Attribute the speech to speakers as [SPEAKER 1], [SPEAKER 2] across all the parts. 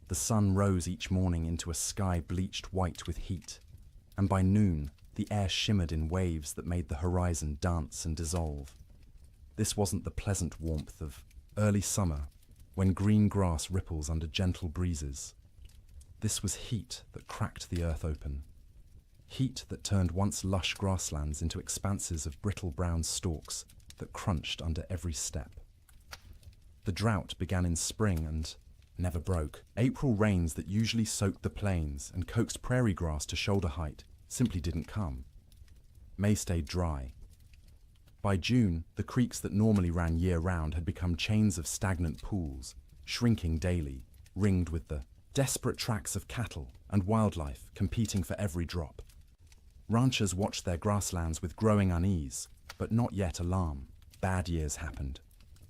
[SPEAKER 1] The sun rose each morning into a sky bleached white with heat, and by noon the air shimmered in waves that made the horizon dance and dissolve. This wasn't the pleasant warmth of early summer, when green grass ripples under gentle breezes. This was heat that cracked the earth open. Heat that turned once lush grasslands into expanses of brittle brown stalks that crunched under every step. The drought began in spring and never broke. April rains that usually soaked the plains and coaxed prairie grass to shoulder height simply didn't come. May stayed dry. By June, the creeks that normally ran year-round had become chains of stagnant pools, shrinking daily, ringed with the desperate tracks of cattle and wildlife competing for every drop. Ranchers watched their grasslands with growing unease, but not yet alarm. Bad years happened.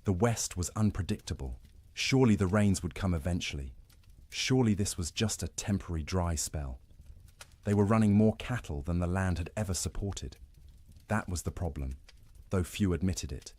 [SPEAKER 1] The West was unpredictable. Surely the rains would come eventually. Surely this was just a temporary dry spell. They were running more cattle than the land had ever supported. That was the problem, though few admitted it.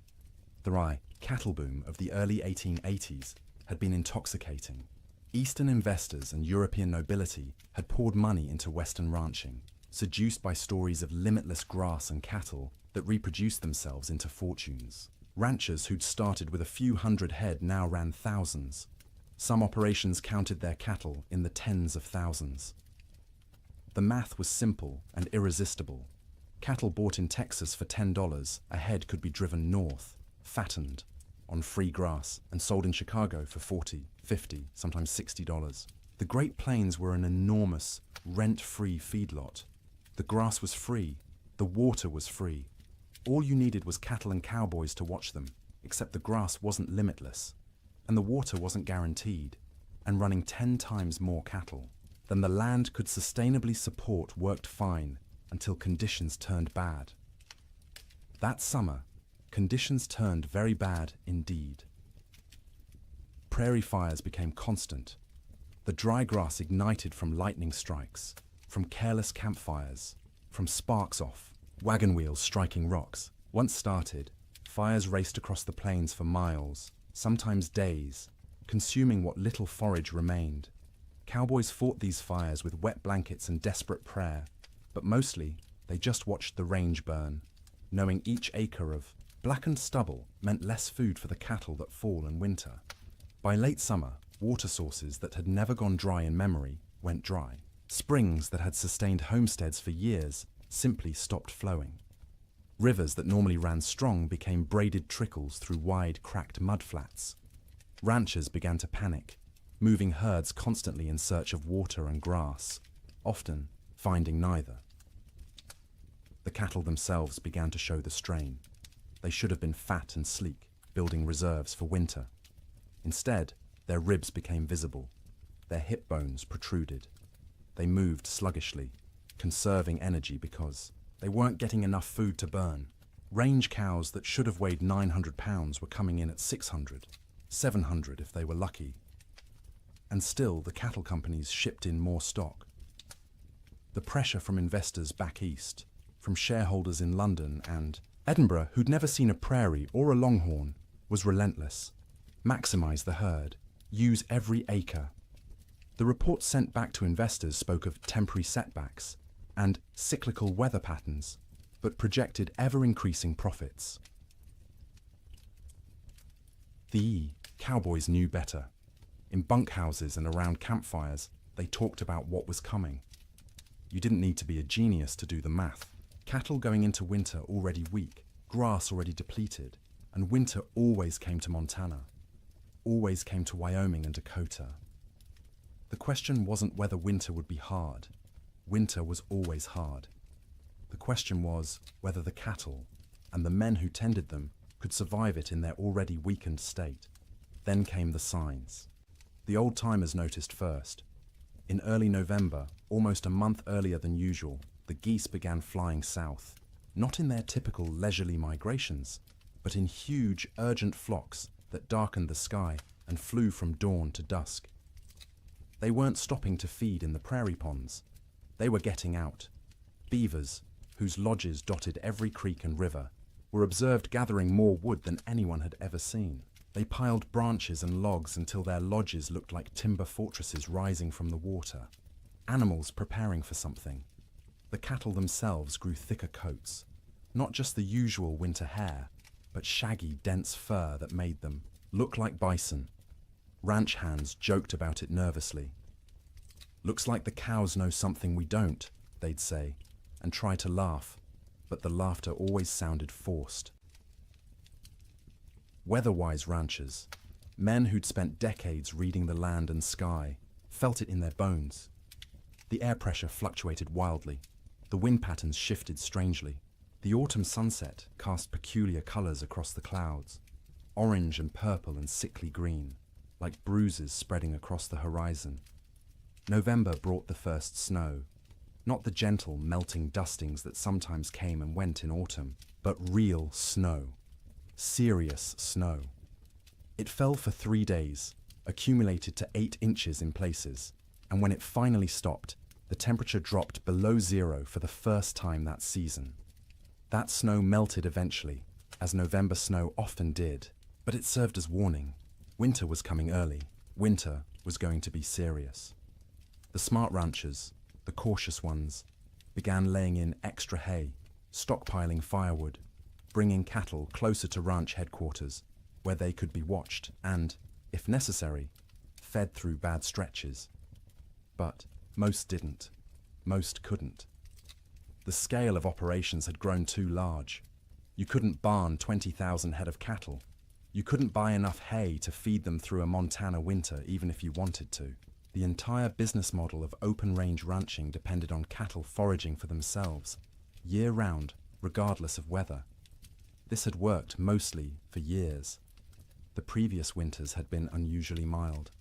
[SPEAKER 1] The rye cattle boom of the early 1880s had been intoxicating. Eastern investors and European nobility had poured money into Western ranching, seduced by stories of limitless grass and cattle that reproduced themselves into fortunes. Ranchers who'd started with a few hundred head now ran thousands. Some operations counted their cattle in the tens of thousands. The math was simple and irresistible. Cattle bought in Texas for $10 a head could be driven north, fattened, on free grass, and sold in Chicago for $40, $50, sometimes $60. The Great Plains were an enormous, rent-free feedlot. The grass was free, the water was free. All you needed was cattle and cowboys to watch them, except the grass wasn't limitless, and the water wasn't guaranteed, and running 10 times more cattle than the land could sustainably support worked fine until conditions turned bad. That summer, conditions turned very bad indeed. Prairie fires became constant. The dry grass ignited from lightning strikes, from careless campfires, from sparks off wagon wheels striking rocks. Once started, fires raced across the plains for miles, sometimes days, consuming what little forage remained. Cowboys fought these fires with wet blankets and desperate prayer, but mostly they just watched the range burn, knowing each acre of blackened stubble meant less food for the cattle that fall in winter. By late summer, water sources that had never gone dry in memory went dry. Springs that had sustained homesteads for years simply stopped flowing. Rivers that normally ran strong became braided trickles through wide, cracked mudflats. Ranchers began to panic, moving herds constantly in search of water and grass, often finding neither. The cattle themselves began to show the strain. They should have been fat and sleek, building reserves for winter. Instead, their ribs became visible. Their hip bones protruded. They moved sluggishly, conserving energy because they weren't getting enough food to burn. Range cows that should have weighed 900 pounds were coming in at 600, 700 if they were lucky. And still, the cattle companies shipped in more stock. The pressure from investors back east, from shareholders in London and Edinburgh who'd never seen a prairie or a longhorn, was relentless. Maximize the herd. Use every acre. The reports sent back to investors spoke of temporary setbacks and cyclical weather patterns, but projected ever-increasing profits. The cowboys knew better. In bunkhouses and around campfires, they talked about what was coming. You didn't need to be a genius to do the math. Cattle going into winter already weak, grass already depleted, and winter always came to Montana, always came to Wyoming and Dakota. The question wasn't whether winter would be hard. Winter was always hard. The question was whether the cattle and the men who tended them could survive it in their already weakened state. Then came the signs. The old-timers noticed first. In early November, almost a month earlier than usual, the geese began flying south, not in their typical leisurely migrations, but in huge, urgent flocks that darkened the sky and flew from dawn to dusk. They weren't stopping to feed in the prairie ponds. They were getting out. Beavers, whose lodges dotted every creek and river, were observed gathering more wood than anyone had ever seen. They piled branches and logs until their lodges looked like timber fortresses rising from the water. Animals preparing for something. The cattle themselves grew thicker coats, not just the usual winter hair, but shaggy, dense fur that made them look like bison. Ranch hands joked about it nervously. "Looks like the cows know something we don't," they'd say, and try to laugh, but the laughter always sounded forced. Weather-wise ranchers, men who'd spent decades reading the land and sky, felt it in their bones. The air pressure fluctuated wildly. The wind patterns shifted strangely. The autumn sunset cast peculiar colors across the clouds, orange and purple and sickly green, like bruises spreading across the horizon. November brought the first snow, not the gentle, melting dustings that sometimes came and went in autumn, but real snow. Serious snow. It fell for 3 days, accumulated to 8 inches in places, and when it finally stopped, the temperature dropped below zero for the first time that season. That snow melted eventually, as November snow often did, but it served as warning. Winter was coming early. Winter was going to be serious. The smart ranchers, the cautious ones, began laying in extra hay, stockpiling firewood, bringing cattle closer to ranch headquarters, where they could be watched and, if necessary, fed through bad stretches. But most didn't. Most couldn't. The scale of operations had grown too large. You couldn't barn 20,000 head of cattle. You couldn't buy enough hay to feed them through a Montana winter even if you wanted to. The entire business model of open-range ranching depended on cattle foraging for themselves, year-round, regardless of weather. This had worked mostly for years. The previous winters had been unusually mild.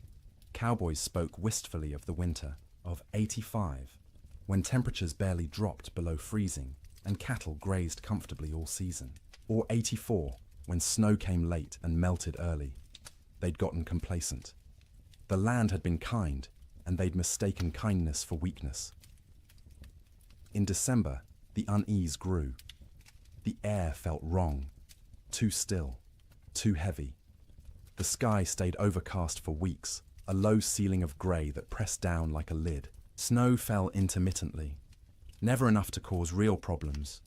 [SPEAKER 1] Cowboys spoke wistfully of the winter of '85, when temperatures barely dropped below freezing and cattle grazed comfortably all season. Or '84, when snow came late and melted early. They'd gotten complacent. The land had been kind, and they'd mistaken kindness for weakness. In December, the unease grew. The air felt wrong, too still, too heavy. The sky stayed overcast for weeks, a low ceiling of grey that pressed down like a lid. Snow fell intermittently, never enough to cause real problems,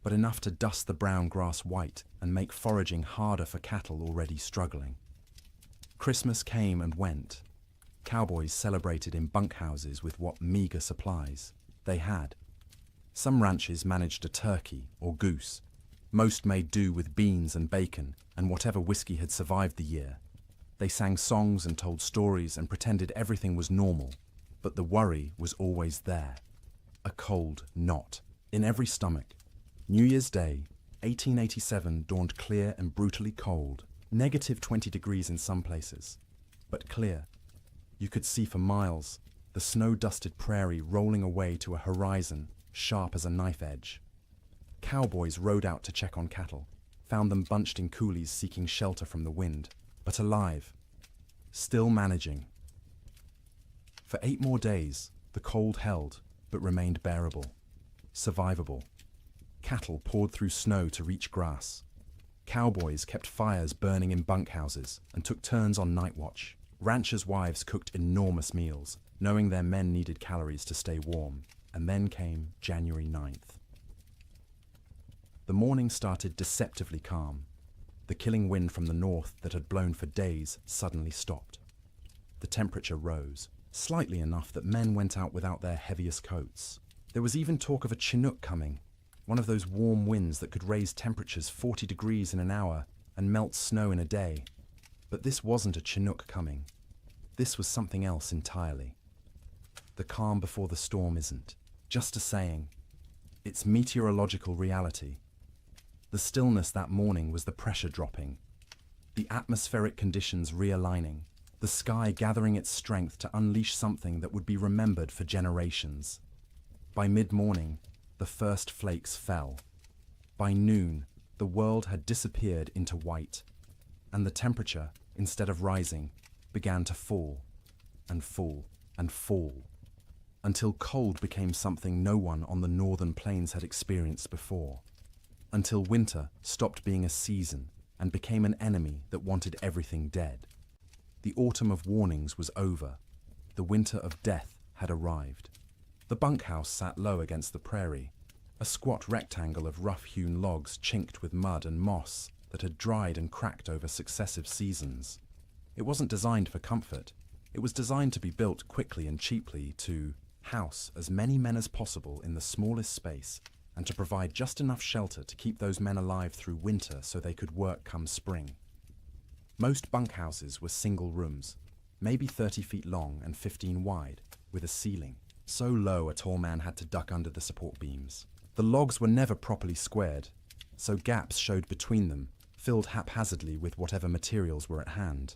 [SPEAKER 1] but enough to dust the brown grass white and make foraging harder for cattle already struggling. Christmas came and went. Cowboys celebrated in bunkhouses with what meager supplies they had. Some ranches managed a turkey or goose. Most made do with beans and bacon and whatever whiskey had survived the year. They sang songs and told stories and pretended everything was normal, but the worry was always there. A cold knot in every stomach. New Year's Day, 1887 dawned clear and brutally cold, -20 degrees in some places, but clear. You could see for miles, the snow-dusted prairie rolling away to a horizon sharp as a knife edge. Cowboys rode out to check on cattle, found them bunched in coulees seeking shelter from the wind, but alive, still managing. For 8 more days, the cold held, but remained bearable, survivable. Cattle poured through snow to reach grass. Cowboys kept fires burning in bunkhouses and took turns on night watch. Ranchers' wives cooked enormous meals, knowing their men needed calories to stay warm. And then came January 9th. The morning started deceptively calm. The killing wind from the north that had blown for days suddenly stopped. The temperature rose, slightly enough that men went out without their heaviest coats. There was even talk of a Chinook coming, one of those warm winds that could raise temperatures 40 degrees in an hour and melt snow in a day. But this wasn't a Chinook coming. This was something else entirely. The calm before the storm isn't just a saying. It's meteorological reality. The stillness that morning was the pressure dropping, the atmospheric conditions realigning, the sky gathering its strength to unleash something that would be remembered for generations. By mid-morning, the first flakes fell. By noon, the world had disappeared into white, and the temperature, instead of rising, began to fall, and fall, and fall, until cold became something no one on the northern plains had experienced before, until winter stopped being a season and became an enemy that wanted everything dead. The autumn of warnings was over. The winter of death had arrived. The bunkhouse sat low against the prairie, a squat rectangle of rough-hewn logs chinked with mud and moss that had dried and cracked over successive seasons. It wasn't designed for comfort. It was designed to be built quickly and cheaply to house as many men as possible in the smallest space and to provide just enough shelter to keep those men alive through winter so they could work come spring. Most bunkhouses were single rooms, maybe 30 feet long and 15 wide, with a ceiling, so low a tall man had to duck under the support beams. The logs were never properly squared, so gaps showed between them, filled haphazardly with whatever materials were at hand.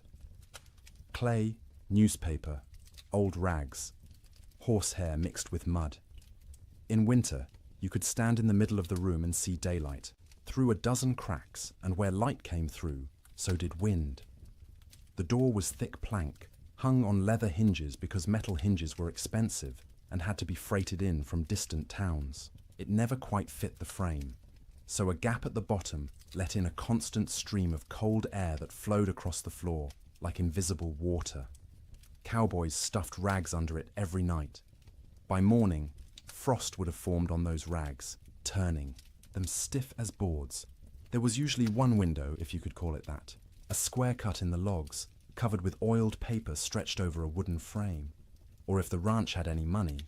[SPEAKER 1] Clay, newspaper, old rags, horsehair mixed with mud. In winter, you could stand in the middle of the room and see daylight, through a dozen cracks, and where light came through, so did wind. The door was thick plank, hung on leather hinges because metal hinges were expensive and had to be freighted in from distant towns. It never quite fit the frame, so a gap at the bottom let in a constant stream of cold air that flowed across the floor like invisible water. Cowboys stuffed rags under it every night. By morning, frost would have formed on those rags, turning them stiff as boards. There was usually one window, if you could call it that, a square cut in the logs, covered with oiled paper stretched over a wooden frame. Or if the ranch had any money,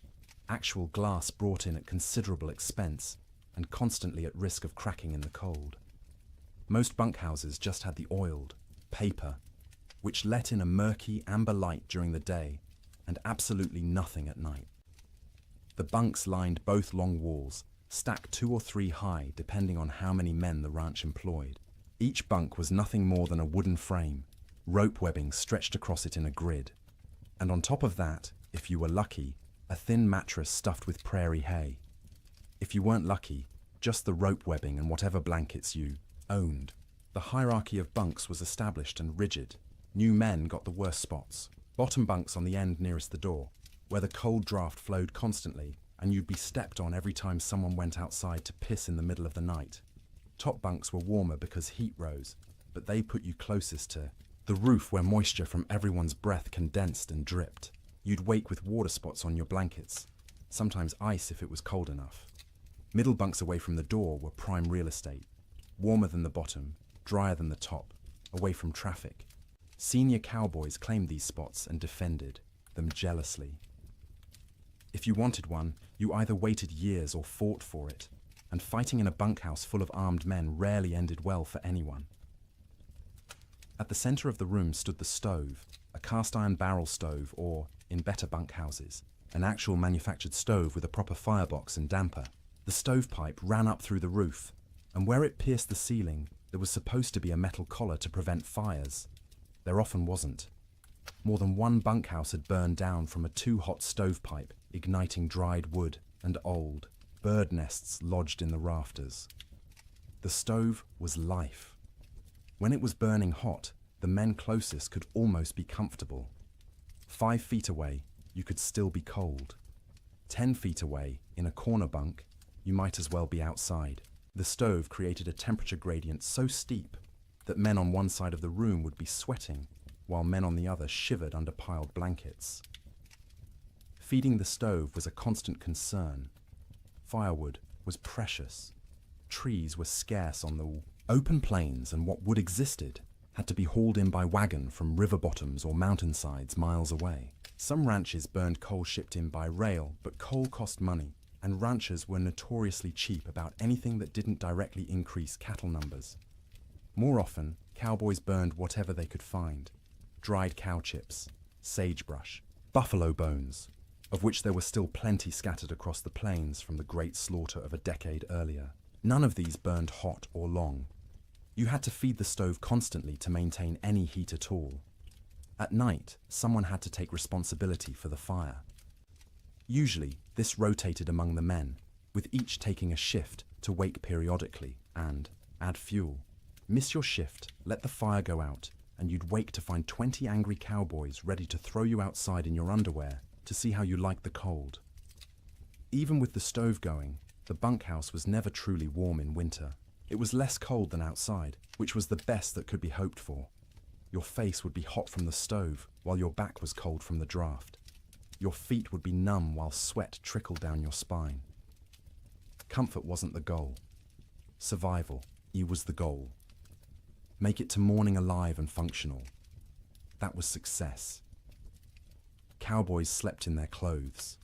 [SPEAKER 1] actual glass brought in at considerable expense and constantly at risk of cracking in the cold. Most bunkhouses just had the oiled paper, which let in a murky amber light during the day and absolutely nothing at night. The bunks lined both long walls, stacked 2 or 3 high depending on how many men the ranch employed. Each bunk was nothing more than a wooden frame, rope webbing stretched across it in a grid. And on top of that, if you were lucky, a thin mattress stuffed with prairie hay. If you weren't lucky, just the rope webbing and whatever blankets you owned. The hierarchy of bunks was established and rigid. New men got the worst spots. Bottom bunks on the end nearest the door, where the cold draft flowed constantly and you'd be stepped on every time someone went outside to piss in the middle of the night. Top bunks were warmer because heat rose, but they put you closest to the roof where moisture from everyone's breath condensed and dripped. You'd wake with water spots on your blankets, sometimes ice if it was cold enough. Middle bunks away from the door were prime real estate, warmer than the bottom, drier than the top, away from traffic. Senior cowboys claimed these spots and defended them jealously. If you wanted one, you either waited years or fought for it, and fighting in a bunkhouse full of armed men rarely ended well for anyone. At the center of the room stood the stove, a cast-iron barrel stove or, in better bunkhouses, an actual manufactured stove with a proper firebox and damper. The stovepipe ran up through the roof, and where it pierced the ceiling, there was supposed to be a metal collar to prevent fires. There often wasn't. More than one bunkhouse had burned down from a too-hot stovepipe, igniting dried wood and old bird nests lodged in the rafters. The stove was life. When it was burning hot, the men closest could almost be comfortable. 5 feet away, you could still be cold. 10 feet away, in a corner bunk, you might as well be outside. The stove created a temperature gradient so steep that men on one side of the room would be sweating, while men on the other shivered under piled blankets. Feeding the stove was a constant concern. Firewood was precious. Trees were scarce on the open plains, and what wood existed had to be hauled in by wagon from river bottoms or mountainsides miles away. Some ranches burned coal shipped in by rail, but coal cost money, and ranchers were notoriously cheap about anything that didn't directly increase cattle numbers. More often, cowboys burned whatever they could find: dried cow chips, sagebrush, buffalo bones, of which there were still plenty scattered across the plains from the great slaughter of a decade earlier. None of these burned hot or long. You had to feed the stove constantly to maintain any heat at all. At night, someone had to take responsibility for the fire. Usually, this rotated among the men, with each taking a shift to wake periodically and add fuel. Miss your shift, let the fire go out, and you'd wake to find 20 angry cowboys ready to throw you outside in your underwear to see how you liked the cold. Even with the stove going, the bunkhouse was never truly warm in winter. It was less cold than outside, which was the best that could be hoped for. Your face would be hot from the stove, while your back was cold from the draft. Your feet would be numb while sweat trickled down your spine. Comfort wasn't the goal. Survival, was the goal. Make it to morning alive and functional. That was success. Cowboys slept in their clothes.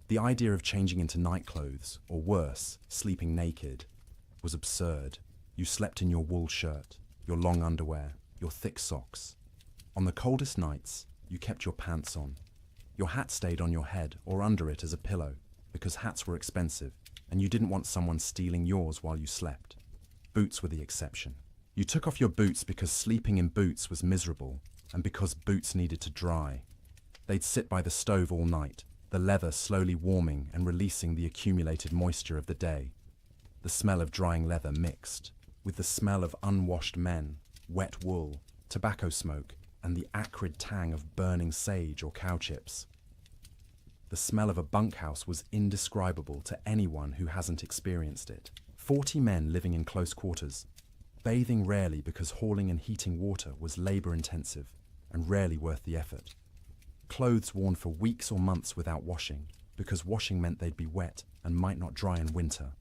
[SPEAKER 1] The idea of changing into night clothes, or worse, sleeping naked, was absurd. You slept in your wool shirt, your long underwear, your thick socks. On the coldest nights, you kept your pants on. Your hat stayed on your head or under it as a pillow, because hats were expensive, and you didn't want someone stealing yours while you slept. Boots were the exception. You took off your boots because sleeping in boots was miserable, and because boots needed to dry. They'd sit by the stove all night, the leather slowly warming and releasing the accumulated moisture of the day. The smell of drying leather mixed with the smell of unwashed men, wet wool, tobacco smoke, and the acrid tang of burning sage or cow chips. The smell of a bunkhouse was indescribable to anyone who hasn't experienced it. 40 men living in close quarters, bathing rarely because hauling and heating water was labor-intensive and rarely worth the effort. Clothes worn for weeks or months without washing, because washing meant they'd be wet and might not dry in winter,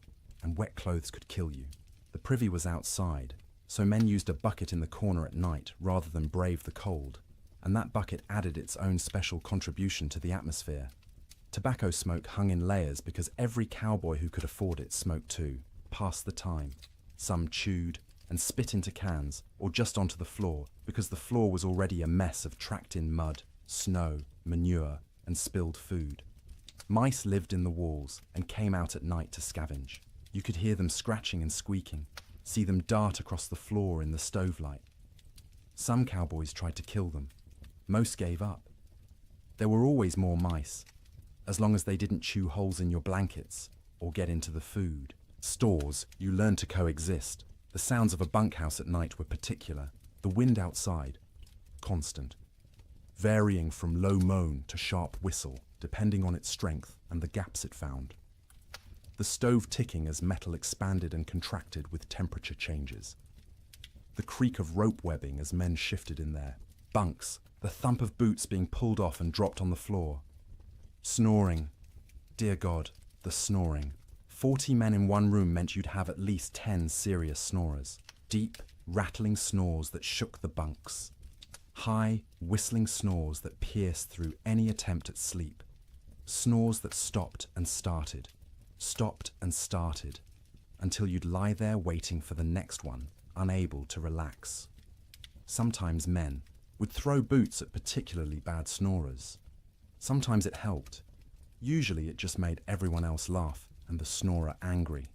[SPEAKER 1] and wet clothes could kill you. The privy was outside, so men used a bucket in the corner at night rather than brave the cold, and that bucket added its own special contribution to the atmosphere. Tobacco smoke hung in layers because every cowboy who could afford it smoked too, passed the time. Some chewed and spit into cans or just onto the floor because the floor was already a mess of tracked-in mud, snow, manure, and spilled food. Mice lived in the walls and came out at night to scavenge. You could hear them scratching and squeaking, see them dart across the floor in the stove light. Some cowboys tried to kill them. Most gave up. There were always more mice, as long as they didn't chew holes in your blankets or get into the food. Stores, you learned to coexist. The sounds of a bunkhouse at night were particular. The wind outside, constant, varying from low moan to sharp whistle, depending on its strength and the gaps it found. The stove ticking as metal expanded and contracted with temperature changes. The creak of rope webbing as men shifted in their bunks, the thump of boots being pulled off and dropped on the floor. Snoring. Dear God, the snoring. 40 men in one room meant you'd have at least 10 serious snorers. Deep, rattling snores that shook the bunks. High, whistling snores that pierced through any attempt at sleep. Snores that stopped and started, until you'd lie there waiting for the next one, unable to relax. Sometimes men would throw boots at particularly bad snorers. Sometimes it helped. Usually it just made everyone else laugh and the snorer angry.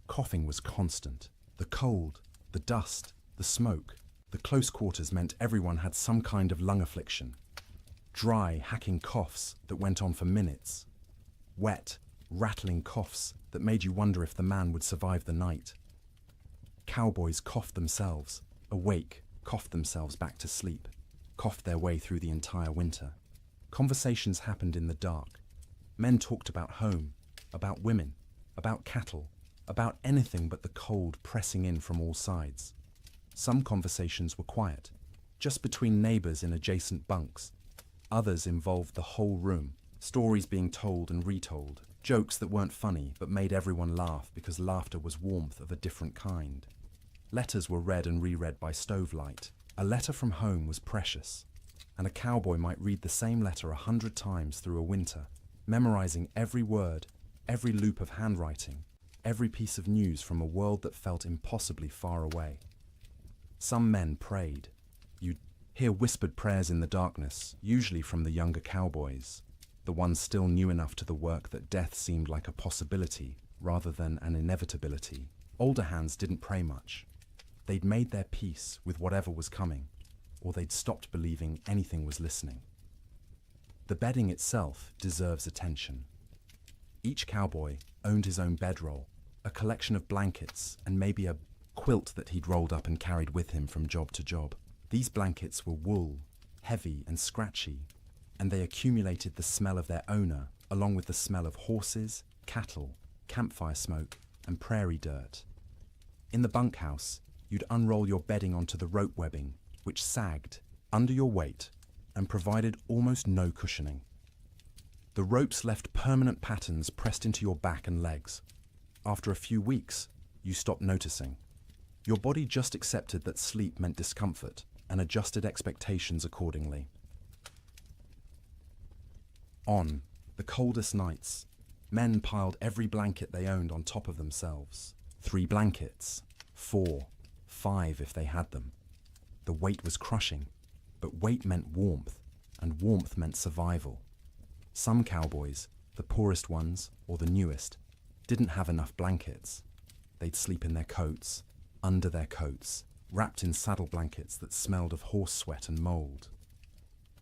[SPEAKER 1] Coughing was constant. The cold, the dust, the smoke, the close quarters meant everyone had some kind of lung affliction. Dry, hacking coughs that went on for minutes. Wet, rattling coughs that made you wonder if the man would survive the night. Cowboys coughed themselves, awake, coughed themselves back to sleep, coughed their way through the entire winter. Conversations happened in the dark. Men talked about home, about women, about cattle, about anything but the cold pressing in from all sides. Some conversations were quiet, just between neighbors in adjacent bunks. Others involved the whole room, stories being told and retold, jokes that weren't funny but made everyone laugh because laughter was warmth of a different kind. Letters were read and reread by stovelight. A letter from home was precious, and a cowboy might read the same letter 100 times through a winter, memorizing every word, every loop of handwriting, every piece of news from a world that felt impossibly far away. Some men prayed. You'd hear whispered prayers in the darkness, usually from the younger cowboys, the ones still new enough to the work that death seemed like a possibility rather than an inevitability. Older hands didn't pray much. They'd made their peace with whatever was coming, or they'd stopped believing anything was listening. The bedding itself deserves attention. Each cowboy owned his own bedroll, a collection of blankets, and maybe a quilt that he'd rolled up and carried with him from job to job. These blankets were wool, heavy and scratchy, and they accumulated the smell of their owner, along with the smell of horses, cattle, campfire smoke, and prairie dirt. In the bunkhouse, you'd unroll your bedding onto the rope webbing, which sagged under your weight and provided almost no cushioning. The ropes left permanent patterns pressed into your back and legs. After a few weeks, you stopped noticing. Your body just accepted that sleep meant discomfort and adjusted expectations accordingly. On the coldest nights, men piled every blanket they owned on top of themselves. 3 blankets, 4, 5 if they had them. The weight was crushing, but weight meant warmth, and warmth meant survival. Some cowboys, the poorest ones or the newest, didn't have enough blankets. They'd sleep in their coats, under their coats, wrapped in saddle blankets that smelled of horse sweat and mold.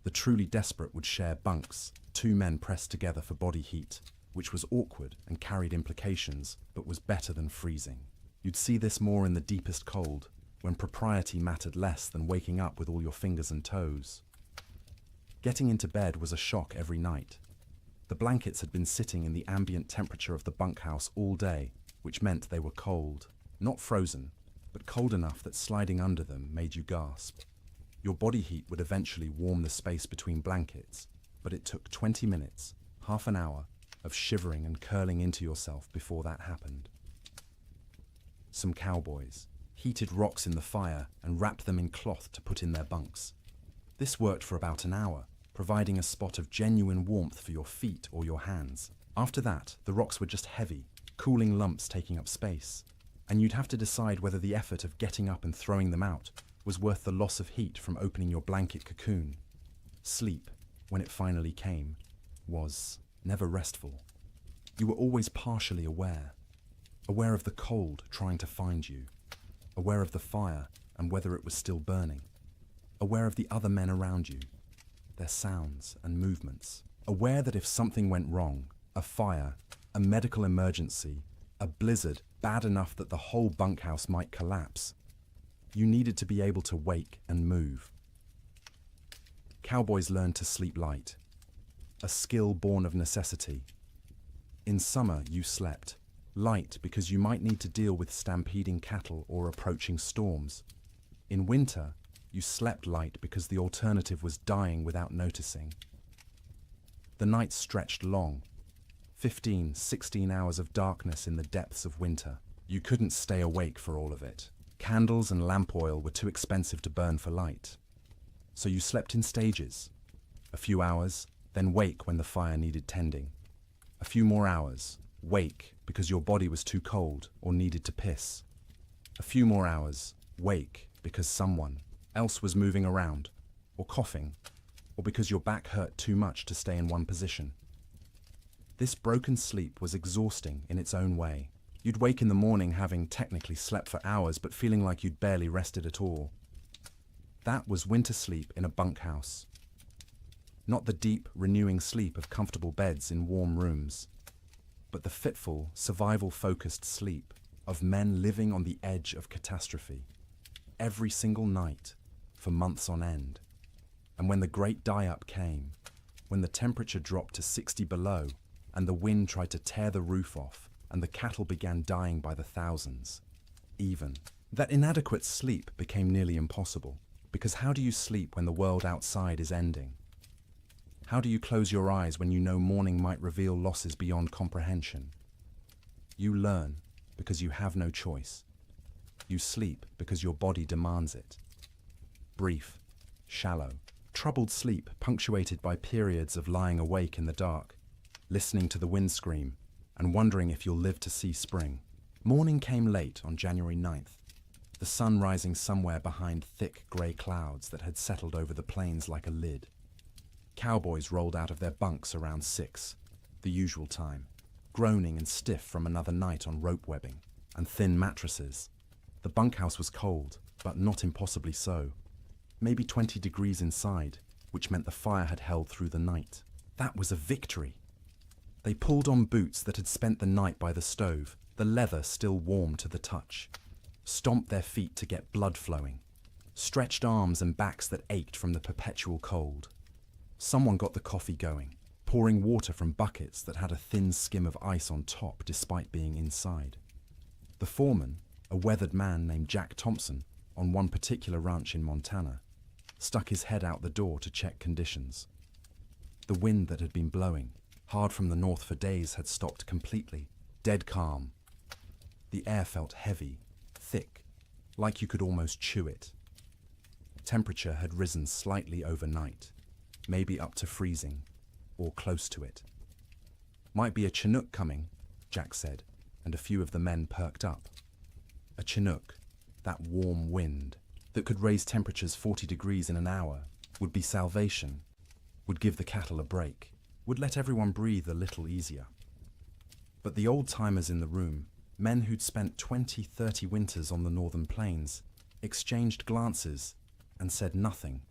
[SPEAKER 1] The truly desperate would share bunks, 2 men pressed together for body heat, which was awkward and carried implications, but was better than freezing. You'd see this more in the deepest cold, when propriety mattered less than waking up with all your fingers and toes. Getting into bed was a shock every night. The blankets had been sitting in the ambient temperature of the bunkhouse all day, which meant they were cold. Not frozen, but cold enough that sliding under them made you gasp. Your body heat would eventually warm the space between blankets, but it took 20 minutes, half an hour, of shivering and curling into yourself before that happened. Some cowboys heated rocks in the fire and wrapped them in cloth to put in their bunks. This worked for about an hour, providing a spot of genuine warmth for your feet or your hands. After that, the rocks were just heavy, cooling lumps taking up space, and you'd have to decide whether the effort of getting up and throwing them out was worth the loss of heat from opening your blanket cocoon. Sleep, when it finally came, was never restful. You were always partially aware of the cold trying to find you, aware of the fire and whether it was still burning, aware of the other men around you, their sounds and movements, aware that if something went wrong, a fire, a medical emergency, a blizzard bad enough that the whole bunkhouse might collapse, you needed to be able to wake and move. Cowboys learned to sleep light, a skill born of necessity. In summer, you slept light because you might need to deal with stampeding cattle or approaching storms. In winter, you slept light because the alternative was dying without noticing. The nights stretched long, 15, 16 hours of darkness in the depths of winter. You couldn't stay awake for all of it. Candles and lamp oil were too expensive to burn for light. So you slept in stages. A few hours, then wake when the fire needed tending. A few more hours, wake because your body was too cold or needed to piss. A few more hours, wake because someone else was moving around, or coughing, or because your back hurt too much to stay in one position. This broken sleep was exhausting in its own way. You'd wake in the morning having technically slept for hours but feeling like you'd barely rested at all. That was winter sleep in a bunkhouse. Not the deep, renewing sleep of comfortable beds in warm rooms, but the fitful, survival-focused sleep of men living on the edge of catastrophe. Every single night, for months on end. And when the great die-up came, when the temperature dropped to 60 below, and the wind tried to tear the roof off, and the cattle began dying by the thousands, even, that inadequate sleep became nearly impossible. Because how do you sleep when the world outside is ending? How do you close your eyes when you know morning might reveal losses beyond comprehension? You learn because you have no choice. You sleep because your body demands it. Brief, shallow, troubled sleep punctuated by periods of lying awake in the dark, listening to the wind scream, and wondering if you'll live to see spring. Morning came late on January 9th, the sun rising somewhere behind thick grey clouds that had settled over the plains like a lid. Cowboys rolled out of their bunks around 6, the usual time, groaning and stiff from another night on rope webbing and thin mattresses. The bunkhouse was cold, but not impossibly so. Maybe 20 degrees inside, which meant the fire had held through the night. That was a victory. They pulled on boots that had spent the night by the stove, the leather still warm to the touch, stomped their feet to get blood flowing, stretched arms and backs that ached from the perpetual cold. Someone got the coffee going, pouring water from buckets that had a thin skim of ice on top despite being inside. The foreman, A weathered man named Jack Thompson, on one particular ranch in Montana, stuck his head out the door to check conditions. The wind that had been blowing hard from the north for days had stopped completely, dead calm. The air felt heavy, thick, like you could almost chew it. Temperature had risen slightly overnight, maybe up to freezing, or close to it. "Might be a Chinook coming," Jack said, and a few of the men perked up. A Chinook, that warm wind that could raise temperatures 40 degrees in an hour, would be salvation, would give the cattle a break, would let everyone breathe a little easier. But the old-timers in the room, men who'd spent 20, 30 winters on the northern plains, exchanged glances and said nothing.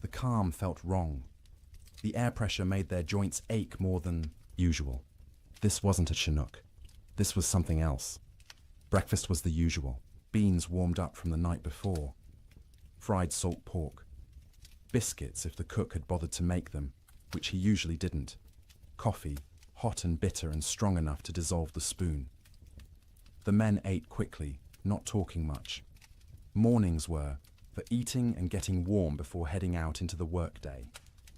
[SPEAKER 1] The calm felt wrong. The air pressure made their joints ache more than usual. This wasn't a Chinook. This was something else. Breakfast was the usual. Beans warmed up from the night before. Fried salt pork. Biscuits if the cook had bothered to make them, which he usually didn't. Coffee, hot and bitter and strong enough to dissolve the spoon. The men ate quickly, not talking much. Mornings were for eating and getting warm before heading out into the workday.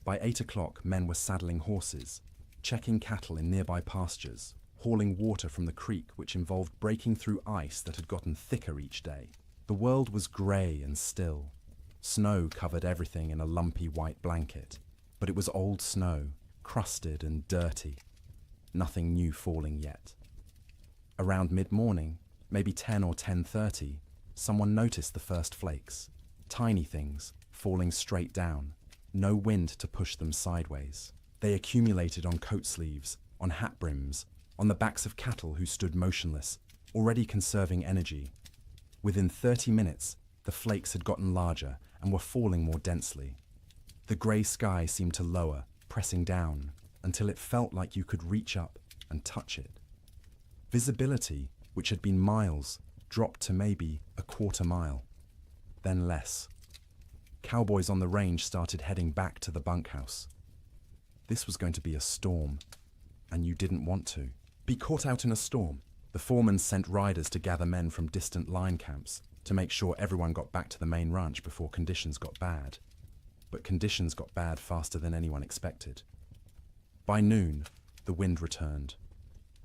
[SPEAKER 1] By 8 o'clock, men were saddling horses, checking cattle in nearby pastures, hauling water from the creek, which involved breaking through ice that had gotten thicker each day. The world was grey and still. Snow covered everything in a lumpy white blanket, but it was old snow, crusted and dirty. Nothing new falling yet. Around mid-morning, maybe 10 or 10:30, someone noticed the first flakes. Tiny things, falling straight down. No wind to push them sideways. They accumulated on coat sleeves, on hat brims, on the backs of cattle who stood motionless, already conserving energy. Within 30 minutes, the flakes had gotten larger and were falling more densely. The grey sky seemed to lower, pressing down, until it felt like you could reach up and touch it. Visibility, which had been miles, dropped to maybe a quarter mile, then less. Cowboys on the range started heading back to the bunkhouse. This was going to be a storm, and you didn't want to be caught out in a storm. The foreman sent riders to gather men from distant line camps to make sure everyone got back to the main ranch before conditions got bad. But conditions got bad faster than anyone expected. By noon, the wind returned.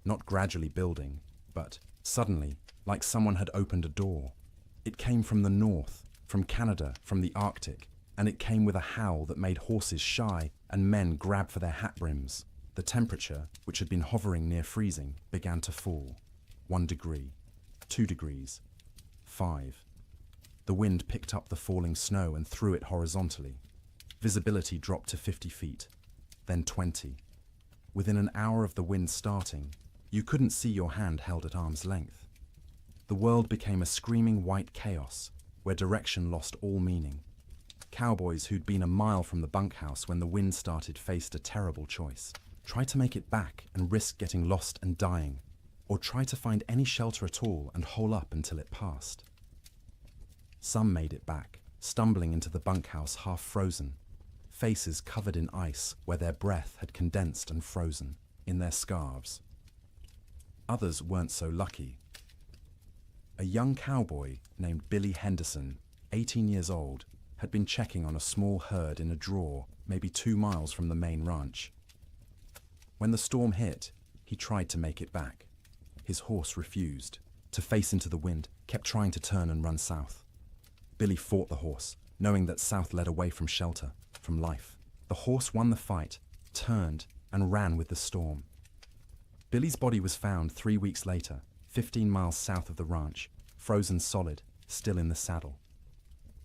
[SPEAKER 1] Not gradually building, but suddenly, like someone had opened a door. It came from the north, from Canada, from the Arctic, and it came with a howl that made horses shy and men grab for their hat brims. The temperature, which had been hovering near freezing, began to fall. 1 degree, 2 degrees, 5. The wind picked up the falling snow and threw it horizontally. Visibility dropped to 50 feet, then 20. Within an hour of the wind starting, you couldn't see your hand held at arm's length. The world became a screaming white chaos, where direction lost all meaning. Cowboys who'd been a mile from the bunkhouse when the wind started faced a terrible choice. Try to make it back and risk getting lost and dying, or try to find any shelter at all and hole up until it passed. Some made it back, stumbling into the bunkhouse half frozen, faces covered in ice where their breath had condensed and frozen, in their scarves. Others weren't so lucky. A young cowboy named Billy Henderson, 18 years old, had been checking on a small herd in a draw maybe 2 miles from the main ranch. When the storm hit, he tried to make it back. His horse refused to face into the wind, kept trying to turn and run south. Billy fought the horse, knowing that south led away from shelter, from life. The horse won the fight, turned, and ran with the storm. Billy's body was found 3 weeks later, 15 miles south of the ranch, frozen solid, still in the saddle.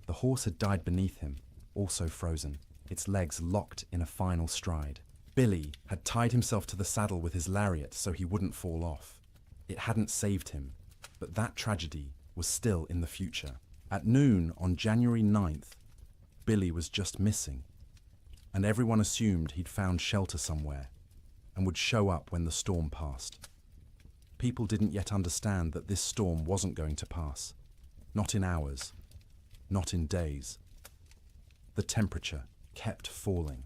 [SPEAKER 1] The horse had died beneath him, also frozen, its legs locked in a final stride. Billy had tied himself to the saddle with his lariat so he wouldn't fall off. It hadn't saved him, but that tragedy was still in the future. At noon on January 9th, Billy was just missing, and everyone assumed he'd found shelter somewhere and would show up when the storm passed. People didn't yet understand that this storm wasn't going to pass. Not in hours, not in days. The temperature kept falling.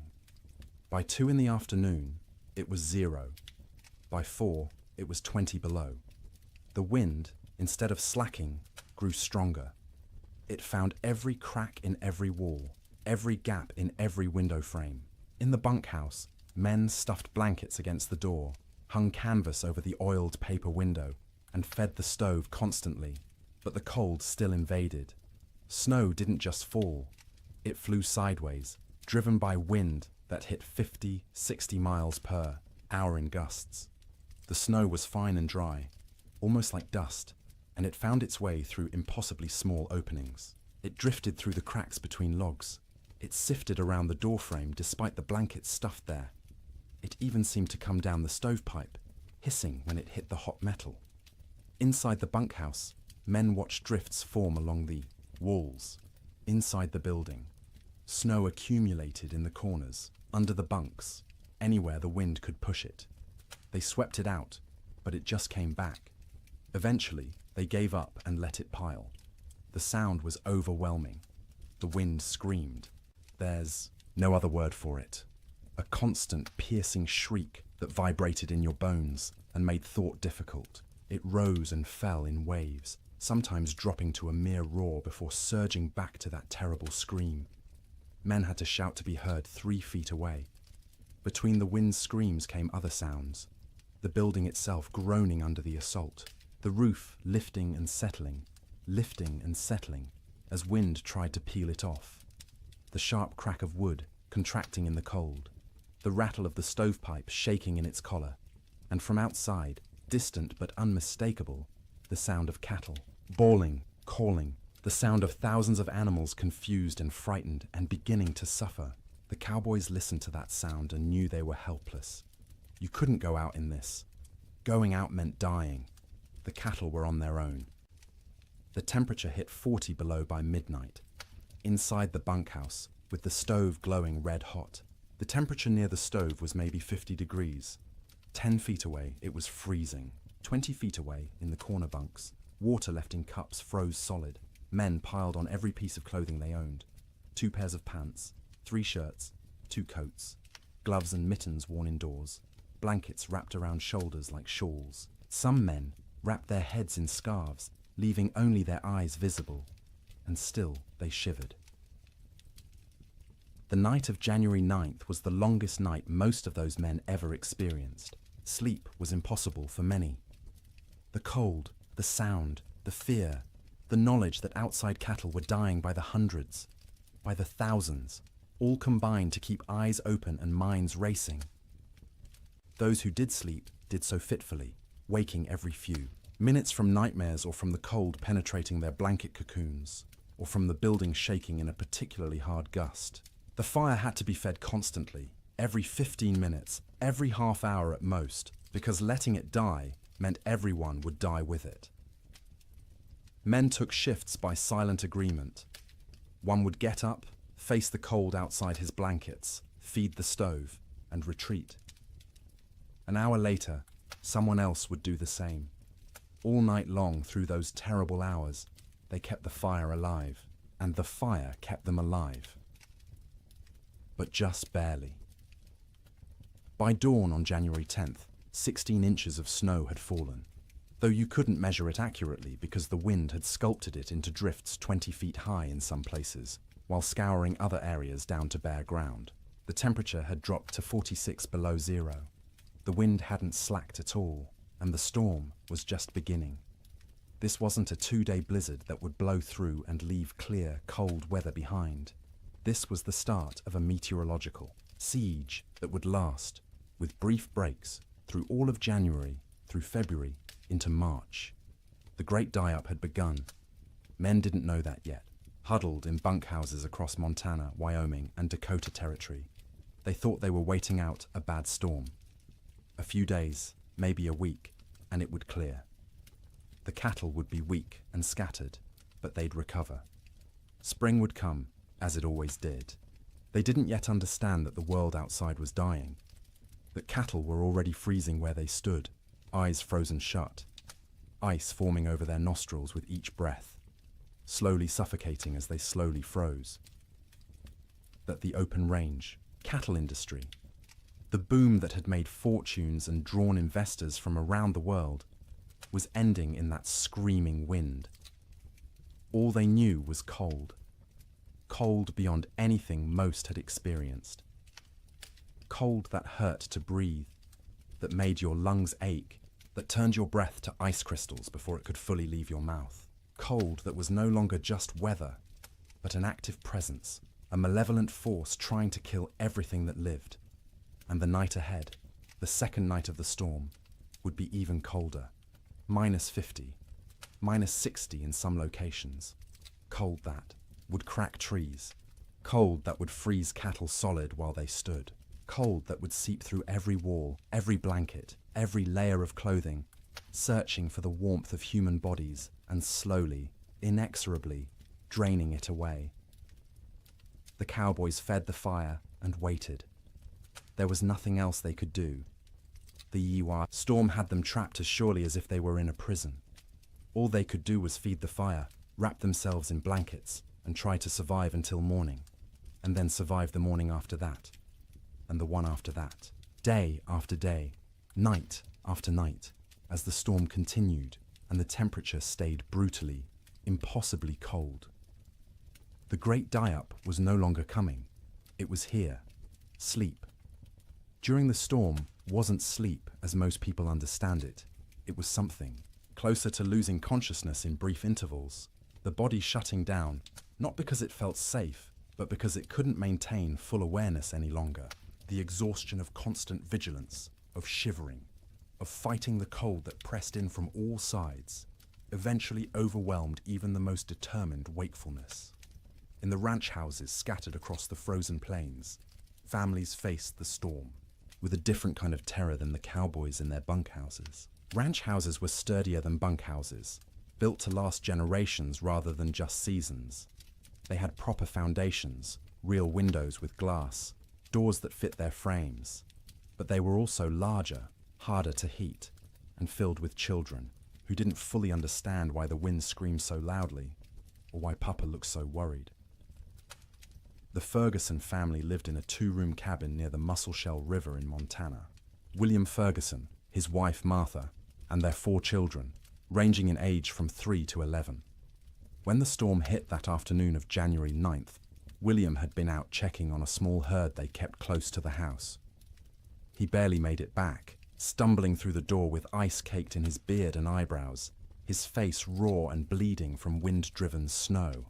[SPEAKER 1] By 2 in the afternoon, it was 0. By 4, it was 20 below. The wind, instead of slacking, grew stronger. It found every crack in every wall, every gap in every window frame. In the bunkhouse, men stuffed blankets against the door, hung canvas over the oiled paper window, and fed the stove constantly. But the cold still invaded. Snow didn't just fall. It flew sideways, driven by wind that hit 50, 60 miles per hour in gusts. The snow was fine and dry, almost like dust, and it found its way through impossibly small openings. It drifted through the cracks between logs. It sifted around the doorframe despite the blankets stuffed there. It even seemed to come down the stovepipe, hissing when it hit the hot metal. Inside the bunkhouse, men watched drifts form along the walls. Inside the building, snow accumulated in the corners, under the bunks, anywhere the wind could push it. They swept it out, but it just came back. Eventually, they gave up and let it pile. The sound was overwhelming. The wind screamed. There's no other word for it. A constant, piercing shriek that vibrated in your bones and made thought difficult. It rose and fell in waves, sometimes dropping to a mere roar before surging back to that terrible scream. Men had to shout to be heard 3 feet away. Between the wind's screams came other sounds. The building itself groaning under the assault. The roof lifting and settling, as wind tried to peel it off. The sharp crack of wood contracting in the cold. The rattle of the stovepipe shaking in its collar. And from outside, distant but unmistakable, the sound of cattle, bawling, calling, the sound of thousands of animals confused and frightened and beginning to suffer. The cowboys listened to that sound and knew they were helpless. You couldn't go out in this. Going out meant dying. The cattle were on their own. The temperature hit 40 below by midnight. Inside the bunkhouse, with the stove glowing red hot, the temperature near the stove was maybe 50 degrees. 10 feet away, it was freezing. 20 feet away, in the corner bunks, water left in cups froze solid. Men piled on every piece of clothing they owned. 2 pairs of pants, 3 shirts, 2 coats, gloves and mittens worn indoors, blankets wrapped around shoulders like shawls. Some men wrapped their heads in scarves, leaving only their eyes visible, and still they shivered. The night of January 9th was the longest night most of those men ever experienced. Sleep was impossible for many. The cold, the sound, the fear, the knowledge that outside cattle were dying by the hundreds, by the thousands, all combined to keep eyes open and minds racing. Those who did sleep did so fitfully, waking every few minutes from nightmares or from the cold penetrating their blanket cocoons, or from the building shaking in a particularly hard gust. The fire had to be fed constantly, every 15 minutes, every half hour at most, because letting it die meant everyone would die with it. Men took shifts by silent agreement. One would get up, face the cold outside his blankets, feed the stove, and retreat. An hour later, someone else would do the same. All night long through those terrible hours, they kept the fire alive, and the fire kept them alive. But just barely. By dawn on January 10th, 16 inches of snow had fallen, though you couldn't measure it accurately because the wind had sculpted it into drifts 20 feet high in some places, while scouring other areas down to bare ground. The temperature had dropped to 46 below zero. The wind hadn't slacked at all, and the storm was just beginning. This wasn't a 2-day blizzard that would blow through and leave clear, cold weather behind. This was the start of a meteorological siege that would last, with brief breaks, through all of January, through February, into March. The great die-up had begun. Men didn't know that yet, huddled in bunkhouses across Montana, Wyoming, and Dakota Territory. They thought they were waiting out a bad storm. A few days, maybe a week, and it would clear. The cattle would be weak and scattered, but they'd recover. Spring would come, as it always did. They didn't yet understand that the world outside was dying, that cattle were already freezing where they stood, eyes frozen shut, ice forming over their nostrils with each breath, slowly suffocating as they slowly froze. That the open range, cattle industry, the boom that had made fortunes and drawn investors from around the world, was ending in that screaming wind. All they knew was cold. Cold beyond anything most had experienced. Cold that hurt to breathe, that made your lungs ache, that turned your breath to ice crystals before it could fully leave your mouth. Cold that was no longer just weather, but an active presence, a malevolent force trying to kill everything that lived. And the night ahead, the second night of the storm, would be even colder. -50, -60 in some locations. Cold that would crack trees. Cold that would freeze cattle solid while they stood. Cold that would seep through every wall, every blanket, every layer of clothing, searching for the warmth of human bodies and slowly, inexorably, draining it away. The cowboys fed the fire and waited. There was nothing else they could do. The Yiwa storm had them trapped as surely as if they were in a prison. All they could do was feed the fire, wrap themselves in blankets, and try to survive until morning, and then survive the morning after that, and the one after that, day after day, night after night, as the storm continued and the temperature stayed brutally, impossibly cold. The great die-up was no longer coming. It was here. Sleep. During the storm wasn't sleep as most people understand it. It was something closer to losing consciousness in brief intervals, the body shutting down, not because it felt safe, but because it couldn't maintain full awareness any longer. The exhaustion of constant vigilance, of shivering, of fighting the cold that pressed in from all sides, eventually overwhelmed even the most determined wakefulness. In the ranch houses scattered across the frozen plains, families faced the storm with a different kind of terror than the cowboys in their bunkhouses. Ranch houses were sturdier than bunkhouses, built to last generations rather than just seasons. They had proper foundations, real windows with glass, doors that fit their frames. But they were also larger, harder to heat, and filled with children who didn't fully understand why the wind screamed so loudly or why Papa looked so worried. The Ferguson family lived in a 2-room cabin near the Musselshell River in Montana. William Ferguson, his wife Martha, and their 4 children, ranging in age from 3 to 11. When the storm hit that afternoon of January 9th, William had been out checking on a small herd they kept close to the house. He barely made it back, stumbling through the door with ice caked in his beard and eyebrows, his face raw and bleeding from wind-driven snow.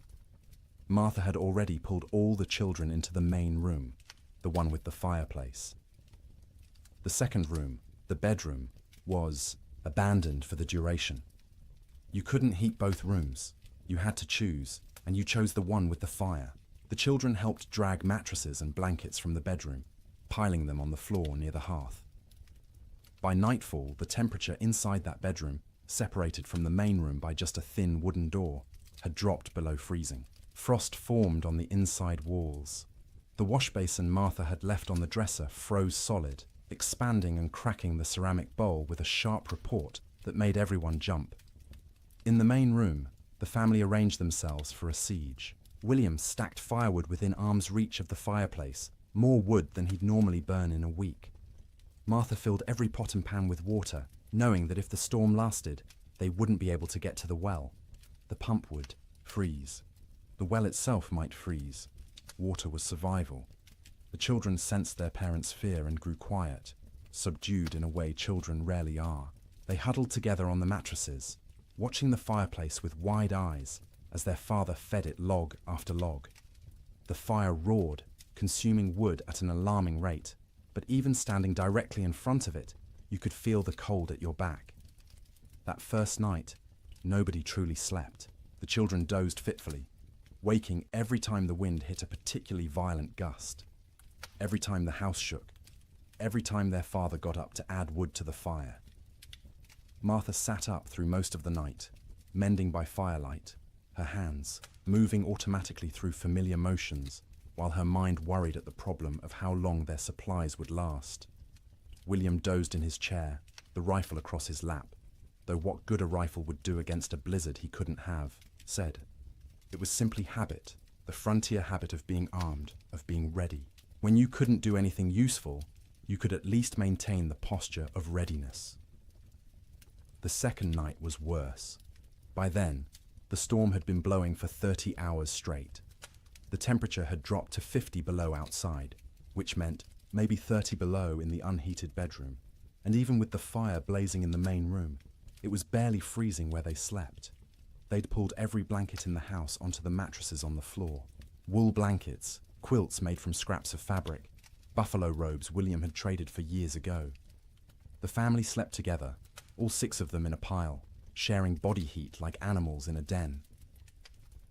[SPEAKER 1] Martha had already pulled all the children into the main room, the one with the fireplace. The second room, the bedroom, was abandoned for the duration. You couldn't heat both rooms. You had to choose, and you chose the one with the fire. The children helped drag mattresses and blankets from the bedroom, piling them on the floor near the hearth. By nightfall, the temperature inside that bedroom, separated from the main room by just a thin wooden door, had dropped below freezing. Frost formed on the inside walls. The washbasin Martha had left on the dresser froze solid, expanding and cracking the ceramic bowl with a sharp report that made everyone jump. In the main room, the family arranged themselves for a siege. William stacked firewood within arm's reach of the fireplace, more wood than he'd normally burn in a week. Martha filled every pot and pan with water, knowing that if the storm lasted, they wouldn't be able to get to the well. The pump would freeze. The well itself might freeze. Water was survival. The children sensed their parents' fear and grew quiet, subdued in a way children rarely are. They huddled together on the mattresses, watching the fireplace with wide eyes as their father fed it log after log. The fire roared, consuming wood at an alarming rate, but even standing directly in front of it, you could feel the cold at your back. That first night, nobody truly slept. The children dozed fitfully, waking every time the wind hit a particularly violent gust, every time the house shook, every time their father got up to add wood to the fire. Martha sat up through most of the night, mending by firelight, her hands moving automatically through familiar motions, while her mind worried at the problem of how long their supplies would last. William dozed in his chair, the rifle across his lap, though what good a rifle would do against a blizzard he couldn't have, said. It was simply habit, the frontier habit of being armed, of being ready. When you couldn't do anything useful, you could at least maintain the posture of readiness. The second night was worse. By then, the storm had been blowing for 30 hours straight. The temperature had dropped to 50 below outside, which meant maybe 30 below in the unheated bedroom. And even with the fire blazing in the main room, it was barely freezing where they slept. They'd pulled every blanket in the house onto the mattresses on the floor. Wool blankets, quilts made from scraps of fabric, buffalo robes William had traded for years ago. The family slept together, all 6 of them in a pile, sharing body heat like animals in a den.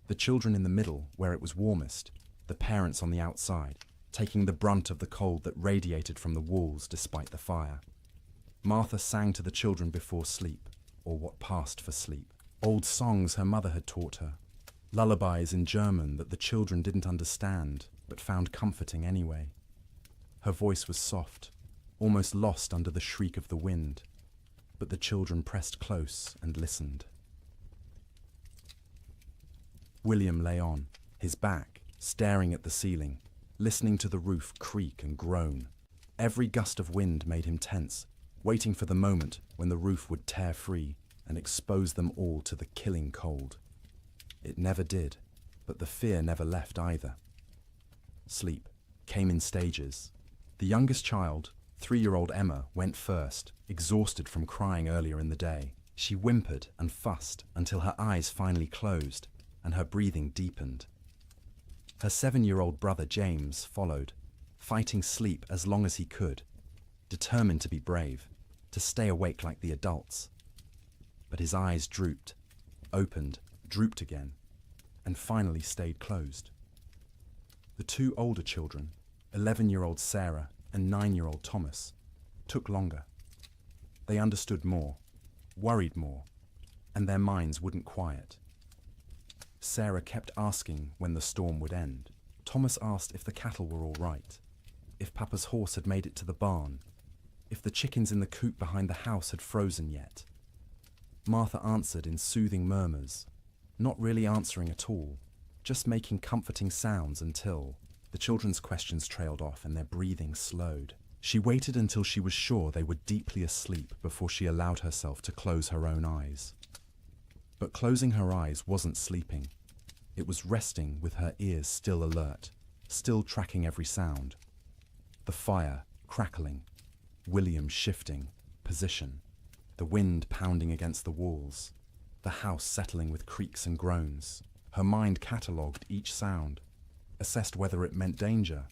[SPEAKER 1] The children in the middle, where it was warmest, the parents on the outside, taking the brunt of the cold that radiated from the walls despite the fire. Martha sang to the children before sleep, or what passed for sleep. Old songs her mother had taught her, lullabies in German that the children didn't understand, but found comforting anyway. Her voice was soft, almost lost under the shriek of the wind, but the children pressed close and listened. William lay on, his back, staring at the ceiling, listening to the roof creak and groan. Every gust of wind made him tense, waiting for the moment when the roof would tear free and expose them all to the killing cold. It never did, but the fear never left either. Sleep came in stages. The youngest child, 3-year-old Emma, went first, exhausted from crying earlier in the day. She whimpered and fussed until her eyes finally closed and her breathing deepened. Her 7-year-old brother James followed, fighting sleep as long as he could, determined to be brave, to stay awake like the adults. But his eyes drooped, opened, drooped again, and finally stayed closed. The 2 older children, 11-year-old Sarah and 9-year-old Thomas, took longer. They understood more, worried more, and their minds wouldn't quiet. Sarah kept asking when the storm would end. Thomas asked if the cattle were all right, if Papa's horse had made it to the barn, if the chickens in the coop behind the house had frozen yet. Martha answered in soothing murmurs, not really answering at all, just making comforting sounds until the children's questions trailed off and their breathing slowed. She waited until she was sure they were deeply asleep before she allowed herself to close her own eyes. But closing her eyes wasn't sleeping. It was resting with her ears still alert, still tracking every sound. The fire crackling, William shifting position, the wind pounding against the walls, the house settling with creaks and groans. Her mind catalogued each sound, assessed whether it meant danger,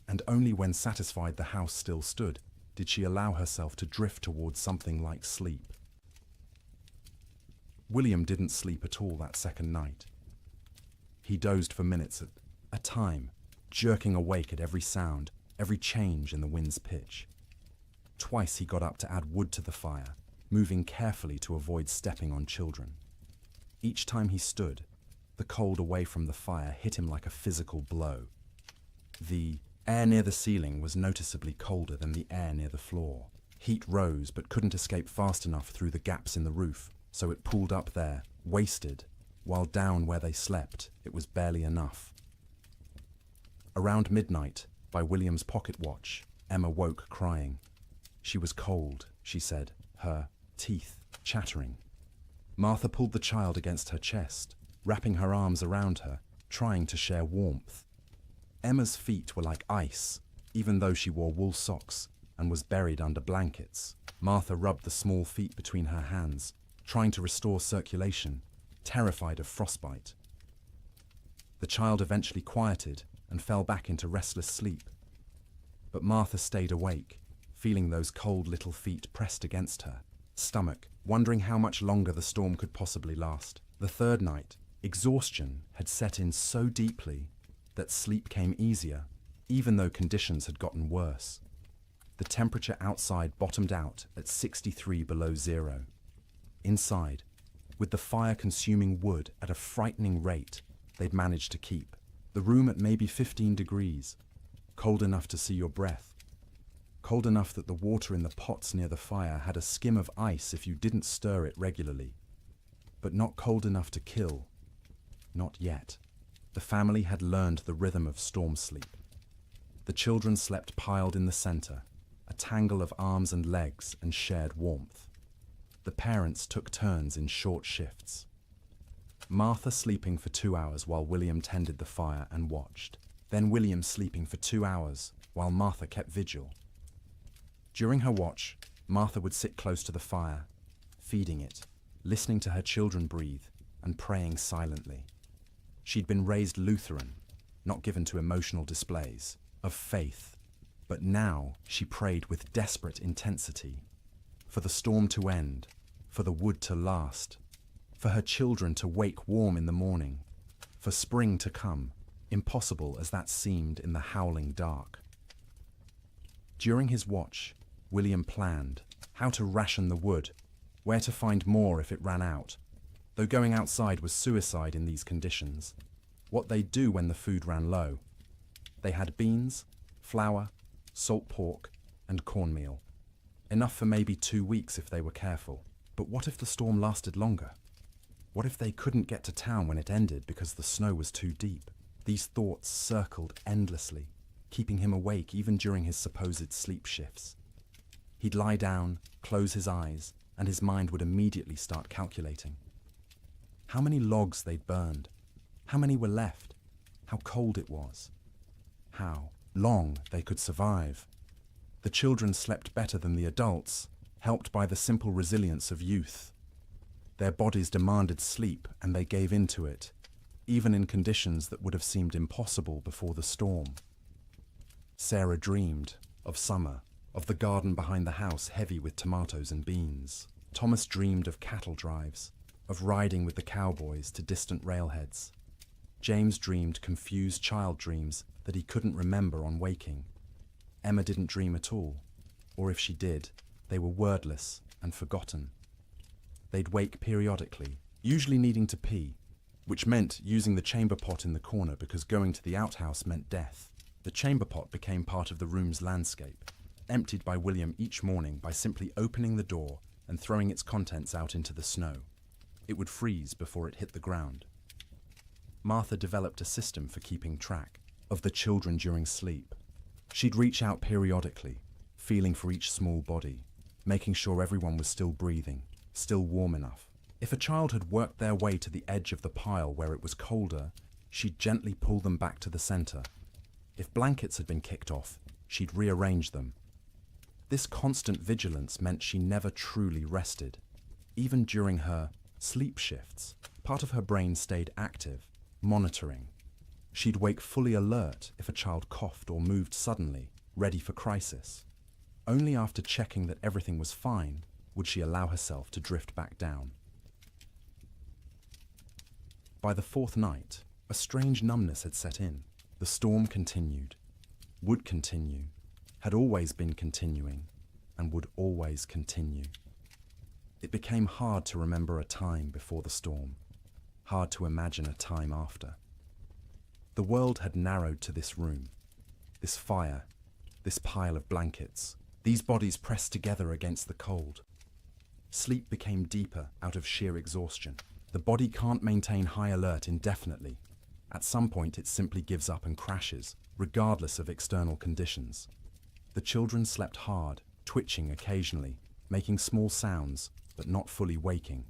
[SPEAKER 1] and only when satisfied the house still stood did she allow herself to drift towards something like sleep. William didn't sleep at all that second night. He dozed for minutes at a time, jerking awake at every sound, every change in the wind's pitch. Twice he got up to add wood to the fire, moving carefully to avoid stepping on children. Each time he stood, the cold away from the fire hit him like a physical blow. The air near the ceiling was noticeably colder than the air near the floor. Heat rose but couldn't escape fast enough through the gaps in the roof, so it pooled up there, wasted, while down where they slept, it was barely enough. Around midnight, by William's pocket watch, Emma woke crying. She was cold, she said, her teeth chattering. Martha pulled the child against her chest, wrapping her arms around her, trying to share warmth. Emma's feet were like ice, even though she wore wool socks and was buried under blankets. Martha rubbed the small feet between her hands, trying to restore circulation, terrified of frostbite. The child eventually quieted and fell back into restless sleep. But Martha stayed awake, feeling those cold little feet pressed against her stomach, wondering how much longer the storm could possibly last. The third night, exhaustion had set in so deeply that sleep came easier, even though conditions had gotten worse. The temperature outside bottomed out at 63 below zero. Inside, with the fire consuming wood at a frightening rate, they'd managed to keep the room at maybe 15 degrees, cold enough to see your breath, cold enough that the water in the pots near the fire had a skim of ice if you didn't stir it regularly, but not cold enough to kill. Not yet. The family had learned the rhythm of storm sleep. The children slept piled in the center, a tangle of arms and legs and shared warmth. the parents took turns in short shifts. Martha sleeping for 2 hours while William tended the fire and watched. Then William sleeping for 2 hours while Martha kept vigil. During her watch, Martha would sit close to the fire, feeding it, listening to her children breathe, and praying silently. She'd been raised Lutheran, not given to emotional displays, of faith, but now she prayed with desperate intensity, for the storm to end, for the wood to last, for her children to wake warm in the morning, for spring to come, impossible as that seemed in the howling dark. During his watch, William planned how to ration the wood, where to find more if it ran out, though going outside was suicide in these conditions. What they'd do when the food ran low. They had beans, flour, salt pork, and cornmeal. Enough for maybe 2 weeks if they were careful. But what if the storm lasted longer? What if they couldn't get to town when it ended because the snow was too deep? These thoughts circled endlessly, keeping him awake even during his supposed sleep shifts. He'd lie down, close his eyes, and his mind would immediately start calculating. How many logs they'd burned, how many were left, how cold it was, how long they could survive. The children slept better than the adults, helped by the simple resilience of youth. Their bodies demanded sleep and they gave in to it, even in conditions that would have seemed impossible before the storm. Sarah dreamed of summer, of the garden behind the house heavy with tomatoes and beans. Thomas dreamed of cattle drives, of riding with the cowboys to distant railheads. James dreamed confused child dreams that he couldn't remember on waking. Emma didn't dream at all, or if she did, they were wordless and forgotten. They'd wake periodically, usually needing to pee, which meant using the chamber pot in the corner because going to the outhouse meant death. The chamber pot became part of the room's landscape, emptied by William each morning by simply opening the door and throwing its contents out into the snow. It would freeze before it hit the ground. Martha developed a system for keeping track of the children during sleep. She'd reach out periodically, feeling for each small body, making sure everyone was still breathing, still warm enough. If a child had worked their way to the edge of the pile where it was colder, she'd gently pull them back to the center. If blankets had been kicked off, she'd rearrange them. This constant vigilance meant she never truly rested. Even during her sleep shifts, part of her brain stayed active, monitoring. She'd wake fully alert if a child coughed or moved suddenly, ready for crisis. Only after checking that everything was fine would she allow herself to drift back down. By the fourth night, a strange numbness had set in. The storm continued, would continue, had always been continuing, and would always continue. It became hard to remember a time before the storm, hard to imagine a time after. The world had narrowed to this room, this fire, this pile of blankets, these bodies pressed together against the cold. Sleep became deeper out of sheer exhaustion. The body can't maintain high alert indefinitely. At some point it simply gives up and crashes, regardless of external conditions. The children slept hard, twitching occasionally, making small sounds, but not fully waking.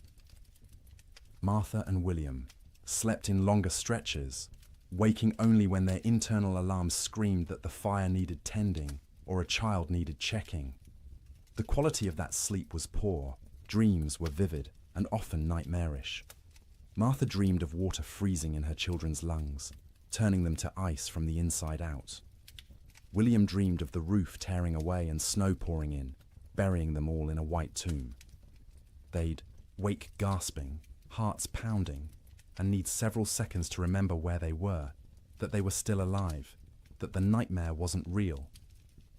[SPEAKER 1] Martha and William slept in longer stretches, waking only when their internal alarms screamed that the fire needed tending or a child needed checking. The quality of that sleep was poor, dreams were vivid and often nightmarish. Martha dreamed of water freezing in her children's lungs, turning them to ice from the inside out. William dreamed of the roof tearing away and snow pouring in, burying them all in a white tomb. They'd wake gasping, hearts pounding, and need several seconds to remember where they were, that they were still alive, that the nightmare wasn't real.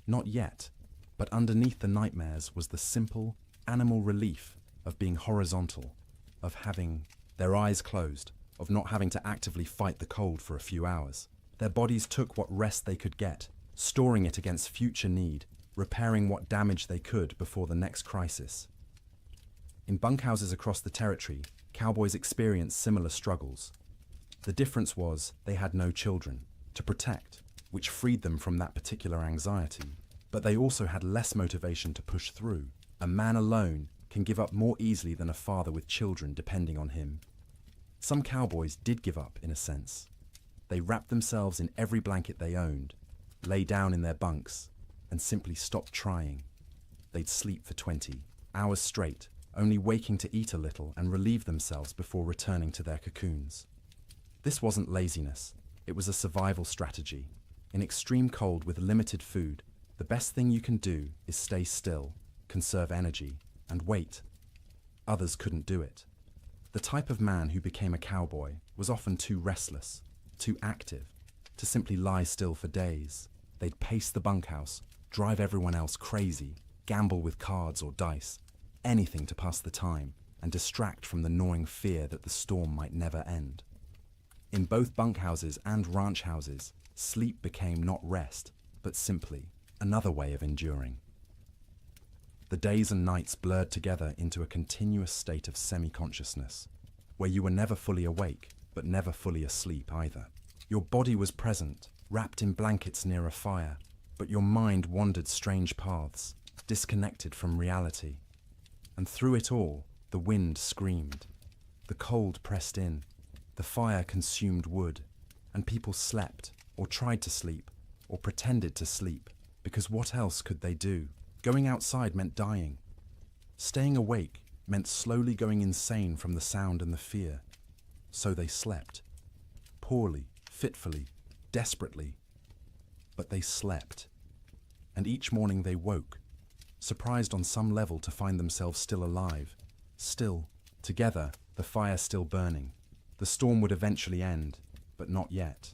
[SPEAKER 1] Not yet, but underneath the nightmares was the simple, animal relief of being horizontal, of having their eyes closed, of not having to actively fight the cold for a few hours. Their bodies took what rest they could get, storing it against future need, repairing what damage they could before the next crisis. In bunkhouses across the territory, cowboys experienced similar struggles. The difference was they had no children to protect, which freed them from that particular anxiety, but they also had less motivation to push through. A man alone can give up more easily than a father with children depending on him. Some cowboys did give up, in a sense. They wrapped themselves in every blanket they owned, lay down in their bunks, and simply stopped trying. They'd sleep for 20 hours straight, only waking to eat a little and relieve themselves before returning to their cocoons. This wasn't laziness, it was a survival strategy. In extreme cold with limited food, the best thing you can do is stay still, conserve energy, and wait. Others couldn't do it. The type of man who became a cowboy was often too restless, too active, to simply lie still for days. They'd pace the bunkhouse, drive everyone else crazy, gamble with cards or dice, anything to pass the time and distract from the gnawing fear that the storm might never end. In both bunkhouses and ranch houses, sleep became not rest, but simply another way of enduring. The days and nights blurred together into a continuous state of semi-consciousness, where you were never fully awake, but never fully asleep either. Your body was present, wrapped in blankets near a fire, but your mind wandered strange paths, disconnected from reality. And through it all, the wind screamed. The cold pressed in, the fire consumed wood, and people slept, or tried to sleep, or pretended to sleep, because what else could they do? Going outside meant dying. Staying awake meant slowly going insane from the sound and the fear. So they slept. Poorly, fitfully, desperately. But they slept. And each morning they woke, surprised on some level to find themselves still alive, still, together, the fire still burning. The storm would eventually end, but not yet.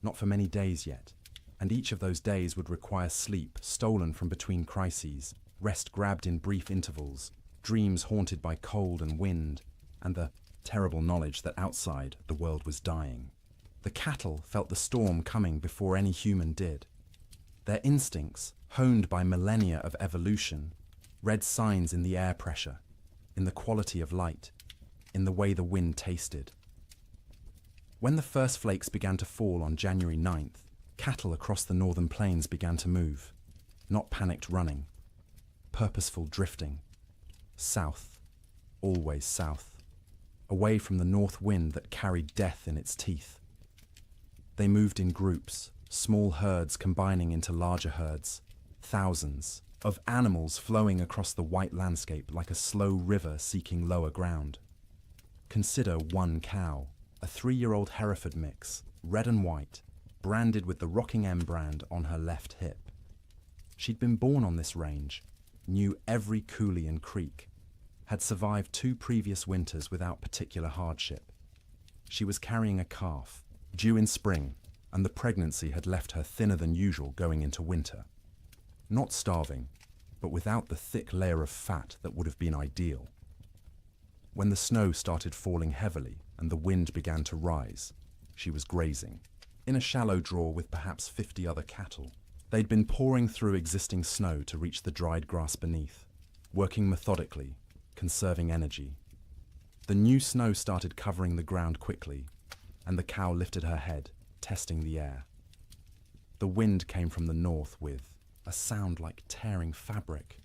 [SPEAKER 1] Not for many days yet. And each of those days would require sleep stolen from between crises, rest grabbed in brief intervals, dreams haunted by cold and wind, and the terrible knowledge that outside the world was dying. The cattle felt the storm coming before any human did. Their instincts, honed by millennia of evolution, read signs in the air pressure, in the quality of light, in the way the wind tasted. When the first flakes began to fall on January 9th, cattle across the northern plains began to move, not panicked running, purposeful drifting, south, always south, away from the north wind that carried death in its teeth. They moved in groups, small herds combining into larger herds, thousands of animals flowing across the white landscape like a slow river seeking lower ground. Consider one cow, a 3-year-old Hereford mix, red and white, branded with the Rocking M brand on her left hip. She'd been born on this range, knew every coulee and creek, had survived 2 previous winters without particular hardship. She was carrying a calf, due in spring, and the pregnancy had left her thinner than usual going into winter. Not starving, but without the thick layer of fat that would have been ideal. When the snow started falling heavily and the wind began to rise, she was grazing, in a shallow draw with perhaps 50 other cattle. They'd been pouring through existing snow to reach the dried grass beneath, working methodically, conserving energy. The new snow started covering the ground quickly, and the cow lifted her head, testing the air. The wind came from the north with a sound like tearing fabric.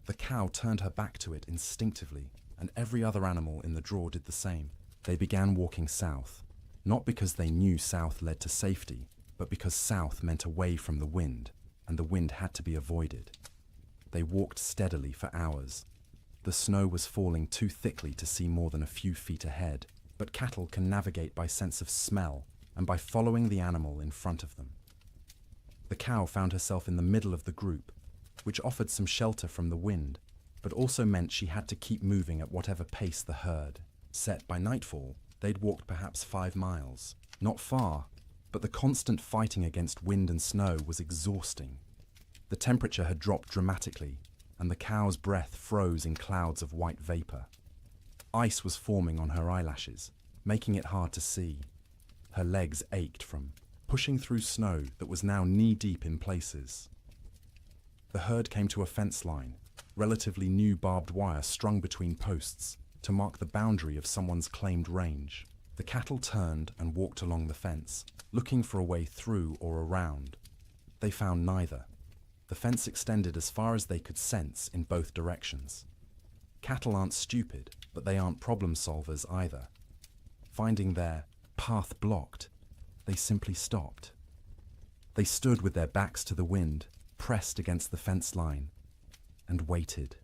[SPEAKER 1] The cow turned her back to it instinctively, and every other animal in the draw did the same. They began walking south, not because they knew south led to safety, but because south meant away from the wind, and the wind had to be avoided. They walked steadily for hours. The snow was falling too thickly to see more than a few feet ahead, but cattle can navigate by sense of smell and by following the animal in front of them. The cow found herself in the middle of the group, which offered some shelter from the wind, but also meant she had to keep moving at whatever pace the herd set. By nightfall, they'd walked perhaps 5 miles. Not far, but the constant fighting against wind and snow was exhausting. The temperature had dropped dramatically, and the cow's breath froze in clouds of white vapor. Ice was forming on her eyelashes, making it hard to see. Her legs ached from pushing through snow that was now knee-deep in places. The herd came to a fence line, relatively new barbed wire strung between posts to mark the boundary of someone's claimed range. The cattle turned and walked along the fence, looking for a way through or around. They found neither. The fence extended as far as they could sense in both directions. Cattle aren't stupid, but they aren't problem solvers either. Finding their path blocked, they simply stopped. They stood with their backs to the wind, pressed against the fence line, and waited.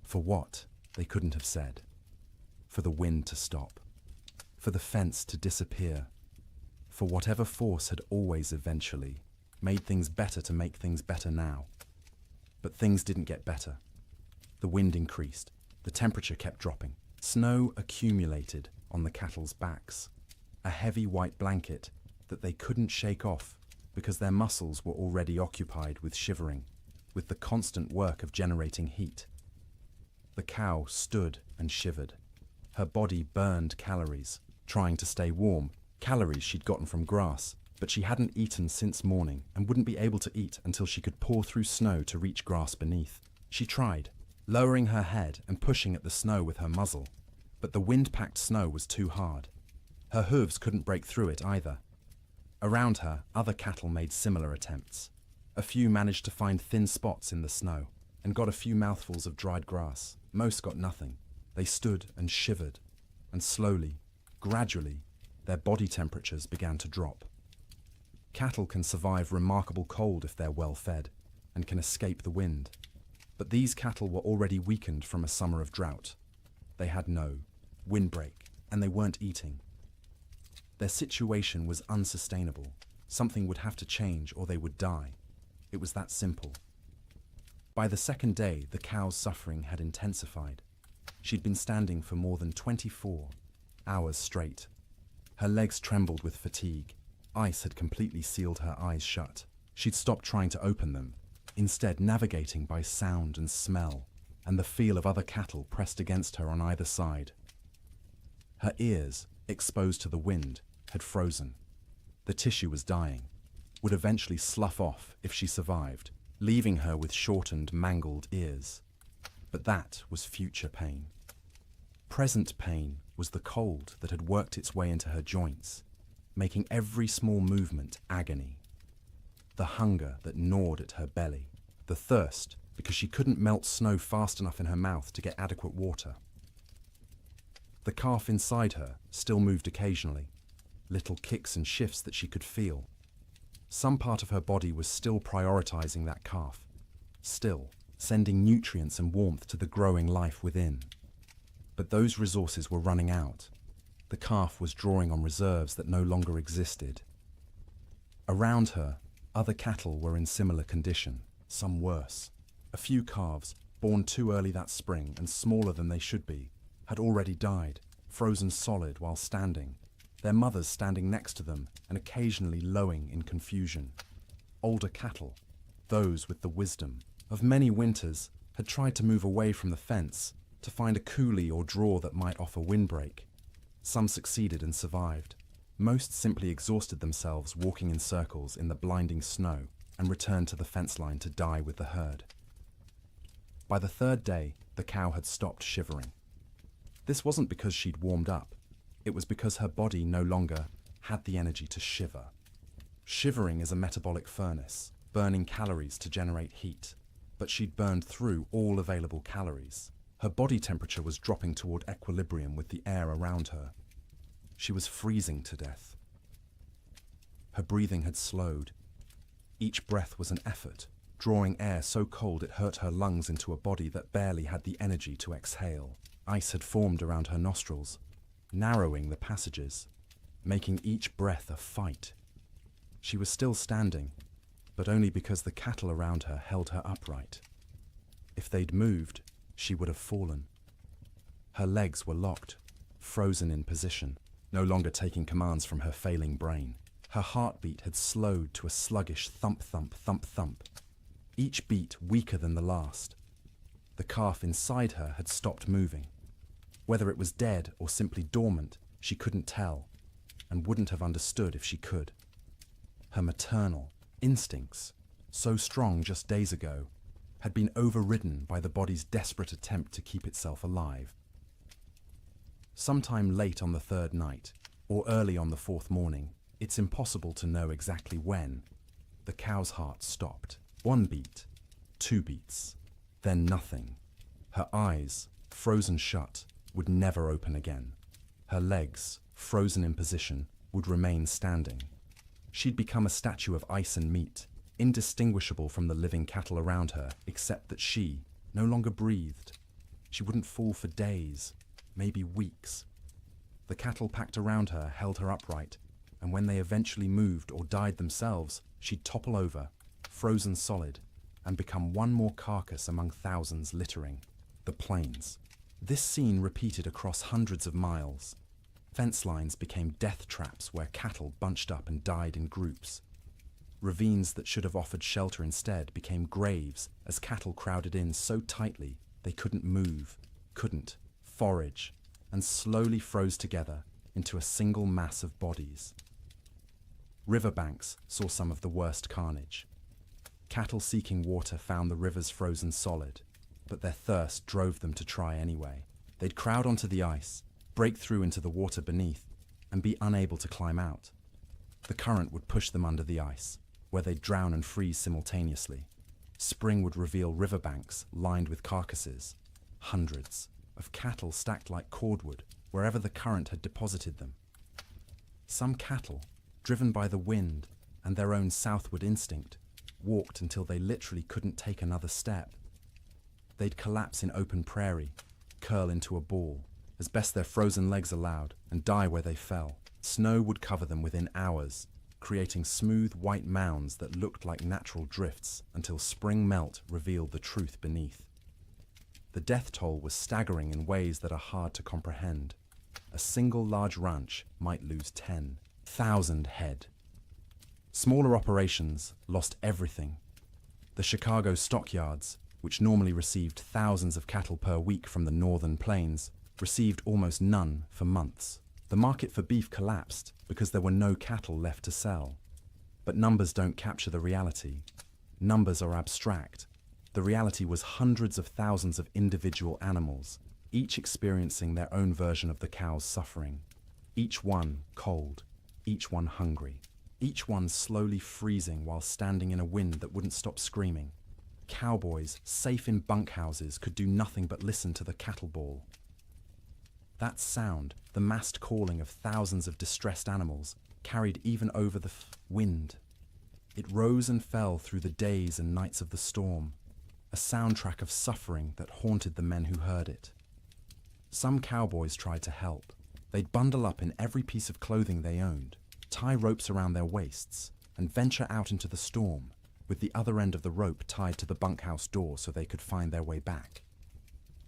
[SPEAKER 1] For what, they couldn't have said. For the wind to stop. For the fence to disappear. For whatever force had always eventually made things better to make things better now. But things didn't get better. The wind increased. The temperature kept dropping. Snow accumulated on the cattle's backs. A heavy white blanket that they couldn't shake off because their muscles were already occupied with shivering, with the constant work of generating heat. The cow stood and shivered. Her body burned calories, trying to stay warm, calories she'd gotten from grass, but she hadn't eaten since morning and wouldn't be able to eat until she could paw through snow to reach grass beneath. She tried, lowering her head and pushing at the snow with her muzzle, but the wind-packed snow was too hard. Her hooves couldn't break through it either. Around her, other cattle made similar attempts. A few managed to find thin spots in the snow and got a few mouthfuls of dried grass. Most got nothing. They stood and shivered, and slowly, gradually, their body temperatures began to drop. Cattle can survive remarkable cold if they're well fed and can escape the wind. But these cattle were already weakened from a summer of drought. They had no windbreak, and they weren't eating. Their situation was unsustainable. Something would have to change or they would die. It was that simple. By the second day, the cow's suffering had intensified. She'd been standing for more than 24 hours straight. Her legs trembled with fatigue. Ice had completely sealed her eyes shut. She'd stopped trying to open them, instead navigating by sound and smell, and the feel of other cattle pressed against her on either side. Her ears, exposed to the wind, had frozen. The tissue was dying, would eventually slough off if she survived, leaving her with shortened, mangled ears. But that was future pain. Present pain was the cold that had worked its way into her joints, making every small movement agony. The hunger that gnawed at her belly. The thirst because she couldn't melt snow fast enough in her mouth to get adequate water. The calf inside her still moved occasionally, little kicks and shifts that she could feel. Some part of her body was still prioritizing that calf, still sending nutrients and warmth to the growing life within. But those resources were running out. The calf was drawing on reserves that no longer existed. Around her, other cattle were in similar condition, some worse. A few calves, born too early that spring and smaller than they should be, had already died, frozen solid while standing, their mothers standing next to them and occasionally lowing in confusion. Older cattle, those with the wisdom of many winters, had tried to move away from the fence to find a coulee or draw that might offer windbreak. Some succeeded and survived. Most simply exhausted themselves walking in circles in the blinding snow and returned to the fence line to die with the herd. By the third day, the cow had stopped shivering. This wasn't because she'd warmed up. It was because her body no longer had the energy to shiver. Shivering is a metabolic furnace, burning calories to generate heat. But she'd burned through all available calories. Her body temperature was dropping toward equilibrium with the air around her. She was freezing to death. Her breathing had slowed. Each breath was an effort, drawing air so cold it hurt her lungs into a body that barely had the energy to exhale. Ice had formed around her nostrils, narrowing the passages, making each breath a fight. She was still standing, but only because the cattle around her held her upright. If they'd moved, she would have fallen. Her legs were locked, frozen in position, no longer taking commands from her failing brain. Her heartbeat had slowed to a sluggish thump-thump, thump-thump, each beat weaker than the last. The calf inside her had stopped moving. Whether it was dead or simply dormant, she couldn't tell, and wouldn't have understood if she could. Her maternal instincts, so strong just days ago, had been overridden by the body's desperate attempt to keep itself alive. Sometime late on the third night, or early on the fourth morning, it's impossible to know exactly when, the cow's heart stopped. 1 beat, 2 beats, then nothing. Her eyes, frozen shut, would never open again. Her legs, frozen in position, would remain standing. She'd become a statue of ice and meat, indistinguishable from the living cattle around her, except that she no longer breathed. She wouldn't fall for days, maybe weeks. The cattle packed around her held her upright, and when they eventually moved or died themselves, she'd topple over, frozen solid, and become one more carcass among thousands littering the plains. This scene repeated across hundreds of miles. Fence lines became death traps where cattle bunched up and died in groups. Ravines that should have offered shelter instead became graves as cattle crowded in so tightly they couldn't move, couldn't forage, and slowly froze together into a single mass of bodies. Riverbanks saw some of the worst carnage. Cattle seeking water found the rivers frozen solid, but their thirst drove them to try anyway. They'd crowd onto the ice, break through into the water beneath, and be unable to climb out. The current would push them under the ice, where they'd drown and freeze simultaneously. Spring would reveal riverbanks lined with carcasses, hundreds of cattle stacked like cordwood wherever the current had deposited them. Some cattle, driven by the wind and their own southward instinct, walked until they literally couldn't take another step. They'd collapse in open prairie, curl into a ball, as best their frozen legs allowed, and die where they fell. Snow would cover them within hours, creating smooth white mounds that looked like natural drifts until spring melt revealed the truth beneath. The death toll was staggering in ways that are hard to comprehend. A single large ranch might lose 10,000 head. Smaller operations lost everything. The Chicago stockyards, which normally received thousands of cattle per week from the northern plains, received almost none for months. The market for beef collapsed because there were no cattle left to sell. But numbers don't capture the reality. Numbers are abstract. The reality was hundreds of thousands of individual animals, each experiencing their own version of the cow's suffering. Each one cold, each one hungry, each one slowly freezing while standing in a wind that wouldn't stop screaming. Cowboys, safe in bunkhouses, could do nothing but listen to the cattle bawl. That sound, the massed calling of thousands of distressed animals, carried even over the wind. It rose and fell through the days and nights of the storm, a soundtrack of suffering that haunted the men who heard it. Some cowboys tried to help. They'd bundle up in every piece of clothing they owned, tie ropes around their waists, and venture out into the storm, with the other end of the rope tied to the bunkhouse door so they could find their way back.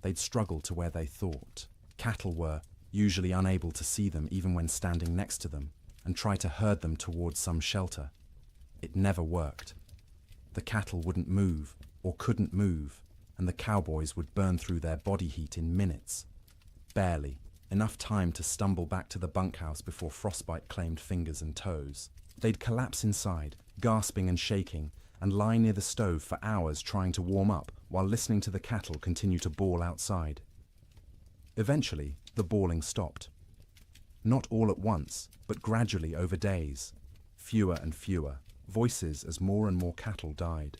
[SPEAKER 1] They'd struggle to where they thought. Cattle were usually unable to see them even when standing next to them, and try to herd them towards some shelter. It never worked. The cattle wouldn't move, or couldn't move, and the cowboys would burn through their body heat in minutes. Barely, enough time to stumble back to the bunkhouse before frostbite claimed fingers and toes. They'd collapse inside, gasping and shaking, and lie near the stove for hours trying to warm up while listening to the cattle continue to bawl outside. Eventually, the bawling stopped. Not all at once, but gradually over days. Fewer and fewer, voices as more and more cattle died.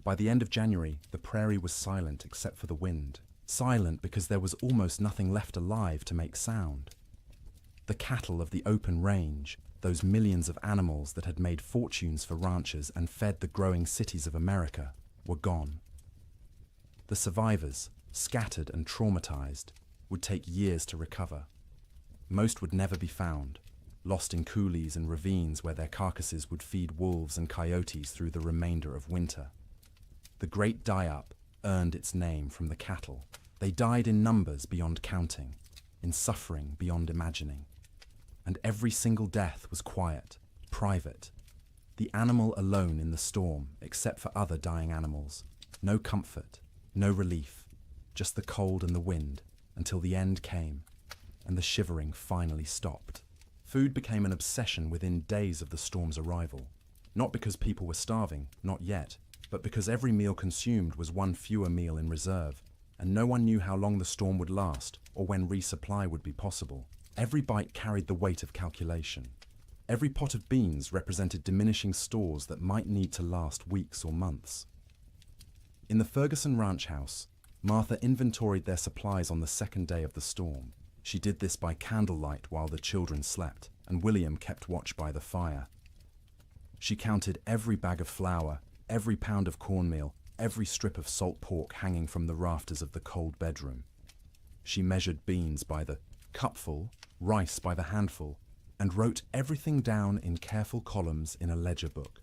[SPEAKER 1] By the end of January, the prairie was silent except for the wind. Silent because there was almost nothing left alive to make sound. The cattle of the open range, those millions of animals that had made fortunes for ranchers and fed the growing cities of America, were gone. The survivors, scattered and traumatized, would take years to recover. Most would never be found, lost in coulees and ravines where their carcasses would feed wolves and coyotes through the remainder of winter. The Great Die-Up earned its name from the cattle. They died in numbers beyond counting, in suffering beyond imagining. And every single death was quiet, private. The animal alone in the storm, except for other dying animals. No comfort, no relief, just the cold and the wind, until the end came, and the shivering finally stopped. Food became an obsession within days of the storm's arrival. Not because people were starving, not yet, but because every meal consumed was one fewer meal in reserve, and no one knew how long the storm would last or when resupply would be possible. Every bite carried the weight of calculation. Every pot of beans represented diminishing stores that might need to last weeks or months. In the Ferguson ranch house, Martha inventoried their supplies on the second day of the storm. She did this by candlelight while the children slept, and William kept watch by the fire. She counted every bag of flour, every pound of cornmeal, every strip of salt pork hanging from the rafters of the cold bedroom. She measured beans by the cupful, rice by the handful, and wrote everything down in careful columns in a ledger book.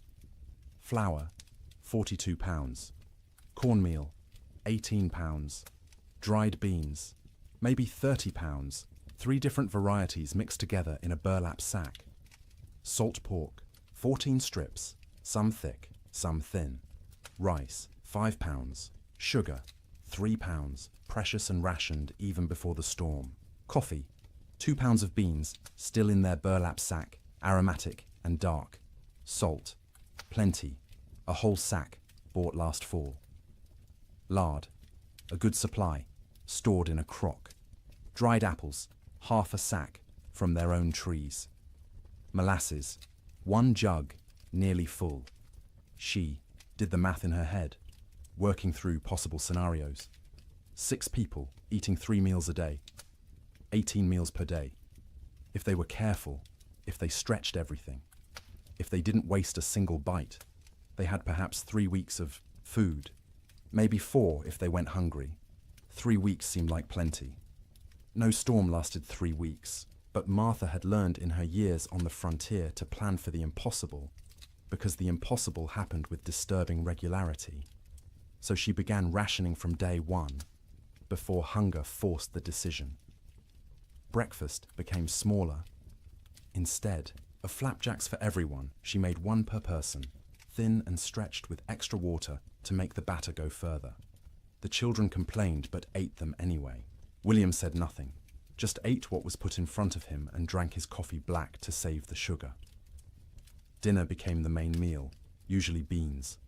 [SPEAKER 1] Flour, 42 pounds. Cornmeal, 18 pounds. Dried beans, maybe 30 pounds, 3 different varieties mixed together in a burlap sack. Salt pork, 14 strips, some thick, some thin. Rice, 5 pounds. Sugar, 3 pounds, precious and rationed even before the storm. Coffee, 2 pounds of beans, still in their burlap sack, aromatic and dark. Salt, plenty, a whole sack, bought last fall. Lard, a good supply, stored in a crock. Dried apples, half a sack, from their own trees. Molasses, 1 jug, nearly full. She did the math in her head, working through possible scenarios. 6 people, eating 3 meals a day. 18 meals per day. If they were careful, if they stretched everything, if they didn't waste a single bite, they had perhaps 3 weeks of food. Maybe 4 if they went hungry. 3 weeks seemed like plenty. No storm lasted 3 weeks, but Martha had learned in her years on the frontier to plan for the impossible, because the impossible happened with disturbing regularity. So she began rationing from day 1, before hunger forced the decision. Breakfast became smaller. Instead of flapjacks for everyone, she made 1 per person, thin and stretched with extra water to make the batter go further. The children complained but ate them anyway. William said nothing, just ate what was put in front of him and drank his coffee black to save the sugar. Dinner became the main meal, usually beans.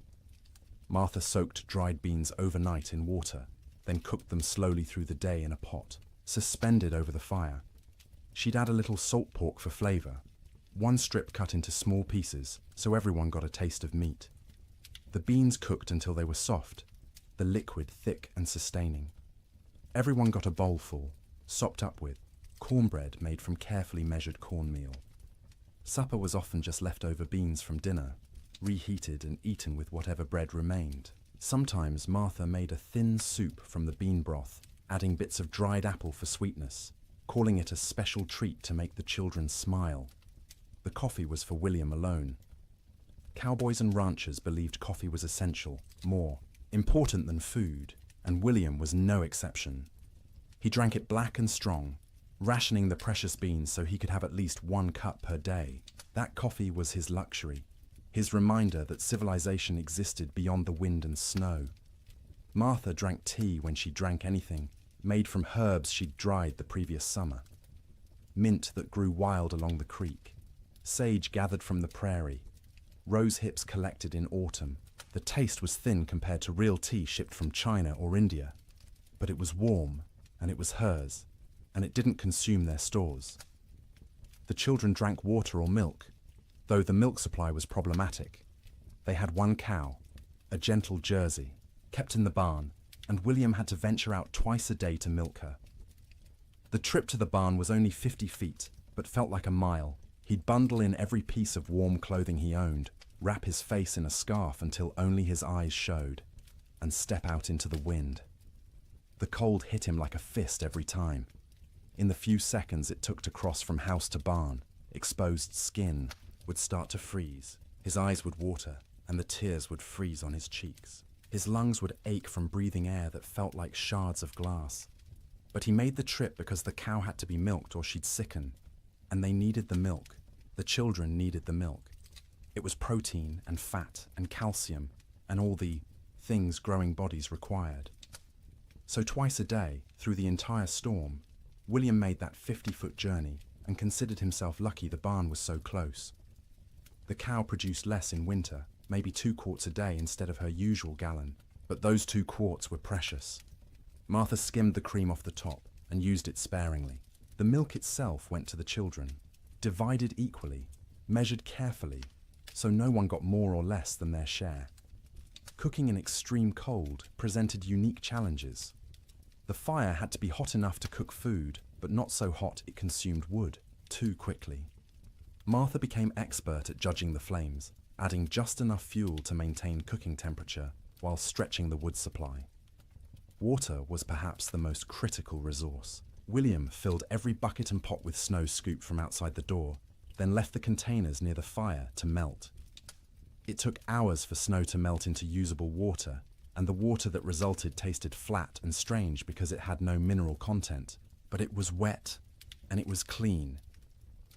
[SPEAKER 1] Martha soaked dried beans overnight in water, then cooked them slowly through the day in a pot, suspended over the fire. She'd add a little salt pork for flavor, 1 strip cut into small pieces so everyone got a taste of meat. The beans cooked until they were soft, the liquid thick and sustaining. Everyone got a bowlful, sopped up with cornbread made from carefully measured cornmeal. Supper was often just leftover beans from dinner, reheated and eaten with whatever bread remained. Sometimes Martha made a thin soup from the bean broth, adding bits of dried apple for sweetness, calling it a special treat to make the children smile. The coffee was for William alone. Cowboys and ranchers believed coffee was essential, more important than food, and William was no exception. He drank it black and strong, rationing the precious beans so he could have at least 1 cup per day. That coffee was his luxury, his reminder that civilization existed beyond the wind and snow. Martha drank tea when she drank anything, made from herbs she'd dried the previous summer. Mint that grew wild along the creek, sage gathered from the prairie, rose hips collected in autumn. The taste was thin compared to real tea shipped from China or India, but it was warm, and it was hers, and it didn't consume their stores. The children drank water or milk, though the milk supply was problematic. They had 1 cow, a gentle Jersey, kept in the barn, and William had to venture out twice a day to milk her. The trip to the barn was only 50 feet, but felt like a mile. He'd bundle in every piece of warm clothing he owned, wrap his face in a scarf until only his eyes showed, and step out into the wind. The cold hit him like a fist every time. In the few seconds it took to cross from house to barn, exposed skin would start to freeze, his eyes would water, and the tears would freeze on his cheeks. His lungs would ache from breathing air that felt like shards of glass. But he made the trip because the cow had to be milked or she'd sicken, and they needed the milk. The children needed the milk. It was protein and fat and calcium and all the things growing bodies required. So twice a day, through the entire storm, William made that 50-foot journey and considered himself lucky the barn was so close. The cow produced less in winter, maybe 2 quarts a day instead of her usual gallon, but those 2 quarts were precious. Martha skimmed the cream off the top and used it sparingly. The milk itself went to the children, divided equally, measured carefully, so no one got more or less than their share. Cooking in extreme cold presented unique challenges. The fire had to be hot enough to cook food, but not so hot it consumed wood too quickly. Martha became expert at judging the flames, adding just enough fuel to maintain cooking temperature while stretching the wood supply. Water was perhaps the most critical resource. William filled every bucket and pot with snow scooped from outside the door, then left the containers near the fire to melt. It took hours for snow to melt into usable water, and the water that resulted tasted flat and strange because it had no mineral content. But it was wet, and it was clean,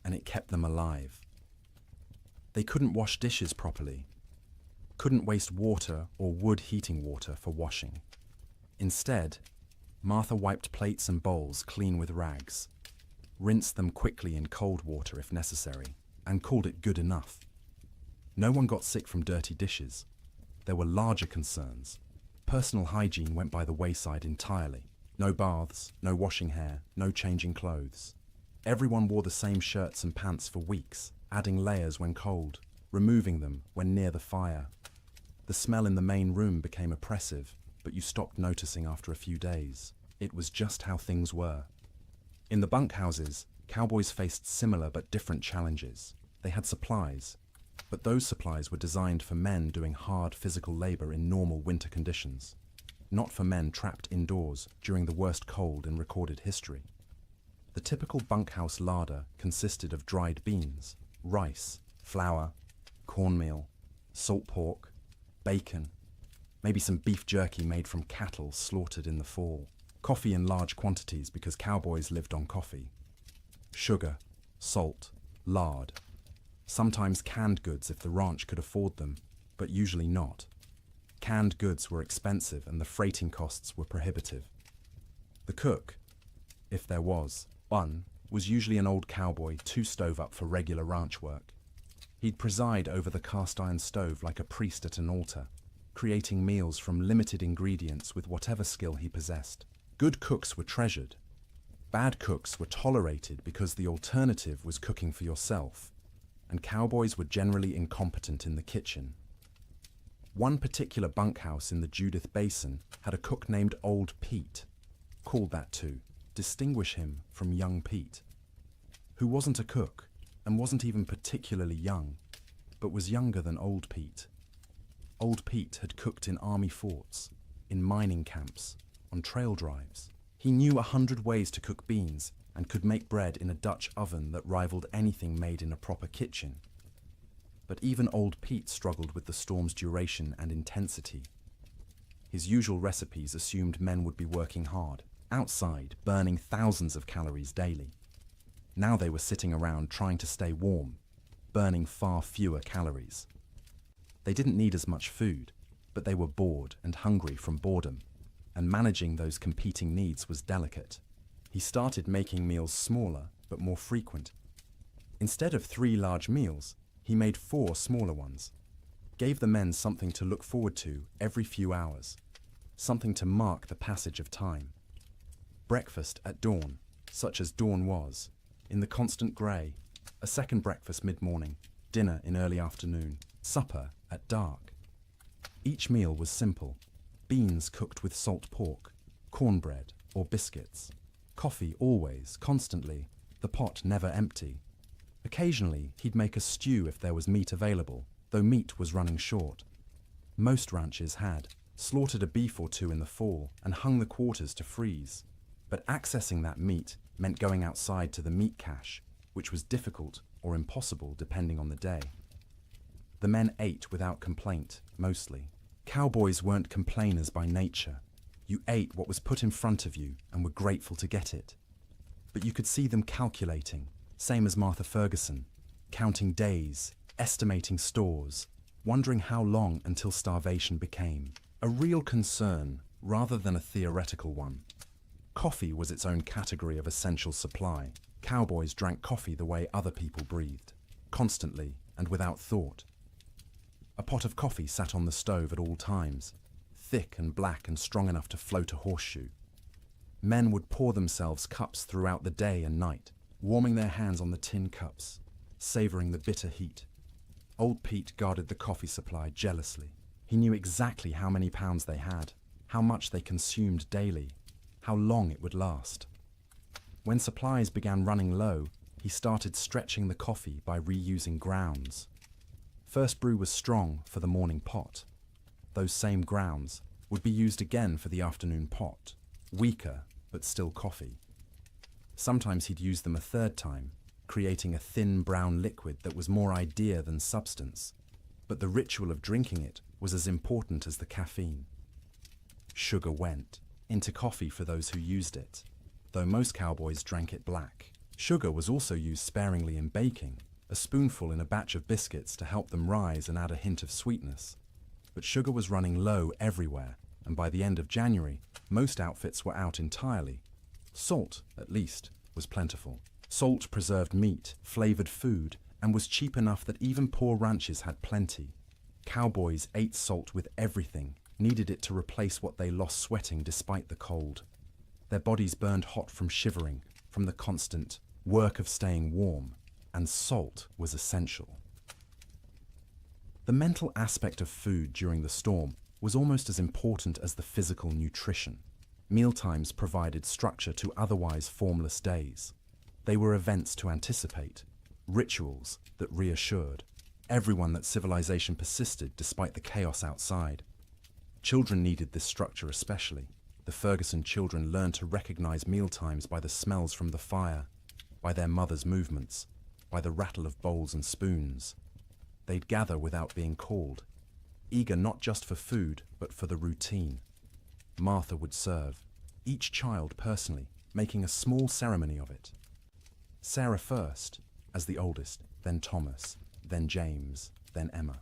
[SPEAKER 1] and it kept them alive. They couldn't wash dishes properly, couldn't waste water or wood heating water for washing. Instead, Martha wiped plates and bowls clean with rags, rinsed them quickly in cold water if necessary, and called it good enough. No one got sick from dirty dishes. There were larger concerns. Personal hygiene went by the wayside entirely. No baths, no washing hair, no changing clothes. Everyone wore the same shirts and pants for weeks, adding layers when cold, removing them when near the fire. The smell in the main room became oppressive, but you stopped noticing after a few days. It was just how things were. In the bunkhouses, cowboys faced similar but different challenges. They had supplies, but those supplies were designed for men doing hard physical labor in normal winter conditions, not for men trapped indoors during the worst cold in recorded history. The typical bunkhouse larder consisted of dried beans, rice, flour, cornmeal, salt pork, bacon, maybe some beef jerky made from cattle slaughtered in the fall, coffee in large quantities because cowboys lived on coffee, sugar, salt, lard, sometimes canned goods if the ranch could afford them, but usually not. Canned goods were expensive and the freighting costs were prohibitive. The cook, if there was one, was usually an old cowboy too stove up for regular ranch work. He'd preside over the cast iron stove like a priest at an altar, creating meals from limited ingredients with whatever skill he possessed. Good cooks were treasured. Bad cooks were tolerated because the alternative was cooking for yourself, and cowboys were generally incompetent in the kitchen. One particular bunkhouse in the Judith Basin had a cook named Old Pete, called that to distinguish him from Young Pete, who wasn't a cook and wasn't even particularly young, but was younger than Old Pete. Old Pete had cooked in army forts, in mining camps, on trail drives. He knew 100 ways to cook beans and could make bread in a Dutch oven that rivaled anything made in a proper kitchen. But even Old Pete struggled with the storm's duration and intensity. His usual recipes assumed men would be working hard, outside, burning thousands of calories daily. Now they were sitting around trying to stay warm, burning far fewer calories. They didn't need as much food, but they were bored and hungry from boredom, and managing those competing needs was delicate. He started making meals smaller but more frequent. Instead of 3 large meals, he made 4 smaller ones, gave the men something to look forward to every few hours, something to mark the passage of time. Breakfast at dawn, such as dawn was, in the constant grey, a second breakfast mid-morning, dinner in early afternoon, supper at dark. Each meal was simple: beans cooked with salt pork, cornbread or biscuits, coffee always, constantly, the pot never empty. Occasionally, he'd make a stew if there was meat available, though meat was running short. Most ranches had slaughtered a beef or 2 in the fall and hung the quarters to freeze. But accessing that meat meant going outside to the meat cache, which was difficult or impossible depending on the day. The men ate without complaint, mostly. Cowboys weren't complainers by nature. You ate what was put in front of you and were grateful to get it. But you could see them calculating, same as Martha Ferguson, counting days, estimating stores, wondering how long until starvation became a real concern rather than a theoretical one. Coffee was its own category of essential supply. Cowboys drank coffee the way other people breathed, constantly and without thought. A pot of coffee sat on the stove at all times, thick and black and strong enough to float a horseshoe. Men would pour themselves cups throughout the day and night, warming their hands on the tin cups, savouring the bitter heat. Old Pete guarded the coffee supply jealously. He knew exactly how many pounds they had, how much they consumed daily, how long it would last. When supplies began running low, he started stretching the coffee by reusing grounds. First brew was strong for the morning pot. Those same grounds would be used again for the afternoon pot, weaker but still coffee. Sometimes he'd use them a third time, creating a thin brown liquid that was more idea than substance, but the ritual of drinking it was as important as the caffeine. Sugar went into coffee for those who used it, though most cowboys drank it black. Sugar was also used sparingly in baking, a spoonful in a batch of biscuits to help them rise and add a hint of sweetness. But sugar was running low everywhere, and by the end of January, most outfits were out entirely. Salt, at least, was plentiful. Salt preserved meat, flavored food, and was cheap enough that even poor ranches had plenty. Cowboys ate salt with everything, needed it to replace what they lost sweating despite the cold. Their bodies burned hot from shivering, from the constant work of staying warm, and salt was essential. The mental aspect of food during the storm was almost as important as the physical nutrition. Mealtimes provided structure to otherwise formless days. They were events to anticipate, rituals that reassured everyone that civilization persisted despite the chaos outside. Children needed this structure especially. The Ferguson children learned to recognize mealtimes by the smells from the fire, by their mother's movements, by the rattle of bowls and spoons. They'd gather without being called, eager not just for food, but for the routine. Martha would serve, each child personally, making a small ceremony of it. Sarah first, as the oldest, then Thomas, then James, then Emma.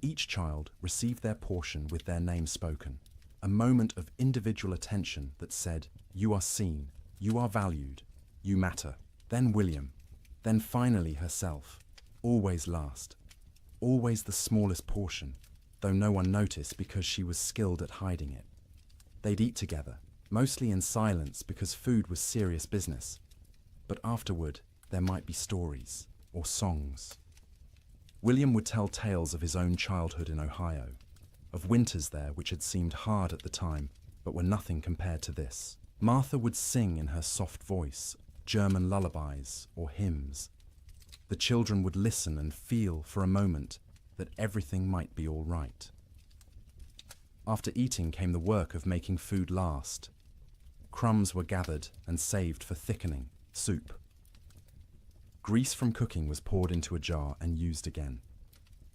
[SPEAKER 1] Each child received their portion with their name spoken, a moment of individual attention that said, "You are seen, you are valued, you matter." Then William, then finally herself, always last, always the smallest portion, though no one noticed because she was skilled at hiding it. They'd eat together, mostly in silence because food was serious business. But afterward, there might be stories or songs. William would tell tales of his own childhood in Ohio, of winters there which had seemed hard at the time, but were nothing compared to this. Martha would sing in her soft voice, German lullabies or hymns. The children would listen and feel for a moment that everything might be all right. After eating came the work of making food last. Crumbs were gathered and saved for thickening, soup. Grease from cooking was poured into a jar and used again.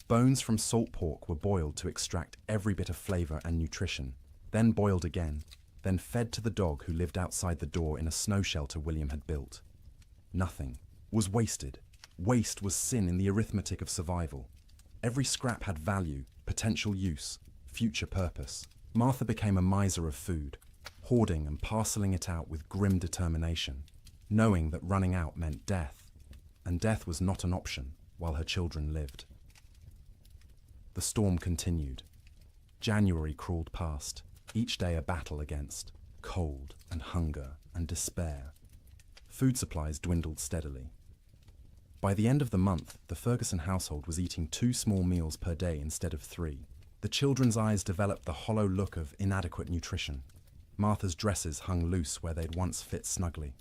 [SPEAKER 1] Bones from salt pork were boiled to extract every bit of flavor and nutrition, then boiled again, then fed to the dog who lived outside the door in a snow shelter William had built. Nothing was wasted. Waste was sin in the arithmetic of survival. Every scrap had value, potential use, future purpose. Martha became a miser of food, hoarding and parceling it out with grim determination, knowing that running out meant death, and death was not an option while her children lived. The storm continued. January crawled past, each day a battle against cold and hunger and despair. Food supplies dwindled steadily. By the end of the month, the Ferguson household was eating 2 small meals per day instead of 3. The children's eyes developed the hollow look of inadequate nutrition. Martha's dresses hung loose where they'd once fit snugly.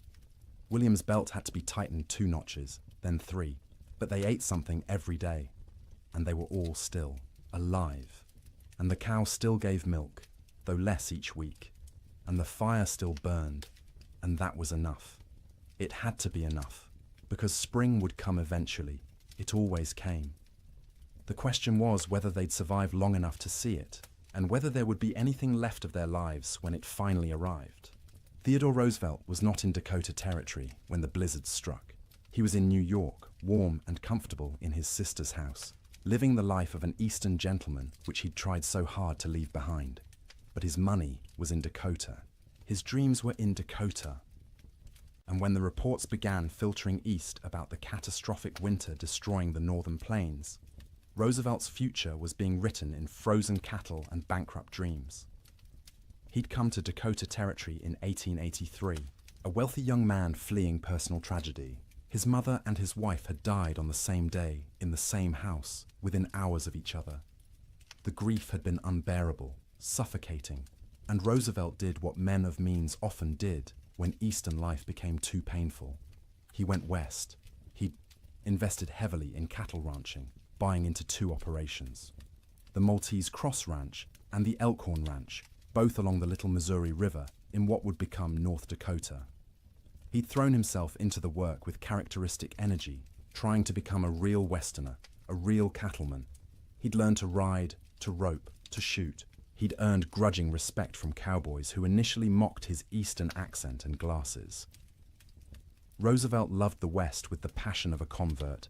[SPEAKER 1] William's belt had to be tightened 2 notches, then 3, but they ate something every day, and they were all still alive. And the cow still gave milk, though less each week, and the fire still burned, and that was enough. It had to be enough, because spring would come eventually. It always came. The question was whether they'd survive long enough to see it, and whether there would be anything left of their lives when it finally arrived. Theodore Roosevelt was not in Dakota Territory when the blizzard struck. He was in New York, warm and comfortable in his sister's house, living the life of an Eastern gentleman which he'd tried so hard to leave behind. But his money was in Dakota. His dreams were in Dakota. And when the reports began filtering east about the catastrophic winter destroying the northern plains, Roosevelt's future was being written in frozen cattle and bankrupt dreams. He'd come to Dakota Territory in 1883, a wealthy young man fleeing personal tragedy. His mother and his wife had died on the same day, in the same house, within hours of each other. The grief had been unbearable, suffocating, And Roosevelt did what men of means often did when Eastern life became too painful. He went west. He invested heavily in cattle ranching, buying into two operations: the Maltese Cross Ranch and the Elkhorn Ranch, both along the Little Missouri River in what would become North Dakota. He'd thrown himself into the work with characteristic energy, trying to become a real Westerner, a real cattleman. He'd learned to ride, to rope, to shoot. He'd earned grudging respect from cowboys who initially mocked his Eastern accent and glasses. Roosevelt loved the West with the passion of a convert.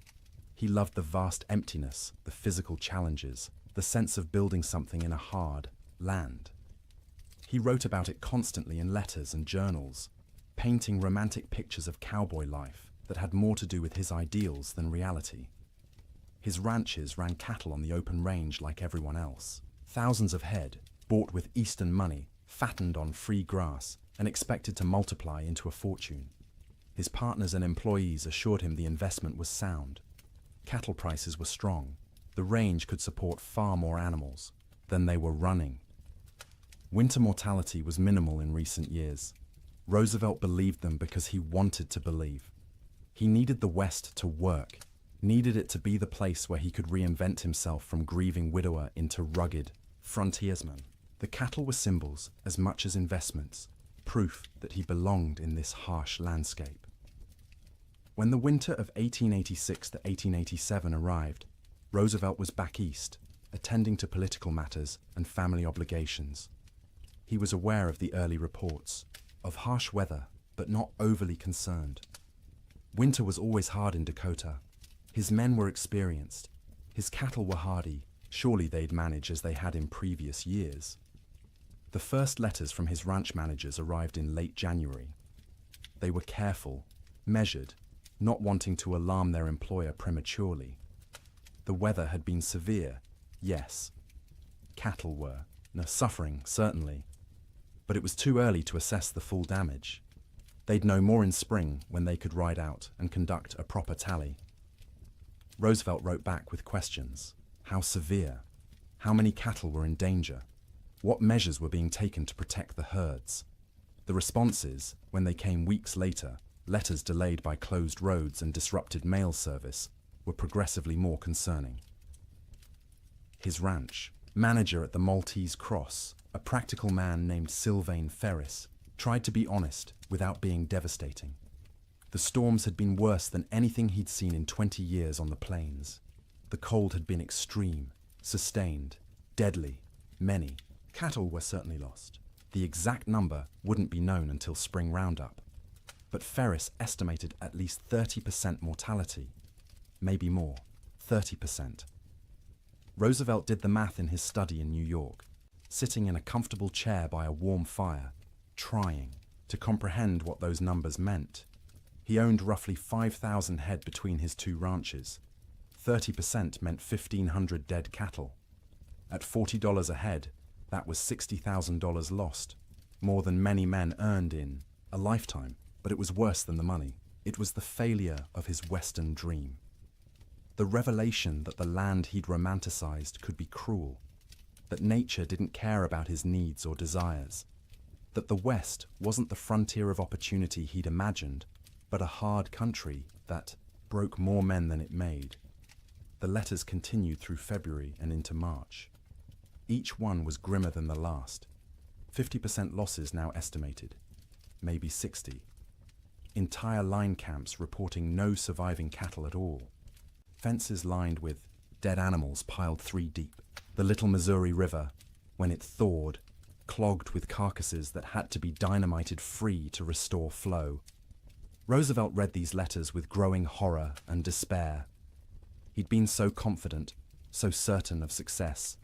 [SPEAKER 1] He loved the vast emptiness, the physical challenges, the sense of building something in a hard land. He wrote about it constantly in letters and journals, painting romantic pictures of cowboy life that had more to do with his ideals than reality. His ranches ran cattle on the open range like everyone else. Thousands of head, bought with Eastern money, fattened on free grass, and expected to multiply into a fortune. His partners and employees assured him the investment was sound. Cattle prices were strong. The range could support far more animals than they were running. Winter mortality was minimal in recent years. Roosevelt believed them because he wanted to believe. He needed the West to work, needed it to be the place where he could reinvent himself from grieving widower into rugged frontiersman. The cattle were symbols as much as investments, proof that he belonged in this harsh landscape. When the winter of 1886 to 1887 arrived, Roosevelt was back east, attending to political matters and family obligations. He was aware of the early reports, of harsh weather, but not overly concerned. Winter was always hard in Dakota. His men were experienced. His cattle were hardy. Surely they'd manage as they had in previous years. The first letters from his ranch managers arrived in late January. They were careful, measured, not wanting to alarm their employer prematurely. The weather had been severe, yes. Cattle were suffering, certainly. But it was too early to assess the full damage. They'd know more in spring when they could ride out and conduct a proper tally. Roosevelt wrote back with questions. How severe? How many cattle were in danger? What measures were being taken to protect the herds? The responses, when they came weeks later, letters delayed by closed roads and disrupted mail service, were progressively more concerning. His ranch, manager at the Maltese Cross, a practical man named Sylvain Ferris, tried to be honest without being devastating. The storms had been worse than anything he'd seen in 20 years on the plains. The cold had been extreme, sustained, deadly. Many cattle were certainly lost. The exact number wouldn't be known until spring roundup. But Ferris estimated at least 30% mortality. Maybe more, 30%. Roosevelt did the math in his study in New York, sitting in a comfortable chair by a warm fire, trying to comprehend what those numbers meant. He owned roughly 5,000 head between his two ranches. 30% meant 1,500 dead cattle. At $40 a head, that was $60,000 lost, more than many men earned in a lifetime. But it was worse than the money. It was the failure of his Western dream. The revelation that the land he'd romanticized could be cruel, that nature didn't care about his needs or desires, that the West wasn't the frontier of opportunity he'd imagined, but a hard country that broke more men than it made. The letters continued through February and into March. Each one was grimmer than the last. 50% losses now estimated, maybe 60. Entire line camps reporting no surviving cattle at all. Fences lined with dead animals piled 3 deep. The Little Missouri River, when it thawed, clogged with carcasses that had to be dynamited free to restore flow. Roosevelt read these letters with growing horror and despair. He'd been so confident, so certain of success.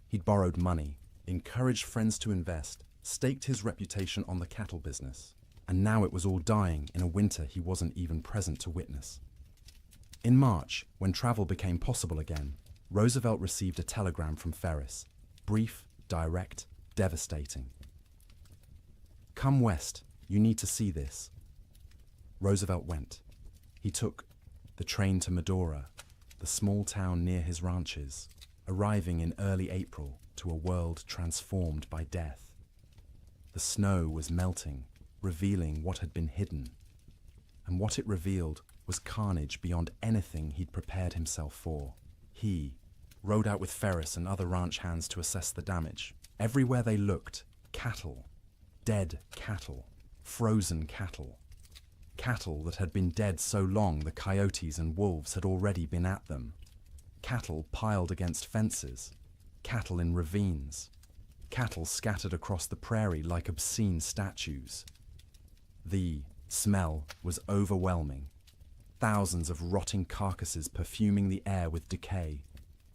[SPEAKER 1] He'd borrowed money, encouraged friends to invest, staked his reputation on the cattle business. And now it was all dying in a winter he wasn't even present to witness. In March, when travel became possible again, Roosevelt received a telegram from Ferris. Brief, direct, devastating. Come west, you need to see this. Roosevelt went. He took the train to Medora, the small town near his ranches, arriving in early April to a world transformed by death. The snow was melting, revealing what had been hidden. And what it revealed was carnage beyond anything he'd prepared himself for. He rode out with Ferris and other ranch hands to assess the damage. Everywhere they looked, cattle. Dead cattle. Frozen cattle. Cattle that had been dead so long the coyotes and wolves had already been at them. Cattle piled against fences. Cattle in ravines. Cattle scattered across the prairie like obscene statues. The smell was overwhelming. Thousands of rotting carcasses perfuming the air with decay.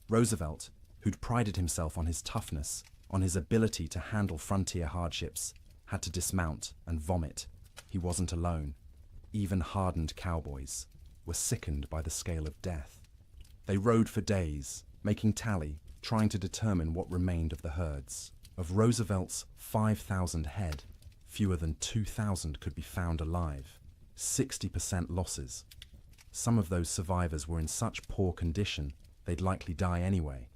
[SPEAKER 1] Roosevelt, who'd prided himself on his toughness, on his ability to handle frontier hardships, had to dismount and vomit. He wasn't alone. Even hardened cowboys were sickened by the scale of death. They rode for days, making tally, trying to determine what remained of the herds. Of Roosevelt's 5,000 head, fewer than 2,000 could be found alive. 60% losses. Some of those survivors were in such poor condition they'd likely die anyway.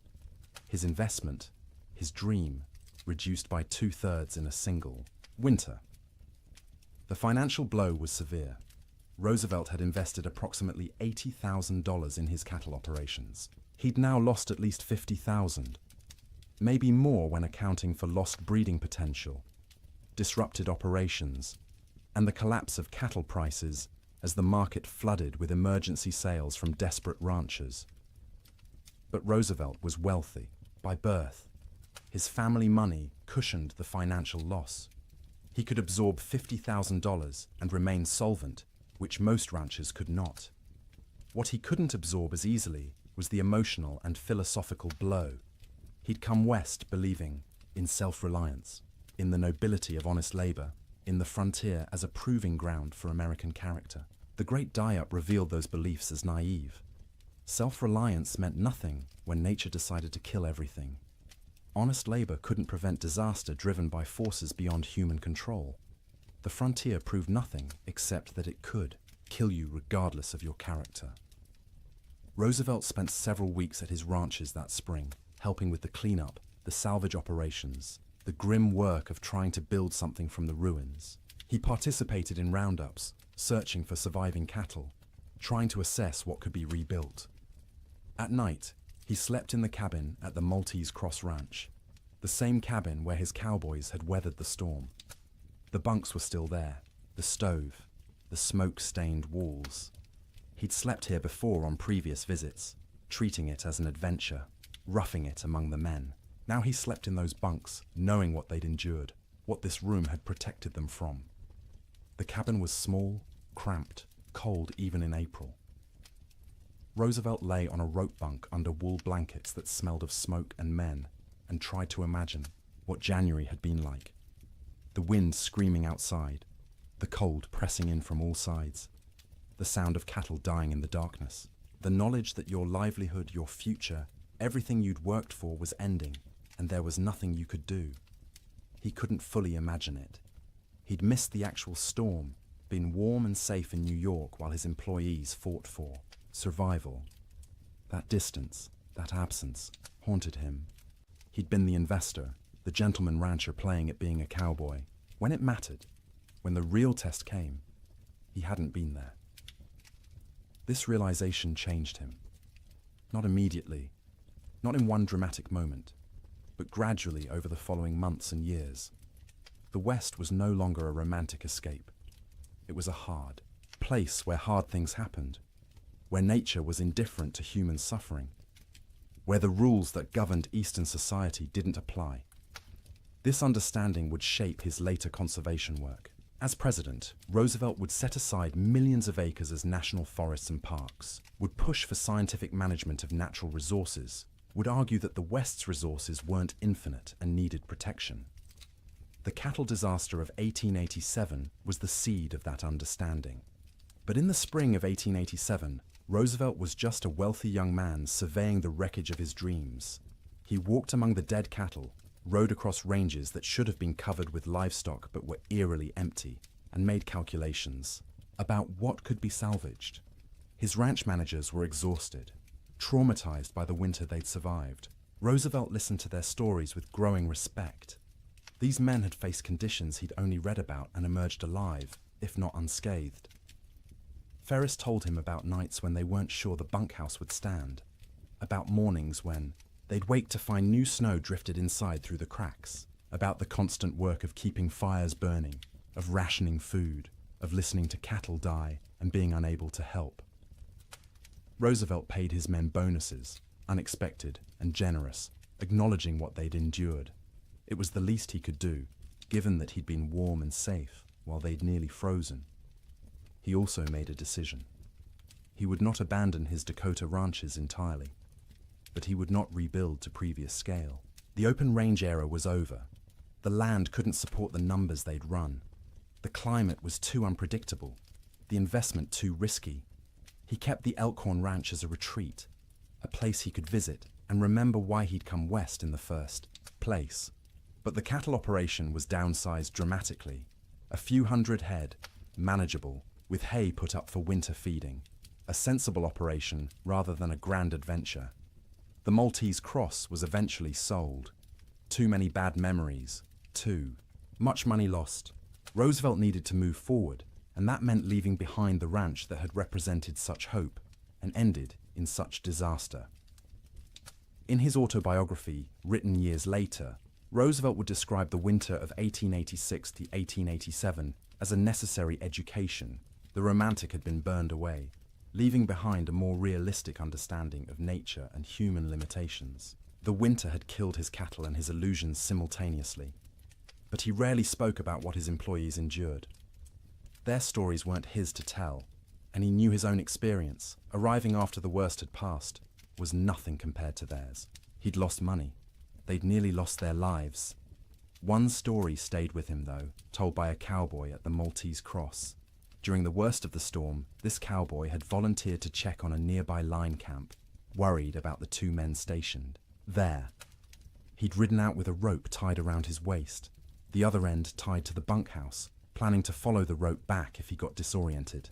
[SPEAKER 1] His investment, his dream, reduced by 2/3 in a single winter. The financial blow was severe. Roosevelt had invested approximately $80,000 in his cattle operations. He'd now lost at least $50,000, maybe more when accounting for lost breeding potential, disrupted operations, and the collapse of cattle prices as the market flooded with emergency sales from desperate ranchers. But Roosevelt was wealthy by birth. His family money cushioned the financial loss. He could absorb $50,000 and remain solvent, which most ranchers could not. What he couldn't absorb as easily was the emotional and philosophical blow. He'd come west believing in self-reliance, in the nobility of honest labor, in the frontier as a proving ground for American character. The Great Die-Up revealed those beliefs as naive. Self-reliance meant nothing when nature decided to kill everything. Honest labor couldn't prevent disaster driven by forces beyond human control. The frontier proved nothing except that it could kill you regardless of your character. Roosevelt spent several weeks at his ranches that spring, helping with the cleanup, the salvage operations, the grim work of trying to build something from the ruins. He participated in roundups, searching for surviving cattle, trying to assess what could be rebuilt. At night, he slept in the cabin at the Maltese Cross Ranch, the same cabin where his cowboys had weathered the storm. The bunks were still there, the stove, the smoke-stained walls. He'd slept here before on previous visits, treating it as an adventure, roughing it among the men. Now he slept in those bunks, knowing what they'd endured, what this room had protected them from. The cabin was small, cramped, cold even in April. Roosevelt lay on a rope bunk under wool blankets that smelled of smoke and men, and tried to imagine what January had been like. The wind screaming outside, the cold pressing in from all sides, the sound of cattle dying in the darkness, the knowledge that your livelihood, your future, everything you'd worked for was ending, and there was nothing you could do. He couldn't fully imagine it. He'd missed the actual storm, been warm and safe in New York while his employees fought for survival. That distance, that absence, haunted him. He'd been the investor, the gentleman rancher playing at being a cowboy. When it mattered, when the real test came, he hadn't been there. This realization changed him. Not immediately, not in one dramatic moment, but gradually over the following months and years. The West was no longer a romantic escape. It was a hard place where hard things happened, where nature was indifferent to human suffering, where the rules that governed Eastern society didn't apply. This understanding would shape his later conservation work. As president, Roosevelt would set aside millions of acres as national forests and parks, would push for scientific management of natural resources, would argue that the West's resources weren't infinite and needed protection. The cattle disaster of 1887 was the seed of that understanding. But in the spring of 1887, Roosevelt was just a wealthy young man surveying the wreckage of his dreams. He walked among the dead cattle, rode across ranges that should have been covered with livestock but were eerily empty, and made calculations about what could be salvaged. His ranch managers were exhausted, traumatized by the winter they'd survived. Roosevelt listened to their stories with growing respect. These men had faced conditions he'd only read about and emerged alive, if not unscathed. Ferris told him about nights when they weren't sure the bunkhouse would stand, about mornings when they'd wake to find new snow drifted inside through the cracks, about the constant work of keeping fires burning, of rationing food, of listening to cattle die and being unable to help. Roosevelt paid his men bonuses, unexpected and generous, acknowledging what they'd endured. It was the least he could do, given that he'd been warm and safe while they'd nearly frozen. He also made a decision. He would not abandon his Dakota ranches entirely, but he would not rebuild to previous scale. The open range era was over. The land couldn't support the numbers they'd run. The climate was too unpredictable, the investment too risky. He kept the Elkhorn Ranch as a retreat, a place he could visit and remember why he'd come west in the first place. But the cattle operation was downsized dramatically. A few hundred head, manageable, with hay put up for winter feeding. A sensible operation rather than a grand adventure. The Maltese Cross was eventually sold. Too many bad memories. Too much money lost. Roosevelt needed to move forward, and that meant leaving behind the ranch that had represented such hope and ended in such disaster. In his autobiography, written years later, Roosevelt would describe the winter of 1886 to 1887 as a necessary education. The romantic had been burned away, leaving behind a more realistic understanding of nature and human limitations. The winter had killed his cattle and his illusions simultaneously, but he rarely spoke about what his employees endured. Their stories weren't his to tell, and he knew his own experience, arriving after the worst had passed, was nothing compared to theirs. He'd lost money. They'd nearly lost their lives. One story stayed with him, though, told by a cowboy at the Maltese Cross. During the worst of the storm, this cowboy had volunteered to check on a nearby line camp, worried about the two men stationed there. He'd ridden out with a rope tied around his waist, the other end tied to the bunkhouse, planning to follow the rope back if he got disoriented.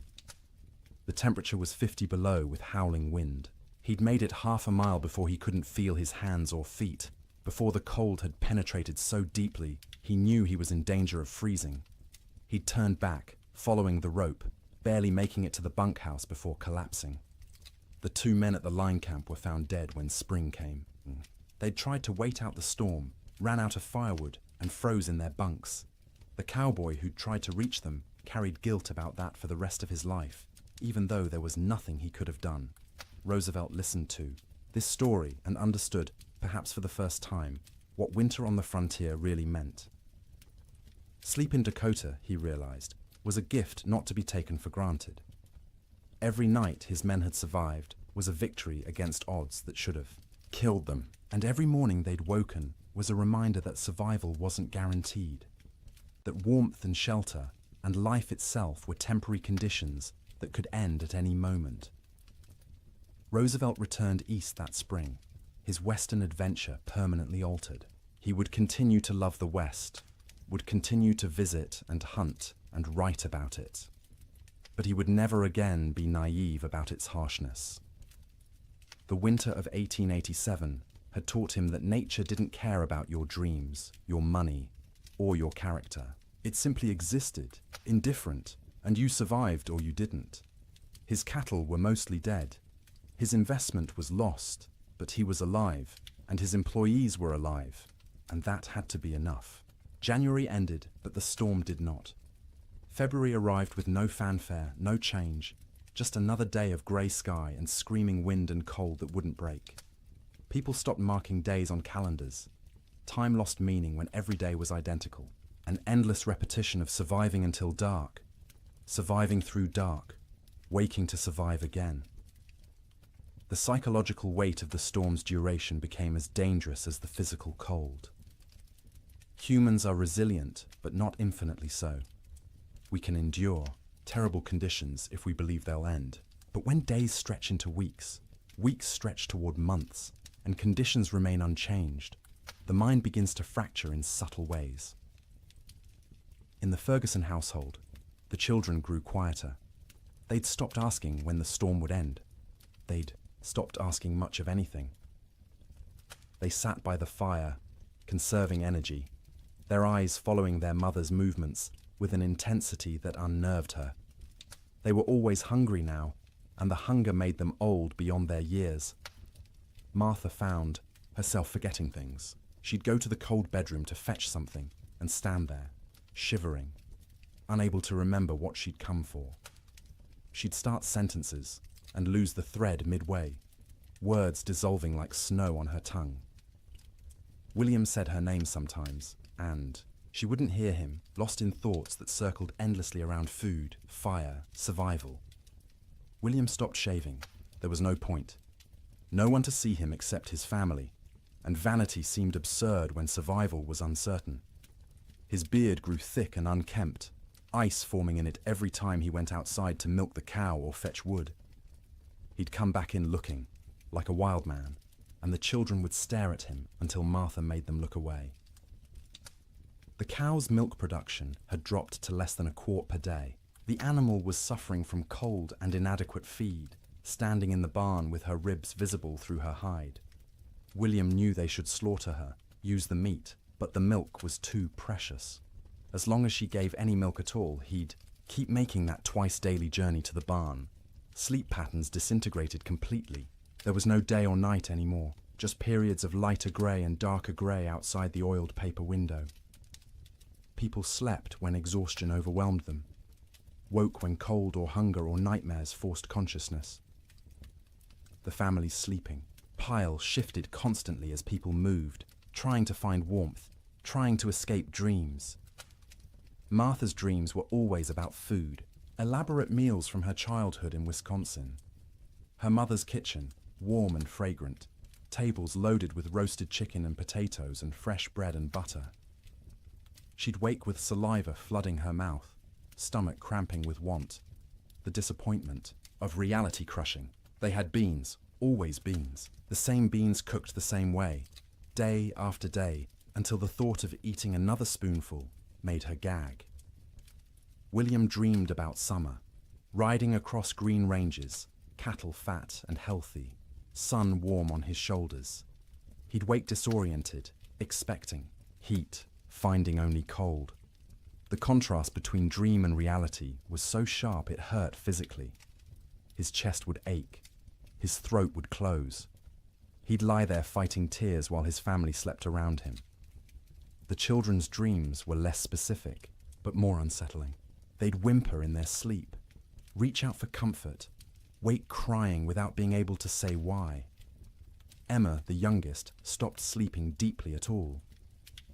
[SPEAKER 1] The temperature was 50 below with howling wind. He'd made it half a mile before he couldn't feel his hands or feet, before the cold had penetrated so deeply he knew he was in danger of freezing. He'd turned back, following the rope, barely making it to the bunkhouse before collapsing. The two men at the line camp were found dead when spring came. They'd tried to wait out the storm, ran out of firewood, and froze in their bunks. The cowboy who'd tried to reach them carried guilt about that for the rest of his life, even though there was nothing he could have done. Roosevelt listened to this story and understood, perhaps for the first time, what winter on the frontier really meant. Sleep in Dakota, he realized, was a gift not to be taken for granted. Every night his men had survived was a victory against odds that should have killed them, and every morning they'd woken was a reminder that survival wasn't guaranteed, that warmth and shelter and life itself were temporary conditions that could end at any moment. Roosevelt returned east that spring, his Western adventure permanently altered. He would continue to love the West, would continue to visit and hunt and write about it, but he would never again be naive about its harshness. The winter of 1887 had taught him that nature didn't care about your dreams, your money, or your character. It simply existed, indifferent, and you survived or you didn't. His cattle were mostly dead. His investment was lost, but he was alive, and his employees were alive, and that had to be enough. January ended, but the storm did not. February arrived with no fanfare, no change, just another day of grey sky and screaming wind and cold that wouldn't break. People stopped marking days on calendars. Time lost meaning when every day was identical. An endless repetition of surviving until dark, surviving through dark, waking to survive again. The psychological weight of the storm's duration became as dangerous as the physical cold. Humans are resilient, but not infinitely so. We can endure terrible conditions if we believe they'll end. But when days stretch into weeks, weeks stretch toward months, and conditions remain unchanged, the mind begins to fracture in subtle ways. In the Ferguson household, the children grew quieter. They'd stopped asking when the storm would end. They'd stopped asking much of anything. They sat by the fire, conserving energy, their eyes following their mother's movements with an intensity that unnerved her. They were always hungry now, and the hunger made them old beyond their years. Martha found herself forgetting things. She'd go to the cold bedroom to fetch something and stand there, shivering, unable to remember what she'd come for. She'd start sentences and lose the thread midway, words dissolving like snow on her tongue. William said her name sometimes, and she wouldn't hear him, lost in thoughts that circled endlessly around food, fire, survival. William stopped shaving. There was no point. No one to see him except his family, and vanity seemed absurd when survival was uncertain. His beard grew thick and unkempt, ice forming in it every time he went outside to milk the cow or fetch wood. He'd come back in looking, like a wild man, and the children would stare at him until Martha made them look away. The cow's milk production had dropped to less than a quart per day. The animal was suffering from cold and inadequate feed, standing in the barn with her ribs visible through her hide. William knew they should slaughter her, use the meat, but the milk was too precious. As long as she gave any milk at all, he'd keep making that twice-daily journey to the barn. Sleep patterns disintegrated completely. There was no day or night anymore, just periods of lighter grey and darker grey outside the oiled paper window. People slept when exhaustion overwhelmed them, woke when cold or hunger or nightmares forced consciousness. The family's sleeping pile shifted constantly as people moved, trying to find warmth, trying to escape dreams. Martha's dreams were always about food, elaborate meals from her childhood in Wisconsin. Her mother's kitchen, warm and fragrant, tables loaded with roasted chicken and potatoes and fresh bread and butter. She'd wake with saliva flooding her mouth, stomach cramping with want, the disappointment of reality crushing. They had beans, always beans, the same beans cooked the same way, day after day, until the thought of eating another spoonful made her gag. William dreamed about summer, riding across green ranges, cattle fat and healthy, sun warm on his shoulders. He'd wake disoriented, expecting heat, finding only cold. The contrast between dream and reality was so sharp it hurt physically. His chest would ache, his throat would close. He'd lie there fighting tears while his family slept around him. The children's dreams were less specific, but more unsettling. They'd whimper in their sleep, reach out for comfort, wake crying without being able to say why. Emma, the youngest, stopped sleeping deeply at all.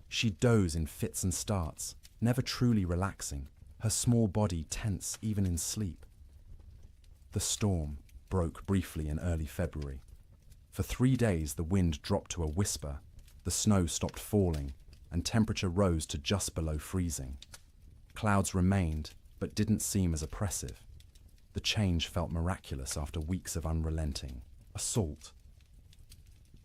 [SPEAKER 1] She'd doze in fits and starts, never truly relaxing, her small body tense even in sleep. The storm broke briefly in early February. For 3 days the wind dropped to a whisper, the snow stopped falling, and temperature rose to just below freezing. Clouds remained, but didn't seem as oppressive. The change felt miraculous after weeks of unrelenting assault.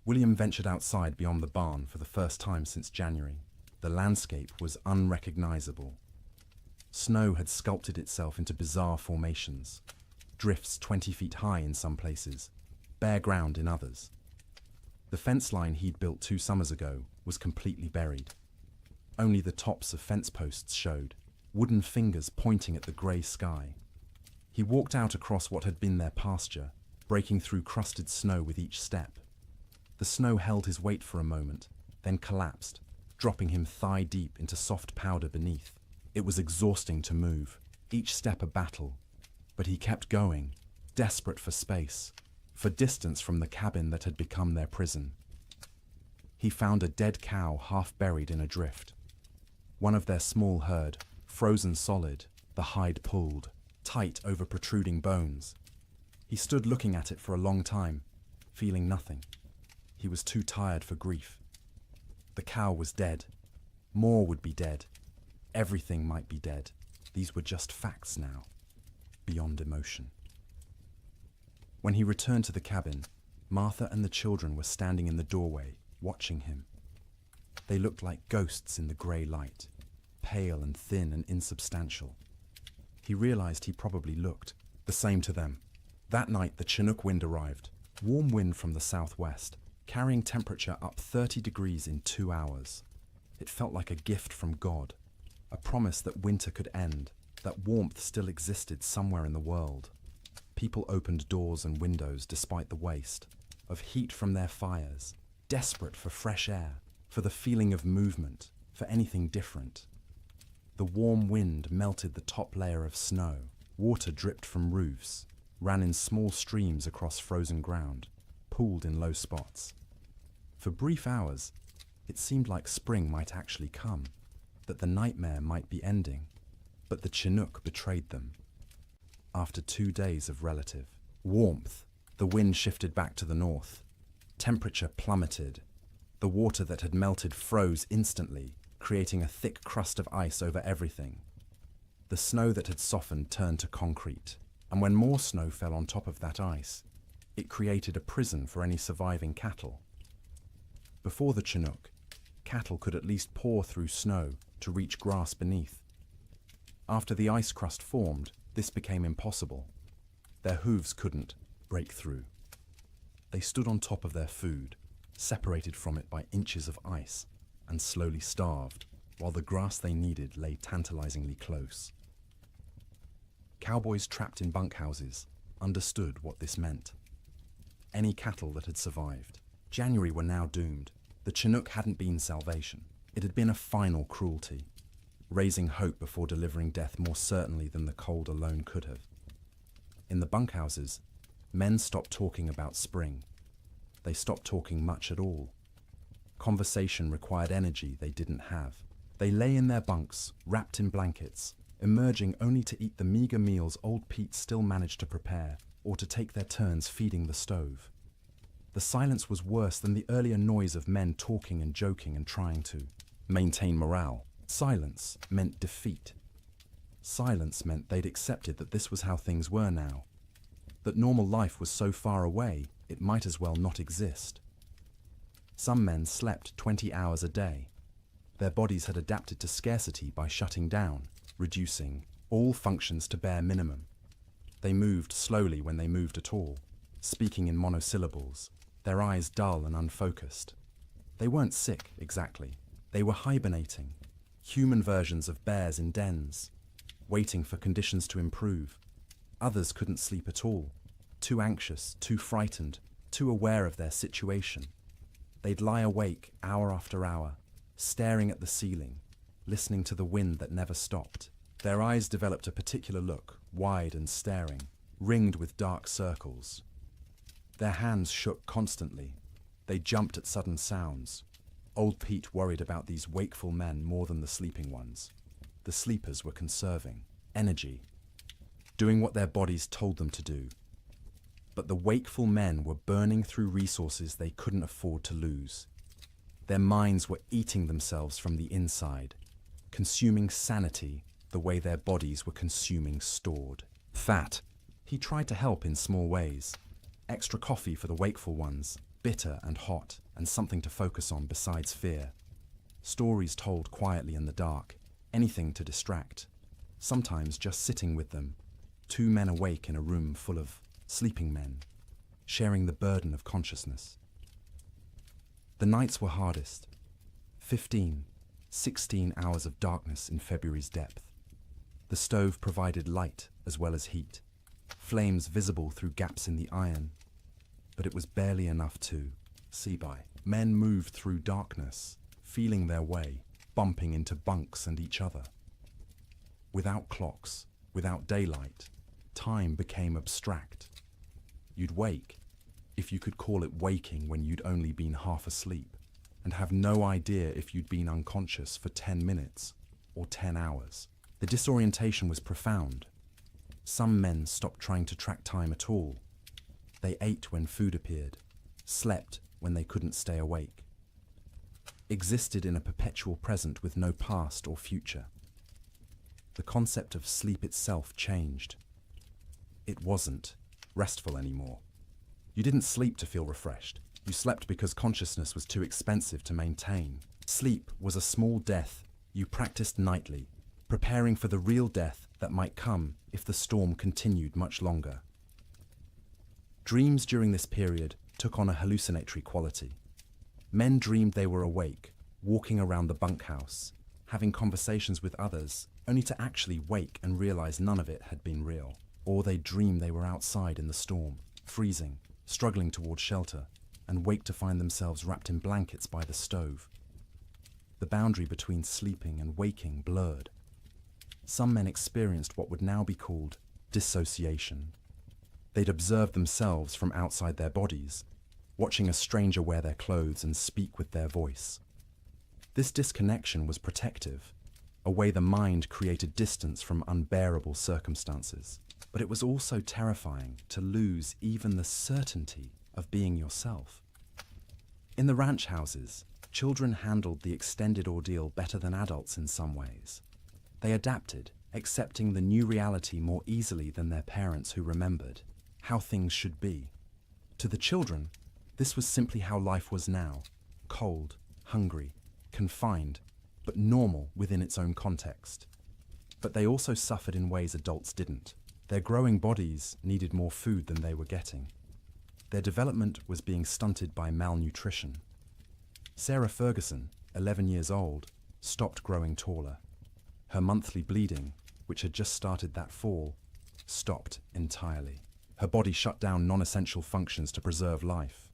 [SPEAKER 1] William ventured outside beyond the barn for the first time since January. The landscape was unrecognizable. Snow had sculpted itself into bizarre formations, drifts 20 feet high in some places, bare ground in others. The fence line he'd built 2 summers ago was completely buried. Only the tops of fence posts showed, wooden fingers pointing at the grey sky. He walked out across what had been their pasture, breaking through crusted snow with each step. The snow held his weight for a moment, then collapsed, dropping him thigh-deep into soft powder beneath. It was exhausting to move, each step a battle, but he kept going, desperate for space, for distance from the cabin that had become their prison. He found a dead cow half buried in a drift. One of their small herd, frozen solid, the hide pulled, tight over protruding bones. He stood looking at it for a long time, feeling nothing. He was too tired for grief. The cow was dead. More would be dead. Everything might be dead. These were just facts now, beyond emotion. When he returned to the cabin, Martha and the children were standing in the doorway, watching him. They looked like ghosts in the grey light, pale and thin and insubstantial. He realized he probably looked the same to them. That night the Chinook wind arrived, warm wind from the southwest, carrying temperature up 30 degrees in 2 hours. It felt like a gift from God, a promise that winter could end, that warmth still existed somewhere in the world. People opened doors and windows despite the waste, of heat from their fires, desperate for fresh air, for the feeling of movement, for anything different. The warm wind melted the top layer of snow, water dripped from roofs, ran in small streams across frozen ground, pooled in low spots. For brief hours, it seemed like spring might actually come, that the nightmare might be ending, but the Chinook betrayed them. After 2 days of relative warmth, the wind shifted back to the north. Temperature plummeted. The water that had melted froze instantly, creating a thick crust of ice over everything. The snow that had softened turned to concrete, and when more snow fell on top of that ice, it created a prison for any surviving cattle. Before the Chinook, cattle could at least paw through snow to reach grass beneath. After the ice crust formed, this became impossible. Their hooves couldn't break through. They stood on top of their food, separated from it by inches of ice, and slowly starved, while the grass they needed lay tantalizingly close. Cowboys trapped in bunkhouses understood what this meant. Any cattle that had survived. January were now doomed. The Chinook hadn't been salvation. It had been a final cruelty, raising hope before delivering death more certainly than the cold alone could have. In the bunkhouses, men stopped talking about spring. They stopped talking much at all. Conversation required energy they didn't have. They lay in their bunks, wrapped in blankets, emerging only to eat the meager meals old Pete still managed to prepare, or to take their turns feeding the stove. The silence was worse than the earlier noise of men talking and joking and trying to maintain morale. Silence meant defeat. Silence meant they'd accepted that this was how things were now, that normal life was so far away it might as well not exist. Some men slept 20 hours a day. Their bodies had adapted to scarcity by shutting down, reducing all functions to bare minimum. They moved slowly when they moved at all, speaking in monosyllables, their eyes dull and unfocused. They weren't sick, exactly. They were hibernating, human versions of bears in dens, waiting for conditions to improve. Others couldn't sleep at all, too anxious, too frightened, too aware of their situation. They'd lie awake hour after hour, staring at the ceiling, listening to the wind that never stopped. Their eyes developed a particular look, wide and staring, ringed with dark circles. Their hands shook constantly. They jumped at sudden sounds. Old Pete worried about these wakeful men more than the sleeping ones. The sleepers were conserving energy, doing what their bodies told them to do. But the wakeful men were burning through resources they couldn't afford to lose. Their minds were eating themselves from the inside, consuming sanity the way their bodies were consuming stored fat. He tried to help in small ways. Extra coffee for the wakeful ones, bitter and hot, and something to focus on besides fear. Stories told quietly in the dark, anything to distract. Sometimes just sitting with them, two men awake in a room full of sleeping men, sharing the burden of consciousness. The nights were hardest. 15, 16 hours of darkness in February's depth. The stove provided light as well as heat, flames visible through gaps in the iron, but it was barely enough to see by. Men moved through darkness, feeling their way, bumping into bunks and each other. Without clocks, without daylight, time became abstract. You'd wake, if you could call it waking when you'd only been half asleep, and have no idea if you'd been unconscious for 10 minutes or 10 hours. The disorientation was profound. Some men stopped trying to track time at all. They ate when food appeared, slept when they couldn't stay awake, existed in a perpetual present with no past or future. The concept of sleep itself changed. It wasn't restful anymore. You didn't sleep to feel refreshed. You slept because consciousness was too expensive to maintain. Sleep was a small death you practiced nightly, preparing for the real death that might come if the storm continued much longer. Dreams during this period took on a hallucinatory quality. Men dreamed they were awake, walking around the bunkhouse, having conversations with others, only to actually wake and realize none of it had been real. Or they'd dream they were outside in the storm, freezing, struggling toward shelter, and wake to find themselves wrapped in blankets by the stove. The boundary between sleeping and waking blurred. Some men experienced what would now be called dissociation. They'd observe themselves from outside their bodies, watching a stranger wear their clothes and speak with their voice. This disconnection was protective, a way the mind created distance from unbearable circumstances. But it was also terrifying to lose even the certainty of being yourself. In the ranch houses, children handled the extended ordeal better than adults in some ways. They adapted, accepting the new reality more easily than their parents who remembered how things should be. To the children, this was simply how life was now, cold, hungry, confined, but normal within its own context. But they also suffered in ways adults didn't. Their growing bodies needed more food than they were getting. Their development was being stunted by malnutrition. Sarah Ferguson, 11 years old, stopped growing taller. Her monthly bleeding, which had just started that fall, stopped entirely. Her body shut down non-essential functions to preserve life.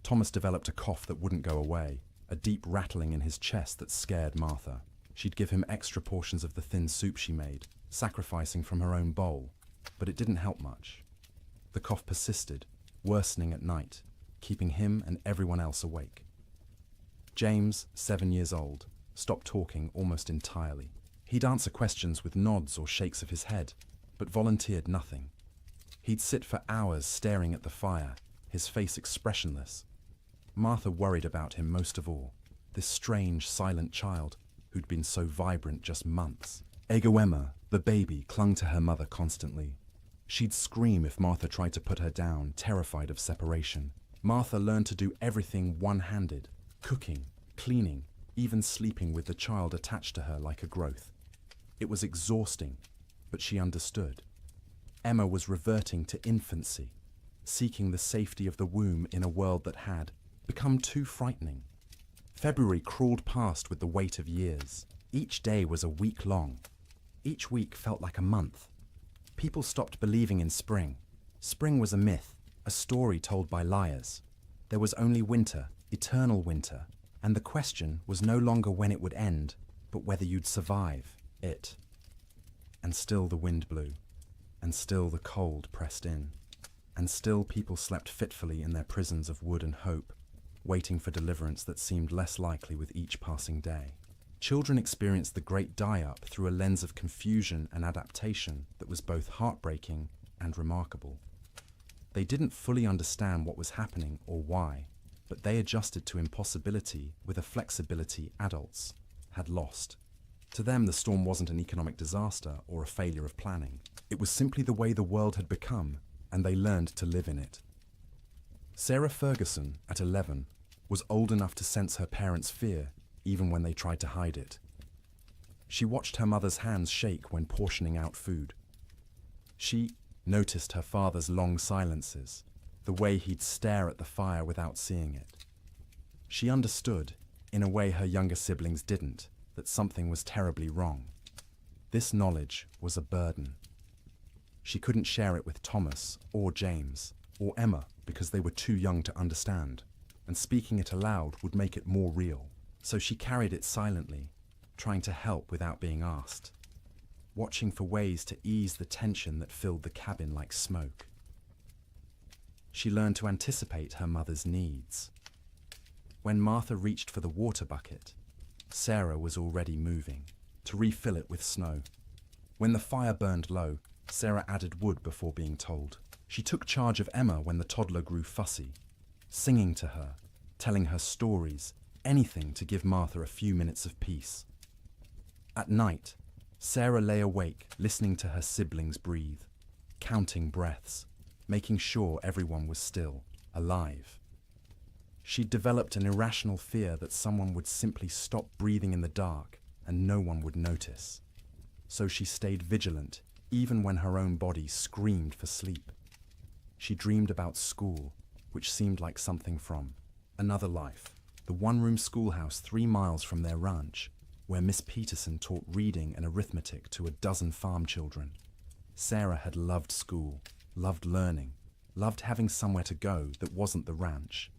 [SPEAKER 1] Thomas developed a cough that wouldn't go away, a deep rattling in his chest that scared Martha. She'd give him extra portions of the thin soup she made, sacrificing from her own bowl, but it didn't help much. The cough persisted, worsening at night, keeping him and everyone else awake. James, 7 years old, stopped talking almost entirely. He'd answer questions with nods or shakes of his head, but volunteered nothing. He'd sit for hours staring at the fire, his face expressionless. Martha worried about him most of all, this strange, silent child who'd been so vibrant just months. Egawema, the baby, clung to her mother constantly. She'd scream if Martha tried to put her down, terrified of separation. Martha learned to do everything one-handed, cooking, cleaning, even sleeping with the child attached to her like a growth. It was exhausting, but she understood. Emma was reverting to infancy, seeking the safety of the womb in a world that had become too frightening. February crawled past with the weight of years. Each day was a week long. Each week felt like a month. People stopped believing in spring. Spring was a myth, a story told by liars. There was only winter, eternal winter, and the question was no longer when it would end, but whether you'd survive it. And still the wind blew, and still the cold pressed in, and still people slept fitfully in their prisons of wood and hope, waiting for deliverance that seemed less likely with each passing day. Children experienced the great die-up through a lens of confusion and adaptation that was both heartbreaking and remarkable. They didn't fully understand what was happening or why, but they adjusted to impossibility with a flexibility adults had lost. To them, the storm wasn't an economic disaster or a failure of planning. It was simply the way the world had become, and they learned to live in it. Sarah Ferguson, at 11, was old enough to sense her parents' fear even when they tried to hide it. She watched her mother's hands shake when portioning out food. She noticed her father's long silences, the way he'd stare at the fire without seeing it. She understood, in a way her younger siblings didn't, that something was terribly wrong. This knowledge was a burden. She couldn't share it with Thomas or James or Emma because they were too young to understand, and speaking it aloud would make it more real. So she carried it silently, trying to help without being asked, watching for ways to ease the tension that filled the cabin like smoke. She learned to anticipate her mother's needs. When Martha reached for the water bucket, Sarah was already moving, to refill it with snow. When the fire burned low, Sarah added wood before being told. She took charge of Emma when the toddler grew fussy, singing to her, telling her stories, anything to give Martha a few minutes of peace. At night, Sarah lay awake, listening to her siblings breathe, counting breaths, making sure everyone was still, alive. She'd developed an irrational fear that someone would simply stop breathing in the dark and no one would notice. So she stayed vigilant, even when her own body screamed for sleep. She dreamed about school, which seemed like something from another life. the one-room schoolhouse 3 miles from their ranch, where Miss Peterson taught reading and arithmetic to a dozen farm children. Sarah had loved school, loved learning, loved having somewhere to go that wasn't the ranch.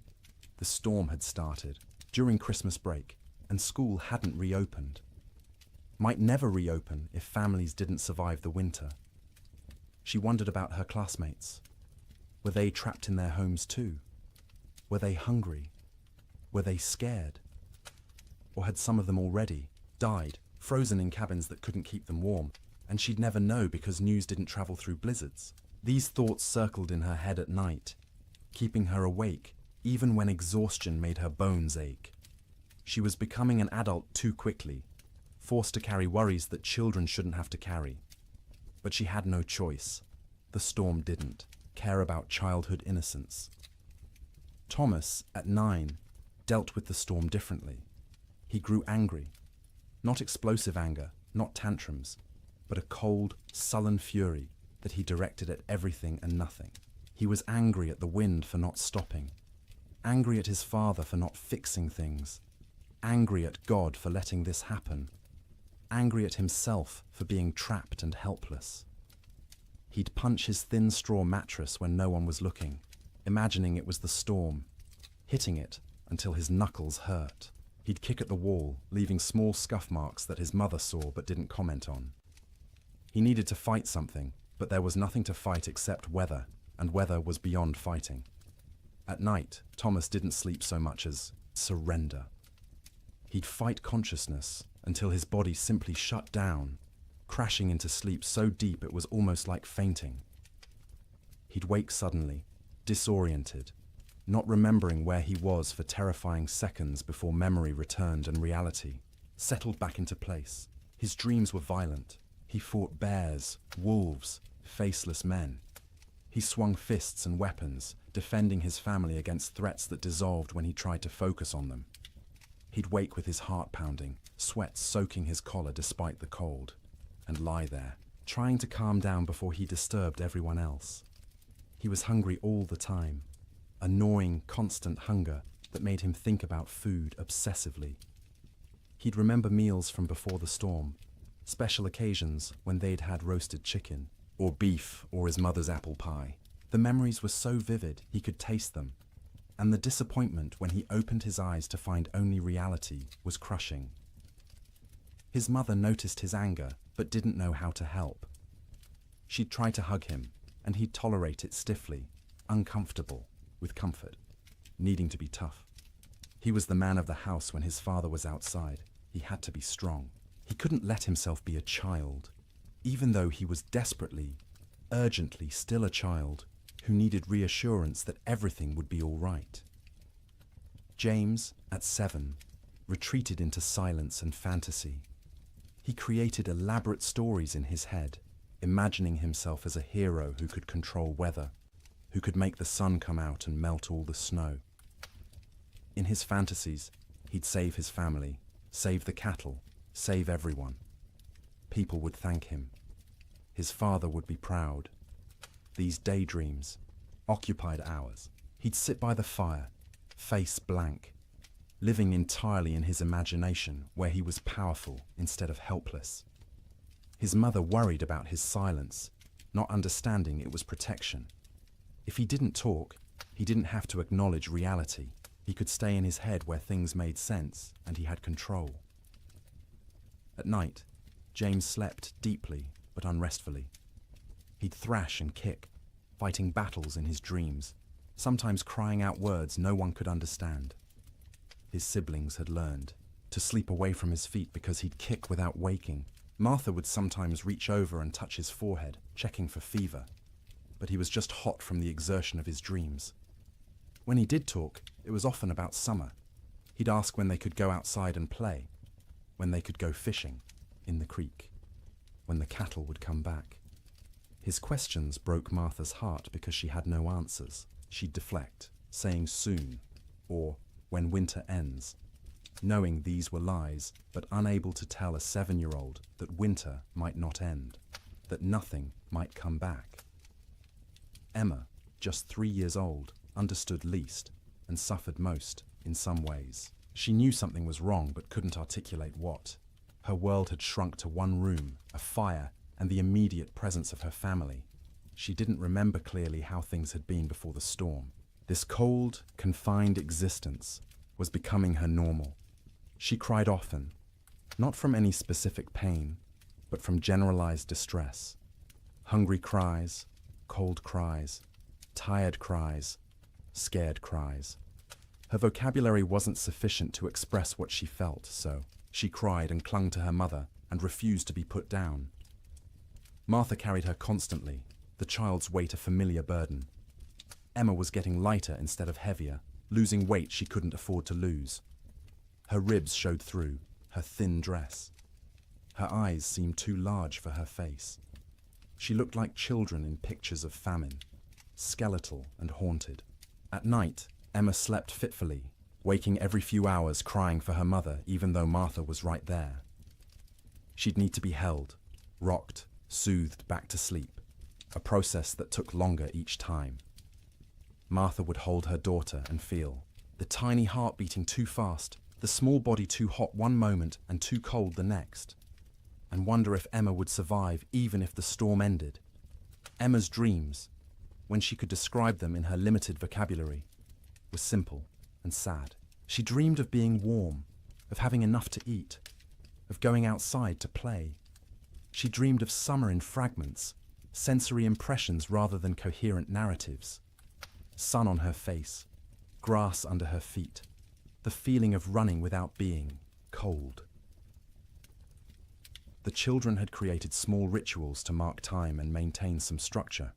[SPEAKER 1] The storm had started during Christmas break, and school hadn't reopened. Might never reopen if families didn't survive the winter. She wondered about her classmates. Were they trapped in their homes too? Were they hungry? Were they scared? Or had some of them already died, frozen in cabins that couldn't keep them warm, and she'd never know because news didn't travel through blizzards? These thoughts circled in her head at night, keeping her awake even when exhaustion made her bones ache. She was becoming an adult too quickly, forced to carry worries that children shouldn't have to carry. But she had no choice. The storm didn't care about childhood innocence. Thomas, at 9, dealt with the storm differently. He grew angry. Not explosive anger, not tantrums, but a cold, sullen fury that he directed at everything and nothing. He was angry at the wind for not stopping, angry at his father for not fixing things, angry at God for letting this happen, angry at himself for being trapped and helpless. He'd punch his thin straw mattress when no one was looking, imagining it was the storm, hitting it until his knuckles hurt. He'd kick at the wall, leaving small scuff marks that his mother saw but didn't comment on. He needed to fight something, but there was nothing to fight except weather, and weather was beyond fighting. At night, Thomas didn't sleep so much as surrender. He'd fight consciousness until his body simply shut down, crashing into sleep so deep it was almost like fainting. He'd wake suddenly, disoriented, not remembering where he was for terrifying seconds before memory returned and reality settled back into place. His dreams were violent. He fought bears, wolves, faceless men. He swung fists and weapons, defending his family against threats that dissolved when he tried to focus on them. He'd wake with his heart pounding, sweat soaking his collar despite the cold, and lie there, trying to calm down before he disturbed everyone else. He was hungry all the time, a gnawing, constant hunger that made him think about food obsessively. He'd remember meals from before the storm, special occasions when they'd had roasted chicken, or beef, or his mother's apple pie. The memories were so vivid he could taste them, and the disappointment when he opened his eyes to find only reality was crushing. His mother noticed his anger, but didn't know how to help. She'd try to hug him, and he'd tolerate it stiffly, uncomfortable, with comfort, needing to be tough. He was the man of the house when his father was outside. He had to be strong. He couldn't let himself be a child, even though he was desperately, urgently still a child who needed reassurance that everything would be all right. James, at 7, retreated into silence and fantasy. He created elaborate stories in his head, imagining himself as a hero who could control weather, who could make the sun come out and melt all the snow. In his fantasies, he'd save his family, save the cattle, save everyone. People would thank him. His father would be proud. These daydreams occupied hours. He'd sit by the fire, face blank, living entirely in his imagination where he was powerful instead of helpless. His mother worried about his silence, not understanding it was protection. If he didn't talk, he didn't have to acknowledge reality. He could stay in his head where things made sense and he had control. At night, James slept deeply but unrestfully. He'd thrash and kick, fighting battles in his dreams, sometimes crying out words no one could understand. His siblings had learned to sleep away from his feet because he'd kick without waking. Martha would sometimes reach over and touch his forehead, checking for fever, but he was just hot from the exertion of his dreams. When he did talk, it was often about summer. He'd ask when they could go outside and play, when they could go fishing in the creek, when the cattle would come back. His questions broke Martha's heart because she had no answers. She'd deflect, saying soon, or when winter ends, knowing these were lies, but unable to tell a 7-year-old that winter might not end, that nothing might come back. Emma, just 3 years old, understood least and suffered most in some ways. She knew something was wrong but couldn't articulate what. Her world had shrunk to one room, a fire, and the immediate presence of her family. She didn't remember clearly how things had been before the storm. This cold, confined existence was becoming her normal. She cried often, not from any specific pain, but from generalized distress. Hungry cries, cold cries, tired cries, scared cries. Her vocabulary wasn't sufficient to express what she felt, so she cried and clung to her mother and refused to be put down. Martha carried her constantly, the child's weight a familiar burden. Emma was getting lighter instead of heavier, losing weight she couldn't afford to lose. Her ribs showed through her thin dress. Her eyes seemed too large for her face. She looked like children in pictures of famine, skeletal and haunted. At night, Emma slept fitfully, waking every few hours crying for her mother even though Martha was right there. She'd need to be held, rocked, soothed back to sleep, a process that took longer each time. Martha would hold her daughter and feel the tiny heart beating too fast, the small body too hot one moment and too cold the next, and wonder if Emma would survive even if the storm ended. Emma's dreams, when she could describe them in her limited vocabulary, were simple and sad. She dreamed of being warm, of having enough to eat, of going outside to play. She dreamed of summer in fragments, sensory impressions rather than coherent narratives. Sun on her face, grass under her feet, the feeling of running without being cold. The children had created small rituals to mark time and maintain some structure.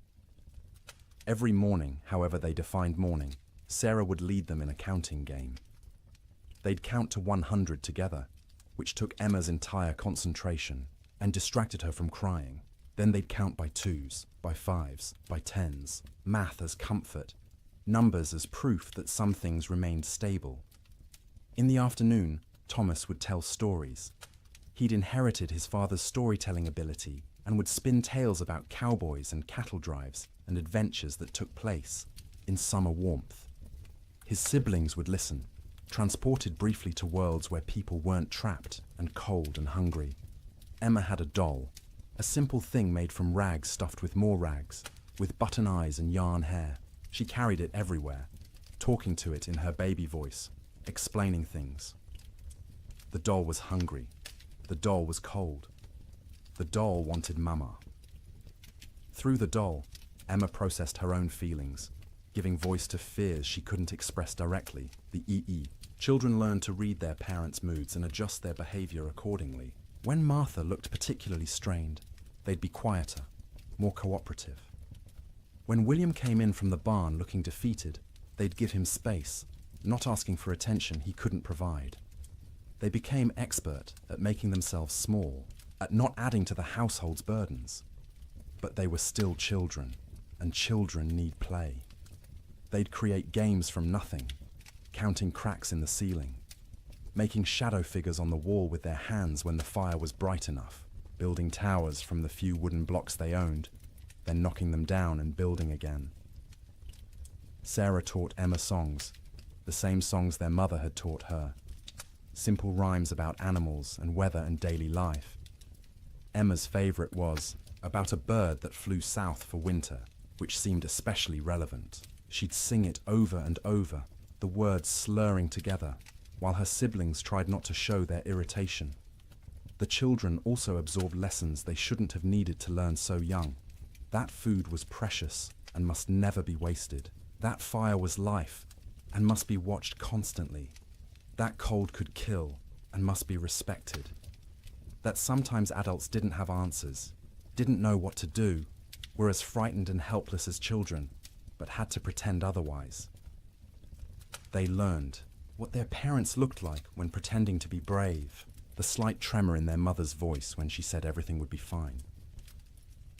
[SPEAKER 1] Every morning, however they defined morning, Sarah would lead them in a counting game. They'd count to 100 together, which took Emma's entire concentration and distracted her from crying. Then they'd count by twos, by fives, by tens, math as comfort, numbers as proof that some things remained stable. In the afternoon, Thomas would tell stories. He'd inherited his father's storytelling ability and would spin tales about cowboys and cattle drives and adventures that took place in summer warmth. His siblings would listen, transported briefly to worlds where people weren't trapped and cold and hungry. Emma had a doll, a simple thing made from rags stuffed with more rags, with button eyes and yarn hair. She carried it everywhere, talking to it in her baby voice, explaining things. The doll was hungry. The doll was cold. The doll wanted Mama. Through the doll, Emma processed her own feelings, giving voice to fears she couldn't express directly, the EE. Children learn to read their parents' moods and adjust their behavior accordingly. When Martha looked particularly strained, they'd be quieter, more cooperative. When William came in from the barn looking defeated, they'd give him space, not asking for attention he couldn't provide. They became expert at making themselves small, at not adding to the household's burdens. But they were still children, and children need play. They'd create games from nothing, counting cracks in the ceiling, making shadow figures on the wall with their hands when the fire was bright enough, building towers from the few wooden blocks they owned, then knocking them down and building again. Sarah taught Emma songs, the same songs their mother had taught her. Simple rhymes about animals and weather and daily life. Emma's favorite was about a bird that flew south for winter, which seemed especially relevant. She'd sing it over and over, the words slurring together, while her siblings tried not to show their irritation. The children also absorbed lessons they shouldn't have needed to learn so young. That food was precious and must never be wasted. That fire was life and must be watched constantly. That cold could kill and must be respected. That sometimes adults didn't have answers, didn't know what to do, were as frightened and helpless as children, but had to pretend otherwise. They learned what their parents looked like when pretending to be brave, the slight tremor in their mother's voice when she said everything would be fine,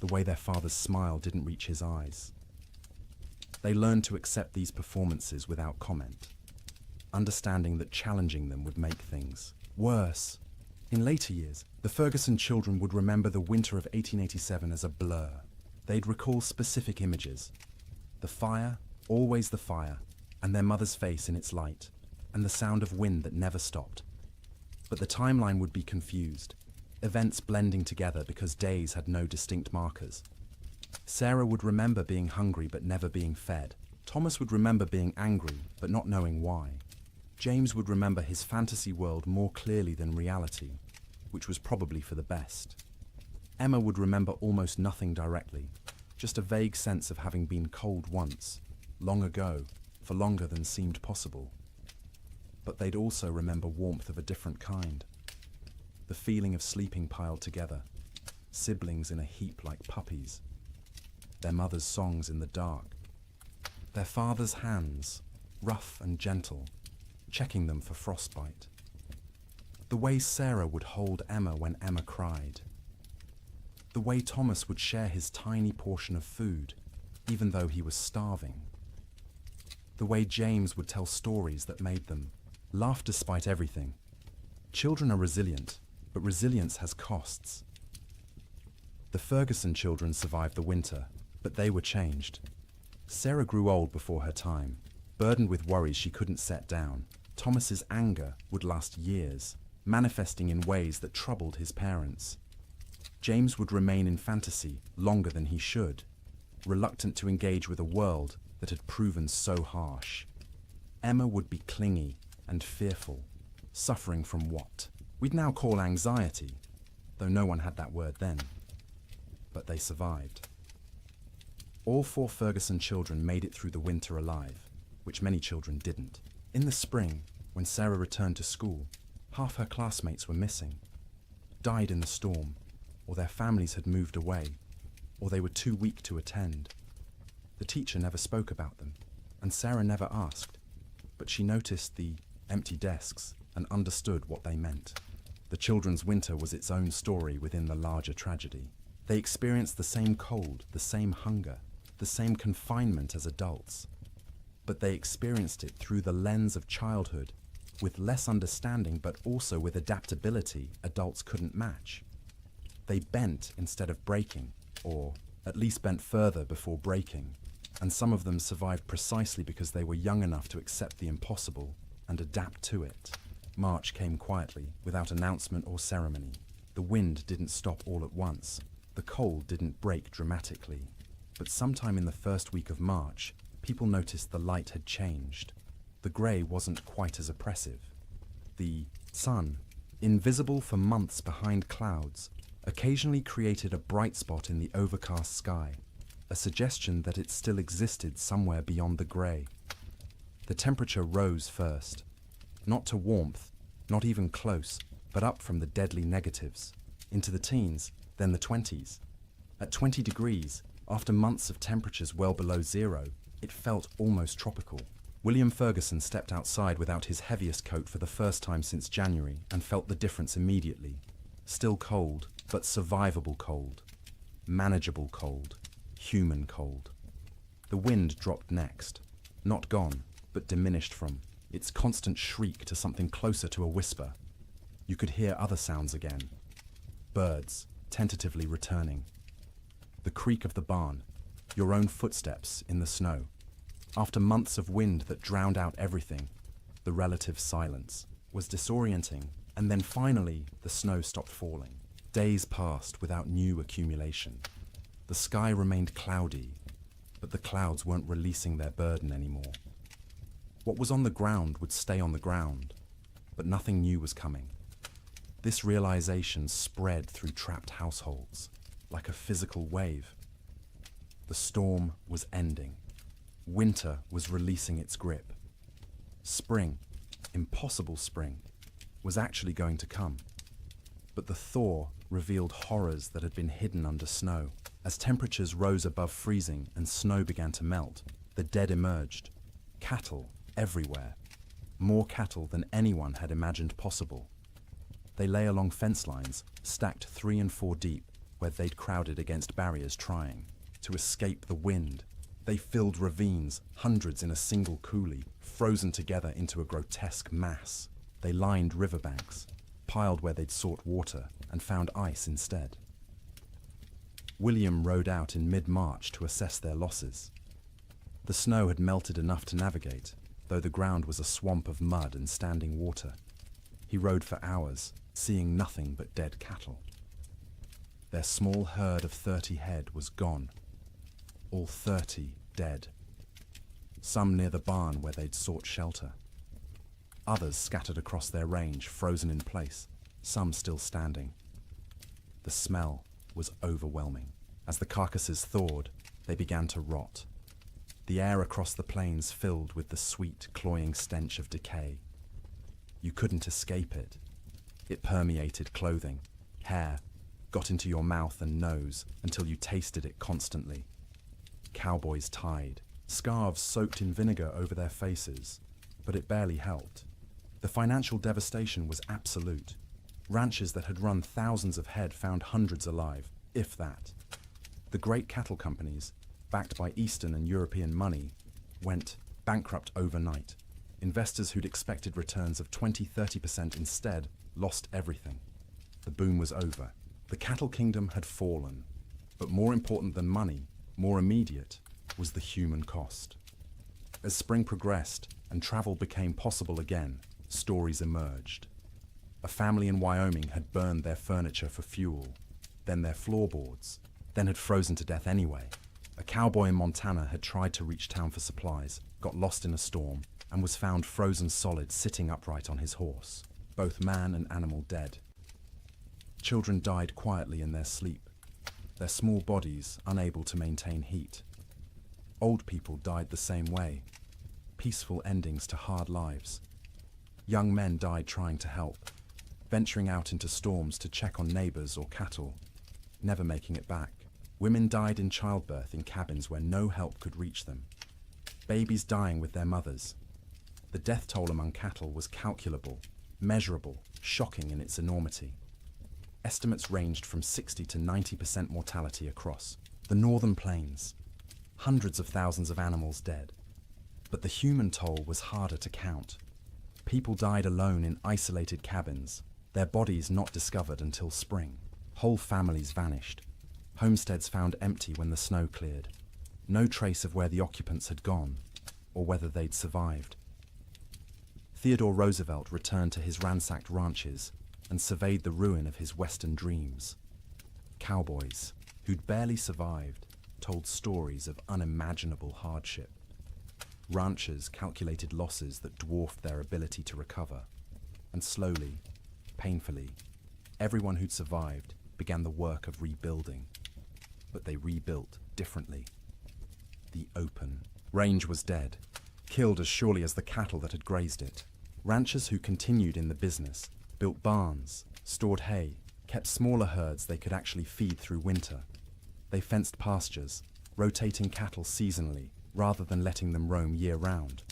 [SPEAKER 1] the way their father's smile didn't reach his eyes. They learned to accept these performances without comment, understanding that challenging them would make things worse. In later years, the Ferguson children would remember the winter of 1887 as a blur. They'd recall specific images. The fire, always the fire, and their mother's face in its light. and the sound of wind that never stopped. But the timeline would be confused, events blending together because days had no distinct markers. Sarah would remember being hungry but never being fed. Thomas would remember being angry but not knowing why. James would remember his fantasy world more clearly than reality, which was probably for the best. Emma would remember almost nothing directly, just a vague sense of having been cold once, long ago, for longer than seemed possible. But they'd also remember warmth of a different kind. The feeling of sleeping piled together, siblings in a heap like puppies, their mother's songs in the dark, their father's hands, rough and gentle, checking them for frostbite. The way Sarah would hold Emma when Emma cried. The way Thomas would share his tiny portion of food, even though he was starving. The way James would tell stories that made them laugh despite everything. Children are resilient, but resilience has costs. The Ferguson children survived the winter, but they were changed. Sarah grew old before her time, burdened with worries she couldn't set down. Thomas's anger would last years, manifesting in ways that troubled his parents. James would remain in fantasy longer than he should, reluctant to engage with a world that had proven so harsh. Emma would be clingy and fearful, suffering from what we'd now call anxiety, though no one had that word then. But they survived. All 4 Ferguson children made it through the winter alive, which many children didn't. In the spring, when Sarah returned to school, half her classmates were missing, died in the storm, or their families had moved away, or they were too weak to attend. The teacher never spoke about them, and Sarah never asked, but she noticed the empty desks and understood what they meant. The children's winter was its own story within the larger tragedy. They experienced the same cold, the same hunger, the same confinement as adults, but they experienced it through the lens of childhood, with less understanding but also with adaptability adults couldn't match. They bent instead of breaking, or at least bent further before breaking, and some of them survived precisely because they were young enough to accept the impossible and adapt to it. March came quietly, without announcement or ceremony. The wind didn't stop all at once. The cold didn't break dramatically. But sometime in the first week of March, people noticed the light had changed. The grey wasn't quite as oppressive. The sun, invisible for months behind clouds, occasionally created a bright spot in the overcast sky, a suggestion that it still existed somewhere beyond the grey. The temperature rose first, not to warmth, not even close, but up from the deadly negatives, into the teens, then the 20s. At 20 degrees, after months of temperatures well below zero, it felt almost tropical. William Ferguson stepped outside without his heaviest coat for the first time since January and felt the difference immediately. Still cold, but survivable cold. Manageable cold. Human cold. The wind dropped next. Not gone, but diminished from its constant shriek to something closer to a whisper. You could hear other sounds again. Birds, tentatively returning. The creak of the barn, your own footsteps in the snow. After months of wind that drowned out everything, the relative silence was disorienting, and then finally the snow stopped falling. Days passed without new accumulation. The sky remained cloudy, but the clouds weren't releasing their burden anymore. What was on the ground would stay on the ground, but nothing new was coming. This realization spread through trapped households, like a physical wave. The storm was ending. Winter was releasing its grip. Spring, impossible spring, was actually going to come. But the thaw revealed horrors that had been hidden under snow. As temperatures rose above freezing and snow began to melt, the dead emerged. Cattle everywhere. More cattle than anyone had imagined possible. They lay along fence lines, stacked 3 and 4 deep, where they'd crowded against barriers trying to escape the wind. They filled ravines, hundreds in a single coulee, frozen together into a grotesque mass. They lined riverbanks, piled where they'd sought water, and found ice instead. William rode out in mid-March to assess their losses. The snow had melted enough to navigate, though the ground was a swamp of mud and standing water. He rode for hours, seeing nothing but dead cattle. Their small herd of 30 head was gone. All 30 dead. Some near the barn where they'd sought shelter. Others scattered across their range, frozen in place, some still standing. The smell was overwhelming. As the carcasses thawed, they began to rot. The air across the plains filled with the sweet, cloying stench of decay. You couldn't escape it. It permeated clothing, hair, got into your mouth and nose until you tasted it constantly. Cowboys tied, scarves soaked in vinegar over their faces, but it barely helped. The financial devastation was absolute. Ranches that had run thousands of head found hundreds alive, if that. The great cattle companies, backed by Eastern and European money, went bankrupt overnight. Investors who'd expected returns of 20–30% instead lost everything. The boom was over. The cattle kingdom had fallen. But more important than money, more immediate, was the human cost. As spring progressed and travel became possible again, stories emerged. A family in Wyoming had burned their furniture for fuel, then their floorboards, then had frozen to death anyway. A cowboy in Montana had tried to reach town for supplies, got lost in a storm, and was found frozen solid sitting upright on his horse, both man and animal dead. Children died quietly in their sleep, their small bodies unable to maintain heat. Old people died the same way, peaceful endings to hard lives. Young men died trying to help, venturing out into storms to check on neighbors or cattle, never making it back. Women died in childbirth in cabins where no help could reach them. Babies dying with their mothers. The death toll among cattle was calculable, measurable, shocking in its enormity. Estimates ranged from 60 to 90% mortality across the northern plains. Hundreds of thousands of animals dead. But the human toll was harder to count. People died alone in isolated cabins, their bodies not discovered until spring. Whole families vanished. Homesteads found empty when the snow cleared. No trace of where the occupants had gone, or whether they'd survived. Theodore Roosevelt returned to his ransacked ranches and surveyed the ruin of his Western dreams. Cowboys, who'd barely survived, told stories of unimaginable hardship. Ranchers calculated losses that dwarfed their ability to recover. And slowly, painfully, everyone who'd survived began the work of rebuilding. But they rebuilt differently. The open range was dead, killed as surely as the cattle that had grazed it. Ranchers who continued in the business built barns, stored hay, kept smaller herds they could actually feed through winter. They fenced pastures, rotating cattle seasonally rather than letting them roam year-round.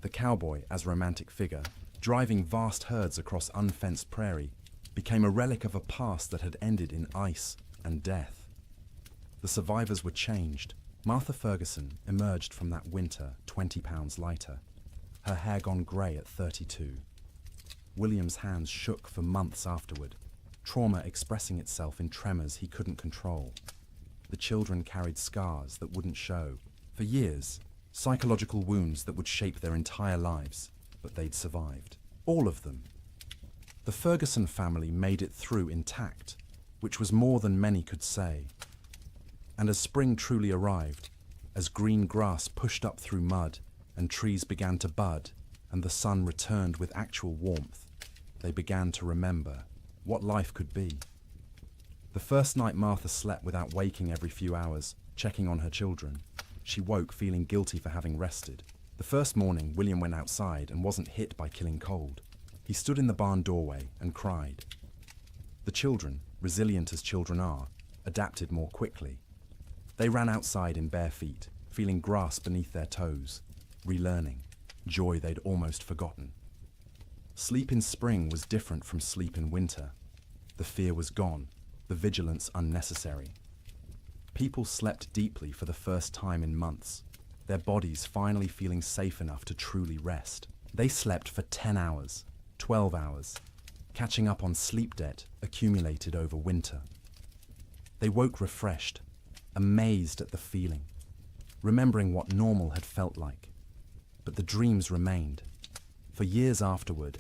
[SPEAKER 1] The cowboy, as romantic figure, driving vast herds across unfenced prairie, became a relic of a past that had ended in ice and death. The survivors were changed. Martha Ferguson emerged from that winter 20 pounds lighter, her hair gone grey at 32. William's hands shook for months afterward, trauma expressing itself in tremors he couldn't control. The children carried scars that wouldn't show. For years, psychological wounds that would shape their entire lives, but they'd survived. All of them. The Ferguson family made it through intact, which was more than many could say. And as spring truly arrived, as green grass pushed up through mud and trees began to bud and the sun returned with actual warmth, they began to remember what life could be. The first night Martha slept without waking every few hours, checking on her children. She woke feeling guilty for having rested. The first morning, William went outside and wasn't hit by killing cold. He stood in the barn doorway and cried. The children, resilient as children are, adapted more quickly. They ran outside in bare feet, feeling grass beneath their toes, relearning, joy they'd almost forgotten. Sleep in spring was different from sleep in winter. The fear was gone, the vigilance unnecessary. People slept deeply for the first time in months, their bodies finally feeling safe enough to truly rest. They slept for 10 hours, 12 hours, catching up on sleep debt accumulated over winter. They woke refreshed, amazed at the feeling, remembering what normal had felt like. But the dreams remained. For years afterward,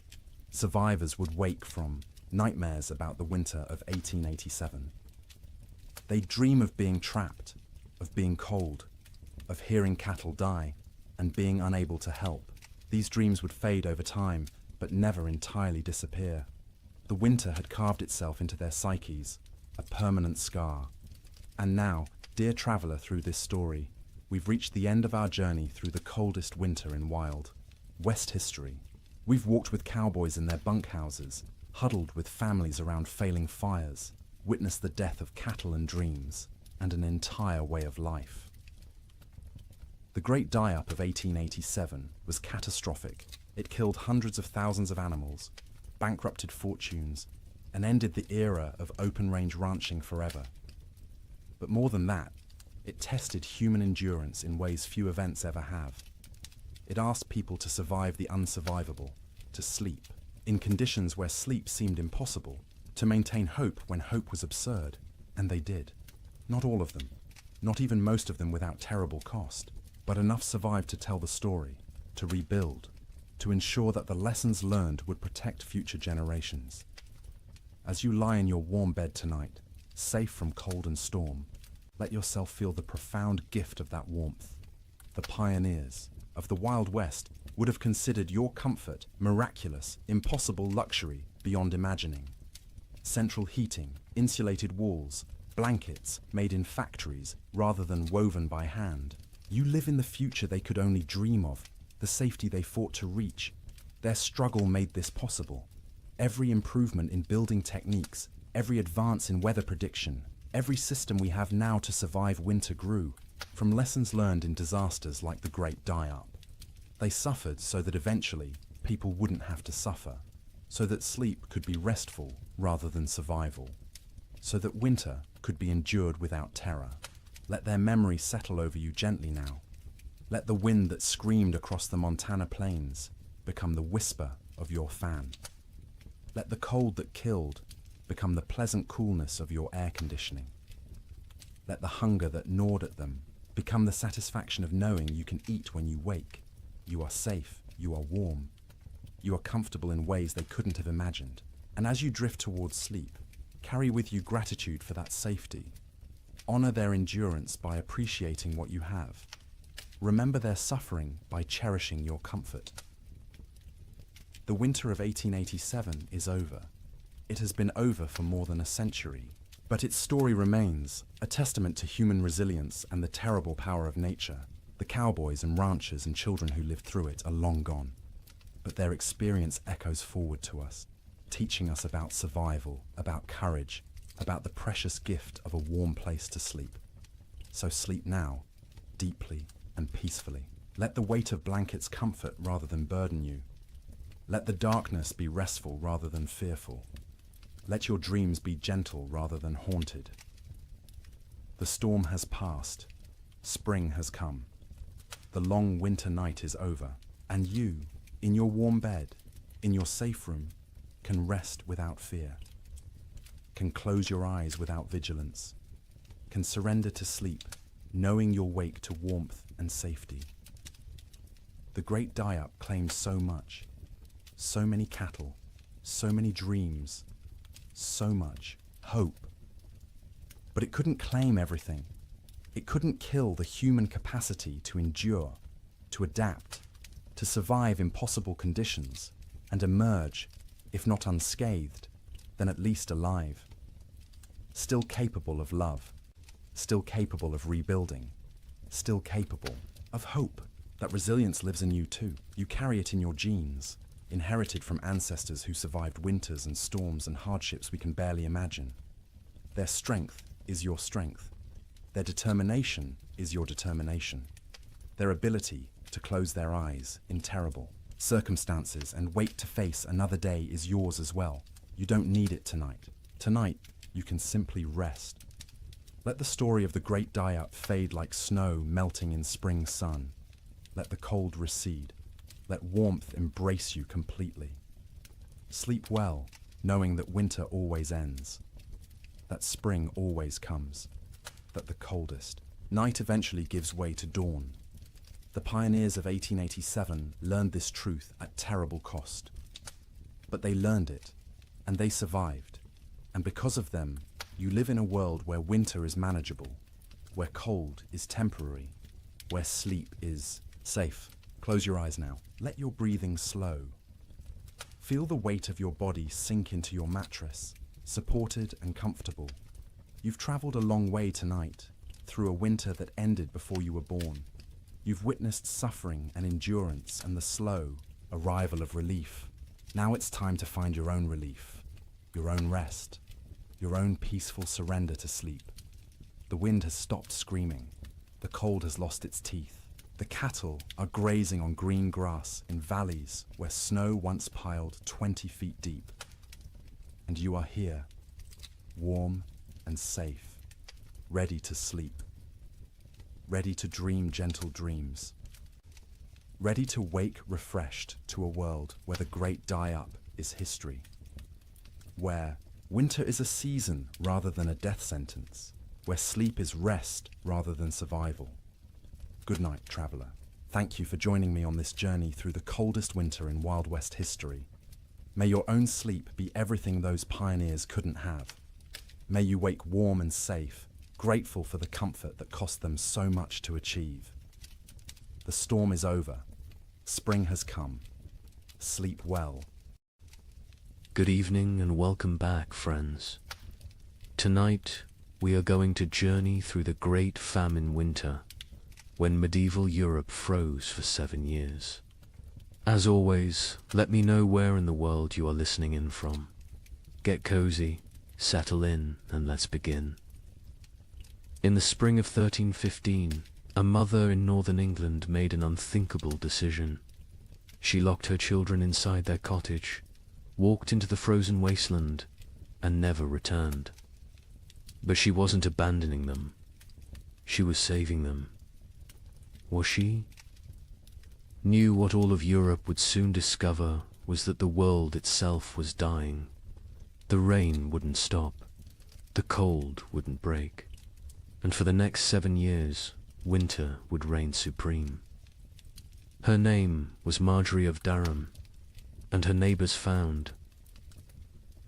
[SPEAKER 1] survivors would wake from nightmares about the winter of 1887. They'd dream of being trapped, of being cold, of hearing cattle die, and being unable to help. These dreams would fade over time, but never entirely disappear. The winter had carved itself into their psyches, a permanent scar. And now, dear traveller through this story, we've reached the end of our journey through the coldest winter in wild West history. We've walked with cowboys in their bunkhouses, huddled with families around failing fires, witnessed the death of cattle and dreams, and an entire way of life. The Great Die-Up of 1887 was catastrophic. It killed hundreds of thousands of animals, bankrupted fortunes, and ended the era of open-range ranching forever. But more than that, it tested human endurance in ways few events ever have. It asked people to survive the unsurvivable, to sleep, in conditions where sleep seemed impossible, to maintain hope when hope was absurd, and they did. Not all of them, not even most of them without terrible cost, but enough survived to tell the story, to rebuild, to ensure that the lessons learned would protect future generations. As you lie in your warm bed tonight, safe from cold and storm, let yourself feel the profound gift of that warmth. The pioneers of the Wild West would have considered your comfort miraculous, impossible luxury beyond imagining. Central heating, insulated walls, blankets made in factories rather than woven by hand. You live in the future they could only dream of, the safety they fought to reach. Their struggle made this possible. Every improvement in building techniques, every advance in weather prediction, every system we have now to survive winter grew from lessons learned in disasters like the Great Die-Up. They suffered so that eventually people wouldn't have to suffer, so that sleep could be restful rather than survival, so that winter could be endured without terror. Let their memory settle over you gently now. Let the wind that screamed across the Montana plains become the whisper of your fan. Let the cold that killed become the pleasant coolness of your air conditioning. Let the hunger that gnawed at them become the satisfaction of knowing you can eat when you wake. You are safe, you are warm, you are comfortable in ways they couldn't have imagined. And as you drift towards sleep, carry with you gratitude for that safety. Honor their endurance by appreciating what you have. Remember their suffering by cherishing your comfort. The winter of 1887 is over. It has been over for more than a century, but its story remains, a testament to human resilience and the terrible power of nature. The cowboys and ranchers and children who lived through it are long gone, but their experience echoes forward to us, teaching us about survival, about courage, about the precious gift of a warm place to sleep. So sleep now, deeply and peacefully. Let the weight of blankets comfort rather than burden you. Let the darkness be restful rather than fearful. Let your dreams be gentle rather than haunted. The storm has passed. Spring has come. The long winter night is over, and you, in your warm bed, in your safe room, can rest without fear, can close your eyes without vigilance, can surrender to sleep, knowing you'll wake to warmth and safety. The Great Die-Up claimed so much, so many cattle, so many dreams, so much hope. But it couldn't claim everything. It couldn't kill the human capacity to endure, to adapt, to survive impossible conditions, and emerge, if not unscathed, then at least alive. Still capable of love, still capable of rebuilding, still capable of hope. That resilience lives in you too. You carry it in your genes, inherited from ancestors who survived winters and storms and hardships we can barely imagine. Their strength is your strength. Their determination is your determination. Their ability to close their eyes in terrible circumstances and wait to face another day is yours as well. You don't need it tonight. Tonight, you can simply rest. Let the story of the Great Die-Up fade like snow melting in spring sun. Let the cold recede. Let warmth embrace you completely. Sleep well, knowing that winter always ends, that spring always comes, that the coldest night eventually gives way to dawn. The pioneers of 1887 learned this truth at terrible cost. But they learned it, and they survived. And because of them, you live in a world where winter is manageable, where cold is temporary, where sleep is safe. Close your eyes now. Let your breathing slow. Feel the weight of your body sink into your mattress, supported and comfortable. You've traveled a long way tonight, through a winter that ended before you were born. You've witnessed suffering and endurance and the slow arrival of relief. Now it's time to find your own relief, your own rest, your own peaceful surrender to sleep. The wind has stopped screaming. The cold has lost its teeth. The cattle are grazing on green grass in valleys where snow once piled 20 feet deep. And you are here, warm and safe, ready to sleep, ready to dream gentle dreams, ready to wake refreshed to a world where the great die-up is history, where winter is a season rather than a death sentence, where sleep is rest rather than survival. Good night, traveller. Thank you for joining me on this journey through the coldest winter in Wild West history. May your own sleep be everything those pioneers couldn't have. May you wake warm and safe, grateful for the comfort that cost them so much to achieve. The storm is over. Spring has come. Sleep well.
[SPEAKER 2] Good evening and welcome back, friends. Tonight, we are going to journey through the Great Famine winter, when medieval Europe froze for 7 years. As always, let me know where in the world you are listening in from. Get cozy, settle in, and let's begin. In the spring of 1315, a mother in northern England made an unthinkable decision. She locked her children inside their cottage, walked into the frozen wasteland, and never returned. But she wasn't abandoning them. She was saving them. Was she? Knew what all of Europe would soon discover was that the world itself was dying. The rain wouldn't stop. The cold wouldn't break. And for the next 7 years, winter would reign supreme. Her name was Marjorie of Durham, and her neighbors found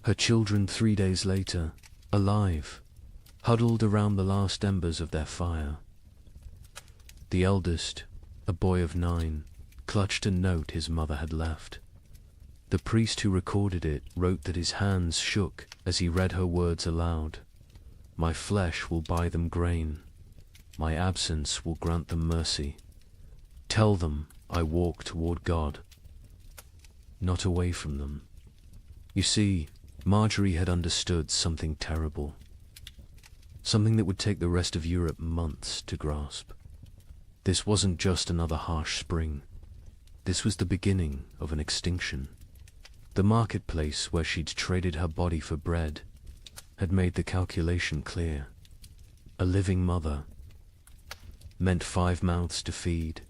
[SPEAKER 2] her children 3 days later, alive, huddled around the last embers of their fire. The eldest, a boy of 9, clutched a note his mother had left. The priest who recorded it wrote that his hands shook as he read her words aloud. My flesh will buy them grain. My absence will grant them mercy. Tell them I walk toward God, not away from them. You see, Marjorie had understood something terrible. Something that would take the rest of Europe months to grasp. This wasn't just another harsh spring. This was the beginning of an extinction. The marketplace where she'd traded her body for bread had made the calculation clear. A living mother meant 5 mouths to feed.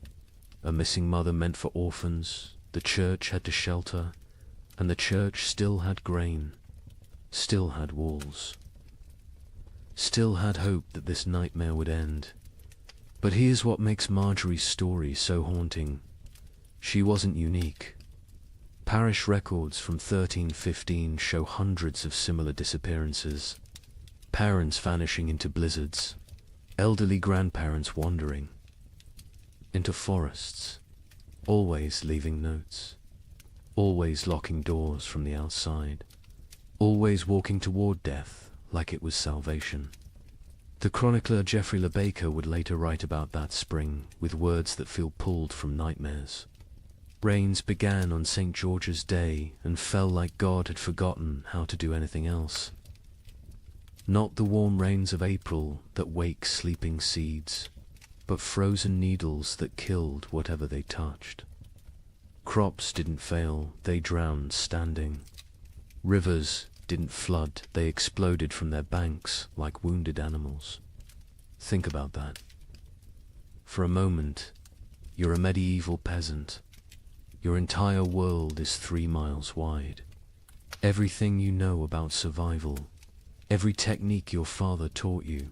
[SPEAKER 2] A missing mother meant for orphans. The church had to shelter, and the church still had grain, still had walls, still had hope that this nightmare would end. But here's what makes Marjorie's story so haunting. She wasn't unique. Parish records from 1315 show hundreds of similar disappearances. Parents vanishing into blizzards, elderly grandparents wandering into forests, always leaving notes, always locking doors from the outside, always walking toward death like it was salvation. The chronicler Geoffrey Le Baker would later write about that spring with words that feel pulled from nightmares. Rains began on St. George's Day and fell like God had forgotten how to do anything else. Not the warm rains of April that wake sleeping seeds, but frozen needles that killed whatever they touched. Crops didn't fail, they drowned standing. Rivers didn't flood, they exploded from their banks like wounded animals. Think about that. For a moment, you're a medieval peasant. Your entire world is 3 miles wide. Everything you know about survival, every technique your father taught you,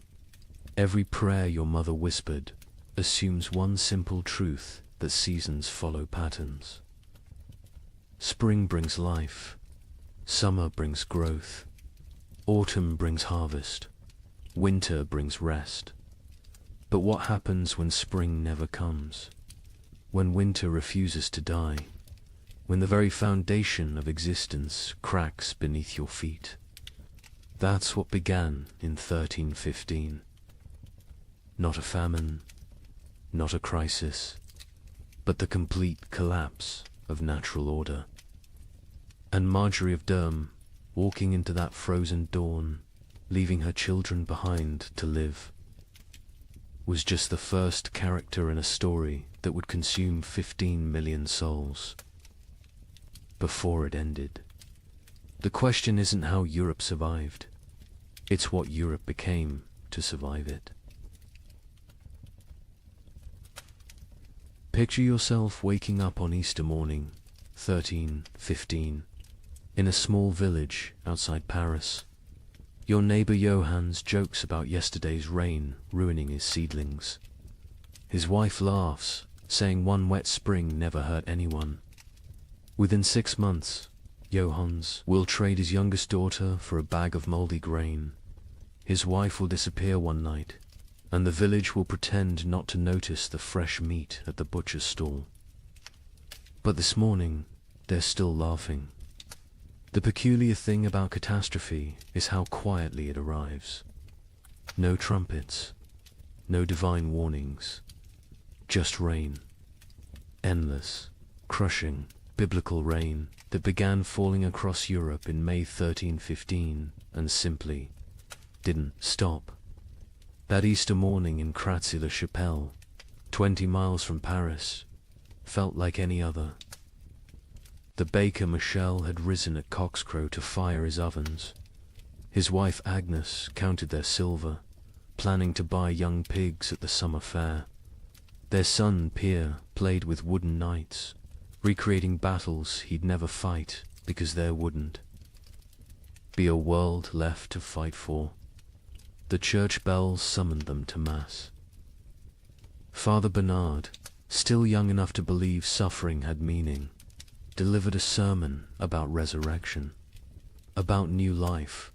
[SPEAKER 2] every prayer your mother whispered, assumes one simple truth. that seasons follow patterns. Spring brings life, summer brings growth, autumn brings harvest, winter brings rest. But what happens when spring never comes? When winter refuses to die? When the very foundation of existence cracks beneath your feet? That's what began in 1315. Not a famine, not a crisis, but the complete collapse of natural order. And Marjorie of Durham, walking into that frozen dawn, leaving her children behind to live, was just the first character in a story that would consume 15 million souls. Before it ended. The question isn't how Europe survived, it's what Europe became to survive it. Picture yourself waking up on Easter morning, 1315, in a small village outside Paris. Your neighbor Johannes jokes about yesterday's rain ruining his seedlings. His wife laughs, saying one wet spring never hurt anyone. Within 6 months, Johannes will trade his youngest daughter for a bag of moldy grain. His wife will disappear one night, and the village will pretend not to notice the fresh meat at the butcher's stall. But this morning, they're still laughing. The peculiar thing about catastrophe is how quietly it arrives. No trumpets, no divine warnings, just rain. Endless, crushing, biblical rain that began falling across Europe in May 1315 and simply didn't stop. That Easter morning in Kratzy-le-Chapelle, 20 miles from Paris, felt like any other. The baker Michel had risen at cockscrow to fire his ovens. His wife Agnes counted their silver, planning to buy young pigs at the summer fair. Their son Pierre played with wooden knights, recreating battles he'd never fight because there wouldn't be a world left to fight for. The church bells summoned them to Mass. Father Bernard, still young enough to believe suffering had meaning, delivered a sermon about resurrection, about new life,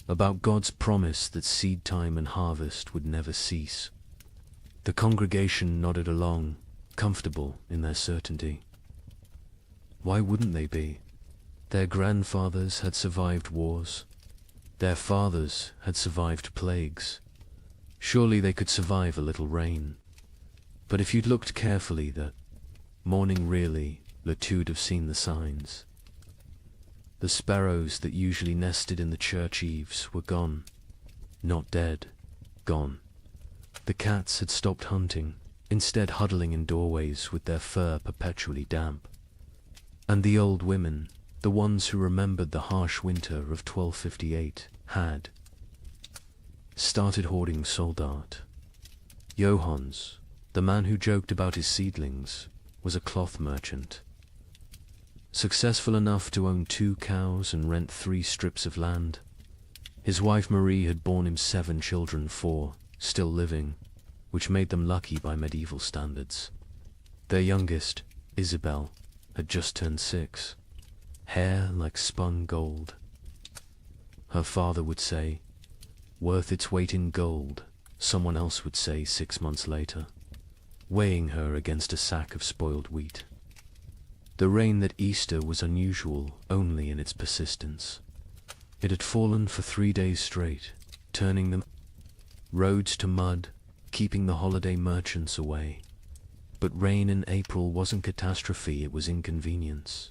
[SPEAKER 2] about God's promise that seed time and harvest would never cease. The congregation nodded along, comfortable in their certainty. Why wouldn't they be? Their grandfathers had survived wars. Their fathers had survived plagues. Surely they could survive a little rain. But if you'd looked carefully that morning really, Latude have seen the signs. The sparrows that usually nested in the church eaves were gone. Not dead, gone. The cats had stopped hunting, instead huddling in doorways with their fur perpetually damp. And the old women, the ones who remembered the harsh winter of 1258, had started hoarding soldat. Johannes, the man who joked about his seedlings, was a cloth merchant. Successful enough to own 2 cows and rent 3 strips of land. His wife Marie had borne him 7 children, 4 still living, which made them lucky by medieval standards. Their youngest, Isabel, had just turned 6, hair like spun gold. Her father would say, worth its weight in gold, someone else would say 6 months later, weighing her against a sack of spoiled wheat. The rain that Easter was unusual only in its persistence. It had fallen for 3 days straight, turning the roads to mud, keeping the holiday merchants away. But rain in April wasn't catastrophe, it was inconvenience.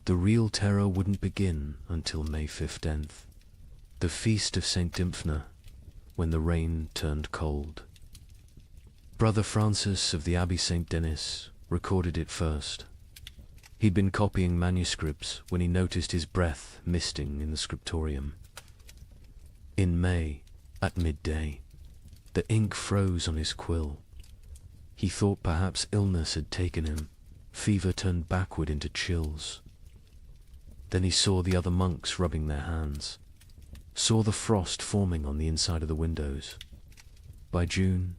[SPEAKER 2] The real terror wouldn't begin until May 15th, the feast of St. Dymphna, when the rain turned cold. Brother Francis of the Abbey St. Denis recorded it first. He'd been copying manuscripts when he noticed his breath misting in the scriptorium. In May, at midday, the ink froze on his quill. He thought perhaps illness had taken him. Fever turned backward into chills. Then he saw the other monks rubbing their hands, saw the frost forming on the inside of the windows. By June,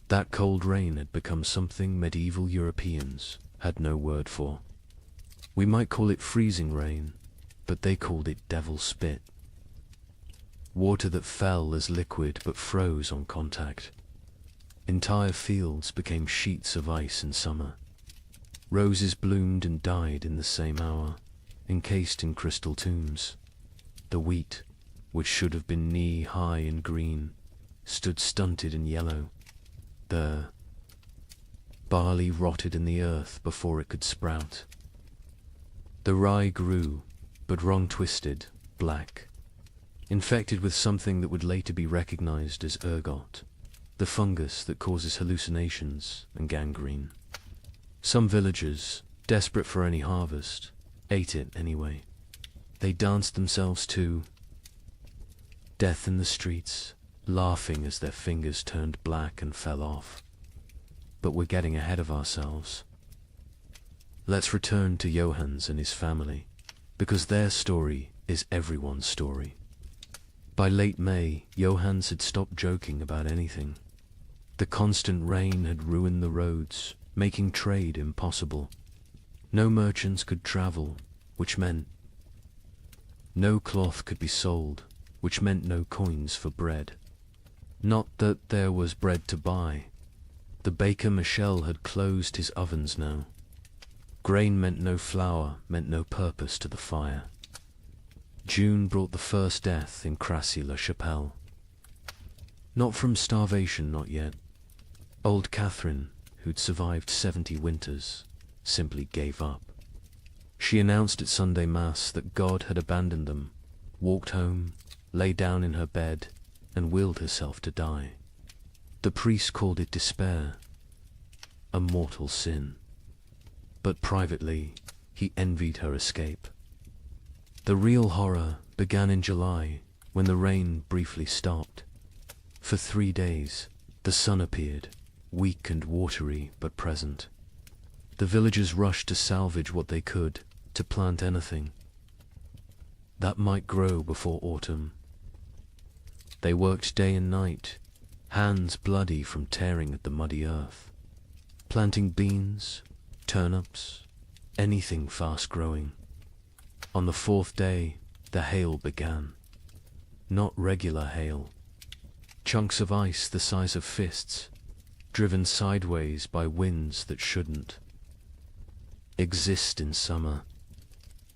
[SPEAKER 2] That cold rain had become something medieval Europeans had no word for. We might call it freezing rain, but they called it devil spit. Water that fell as liquid but froze on contact. Entire fields became sheets of ice in summer. Roses bloomed and died in the same hour, encased in crystal tombs. The wheat, which should have been knee-high and green, stood stunted and yellow. The barley rotted in the earth before it could sprout. The rye grew, but wrong-twisted, black, infected with something that would later be recognized as ergot, the fungus that causes hallucinations and gangrene. Some villagers, desperate for any harvest, ate it anyway. They danced themselves to death in the streets, laughing as their fingers turned black and fell off. But we're getting ahead of ourselves. Let's return to Johannes and his family, because their story is everyone's story. By late May, Johannes had stopped joking about anything. The constant rain had ruined the roads, making trade impossible. No merchants could travel, which meant no cloth could be sold, which meant no coins for bread. Not that there was bread to buy. The baker Michel had closed his ovens now. Grain meant no flour, meant no purpose to the fire. June brought the first death in Crassy-la-Chapelle. Not from starvation, not yet. Old Catherine, who'd survived 70 winters, simply gave up. She announced at Sunday Mass that God had abandoned them, walked home, lay down in her bed, and willed herself to die. The priest called it despair, a mortal sin. But privately, he envied her escape. The real horror began in July, when the rain briefly stopped. For 3 days, the sun appeared, weak and watery but present. The villagers rushed to salvage what they could, to plant anything that might grow before autumn. They worked day and night, hands bloody from tearing at the muddy earth, planting beans, turnips, anything fast-growing. On the 4th day, the hail began. Not regular hail. Chunks of ice the size of fists, driven sideways by winds that shouldn't exist in summer.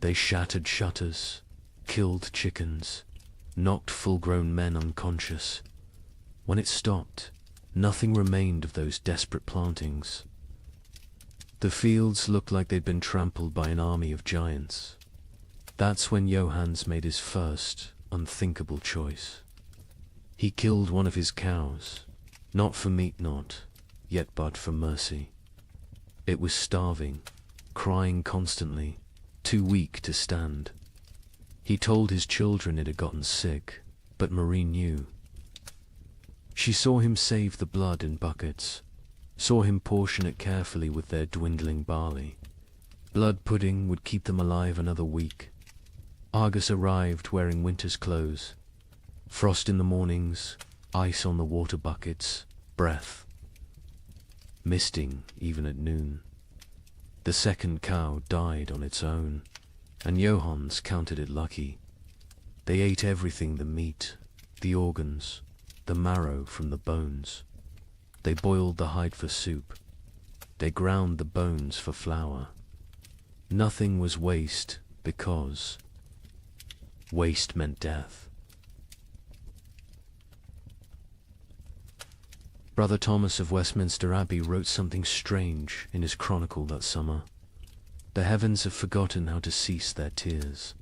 [SPEAKER 2] They shattered shutters, killed chickens, knocked full-grown men unconscious. When it stopped, nothing remained of those desperate plantings. The fields looked like they'd been trampled by an army of giants. That's when Johannes made his first, unthinkable choice. He killed one of his cows, not for meat not, yet but for mercy. It was starving, crying constantly, too weak to stand. He told his children it had gotten sick, but Marie knew. She saw him save the blood in buckets, saw him portion it carefully with their dwindling barley. Blood pudding would keep them alive another week. Argus arrived wearing winter's clothes. Frost in the mornings, ice on the water buckets, breath. Misting even at noon. The second cow died on its own, and Johannes counted it lucky. They ate everything, the meat, the organs, the marrow from the bones. They boiled the hide for soup. They ground the bones for flour. Nothing was waste because waste meant death. Brother Thomas of Westminster Abbey wrote something strange in his chronicle that summer. The heavens have forgotten how to cease their tears.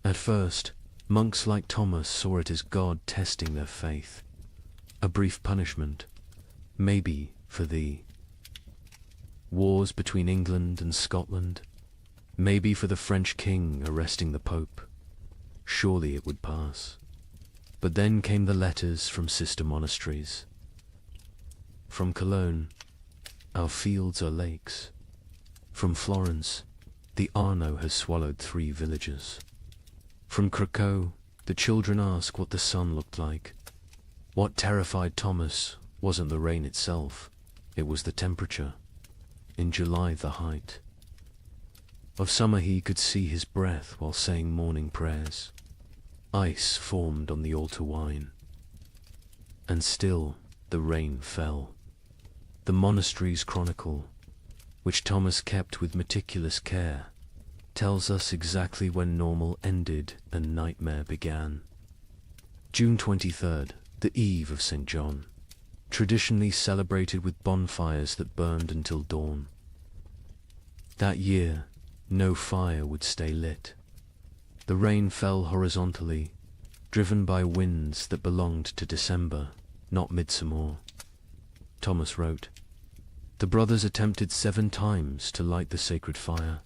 [SPEAKER 2] At first, monks like Thomas saw it as God testing their faith. A brief punishment, maybe for the wars between England and Scotland, maybe for the French king arresting the Pope. Surely it would pass. But then came the letters from sister monasteries. From Cologne, our fields are lakes. From Florence, the Arno has swallowed 3 villages. From Krakow, the children ask what the sun looked like. What terrified Thomas wasn't the rain itself, it was the temperature. In July, the height of summer, he could see his breath while saying morning prayers. Ice formed on the altar wine. And still the rain fell. The monastery's chronicle, which Thomas kept with meticulous care, tells us exactly when normal ended and nightmare began. June 23rd, the eve of St. John, traditionally celebrated with bonfires that burned until dawn. That year, no fire would stay lit. The rain fell horizontally, driven by winds that belonged to December, not midsummer. Thomas wrote, "The brothers attempted 7 times to light the sacred fire.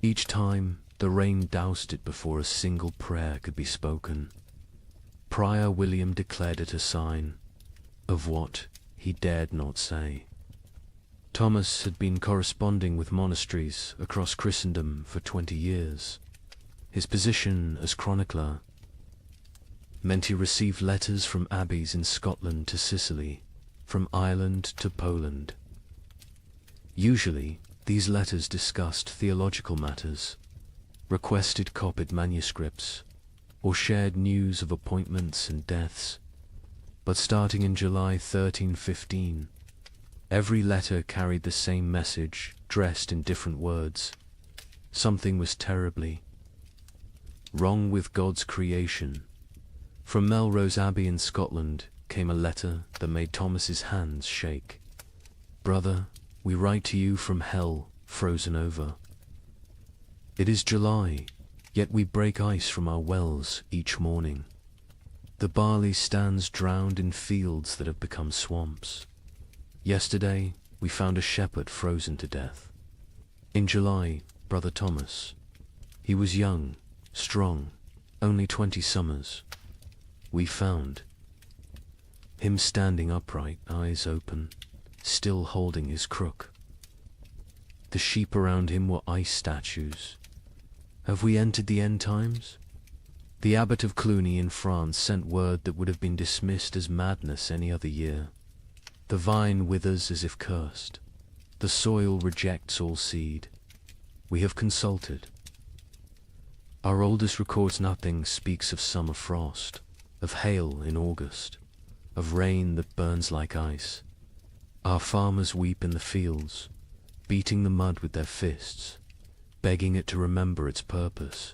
[SPEAKER 2] Each time, the rain doused it before a single prayer could be spoken. Prior William declared it a sign of what he dared not say." Thomas had been corresponding with monasteries across Christendom for 20 years. His position as chronicler meant he received letters from abbeys in Scotland to Sicily, from Ireland to Poland. Usually, these letters discussed theological matters, requested copied manuscripts, or shared news of appointments and deaths. But starting in July 1315, every letter carried the same message, dressed in different words. Something was terribly wrong with God's creation. From Melrose Abbey in Scotland came a letter that made Thomas's hands shake. "Brother, we write to you from hell, frozen over. It is July, yet we break ice from our wells each morning. The barley stands drowned in fields that have become swamps. Yesterday, we found a shepherd frozen to death. In July, Brother Thomas. He was young, strong, only 20 summers. We found him standing upright, eyes open, still holding his crook. The sheep around him were ice statues. Have we entered the end times? The abbot of Cluny in France sent word that would have been dismissed as madness any other year. The vine withers as if cursed. The soil rejects all seed. We have consulted. Our oldest records nothing, speaks of summer frost, of hail in August, of rain that burns like ice. Our farmers weep in the fields, beating the mud with their fists, begging it to remember its purpose.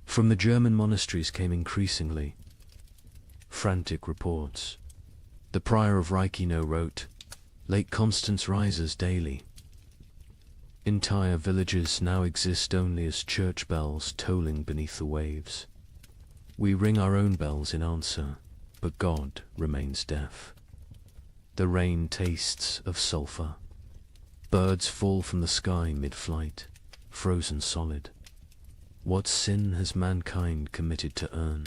[SPEAKER 2] From the German monasteries came increasingly frantic reports. The prior of Reichenau wrote, "Lake Constance rises daily. Entire villages now exist only as church bells tolling beneath the waves. We ring our own bells in answer, but God remains deaf. The rain tastes of sulphur. Birds fall from the sky mid-flight, frozen solid. What sin has mankind committed to earn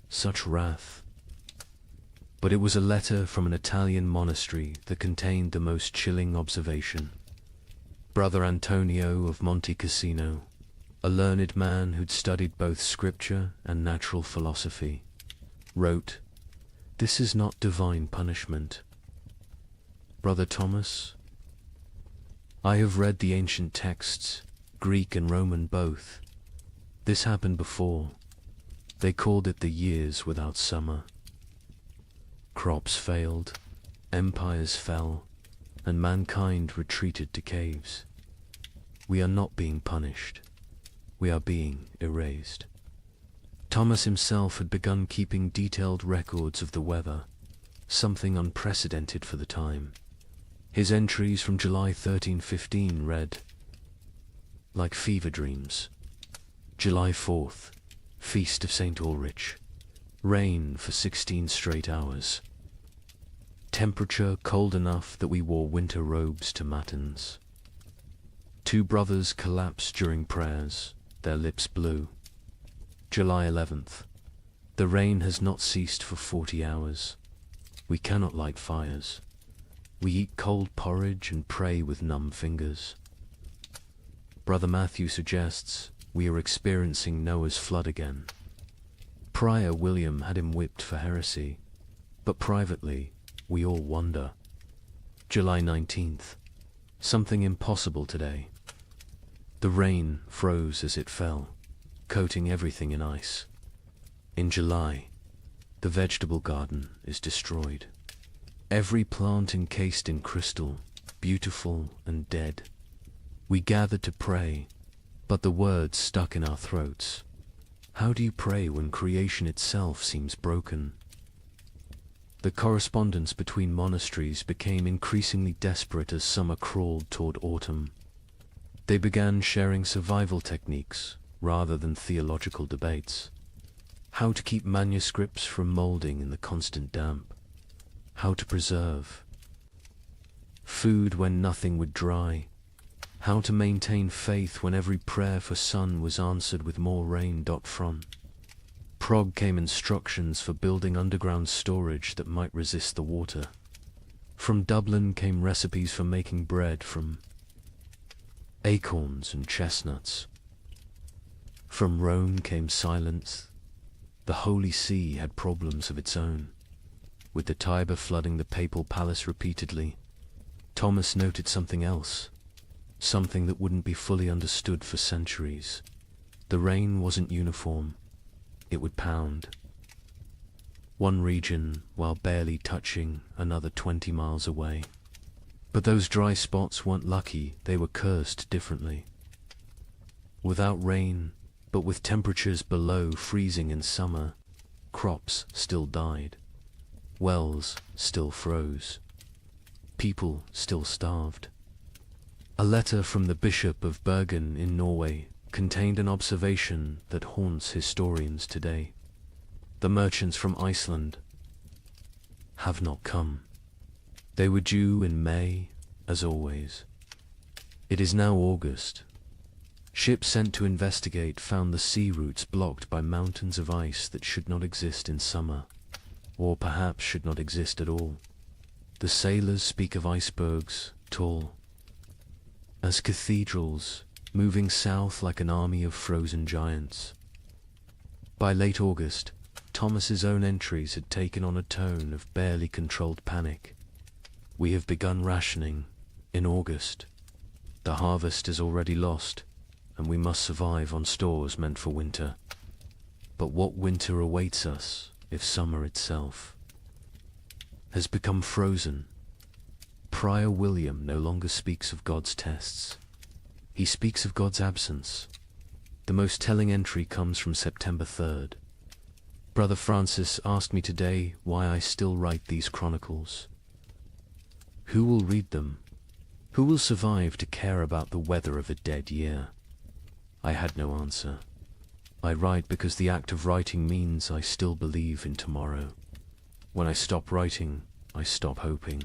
[SPEAKER 2] such wrath?" But it was a letter from an Italian monastery that contained the most chilling observation. Brother Antonio of Monte Cassino, a learned man who'd studied both scripture and natural philosophy, wrote, "This is not divine punishment. Brother Thomas, I have read the ancient texts, Greek and Roman both. This happened before. They called it the years without summer. Crops failed, empires fell, and mankind retreated to caves. We are not being punished. We are being erased." Thomas himself had begun keeping detailed records of the weather, something unprecedented for the time. His entries from July 1315 read, "Like fever dreams. July 4th, Feast of St. Ulrich. Rain for 16 straight hours. Temperature cold enough that we wore winter robes to matins. 2 brothers collapsed during prayers, their lips blue. July 11th. The rain has not ceased for 40 hours. We cannot light fires. We eat cold porridge and pray with numb fingers. Brother Matthew suggests we are experiencing Noah's flood again. Prior William had him whipped for heresy, But privately, we all wonder. July 19th. Something impossible today. The rain froze as it fell, coating everything in ice. In July, the vegetable garden is destroyed. Every plant encased in crystal, beautiful and dead. We gathered to pray, but the words stuck in our throats. How do you pray when creation itself seems broken? The correspondence between monasteries became increasingly desperate as summer crawled toward autumn. They began sharing survival techniques rather than theological debates. How to keep manuscripts from molding in the constant damp. How to preserve food when nothing would dry. How to maintain faith when every prayer for sun was answered with more rain. From Prague came instructions for building underground storage that might resist the water. From Dublin came recipes for making bread from acorns and chestnuts. From Rome came silence. The Holy See had problems of its own, with the Tiber flooding the papal palace repeatedly. Thomas noted something else, something that wouldn't be fully understood for centuries. The rain wasn't uniform. It would pound. One region while barely touching another 20 miles away. But those dry spots weren't lucky, they were cursed differently. Without rain, but with temperatures below freezing in summer, crops still died. Wells still froze. People still starved. A letter from the Bishop of Bergen in Norway contained an observation that haunts historians today. The merchants from Iceland have not come. They were due in May, as always. It is now August. Ships sent to investigate found the sea routes blocked by mountains of ice that should not exist in summer, or perhaps should not exist at all. The sailors speak of icebergs, tall as cathedrals, moving south like an army of frozen giants. By late August, Thomas's own entries had taken on a tone of barely controlled panic. We have begun rationing in August. The harvest is already lost, and we must survive on stores meant for winter. But what winter awaits us if summer itself has become frozen? Prior William no longer speaks of God's tests. He speaks of God's absence. The most telling entry comes from September 3rd. Brother Francis asked me today why I still write these chronicles. Who will read them? Who will survive to care about the weather of a dead year? I had no answer. I write because the act of writing means I still believe in tomorrow. When I stop writing, I stop hoping.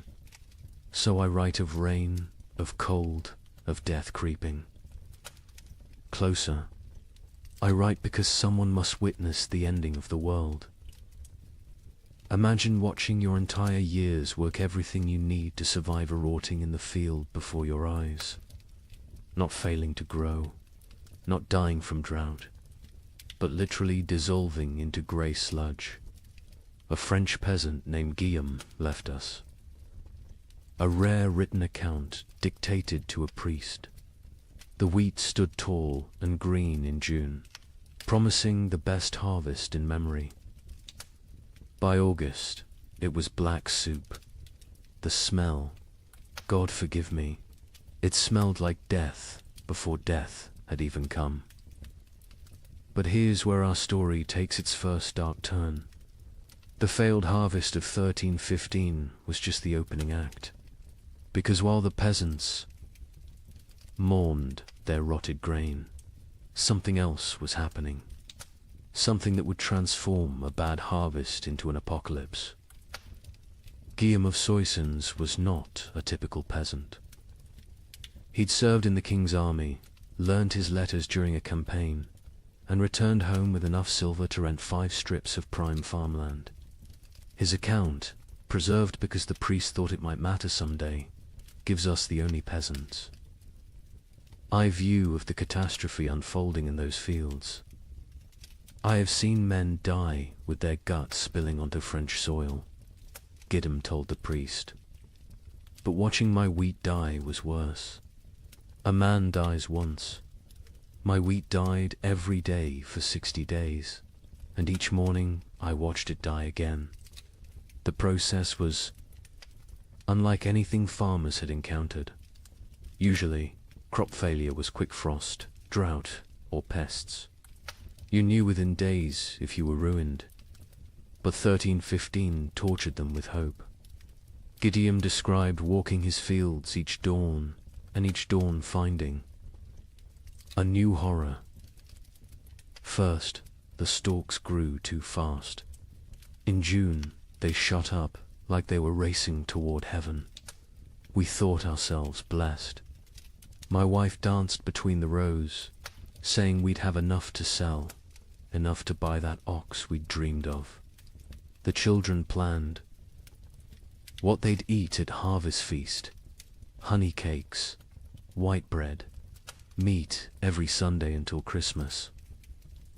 [SPEAKER 2] So I write of rain, of cold, of death creeping closer. I write because someone must witness the ending of the world. Imagine watching your entire years work everything you need to survive a rotting in the field before your eyes. Not failing to grow, not dying from drought, but literally dissolving into grey sludge. A French peasant named Guillaume left us. A rare written account dictated to a priest. The wheat stood tall and green in June, promising the best harvest in memory. By August, it was black soup. The smell, God forgive me, it smelled like death before death had even come. But here's where our story takes its first dark turn. The failed harvest of 1315 was just the opening act. Because while the peasants mourned their rotted grain, something else was happening. Something that would transform a bad harvest into an apocalypse. Guillaume of Soissons was not a typical peasant. He'd served in the king's army, learned his letters during a campaign, and returned home with enough silver to rent 5 strips of prime farmland. His account, preserved because the priest thought it might matter someday, gives us the only peasants. I view of the catastrophe unfolding in those fields. I have seen men die with their guts spilling onto French soil. Gideon told the priest. But watching my wheat die was worse. A man dies once. My wheat died every day for 60 days, and each morning I watched it die again. The process was unlike anything farmers had encountered. Usually, crop failure was quick frost, drought, or pests. You knew within days if you were ruined. But 1315 tortured them with hope. Gideon described walking his fields each dawn, and each dawn finding a new horror. First, the stalks grew too fast. In June, they shot up like they were racing toward heaven. We thought ourselves blessed. My wife danced between the rows, saying we'd have enough to sell, enough to buy that ox we'd dreamed of. The children planned what they'd eat at harvest feast: honey cakes, white bread, meat every Sunday until Christmas.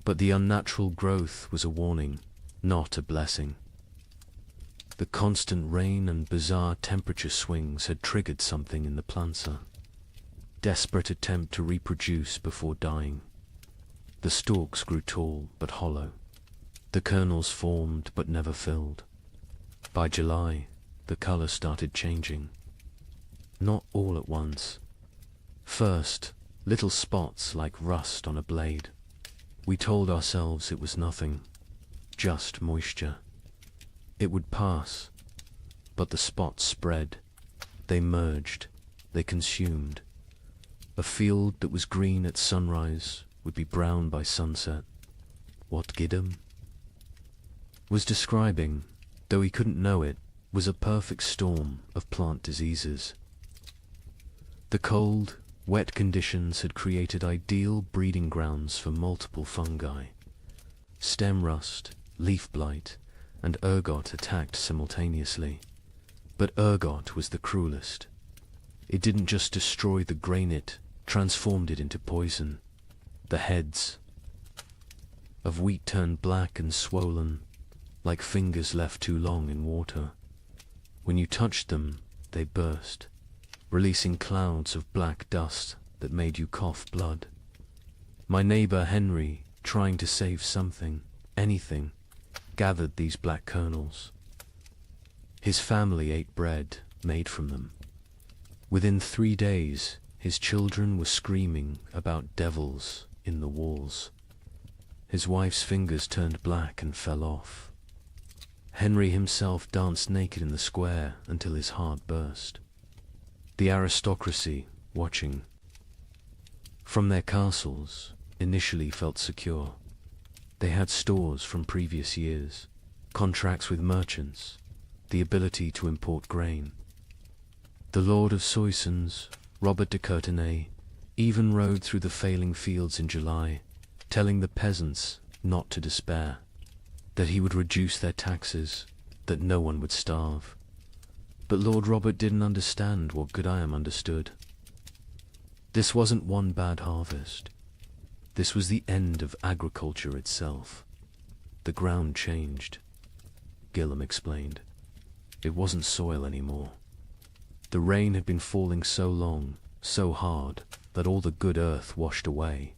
[SPEAKER 2] But the unnatural growth was a warning, not a blessing. The constant rain and bizarre temperature swings had triggered something in the planter. Desperate attempt to reproduce before dying. The stalks grew tall but hollow. The kernels formed but never filled. By July, the color started changing. Not all at once. First, little spots like rust on a blade. We told ourselves it was nothing, just moisture. It would pass, but the spots spread. They merged, they consumed. A field that was green at sunrise would be brown by sunset. What Gideon was describing, though he couldn't know it, was a perfect storm of plant diseases. The cold, wet conditions had created ideal breeding grounds for multiple fungi. Stem rust, leaf blight, and ergot attacked simultaneously. But ergot was the cruelest. It didn't just destroy the grain, it transformed it into poison. The heads of wheat turned black and swollen, like fingers left too long in water. When you touched them, they burst, releasing clouds of black dust that made you cough blood. My neighbor Henry, trying to save something, anything, gathered these black kernels. His family ate bread made from them. Within 3 days, his children were screaming about devils in the walls. His wife's fingers turned black and fell off. Henry himself danced naked in the square until his heart burst. The aristocracy, watching from their castles, initially felt secure. They had stores from previous years, contracts with merchants, the ability to import grain. The Lord of Soissons, Robert de Courtenay, even rode through the failing fields in July, telling the peasants not to despair, that he would reduce their taxes, that no one would starve. But Lord Robert didn't understand what Gideon understood. This wasn't one bad harvest. This was the end of agriculture itself. The ground changed. Gideon explained. It wasn't soil anymore. The rain had been falling so long, so hard, that all the good earth washed away.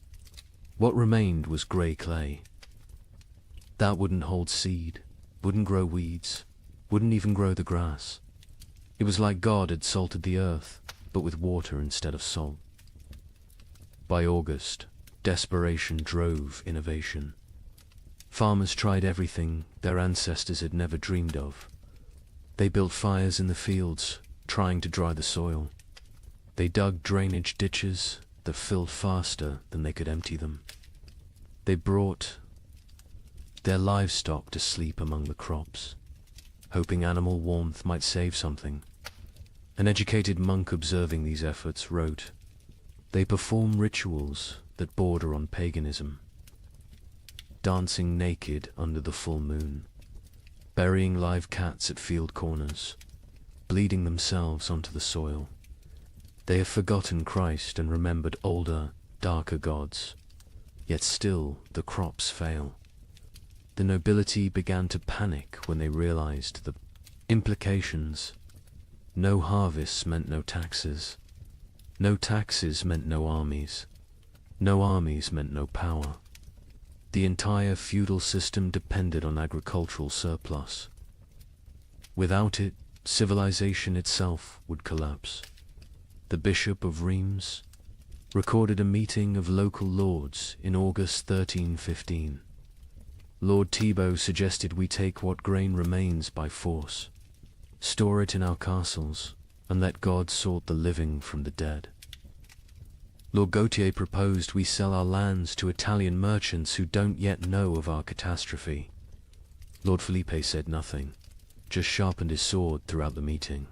[SPEAKER 2] What remained was grey clay. That wouldn't hold seed, wouldn't grow weeds, wouldn't even grow the grass. It was like God had salted the earth, but with water instead of salt. By August, desperation drove innovation. Farmers tried everything their ancestors had never dreamed of. They built fires in the fields, trying to dry the soil. They dug drainage ditches that filled faster than they could empty them. They brought their livestock to sleep among the crops, hoping animal warmth might save something. An educated monk observing these efforts wrote, "They perform rituals that border on paganism, dancing naked under the full moon, burying live cats at field corners, bleeding themselves onto the soil. They have forgotten Christ and remembered older, darker gods, yet still the crops fail. The nobility began to panic when they realized the Implications. No harvests meant no taxes. No taxes meant no armies. No armies meant no power. The entire feudal system depended on agricultural surplus. Without it, civilization itself would collapse. The Bishop of Reims recorded a meeting of local lords in August 1315. Lord Thibaut suggested we take what grain remains by force, store it in our castles, and let God sort the living from the dead. Lord Gautier proposed we sell our lands to Italian merchants who don't yet know of our catastrophe. Lord Felipe said nothing, just sharpened his sword throughout the meeting.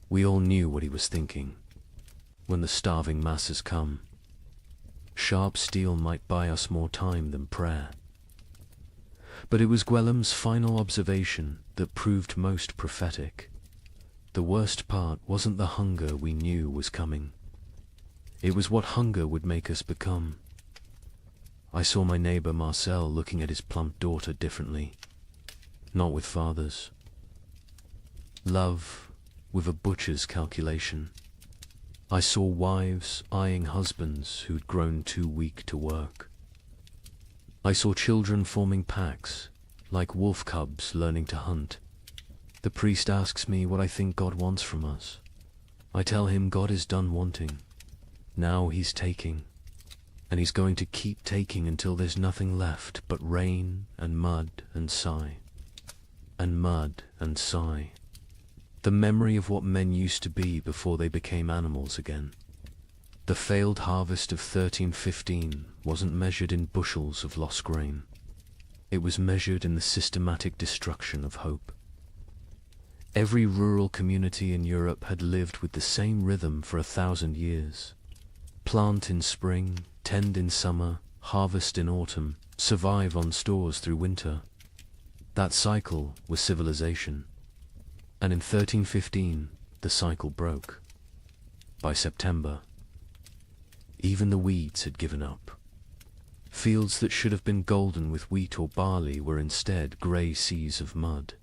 [SPEAKER 2] We all knew what he was thinking. When the starving masses come, sharp steel might buy us more time than prayer. But it was Gwellam's final observation that proved most prophetic. The worst part wasn't the hunger we knew was coming. It was what hunger would make us become. I saw my neighbor Marcel looking at his plump daughter differently. Not with fathers. Love with a butcher's calculation. I saw wives eyeing husbands who'd grown too weak to work. I saw children forming packs, like wolf cubs learning to hunt. The priest asks me what I think God wants from us. I tell him God is done wanting. Now he's taking, and he's going to keep taking until there's nothing left but rain and mud and sigh. And mud and sigh. The memory of what men used to be before they became animals again. The failed harvest of 1315 wasn't measured in bushels of lost grain. It was measured in the systematic destruction of hope. Every rural community in Europe had lived with the same rhythm for 1,000 years. Plant in spring, tend in summer, harvest in autumn, survive on stores through winter. That cycle was civilization. And in 1315, the cycle broke. By September, even the weeds had given up. Fields that should have been golden with wheat or barley were instead grey seas of mud,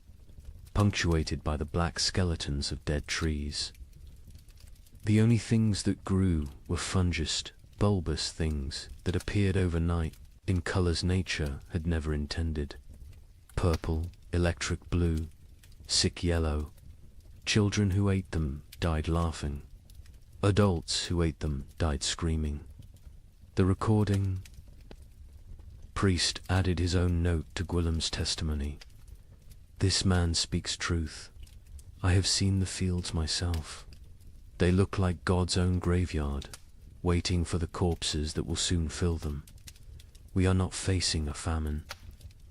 [SPEAKER 2] punctuated by the black skeletons of dead trees. The only things that grew were fungous, bulbous things that appeared overnight in colours nature had never intended. Purple, electric blue, sick yellow. Children who ate them died laughing. Adults who ate them died screaming. The recording. Priest added his own note to Gwillim's testimony. This man speaks truth. I have seen the fields myself. They look like God's own graveyard, waiting for the corpses that will soon fill them. We are not facing a famine.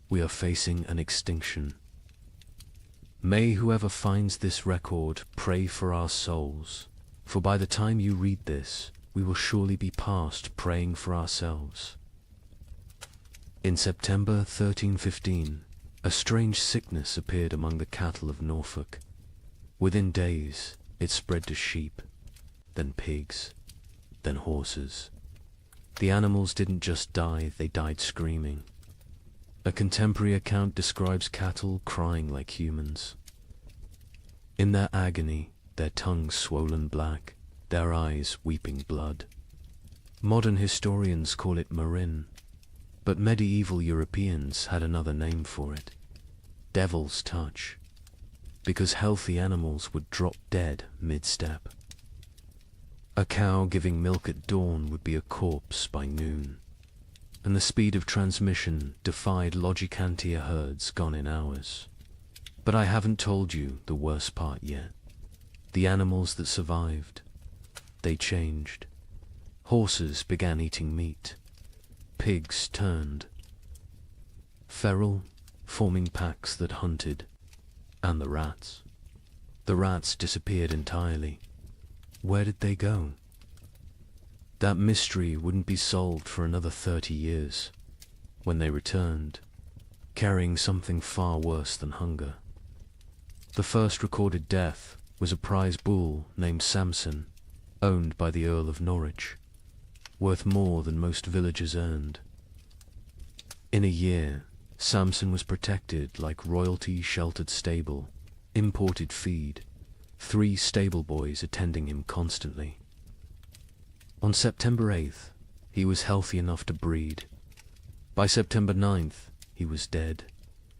[SPEAKER 2] We are facing an extinction. May whoever finds this record pray for our souls, for by the time you read this, we will surely be past praying for ourselves. In September 1315, a strange sickness appeared among the cattle of Norfolk. Within days, it spread to sheep, then pigs, then horses. The animals didn't just die, they died screaming. A contemporary account describes cattle crying like humans. In their agony, their tongues swollen black, their eyes weeping blood. Modern historians call it marin, but medieval Europeans had another name for it. Devil's touch, because healthy animals would drop dead mid-step. A cow giving milk at dawn would be a corpse by noon, and the speed of transmission defied Logicantia herds gone in hours. But I haven't told you the worst part yet. The animals that survived, they changed. Horses began eating meat. Pigs turned. Feral, forming packs that hunted. And the rats. The rats disappeared entirely. Where did they go? That mystery wouldn't be solved for another 30 years, when they returned, carrying something far worse than hunger. The first recorded death was a prize bull named Samson, owned by the Earl of Norwich, worth more than most villagers earned. In a year, Samson was protected like royalty-sheltered stable, imported feed, 3 stable boys attending him constantly. On September 8th, he was healthy enough to breed. By September 9th, he was dead,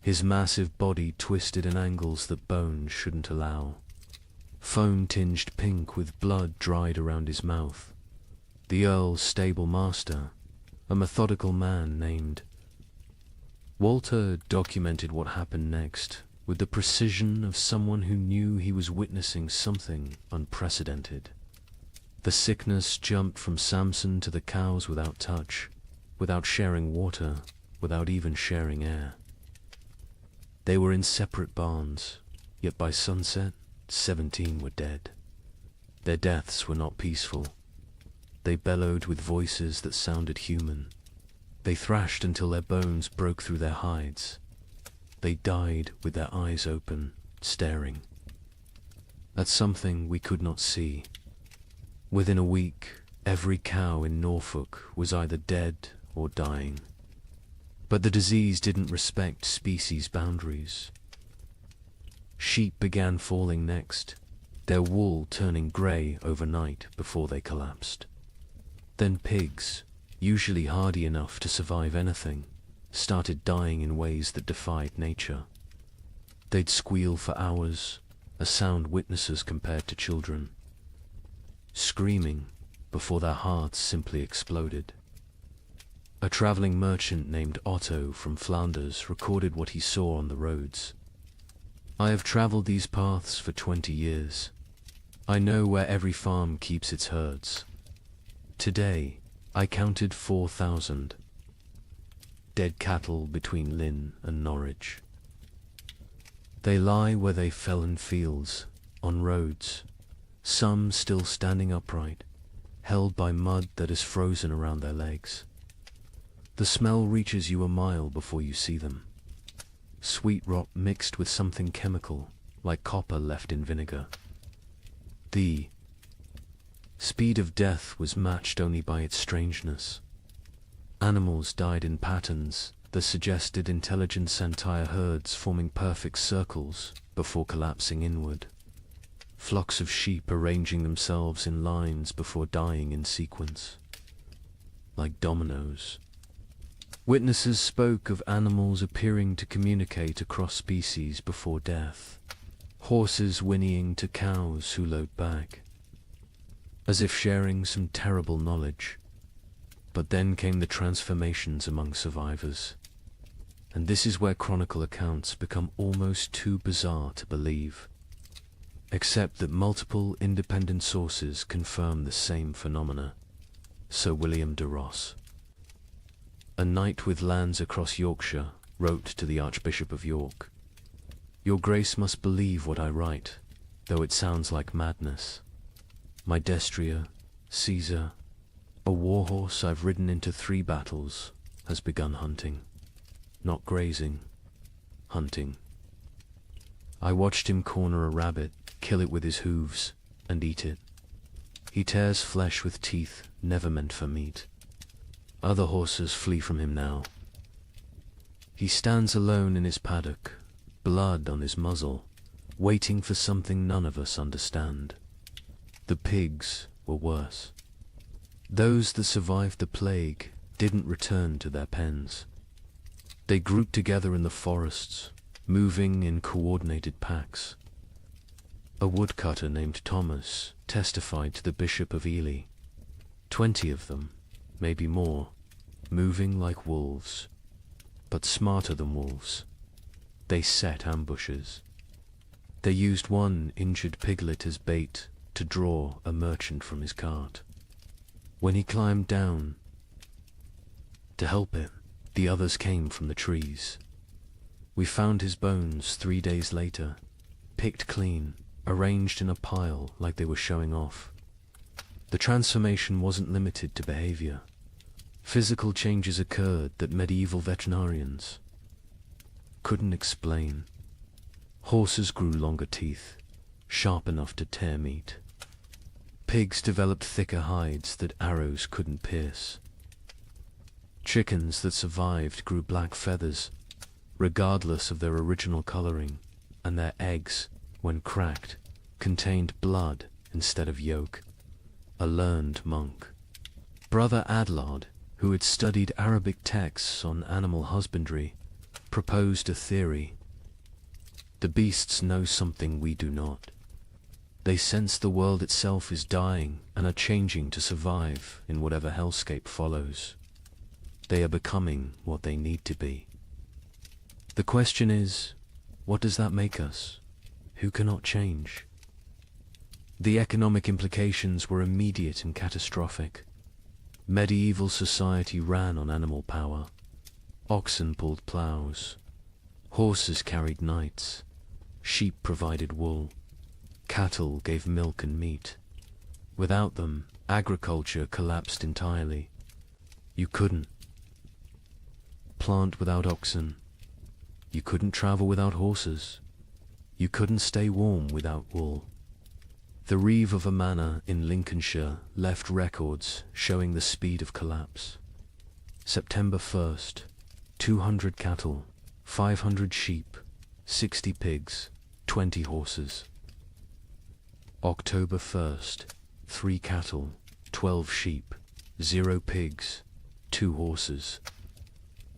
[SPEAKER 2] his massive body twisted in angles that bones shouldn't allow. Foam tinged pink with blood dried around his mouth. The Earl's stable master, a methodical man named Walter, documented what happened next with the precision of someone who knew he was witnessing something unprecedented. The sickness jumped from Samson to the cows without touch, without sharing water, without even sharing air. They were in separate barns, yet by sunset, 17 were dead. Their deaths were not peaceful. They bellowed with voices that sounded human. They thrashed until their bones broke through their hides. They died with their eyes open, staring at something we could not see. Within a week, every cow in Norfolk was either dead or dying. But the disease didn't respect species boundaries. Sheep began falling next, their wool turning grey overnight before they collapsed. Then pigs, usually hardy enough to survive anything, started dying in ways that defied nature. They'd squeal for hours, a sound witnesses compared to children, screaming before their hearts simply exploded. A traveling merchant named Otto from Flanders recorded what he saw on the roads. "I have traveled these paths for 20 years. I know where every farm keeps its herds. Today, I counted 4,000 dead cattle between Lynn and Norwich. They lie where they fell in fields, on roads, some still standing upright, held by mud that is frozen around their legs. The smell reaches you a mile before you see them. Sweet rot mixed with something chemical, like copper left in vinegar. The speed of death was matched only by its strangeness. Animals died in patterns that suggested intelligent entire herds forming perfect circles before collapsing inward. Flocks of sheep arranging themselves in lines before dying in sequence, like dominoes. Witnesses spoke of animals appearing to communicate across species before death, horses whinnying to cows who lowed back, as if sharing some terrible knowledge. But then came the transformations among survivors, and this is where chronicle accounts become almost too bizarre to believe, except that multiple independent sources confirm the same phenomena. Sir William de Ross, a knight with lands across Yorkshire, wrote to the Archbishop of York, "Your Grace must believe what I write, though it sounds like madness. My destrier, Caesar, a warhorse I've ridden into 3 battles, has begun hunting. Not grazing, hunting. I watched him corner a rabbit, kill it with his hooves, and eat it. He tears flesh with teeth never meant for meat. Other horses flee from him now. He stands alone in his paddock, blood on his muzzle, waiting for something none of us understand. The pigs were worse. Those that survived the plague didn't return to their pens. They grouped together in the forests, moving in coordinated packs. A woodcutter named Thomas testified to the Bishop of Ely. 20 of them, maybe more, moving like wolves, but smarter than wolves. They set ambushes. They used one injured piglet as bait to draw a merchant from his cart. When he climbed down to help it, the others came from the trees. We found his bones 3 days later, picked clean, arranged in a pile like they were showing off. The transformation wasn't limited to behavior. Physical changes occurred that medieval veterinarians couldn't explain. Horses grew longer teeth, sharp enough to tear meat. Pigs developed thicker hides that arrows couldn't pierce. Chickens that survived grew black feathers, regardless of their original coloring, and their eggs when cracked, contained blood instead of yolk. A learned monk, Brother Adlard, who had studied Arabic texts on animal husbandry, proposed a theory. The beasts know something we do not. They sense the world itself is dying and are changing to survive in whatever hellscape follows. They are becoming what they need to be. The question is, what does that make us? Who cannot change? The economic implications were immediate and catastrophic. Medieval society ran on animal power. Oxen pulled plows. Horses carried knights. Sheep provided wool. Cattle gave milk and meat. Without them, agriculture collapsed entirely. You couldn't plant without oxen. You couldn't travel without horses. You couldn't stay warm without wool. The reeve of a manor in Lincolnshire left records showing the speed of collapse. September 1st, 200 cattle, 500 sheep, 60 pigs, 20 horses. October 1st, 3 cattle, 12 sheep, 0 pigs, 2 horses.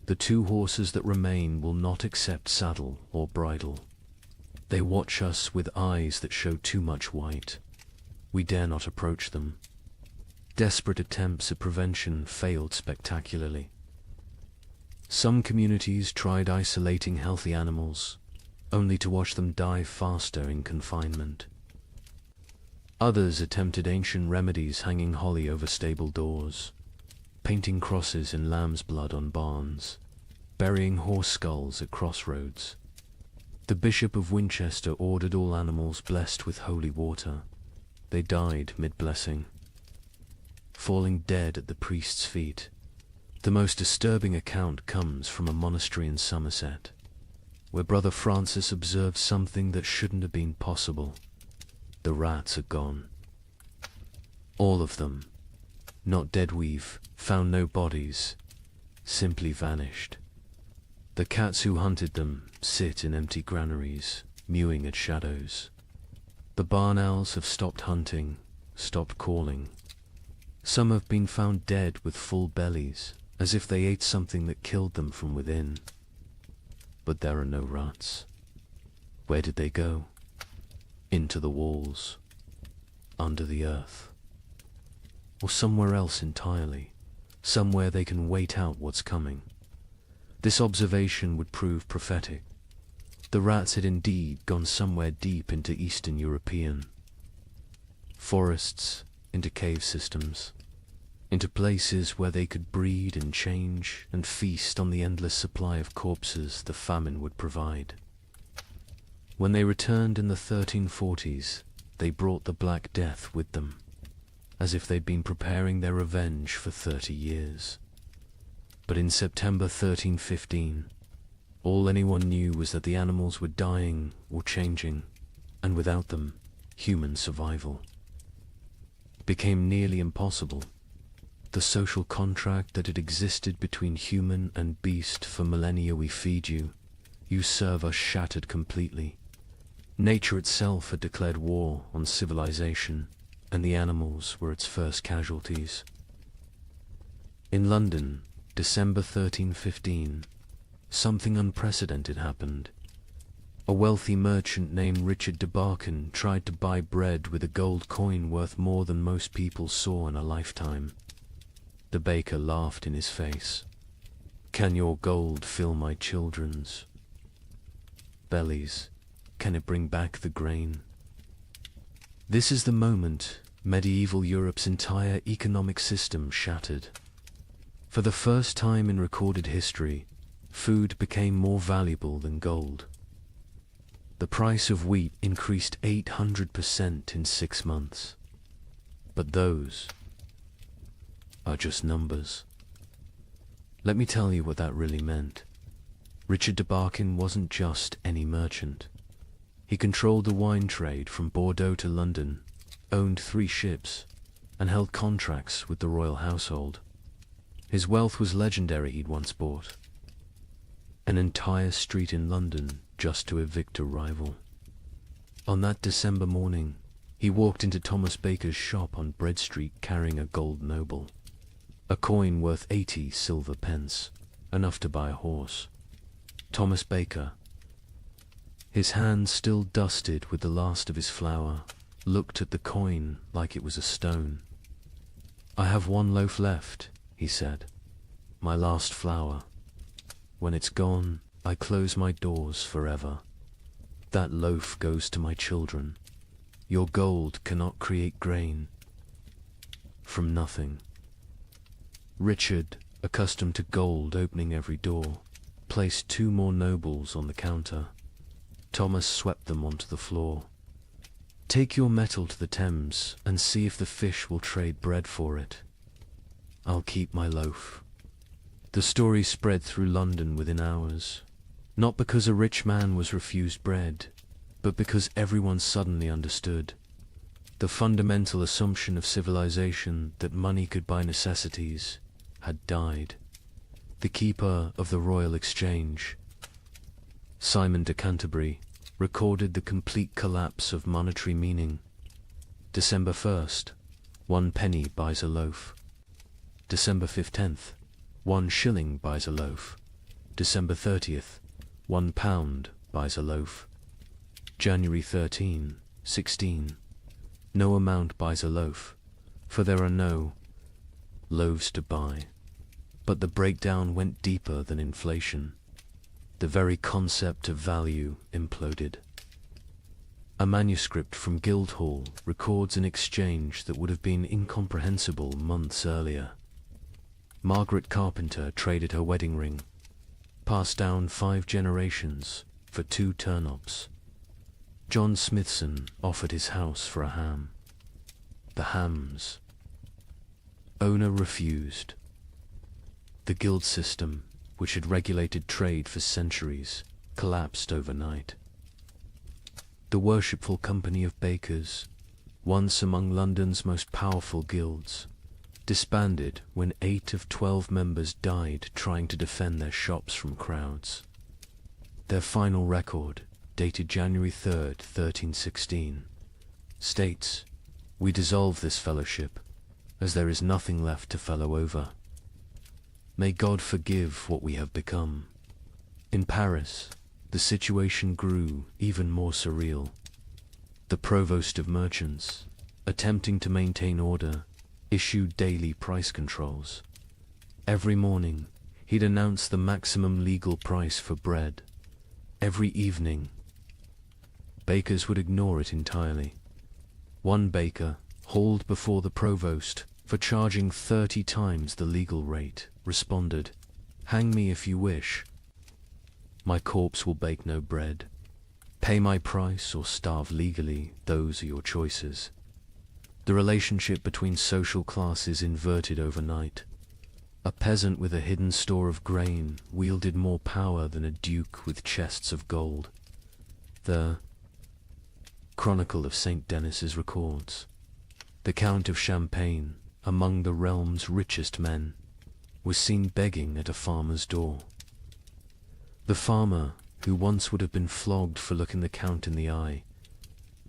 [SPEAKER 2] The 2 horses that remain will not accept saddle or bridle. They watch us with eyes that show too much white. We dare not approach them. Desperate attempts at prevention failed spectacularly. Some communities tried isolating healthy animals, only to watch them die faster in confinement. Others attempted ancient remedies, hanging holly over stable doors, painting crosses in lamb's blood on barns, burying horse skulls at crossroads. The Bishop of Winchester ordered all animals blessed with holy water. They died mid-blessing, falling dead at the priest's feet. The most disturbing account comes from a monastery in Somerset, where Brother Francis observed something that shouldn't have been possible. The rats are gone. All of them. Not dead, we've found no bodies, simply vanished. The cats who hunted them sit in empty granaries, mewing at shadows. The barn owls have stopped hunting, stopped calling. Some have been found dead with full bellies, as if they ate something that killed them from within. But there are no rats. Where did they go? Into the walls, under the earth, or somewhere else entirely, somewhere they can wait out what's coming. This observation would prove prophetic. The rats had indeed gone somewhere deep into Eastern Eurpean forests, into cave systems, into places where they could breed and change and feast on the endless supply of corpses the famine would provide. When they returned in the 1340s, they brought the Black Death with them, as if they'd been preparing their revenge for 30 years. But in September 1315, all anyone knew was that the animals were dying or changing, and without them, human survival became nearly impossible. The social contract that had existed between human and beast for millennia, we feed you, you serve us, shattered completely. Nature itself had declared war on civilization, and the animals were its first casualties. In London, December 1315, something unprecedented happened. A wealthy merchant named Richard de Barkin tried to buy bread with a gold coin worth more than most people saw in a lifetime. The baker laughed in his face. "Can your gold fill my children's bellies? Can it bring back the grain?" This is the moment medieval Europe's entire economic system shattered. For the first time in recorded history, food became more valuable than gold. The price of wheat increased 800% in 6 months. But those are just numbers. Let me tell you what that really meant. Richard de Barkin wasn't just any merchant. He controlled the wine trade from Bordeaux to London, owned 3 ships, and held contracts with the royal household. His wealth was legendary. He'd once bought an entire street in London just to evict a rival. On that December morning, he walked into Thomas Baker's shop on Bread Street carrying a gold noble. A coin worth 80 silver pence, enough to buy a horse. Thomas Baker, his hands still dusted with the last of his flour, looked at the coin like it was a stone. "I have one loaf left," he said. "My last flour. When it's gone, I close my doors forever. That loaf goes to my children. Your gold cannot create grain from nothing." Richard, accustomed to gold opening every door, placed 2 more nobles on the counter. Thomas swept them onto the floor. "Take your metal to the Thames and see if the fish will trade bread for it. I'll keep my loaf." The story spread through London within hours, not because a rich man was refused bread, but because everyone suddenly understood. The fundamental assumption of civilization that money could buy necessities had died. The keeper of the Royal Exchange, Simon de Canterbury, recorded the complete collapse of monetary meaning. December 1st, 1 penny buys a loaf. December 15th, 1 shilling buys a loaf. December 30th, 1 pound buys a loaf. January 13, 16, no amount buys a loaf, for there are no loaves to buy. But the breakdown went deeper than inflation. The very concept of value imploded. A manuscript from Guildhall records an exchange that would have been incomprehensible months earlier. Margaret Carpenter traded her wedding ring, passed down 5 generations, for 2 turnips. John Smithson offered his house for a ham. The hams. Owner refused. The guild system, which had regulated trade for centuries, collapsed overnight. The worshipful company of bakers, once among London's most powerful guilds, disbanded when 8 of 12 members died trying to defend their shops from crowds. Their final record, dated January 3rd, 1316, states, "We dissolve this fellowship, as there is nothing left to fellow over. May God forgive what we have become." In Paris, the situation grew even more surreal. The provost of merchants, attempting to maintain order, issued daily price controls. Every morning, he'd announce the maximum legal price for bread. Every evening, bakers would ignore it entirely. One baker, hauled before the provost for charging 30 times the legal rate, responded, "Hang me if you wish. My corpse will bake no bread. Pay my price or starve legally, those are your choices." The relationship between social classes inverted overnight. A peasant with a hidden store of grain wielded more power than a duke with chests of gold. The Chronicle of St. Denis's records, the Count of Champagne, among the realm's richest men, was seen begging at a farmer's door. The farmer, who once would have been flogged for looking the Count in the eye,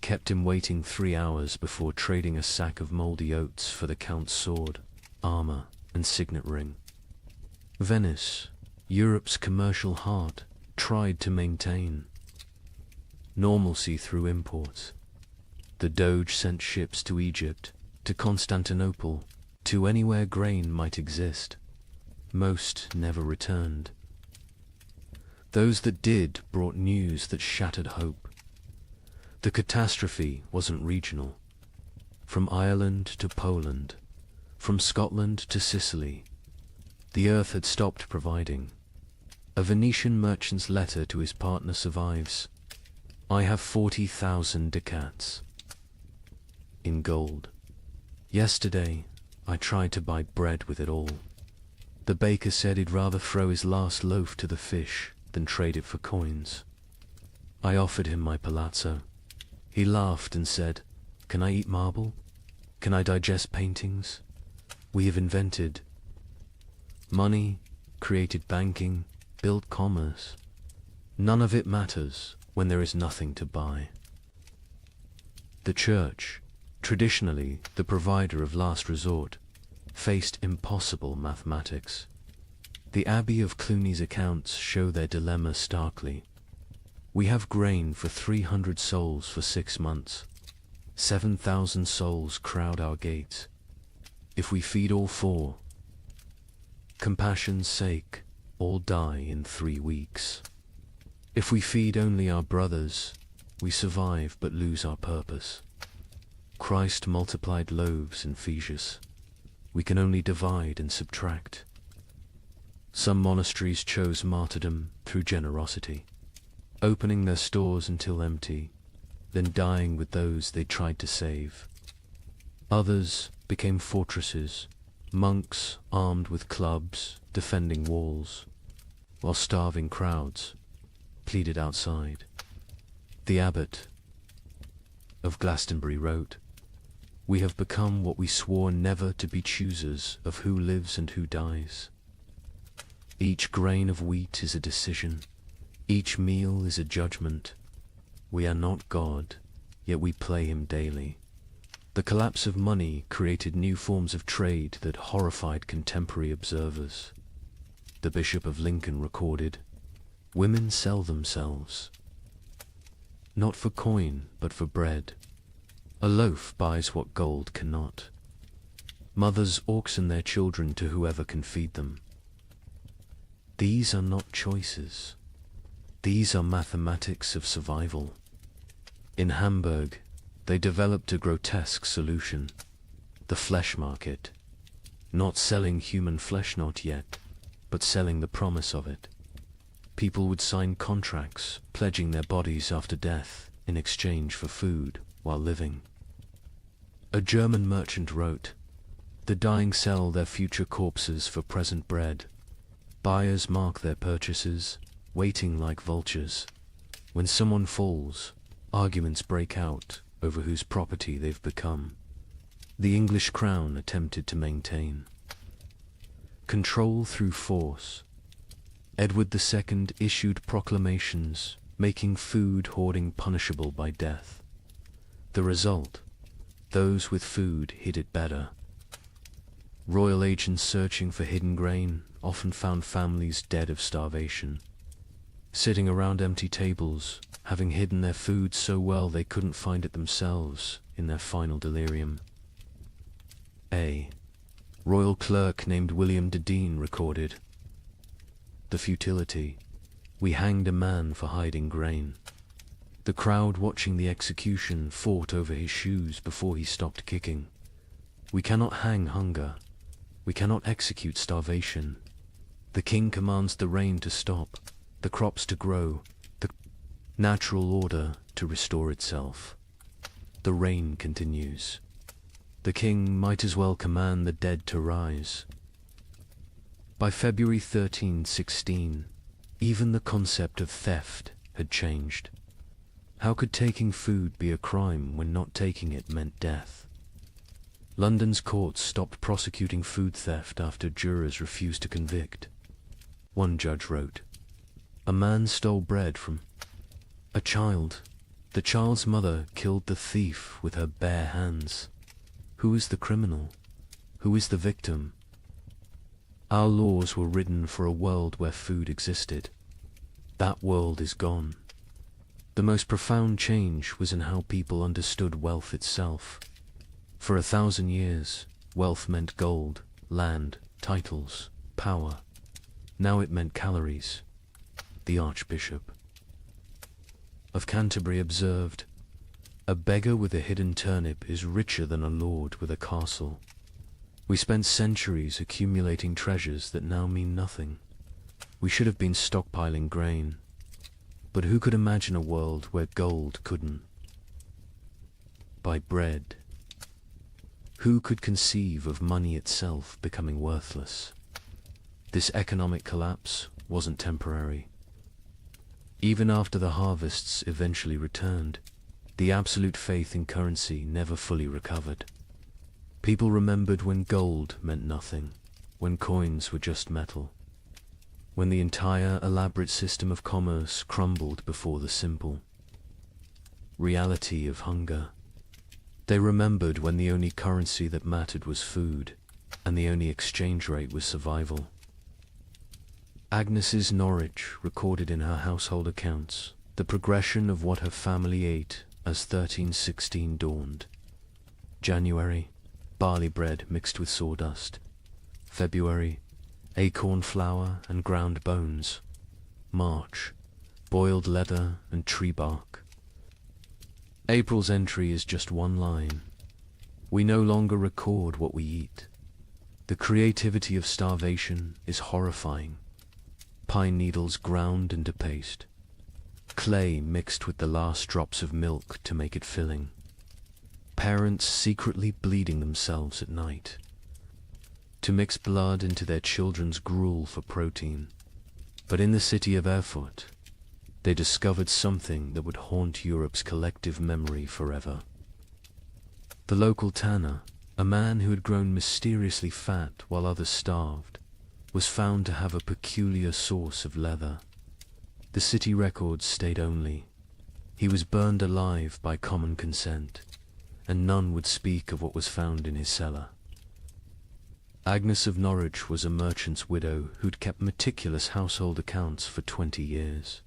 [SPEAKER 2] kept him waiting 3 hours before trading a sack of mouldy oats for the Count's sword, armor, and signet ring. Venice, Europe's commercial heart, tried to maintain normalcy through imports. The Doge sent ships to Egypt, to Constantinople, to anywhere grain might exist. Most never returned. Those that did brought news that shattered hope. The catastrophe wasn't regional. From Ireland to Poland, from Scotland to Sicily, the earth had stopped providing. A Venetian merchant's letter to his partner survives. "I have 40,000 ducats in gold. Yesterday, I tried to buy bread with it all. The baker said he'd rather throw his last loaf to the fish than trade it for coins. I offered him my palazzo. He laughed and said, 'Can I eat marble? Can I digest paintings? We have invented money, created banking, built commerce. None of it matters when there is nothing to buy.'" The church, traditionally the provider of last resort, faced impossible mathematics. The Abbey of Cluny's accounts show their dilemma starkly. We have grain for 300 souls for 6 months. 7,000 souls crowd our gates. If we feed all 4, compassion's sake, all die in 3 weeks. If we feed only our brothers, we survive but lose our purpose. Christ multiplied loaves and fishes. We can only divide and subtract. Some monasteries chose martyrdom through generosity, opening their stores until empty, then dying with those they tried to save. Others became fortresses, monks armed with clubs defending walls, while starving crowds pleaded outside. The abbot of Glastonbury wrote, "We have become what we swore never to be, choosers of who lives and who dies. Each grain of wheat is a decision, each meal is a judgment. We are not God, yet we play him daily." The collapse of money created new forms of trade that horrified contemporary observers. The Bishop of Lincoln recorded, "Women sell themselves, not for coin, but for bread. A loaf buys what gold cannot. Mothers auction their children to whoever can feed them. These are not choices. These are mathematics of survival." In Hamburg, they developed a grotesque solution: the flesh market. Not selling human flesh, not yet, but selling the promise of it. People would sign contracts pledging their bodies after death in exchange for food while living. A German merchant wrote, "The dying sell their future corpses for present bread. Buyers mark their purchases, waiting like vultures. When someone falls, arguments break out over whose property they've become." The English crown attempted to maintain control through force. Edward II issued proclamations making food hoarding punishable by death. The result: those with food hid it better. Royal agents searching for hidden grain often found families dead of starvation, sitting around empty tables, having hidden their food so well they couldn't find it themselves in their final delirium. A royal clerk named William de Dean recorded, "The futility. We hanged a man for hiding grain. The crowd watching the execution fought over his shoes before he stopped kicking. We cannot hang hunger. We cannot execute starvation. The king commands the rain to stop, the crops to grow, the natural order to restore itself. The rain continues. The king might as well command the dead to rise." By February 1316, even the concept of theft had changed. How could taking food be a crime when not taking it meant death? London's courts stopped prosecuting food theft after jurors refused to convict. One judge wrote, "A man stole bread from a child. The child's mother killed the thief with her bare hands. Who is the criminal? Who is the victim? Our laws were written for a world where food existed. That world is gone." The most profound change was in how people understood wealth itself. For 1,000 years, wealth meant gold, land, titles, power. Now it meant calories. The Archbishop of Canterbury observed, "A beggar with a hidden turnip is richer than a lord with a castle." We spent centuries accumulating treasures that now mean nothing. We should have been stockpiling grain. But who could imagine a world where gold couldn't buy bread? Who could conceive of money itself becoming worthless? This economic collapse wasn't temporary. Even after the harvests eventually returned, the absolute faith in currency never fully recovered. People remembered when gold meant nothing, when coins were just metal, when the entire elaborate system of commerce crumbled before the simple reality of hunger, They remembered when the only currency that mattered was food, and the only exchange rate was survival. Agnes's Norwich recorded in her household accounts the progression of what her family ate as 1316 dawned. January, barley bread mixed with sawdust. February, acorn flour and ground bones. March, boiled leather and tree bark. April's entry is just one line. We no longer record what we eat. The creativity of starvation is horrifying. Pine needles ground into paste. Clay mixed with the last drops of milk to make it filling. Parents secretly bleeding themselves at night to mix blood into their children's gruel for protein. But in the city of Erfurt, they discovered something that would haunt Europe's collective memory forever. The local tanner, a man who had grown mysteriously fat while others starved, was found to have a peculiar source of leather. The city records state only, he was burned alive by common consent, and none would speak of what was found in his cellar. Agnes of Norwich was a merchant's widow who'd kept meticulous household accounts for 20 years.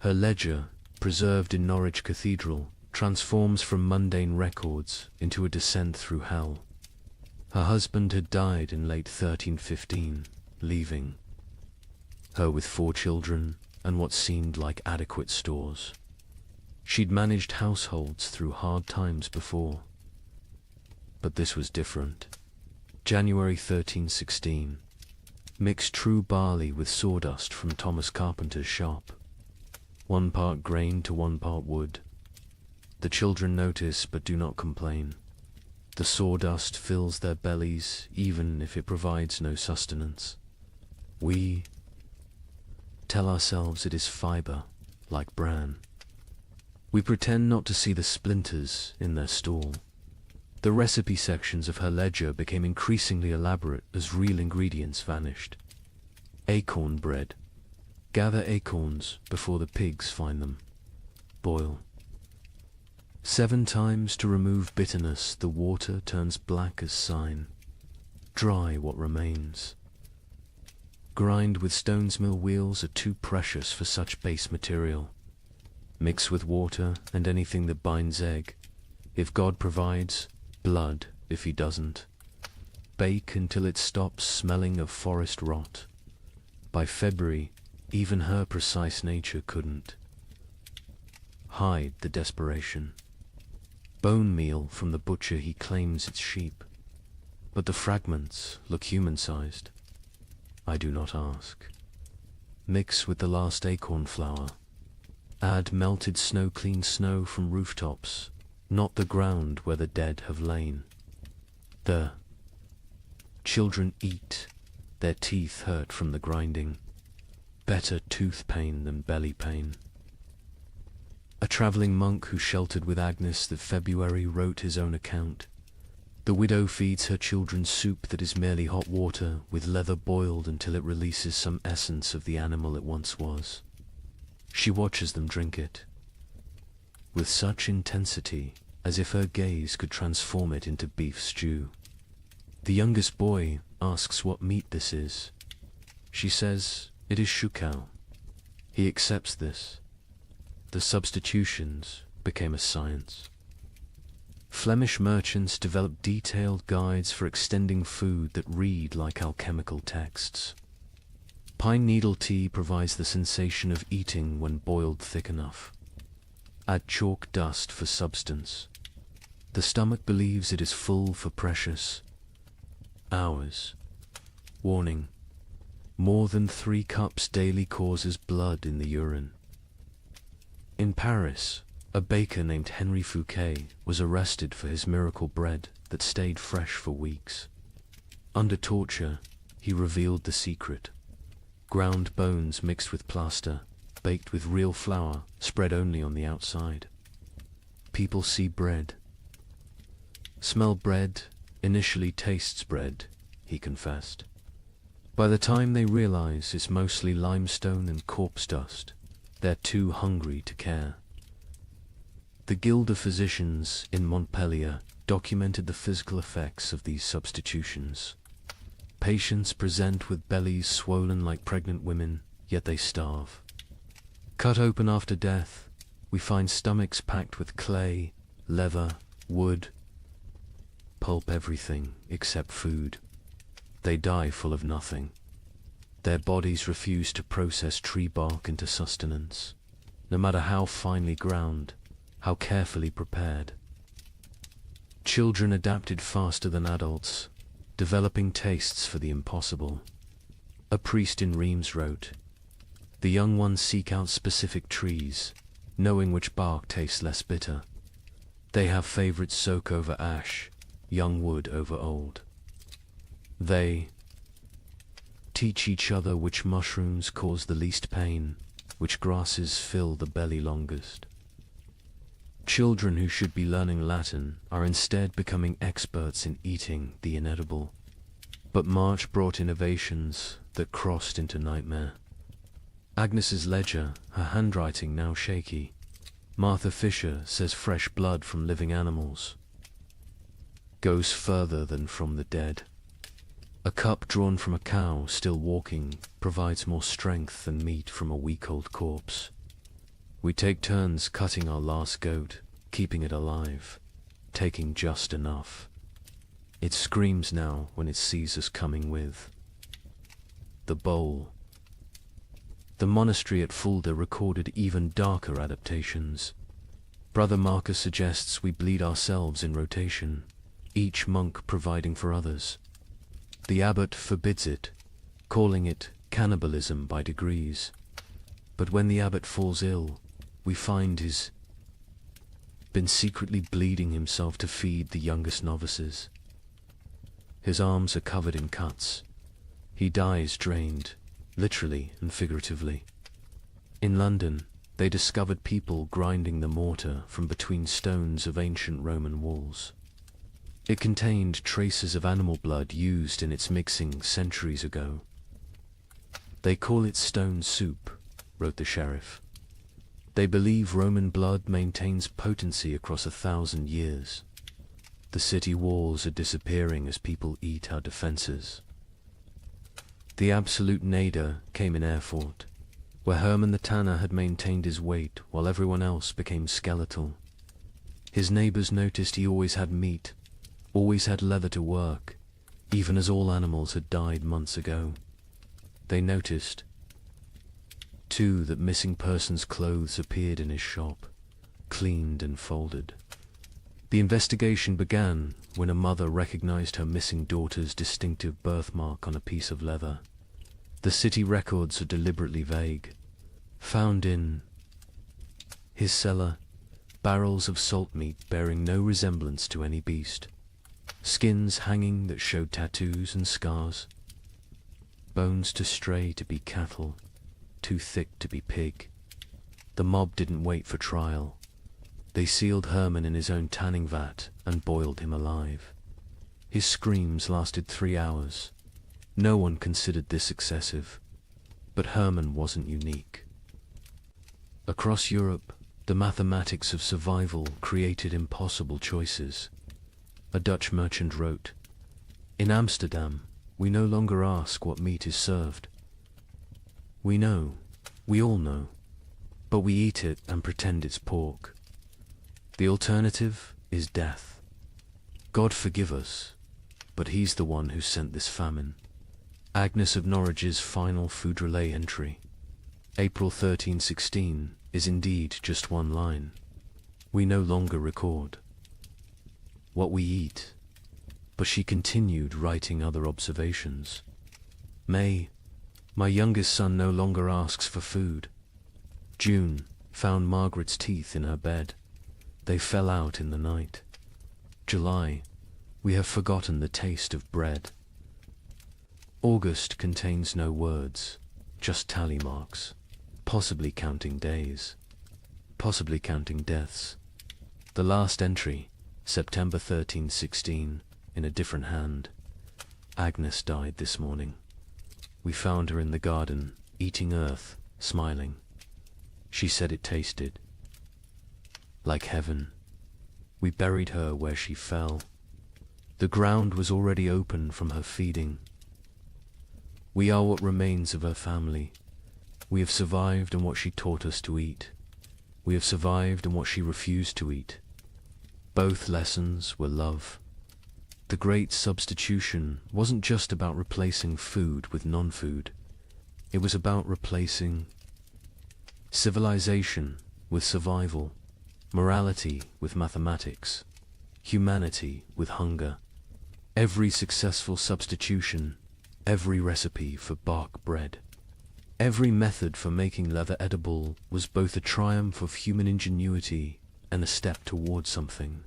[SPEAKER 2] Her ledger, preserved in Norwich Cathedral, transforms from mundane records into a descent through hell. Her husband had died in late 1315, leaving her with 4 children and what seemed like adequate stores. She'd managed households through hard times before, but this was different. January 1316. Mix true barley with sawdust from Thomas Carpenter's shop. 1 part grain to 1 part wood. The children notice but do not complain. The sawdust fills their bellies even if it provides no sustenance. We tell ourselves it is fibre, like bran. We pretend not to see the splinters in their stall. The recipe sections of her ledger became increasingly elaborate as real ingredients vanished. Acorn bread. Gather acorns before the pigs find them. Boil. 7 times to remove bitterness, the water turns black as sign. Dry what remains. Grind with stone's mill wheels are too precious for such base material. Mix with water and anything that binds egg. If God provides, blood if he doesn't. Bake until it stops smelling of forest rot. By February, even her precise nature couldn't hide the desperation. Bone meal from the butcher, he claims it's sheep, but the fragments look human-sized. I do not ask. Mix with the last acorn flour. Add melted snow-clean snow from rooftops, not the ground where the dead have lain. The children eat, their teeth hurt from the grinding. Better tooth pain than belly pain. A travelling monk who sheltered with Agnes that February wrote his own account. The widow feeds her children soup that is merely hot water with leather boiled until it releases some essence of the animal it once was. She watches them drink it with such intensity as if her gaze could transform it into beef stew. The youngest boy asks what meat this is. She says it is shukau. He accepts this. The substitutions became a science. Flemish merchants developed detailed guides for extending food that read like alchemical texts. Pine needle tea provides the sensation of eating when boiled thick enough. Add chalk dust for substance. The stomach believes it is full for precious hours. Warning: more than 3 cups daily causes blood in the urine. In Paris, a baker named Henri Fouquet was arrested for his miracle bread that stayed fresh for weeks. Under torture, he revealed the secret. Ground bones mixed with plaster, baked with real flour, spread only on the outside. People see bread. Smell bread, initially tastes bread, he confessed. By the time they realize it's mostly limestone and corpse dust, they're too hungry to care. The Guild of Physicians in Montpellier documented the physical effects of these substitutions. Patients present with bellies swollen like pregnant women, yet they starve. Cut open after death, we find stomachs packed with clay, leather, wood, pulp, everything except food. They die full of nothing. Their bodies refuse to process tree bark into sustenance, no matter how finely ground, how carefully prepared. Children adapted faster than adults, developing tastes for the impossible. A priest in Reims wrote, "The young ones seek out specific trees, knowing which bark tastes less bitter. They have favorites: soak over ash, young wood over old. They teach each other which mushrooms cause the least pain, which grasses fill the belly longest." Children who should be learning Latin are instead becoming experts in eating the inedible. But March brought innovations that crossed into nightmare. Agnes's ledger, her handwriting now shaky. Martha Fisher says fresh blood from living animals goes further than from the dead. A cup drawn from a cow still walking provides more strength than meat from a week-old corpse. We take turns cutting our last goat, keeping it alive, taking just enough. It screams now when it sees us coming with the bowl. The monastery at Fulda recorded even darker adaptations. Brother Marcus suggests we bleed ourselves in rotation, each monk providing for others. The abbot forbids it, calling it cannibalism by degrees. But when the abbot falls ill, we find he's been secretly bleeding himself to feed the youngest novices. His arms are covered in cuts. He dies drained, literally and figuratively. In London, they discovered people grinding the mortar from between stones of ancient Roman walls. It contained traces of animal blood used in its mixing centuries ago. "They call it stone soup," wrote the sheriff. "They believe Roman blood maintains potency across 1,000 years. The city walls are disappearing as people eat our defenses." The absolute nadir came in Erfurt, where Hermann the tanner had maintained his weight while everyone else became skeletal. His neighbors noticed he always had meat, always had leather to work, even as all animals had died months ago. They noticed, too, that missing persons' clothes appeared in his shop, cleaned and folded. The investigation began when a mother recognized her missing daughter's distinctive birthmark on a piece of leather. The city records are deliberately vague. Found in his cellar, barrels of salt meat bearing no resemblance to any beast, skins hanging that showed tattoos and scars, bones too stray to be cattle, too thick to be pig. The mob didn't wait for trial. They sealed Hermann in his own tanning vat and boiled him alive. His screams lasted 3 hours. No one considered this excessive, but Hermann wasn't unique. Across Europe, the mathematics of survival created impossible choices. A Dutch merchant wrote, "In Amsterdam, we no longer ask what meat is served. We know, we all know, but we eat it and pretend it's pork. The alternative is death. God forgive us, but he's the one who sent this famine." Agnes of Norwich's final food relay entry, April 1316, is indeed just one line. We no longer record what we eat, but she continued writing other observations. May, my youngest son no longer asks for food. June, found Margaret's teeth in her bed. They fell out in the night. July, we have forgotten the taste of bread. August contains no words, just tally marks, possibly counting days, possibly counting deaths. The last entry, September 1316, in a different hand. Agnes died this morning. We found her in the garden, eating earth, smiling. She said it tasted like heaven. We buried her where she fell. The ground was already open from her feeding. We are what remains of her family. We have survived on what she taught us to eat. We have survived on what she refused to eat. Both lessons were love. The great substitution wasn't just about replacing food with non-food. It was about replacing civilization with survival, morality with mathematics, humanity with hunger. Every successful substitution, every recipe for bark bread, every method for making leather edible was both a triumph of human ingenuity and a step towards something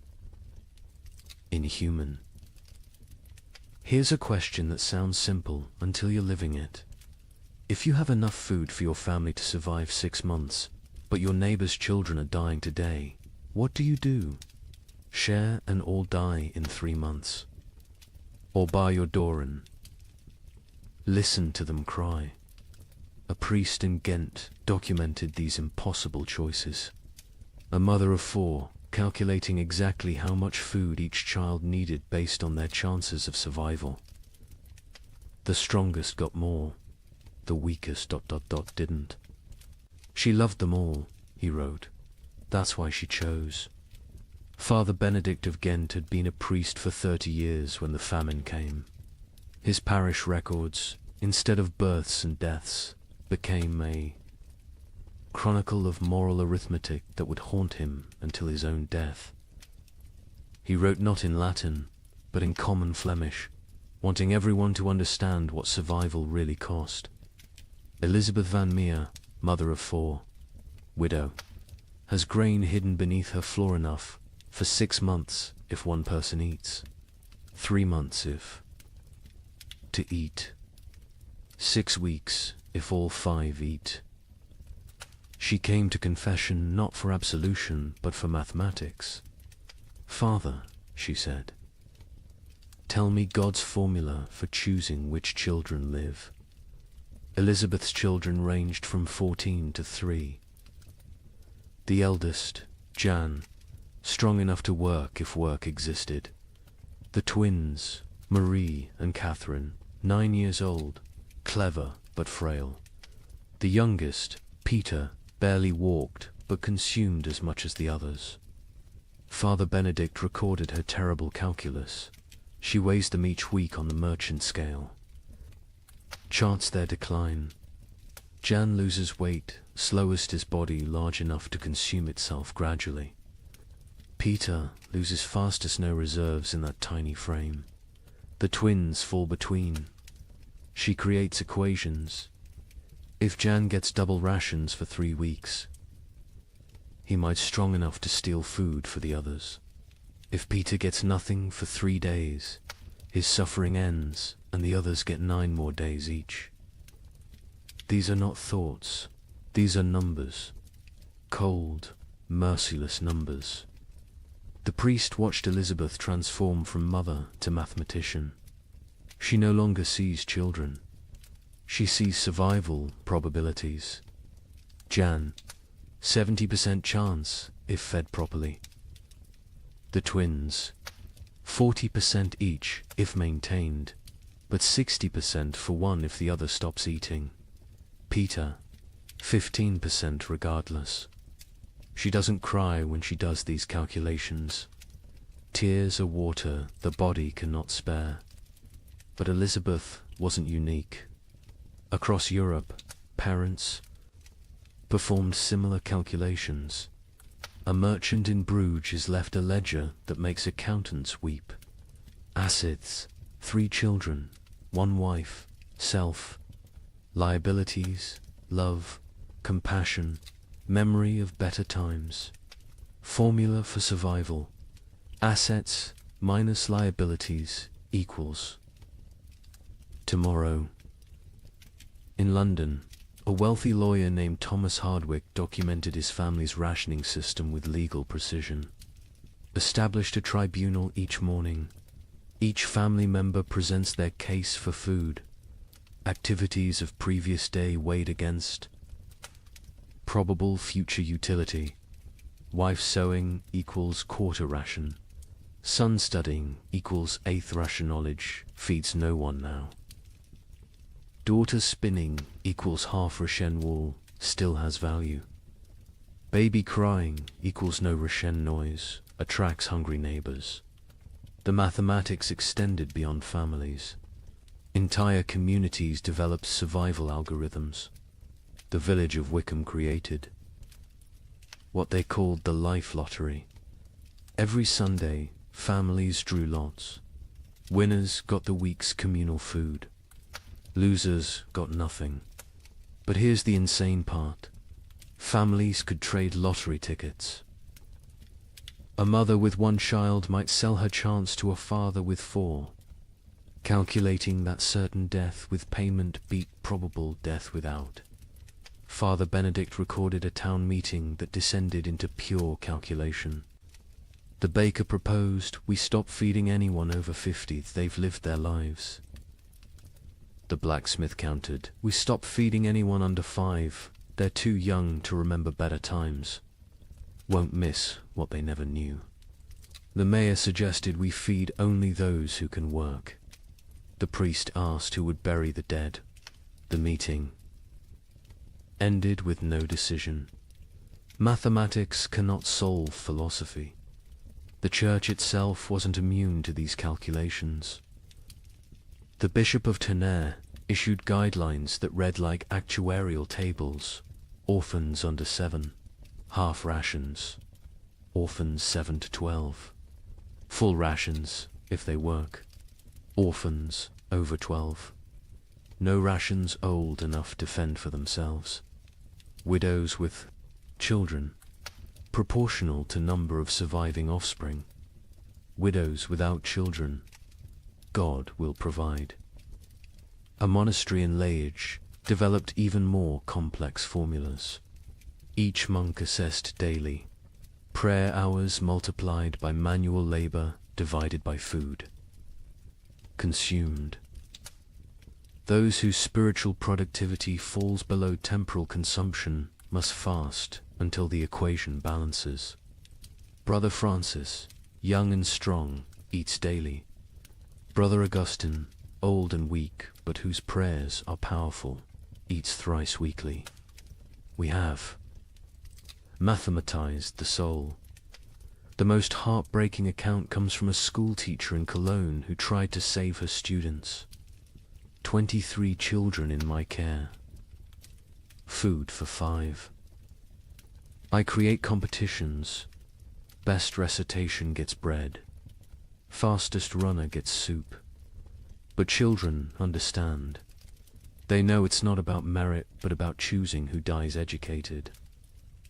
[SPEAKER 2] inhuman. Here's a question that sounds simple until you're living it. If you have enough food for your family to survive 6 months, but your neighbor's children are dying today, what do you do? Share and all die in 3 months? Or bar your door and listen to them cry? A priest in Ghent documented these impossible choices. A mother of 4, calculating exactly how much food each child needed based on their chances of survival. The strongest got more, the weakest ... didn't. She loved them all, he wrote. That's why she chose. Father Benedict of Ghent had been a priest for 30 years when the famine came. His parish records, instead of births and deaths, became a chronicle of moral arithmetic that would haunt him until his own death. He wrote not in Latin, but in common Flemish, wanting everyone to understand what survival really cost. Elizabeth van Meer, mother of 4, widow, has grain hidden beneath her floor enough for 6 months if one person eats, 3 months if to eat, 6 weeks if all 5 eat. She came to confession not for absolution, but for mathematics. Father, she said, tell me God's formula for choosing which children live. Elizabeth's children ranged from 14 to 3. The eldest, Jan, strong enough to work if work existed. The twins, Marie and Catherine, 9 years old, clever but frail. The youngest, Peter, barely walked but consumed as much as the others. Father Benedict recorded her terrible calculus. She weighs them each week on the merchant scale. Charts their decline. Jan loses weight, slowest his body large enough to consume itself gradually. Peter loses fastest, no reserves in that tiny frame. The twins fall between. She creates equations. If Jan gets double rations for 3 weeks, he might strong enough to steal food for the others. If Peter gets nothing for 3 days, his suffering ends and the others get 9 more days each. These are not thoughts, these are numbers. Cold, merciless numbers. The priest watched Elizabeth transform from mother to mathematician. She no longer sees children. She sees survival probabilities. Jan, 70% chance if fed properly. The twins, 40% each if maintained, but 60% for one if the other stops eating. Peter, 15% regardless. She doesn't cry when she does these calculations. Tears are water the body cannot spare. But Elizabeth wasn't unique. Across Europe, parents performed similar calculations. A merchant in Bruges is left a ledger that makes accountants weep. Assets, 3 children, 1 wife, self, liabilities, love, compassion, memory of better times. Formula for survival. Assets minus liabilities equals tomorrow. In London, a wealthy lawyer named Thomas Hardwick documented his family's rationing system with legal precision. Established a tribunal each morning. Each family member presents their case for food. Activities of previous day weighed against probable future utility. Wife sewing equals quarter ration. Son studying equals eighth ration. Knowledge feeds no one now. Daughter spinning equals half ration. Wool still has value. Baby crying equals no ration. Noise attracts hungry neighbors. The mathematics extended beyond families. Entire communities developed survival algorithms. The village of Wickham created what they called the life lottery. Every Sunday, families drew lots. Winners got the week's communal food. Losers got nothing. But here's the insane part. Families could trade lottery tickets. A mother with one child might sell her chance to a father with 4, calculating that certain death with payment beat probable death without. Father Benedict recorded a town meeting that descended into pure calculation. The baker proposed we stop feeding anyone over 50, they've lived their lives. The blacksmith countered, we stop feeding anyone under 5, they're too young to remember better times. Won't miss what they never knew. The mayor suggested we feed only those who can work. The priest asked who would bury the dead. The meeting ended with no decision. Mathematics cannot solve philosophy. The church itself wasn't immune to these calculations. The Bishop of Tonnerre issued guidelines that read like actuarial tables. Orphans under 7, half rations. Orphans 7 to 12. Full rations if they work. Orphans over 12. No rations old enough to fend for themselves. Widows with children, proportional to number of surviving offspring. Widows without children, God will provide. A monastery in Liège developed even more complex formulas. Each monk assessed daily. Prayer hours multiplied by manual labor divided by food consumed. Those whose spiritual productivity falls below temporal consumption must fast until the equation balances. Brother Francis, young and strong, eats daily. Brother Augustine, old and weak, but whose prayers are powerful, eats thrice weekly. We have mathematized the soul. The most heartbreaking account comes from a school teacher in Cologne who tried to save her students. 23 children in my care. Food for 5. I create competitions. Best recitation gets bread. Fastest runner gets soup. But children understand. They know it's not about merit, but about choosing who dies educated.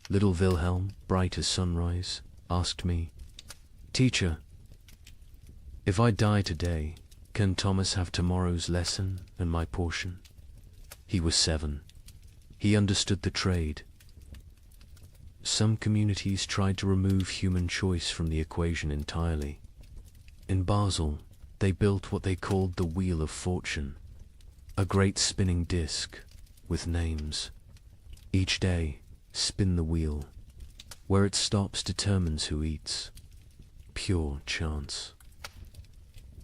[SPEAKER 2] Little Wilhelm, bright as sunrise, asked me, "Teacher, if I die today, can Thomas have tomorrow's lesson and my portion?" He was 7. He understood the trade. Some communities tried to remove human choice from the equation entirely. In Basel, they built what they called the Wheel of Fortune, a great spinning disc with names. Each day, spin the wheel. Where it stops determines who eats. Pure chance.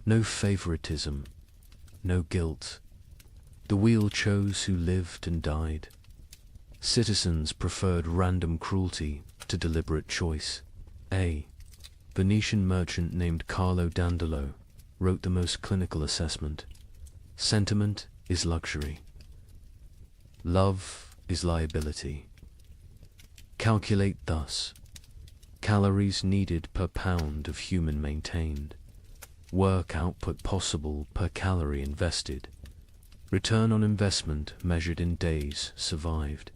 [SPEAKER 2] No favoritism, no guilt. The wheel chose who lived and died. Citizens preferred random cruelty to deliberate choice. A Venetian merchant named Carlo Dandolo wrote the most clinical assessment. Sentiment is luxury. Love is liability. Calculate thus. Calories needed per pound of human maintained. Work output possible per calorie invested. Return on investment measured in days survived.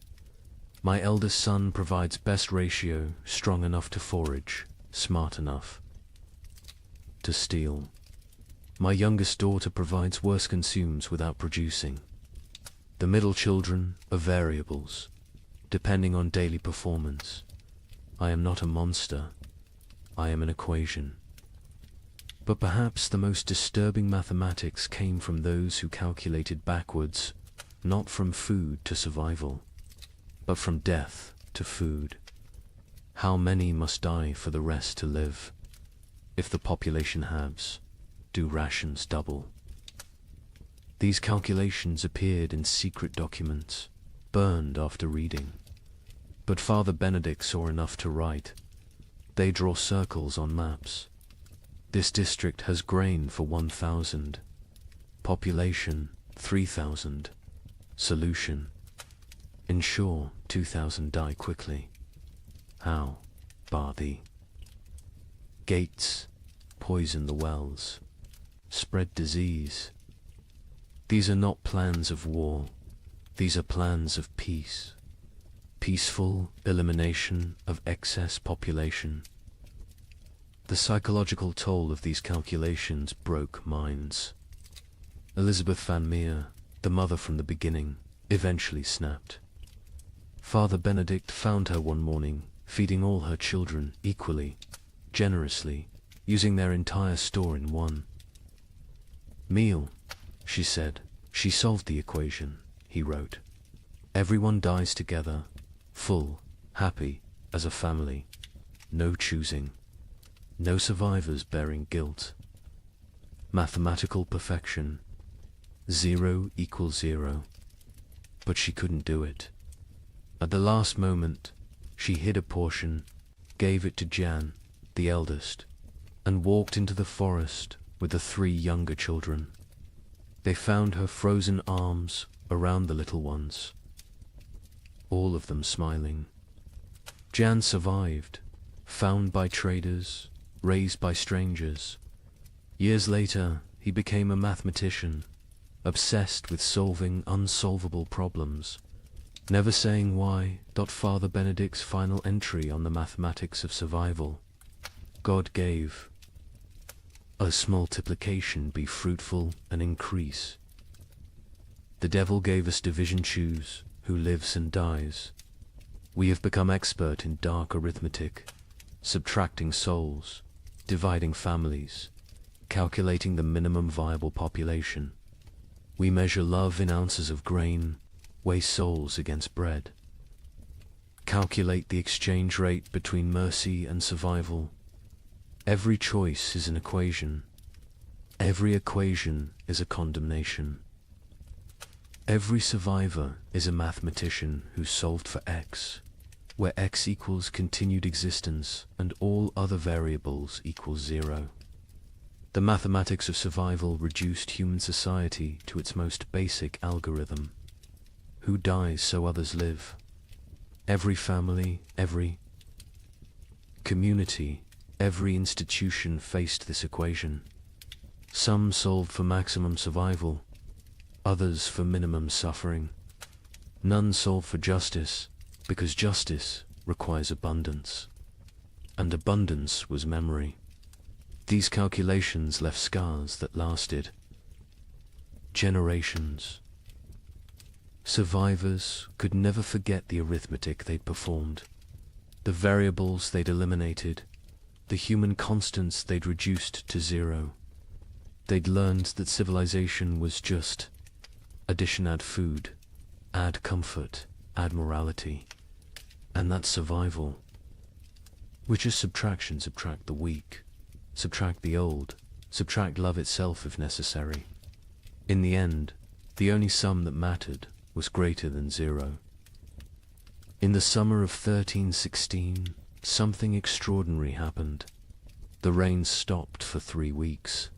[SPEAKER 2] My eldest son provides best ratio, strong enough to forage, smart enough to steal. My youngest daughter provides worse, consumes without producing. The middle children are variables, depending on daily performance. I am not a monster. I am an equation. But perhaps the most disturbing mathematics came from those who calculated backwards, not from food to survival, but from death to food. How many must die for the rest to live? If the population halves, do rations double? These calculations appeared in secret documents, burned after reading. But Father Benedict saw enough to write. They draw circles on maps. This district has grain for 1,000. Population 3,000. Solution: ensure 2,000 die quickly. How? Bar thee. Gates, poison the wells, spread disease. These are not plans of war, these are plans of peace. Peaceful elimination of excess population. The psychological toll of these calculations broke minds. Elizabeth Van Meer, the mother from the beginning, eventually snapped. Father Benedict found her one morning, feeding all her children equally, generously, using their entire store in one meal. She said, she solved the equation, he wrote. Everyone dies together, full, happy, as a family. No choosing. No survivors bearing guilt. Mathematical perfection. 0 equals 0. But she couldn't do it. At the last moment, she hid a portion, gave it to Jan, the eldest, and walked into the forest with the 3 younger children. They found her frozen arms around the little ones, all of them smiling. Jan survived, found by traders, raised by strangers. Years later, he became a mathematician, obsessed with solving unsolvable problems, never saying why. Father Benedict's final entry on the mathematics of survival: God gave us multiplication be fruitful and increase. The devil gave us division, choose who lives and dies. We have become expert in dark arithmetic, subtracting souls, dividing families, calculating the minimum viable population. We measure love in ounces of grain, weigh souls against bread. Calculate the exchange rate between mercy and survival. Every choice is an equation. Every equation is a condemnation. Every survivor is a mathematician who solved for x, where x equals continued existence and all other variables equals 0. The mathematics of survival reduced human society to its most basic algorithm. Who dies so others live? Every family, every community, every institution faced this equation. Some solved for maximum survival, others for minimum suffering. None solved for justice, because justice requires abundance, and abundance was memory. These calculations left scars that lasted generations. Survivors could never forget the arithmetic they'd performed, the variables they'd eliminated, the human constants they'd reduced to 0. They'd learned that civilization was just addition, add food, add comfort, add morality, and that's survival, which is subtraction. Subtract the weak, subtract the old, subtract love itself if necessary. In the end, the only sum that mattered was greater than 0. In the summer of 1316, something extraordinary happened. The rain stopped for 3 weeks,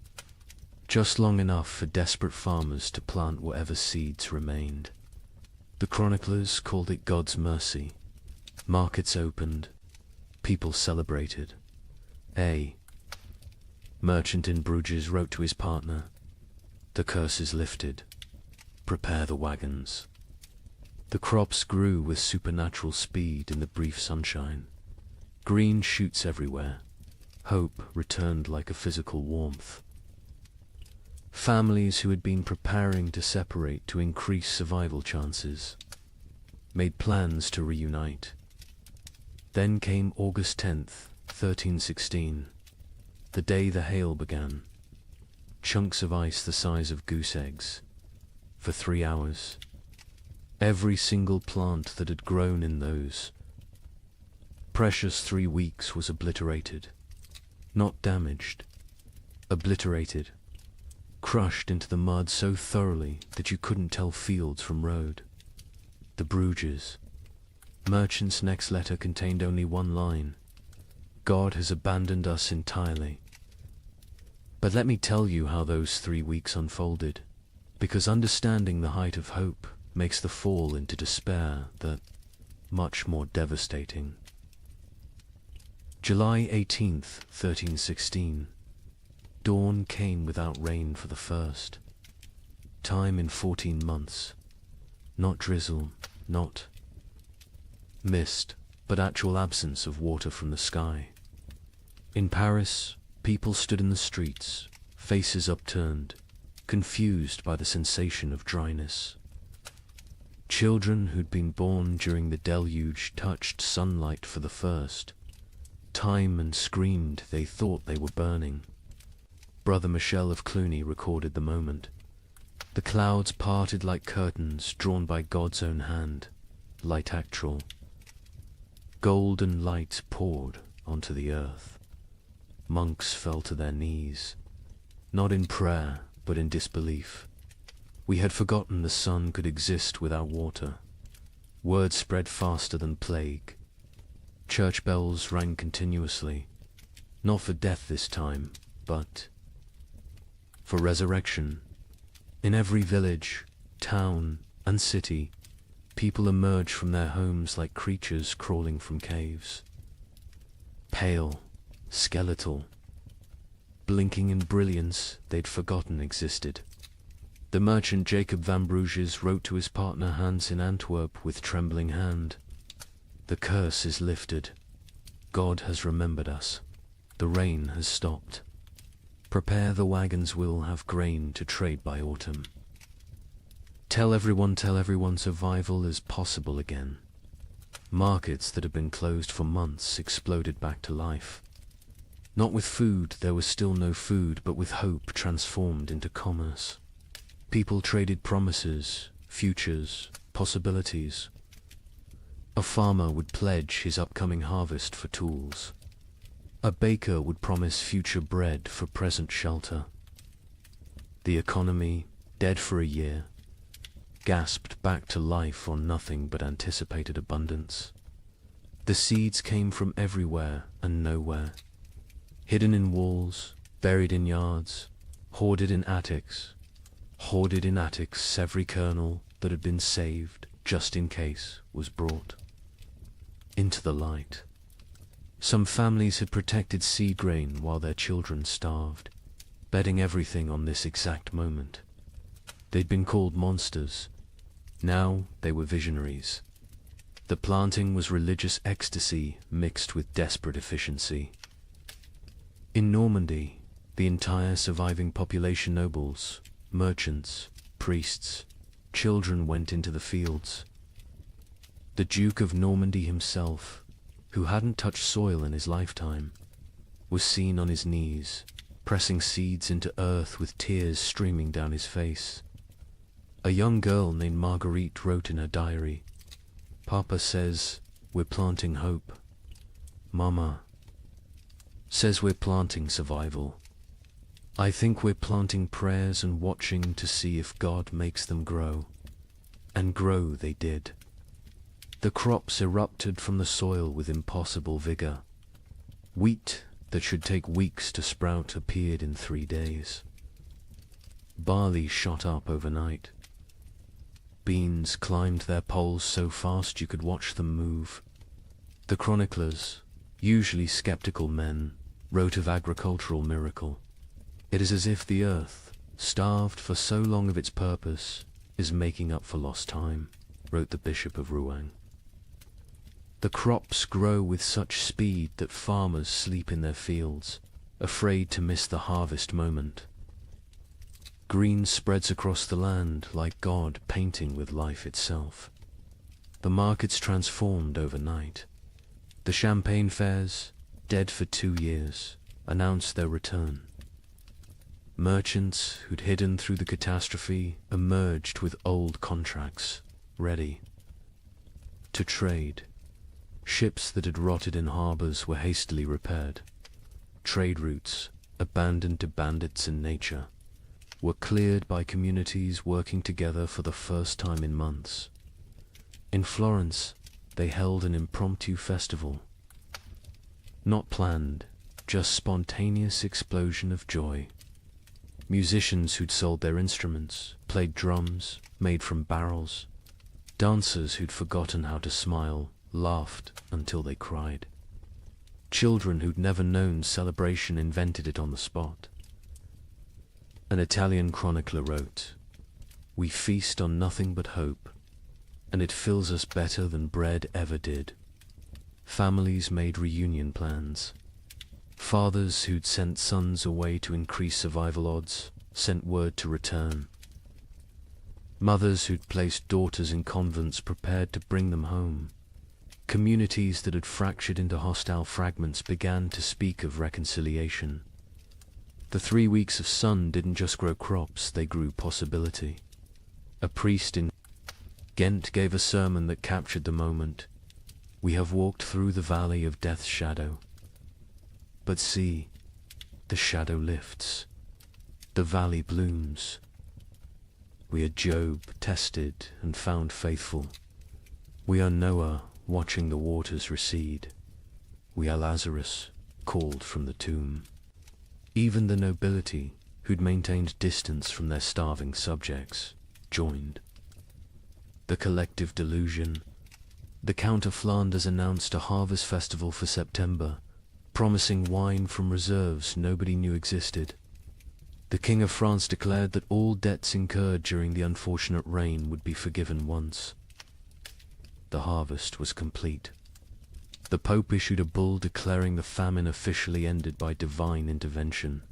[SPEAKER 2] just long enough for desperate farmers to plant whatever seeds remained. The chroniclers called it God's mercy. Markets opened, people celebrated. A merchant in Bruges wrote to his partner, "The curse is lifted. Prepare the wagons." The crops grew with supernatural speed in the brief sunshine. Green shoots everywhere. Hope returned like a physical warmth. Families who had been preparing to separate to increase survival chances made plans to reunite. Then came August 10th, 1316, the day the hail began. Chunks of ice the size of goose eggs. For 3 hours, every single plant that had grown in those precious 3 weeks was obliterated. Not damaged. Obliterated. Crushed into the mud so thoroughly that you couldn't tell fields from road. The Bruges. Merchant's next letter contained only one line. God has abandoned us entirely. But let me tell you how those 3 weeks unfolded, because understanding the height of hope makes the fall into despair that much more devastating. July 18th, 1316. Dawn came without rain for the first time in 14 months. Not drizzle, not mist, but actual absence of water from the sky. In Paris, people stood in the streets, faces upturned, confused by the sensation of dryness. Children who'd been born during the deluge touched sunlight for the first time and screamed they thought they were burning. Brother Michel of Cluny recorded the moment. The clouds parted like curtains drawn by God's own hand, light actual. Golden light poured onto the earth. Monks fell to their knees, not in prayer, but in disbelief. We had forgotten the sun could exist without water. Word spread faster than plague. Church bells rang continuously, not for death this time, but for resurrection. In every village, town, and city, people emerged from their homes like creatures crawling from caves. Pale, skeletal, blinking in brilliance they'd forgotten existed. The merchant Jacob van Bruges wrote to his partner Hans in Antwerp with trembling hand. The curse is lifted. God has remembered us. The rain has stopped. Prepare, the wagons will have grain to trade by autumn. Tell everyone survival is possible again. Markets that had been closed for months exploded back to life. Not with food, there was still no food, but with hope transformed into commerce. People traded promises, futures, possibilities. A farmer would pledge his upcoming harvest for tools. A baker would promise future bread for present shelter. The economy, dead for a year, gasped back to life on nothing but anticipated abundance. The seeds came from everywhere and nowhere, hidden in walls, buried in yards, hoarded in attics. Hoarded in attics, every kernel that had been saved, just in case, was brought into the light. Some families had protected seed grain while their children starved, betting everything on this exact moment. They'd been called monsters. Now they were visionaries. The planting was religious ecstasy mixed with desperate efficiency. In Normandy, the entire surviving population, nobles, merchants, priests, children, went into the fields. The Duke of Normandy himself, who hadn't touched soil in his lifetime, was seen on his knees, pressing seeds into earth with tears streaming down his face. A young girl named Marguerite wrote in her diary, "Papa says we're planting hope. Mama says we're planting survival. I think we're planting prayers and watching to see if God makes them grow." And grow they did. The crops erupted from the soil with impossible vigor. Wheat that should take weeks to sprout appeared in 3 days. Barley shot up overnight. Beans climbed their poles so fast you could watch them move. The chroniclers, usually skeptical men, wrote of agricultural miracle. It is as if the earth, starved for so long of its purpose, is making up for lost time, wrote the Bishop of Rouen. The crops grow with such speed that farmers sleep in their fields, afraid to miss the harvest moment. Green spreads across the land like God painting with life itself. The markets transformed overnight. The champagne fairs, dead for 2 years, announced their return. Merchants who'd hidden through the catastrophe emerged with old contracts, ready to trade. Ships that had rotted in harbors were hastily repaired. Trade routes, abandoned to bandits and nature, were cleared by communities working together for the first time in months. In Florence, they held an impromptu festival. Not planned, just spontaneous explosion of joy. Musicians who'd sold their instruments, played drums, made from barrels. Dancers who'd forgotten how to smile, laughed until they cried. Children who'd never known celebration invented it on the spot. An Italian chronicler wrote, "We feast on nothing but hope, and it fills us better than bread ever did." Families made reunion plans. Fathers who'd sent sons away to increase survival odds sent word to return. Mothers who'd placed daughters in convents prepared to bring them home. Communities that had fractured into hostile fragments began to speak of reconciliation. The 3 weeks of sun didn't just grow crops, they grew possibility. A priest in Ghent gave a sermon that captured the moment. "We have walked through the valley of death's shadow. But see, the shadow lifts. The valley blooms. We are Job, tested and found faithful. We are Noah, watching the waters recede. We are Lazarus, called from the tomb." Even the nobility, who'd maintained distance from their starving subjects, joined. The collective delusion. The Count of Flanders announced a harvest festival for September, promising wine from reserves nobody knew existed. The King of France declared that all debts incurred during the unfortunate rain would be forgiven once. The harvest was complete. The Pope issued a bull declaring the famine officially ended by divine intervention.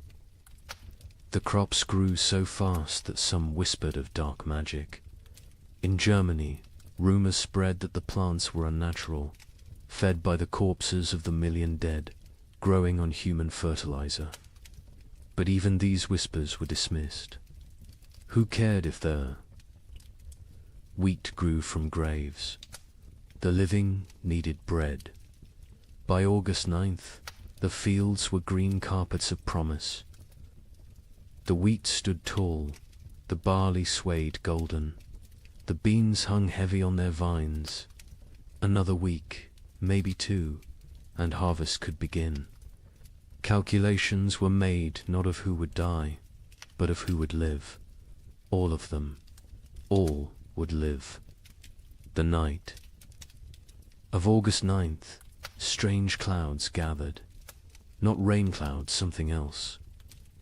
[SPEAKER 2] The crops grew so fast that some whispered of dark magic. In Germany, rumors spread that the plants were unnatural, fed by the corpses of the million dead, growing on human fertilizer. But even these whispers were dismissed. Who cared if the wheat grew from graves? The living needed bread. By August 9th, the fields were green carpets of promise. The wheat stood tall, the barley swayed golden, the beans hung heavy on their vines. Another week, maybe 2, and harvest could begin. Calculations were made not of who would die, but of who would live. All of them. All would live. The night of August 9th, strange clouds gathered. Not rain clouds, something else.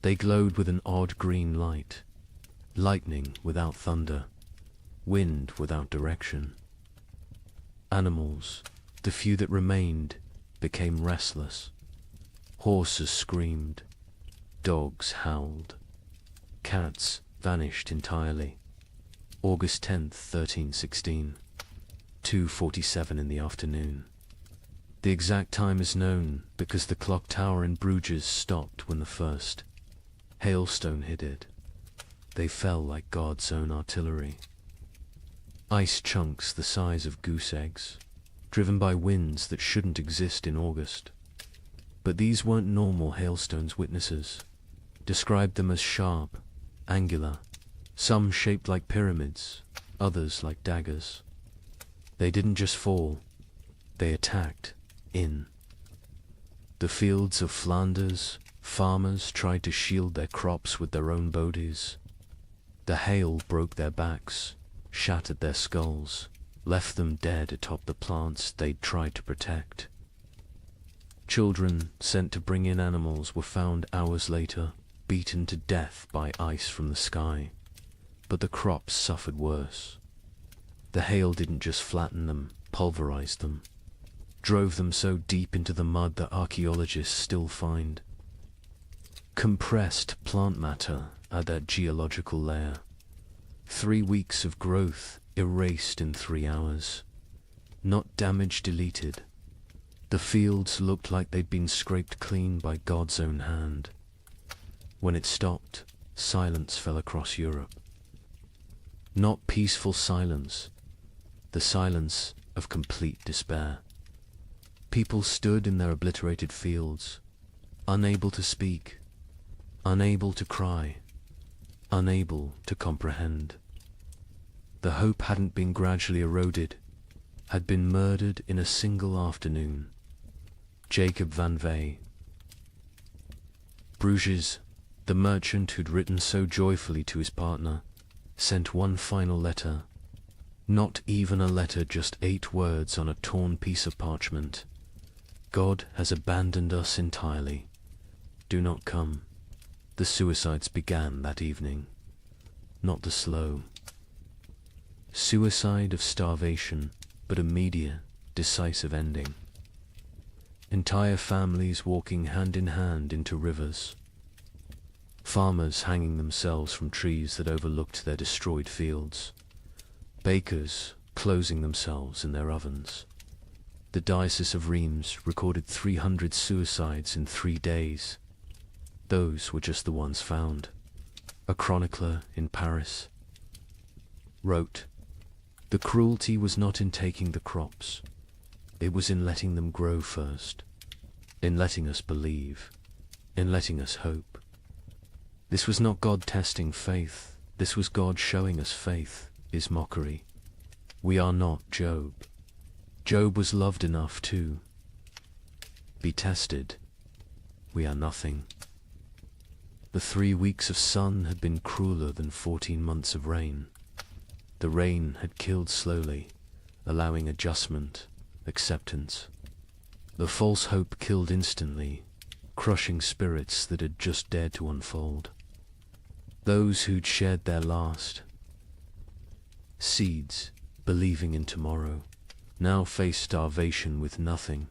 [SPEAKER 2] They glowed with an odd green light. Lightning without thunder. Wind without direction. Animals, the few that remained, became restless. Horses screamed. Dogs howled. Cats vanished entirely. August 10th, 1316. 2:47 in the afternoon. The exact time is known because the clock tower in Bruges stopped when the first hailstone hit it. They fell like God's own artillery. Ice chunks the size of goose eggs, driven by winds that shouldn't exist in August. But these weren't normal hailstones. Witnesses described them as sharp, angular, some shaped like pyramids, others like daggers. They didn't just fall, they attacked in. The fields of Flanders, farmers tried to shield their crops with their own bodies. The hail broke their backs, shattered their skulls, left them dead atop the plants they'd tried to protect. Children sent to bring in animals were found hours later, beaten to death by ice from the sky. But the crops suffered worse. The hail didn't just flatten them, pulverized them, drove them so deep into the mud that archaeologists still find compressed plant matter at that geological layer. 3 weeks of growth erased in 3 hours. Not damage deleted. The fields looked like they'd been scraped clean by God's own hand. When it stopped, silence fell across Europe. Not peaceful silence, the silence of complete despair. People stood in their obliterated fields, unable to speak, unable to cry, unable to comprehend. The hope hadn't been gradually eroded, had been murdered in a single afternoon. Jacob van Vey. Bruges, the merchant who'd written so joyfully to his partner, sent one final letter. Not even a letter, just 8 words on a torn piece of parchment. God has abandoned us entirely. Do not come. The suicides began that evening. Not the slow suicide of starvation, but immediate, decisive ending. Entire families walking hand in hand into rivers. Farmers hanging themselves from trees that overlooked their destroyed fields. Bakers closing themselves in their ovens. The Diocese of Reims recorded 300 suicides in 3 days. Those were just the ones found. A chronicler in Paris wrote, "The cruelty was not in taking the crops. It was in letting them grow first, in letting us believe, in letting us hope. This was not God testing faith. This was God showing us faith is mockery. We are not Job. Job was loved enough to be tested. We are nothing." The 3 weeks of sun had been crueler than 14 months of rain. The rain had killed slowly, allowing adjustment, acceptance. The false hope killed instantly, crushing spirits that had just dared to unfold. Those who'd shared their last seeds, believing in tomorrow, now faced starvation with nothing.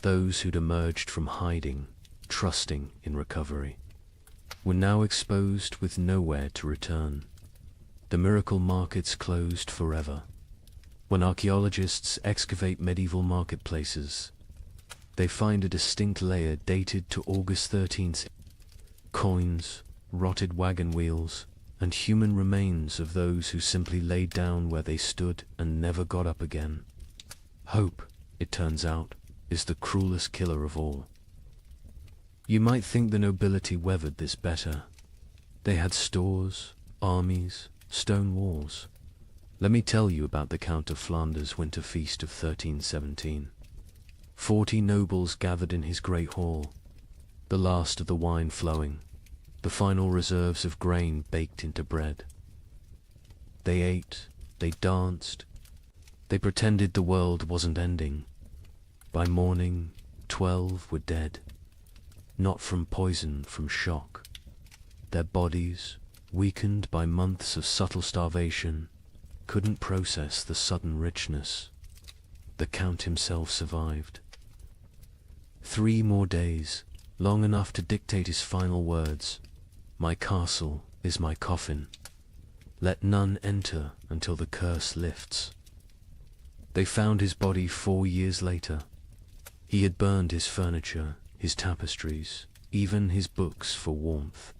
[SPEAKER 2] Those who'd emerged from hiding, trusting in recovery, were now exposed with nowhere to return. The miracle markets closed forever. When archaeologists excavate medieval marketplaces, they find a distinct layer dated to August 13th. Coins, rotted wagon wheels, and human remains of those who simply laid down where they stood and never got up again. Hope, it turns out, is the cruelest killer of all. You might think the nobility weathered this better. They had stores, armies, stone walls. Let me tell you about the Count of Flanders' winter feast of 1317. 40 nobles gathered in his great hall, the last of the wine flowing, the final reserves of grain baked into bread. They ate, they danced, they pretended the world wasn't ending. By morning, 12 were dead, not from poison, from shock. Their bodies, weakened by months of subtle starvation, couldn't process the sudden richness. The Count himself survived. 3 more days, long enough to dictate his final words. "My castle is my coffin. Let none enter until the curse lifts." They found his body 4 years later. He had burned his furniture, his tapestries, even his books for warmth.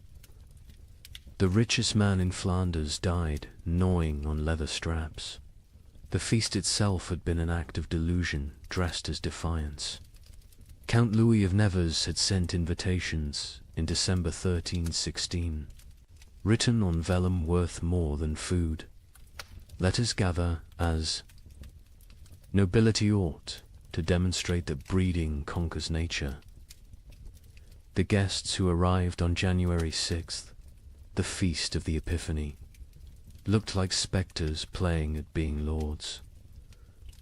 [SPEAKER 2] The richest man in Flanders died gnawing on leather straps. The feast itself had been an act of delusion dressed as defiance. Count Louis of Nevers had sent invitations in December 1316, written on vellum worth more than food. "Let us gather as nobility ought, to demonstrate that breeding conquers nature." The guests who arrived on January 6th, the feast of the Epiphany, looked like spectres playing at being lords.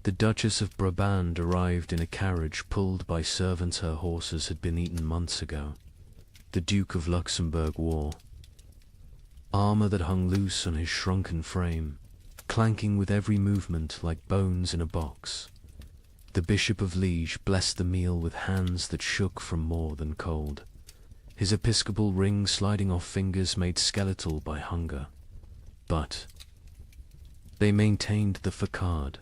[SPEAKER 2] The Duchess of Brabant arrived in a carriage pulled by servants her horses had been eaten months ago. The Duke of Luxembourg wore armor that hung loose on his shrunken frame, clanking with every movement like bones in a box. The Bishop of Liege blessed the meal with hands that shook from more than cold, his episcopal ring sliding off fingers made skeletal by hunger. But they maintained the facade.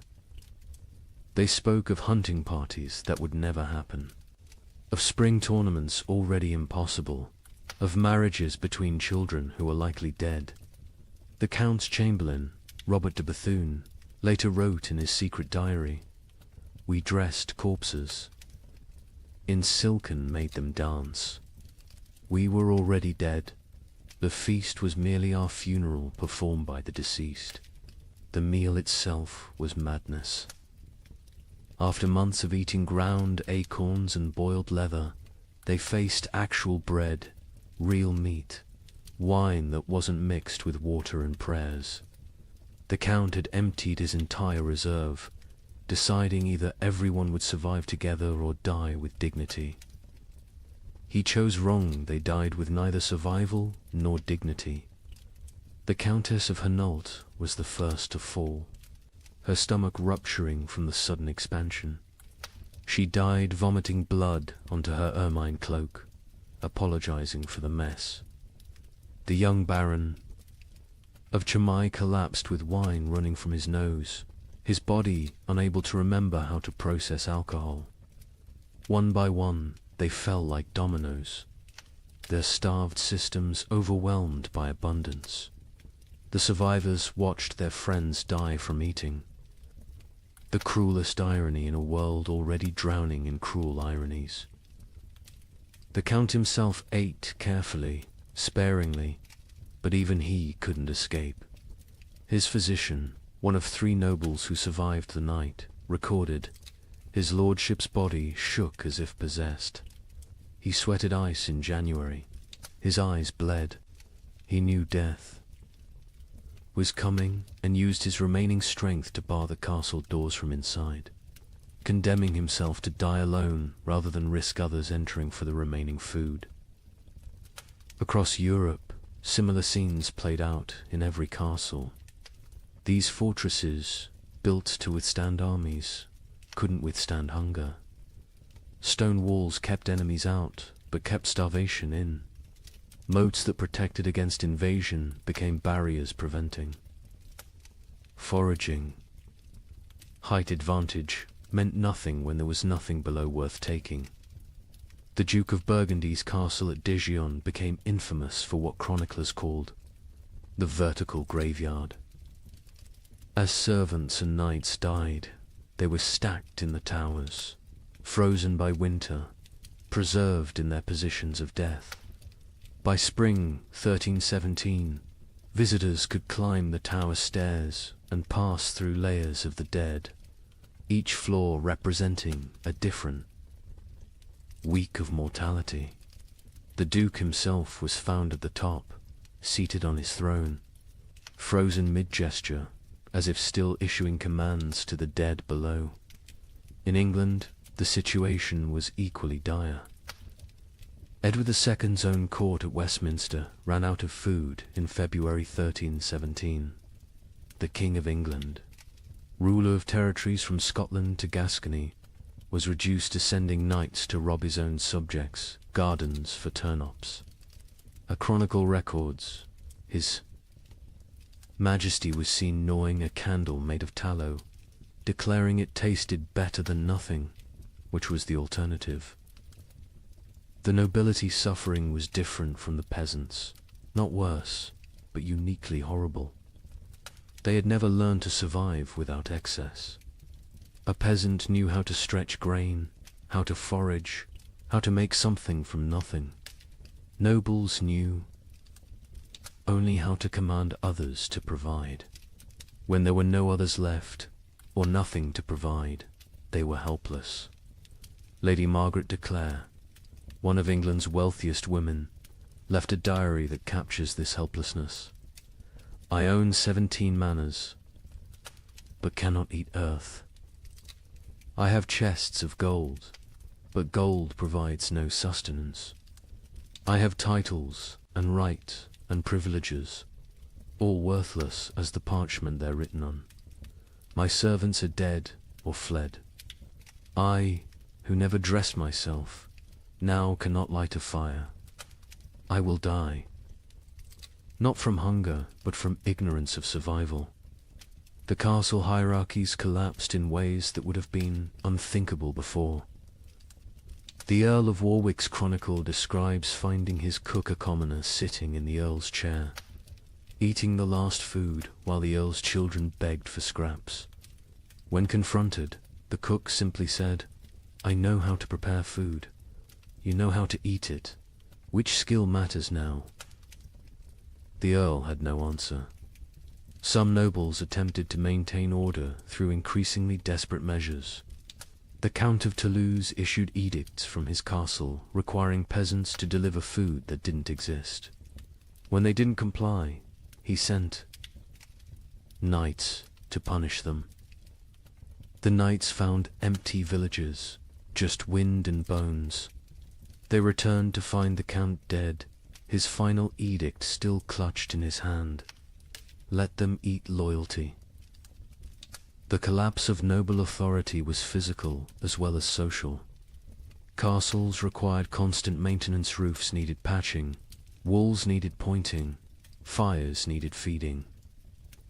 [SPEAKER 2] They spoke of hunting parties that would never happen, of spring tournaments already impossible, of marriages between children who were likely dead. The Count's chamberlain, Robert de Bethune, later wrote in his secret diary, we dressed corpses. In silken made them dance. We were already dead. The feast was merely our funeral performed by the deceased. The meal itself was madness. After months of eating ground acorns and boiled leather, they faced actual bread, real meat, wine that wasn't mixed with water and prayers. The Count had emptied his entire reserve, deciding either everyone would survive together or die with dignity. He chose wrong. They died with neither survival nor dignity. The Countess of Hainault was the first to fall, her stomach rupturing from the sudden expansion. She died vomiting blood onto her ermine cloak, apologizing for the mess. The young Baron of Chimay collapsed with wine running from his nose, his body unable to remember how to process alcohol. One by one, they fell like dominoes, their starved systems overwhelmed by abundance. The survivors watched their friends die from eating. The cruelest irony in a world already drowning in cruel ironies. The Count himself ate carefully, sparingly, but even he couldn't escape. His physician, one of 3 nobles who survived the night, recorded, his lordship's body shook as if possessed. He sweated ice in January. His eyes bled. He knew death was coming and used his remaining strength to bar the castle doors from inside, condemning himself to die alone rather than risk others entering for the remaining food. Across Europe, similar scenes played out in every castle. These fortresses, built to withstand armies, couldn't withstand hunger. Stone walls kept enemies out, but kept starvation in. Moats that protected against invasion became barriers preventing. Foraging. Height advantage meant nothing when there was nothing below worth taking. The Duke of Burgundy's castle at Dijon became infamous for what chroniclers called the vertical graveyard. As servants and knights died, they were stacked in the towers, frozen by winter, preserved in their positions of death. By spring 1317, visitors could climb the tower stairs and pass through layers of the dead, each floor representing a different week of mortality. The Duke himself was found at the top, seated on his throne, frozen mid-gesture, as if still issuing commands to the dead below. In England, the situation was equally dire. Edward II's own court at Westminster ran out of food in February 1317. The King of England, ruler of territories from Scotland to Gascony, was reduced to sending knights to rob his own subjects' gardens for turnips. A chronicle records, His Majesty was seen gnawing a candle made of tallow, declaring it tasted better than nothing, which was the alternative. The nobility's suffering was different from the peasants, not worse, but uniquely horrible. They had never learned to survive without excess. A peasant knew how to stretch grain, how to forage, how to make something from nothing. Nobles knew only how to command others to provide. When there were no others left, or nothing to provide, they were helpless. Lady Margaret de Clare, one of England's wealthiest women, left a diary that captures this helplessness. I own 17 manors, but cannot eat earth. I have chests of gold, but gold provides no sustenance. I have titles and right and privileges, all worthless as the parchment they're written on. My servants are dead or fled. I, who never dressed myself, now cannot light a fire. I will die. Not from hunger, but from ignorance of survival. The castle hierarchies collapsed in ways that would have been unthinkable before. The Earl of Warwick's chronicle describes finding his cook a commoner sitting in the Earl's chair, eating the last food while the Earl's children begged for scraps. When confronted, The cook simply said, "I know how to prepare food. You know how to eat it. Which skill matters now?" The Earl had no answer. Some nobles attempted to maintain order through increasingly desperate measures. The Count of Toulouse issued edicts from his castle requiring peasants to deliver food that didn't exist. When they didn't comply, he sent knights to punish them. The knights found empty villages, just wind and bones. They returned to find the Count dead, his final edict still clutched in his hand. Let them eat loyalty. The collapse of noble authority was physical as well as social. Castles required constant maintenance, roofs needed patching, walls needed pointing, fires needed feeding.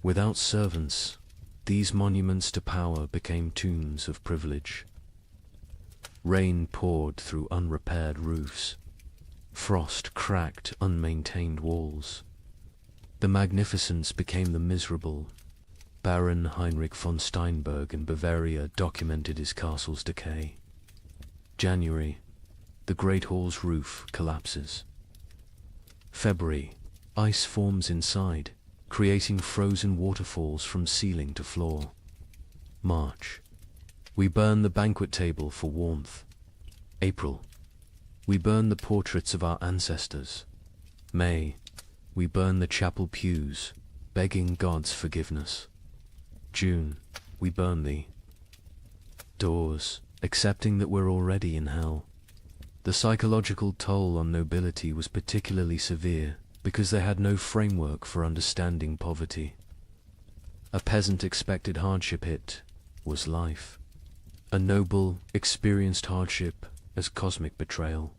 [SPEAKER 2] Without servants, these monuments to power became tombs of privilege. Rain poured through unrepaired roofs. Frost cracked unmaintained walls. The magnificence became the miserable. Baron Heinrich von Steinberg in Bavaria documented his castle's decay. January, the Great Hall's roof collapses. February, ice forms inside, creating frozen waterfalls from ceiling to floor. March, we burn the banquet table for warmth. April, we burn the portraits of our ancestors. May, we burn the chapel pews, begging God's forgiveness. June, we burn the doors, accepting that we're already in hell. The psychological toll on nobility was particularly severe because they had no framework for understanding poverty. A peasant expected hardship, it was life. A noble experienced hardship as cosmic betrayal.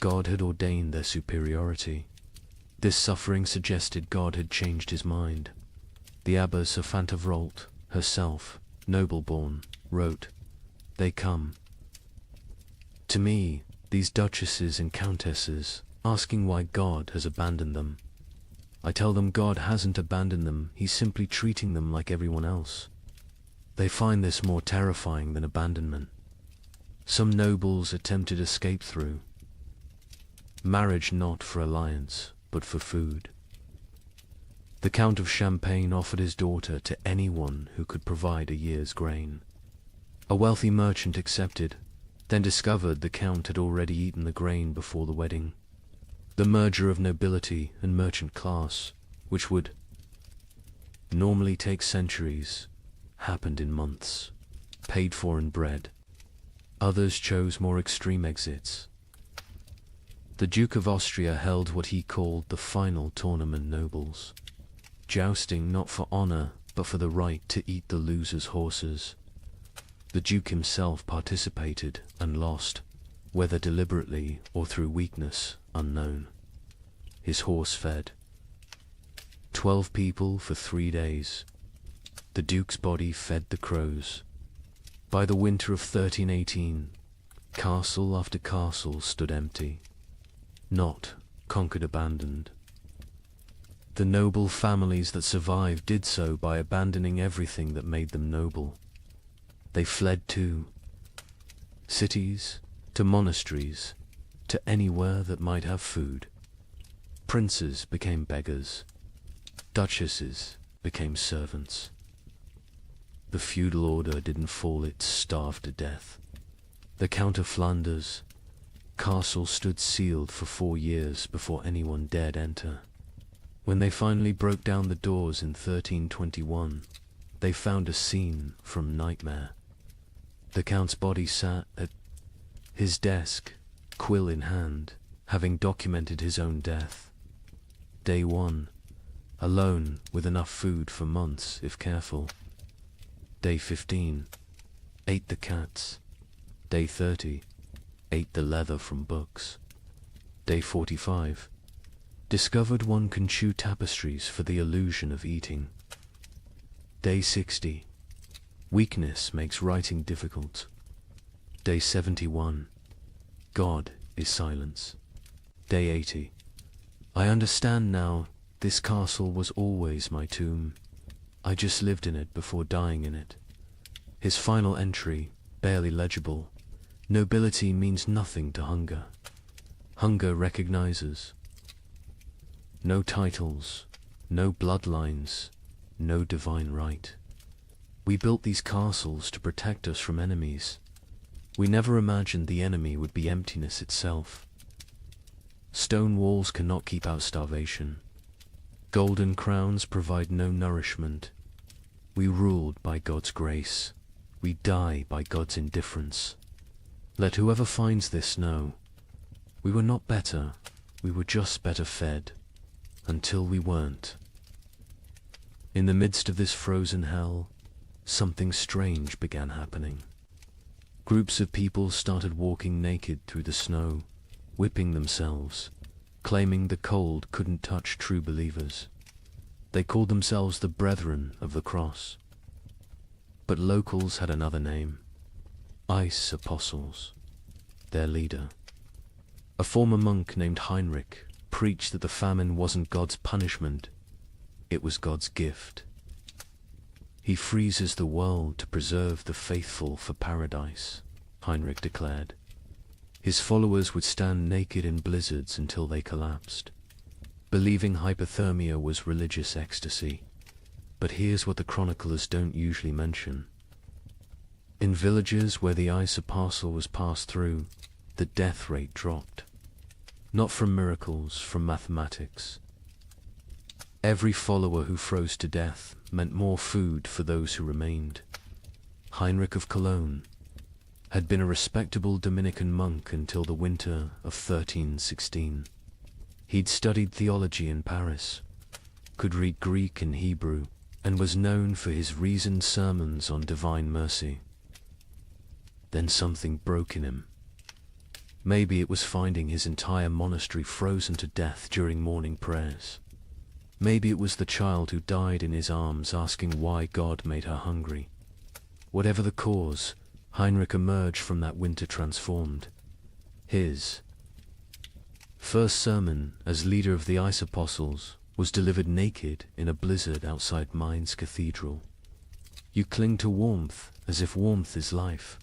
[SPEAKER 2] God had ordained their superiority. This suffering suggested God had changed his mind. The abbess of Fantevrolt, herself, noble-born, wrote, "They come to me, these duchesses and countesses, asking why God has abandoned them. I tell them God hasn't abandoned them, he's simply treating them like everyone else. They find this more terrifying than abandonment. Some nobles attempted escape through marriage, not for alliance, but for food. The Count of Champagne offered his daughter to anyone who could provide a year's grain. A wealthy merchant accepted, then discovered the Count had already eaten the grain before the wedding. The merger of nobility and merchant class, which would normally take centuries, happened in months, paid for in bread. Others chose more extreme exits. The Duke of Austria held what he called the final tournament nobles, jousting not for honor, but for the right to eat the loser's horses. The Duke himself participated and lost, whether deliberately or through weakness, unknown. His horse fed 12 people for 3 days. The Duke's body fed the crows. By the winter of 1318, castle after castle stood empty, not conquered, abandoned. The noble families that survived did so by abandoning everything that made them noble. They fled to cities, to monasteries, to anywhere that might have food. Princes became beggars. Duchesses became servants. The feudal order didn't fall, it starved to death. The Count of Flanders' castle stood sealed for 4 years before anyone dared enter. When they finally broke down the doors in 1321, they found a scene from nightmare. The Count's body sat at his desk, quill in hand, having documented his own death. Day 1, alone with enough food for months if careful. Day 15, ate the cats. Day 30, ate the leather from books. Day 45, discovered one can chew tapestries for the illusion of eating. Day 60, weakness makes writing difficult. Day 71, God is silence. Day 80, I understand now, this castle was always my tomb. I just lived in it before dying in it. His final entry, barely legible: nobility means nothing to hunger. Hunger recognizes no titles, no bloodlines, no divine right. We built these castles to protect us from enemies. We never imagined the enemy would be emptiness itself. Stone walls cannot keep out starvation. Golden crowns provide no nourishment. We ruled by God's grace. We die by God's indifference. Let whoever finds this know, we were not better, we were just better fed, until we weren't. In the midst of this frozen hell, something strange began happening. Groups of people started walking naked through the snow, whipping themselves, claiming the cold couldn't touch true believers. They called themselves the Brethren of the Cross. But locals had another name: Ice Apostles. Their leader, a former monk named Heinrich, preached that the famine wasn't God's punishment, it was God's gift. He freezes the world to preserve the faithful for paradise, Heinrich declared. His followers would stand naked in blizzards until they collapsed, believing hypothermia was religious ecstasy. But here's what the chroniclers don't usually mention. In villages where the ice apostle was passed through, the death rate dropped. Not from miracles, from mathematics. Every follower who froze to death meant more food for those who remained. Heinrich of Cologne had been a respectable Dominican monk until the winter of 1316. He'd studied theology in Paris, could read Greek and Hebrew, and was known for his reasoned sermons on divine mercy. Then something broke in him. Maybe it was finding his entire monastery frozen to death during morning prayers. Maybe it was the child who died in his arms asking why God made her hungry. Whatever the cause, Heinrich emerged from that winter transformed. His first sermon as leader of the Ice Apostles was delivered naked in a blizzard outside Mainz Cathedral. You cling to warmth as if warmth is life.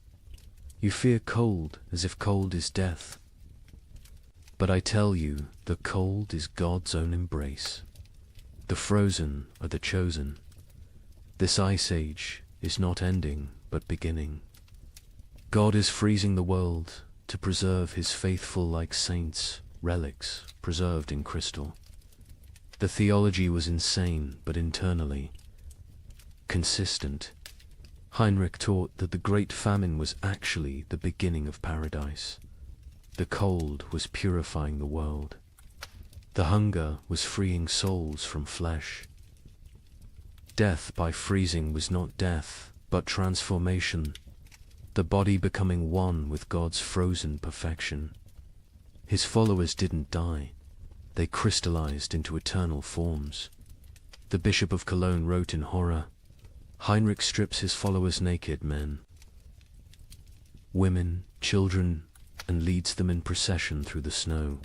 [SPEAKER 2] You fear cold as if cold is death. But I tell you, the cold is God's own embrace. The frozen are the chosen. This ice age is not ending, but beginning. God is freezing the world to preserve his faithful like saints, relics preserved in crystal. The theology was insane, but internally consistent. Heinrich taught that the great famine was actually the beginning of paradise. The cold was purifying the world. The hunger was freeing souls from flesh. Death by freezing was not death, but transformation, the body becoming one with God's frozen perfection. His followers didn't die. They crystallized into eternal forms. The Bishop of Cologne wrote in horror, Heinrich strips his followers naked, men, women, children, and leads them in procession through the snow.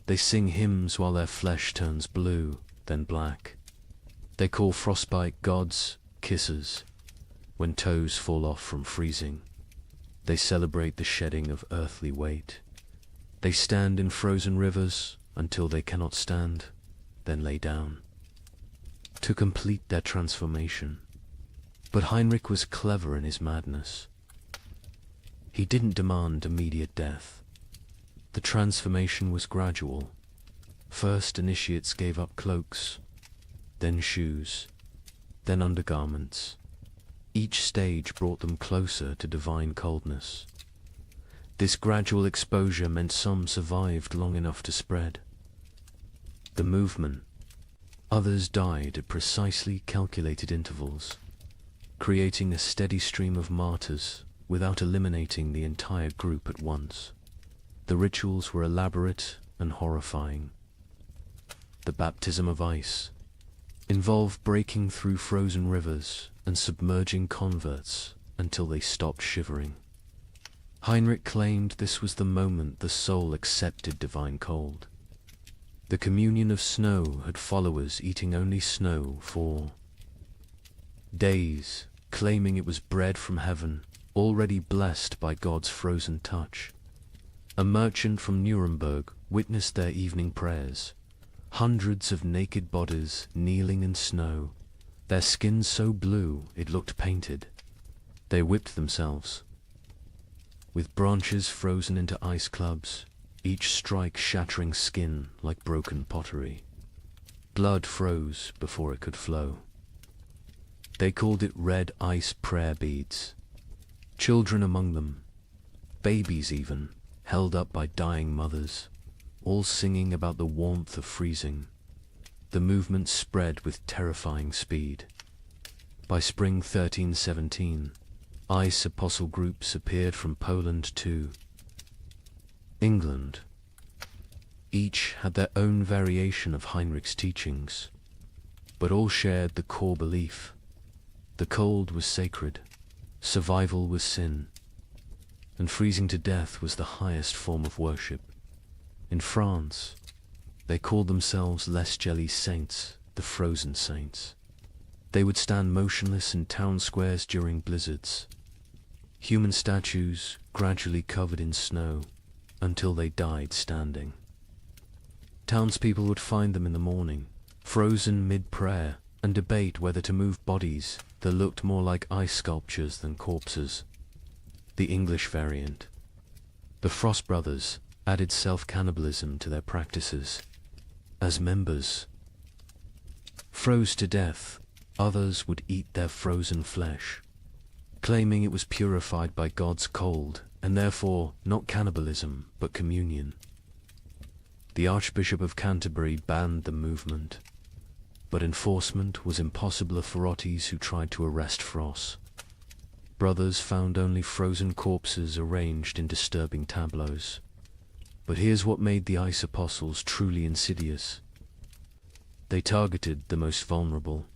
[SPEAKER 2] They sing hymns while their flesh turns blue, then black. They call frostbite God's kisses when toes fall off from freezing. They celebrate the shedding of earthly weight. They stand in frozen rivers until they cannot stand, then lay down, to complete their transformation. But Heinrich was clever in his madness. He didn't demand immediate death. The transformation was gradual. First, initiates gave up cloaks, then shoes, then undergarments. Each stage brought them closer to divine coldness. This gradual exposure meant some survived long enough to spread the movement. Others died at precisely calculated intervals, creating a steady stream of martyrs without eliminating the entire group at once. The rituals were elaborate and horrifying. The baptism of ice involved breaking through frozen rivers and submerging converts until they stopped shivering. Heinrich claimed this was the moment the soul accepted divine cold. The communion of snow had followers eating only snow for days, claiming it was bread from heaven, already blessed by God's frozen touch. A merchant from Nuremberg witnessed their evening prayers. Hundreds of naked bodies kneeling in snow, their skins so blue it looked painted. They whipped themselves. With branches frozen into ice clubs, each strike shattering skin like broken pottery. Blood froze before it could flow. They called it red ice prayer beads. Children among them, babies even, held up by dying mothers, all singing about the warmth of freezing. The movement spread with terrifying speed. By spring 1317, ice apostle groups appeared from Poland to England. Each had their own variation of Heinrich's teachings, but all shared the core belief. The cold was sacred, survival was sin, and freezing to death was the highest form of worship. In France, they called themselves Les Jelly Saints, the frozen saints. They would stand motionless in town squares during blizzards, human statues gradually covered in snow until they died standing. Townspeople would find them in the morning, frozen mid-prayer, and debate whether to move bodies that looked more like ice sculptures than corpses. The English variant. The Frost Brothers added self-cannibalism to their practices. As members froze to death, others would eat their frozen flesh, claiming it was purified by God's cold, and therefore not cannibalism, but communion. The Archbishop of Canterbury banned the movement, but enforcement was impossible for authorities who tried to arrest Frost. Brothers found only frozen corpses arranged in disturbing tableaus. But here's what made the ice apostles truly insidious. They targeted the most vulnerable.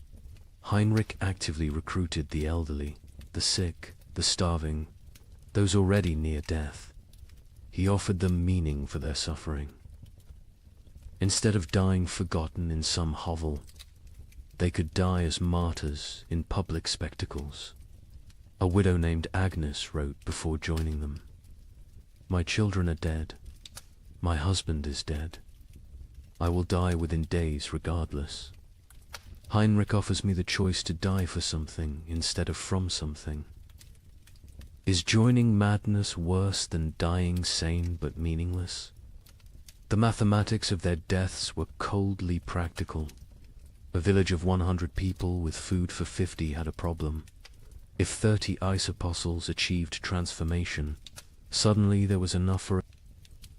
[SPEAKER 2] Heinrich actively recruited the elderly, the sick, the starving, those already near death. He offered them meaning for their suffering. Instead of dying forgotten in some hovel, they could die as martyrs in public spectacles. A widow named Agnes wrote before joining them, "My children are dead. My husband is dead. I will die within days regardless. Heinrich offers me the choice to die for something instead of from something. Is joining madness worse than dying sane but meaningless?" The mathematics of their deaths were coldly practical. A village of 100 people with food for 50 had a problem. If 30 ice apostles achieved transformation, suddenly there was enough for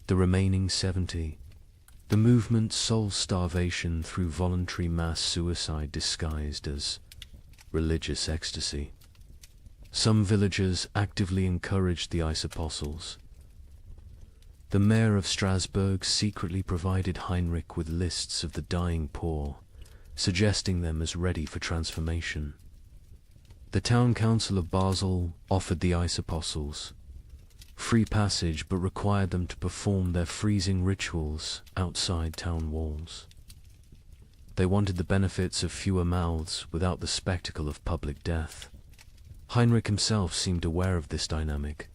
[SPEAKER 2] the remaining 70. The movement solved starvation through voluntary mass suicide disguised as religious ecstasy. Some villagers actively encouraged the ice apostles. The mayor of Strasbourg secretly provided Heinrich with lists of the dying poor, suggesting them as ready for transformation. The town council of Basel offered the ice apostles free passage but required them to perform their freezing rituals outside town walls. They wanted the benefits of fewer mouths without the spectacle of public death. Heinrich himself seemed aware of this dynamic.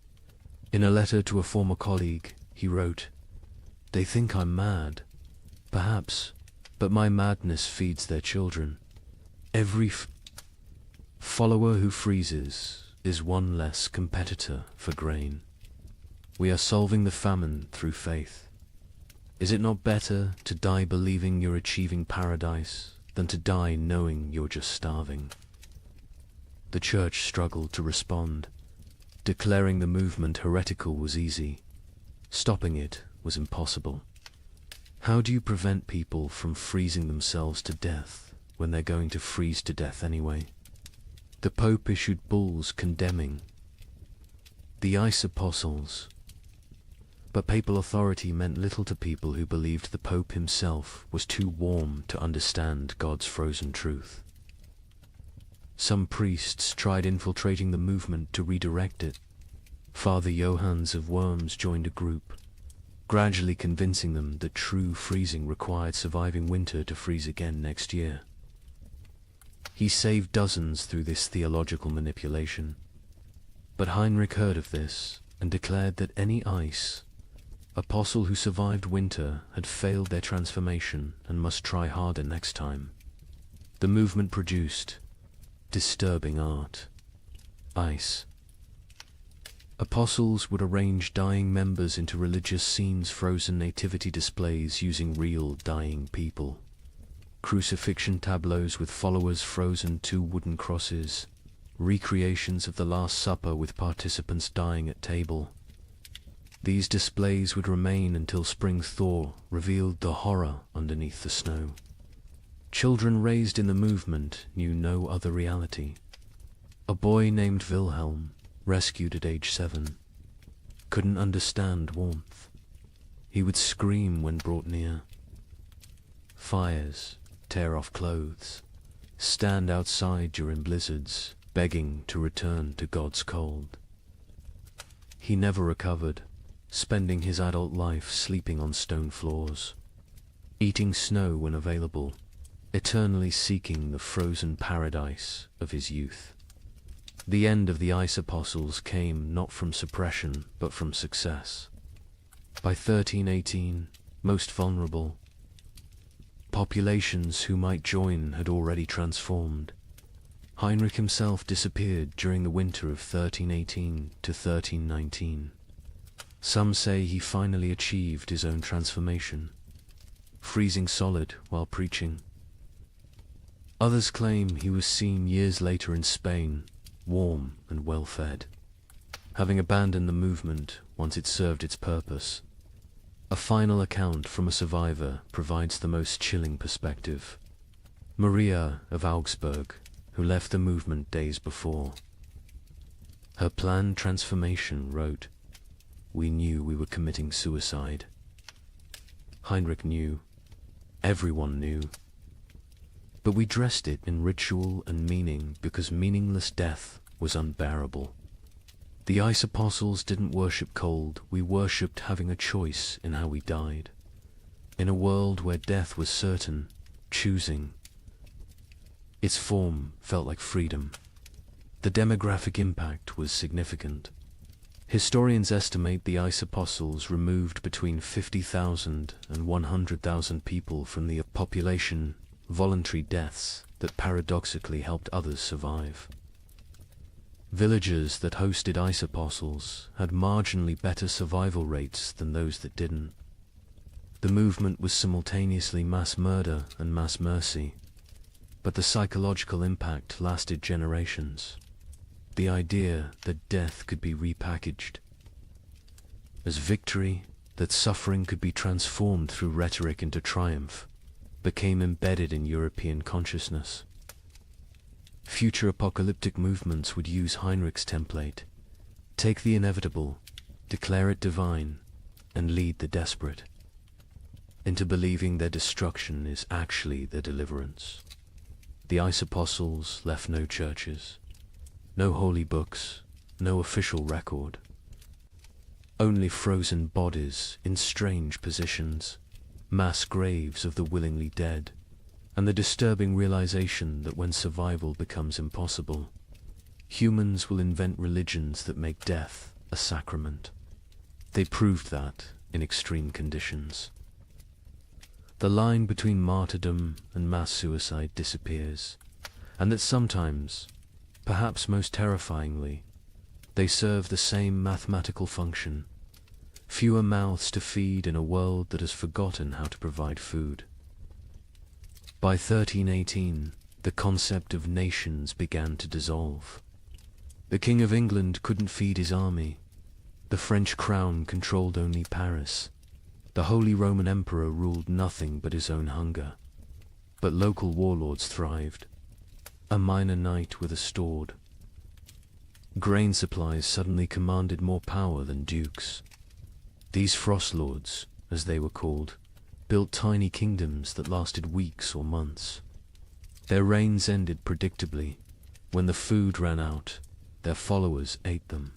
[SPEAKER 2] In a letter to a former colleague, he wrote, "They think I'm mad. Perhaps, but my madness feeds their children. Every follower who freezes is one less competitor for grain. We are solving the famine through faith. Is it not better to die believing you're achieving paradise than to die knowing you're just starving?" The church struggled to respond. Declaring the movement heretical was easy. Stopping it was impossible. How do you prevent people from freezing themselves to death when they're going to freeze to death anyway? The Pope issued bulls condemning the ice apostles. But papal authority meant little to people who believed the Pope himself was too warm to understand God's frozen truth. Some priests tried infiltrating the movement to redirect it. Father Johannes of Worms joined a group, gradually convincing them that true freezing required surviving winter to freeze again next year. He saved dozens through this theological manipulation. But Heinrich heard of this and declared that any apostle who survived winter had failed their transformation and must try harder next time. The movement produced disturbing art. Ice. Apostles would arrange dying members into religious scenes, frozen nativity displays using real dying people, crucifixion tableaus with followers frozen to wooden crosses, recreations of the Last Supper with participants dying at table. These displays would remain until spring thaw revealed the horror underneath the snow. Children raised in the movement knew no other reality. A boy named Wilhelm, rescued at age 7, couldn't understand warmth. He would scream when brought near. Fires, tear off clothes, stand outside during blizzards, begging to return to God's cold. He never recovered, spending his adult life sleeping on stone floors, eating snow when available, eternally seeking the frozen paradise of his youth. The end of the ice apostles came not from suppression, but from success. By 1318, most vulnerable, populations who might join had already transformed. Heinrich himself disappeared during the winter of 1318 to 1319. Some say he finally achieved his own transformation, freezing solid while preaching. Others claim he was seen years later in Spain, warm and well-fed, having abandoned the movement once it served its purpose. A final account from a survivor provides the most chilling perspective. Maria of Augsburg, who left the movement days before. Her planned transformation wrote, "We knew we were committing suicide." Heinrich knew. Everyone knew. But we dressed it in ritual and meaning because meaningless death was unbearable. The ice apostles didn't worship cold, we worshipped having a choice in how we died. In a world where death was certain, choosing. Its form felt like freedom. The demographic impact was significant. Historians estimate the ice apostles removed between 50,000 and 100,000 people from the population, voluntary deaths that paradoxically helped others survive. Villages that hosted ice apostles had marginally better survival rates than those that didn't. The movement was simultaneously mass murder and mass mercy, but the psychological impact lasted generations. The idea that death could be repackaged as victory, that suffering could be transformed through rhetoric into triumph, became embedded in European consciousness. Future apocalyptic movements would use Heinrich's template: take the inevitable, declare it divine, and lead the desperate into believing their destruction is actually their deliverance. The ice apostles left no churches, no holy books, no official record. Only frozen bodies in strange positions, mass graves of the willingly dead, and the disturbing realization that when survival becomes impossible, humans will invent religions that make death a sacrament. They proved that in extreme conditions. The line between martyrdom and mass suicide disappears, and that sometimes, perhaps most terrifyingly, they serve the same mathematical function: fewer mouths to feed in a world that has forgotten how to provide food. By 1318, the concept of nations began to dissolve. The King of England couldn't feed his army. The French crown controlled only Paris. The Holy Roman Emperor ruled nothing but his own hunger. But local warlords thrived. A minor knight with a sword. Grain supplies suddenly commanded more power than dukes. These frost lords, as they were called, built tiny kingdoms that lasted weeks or months. Their reigns ended predictably. When the food ran out, their followers ate them.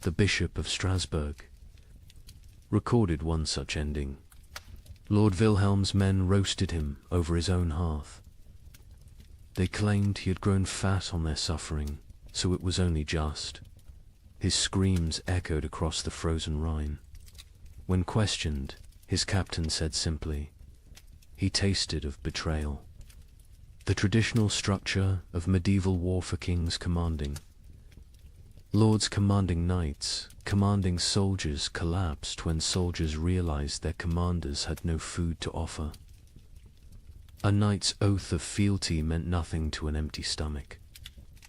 [SPEAKER 2] The Bishop of Strasbourg recorded one such ending. Lord Wilhelm's men roasted him over his own hearth. They claimed he had grown fat on their suffering, so it was only just. His screams echoed across the frozen Rhine. When questioned, his captain said simply, he tasted of betrayal. The traditional structure of medieval war for kings commanding. Lords commanding knights, commanding soldiers collapsed when soldiers realized their commanders had no food to offer. A knight's oath of fealty meant nothing to an empty stomach.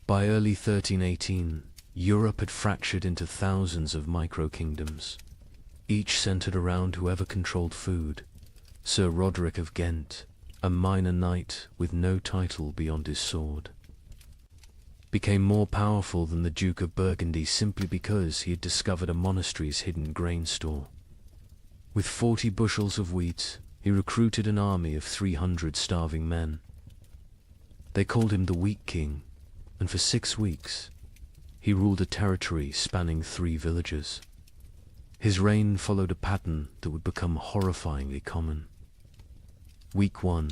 [SPEAKER 2] By early 1318, Europe had fractured into thousands of micro-kingdoms, each centered around whoever controlled food. Sir Roderick of Ghent, a minor knight with no title beyond his sword, became more powerful than the Duke of Burgundy simply because he had discovered a monastery's hidden grain store. With 40 bushels of wheat, he recruited an army of 300 starving men. They called him the Wheat King, and for 6 weeks, he ruled a territory spanning 3 villages. His reign followed a pattern that would become horrifyingly common. Week 1.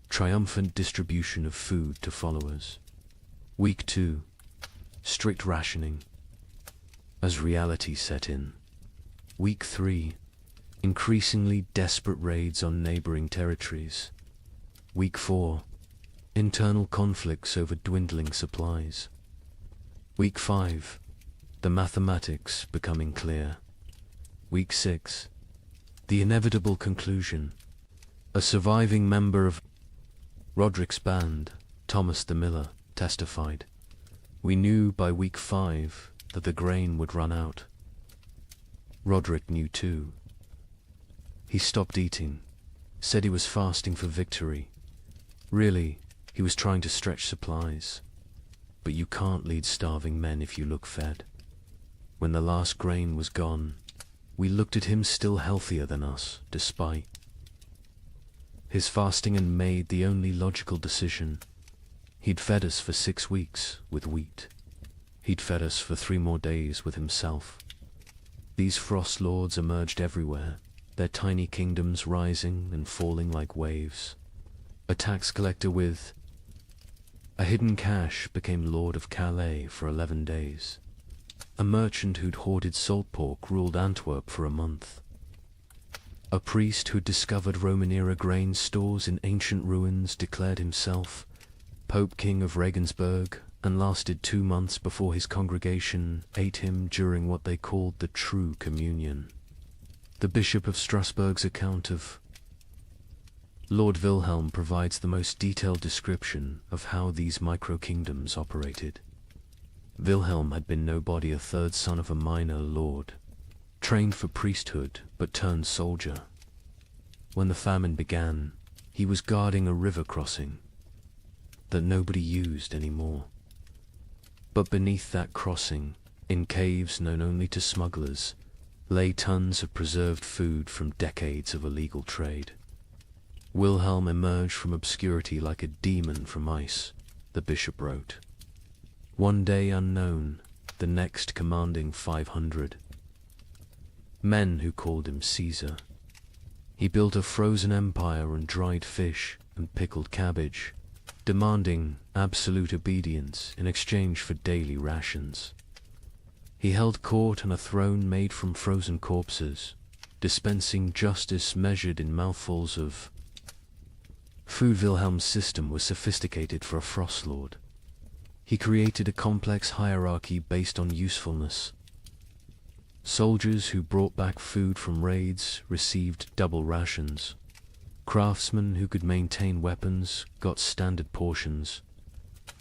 [SPEAKER 2] Triumphant distribution of food to followers. Week 2. Strict rationing. As reality set in. Week 3. Increasingly desperate raids on neighboring territories. Week 4. Internal conflicts over dwindling supplies. Week 5. The mathematics becoming clear. Week 6. The inevitable conclusion. A surviving member of Roderick's band, Thomas the Miller, testified, "We knew by week 5 that the grain would run out." Roderick knew too. He stopped eating, said he was fasting for victory. Really, he was trying to stretch supplies. But you can't lead starving men if you look fed. When the last grain was gone, we looked at him still healthier than us, despite his fasting, and made the only logical decision. He'd fed us for 6 weeks with wheat. He'd fed us for 3 more days with himself. These frost lords emerged everywhere, their tiny kingdoms rising and falling like waves. A tax collector with a hidden cache became Lord of Calais for 11 days. A merchant who'd hoarded salt pork ruled Antwerp for a month. A priest who'd discovered Roman-era grain stores in ancient ruins declared himself Pope King of Regensburg, and lasted 2 months before his congregation ate him during what they called the True Communion. The Bishop of Strasbourg's account of Lord Wilhelm provides the most detailed description of how these micro-kingdoms operated. Wilhelm had been nobody, a 3rd son of a minor lord, trained for priesthood but turned soldier. When the famine began, he was guarding a river crossing that nobody used anymore. But beneath that crossing, in caves known only to smugglers, lay tons of preserved food from decades of illegal trade. Wilhelm emerged from obscurity like a demon from ice, the bishop wrote. One day unknown, the next commanding 500. Men who called him Caesar. He built a frozen empire on dried fish and pickled cabbage, demanding absolute obedience in exchange for daily rations. He held court on a throne made from frozen corpses, dispensing justice measured in mouthfuls of food. Wilhelm's system was sophisticated for a frost lord. He created a complex hierarchy based on usefulness. Soldiers who brought back food from raids received double rations. Craftsmen who could maintain weapons got standard portions.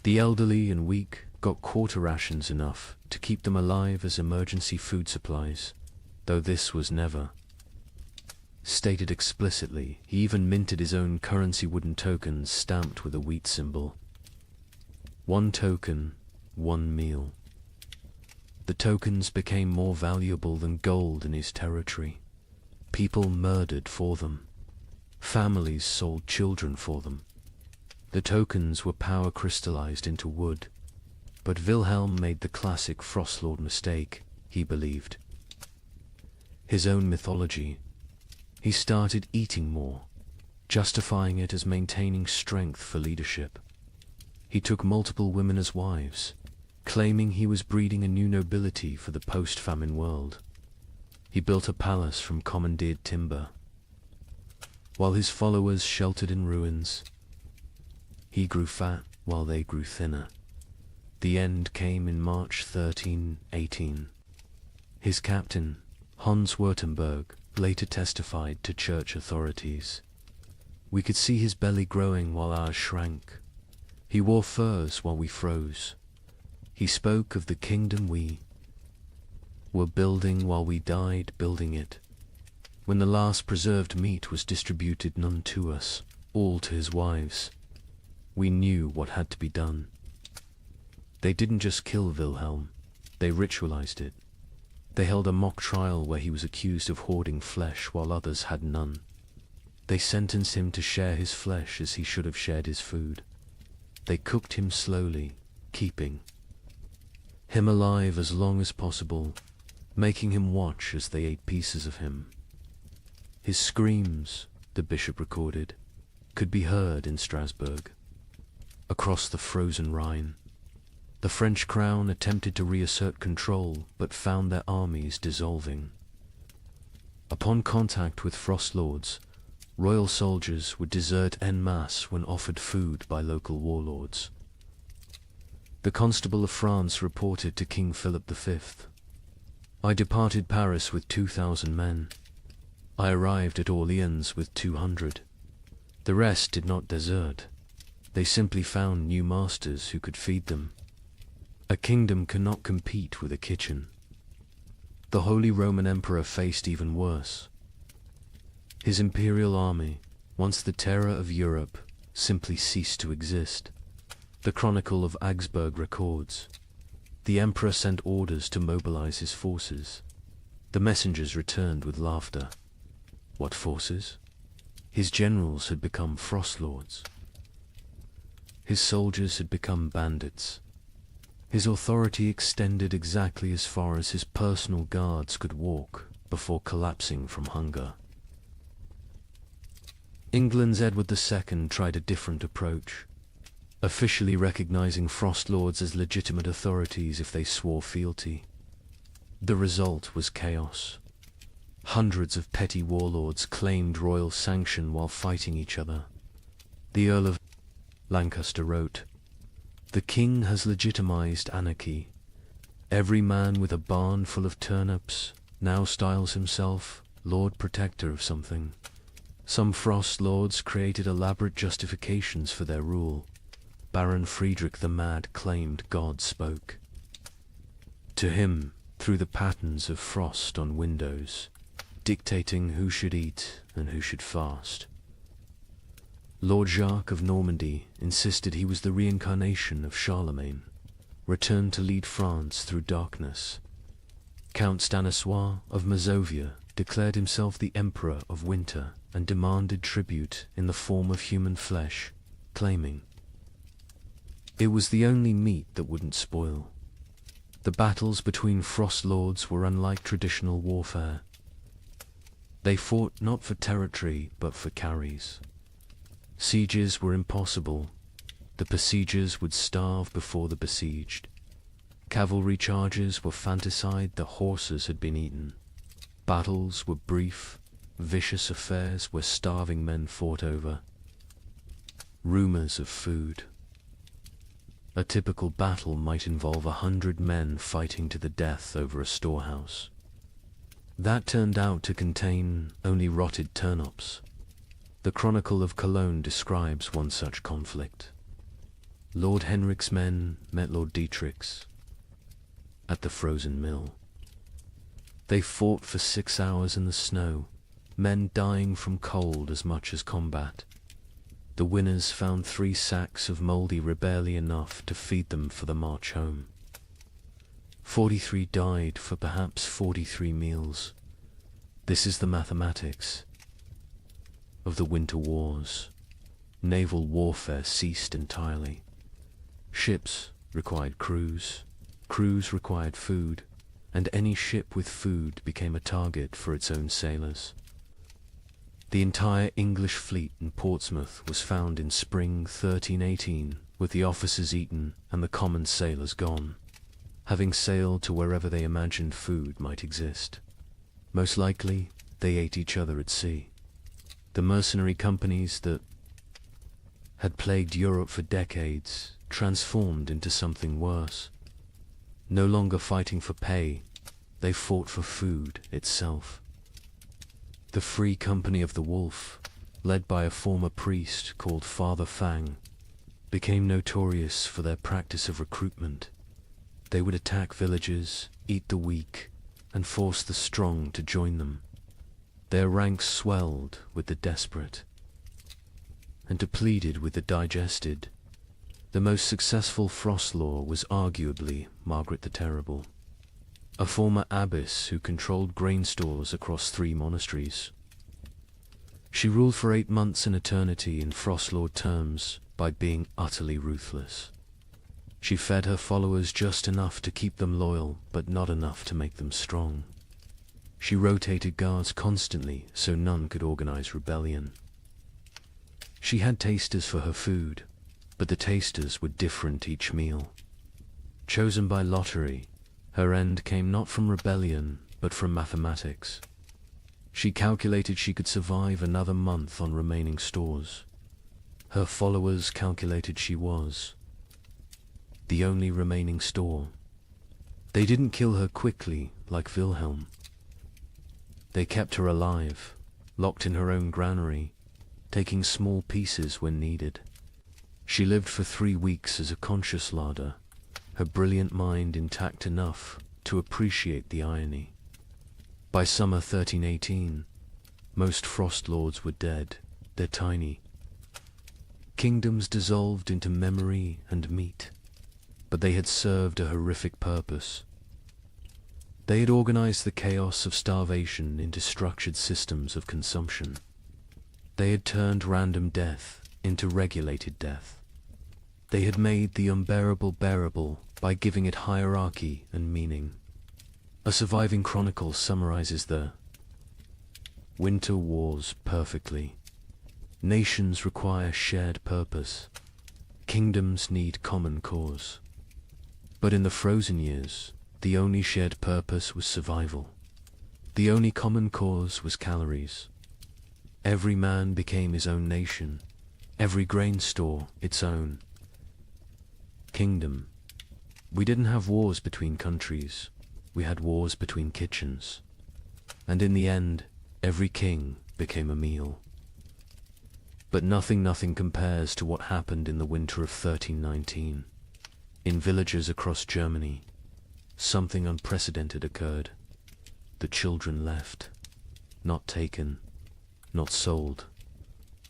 [SPEAKER 2] The elderly and weak got quarter rations, enough to keep them alive as emergency food supplies, though this was never stated explicitly. He even minted his own currency, wooden tokens stamped with a wheat symbol. 1 token, 1 meal. The tokens became more valuable than gold in his territory. People murdered for them. Families sold children for them. The tokens were power crystallized into wood. But Wilhelm made the classic Frostlord mistake, he believed. His own mythology. He started eating more, justifying it as maintaining strength for leadership. He took multiple women as wives, claiming he was breeding a new nobility for the post-famine world. He built a palace from commandeered timber, while his followers sheltered in ruins. He grew fat while they grew thinner. The end came in March 1318. His captain, Hans Württemberg, later testified to church authorities. We could see his belly growing while ours shrank. He wore furs while we froze. He spoke of the kingdom we were building while we died building it. When the last preserved meat was distributed, none to us, all to his wives, we knew what had to be done. They didn't just kill Wilhelm, they ritualized it. They held a mock trial where he was accused of hoarding flesh while others had none. They sentenced him to share his flesh as he should have shared his food. They cooked him slowly, keeping him alive as long as possible, making him watch as they ate pieces of him. His screams, the bishop recorded, could be heard in Strasbourg, across the frozen Rhine. The French crown attempted to reassert control, but found their armies dissolving. Upon contact with frost lords, royal soldiers would desert en masse when offered food by local warlords. The Constable of France reported to King Philip V, "I departed Paris with 2,000 men. I arrived at Orleans with 200. The rest did not desert. They simply found new masters who could feed them. A kingdom cannot compete with a kitchen." The Holy Roman Emperor faced even worse. His imperial army, once the terror of Europe, simply ceased to exist. The Chronicle of Augsburg records, "The emperor sent orders to mobilize his forces. The messengers returned with laughter." What forces? His generals had become frost lords. His soldiers had become bandits. His authority extended exactly as far as his personal guards could walk before collapsing from hunger. England's Edward II tried a different approach, officially recognizing frost lords as legitimate authorities if they swore fealty. The result was chaos. Hundreds of petty warlords claimed royal sanction while fighting each other. The Earl of Lancaster wrote, "The king has legitimized anarchy. Every man with a barn full of turnips now styles himself Lord Protector of something. Some frost lords created elaborate justifications for their rule. Baron Friedrich the Mad claimed God spoke to him through the patterns of frost on windows, dictating who should eat and who should fast. Lord Jacques of Normandy insisted he was the reincarnation of Charlemagne, returned to lead France through darkness. Count Stanislas of Mazovia declared himself the Emperor of Winter and demanded tribute in the form of human flesh, claiming it was the only meat that wouldn't spoil. The battles between frost lords were unlike traditional warfare. They fought not for territory but for carries. Sieges were impossible. The besiegers would starve before the besieged. Cavalry charges were fanticide the horses had been eaten. Battles were brief, vicious affairs where starving men fought over rumors of food. A typical battle might involve 100 men fighting to the death over a storehouse. That turned out to contain only rotted turnips. The Chronicle of Cologne describes one such conflict. Lord Henrik's men met Lord Dietrich's at the frozen mill. They fought for 6 hours in the snow, men dying from cold as much as combat. The winners found 3 sacks of mouldy barely enough to feed them for the march home. 43 died for perhaps 43 meals. This is the mathematics of the winter wars. Naval warfare ceased entirely. Ships required crews, crews required food, and any ship with food became a target for its own sailors. The entire English fleet in Portsmouth was found in spring 1318 with the officers eaten and the common sailors gone, having sailed to wherever they imagined food might exist. Most likely, they ate each other at sea. The mercenary companies that had plagued Europe for decades transformed into something worse. No longer fighting for pay, they fought for food itself. The Free Company of the Wolf, led by a former priest called Father Fang, became notorious for their practice of recruitment. They would attack villages, eat the weak, and force the strong to join them. Their ranks swelled with the desperate and depleted with the digested. The most successful Frost Law was arguably Margaret the Terrible, a former abbess who controlled grain stores across 3 monasteries. She ruled for 8 months in eternity in Frost Lord terms by being utterly ruthless. She fed her followers just enough to keep them loyal, but not enough to make them strong. She rotated guards constantly so none could organize rebellion. She had tasters for her food, but the tasters were different each meal. Chosen by lottery, her end came not from rebellion, but from mathematics. She calculated she could survive another month on remaining stores. Her followers calculated she was the only remaining store. They didn't kill her quickly like Wilhelm. They kept her alive, locked in her own granary, taking small pieces when needed. She lived for 3 weeks as a conscious larder, her brilliant mind intact enough to appreciate the irony. By summer 1318, most Frost Lords were dead. They're tiny. Kingdoms dissolved into memory and meat, but they had served a horrific purpose. They had organized the chaos of starvation into structured systems of consumption. They had turned random death into regulated death. They had made the unbearable bearable by giving it hierarchy and meaning. A surviving chronicle summarizes the winter wars perfectly. Nations require shared purpose. Kingdoms need common cause. But in the frozen years, the only shared purpose was survival. The only common cause was calories. Every man became his own nation, every grain store its own kingdom. We didn't have wars between countries, we had wars between kitchens. And in the end, every king became a meal. But nothing compares to what happened in the winter of 1319. In villages across Germany, something unprecedented occurred. The children left, not taken, not sold.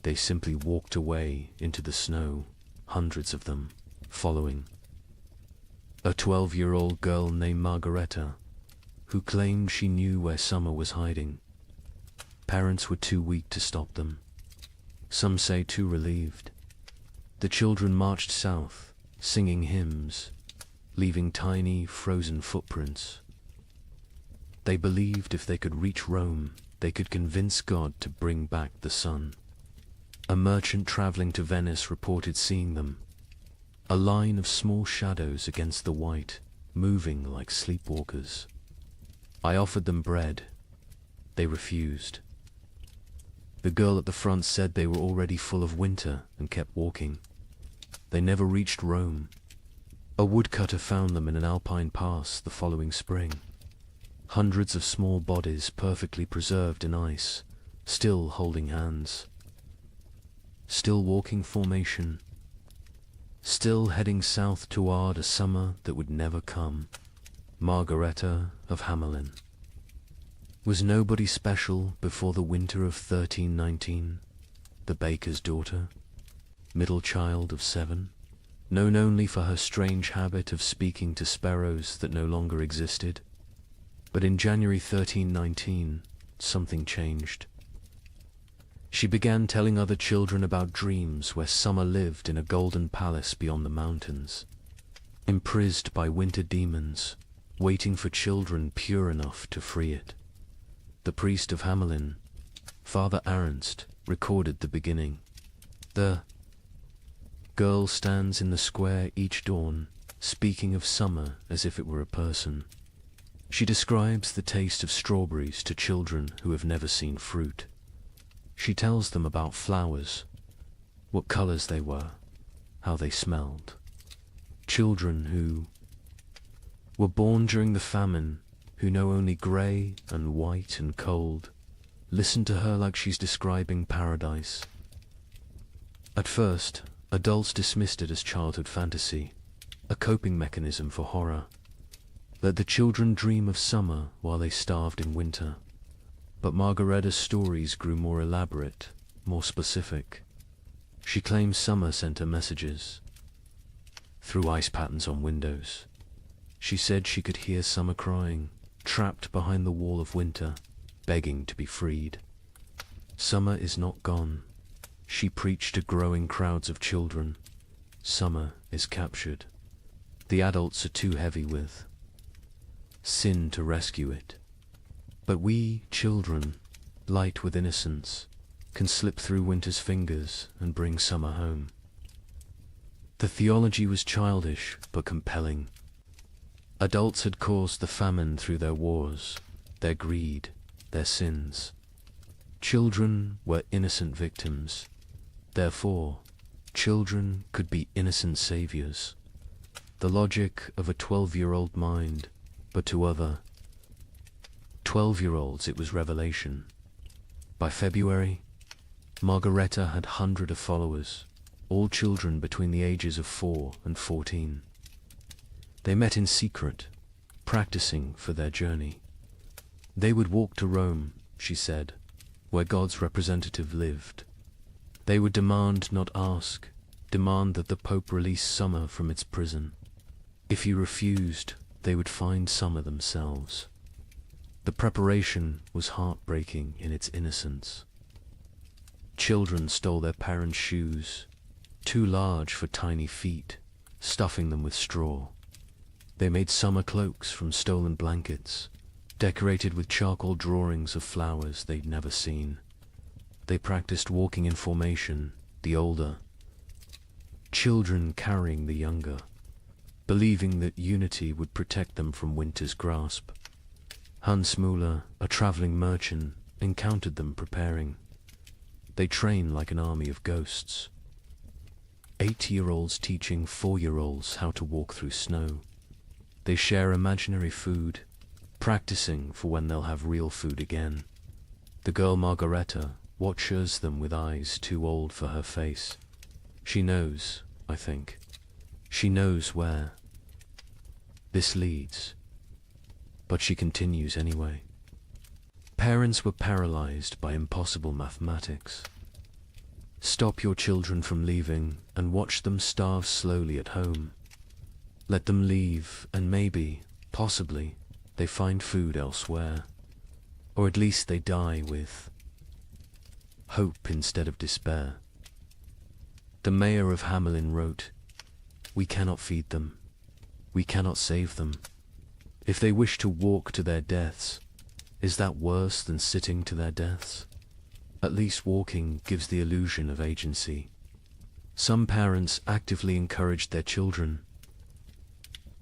[SPEAKER 2] They simply walked away into the snow, hundreds of them, following. A 12-year-old girl named Margareta, who claimed she knew where summer was hiding. Parents were too weak to stop them. Some say too relieved. The children marched south, singing hymns, leaving tiny, frozen footprints. They believed if they could reach Rome, they could convince God to bring back the sun. A merchant traveling to Venice reported seeing them, a line of small shadows against the white, moving like sleepwalkers. I offered them bread. They refused. The girl at the front said they were already full of winter and kept walking. They never reached Rome. A woodcutter found them in an alpine pass the following spring. Hundreds of small bodies perfectly preserved in ice, still holding hands. Still walking formation. Still heading south toward a summer that would never come. Margareta of Hamelin. Was nobody special before the winter of 1319? The baker's daughter? Middle child of 7? Known only for her strange habit of speaking to sparrows that no longer existed? But in January 1319, something changed. She began telling other children about dreams where summer lived in a golden palace beyond the mountains, imprisoned by winter demons, waiting for children pure enough to free it. The priest of Hamelin, Father Ernst, recorded the beginning. The girl stands in the square each dawn, speaking of summer as if it were a person. She describes the taste of strawberries to children who have never seen fruit. She tells them about flowers, what colors they were, how they smelled. Children who were born during the famine, who know only grey and white and cold, listen to her like she's describing paradise. At first, adults dismissed it as childhood fantasy, a coping mechanism for horror. Let the children dream of summer while they starved in winter. But Margaretta's stories grew more elaborate, more specific. She claims summer sent her messages through ice patterns on windows. She said she could hear summer crying, trapped behind the wall of winter, begging to be freed. Summer is not gone. She preached to growing crowds of children. Summer is captured. The adults are too heavy with sin to rescue it. But we, children, light with innocence, can slip through winter's fingers and bring summer home. The theology was childish but compelling. Adults had caused the famine through their wars, their greed, their sins. Children were innocent victims. Therefore, children could be innocent saviors. The logic of a 12-year-old mind, but to other 12-year-olds it was revelation. By February, Margaretta had hundreds of followers, all children between the ages of 4 and 14. They met in secret, practicing for their journey. They would walk to Rome, she said, where God's representative lived. They would demand, not ask, demand that the Pope release summer from its prison. If he refused, they would find summer themselves. The preparation was heartbreaking in its innocence. Children stole their parents' shoes, too large for tiny feet, stuffing them with straw. They made summer cloaks from stolen blankets, decorated with charcoal drawings of flowers they'd never seen. They practiced walking in formation, the older, children carrying the younger, believing that unity would protect them from winter's grasp. Hans Müller, a traveling merchant, encountered them preparing. They train like an army of ghosts. 8-year-olds teaching 4-year-olds how to walk through snow. They share imaginary food, practicing for when they'll have real food again. The girl Margaretta watches them with eyes too old for her face. She knows, I think. She knows where this leads. But she continues anyway. Parents were paralyzed by impossible mathematics. Stop your children from leaving and watch them starve slowly at home. Let them leave and maybe, possibly, they find food elsewhere. Or at least they die with hope instead of despair. The mayor of Hamelin wrote, "We cannot feed them. We cannot save them. If they wish to walk to their deaths, is that worse than sitting to their deaths? At least walking gives the illusion of agency." Some parents actively encouraged their children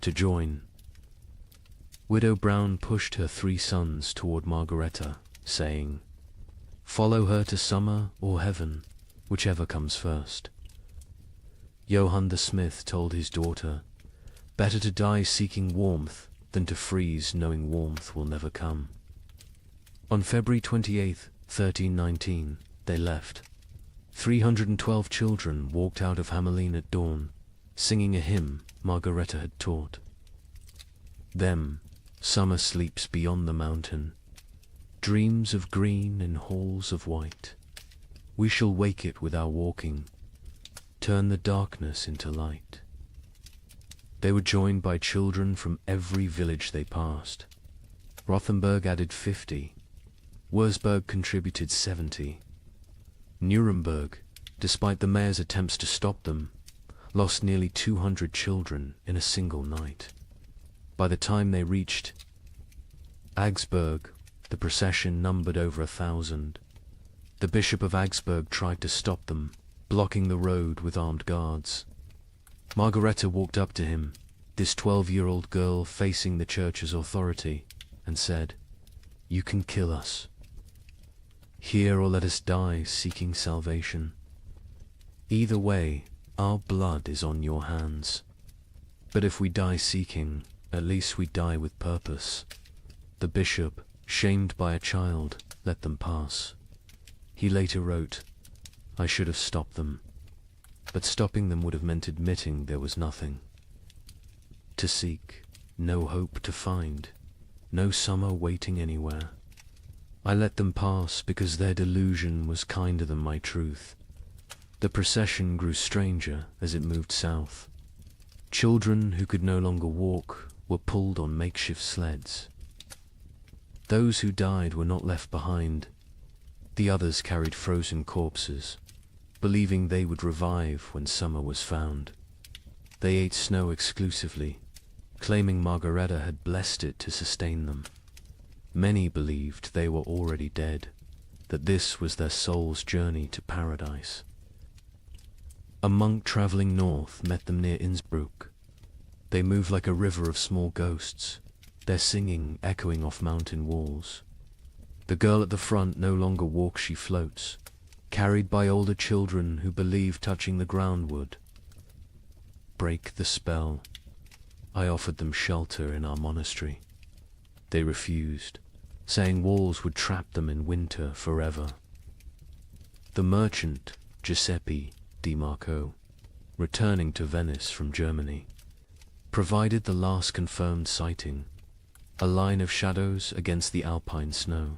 [SPEAKER 2] to join. Widow Brown pushed her 3 sons toward Margaretta, saying, "Follow her to summer or heaven, whichever comes first." Johann the smith told his daughter, "Better to die seeking warmth than to freeze knowing warmth will never come." On February 28, 1319, they left. 312 children walked out of Hamelin at dawn, singing a hymn Margaretta had taught. Them, summer sleeps beyond the mountain, dreams of green in halls of white. We shall wake it with our walking, turn the darkness into light. They were joined by children from every village they passed. Rothenburg added 50. Wurzburg contributed 70. Nuremberg, despite the mayor's attempts to stop them, lost nearly 200 children in a single night. By the time they reached Augsburg, the procession numbered over 1,000. The Bishop of Augsburg tried to stop them, blocking the road with armed guards. Margareta walked up to him, this 12-year-old girl facing the church's authority, and said, "You can kill us. Here or let us die seeking salvation. Either way, our blood is on your hands. But if we die seeking, at least we die with purpose." The bishop, shamed by a child, let them pass. He later wrote, "I should have stopped them. But stopping them would have meant admitting there was nothing to seek, no hope to find, no summer waiting anywhere. I let them pass because their delusion was kinder than my truth." The procession grew stranger as it moved south. Children who could no longer walk were pulled on makeshift sleds. Those who died were not left behind. The others carried frozen corpses, believing they would revive when summer was found. They ate snow exclusively, claiming Margareta had blessed it to sustain them. Many believed they were already dead, that this was their soul's journey to paradise. A monk traveling north met them near Innsbruck. They moved like a river of small ghosts, their singing echoing off mountain walls. The girl at the front no longer walks, she floats, carried by older children who believe touching the ground would break the spell. I offered them shelter in our monastery. They refused, saying walls would trap them in winter forever. The merchant, Giuseppe Di Marco, returning to Venice from Germany, provided the last confirmed sighting, a line of shadows against the alpine snow.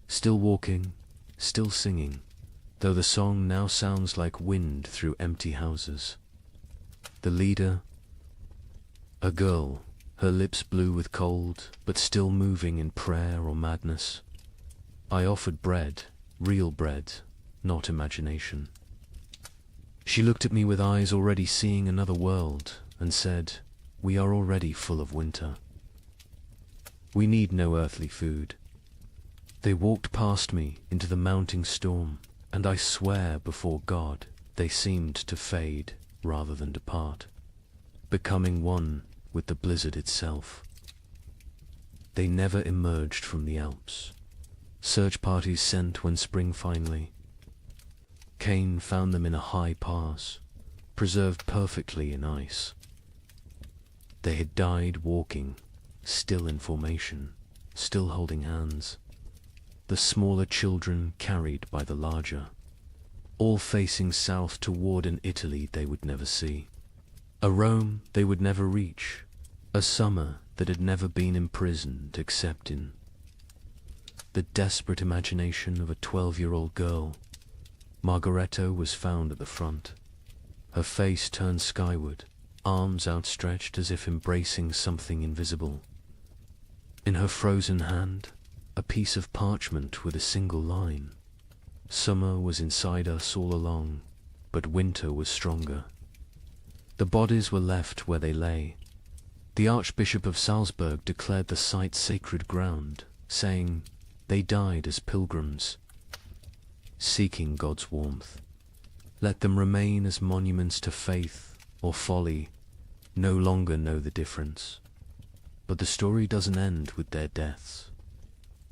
[SPEAKER 2] Still walking, still singing, though the song now sounds like wind through empty houses. The leader, a girl, her lips blue with cold, but still moving in prayer or madness. I offered bread, real bread, not imagination. She looked at me with eyes already seeing another world, and said, "We are already full of winter. We need no earthly food." They walked past me into the mounting storm, and I swear before God they seemed to fade rather than depart, becoming one with the blizzard itself. They never emerged from the Alps. Search parties sent when spring finally came found them in a high pass, preserved perfectly in ice. They had died walking, still in formation, still holding hands. The smaller children carried by the larger, all facing south toward an Italy they would never see, a Rome they would never reach, a summer that had never been imprisoned except in the desperate imagination of a 12-year-old girl. Margareta was found at the front, her face turned skyward, arms outstretched as if embracing something invisible. In her frozen hand, a piece of parchment with a single line. Summer was inside us all along, but winter was stronger. The bodies were left where they lay. The Archbishop of Salzburg declared the site sacred ground, saying, "They died as pilgrims, seeking God's warmth. Let them remain as monuments to faith or folly, no longer know the difference." But the story doesn't end with their deaths.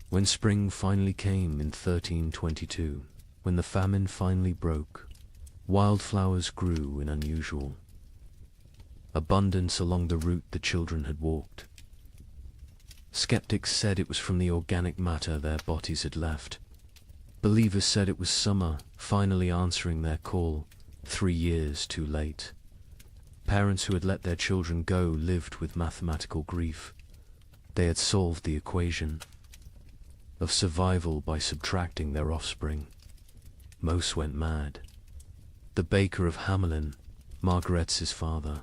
[SPEAKER 2] When spring finally came in 1322, when the famine finally broke, wildflowers grew in unusual abundance along the route the children had walked. Skeptics said it was from the organic matter their bodies had left. Believers said it was summer finally answering their call, 3 years too late. Parents who had let their children go lived with mathematical grief. They had solved the equation of survival by subtracting their offspring. Most went mad. The baker of Hamelin, Margaret's father,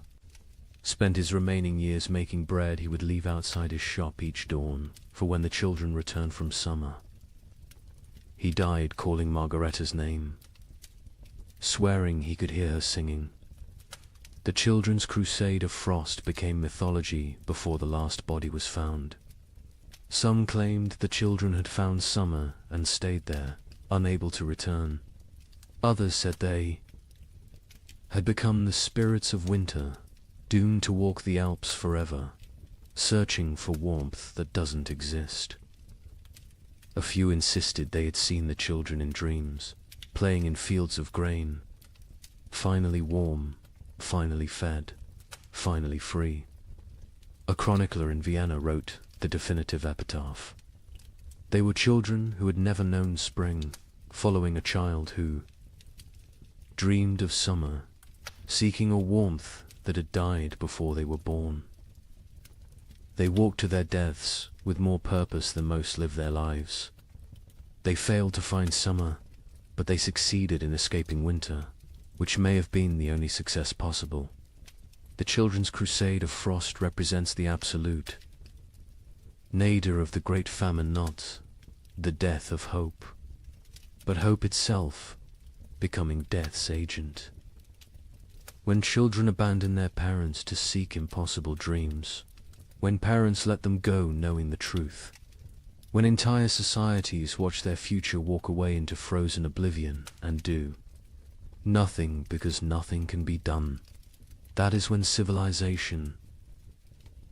[SPEAKER 2] spent his remaining years making bread he would leave outside his shop each dawn for when the children returned from summer. He died calling Margareta's name, swearing he could hear her singing. The children's crusade of frost became mythology before the last body was found. Some claimed the children had found summer and stayed there, unable to return. Others said they had become the spirits of winter, doomed to walk the Alps forever, searching for warmth that doesn't exist. A few insisted they had seen the children in dreams, playing in fields of grain, finally warm, finally fed, finally free. A chronicler in Vienna wrote the definitive epitaph. They were children who had never known spring, following a child who dreamed of summer, seeking a warmth that had died before they were born. They walked to their deaths with more purpose than most live their lives. They failed to find summer, but they succeeded in escaping winter, which may have been the only success possible. The children's crusade of frost represents the absolute, nadir of the great famine, not the death of hope, but hope itself becoming death's agent. When children abandon their parents to seek impossible dreams, when parents let them go knowing the truth, when entire societies watch their future walk away into frozen oblivion and do nothing because nothing can be done, that is when civilization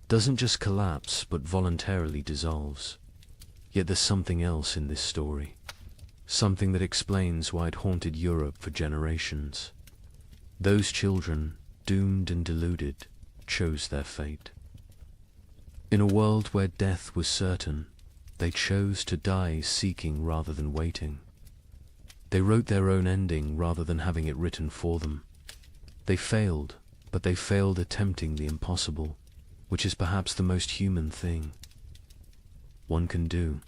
[SPEAKER 2] doesn't just collapse but voluntarily dissolves. Yet there's something else in this story, something that explains why it haunted Europe for generations. Those children, doomed and deluded, chose their fate. In a world where death was certain, they chose to die seeking rather than waiting. They wrote their own ending rather than having it written for them. They failed, but they failed attempting the impossible, which is perhaps the most human thing one can do.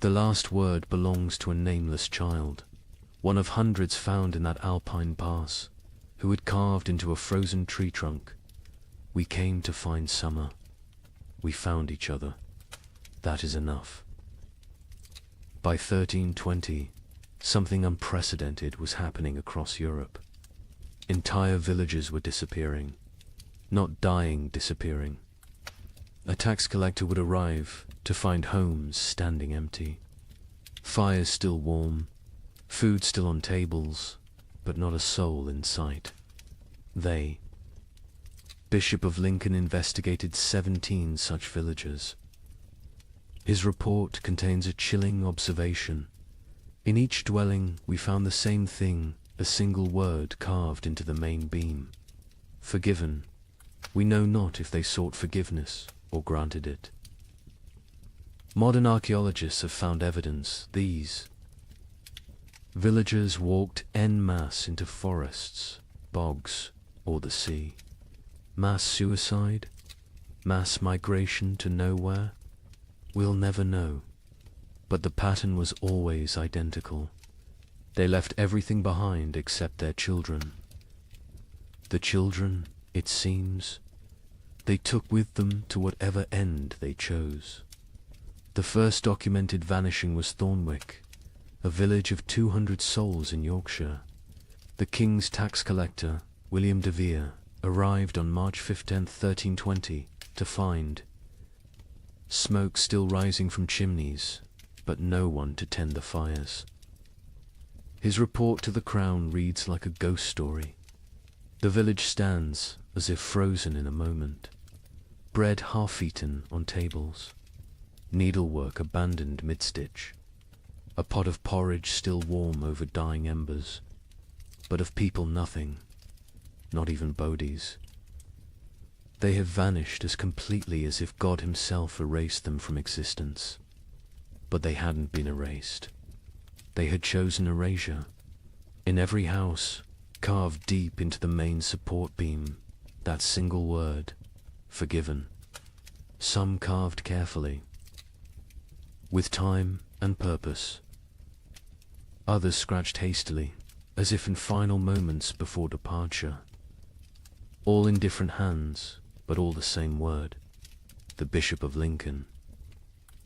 [SPEAKER 2] The last word belongs to a nameless child, one of hundreds found in that alpine pass, who had carved into a frozen tree trunk. We came to find summer. We found each other. That is enough. By 1320, something unprecedented was happening across Europe. Entire villages were disappearing, not dying, disappearing. A tax collector would arrive to find homes standing empty, fires still warm, food still on tables, but not a soul in sight. Bishop of Lincoln investigated 17 such villages. His report contains a chilling observation. In each dwelling we found the same thing, a single word carved into the main beam. Forgiven. We know not if they sought forgiveness or granted it. Modern archaeologists have found evidence these villagers walked en masse into forests, bogs, or the sea. Mass suicide? Mass migration to nowhere? We'll never know. But the pattern was always identical. They left everything behind except their children. The children, it seems, they took with them to whatever end they chose. The first documented vanishing was Thornwick, a village of 200 souls in Yorkshire. The king's tax collector, William de Vere, arrived on March 15, 1320, to find smoke still rising from chimneys, but no one to tend the fires. His report to the crown reads like a ghost story. The village stands as if frozen in a moment, bread half-eaten on tables, needlework abandoned mid-stitch, a pot of porridge still warm over dying embers, but of people nothing, not even bodies. They have vanished as completely as if God himself erased them from existence. But they hadn't been erased. They had chosen erasure. In every house, carved deep into the main support beam, that single word, forgiven. Some carved carefully, with time and purpose. Others scratched hastily, as if in final moments before departure. All in different hands, but all the same word, the Bishop of Lincoln.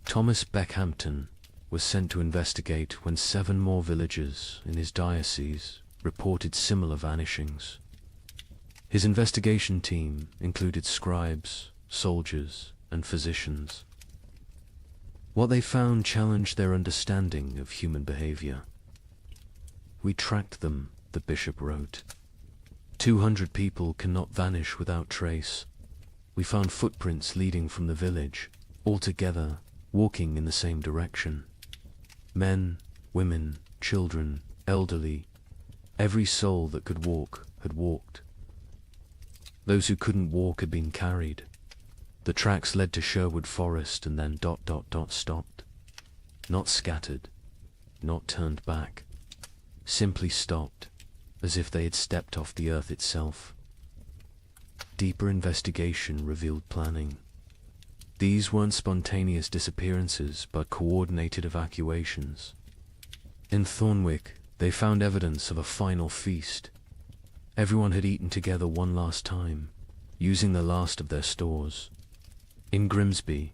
[SPEAKER 2] Thomas Beckhampton was sent to investigate when 7 more villages in his diocese reported similar vanishings. His investigation team included scribes, soldiers, and physicians. What they found challenged their understanding of human behavior. We tracked them, the bishop wrote. 200 people cannot vanish without trace. We found footprints leading from the village, all together, walking in the same direction. Men, women, children, elderly, every soul that could walk had walked. Those who couldn't walk had been carried. The tracks led to Sherwood Forest and then ... stopped. Not scattered, not turned back, simply stopped, as if they had stepped off the earth itself. Deeper investigation revealed planning. These weren't spontaneous disappearances, but coordinated evacuations. In Thornwick, they found evidence of a final feast. Everyone had eaten together one last time, using the last of their stores. In Grimsby,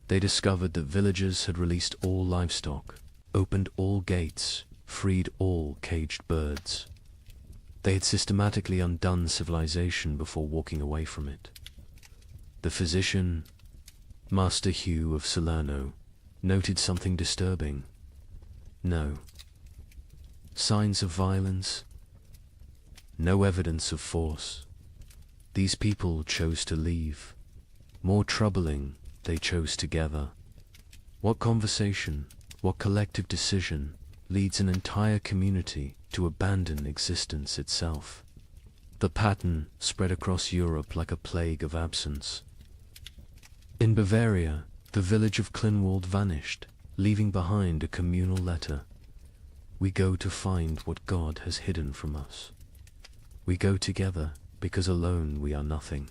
[SPEAKER 2] they discovered that villagers had released all livestock, opened all gates, freed all caged birds. They had systematically undone civilization before walking away from it. The physician, Master Hugh of Salerno, noted something disturbing. No signs of violence, no evidence of force. These people chose to leave. More troubling, they chose together. What conversation, what collective decision leads an entire community to abandon existence itself? The pattern spread across Europe like a plague of absence. In Bavaria, the village of Klinwald vanished, leaving behind a communal letter. We go to find what God has hidden from us. We go together because alone we are nothing.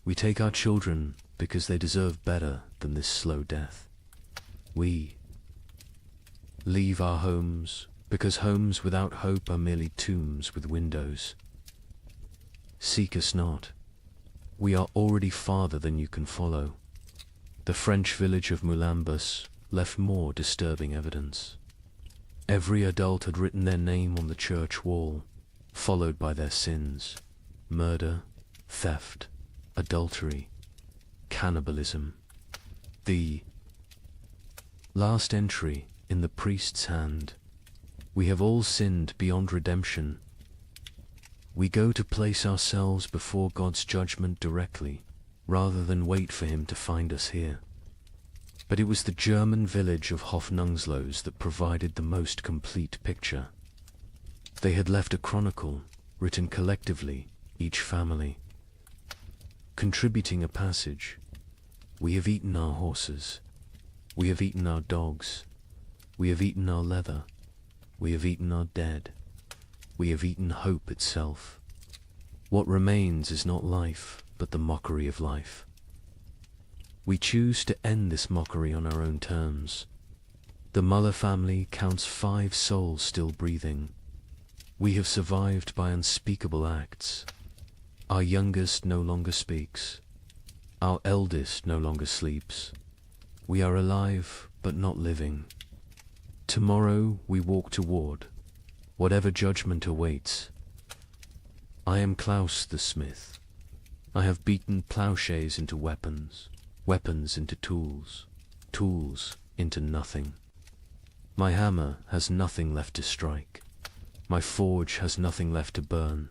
[SPEAKER 2] We take our children because they deserve better than this slow death. We leave our homes because homes without hope are merely tombs with windows. Seek us not. We are already farther than you can follow. The French village of Moulambus left more disturbing evidence. Every adult had written their name on the church wall, followed by their sins: murder, theft, adultery, cannibalism. The last entry in the priest's hand: we have all sinned beyond redemption. We go to place ourselves before God's judgment directly, rather than wait for him to find us here. But it was the German village of Hofnungslos that provided the most complete picture. They had left a chronicle, written collectively, each family, contributing a passage. We have eaten our horses. We have eaten our dogs. We have eaten our leather. We have eaten our dead. We have eaten hope itself. What remains is not life, but the mockery of life. We choose to end this mockery on our own terms. The Muller family counts 5 souls still breathing. We have survived by unspeakable acts. Our youngest no longer speaks. Our eldest no longer sleeps. We are alive, but not living. Tomorrow we walk toward whatever judgment awaits. I am Klaus the smith. I have beaten plowshares into weapons, weapons into tools, tools into nothing. My hammer has nothing left to strike. My forge has nothing left to burn.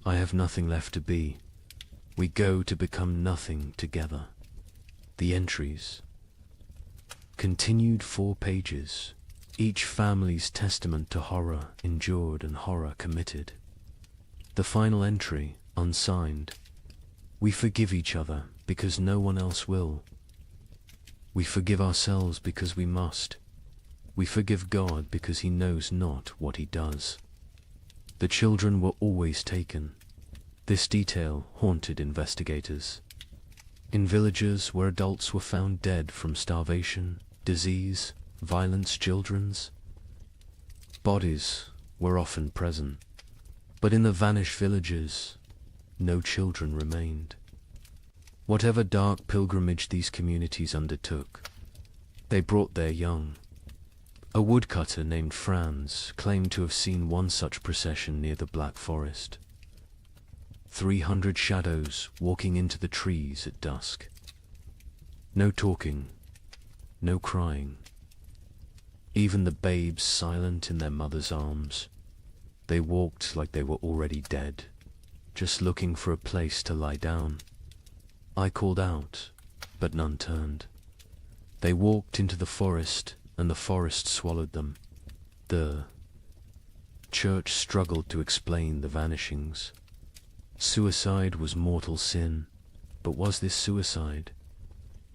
[SPEAKER 2] I have nothing left to be. We go to become nothing together. The entries continued 4 pages, each family's testament to horror endured and horror committed. The final entry, unsigned: we forgive each other because no one else will. We forgive ourselves because we must. We forgive God because he knows not what he does. The children were always taken. This detail haunted investigators. In villages where adults were found dead from starvation, disease, violence, children's bodies were often present. But in the vanished villages, no children remained. Whatever dark pilgrimage these communities undertook, they brought their young. A woodcutter named Franz claimed to have seen one such procession near the Black Forest. 300 shadows walking into the trees at dusk. No talking, no crying. Even the babes silent in their mother's arms. They walked like they were already dead, just looking for a place to lie down. I called out, but none turned. They walked into the forest, and the forest swallowed them. The church struggled to explain the vanishings. Suicide was mortal sin, but was this suicide?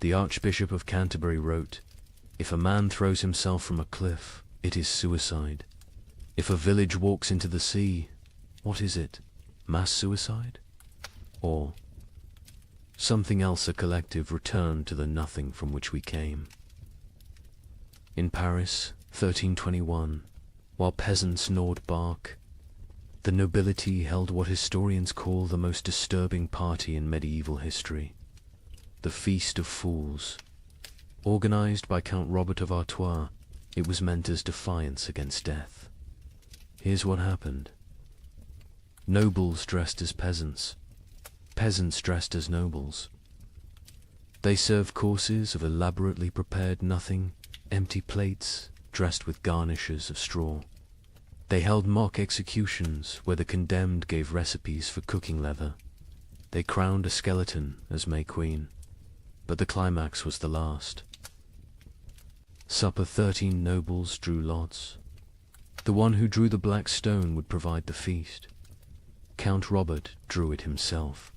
[SPEAKER 2] The Archbishop of Canterbury wrote, "If a man throws himself from a cliff, it is suicide. If a village walks into the sea, what is it? Mass suicide? Or something else, a collective return to the nothing from which we came?" In Paris, 1321, while peasants gnawed bark, the nobility held what historians call the most disturbing party in medieval history, the Feast of Fools. Organized by Count Robert of Artois, it was meant as defiance against death. Here's what happened. Nobles dressed as peasants, peasants dressed as nobles. They served courses of elaborately prepared nothing, empty plates dressed with garnishes of straw. They held mock executions where the condemned gave recipes for cooking leather. They crowned a skeleton as May Queen, but the climax was the last. Supper 13 nobles drew lots. The one who drew the black stone would provide the feast. Count Robert drew it himself.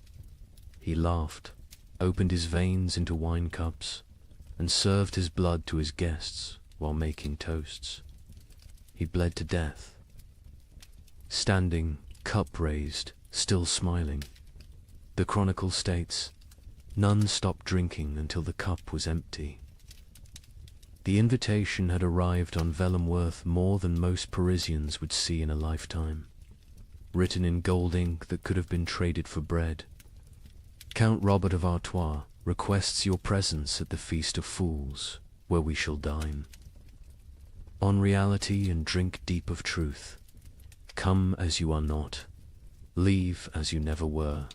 [SPEAKER 2] He laughed, opened his veins into wine cups, and served his blood to his guests while making toasts. He bled to death. Standing, cup raised, still smiling. The chronicle states, none stopped drinking until the cup was empty. The invitation had arrived on vellum worth more than most Parisians would see in a lifetime, written in gold ink that could have been traded for bread. Count Robert of Artois requests your presence at the Feast of Fools, where we shall dine. On reality and drink deep of truth. Come as you are not, leave as you never were.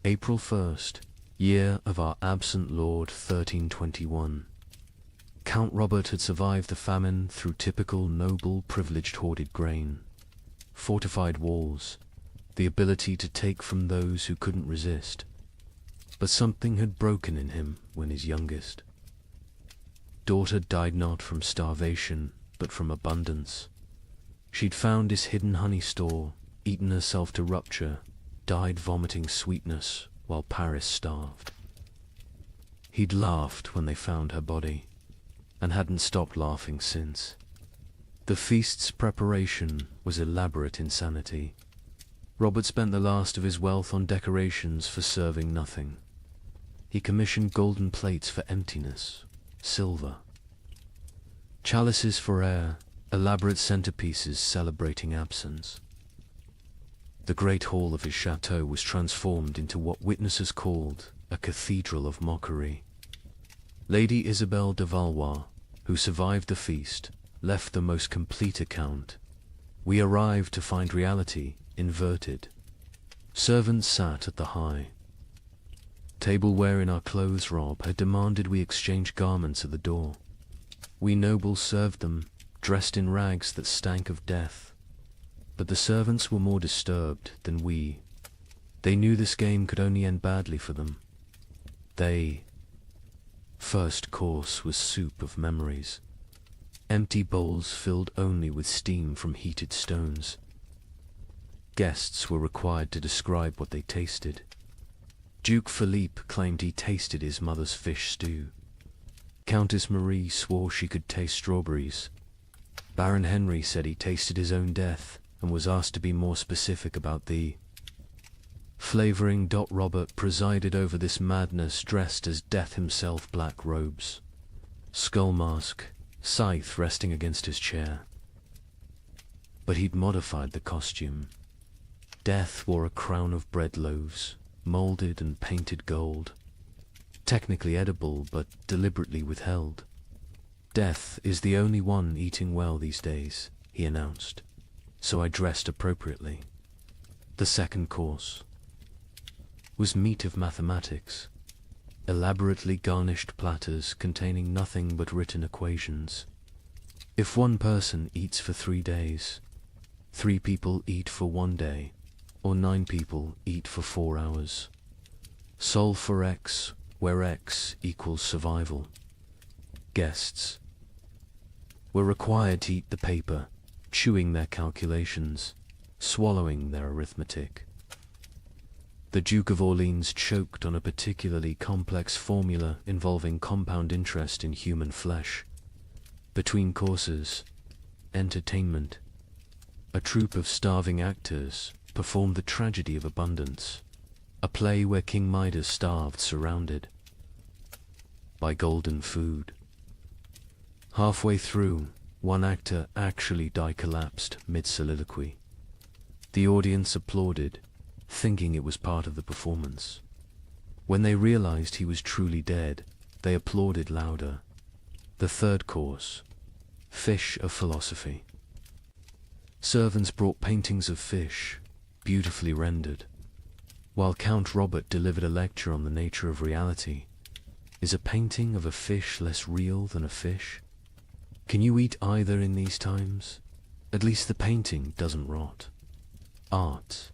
[SPEAKER 2] April 1st, year of our absent Lord 1321. Count Robert had survived the famine through typical noble privileged hoarded grain, fortified walls, the ability to take from those who couldn't resist. But something had broken in him when his youngest daughter died not from starvation, but from abundance. She'd found his hidden honey store, eaten herself to rupture, died vomiting sweetness while Paris starved. He'd laughed when they found her body, and hadn't stopped laughing since. The feast's preparation was elaborate insanity. Robert spent the last of his wealth on decorations for serving nothing. He commissioned golden plates for emptiness, silver, chalices for air, elaborate centerpieces celebrating absence. The great hall of his chateau was transformed into what witnesses called a cathedral of mockery. Lady Isabelle de Valois, who survived the feast, left the most complete account. We arrived to find reality inverted. Servants sat at the high. Tableware in our clothes rob had demanded we exchange garments at the door. We nobles served them, dressed in rags that stank of death. But the servants were more disturbed than we. They knew this game could only end badly for them. First course was soup of memories. Empty bowls filled only with steam from heated stones. Guests were required to describe what they tasted. Duke Philippe claimed he tasted his mother's fish stew. Countess Marie swore she could taste strawberries. Baron Henry said he tasted his own death and was asked to be more specific about the flavoring. Robert presided over this madness dressed as death himself, black robes, skull mask, scythe resting against his chair. But he'd modified the costume. Death wore a crown of bread loaves, molded and painted gold, technically edible but deliberately withheld. Death is the only one eating well these days, he announced, so I dressed appropriately. The second course was meat of mathematics, elaborately garnished platters containing nothing but written equations. If one person eats for 3 days, 3 people eat for 1 day, or 9 people eat for 4 hours. Solve for X, where X equals survival. Guests were required to eat the paper, chewing their calculations, swallowing their arithmetic. The Duke of Orleans choked on a particularly complex formula involving compound interest in human flesh. Between courses, entertainment. A troupe of starving actors performed the tragedy of abundance, a play where King Midas starved surrounded by golden food. Halfway through, one actor actually collapsed mid-soliloquy. The audience applauded, thinking it was part of the performance. When they realized he was truly dead, they applauded louder. The third course, fish of philosophy. Servants brought paintings of fish, beautifully rendered, while Count Robert delivered a lecture on the nature of reality. Is a painting of a fish less real than a fish? Can you eat either in these times? At least the painting doesn't rot. Art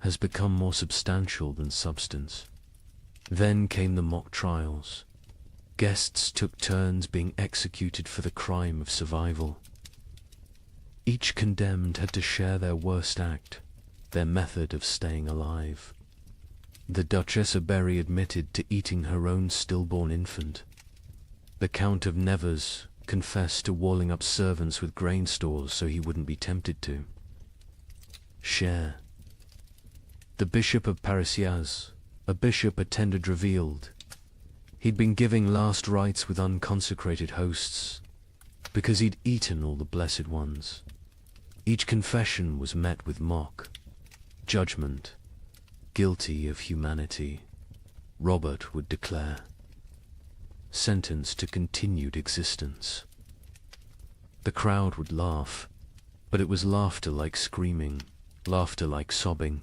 [SPEAKER 2] has become more substantial than substance. Then came the mock trials. Guests took turns being executed for the crime of survival. Each condemned had to share their worst act, their method of staying alive. The Duchess of Berry admitted to eating her own stillborn infant. The Count of Nevers confessed to walling up servants with grain stores so he wouldn't be tempted to share. The Bishop of Parisiaz, a bishop attended, revealed he'd been giving last rites with unconsecrated hosts because he'd eaten all the blessed ones. Each confession was met with mock judgment. Guilty of humanity, Robert would declare. Sentenced to continued existence. The crowd would laugh, but it was laughter like screaming, laughter like sobbing.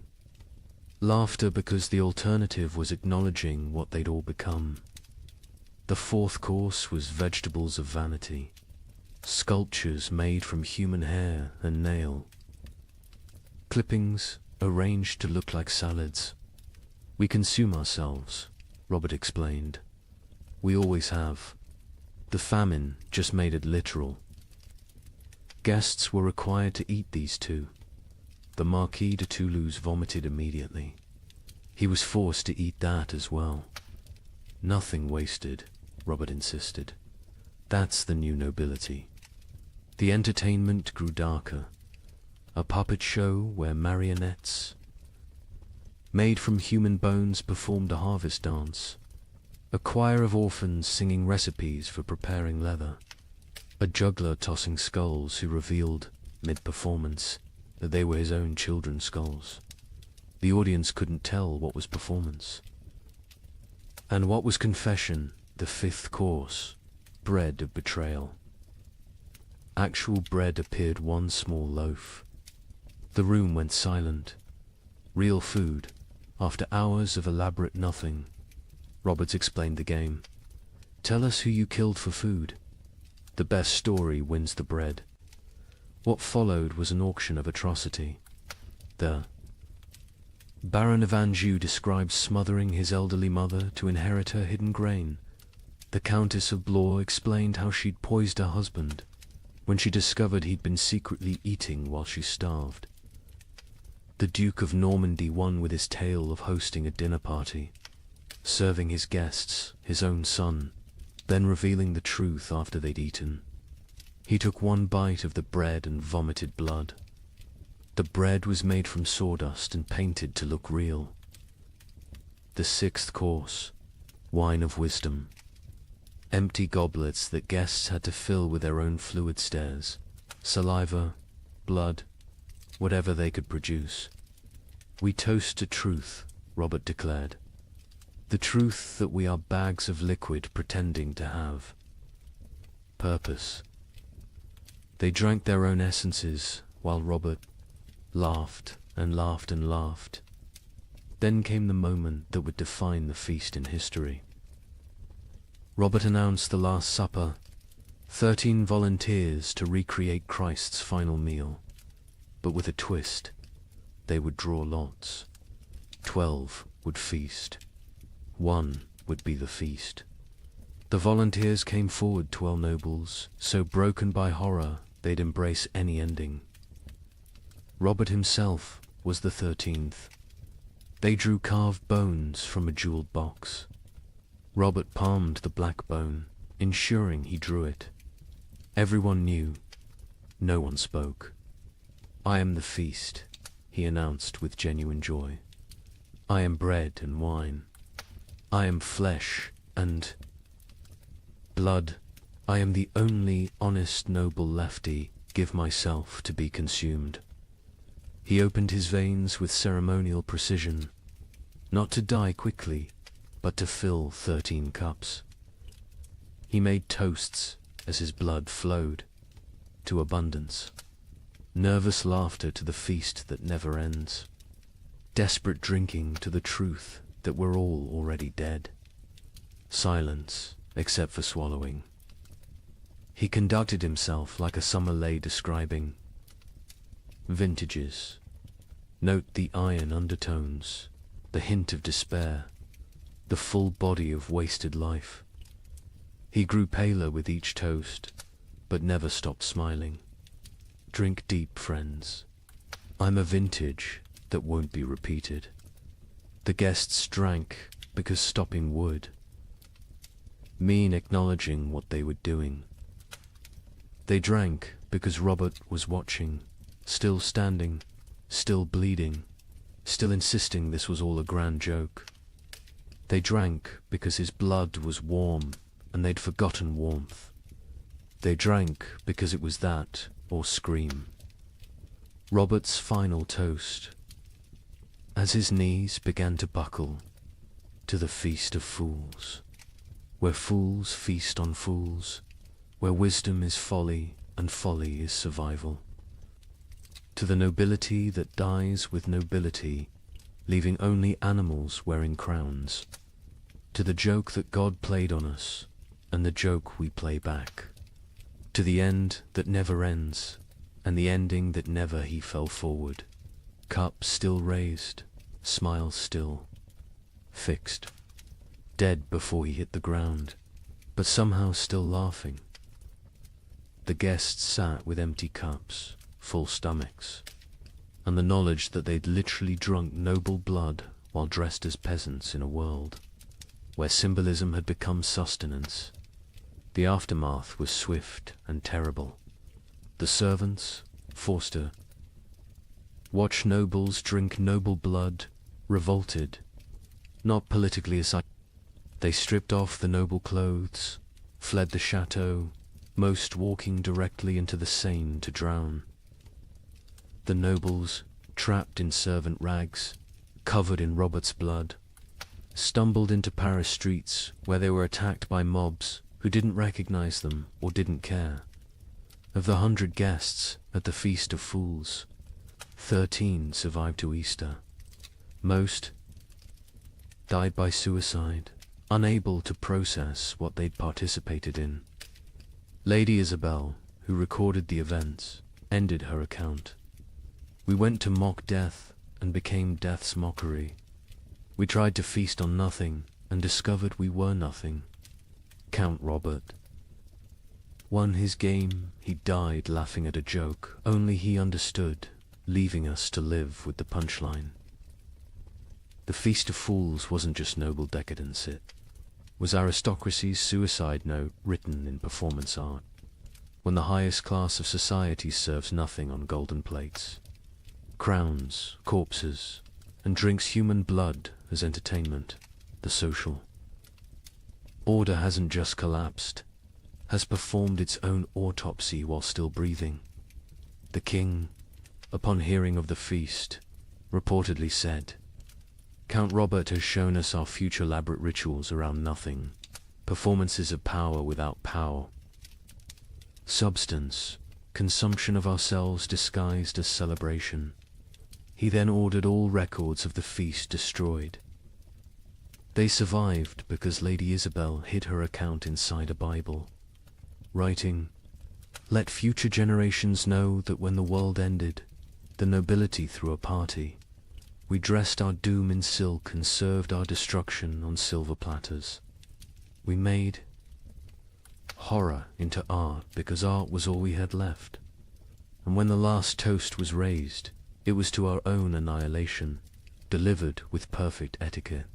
[SPEAKER 2] Laughter because the alternative was acknowledging what they'd all become. The fourth course was vegetables of vanity, sculptures made from human hair and nail. Clippings arranged to look like salads. We consume ourselves, Robert explained. We always have. The famine just made it literal. Guests were required to eat these too. The Marquis de Toulouse vomited immediately. He was forced to eat that as well. Nothing wasted, Robert insisted. That's the new nobility. The entertainment grew darker. A puppet show where marionettes made from human bones performed a harvest dance. A choir of orphans singing recipes for preparing leather. A juggler tossing skulls who revealed, mid-performance, that they were his own children's skulls. The audience couldn't tell what was performance and what was confession. The fifth course, bread of betrayal. Actual bread appeared, one small loaf. The room went silent. Real food, after hours of elaborate nothing. Roberts explained the game. Tell us who you killed for food. The best story wins the bread. What followed was an auction of atrocity. The Baron of Anjou describes smothering his elderly mother to inherit her hidden grain. The Countess of Blois explained how she'd poisoned her husband when she discovered he'd been secretly eating while she starved. The Duke of Normandy won with his tale of hosting a dinner party, serving his guests his own son, then revealing the truth after they'd eaten. He took one bite of the bread and vomited blood. The bread was made from sawdust and painted to look real. The sixth course, wine of wisdom. Empty goblets that guests had to fill with their own fluid stares, saliva, blood, whatever they could produce. We toast to truth, Robert declared. The truth that we are bags of liquid pretending to have purpose. They drank their own essences while Robert laughed and laughed and laughed. Then came the moment that would define the feast in history. Robert announced the Last Supper, 13 volunteers to recreate Christ's final meal. but with a twist. They would draw lots. 12 would feast. 1 would be the feast. The volunteers came forward, 12 nobles, so broken by horror they'd embrace any ending. Robert himself was the 13th. They drew carved bones from a jeweled box. Robert palmed the black bone, ensuring he drew it. Everyone knew. No one spoke. "I am the feast," he announced with genuine joy. "I am bread and wine. I am flesh and blood. I am the only honest noble lefty. Give myself to be consumed." He opened his veins with ceremonial precision, not to die quickly, but to fill 13 cups. He made toasts as his blood flowed, to abundance. Nervous laughter to the feast that never ends. Desperate drinking to the truth that we're all already dead. Silence, except for swallowing. He conducted himself like a summer lay describing vintages. Note the iron undertones, the hint of despair, the full body of wasted life. He grew paler with each toast, but never stopped smiling. Drink deep, friends. I'm a vintage that won't be repeated. The guests drank because stopping would mean acknowledging what they were doing. They drank because Robert was watching, still standing, still bleeding, still insisting this was all a grand joke. They drank because his blood was warm and they'd forgotten warmth. They drank because it was that or scream. Robert's final toast, as his knees began to buckle, to the feast of fools, where fools feast on fools, where wisdom is folly and folly is survival. To the nobility that dies with nobility, leaving only animals wearing crowns. To the joke that God played on us, and the joke we play back. To the end that never ends, and the ending that never he fell forward. Cup still raised, smile still, fixed. Dead before he hit the ground, but somehow still laughing. The guests sat with empty cups, full stomachs, and the knowledge that they'd literally drunk noble blood while dressed as peasants in a world where symbolism had become sustenance. The aftermath was swift and terrible. The servants, Forster, watch nobles drink noble blood, revolted, not politically aside. They stripped off the noble clothes, fled the chateau, most walking directly into the Seine to drown. The nobles, trapped in servant rags, covered in Robert's blood, stumbled into Paris streets where they were attacked by mobs who didn't recognize them or didn't care. Of the 100 guests at the Feast of Fools, 13 survived to Easter. Most died by suicide, unable to process what they'd participated in. Lady Isabel, who recorded the events, ended her account. "We went to mock death and became death's mockery. We tried to feast on nothing and discovered we were nothing." Count Robert won his game. He died laughing at a joke only he understood, leaving us to live with the punchline. The Feast of Fools wasn't just noble decadence, it was aristocracy's suicide note written in performance art, when the highest class of society serves nothing on golden plates. Crowns, corpses, and drinks human blood as entertainment, the social. Order hasn't just collapsed, has performed its own autopsy while still breathing. The king, upon hearing of the feast, reportedly said, "Count Robert has shown us our future elaborate rituals around nothing, performances of power without power. Substance, consumption of ourselves disguised as celebration." He then ordered all records of the feast destroyed. They survived because Lady Isabel hid her account inside a Bible, writing, "Let future generations know that when the world ended, the nobility threw a party. We dressed our doom in silk and served our destruction on silver platters. We made horror into art because art was all we had left. And when the last toast was raised, it was to our own annihilation, delivered with perfect etiquette.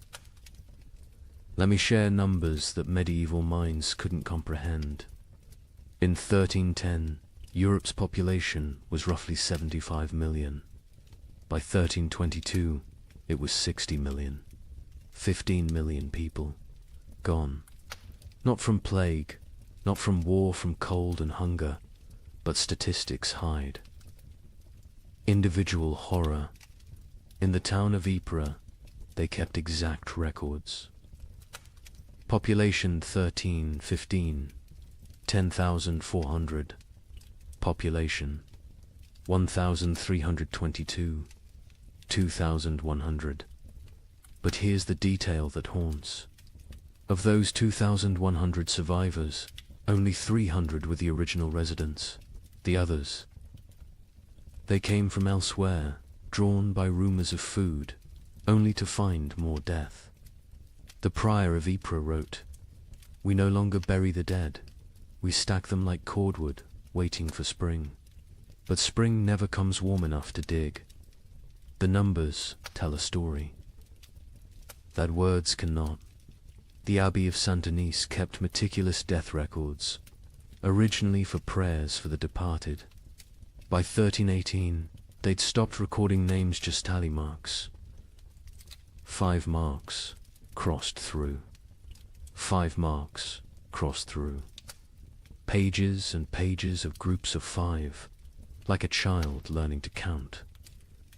[SPEAKER 2] Let me share numbers that medieval minds couldn't comprehend. In 1310, Europe's population was roughly 75 million. By 1322, it was 60 million. 15 million people. Gone. Not from plague, not from war, from cold and hunger, but statistics hide. Individual horror. In the town of Ypres, they kept exact records. Population 1315, 10,400. Population 1,322, 2,100. But here's the detail that haunts. Of those 2,100 survivors, only 300 were the original residents. The others, they came from elsewhere, drawn by rumors of food, only to find more death. The prior of Ypres wrote, "We no longer bury the dead. We stack them like cordwood, waiting for spring. But spring never comes warm enough to dig. The numbers tell a story that words cannot." The Abbey of Saint-Denis kept meticulous death records, originally for prayers for the departed. By 1318, they'd stopped recording names, just tally marks. 5 marks crossed through. 5 marks crossed through. Pages and pages of groups of 5, like a child learning to count,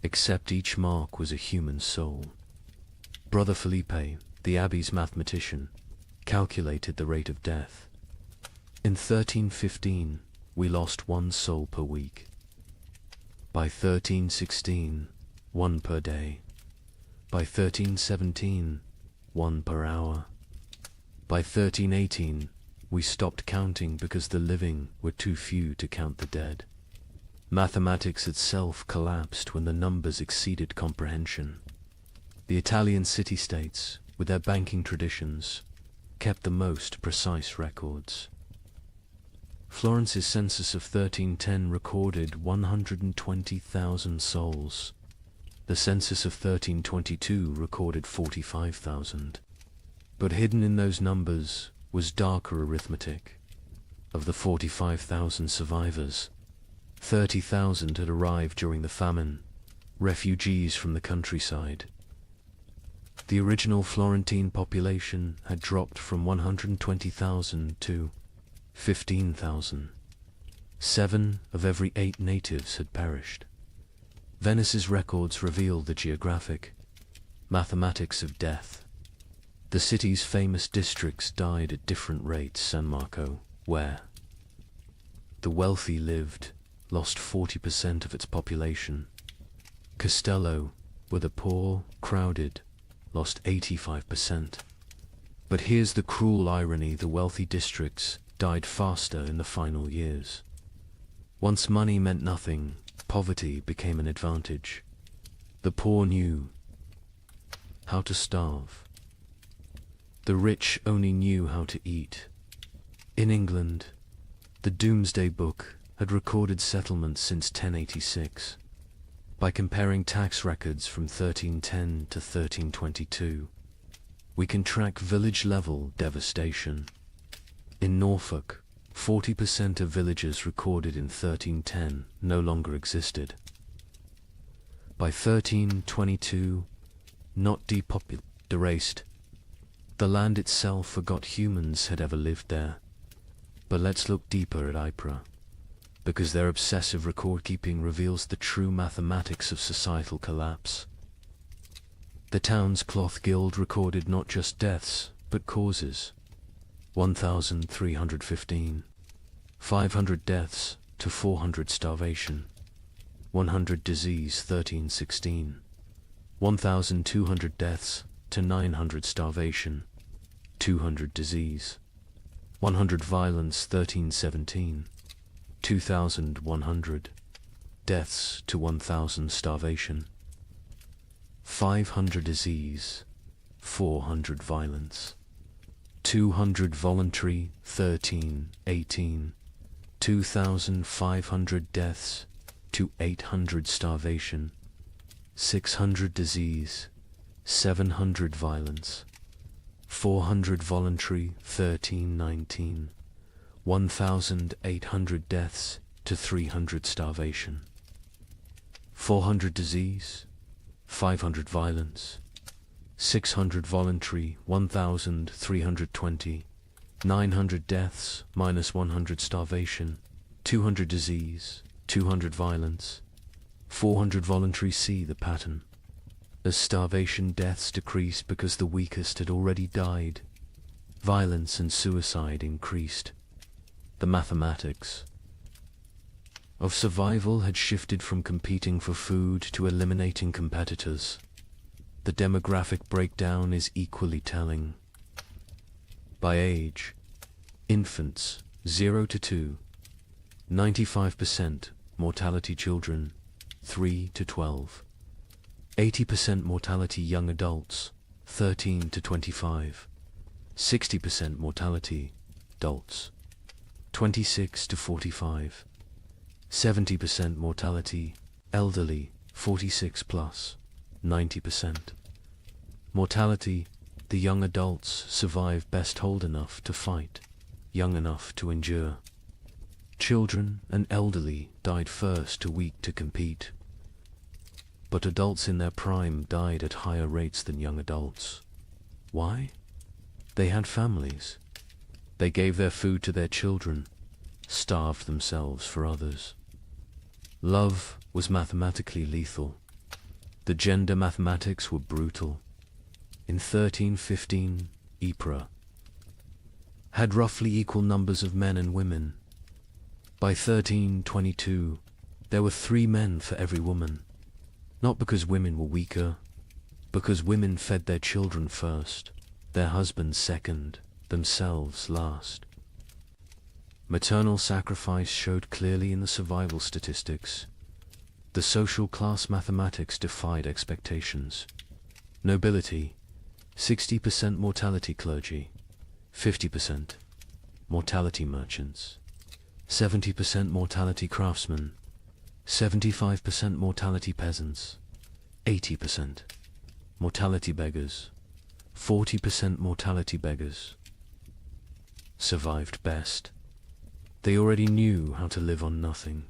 [SPEAKER 2] except each mark was a human soul. Brother Felipe, the abbey's mathematician, calculated the rate of death. In 1315, we lost 1 soul per week. By 1316, 1 per day. By 1317, 1 per hour. By 1318, we stopped counting because the living were too few to count the dead. Mathematics itself collapsed when the numbers exceeded comprehension. The Italian city-states, with their banking traditions, kept the most precise records. Florence's census of 1310 recorded 120,000 souls. The census of 1322 recorded 45,000. But hidden in those numbers was darker arithmetic. Of the 45,000 survivors, 30,000 had arrived during the famine, refugees from the countryside. The original Florentine population had dropped from 120,000 to 15,000. 7 of every 8 natives had perished. Venice's records reveal the geographic mathematics of death. The city's famous districts died at different rates. San Marco, where the wealthy lived, lost 40% of its population. Castello, where the poor crowded, lost 85%. But here's the cruel irony: the wealthy districts died faster in the final years. Once money meant nothing, poverty became an advantage. The poor knew how to starve. The rich only knew how to eat. In England, the Domesday Book had recorded settlements since 1086. By comparing tax records from 1310 to 1322, we can track village-level devastation. In Norfolk, 40% of villages recorded in 1310 no longer existed. By 1322, not depopulated, erased. The land itself forgot humans had ever lived there. But let's look deeper at Ypres, because their obsessive record-keeping reveals the true mathematics of societal collapse. The town's cloth guild recorded not just deaths, but causes. 1,315. 500 deaths to 400 starvation. 100 disease 1316. 1,200 deaths to 900 starvation. 200 disease. 100 violence 1317. 2,100. deaths to 1,000 starvation, 500 disease, 400 violence, 200 voluntary, 18, 2,500 deaths to 800 starvation, 600 disease, 700 violence, 400 voluntary, 19, 1,800 deaths to 300 starvation, 400 disease, 500 violence, 600 voluntary, 1,320, 900 deaths minus 100 starvation, 200 disease, 200 violence, 400 voluntary. See the pattern. As starvation deaths decreased because the weakest had already died, violence and suicide increased. The mathematics of survival had shifted from competing for food to eliminating competitors. The demographic breakdown is equally telling. By age, infants 0 to 2, 95% mortality children 3 to 12, 80% mortality young adults 13 to 25, 60% mortality adults 26 to 45, 70% mortality elderly 46 plus, 90%. Mortality, the young adults survive best old enough to fight, young enough to endure. Children and elderly died first, too weak to compete. But adults in their prime died at higher rates than young adults. Why? They had families. They gave their food to their children, starved themselves for others. Love was mathematically lethal. The gender mathematics were brutal. In 1315, Ypres had roughly equal numbers of men and women. By 1322, there were 3 men for every woman. Not because women were weaker, because women fed their children first, their husbands second, themselves last. Maternal sacrifice showed clearly in the survival statistics. The social class mathematics defied expectations. Nobility, 60% mortality clergy, 50% mortality merchants, 70% mortality craftsmen, 75% mortality peasants, 80% mortality beggars, 40% mortality beggars. Survived best. They already knew how to live on nothing.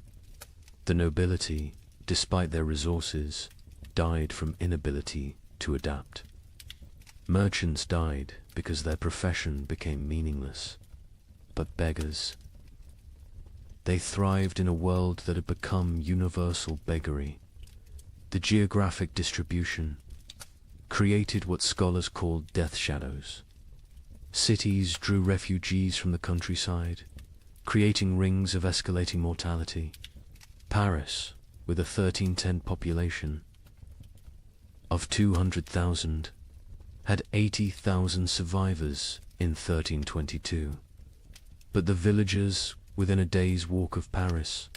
[SPEAKER 2] The nobility, despite their resources, died from inability to adapt. Merchants died because their profession became meaningless. But beggars, they thrived in a world that had become universal beggary. The geographic distribution created what scholars call death shadows. Cities drew refugees from the countryside, creating rings of escalating mortality. Paris, with a 1310 population of 200,000, had 80,000 survivors in 1322. But the villagers within a day's walk of Paris,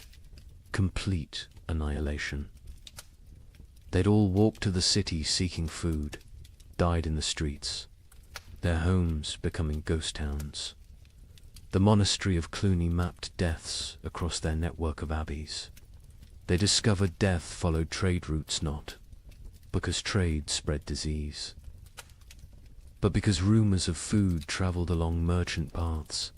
[SPEAKER 2] complete annihilation. They'd all walked to the city seeking food, died in the streets, their homes becoming ghost towns. The monastery of Cluny mapped deaths across their network of abbeys. They discovered death followed trade routes not because trade spread disease, but because rumors of food traveled along merchant paths.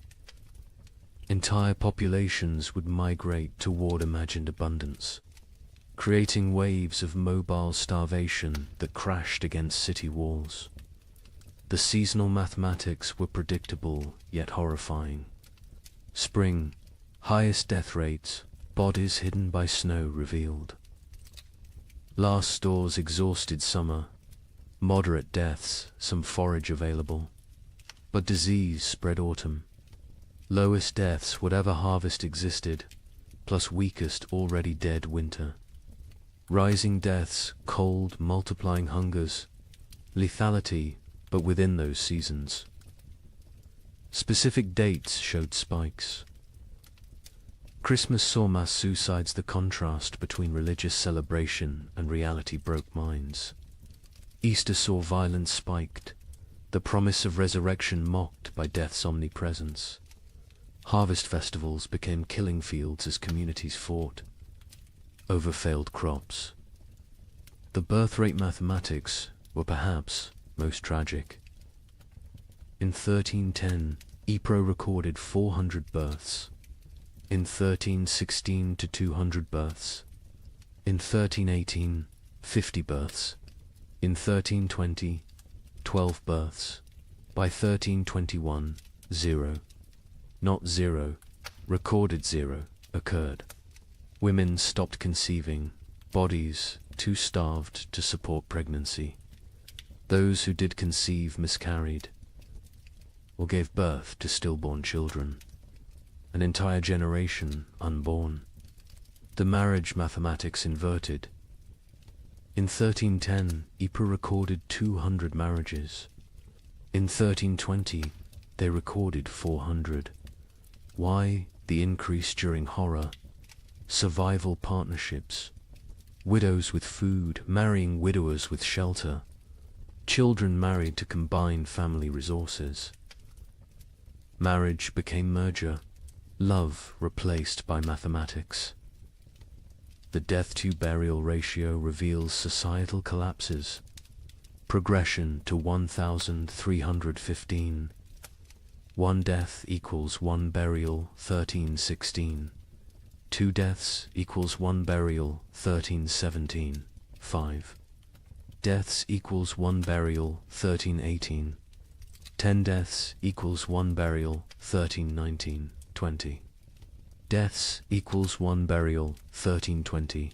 [SPEAKER 2] Entire populations would migrate toward imagined abundance, creating waves of mobile starvation that crashed against city walls. The seasonal mathematics were predictable yet horrifying. Spring, highest death rates, bodies hidden by snow revealed. Last stores exhausted summer, moderate deaths, some forage available. But disease spread autumn. Lowest deaths, whatever harvest existed, plus weakest already dead winter. Rising deaths, cold, multiplying hungers, lethality, but within those seasons. Specific dates showed spikes. Christmas saw mass suicides. The contrast between religious celebration and reality broke minds. Easter saw violence spiked, the promise of resurrection mocked by death's omnipresence. Harvest festivals became killing fields as communities fought over failed crops. The birth rate mathematics were perhaps most tragic. In 1310, Ypres recorded 400 births. In 1316 to 200 births. In 1318, 50 births. In 1320, 12 births. By 1321, 0. Not 0, recorded 0, occurred. Women stopped conceiving, bodies too starved to support pregnancy. Those who did conceive miscarried, or gave birth to stillborn children. An entire generation unborn. The marriage mathematics inverted. In 1310, Ypres recorded 200 marriages. In 1320, they recorded 400. Why the increase during horror? Survival partnerships. Widows with food, marrying widowers with shelter. Children married to combine family resources. Marriage became merger. Love replaced by mathematics. The death-to-burial ratio reveals societal collapses. Progression to 1,315. 1 death equals 1 burial, 1316. 2 deaths equals 1 burial, 1317. 5 deaths equals 1 burial, 1318. 10 deaths equals 1 burial, 1319. 20 deaths equals 1 burial, 1320.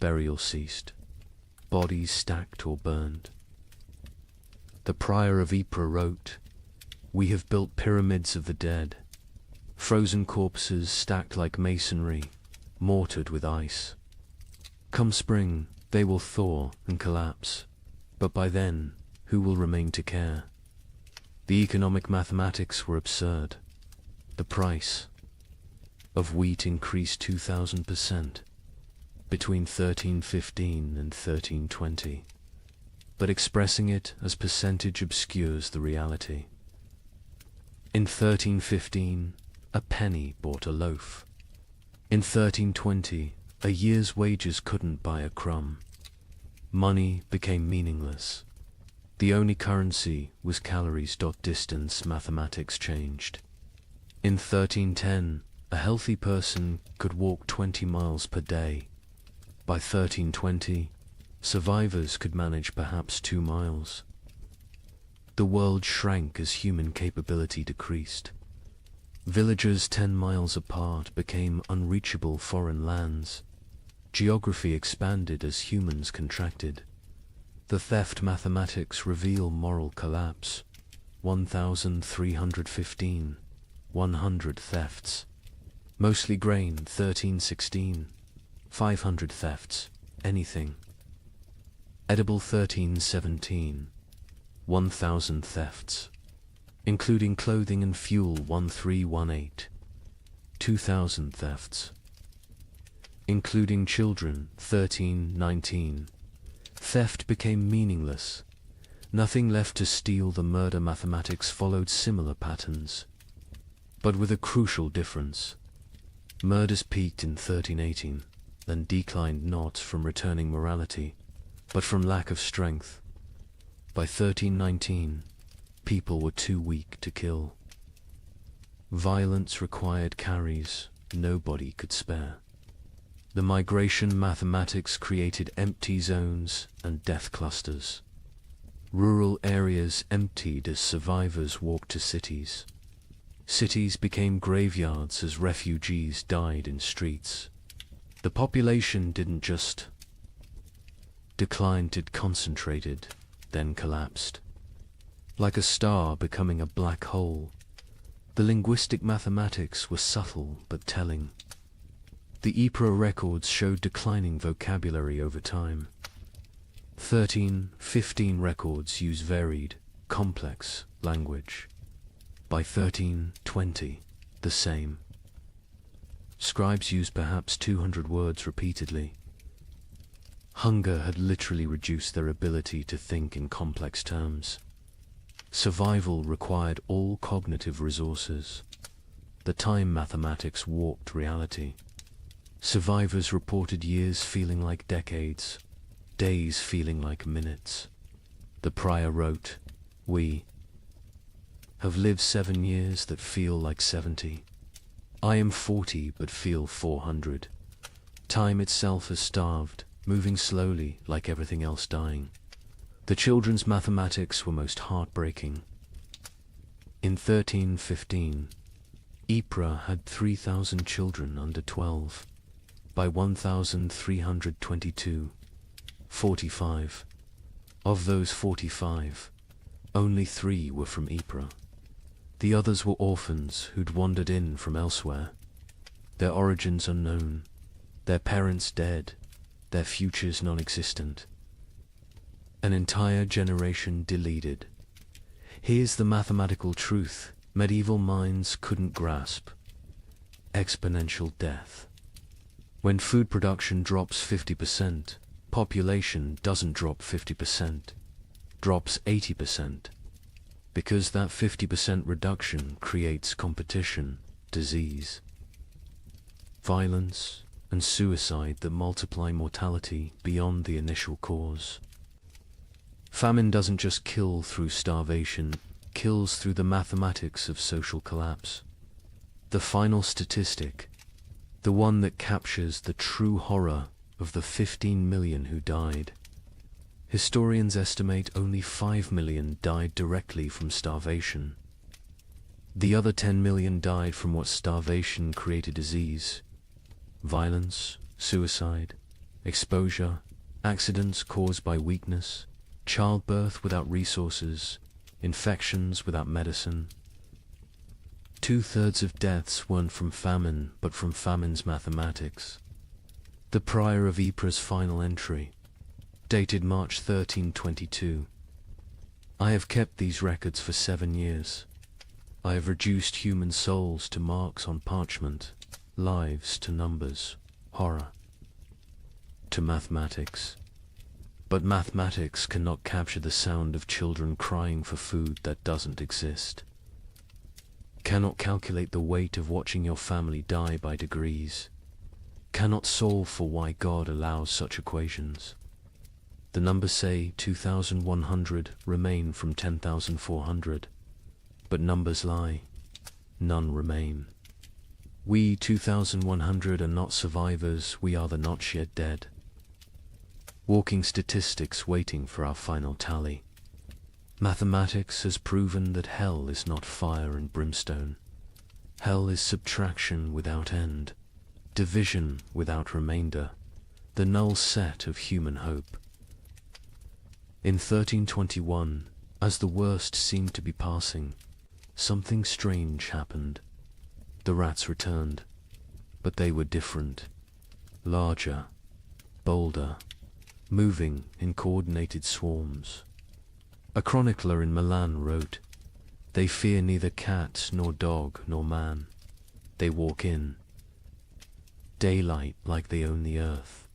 [SPEAKER 2] Burial ceased. Bodies stacked or burned. The prior of Ypres wrote, "We have built pyramids of the dead, frozen corpses stacked like masonry, mortared with ice. Come spring, they will thaw and collapse, but by then, who will remain to care?" The economic mathematics were absurd. The price of wheat increased 2,000% between 1315 and 1320, but expressing it as percentage obscures the reality. In 1315, a penny bought a loaf. In 1320, a year's wages couldn't buy a crumb. Money became meaningless. The only currency was calories. Distance mathematics changed. In 1310, a healthy person could walk 20 miles per day. By 1320, survivors could manage perhaps 2 miles. The world shrank as human capability decreased. Villages 10 miles apart became unreachable foreign lands. Geography expanded as humans contracted. The theft mathematics reveal moral collapse. 1,315. 100 thefts. Mostly grain, 1316. 500 thefts. Anything. Edible, 1317. 1,000 thefts. Including clothing and fuel, 1318. 2,000 thefts. Including children, 1319. Theft became meaningless. Nothing left to steal. The murder mathematics followed similar patterns, but with a crucial difference. Murders peaked in 1318, then declined not from returning morality, but from lack of strength. By 1319, people were too weak to kill. Violence required carries nobody could spare. The migration mathematics created empty zones and death clusters. Rural areas emptied as survivors walked to cities. Cities became graveyards as refugees died in streets. The population didn't just decline, it concentrated, then collapsed. Like a star becoming a black hole, the linguistic mathematics were subtle but telling. The Ypres records showed declining vocabulary over time. 1315 records use varied, complex language. By 1320, the same. Scribes used perhaps 200 words repeatedly. Hunger had literally reduced their ability to think in complex terms. Survival required all cognitive resources. The time mathematics warped reality. Survivors reported years feeling like decades, days feeling like minutes. The prior wrote, "We have lived 7 years that feel like 70. I am 40 but feel 400. Time itself has starved, moving slowly like everything else dying." The children's mathematics were most heartbreaking. In 1315, Ypres had 3,000 children under 12. By 1322, 45. Of those 45, only 3 were from Ypres. The others were orphans who'd wandered in from elsewhere. Their origins unknown, their parents dead, their futures non-existent. An entire generation deleted. Here's the mathematical truth medieval minds couldn't grasp. Exponential death. When food production drops 50%, population doesn't drop 50%, drops 80%. Because that 50% reduction creates competition, disease, violence, and suicide that multiply mortality beyond the initial cause. Famine doesn't just kill through starvation, kills through the mathematics of social collapse. The final statistic, the one that captures the true horror of the 15 million who died. Historians estimate only 5 million died directly from starvation. The other 10 million died from what starvation created: disease, violence, suicide, exposure, accidents caused by weakness, childbirth without resources, infections without medicine. 2/3 of deaths weren't from famine, but from famine's mathematics. The prior of Ypres' final entry, dated March 1322. I have kept these records for 7 years. I have reduced human souls to marks on parchment, lives to numbers, horror to mathematics. But mathematics cannot capture the sound of children crying for food that doesn't exist. Cannot calculate the weight of watching your family die by degrees. Cannot solve for why God allows such equations. The numbers say 2,100 remain from 10,400. But numbers lie. None remain. We 2,100 are not survivors, we are the not yet dead. Walking statistics waiting for our final tally. Mathematics has proven that hell is not fire and brimstone. Hell is subtraction without end, division without remainder, the null set of human hope. In 1321, as the worst seemed to be passing, something strange happened. The rats returned, but they were different, larger, bolder, moving in coordinated swarms. A chronicler in Milan wrote, "They fear neither cat nor dog nor man. They walk in daylight like they own the earth."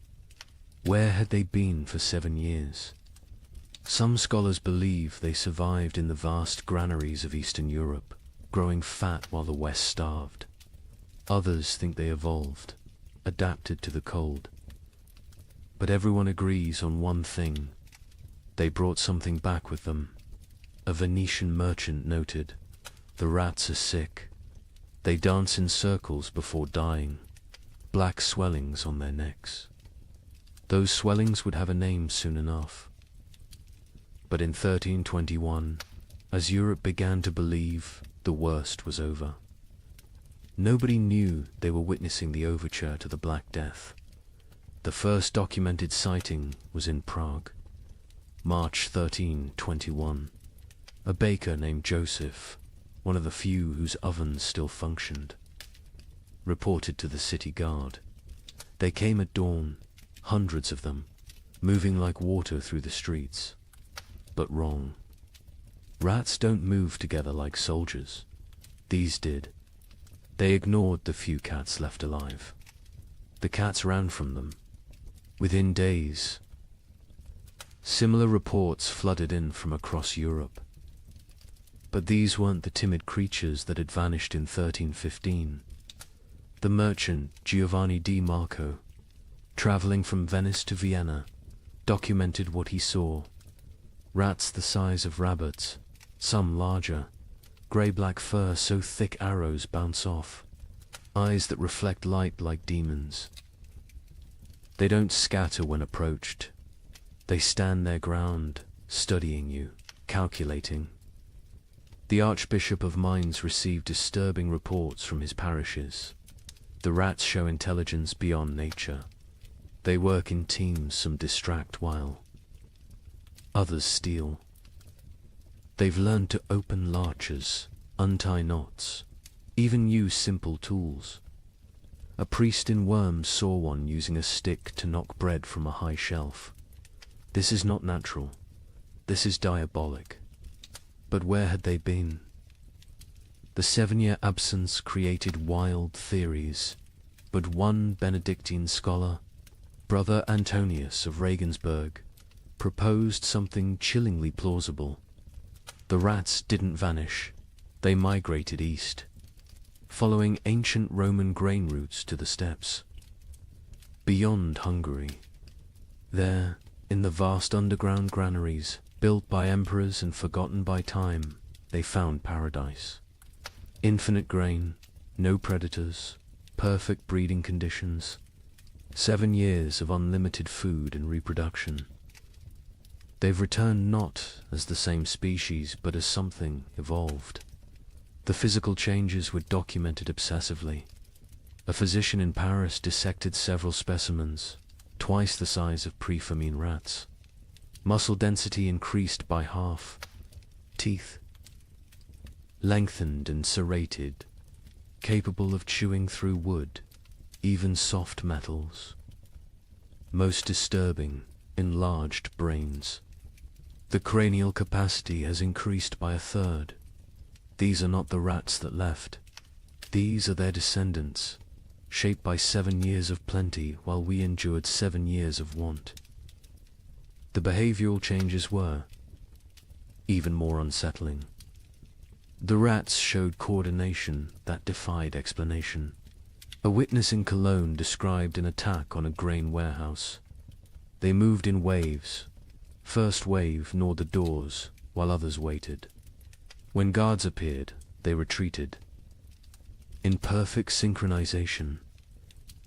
[SPEAKER 2] Where had they been for 7 years? Some scholars believe they survived in the vast granaries of Eastern Europe, growing fat while the West starved. Others think they evolved, adapted to the cold. But everyone agrees on one thing: they brought something back with them. A Venetian merchant noted, "The rats are sick. They dance in circles before dying, black swellings on their necks." Those swellings would have a name soon enough. But in 1321, as Europe began to believe, the worst was over. Nobody knew they were witnessing the overture to the Black Death. The first documented sighting was in Prague, March 1321. A baker named Joseph, one of the few whose ovens still functioned, reported to the city guard. They came at dawn, hundreds of them, moving like water through the streets. But wrong. Rats don't move together like soldiers. These did. They ignored the few cats left alive. The cats ran from them. Within days, similar reports flooded in from across Europe. But these weren't the timid creatures that had vanished in 1315. The merchant Giovanni di Marco, traveling from Venice to Vienna, documented what he saw. Rats the size of rabbits, some larger, grey-black fur so thick arrows bounce off, eyes that reflect light like demons. They don't scatter when approached. They stand their ground, studying you, calculating. The Archbishop of Mainz received disturbing reports from his parishes. The rats show intelligence beyond nature. They work in teams, some distract while others steal. They've learned to open larches, untie knots, even use simple tools. A priest in Worms saw one using a stick to knock bread from a high shelf. This is not natural. This is diabolic. But where had they been? The 7-year absence created wild theories, but one Benedictine scholar, Brother Antonius of Regensburg, proposed something chillingly plausible. The rats didn't vanish, they migrated east, following ancient Roman grain routes to the steppes. Beyond Hungary, there, in the vast underground granaries, built by emperors and forgotten by time, they found paradise. Infinite grain, no predators, perfect breeding conditions, 7 years of unlimited food and reproduction. They've returned not as the same species, but as something evolved. The physical changes were documented obsessively. A physician in Paris dissected several specimens, twice the size of pre-famine rats. Muscle density increased by half. Teeth lengthened and serrated, capable of chewing through wood, even soft metals. Most disturbing, enlarged brains. The cranial capacity has increased by 1/3. These are not the rats that left. These are their descendants, shaped by 7 years of plenty while we endured 7 years of want. The behavioral changes were even more unsettling. The rats showed coordination that defied explanation. A witness in Cologne described an attack on a grain warehouse. They moved in waves. First wave gnawed the doors, while others waited. When guards appeared, they retreated. In perfect synchronization,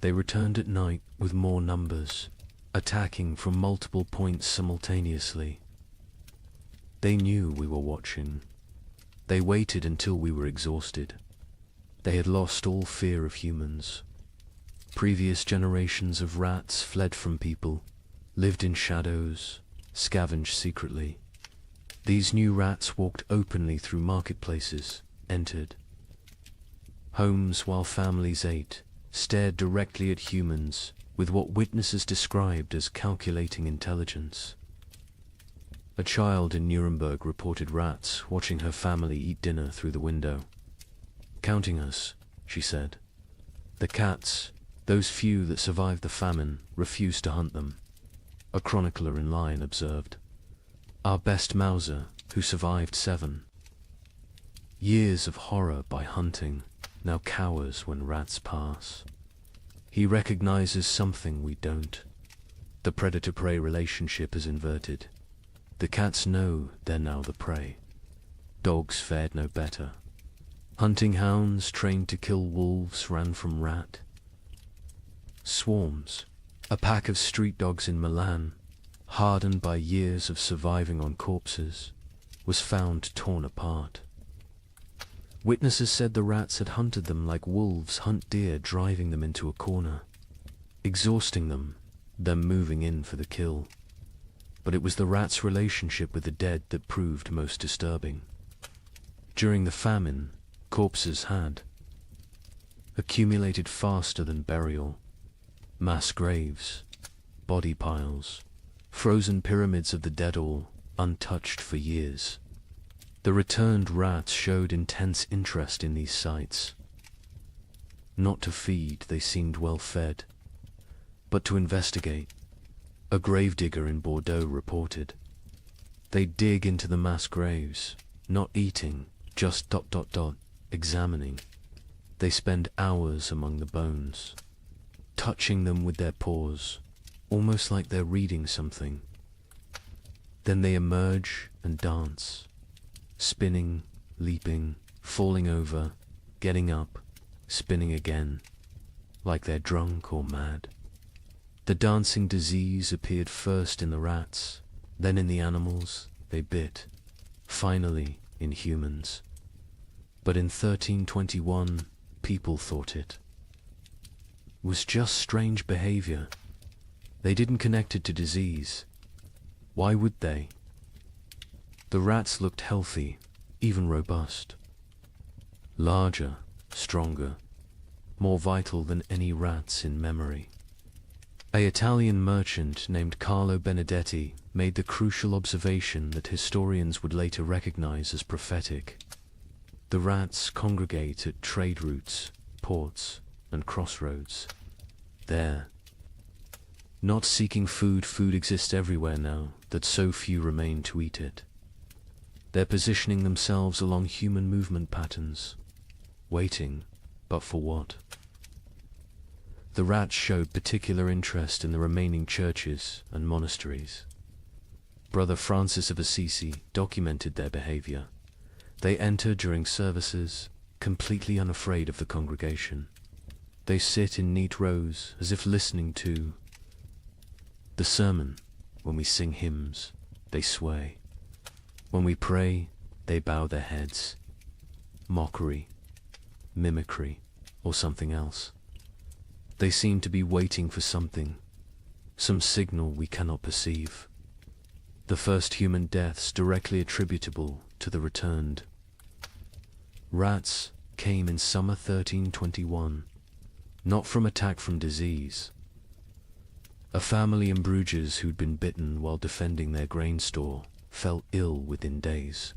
[SPEAKER 2] they returned at night with more numbers, attacking from multiple points simultaneously. They knew we were watching. They waited until we were exhausted. They had lost all fear of humans. Previous generations of rats fled from people, lived in shadows, scavenged secretly. These new rats walked openly through marketplaces, entered homes while families ate, stared directly at humans with what witnesses described as calculating intelligence. A child in Nuremberg reported rats watching her family eat dinner through the window. "Counting us," she said. "The cats, those few that survived the famine, refused to hunt them." A chronicler in line observed. "Our best Mauser, who survived 7 years of horror by hunting, now cowers when rats pass." He recognizes something we don't. The predator-prey relationship is inverted. The cats know they're now the prey. Dogs fared no better. Hunting hounds trained to kill wolves ran from rat. Swarms. A pack of street dogs in Milan, hardened by years of surviving on corpses, was found torn apart. Witnesses said the rats had hunted them like wolves hunt deer, driving them into a corner, exhausting them, then moving in for the kill. But it was the rats' relationship with the dead that proved most disturbing. During the famine, corpses had accumulated faster than burial. Mass graves, body piles, frozen pyramids of the dead, all untouched for years. The returned rats showed intense interest in these sites. Not to feed, they seemed well fed, but to investigate. A gravedigger in Bordeaux reported. They dig into the mass graves, not eating, just ... examining. They spend hours among the bones, touching them with their paws, almost like they're reading something. Then they emerge and dance, spinning, leaping, falling over, getting up, spinning again, like they're drunk or mad. The dancing disease appeared first in the rats, then in the animals they bit, finally in humans. But in 1321, people thought it was just strange behavior. They didn't connect it to disease. Why would they? The rats looked healthy, even robust. Larger, stronger, more vital than any rats in memory. An Italian merchant named Carlo Benedetti made the crucial observation that historians would later recognize as prophetic. The rats congregate at trade routes, ports, and crossroads. There, not seeking food exists everywhere now that so few remain to eat it. They're positioning themselves along human movement patterns, waiting, but for what? The rats showed particular interest in the remaining churches and monasteries. Brother Francis of Assisi documented their behavior. They enter during services, completely unafraid of the congregation. They sit in neat rows as if listening to the sermon. When we sing hymns, they sway. When we pray, they bow their heads. Mockery, mimicry, or something else. They seem to be waiting for something, some signal we cannot perceive. The first human deaths directly attributable to the returned rats came in summer 1321, not from attack from disease. A family in Bruges who'd been bitten while defending their grain store fell ill within days.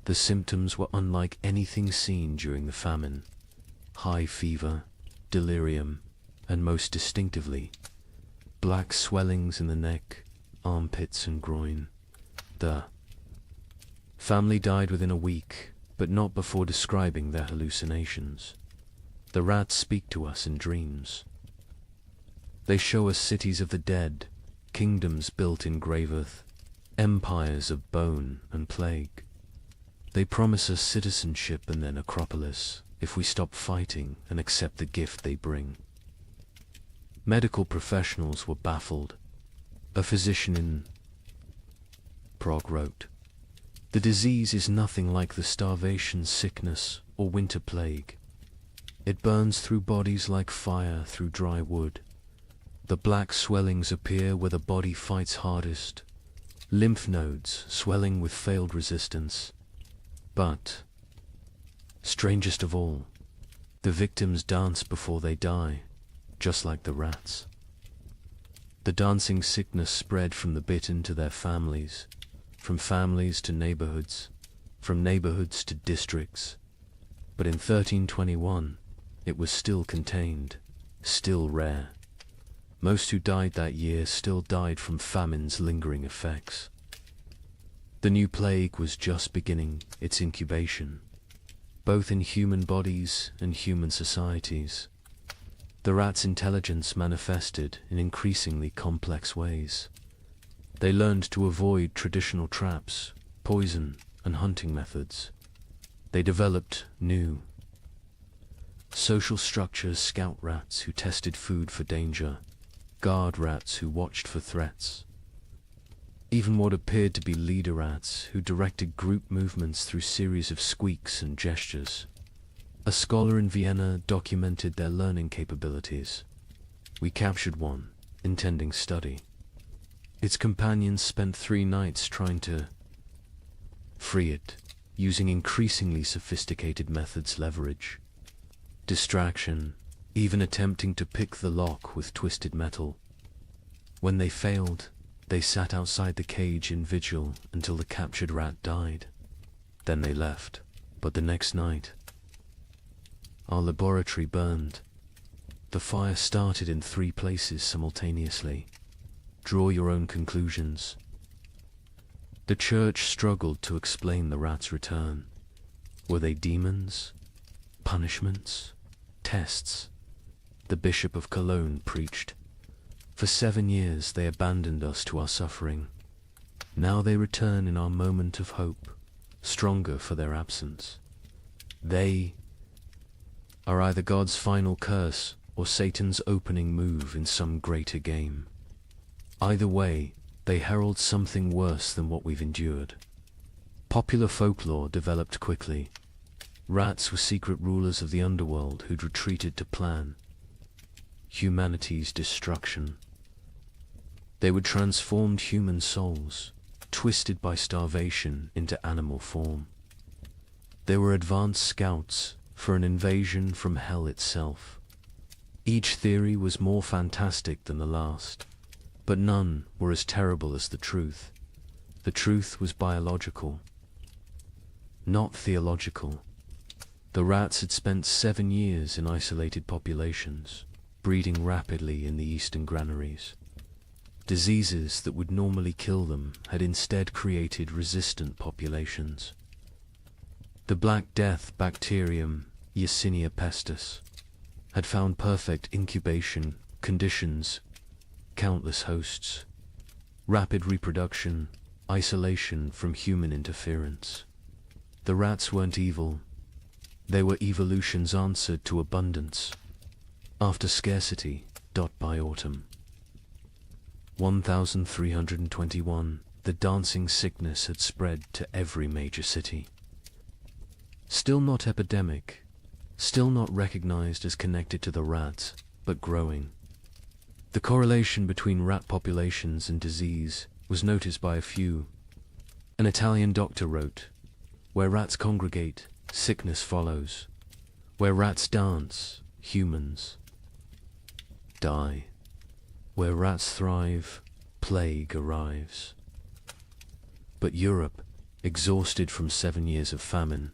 [SPEAKER 2] The symptoms were unlike anything seen during the famine. High fever, delirium, and most distinctively, black swellings in the neck, armpits and groin. The family died within a week, but not before describing their hallucinations. The rats speak to us in dreams. They show us cities of the dead, kingdoms built in grave earth, empires of bone and plague. They promise us citizenship and their necropolis if we stop fighting and accept the gift they bring. Medical professionals were baffled. A physician in Prague wrote, "The disease is nothing like the starvation sickness or winter plague. It burns through bodies like fire through dry wood. The black swellings appear where the body fights hardest, lymph nodes swelling with failed resistance. But, strangest of all, the victims dance before they die, just like the rats." The dancing sickness spread from the bitten to their families, from families to neighborhoods, from neighborhoods to districts. But in 1321, it was still contained, still rare. Most who died that year still died from famine's lingering effects. The new plague was just beginning its incubation, both in human bodies and human societies. The rats' intelligence manifested in increasingly complex ways. They learned to avoid traditional traps, poison, and hunting methods. They developed new social structures: scout rats who tested food for danger, guard rats who watched for threats, even what appeared to be leader rats who directed group movements through series of squeaks and gestures. A scholar in Vienna documented their learning capabilities. We captured one, intending study. Its companions spent 3 nights trying to free it, using increasingly sophisticated methods: leverage, distraction, even attempting to pick the lock with twisted metal. When they failed, they sat outside the cage in vigil until the captured rat died. Then they left. But the next night, our laboratory burned. The fire started in 3 places simultaneously. Draw your own conclusions. The church struggled to explain the rats' return. Were they demons? Punishments? Tests? The Bishop of Cologne preached. For 7 years they abandoned us to our suffering. Now they return in our moment of hope, stronger for their absence. They are either God's final curse or Satan's opening move in some greater game. Either way, they herald something worse than what we've endured. Popular folklore developed quickly. Rats were secret rulers of the underworld who'd retreated to plan humanity's destruction. They would transform human souls, twisted by starvation, into animal form. They were advanced scouts for an invasion from hell itself. Each theory was more fantastic than the last, but none were as terrible as the truth. The truth was biological, not theological. The rats had spent 7 years in isolated populations, breeding rapidly in the eastern granaries. Diseases that would normally kill them had instead created resistant populations. The Black Death bacterium, Yersinia pestis, had found perfect incubation conditions, countless hosts, rapid reproduction, isolation from human interference. The rats weren't evil. They were evolution's answer to abundance. After scarcity, by autumn. 1321, the dancing sickness had spread to every major city. Still not epidemic, still not recognized as connected to the rats, but growing. The correlation between rat populations and disease was noticed by a few. An Italian doctor wrote, "Where rats congregate, sickness follows. Where rats dance, humans die. Where rats thrive, plague arrives." But Europe, exhausted from 7 years of famine,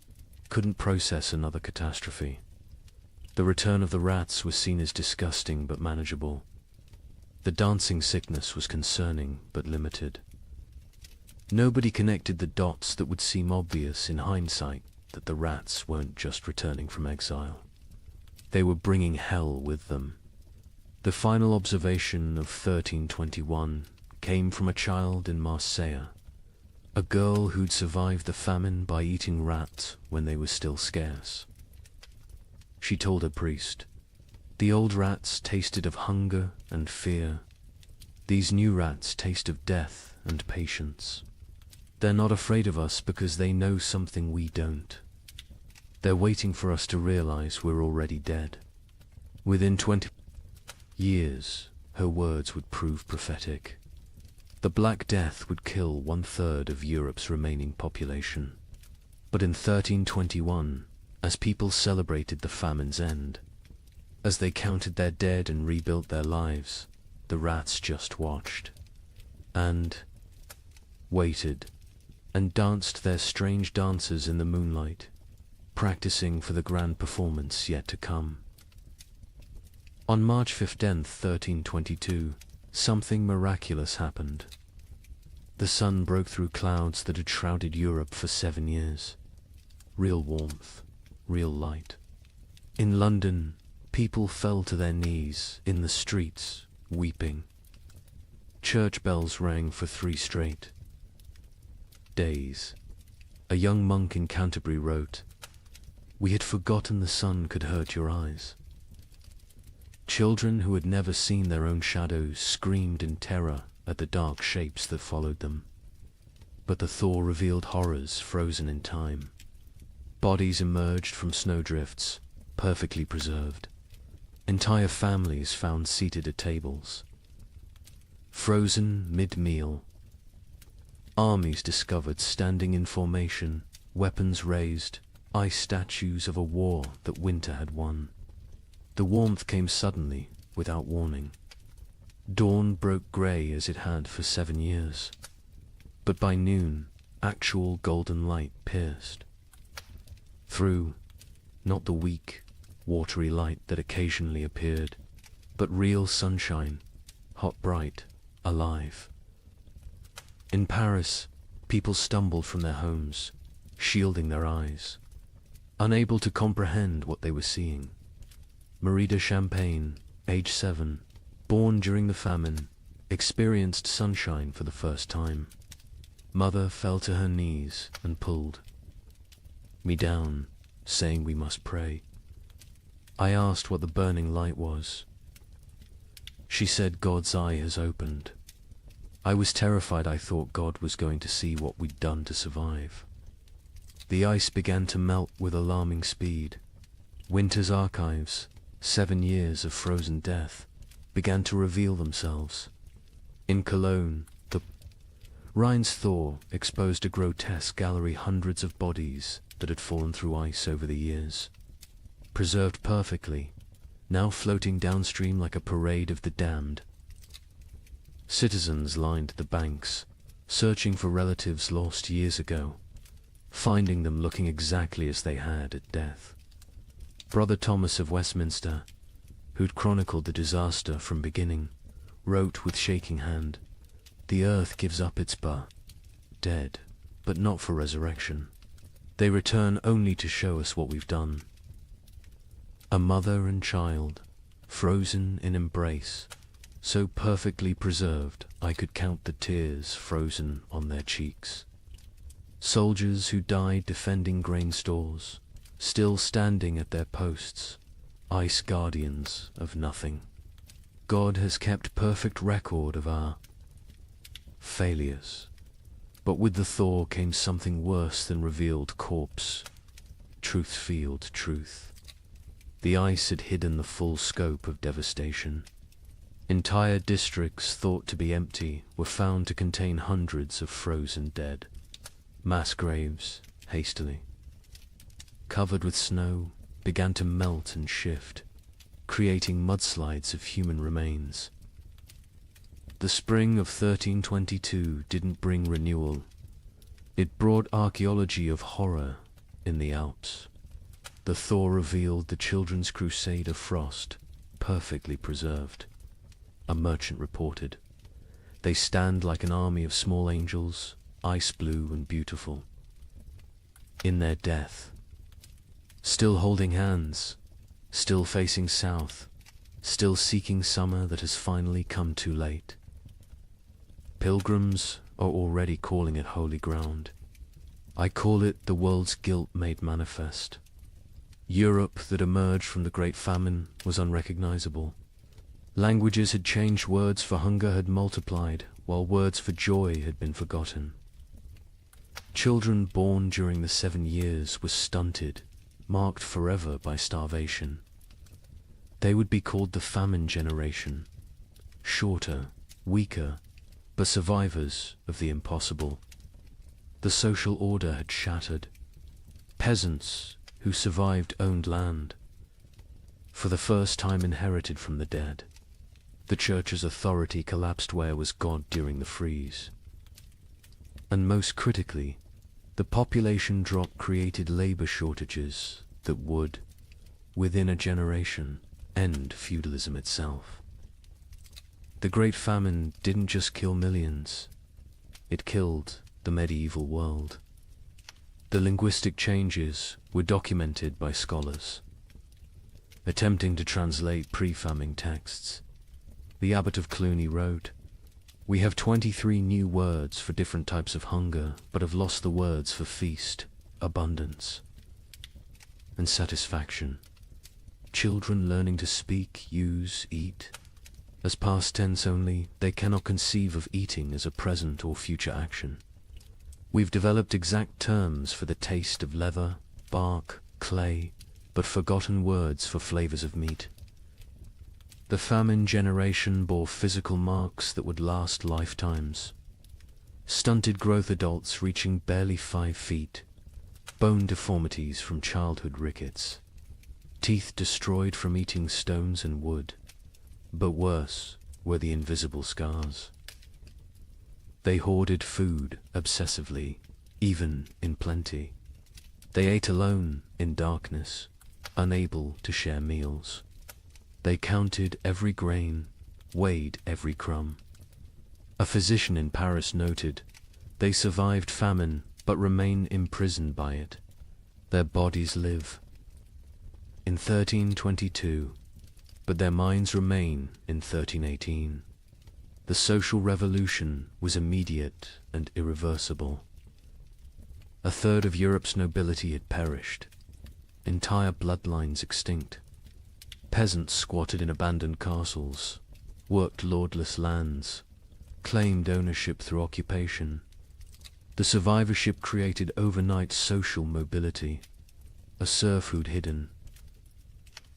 [SPEAKER 2] couldn't process another catastrophe. The return of the rats was seen as disgusting but manageable. The dancing sickness was concerning but limited. Nobody connected the dots that would seem obvious in hindsight, that the rats weren't just returning from exile. They were bringing hell with them. The final observation of 1321 came from a child in Marseille, a girl who'd survived the famine by eating rats when they were still scarce. She told her priest, "The old rats tasted of hunger and fear. These new rats taste of death and patience. They're not afraid of us because they know something we don't. They're waiting for us to realize we're already dead." Within 20 years, her words would prove prophetic. The Black Death would kill 1/3 of Europe's remaining population. But in 1321, as people celebrated the famine's end, as they counted their dead and rebuilt their lives, the rats just watched, and waited, and danced their strange dances in the moonlight, practicing for the grand performance yet to come. On March 15th, 1322, something miraculous happened. The sun broke through clouds that had shrouded Europe for 7 years. Real warmth, real light. In London, people fell to their knees in the streets, weeping. Church bells rang for 3 straight days. A young monk in Canterbury wrote, "We had forgotten the sun could hurt your eyes." Children who had never seen their own shadows screamed in terror at the dark shapes that followed them. But the thaw revealed horrors frozen in time. Bodies emerged from snowdrifts, perfectly preserved. Entire families found seated at tables. Frozen mid-meal. Armies discovered standing in formation, weapons raised, ice statues of a war that winter had won. The warmth came suddenly, without warning. Dawn broke grey as it had for 7 years. But by noon, actual golden light pierced through, not the weak, watery light that occasionally appeared, but real sunshine, hot, bright, alive. In Paris, people stumbled from their homes, shielding their eyes, unable to comprehend what they were seeing. Marie de Champagne, age 7, born during the famine, experienced sunshine for the first time. Mother fell to her knees and pulled me down, saying we must pray. I asked what the burning light was. She said God's eye has opened. I was terrified. I thought God was going to see what we'd done to survive. The ice began to melt with alarming speed. Winter's archives, 7 years of frozen death, began to reveal themselves. In Cologne, the Rhine's thaw exposed a grotesque gallery, hundreds of bodies that had fallen through ice over the years, preserved perfectly, now floating downstream like a parade of the damned. Citizens lined the banks, searching for relatives lost years ago, finding them looking exactly as they had at death. Brother Thomas of Westminster, who'd chronicled the disaster from beginning, wrote with shaking hand, "The earth gives up its dead, but not for resurrection. They return only to show us what we've done." A mother and child, frozen in embrace, so perfectly preserved I could count the tears frozen on their cheeks. Soldiers who died defending grain stores, still standing at their posts, ice guardians of nothing. God has kept perfect record of our failures. But with the thaw came something worse than revealed corpse. Truth-field truth. The ice had hidden the full scope of devastation. Entire districts thought to be empty were found to contain hundreds of frozen dead. Mass graves, hastily covered with snow, began to melt and shift, creating mudslides of human remains. The spring of 1322 didn't bring renewal. It brought archaeology of horror in the Alps. The thaw revealed the children's crusade of frost, perfectly preserved. A merchant reported, "They stand like an army of small angels, ice blue and beautiful. In their death, still holding hands, still facing south, still seeking summer that has finally come too late. Pilgrims are already calling it holy ground. I call it the world's guilt made manifest. Europe that emerged from the Great Famine was unrecognizable. Languages had changed, words for hunger had multiplied, while words for joy had been forgotten. Children born during the 7 years were stunted, marked forever by starvation. They would be called the famine generation, shorter, weaker, but survivors of the impossible. The social order had shattered. Peasants who survived owned land, for the first time inherited from the dead. The church's authority collapsed. Where was God during the freeze? And most critically, the population drop created labor shortages that would, within a generation, end feudalism itself. The Great Famine didn't just kill millions, it killed the medieval world. The linguistic changes were documented by scholars, attempting to translate pre-famine texts. The abbot of Cluny wrote, "We have 23 new words for different types of hunger, but have lost the words for feast, abundance, and satisfaction. Children learning to speak, use, eat, as past tense only, they cannot conceive of eating as a present or future action. We've developed exact terms for the taste of leather, bark, clay, but forgotten words for flavors of meat." The famine generation bore physical marks that would last lifetimes. Stunted growth, adults reaching barely 5 feet, bone deformities from childhood rickets, teeth destroyed from eating stones and wood, but worse were the invisible scars. They hoarded food obsessively, even in plenty. They ate alone in darkness, unable to share meals. They counted every grain, weighed every crumb. A physician in Paris noted, "They survived famine, but remain imprisoned by it. Their bodies live in 1322, but their minds remain in 1318. The social revolution was immediate and irreversible. A third of Europe's nobility had perished, entire bloodlines extinct. Peasants squatted in abandoned castles, worked lordless lands, claimed ownership through occupation. The survivorship created overnight social mobility, a serf who'd hidden.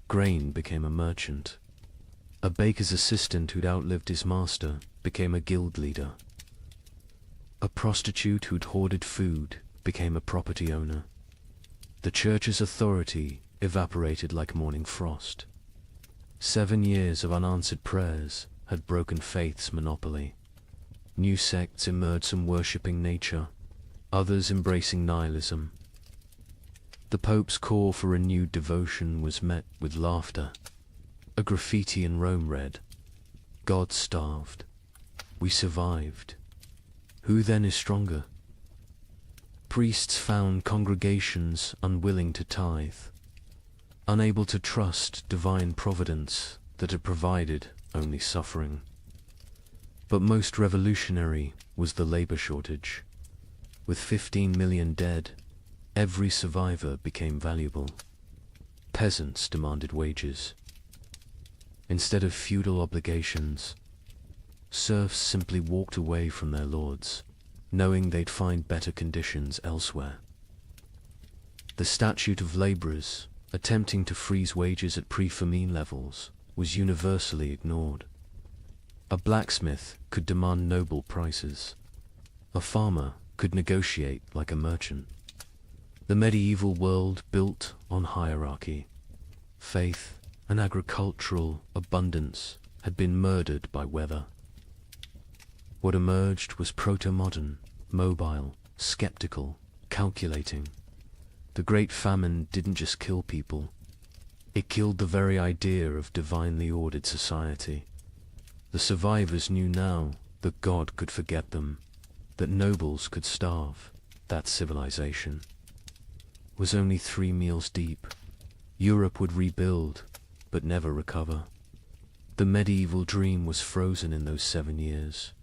[SPEAKER 2] Grain became a merchant. A baker's assistant who'd outlived his master became a guild leader. A prostitute who'd hoarded food became a property owner. The church's authority evaporated like morning frost. 7 years of unanswered prayers had broken faith's monopoly. New sects emerged, some worshipping nature, others embracing nihilism. The Pope's call for renewed devotion was met with laughter. A graffiti in Rome read, "God starved. We survived. Who then is stronger?" Priests found congregations unwilling to tithe, unable to trust divine providence that had provided only suffering. But most revolutionary was the labor shortage. With 15 million dead, every survivor became valuable. Peasants demanded wages. Instead of feudal obligations, serfs simply walked away from their lords, knowing they'd find better conditions elsewhere. The statute of laborers, attempting to freeze wages at pre-famine levels, was universally ignored. A blacksmith could demand noble prices. A farmer could negotiate like a merchant. The medieval world built on hierarchy. Faith and agricultural abundance had been murdered by weather. What emerged was proto-modern, mobile, skeptical, calculating. The Great Famine didn't just kill people. It killed the very idea of divinely ordered society. The survivors knew now that God could forget them, that nobles could starve, that civilization was only 3 meals deep. Europe would rebuild, but never recover. The medieval dream was frozen in those 7 years,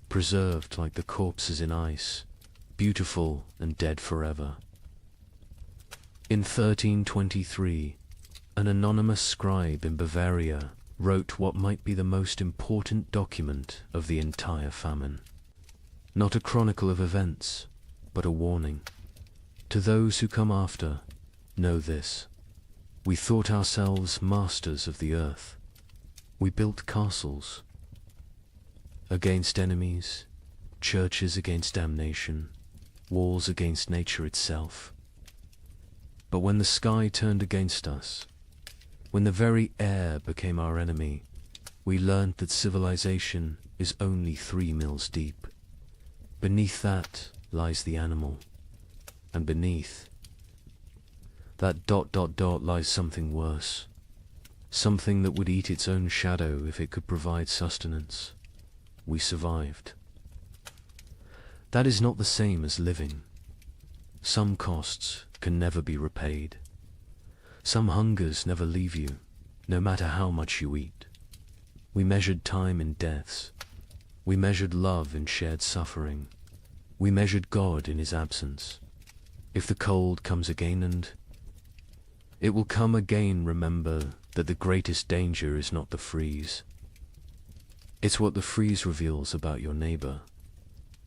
[SPEAKER 2] preserved like the corpses in ice, beautiful and dead forever. In 1323, an anonymous scribe in Bavaria wrote what might be the most important document of the entire famine. Not a chronicle of events, but a warning. To those who come after, know this. We thought ourselves masters of the earth. We built castles against enemies, churches against damnation, walls against nature itself. But when the sky turned against us, when the very air became our enemy, we learned that civilization is only 3 mills deep. Beneath that lies the animal, and beneath that ... lies something worse, something that would eat its own shadow if it could provide sustenance. We survived. That is not the same as living. Some costs can never be repaid. Some hungers never leave you, no matter how much you eat. We measured time in deaths. We measured love in shared suffering. We measured God in his absence. If the cold comes again, and it will come again, remember that the greatest danger is not the freeze. It's what the freeze reveals about your neighbor,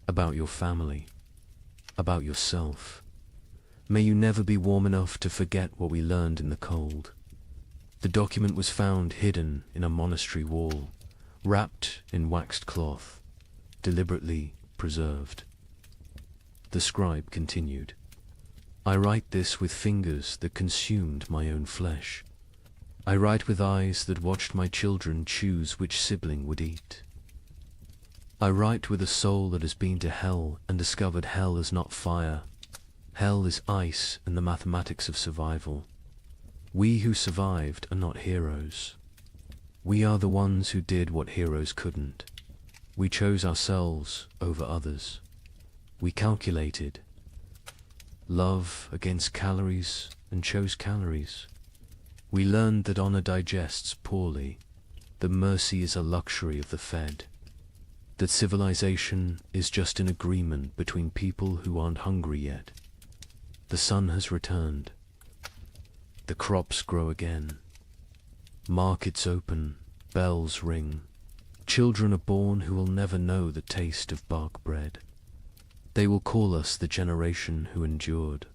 [SPEAKER 2] about your family, about yourself. May you never be warm enough to forget what we learned in the cold. The document was found hidden in a monastery wall, wrapped in waxed cloth, deliberately preserved. The scribe continued, "I write this with fingers that consumed my own flesh. I write with eyes that watched my children choose which sibling would eat. I write with a soul that has been to hell and discovered hell is not fire. Hell is ice and the mathematics of survival. We who survived are not heroes. We are the ones who did what heroes couldn't. We chose ourselves over others. We calculated love against calories and chose calories. We learned that honor digests poorly, that mercy is a luxury of the fed, that civilization is just an agreement between people who aren't hungry yet. The sun has returned. The crops grow again. Markets open, bells ring. Children are born who will never know the taste of bark bread. They will call us the generation who endured.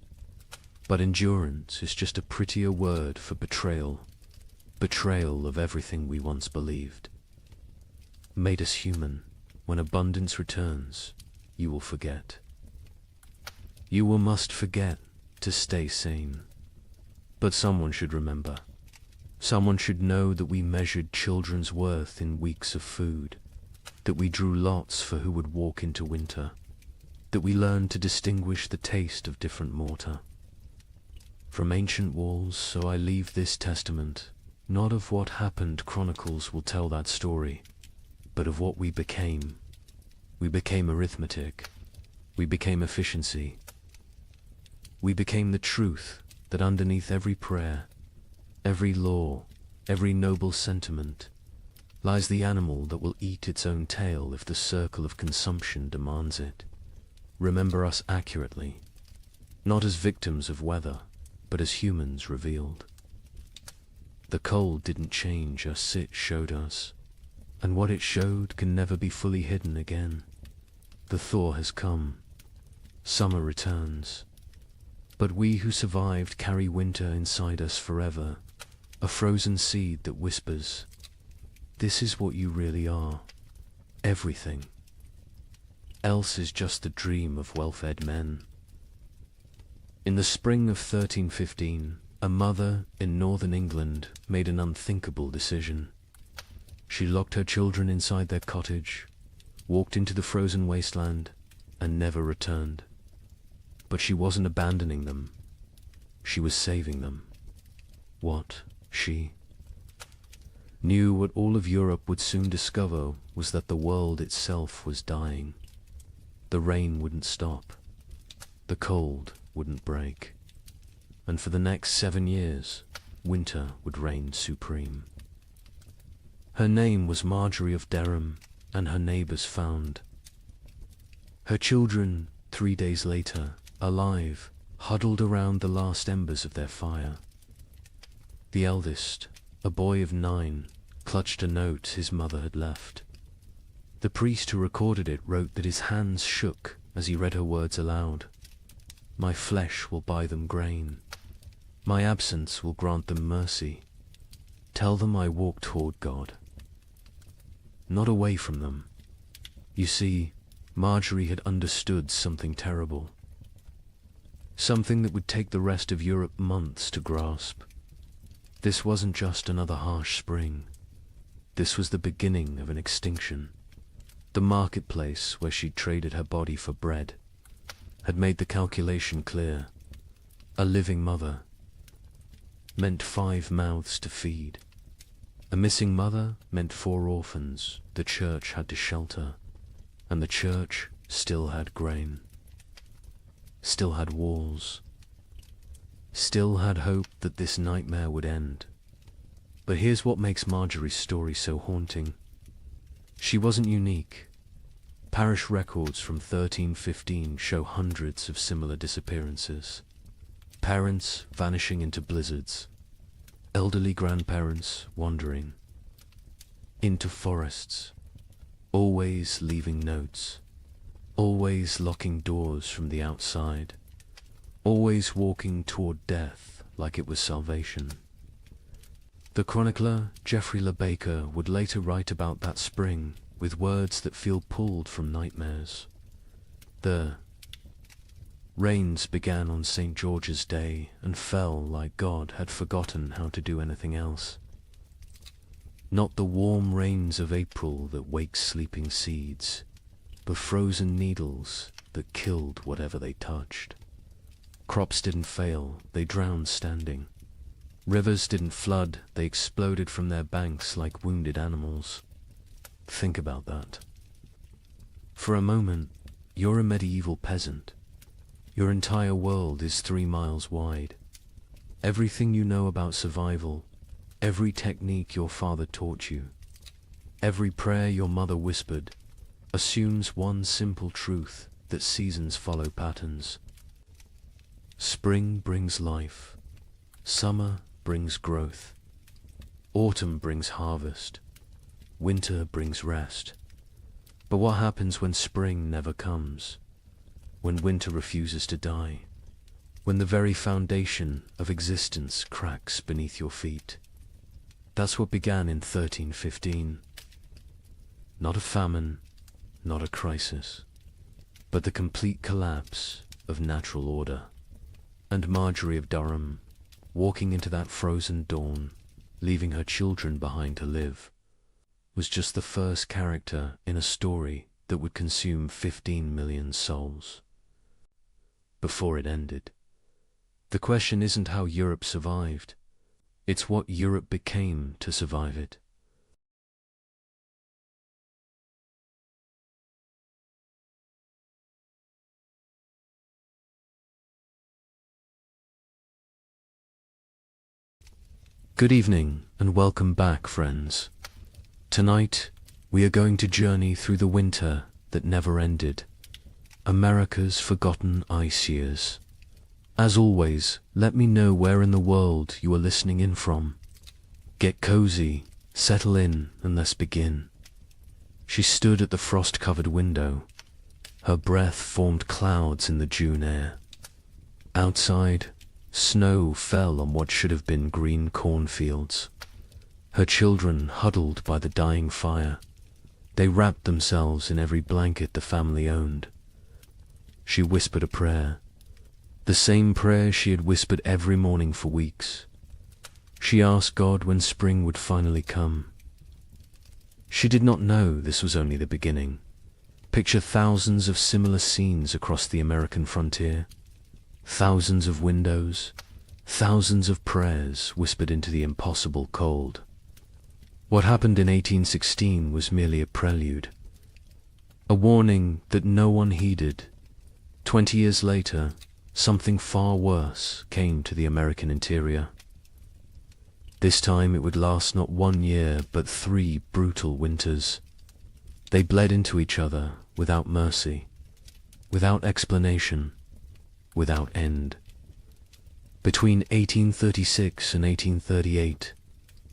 [SPEAKER 2] But endurance is just a prettier word for betrayal. Betrayal of everything we once believed. Made us human. When abundance returns, you will forget. You will must forget to stay sane. But someone should remember. Someone should know that we measured children's worth in weeks of food, that we drew lots for who would walk into winter, that we learned to distinguish the taste of different mortar. From ancient walls, so I leave this testament, not of what happened chronicles will tell that story, but of what we became. We became arithmetic. We became efficiency. We became the truth that underneath every prayer, every law, every noble sentiment, lies the animal that will eat its own tail if the circle of consumption demands it. Remember us accurately, not as victims of weather, but as humans revealed. The cold didn't change us, it showed us, and what it showed can never be fully hidden again. The thaw has come. Summer returns. But we who survived carry winter inside us forever, a frozen seed that whispers, "This is what you really are. Everything. Else is just the dream of well-fed men." In the spring of 1315, a mother in northern England made an unthinkable decision. She locked her children inside their cottage, walked into the frozen wasteland, and never returned. But she wasn't abandoning them. She was saving them. What, she knew what all of Europe would soon discover was that the world itself was dying. The rain wouldn't stop. The cold wouldn't break. And for the next 7 years, winter would reign supreme. Her name was Marjorie of Dereham, and her neighbors found. Her children, 3 days later, alive, huddled around the last embers of their fire. The eldest, a boy of 9, clutched a note his mother had left. The priest who recorded it wrote that his hands shook as he read her words aloud. "My flesh will buy them grain. My absence will grant them mercy. Tell them I walk toward God." Not away from them. You see, Marjorie had understood something terrible. Something that would take the rest of Europe months to grasp. This wasn't just another harsh spring. This was the beginning of an extinction. The marketplace where she'd traded her body for bread had made the calculation clear. A living mother meant 5 mouths to feed. A missing mother meant 4 orphans the church had to shelter, and the church still had grain, still had walls, still had hope that this nightmare would end. But here's what makes Marjorie's story so haunting. She wasn't unique. Parish records from 1315 show hundreds of similar disappearances. Parents vanishing into blizzards, elderly grandparents wandering into forests, always leaving notes, always locking doors from the outside, always walking toward death like it was salvation. The chronicler Geoffrey Le Baker would later write about that spring with words that feel pulled from nightmares. The rains began on St. George's Day and fell like God had forgotten how to do anything else. Not the warm rains of April that wake sleeping seeds, but frozen needles that killed whatever they touched. Crops didn't fail, they drowned standing. Rivers didn't flood, they exploded from their banks like wounded animals. Think about that. For a moment, you're a medieval peasant. Your entire world is 3 miles wide. Everything you know about survival, every technique your father taught you, every prayer your mother whispered, assumes one simple truth, that seasons follow patterns. Spring brings life. Summer brings growth. Autumn brings harvest. Winter brings rest. But what happens when spring never comes? When winter refuses to die? When the very foundation of existence cracks beneath your feet? That's what began in 1315. Not a famine, not a crisis, but the complete collapse of natural order. And Marjorie of Durham, walking into that frozen dawn, leaving her children behind to live, was just the first character in a story that would consume 15 million souls. Before it ended. The question isn't how Europe survived, it's what Europe became to survive it. Good evening and welcome back, friends. Tonight, we are going to journey through the winter that never ended, America's forgotten ice years. As always, let me know where in the world you are listening in from. Get cozy, settle in, and let's begin. She stood at the frost-covered window. Her breath formed clouds in the June air. Outside, snow fell on what should have been green cornfields. Her children huddled by the dying fire. They wrapped themselves in every blanket the family owned. She whispered a prayer, the same prayer she had whispered every morning for weeks. She asked God when spring would finally come. She did not know this was only the beginning. Picture thousands of similar scenes across the American frontier. Thousands of windows, thousands of prayers whispered into the impossible cold. What happened in 1816 was merely a prelude, a warning that no one heeded. 20 years later, something far worse came to the American interior. This time it would last not 1 year, but 3 brutal winters. They bled into each other without mercy, without explanation, without end. Between 1836 and 1838,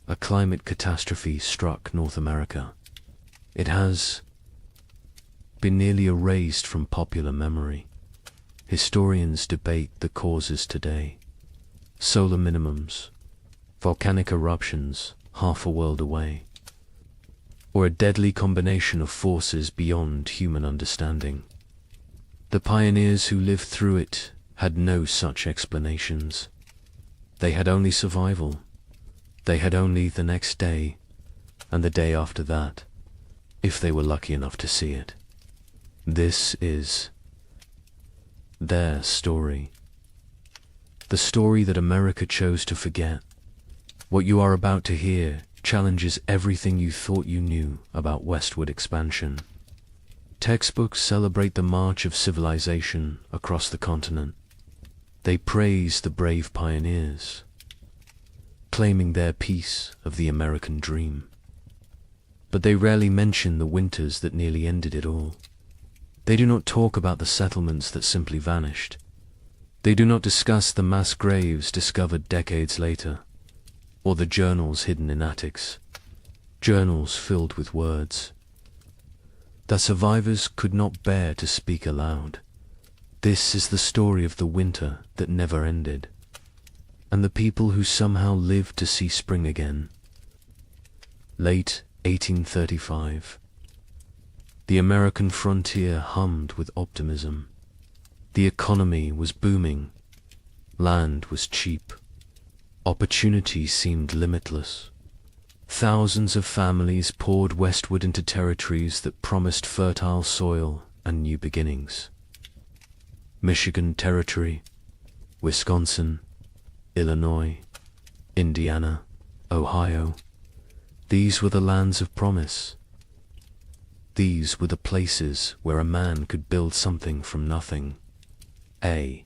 [SPEAKER 2] a climate catastrophe struck North America. It has been nearly erased from popular memory. Historians debate the causes today. Solar minimums, volcanic eruptions half a world away, or a deadly combination of forces beyond human understanding. The pioneers who lived through it had no such explanations. They had only survival. They had only the next day, and the day after that, if they were lucky enough to see it. This is their story. The story that America chose to forget. What you are about to hear challenges everything you thought you knew about westward expansion. Textbooks celebrate the march of civilization across the continent. They praise the brave pioneers, claiming their piece of the American dream. But they rarely mention the winters that nearly ended it all. They do not talk about the settlements that simply vanished. They do not discuss the mass graves discovered decades later, or the journals hidden in attics, journals filled with words that survivors could not bear to speak aloud. This is the story of the winter that never ended, and the people who somehow lived to see spring again. Late 1835. The American frontier hummed with optimism. The economy was booming. Land was cheap. Opportunity seemed limitless. Thousands of families poured westward into territories that promised fertile soil and new beginnings. Michigan Territory, Wisconsin, Illinois, Indiana, Ohio. These were the lands of promise. These were the places where a man could build something from nothing. A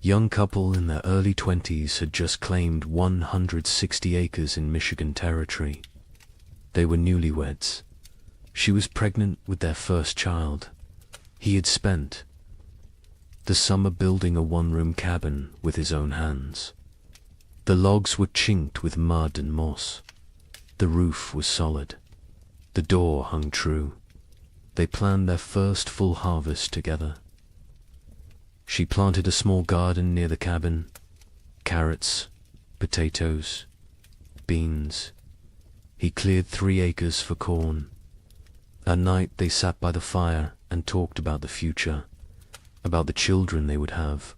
[SPEAKER 2] young couple in their early 20s had just claimed 160 acres in Michigan Territory. They were newlyweds. She was pregnant with their first child. He had spent the summer building a one-room cabin with his own hands. The logs were chinked with mud and moss. The roof was solid. The door hung true. They planned their first full harvest together. She planted a small garden near the cabin. Carrots, potatoes, beans. He cleared 3 acres for corn. At night they sat by the fire and talked about the future, about the children they would have,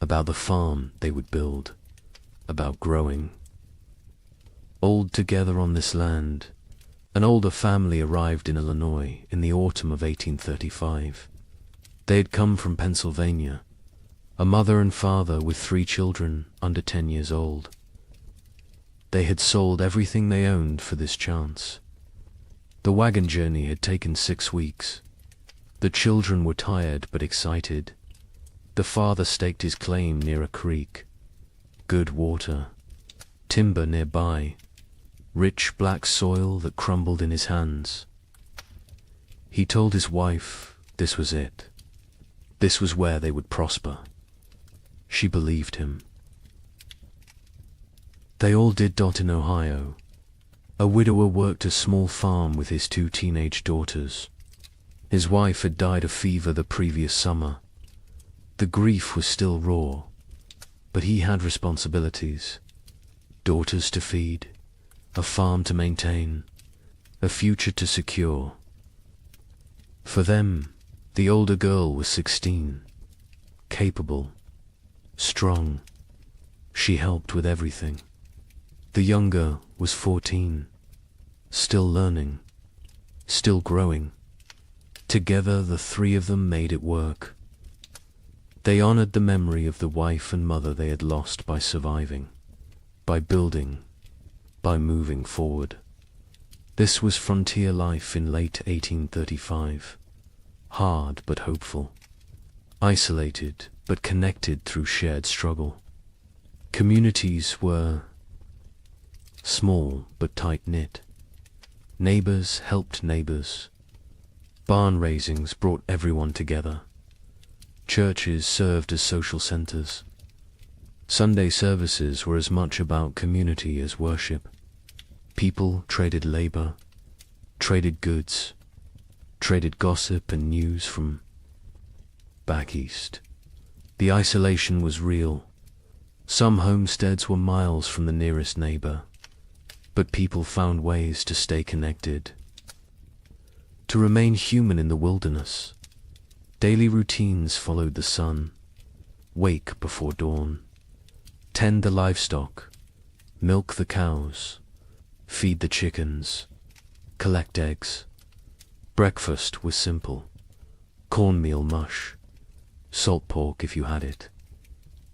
[SPEAKER 2] about the farm they would build, about growing. Old together on this land, an older family arrived in Illinois in the autumn of 1835. They had come from Pennsylvania, a mother and father with 3 children under 10 years old. They had sold everything they owned for this chance. The wagon journey had taken 6 weeks. The children were tired but excited. The father staked his claim near a creek. Good water, timber nearby, rich black soil that crumbled in his hands. He told his wife this was it. This was where they would prosper. She believed him. They all did dot in Ohio. A widower worked a small farm with his 2 teenage daughters. His wife had died of fever the previous summer. The grief was still raw, but he had responsibilities. Daughters to feed, a farm to maintain, a future to secure. For them, the older girl was 16, capable, strong. She helped with everything. The younger was 14, still learning, still growing. Together the 3 of them made it work. They honored the memory of the wife and mother they had lost by surviving, by building, by moving forward. This was frontier life in late 1835. Hard but hopeful. Isolated but connected through shared struggle. Communities were small but tight-knit. Neighbors helped neighbors. Barn raisings brought everyone together. Churches served as social centers. Sunday services were as much about community as worship. People traded labor, traded goods, traded gossip and news from back east. The isolation was real. Some homesteads were miles from the nearest neighbor, but people found ways to stay connected, to remain human in the wilderness. Daily routines followed the sun. Wake before dawn, tend the livestock, milk the cows, feed the chickens, collect eggs. Breakfast was simple. Cornmeal mush, salt pork if you had it.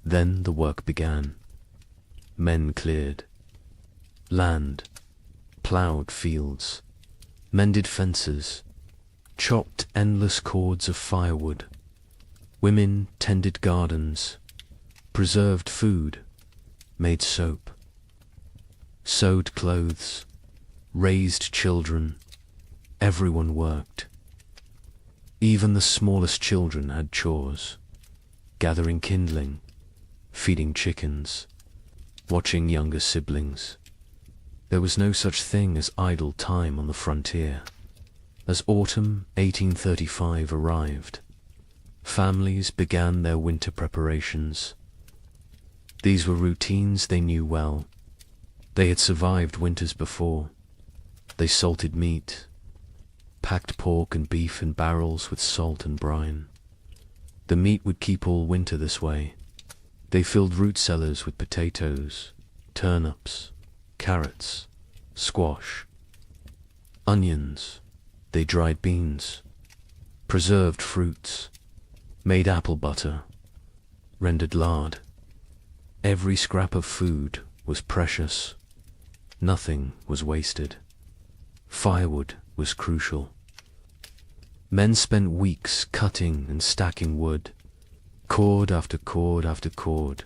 [SPEAKER 2] Then the work began. Men cleared land, plowed fields, mended fences, chopped endless cords of firewood. Women tended gardens, preserved food, made soap, sewed clothes, raised children. Everyone worked. Even the smallest children had chores, gathering kindling, feeding chickens, watching younger siblings. There was no such thing as idle time on the frontier. As autumn 1835 arrived, families began their winter preparations. These were routines they knew well. They had survived winters before. They salted meat, packed pork and beef in barrels with salt and brine. The meat would keep all winter this way. They filled root cellars with potatoes, turnips, carrots, squash, onions. They dried beans, preserved fruits, made apple butter, rendered lard. Every scrap of food was precious. Nothing was wasted. Firewood was crucial. Men spent weeks cutting and stacking wood, cord after cord after cord.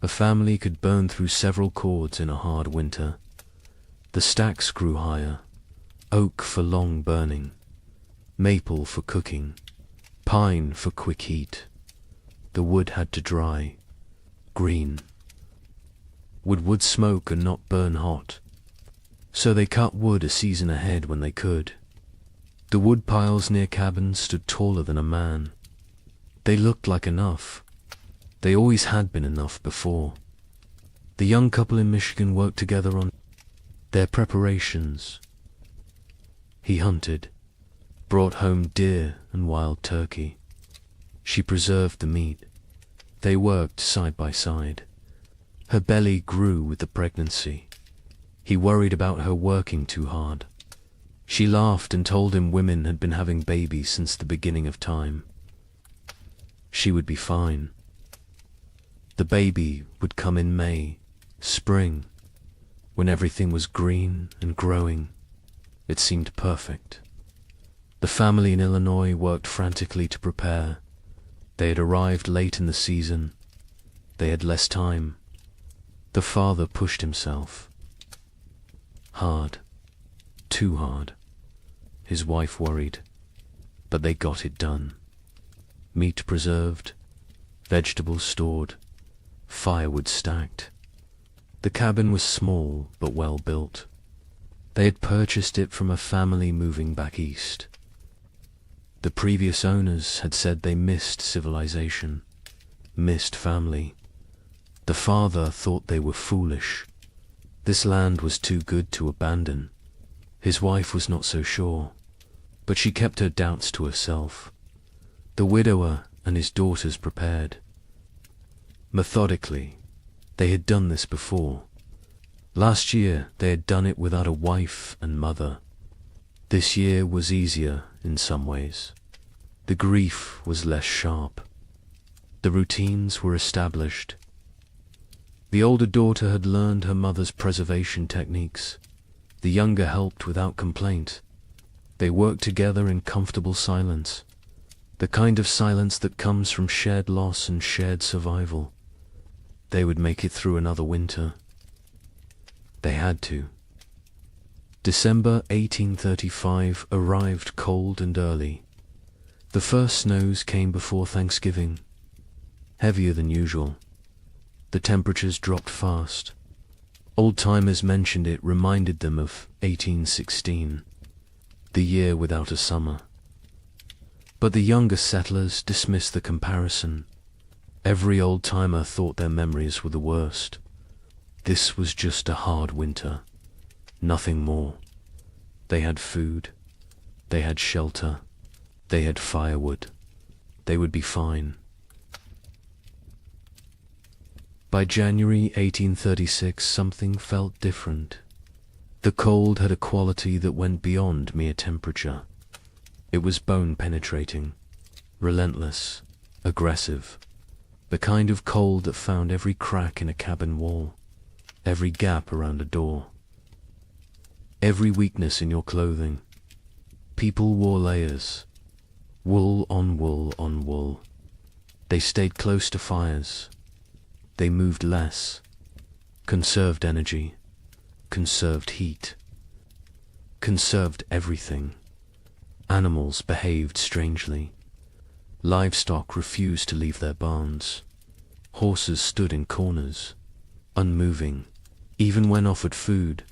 [SPEAKER 2] A family could burn through several cords in a hard winter. The stacks grew higher, oak for long burning, maple for cooking, pine for quick heat. The wood had to dry, green. Would wood smoke and not burn hot? So they cut wood a season ahead when they could. The wood piles near cabins stood taller than a man. They looked like enough. They always had been enough before. The young couple in Michigan worked together on their preparations. He hunted, brought home deer and wild turkey. She preserved the meat. They worked side by side. Her belly grew with the pregnancy. He worried about her working too hard. She laughed and told him women had been having babies since the beginning of time. She would be fine. The baby would come in May, spring, when everything was green and growing. It seemed perfect. The family in Illinois worked frantically to prepare. They had arrived late in the season. They had less time. The father pushed himself. Hard. Too hard. His wife worried. But they got it done. Meat preserved, vegetables stored, firewood stacked. The cabin was small but well built. They had purchased it from a family moving back east. The previous owners had said they missed civilization, missed family. The father thought they were foolish. This land was too good to abandon. His wife was not so sure, but she kept her doubts to herself. The widower and his daughters prepared. Methodically, they had done this before. Last year they had done it without a wife and mother. This year was easier in some ways. The grief was less sharp. The routines were established. The older daughter had learned her mother's preservation techniques. The younger helped without complaint. They worked together in comfortable silence, the kind of silence that comes from shared loss and shared survival. They would make it through another winter. They had to. December 1835 arrived cold and early. The first snows came before Thanksgiving, heavier than usual. The temperatures dropped fast. Old-timers mentioned it reminded them of 1816, the year without a summer. But the younger settlers dismissed the comparison. Every old-timer thought their memories were the worst. This was just a hard winter, nothing more. They had food, they had shelter, they had firewood. They would be fine. By January 1836, something felt different. The cold had a quality that went beyond mere temperature. It was bone-penetrating, relentless, aggressive, the kind of cold that found every crack in a cabin wall, every gap around a door, every weakness in your clothing. People wore layers, wool on wool on wool. They stayed close to fires. They moved less, conserved energy, conserved heat, conserved everything. Animals behaved strangely. Livestock refused to leave their barns. Horses stood in corners, unmoving. Even when offered food,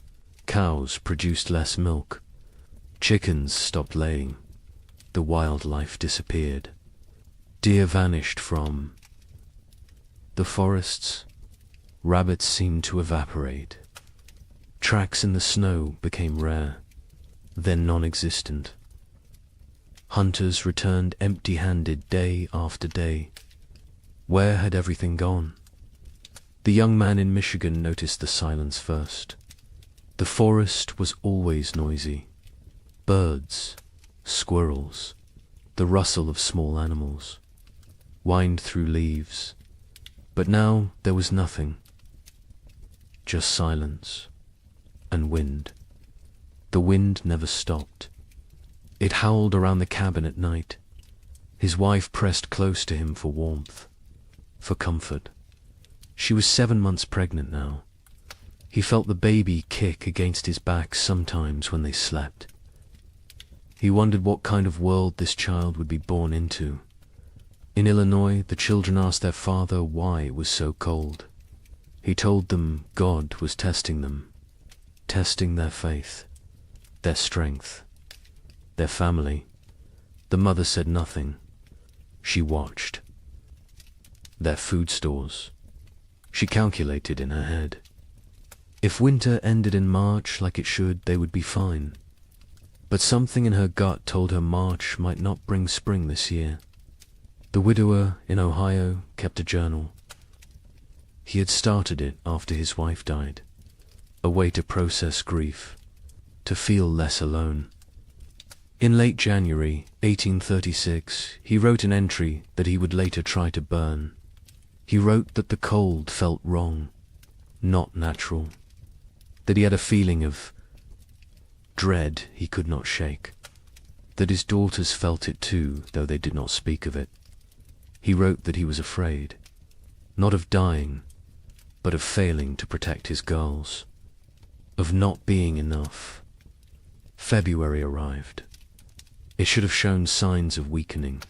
[SPEAKER 2] cows produced less milk. Chickens stopped laying. The wildlife disappeared. Deer vanished from the forests. Rabbits seemed to evaporate. Tracks in the snow became rare, then non-existent. Hunters returned empty-handed day after day. Where had everything gone? The young man in Michigan noticed the silence first. The forest was always noisy. Birds, squirrels, the rustle of small animals, whined through leaves. But now there was nothing. just silence and wind. The wind never stopped. It howled around the cabin at night. His wife pressed close to him for warmth, for comfort. She was 7 months pregnant now. He felt the baby kick against his back sometimes when they slept. He wondered what kind of world this child would be born into. In Illinois, the children asked their father why it was so cold. He told them God was testing them, testing their faith, their strength, their family. The mother said nothing. She watched. Their food stores. She calculated in her head. If winter ended in March like it should, they would be fine. But something in her gut told her March might not bring spring this year. The widower in Ohio kept a journal. He had started it after his wife died, a way to process grief, to feel less alone. In late January 1836, he wrote an entry that he would later try to burn. He wrote that the cold felt wrong, not natural, that he had a feeling of dread he could not shake, that his daughters felt it too, though they did not speak of it. He wrote that he was afraid, not of dying, but of failing to protect his girls, of not being enough. February arrived. It should have shown signs of weakening.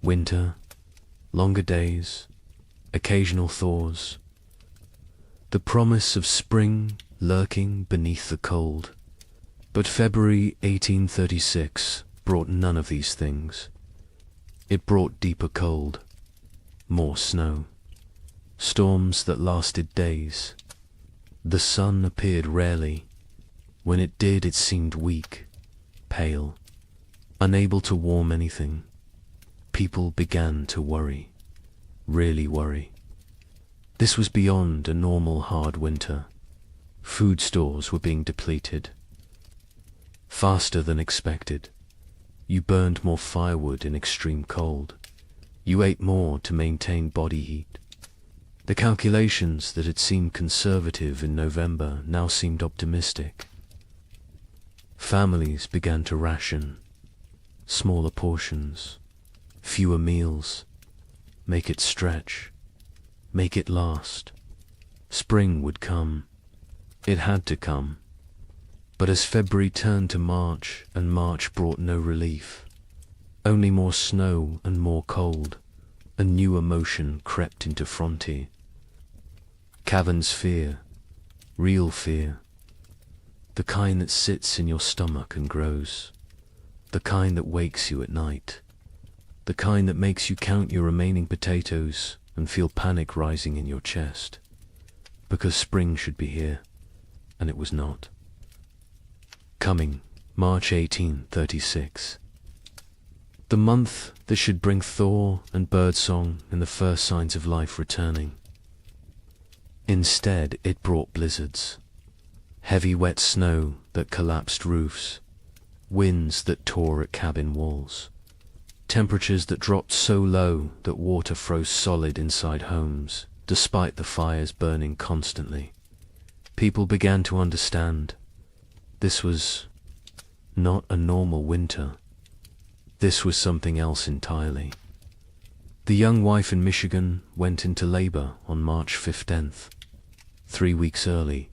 [SPEAKER 2] Winter, longer days, occasional thaws, the promise of spring lurking beneath the cold. But February 1836 brought none of these things. It brought deeper cold, more snow, storms that lasted days. The sun appeared rarely. When it did, it seemed weak, pale, unable to warm anything. People began to worry, really worry. This was beyond a normal hard winter. Food stores were being depleted. Faster than expected. You burned more firewood in extreme cold. You ate more to maintain body heat. The calculations that had seemed conservative in November now seemed optimistic. Families began to ration. Smaller portions, fewer meals. Make it stretch. Make it last. Spring would come. It had to come. But as February turned to March, and March brought no relief, only more snow and more cold, a new emotion crept into Frontier. Cavern's fear, real fear, the kind that sits in your stomach and grows, the kind that wakes you at night, the kind that makes you count your remaining potatoes and feel panic rising in your chest, because spring should be here, and it was not. Coming, March 1836. The month that should bring thaw and birdsong and the first signs of life returning. Instead, it brought blizzards, heavy wet snow that collapsed roofs, winds that tore at cabin walls, temperatures that dropped so low that water froze solid inside homes, despite the fires burning constantly. People began to understand. This was not a normal winter. This was something else entirely. The young wife in Michigan went into labor on March 15th, 3 weeks early.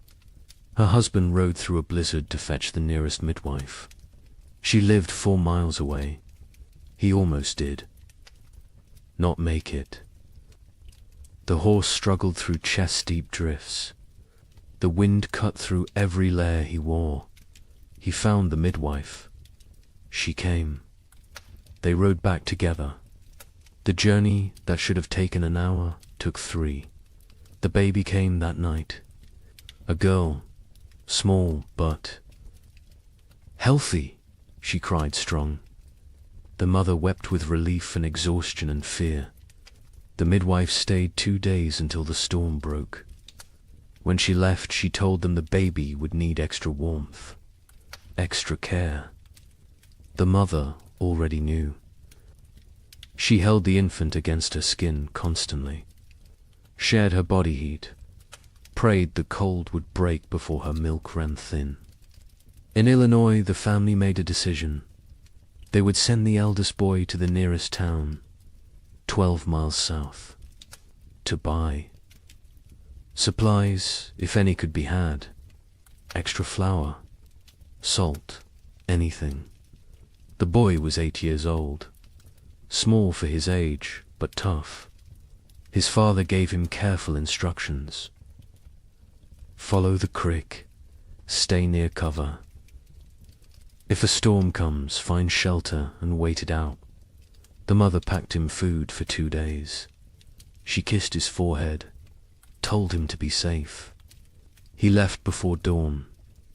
[SPEAKER 2] Her husband rode through a blizzard to fetch the nearest midwife. She lived 4 miles away. He almost did. Not make it. The horse struggled through chest-deep drifts. The wind cut through every layer he wore. He found the midwife. She came. They rode back together. The journey that should have taken an hour took 3. The baby came that night. A girl, small but healthy, she cried strong. The mother wept with relief and exhaustion and fear. The midwife stayed 2 days until the storm broke. When she left, she told them the baby would need extra warmth, extra care. The mother already knew. She held the infant against her skin constantly, shared her body heat, prayed the cold would break before her milk ran thin. In Illinois, the family made a decision. They would send the eldest boy to the nearest town, 12 miles south, to buy supplies, if any could be had, extra flour, salt, anything. The boy was 8 years old, small for his age, but tough. His father gave him careful instructions. Follow the creek, stay near cover. If a storm comes, find shelter and wait it out. The mother packed him food for 2 days. She kissed his forehead, told him to be safe. He left before dawn.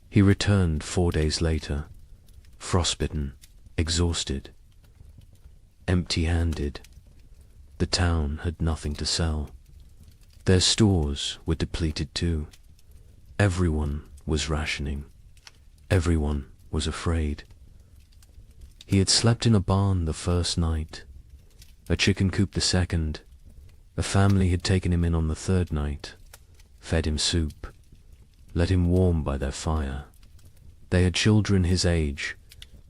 [SPEAKER 2] He returned 4 days later, frostbitten, exhausted, empty-handed. The town had nothing to sell. Their stores were depleted too. Everyone was rationing. Everyone was afraid. He had slept in a barn the first night, a chicken coop the second. A family had taken him in on the third night, fed him soup, let him warm by their fire. They had children his age,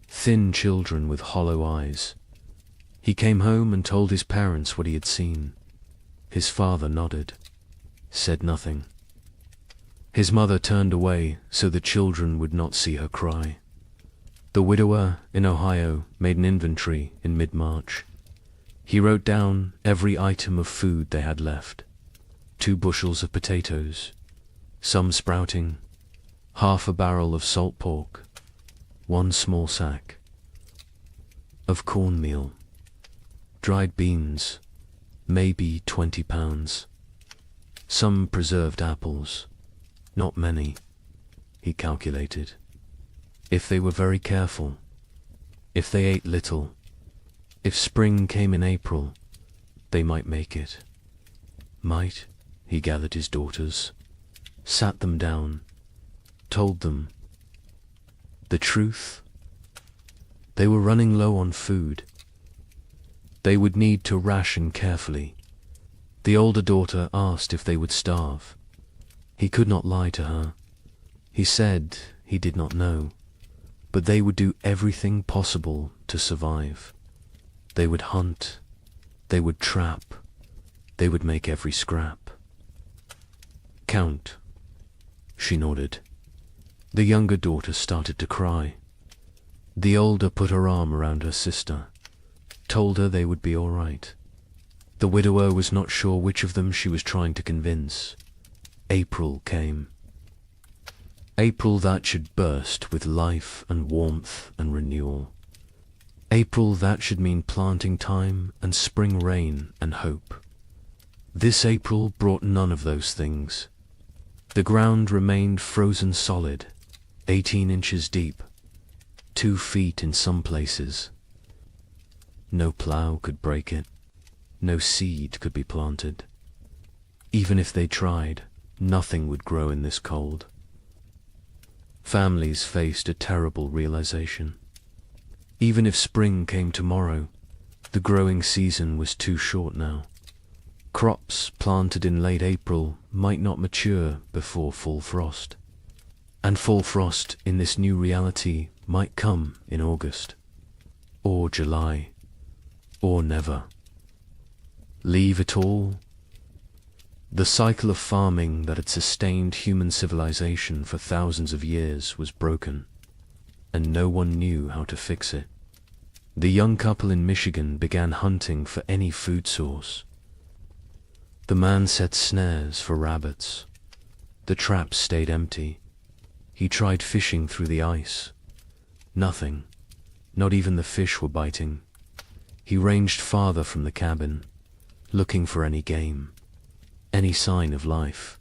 [SPEAKER 2] thin children with hollow eyes. He came home and told his parents what he had seen. His father nodded, said nothing. His mother turned away so the children would not see her cry. The widower in Ohio made an inventory in mid-March. He wrote down every item of food they had left. 2 bushels of potatoes, some sprouting, half a barrel of salt pork, 1 small sack of cornmeal, dried beans, maybe 20 pounds, some preserved apples, not many, he calculated. If they were very careful, if they ate little, if spring came in April, they might make it. Might, he gathered his daughters, sat them down, told them the truth. They were running low on food. They would need to ration carefully. The older daughter asked if they would starve. He could not lie to her. He said he did not know, but they would do everything possible to survive. They would hunt, they would trap, they would make every scrap. Count, she nodded. The younger daughter started to cry. The older put her arm around her sister, told her they would be all right. The widower was not sure which of them she was trying to convince. April came. April that should burst with life and warmth and renewal. April that should mean planting time and spring rain and hope. This April brought none of those things. The ground remained frozen solid, 18 inches deep, 2 feet in some places. No plough could break it. No seed could be planted. Even if they tried, nothing would grow in this cold. Families faced a terrible realization. Even if spring came tomorrow, the growing season was too short now. Crops planted in late April might not mature before full frost. And full frost in this new reality might come in August, or July, or never. Leave it all? The cycle of farming that had sustained human civilization for thousands of years was broken, and no one knew how to fix it. The young couple in Michigan began hunting for any food source. The man set snares for rabbits. The traps stayed empty. He tried fishing through the ice. Nothing. Not even the fish were biting. He ranged farther from the cabin, looking for any game, any sign of life.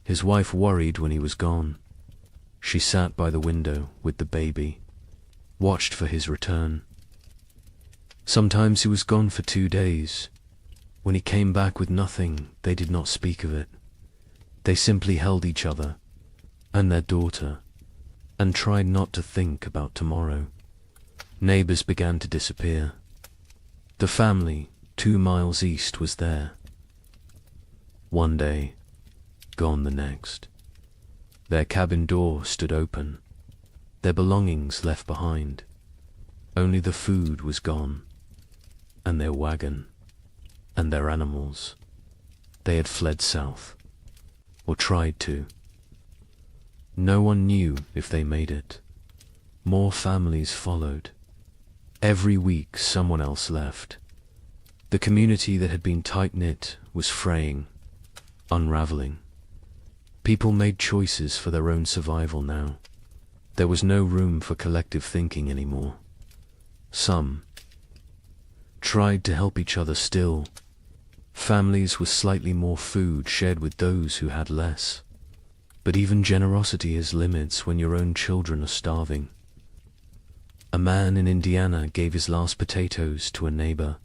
[SPEAKER 2] His wife worried when he was gone. She sat by the window with the baby, watched for his return. Sometimes he was gone for 2 days. When he came back with nothing, they did not speak of it. They simply held each other and their daughter and tried not to think about tomorrow. Neighbors began to disappear. The family 2 miles east was there. One day, gone the next. Their cabin door stood open, their belongings left behind. Only the food was gone, and their wagon, and their animals. They had fled south, or tried to. No one knew if they made it. More families followed. Every week someone else left. The community that had been tight-knit was fraying, unraveling. People made choices for their own survival now. There was no room for collective thinking anymore. Some tried to help each other still. Families with slightly more food shared with those who had less. But even generosity has limits when your own children are starving. A man in Indiana gave his last potatoes to a neighbor.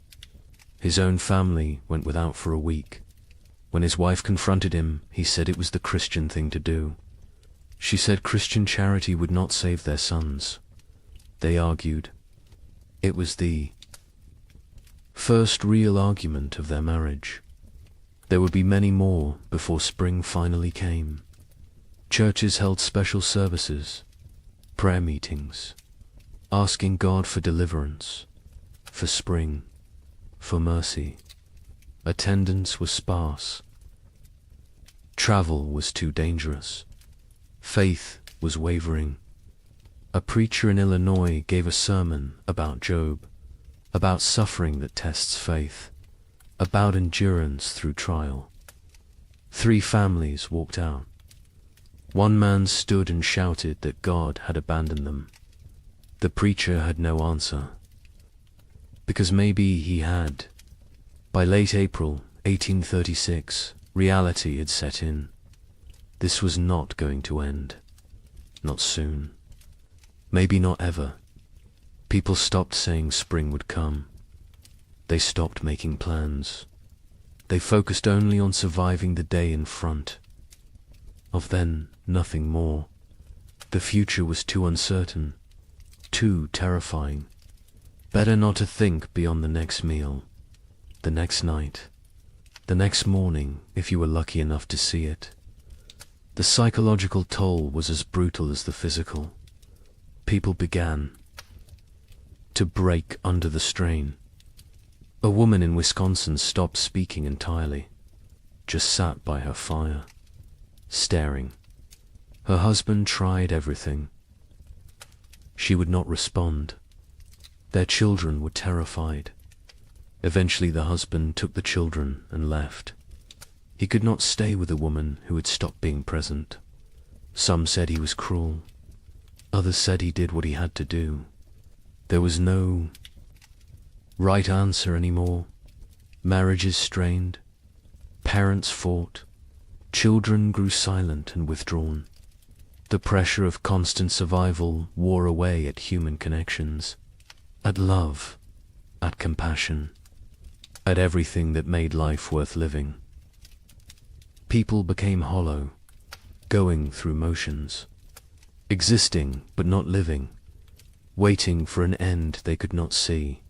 [SPEAKER 2] His own family went without for a week. When his wife confronted him, he said it was the Christian thing to do. She said Christian charity would not save their sons. They argued. It was the first real argument of their marriage. There would be many more before spring finally came. Churches held special services, prayer meetings, asking God for deliverance, for spring, for mercy. Attendance was sparse. Travel was too dangerous. Faith was wavering. A preacher in Illinois gave a sermon about Job, about suffering that tests faith, about endurance through trial. 3 families walked out. One man stood and shouted that God had abandoned them. The preacher had no answer, because maybe he had. By late April 1836, reality had set in. This was not going to end. Not soon. Maybe not ever. People stopped saying spring would come. They stopped making plans. They focused only on surviving the day in front. Of then, nothing more. The future was too uncertain, too terrifying. Better not to think beyond the next meal, the next night, the next morning if you were lucky enough to see it. The psychological toll was as brutal as the physical. People began to break under the strain. A woman in Wisconsin stopped speaking entirely, just sat by her fire, staring. Her husband tried everything. She would not respond. Their children were terrified. Eventually the husband took the children and left. He could not stay with a woman who had stopped being present. Some said he was cruel. Others said he did what he had to do. There was no right answer anymore. Marriages strained. Parents fought. Children grew silent and withdrawn. The pressure of constant survival wore away at human connections, at love, at compassion, at everything that made life worth living. People became hollow, going through motions, existing but not living, waiting for an end they could not see,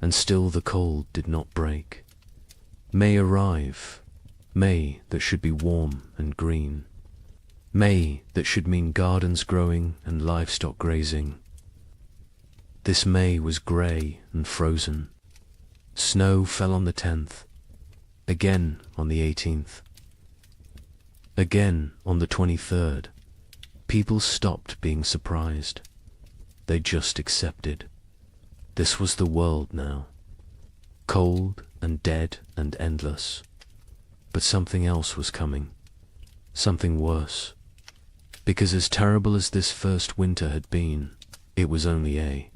[SPEAKER 2] and still the cold did not break. May arrive, May that should be warm and green, May that should mean gardens growing and livestock grazing. This May was grey and frozen. Snow fell on the 10th, again on the 18th. Again on the 23rd, people stopped being surprised. They just accepted. This was the world now. Cold and dead and endless. But something else was coming. Something worse. Because as terrible as this first winter had been, it was only a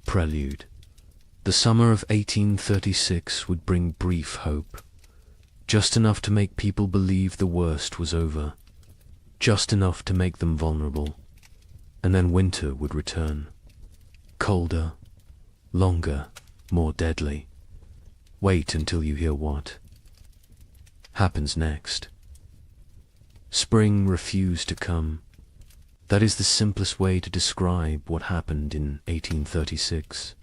[SPEAKER 2] prelude. The summer of 1836 would bring brief hope. Just enough to make people believe the worst was over, just enough to make them vulnerable, and then winter would return. Colder, longer, more deadly. Wait until you hear what happens next. Spring refused to come. That is the simplest way to describe what happened in 1836.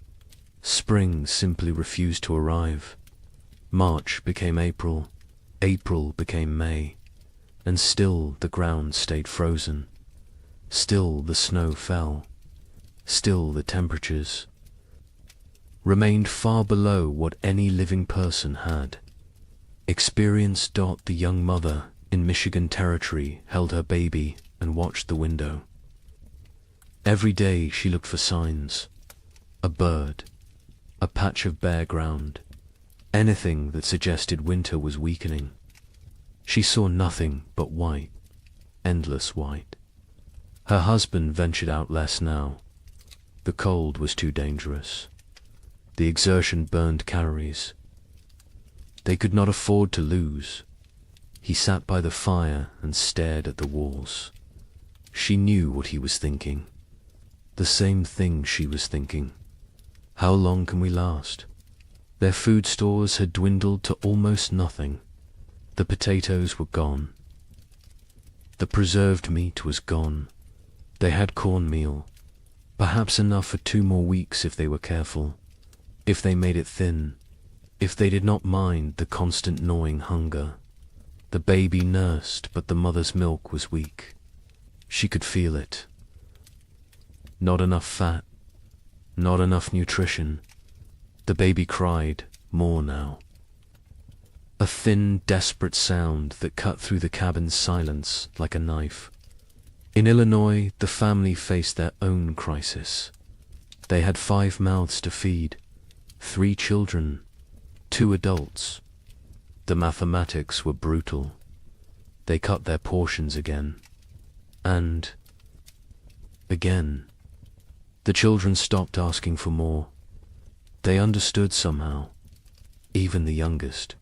[SPEAKER 2] Spring simply refused to arrive. March became April. April became May, and still the ground stayed frozen. Still the snow fell. Still the temperatures remained far below what any living person had experienced. The young mother in Michigan Territory held her baby and watched the window. Every day she looked for signs, a bird, a patch of bare ground, anything that suggested winter was weakening. She saw nothing but white, endless white. Her husband ventured out less now. The cold was too dangerous. The exertion burned calories. They could not afford to lose. He sat by the fire and stared at the walls. She knew what he was thinking. The same thing she was thinking. How long can we last? Their food stores had dwindled to almost nothing. The potatoes were gone. The preserved meat was gone. They had cornmeal, perhaps enough for 2 more weeks if they were careful, if they made it thin, if they did not mind the constant gnawing hunger. The baby nursed, but the mother's milk was weak. She could feel it. Not enough fat, not enough nutrition. The baby cried, more now. A thin, desperate sound that cut through the cabin's silence like a knife. In Illinois, the family faced their own crisis. They had 5 mouths to feed, 3 children, 2 adults. The mathematics were brutal. They cut their portions again. And again. The children stopped asking for more. They understood somehow, even the youngest.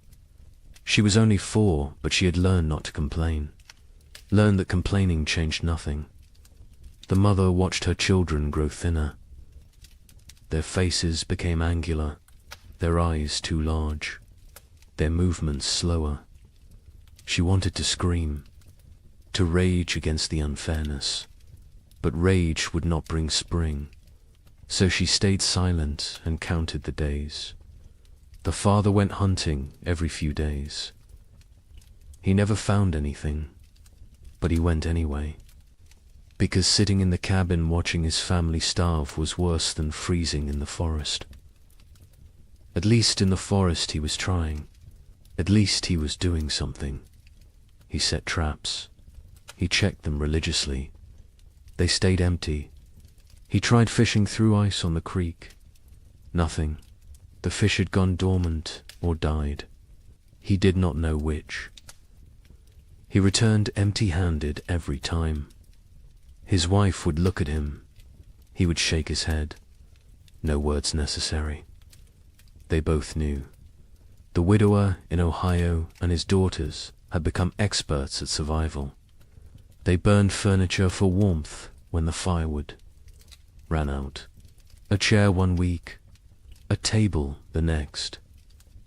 [SPEAKER 2] She was only 4, but she had learned not to complain. Learned that complaining changed nothing. The mother watched her children grow thinner. Their faces became angular, their eyes too large, their movements slower. She wanted to scream, to rage against the unfairness, but rage would not bring spring, so she stayed silent and counted the days. The father went hunting every few days. He never found anything, but he went anyway, because sitting in the cabin watching his family starve was worse than freezing in the forest. At least in the forest he was trying. At least he was doing something. He set traps. He checked them religiously. They stayed empty. He tried fishing through ice on the creek. Nothing. The fish had gone dormant or died. He did not know which. He returned empty-handed every time. His wife would look at him. He would shake his head. No words necessary. They both knew. The widower in Ohio and his daughters had become experts at survival. They burned furniture for warmth when the firewood ran out. A chair 1 week, a table the next.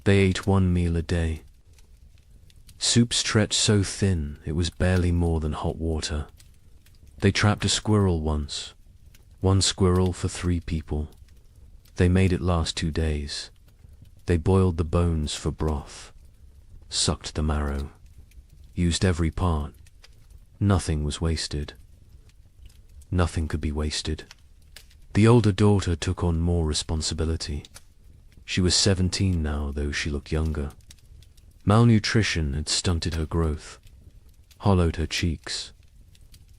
[SPEAKER 2] They ate 1 meal a day. Soup stretched so thin it was barely more than hot water. They trapped a squirrel once. 1 squirrel for 3 people. They made it last 2 days. They boiled the bones for broth, sucked the marrow, used every part. Nothing was wasted. Nothing could be wasted. The older daughter took on more responsibility. She was 17 now, though she looked younger. Malnutrition had stunted her growth, hollowed her cheeks,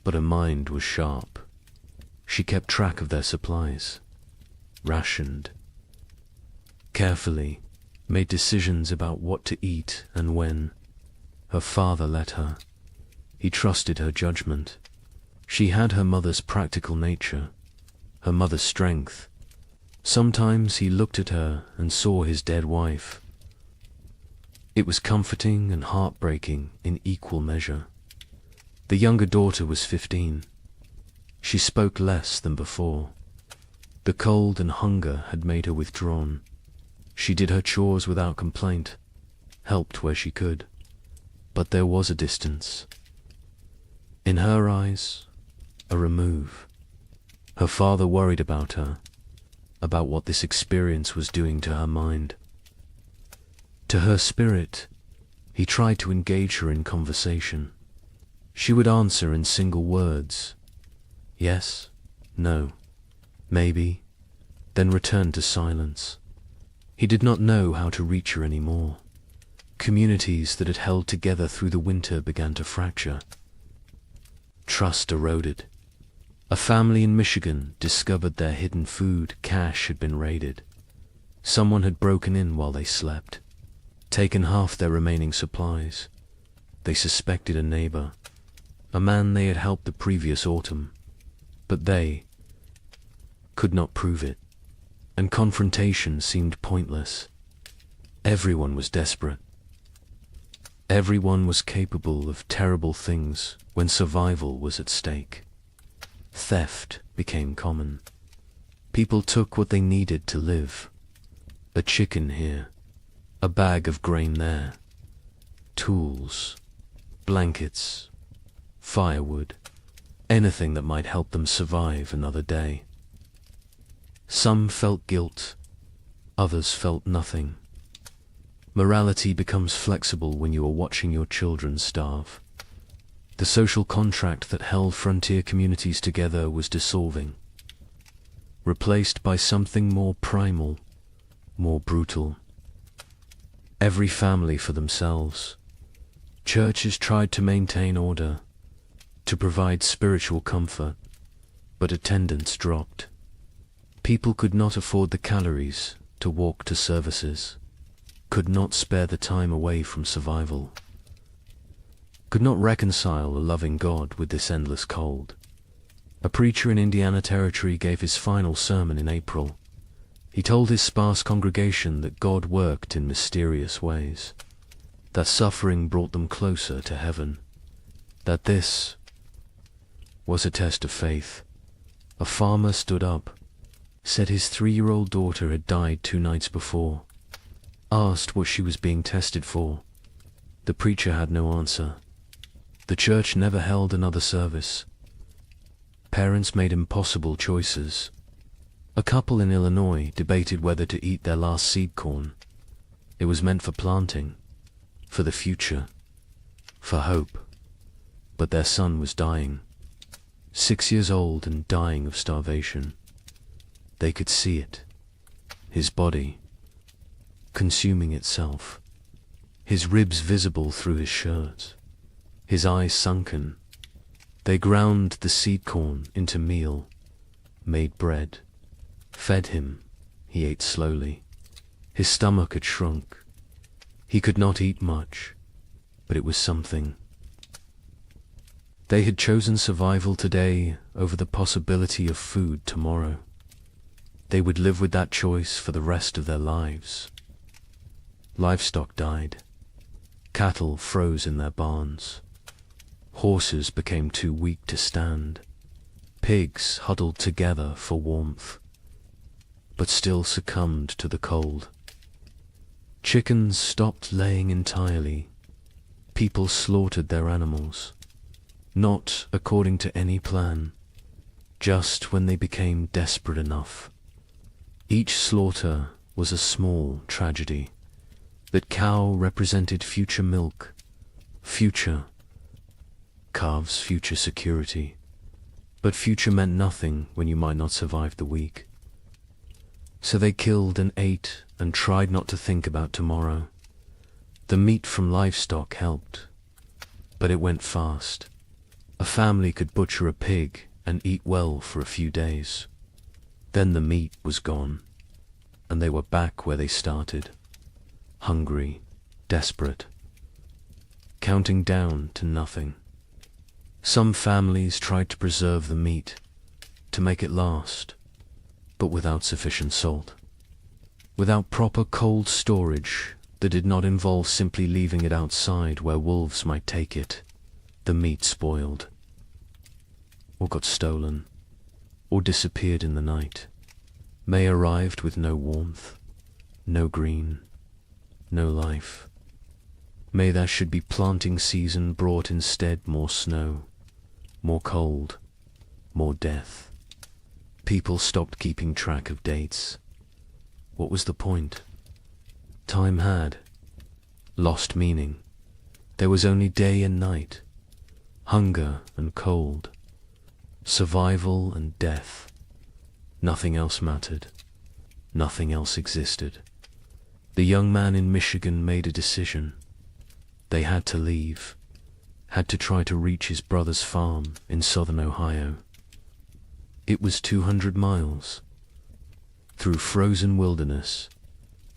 [SPEAKER 2] but her mind was sharp. She kept track of their supplies, rationed, carefully, made decisions about what to eat and when. Her father let her. He trusted her judgment. She had her mother's practical nature, her mother's strength. Sometimes he looked at her and saw his dead wife. It was comforting and heartbreaking in equal measure. The younger daughter was 15. She spoke less than before. The cold and hunger had made her withdrawn. She did her chores without complaint, helped where she could. But there was a distance. In her eyes, a remove. Her father worried about her, about what this experience was doing to her mind. To her spirit, He tried to engage her in conversation. She would answer in single words. Yes, no, maybe, then return to silence. He did not know how to reach her anymore. Communities that had held together through the winter began to fracture. Trust eroded. A family in Michigan discovered their hidden food cache had been raided. Someone had broken in while they slept, taken half their remaining supplies. They suspected a neighbor, a man they had helped the previous autumn, but they could not prove it, and confrontation seemed pointless. Everyone was desperate. Everyone was capable of terrible things when survival was at stake. Theft became common. People took what they needed to live. A chicken here, a bag of grain there, tools, blankets, firewood, anything that might help them survive another day. Some felt guilt, others felt nothing. Morality becomes flexible when you are watching your children starve. The social contract that held frontier communities together was dissolving, replaced by something more primal, more brutal. Every family for themselves. Churches tried to maintain order, to provide spiritual comfort, but attendance dropped. People could not afford the calories to walk to services, could not spare the time away from survival, could not reconcile a loving God with this endless cold. A preacher in Indiana Territory gave his final sermon in April. He told his sparse congregation that God worked in mysterious ways, that suffering brought them closer to heaven, that this was a test of faith. A farmer stood up, said his 3-year-old daughter had died 2 nights before, asked what she was being tested for. The preacher had no answer. The church never held another service. Parents made impossible choices. A couple in Illinois debated whether to eat their last seed corn. It was meant for planting, for the future, for hope. But their son was dying, 6 years old and dying of starvation. They could see it, his body consuming itself, his ribs visible through his shirt, his eyes sunken. They ground the seed corn into meal, made bread, fed him. He ate slowly. His stomach had shrunk. He could not eat much, but it was something. They had chosen survival today over the possibility of food tomorrow. They would live with that choice for the rest of their lives. Livestock died. Cattle froze in their barns. Horses became too weak to stand. Pigs huddled together for warmth, but still succumbed to the cold. Chickens stopped laying entirely. People slaughtered their animals, not according to any plan, just when they became desperate enough. Each slaughter was a small tragedy. That cow represented future milk, future. Calves, future security. But future meant nothing when you might not survive the week. So they killed and ate and tried not to think about tomorrow. The meat from livestock helped, but it went fast. A family could butcher a pig and eat well for a few days. Then the meat was gone, and they were back where they started. Hungry, desperate, counting down to nothing. Some families tried to preserve the meat, to make it last, but without sufficient salt. Without proper cold storage that did not involve simply leaving it outside where wolves might take it, the meat spoiled, or got stolen, or disappeared in the night. May arrived with no warmth, no green, no life. May there should be planting season brought instead more snow, more cold, more death. People stopped keeping track of dates. What was the point? Time had lost meaning. There was only day and night, hunger and cold, survival and death. Nothing else mattered. Nothing else existed. The young man in Michigan made a decision. They had to leave, had to try to reach his brother's farm in southern Ohio. It was 200 miles, through frozen wilderness,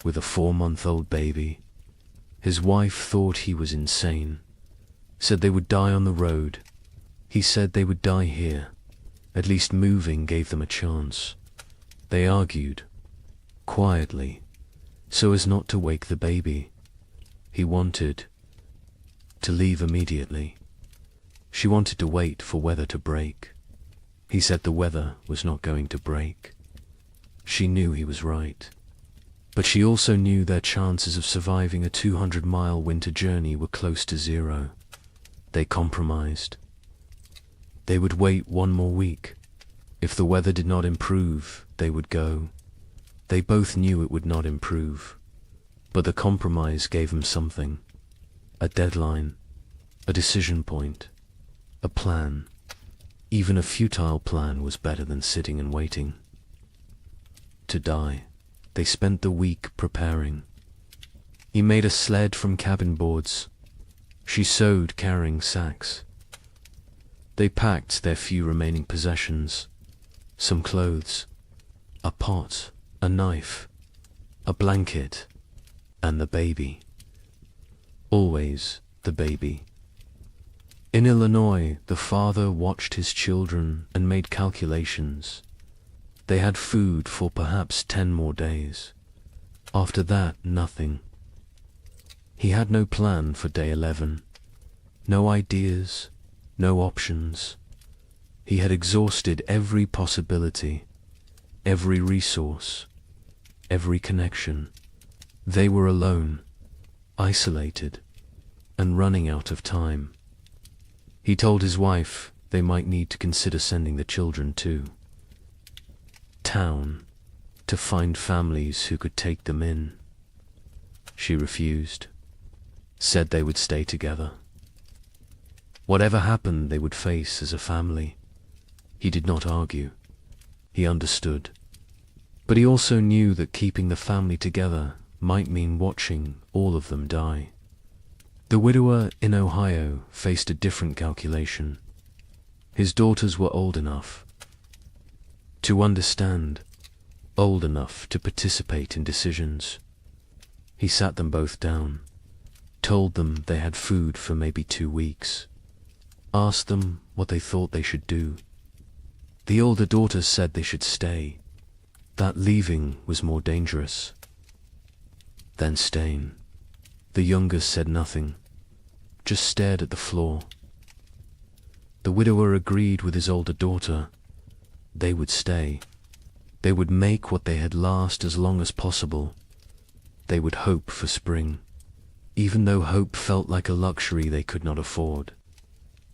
[SPEAKER 2] with a 4-month-old baby. His wife thought he was insane, said they would die on the road. He said they would die here. At least moving gave them a chance. They argued, quietly, so as not to wake the baby. He wanted to leave immediately. She wanted to wait for weather to break. He said the weather was not going to break. She knew he was right. But she also knew their chances of surviving a 200-mile winter journey were close to zero. They compromised. They would wait 1 more week. If the weather did not improve, they would go. They both knew it would not improve. But the compromise gave them something. A deadline, a decision point, a plan. Even a futile plan was better than sitting and waiting. To die. They spent the week preparing. He made a sled from cabin boards. She sewed carrying sacks. They packed their few remaining possessions, some clothes, a pot, a knife, a blanket, and the baby. Always the baby. In Illinois, the father watched his children and made calculations. They had food for perhaps 10 more days. After that, nothing. He had no plan for day 11. No ideas, no options. He had exhausted every possibility, every resource, every connection. They were alone, isolated, and running out of time. He told his wife they might need to consider sending the children to town to find families who could take them in. She refused, said they would stay together. Whatever happened, they would face as a family. He did not argue. He understood. But he also knew that keeping the family together might mean watching all of them die. The widower in Ohio faced a different calculation. His daughters were old enough to understand, old enough to participate in decisions. He sat them both down, told them they had food for maybe 2 weeks, asked them what they thought they should do. The older daughters said they should stay, that leaving was more dangerous than staying. The youngest said nothing, just stared at the floor. The widower agreed with his older daughter. They would stay. They would make what they had last as long as possible. They would hope for spring, even though hope felt like a luxury they could not afford.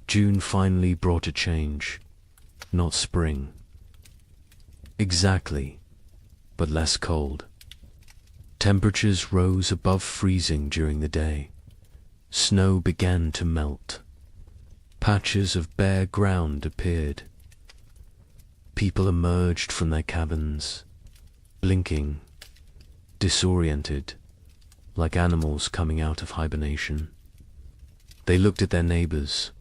[SPEAKER 2] June finally brought a change, not spring. Exactly, but less cold. Temperatures rose above freezing during the day. Snow began to melt. Patches of bare ground appeared. People emerged from their cabins, blinking, disoriented, like animals coming out of hibernation. They looked at their neighbors,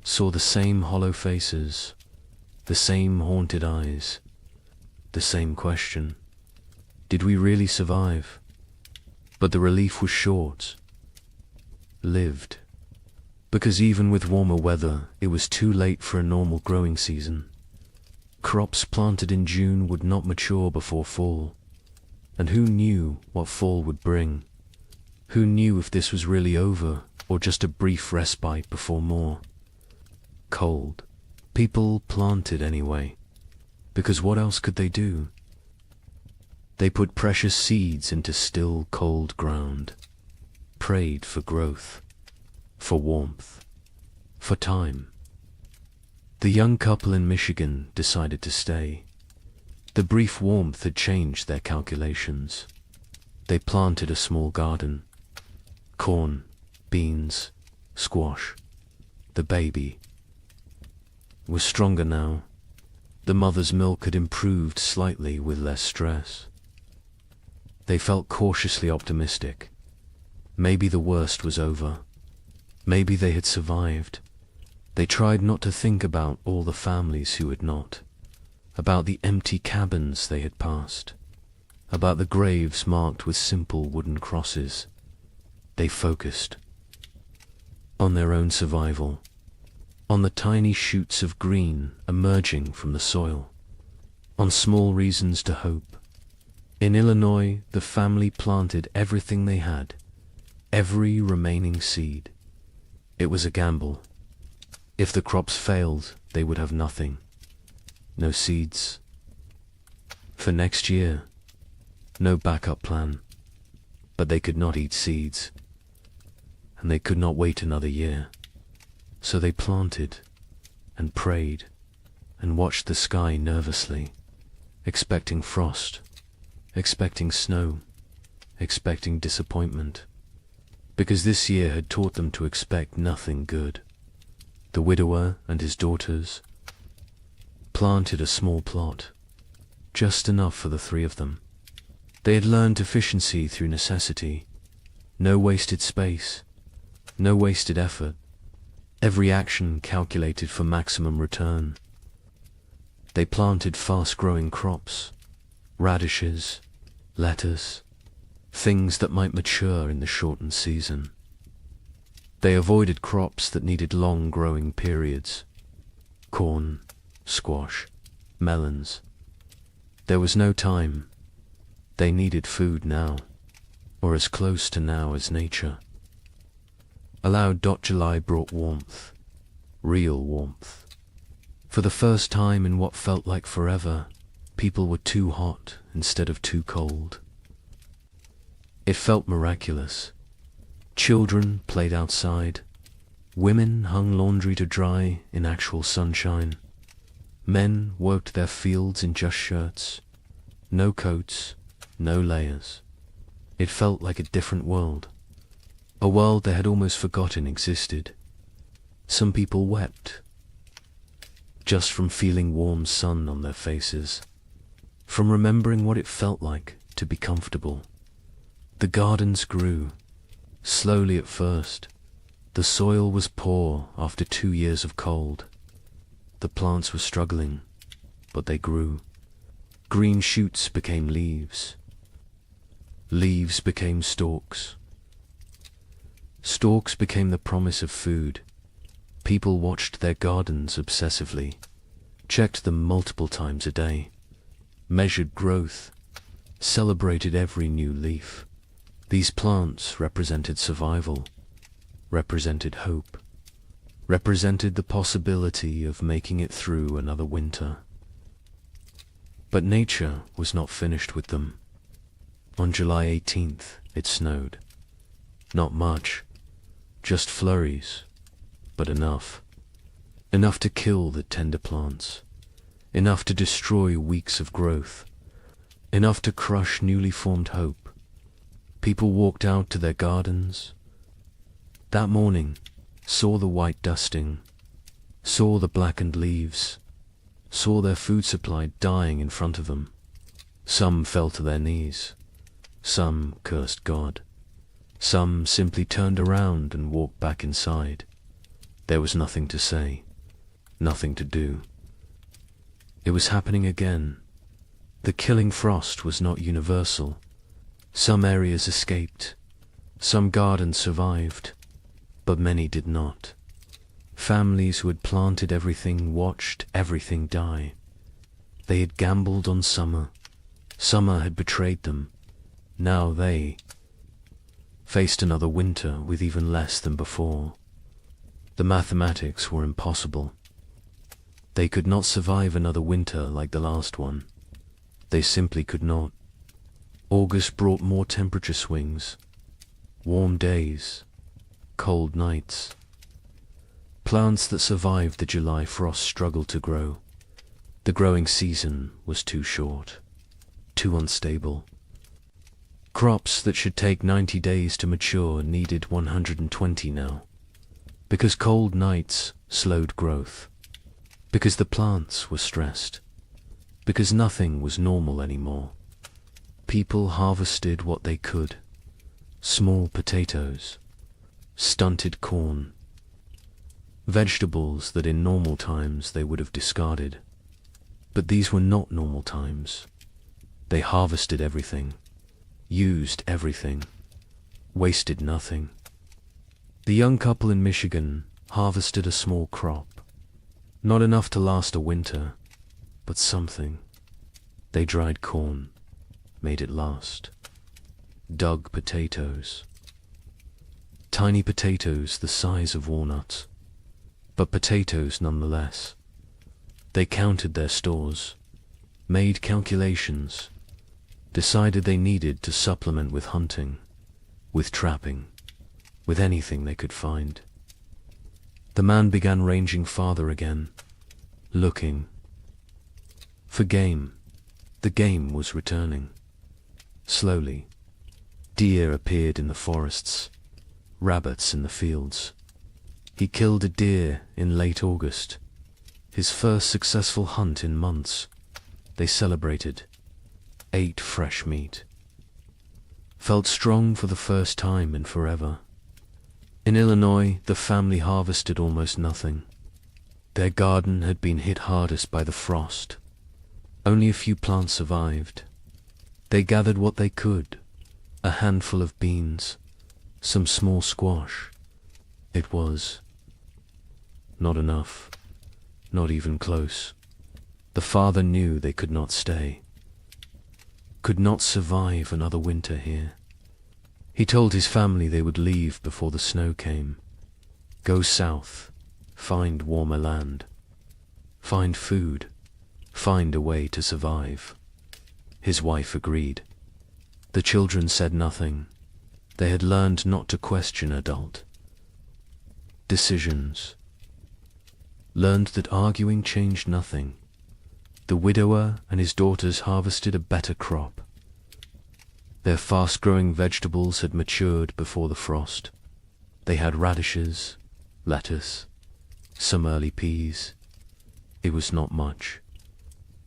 [SPEAKER 2] saw the same hollow faces, the same haunted eyes, the same question. Did we really survive? But the relief was short. Lived. Because even with warmer weather, it was too late for a normal growing season. Crops planted in June would not mature before fall. And who knew what fall would bring? Who knew if this was really over, or just a brief respite before more? Cold. People planted anyway, because what else could they do? They put precious seeds into still, cold ground, prayed for growth, for warmth, for time. The young couple in Michigan decided to stay. The brief warmth had changed their calculations. They planted a small garden. Corn, beans, squash. The baby was stronger now. The mother's milk had improved slightly with less stress. They felt cautiously optimistic. Maybe the worst was over. Maybe they had survived. They tried not to think about all the families who had not, about the empty cabins they had passed, about the graves marked with simple wooden crosses. They focused on their own survival, on the tiny shoots of green emerging from the soil, on small reasons to hope. In Illinois, the family planted everything they had, every remaining seed. It was a gamble. If the crops failed, they would have nothing. No seeds. For next year, no backup plan. But they could not eat seeds, and they could not wait another year. So they planted and prayed and watched the sky nervously, expecting frost, expecting snow, expecting disappointment, because this year had taught them to expect nothing good. The widower and his daughters planted a small plot, just enough for the three of them. They had learned efficiency through necessity, no wasted space, no wasted effort, every action calculated for maximum return. They planted fast-growing crops, radishes, lettuce, things that might mature in the shortened season. They avoided crops that needed long growing periods, corn, squash, melons. There was no time. They needed food now, or as close to now as nature. July brought warmth, real warmth. For the first time in what felt like forever, people were too hot instead of too cold. It felt miraculous. Children played outside. Women hung laundry to dry in actual sunshine. Men worked their fields in just shirts. No coats, no layers. It felt like a different world. A world they had almost forgotten existed. Some people wept, just from feeling warm sun on their faces, from remembering what it felt like to be comfortable. The gardens grew, slowly at first. The soil was poor after 2 years of cold. The plants were struggling, but they grew. Green shoots became leaves. Leaves became stalks. Stalks became the promise of food. People watched their gardens obsessively, checked them multiple times a day, measured growth, celebrated every new leaf. These plants represented survival, represented hope, represented the possibility of making it through another winter. But nature was not finished with them. On July 18th, it snowed. Not much, just flurries, but enough. Enough to kill the tender plants, enough to destroy weeks of growth, enough to crush newly formed hope. People walked out to their gardens that morning, saw the white dusting, saw the blackened leaves, saw their food supply dying in front of them. Some fell to their knees, some cursed God, some simply turned around and walked back inside. There was nothing to say, nothing to do. It was happening again. The killing frost was not universal. Some areas escaped, some gardens survived, but many did not. Families who had planted everything watched everything die. They had gambled on summer. Summer had betrayed them. Now they faced another winter with even less than before. The mathematics were impossible. They could not survive another winter like the last one. They simply could not. August brought more temperature swings, warm days, cold nights. Plants that survived the July frost struggled to grow. The growing season was too short, too unstable. Crops that should take 90 days to mature needed 120 now. because cold nights slowed growth, because the plants were stressed, because nothing was normal anymore. People harvested what they could: small potatoes, stunted corn, vegetables that in normal times they would have discarded. But these were not normal times. They harvested everything, used everything, wasted nothing. The young couple in Michigan harvested a small crop, not enough to last a winter, but something. They dried corn, made it last. Dug potatoes. Tiny potatoes the size of walnuts, but potatoes nonetheless. They counted their stores, made calculations, decided they needed to supplement with hunting, with trapping, with anything they could find. The man began ranging farther again, looking for game. The game was returning. Slowly, deer appeared in the forests, rabbits in the fields. He killed a deer in late August, his first successful hunt in months. They celebrated, ate fresh meat, felt strong for the first time in forever. In Illinois, the family harvested almost nothing. Their garden had been hit hardest by the frost. Only a few plants survived. They gathered what they could: a handful of beans, some small squash. It was not enough, not even close. The father knew they could not stay, could not survive another winter here. He told his family they would leave before the snow came, go south, find warmer land, find food, find a way to survive. His wife agreed. The children said nothing. They had learned not to question adult decisions, learned that arguing changed nothing. The widower and his daughters harvested a better crop. Their fast-growing vegetables had matured before the frost. They had radishes, lettuce, some early peas. It was not much,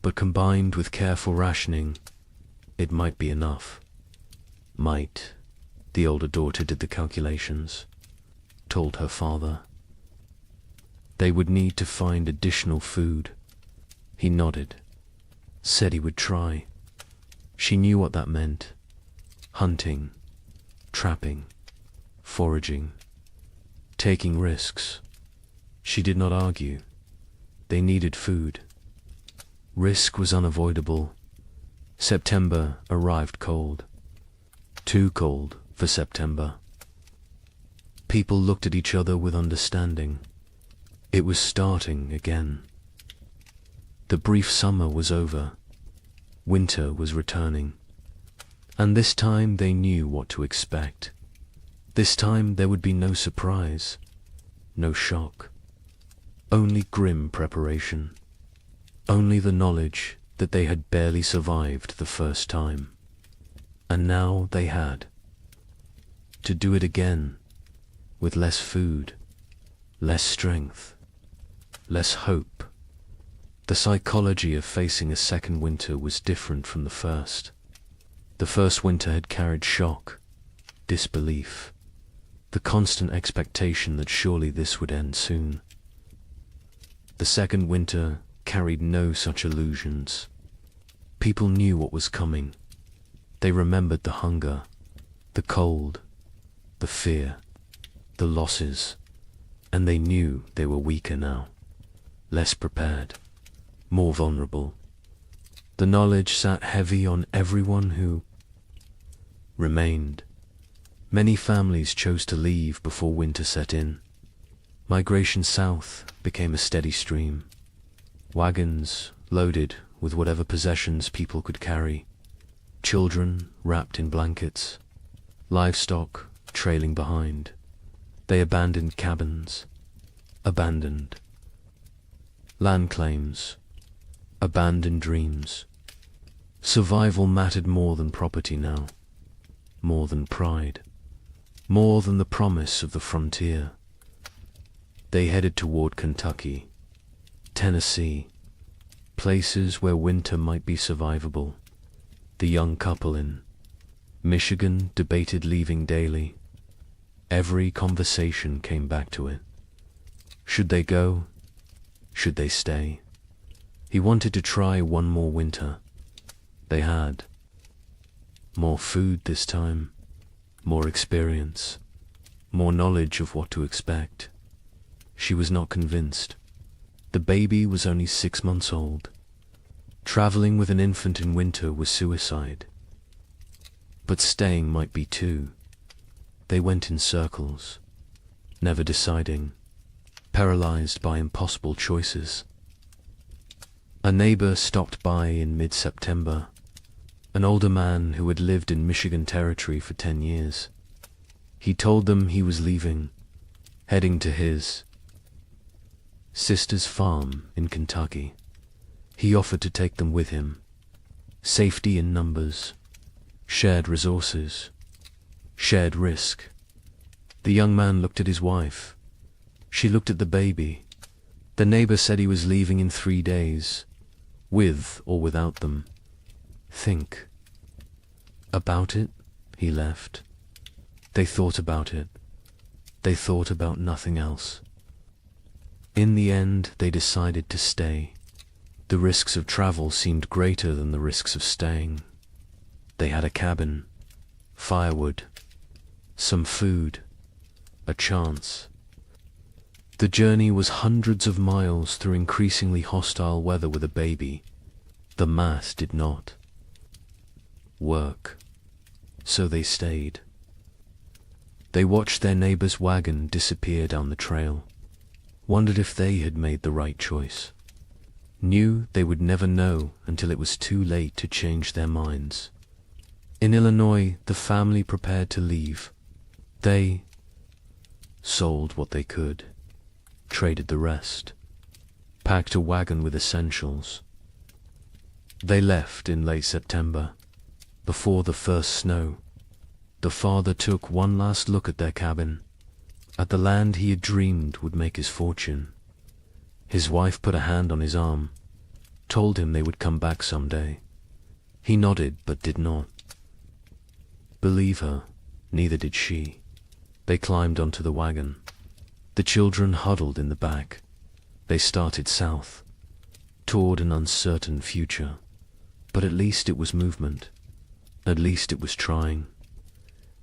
[SPEAKER 2] but combined with careful rationing, it might be enough. Might. The older daughter did the calculations, told her father. They would need to find additional food. He nodded, said he would try. She knew what that meant: hunting, trapping, foraging, taking risks. She did not argue. They needed food. Risk was unavoidable. September arrived cold. Too cold for September. People looked at each other with understanding. It was starting again. The brief summer was over. Winter was returning. And this time they knew what to expect. This time there would be no surprise, no shock. Only grim preparation. Only the knowledge that they had barely survived the first time. And now they had to do it again, with less food, less strength, less hope. The psychology of facing a second winter was different from the first. The first winter had carried shock, disbelief, the constant expectation that surely this would end soon. The second winter carried no such illusions. People knew what was coming. They remembered the hunger, the cold, the fear, the losses, and they knew they were weaker now, less prepared, more vulnerable. The knowledge sat heavy on everyone who remained. Many families chose to leave before winter set in. Migration south became a steady stream. Wagons loaded with whatever possessions people could carry. Children wrapped in blankets. Livestock trailing behind. They abandoned cabins. Abandoned land claims. Abandoned dreams. Survival mattered more than property now. More than pride. More than the promise of the frontier. They headed toward Kentucky, Tennessee, places where winter might be survivable. The young couple in Michigan debated leaving daily. Every conversation came back to it. Should they go? Should they stay? He wanted to try one more winter. They had more food this time, more experience, more knowledge of what to expect. She was not convinced. The baby was only 6 months old. Traveling with an infant in winter was suicide. But staying might be too. They went in circles, never deciding, paralyzed by impossible choices. A neighbor stopped by in mid-September, an older man who had lived in Michigan Territory for 10 years. He told them he was leaving, heading to his sister's farm in Kentucky. He offered to take them with him. Safety in numbers, shared resources, shared risk. The young man looked at his wife. She looked at the baby. The neighbor said he was leaving in 3 days, with or without them. Think about it. He left. They thought about it. They thought about nothing else. In the end, they decided to stay. The risks of travel seemed greater than the risks of staying. They had a cabin, firewood, some food, a chance. The journey was hundreds of miles through increasingly hostile weather with a baby. The math did not work, so they stayed. They watched their neighbor's wagon disappear down the trail, wondered if they had made the right choice, knew they would never know until it was too late to change their minds. In Illinois, the family prepared to leave. They sold what they could, traded the rest, packed a wagon with essentials. They left in late September, before the first snow. The father took one last look at their cabin, at the land he had dreamed would make his fortune. His wife put a hand on his arm, told him they would come back someday. He nodded but did not believe her. Neither did she. They climbed onto the wagon. The children huddled in the back. They started south, toward an uncertain future. But at least it was movement. At least it was trying.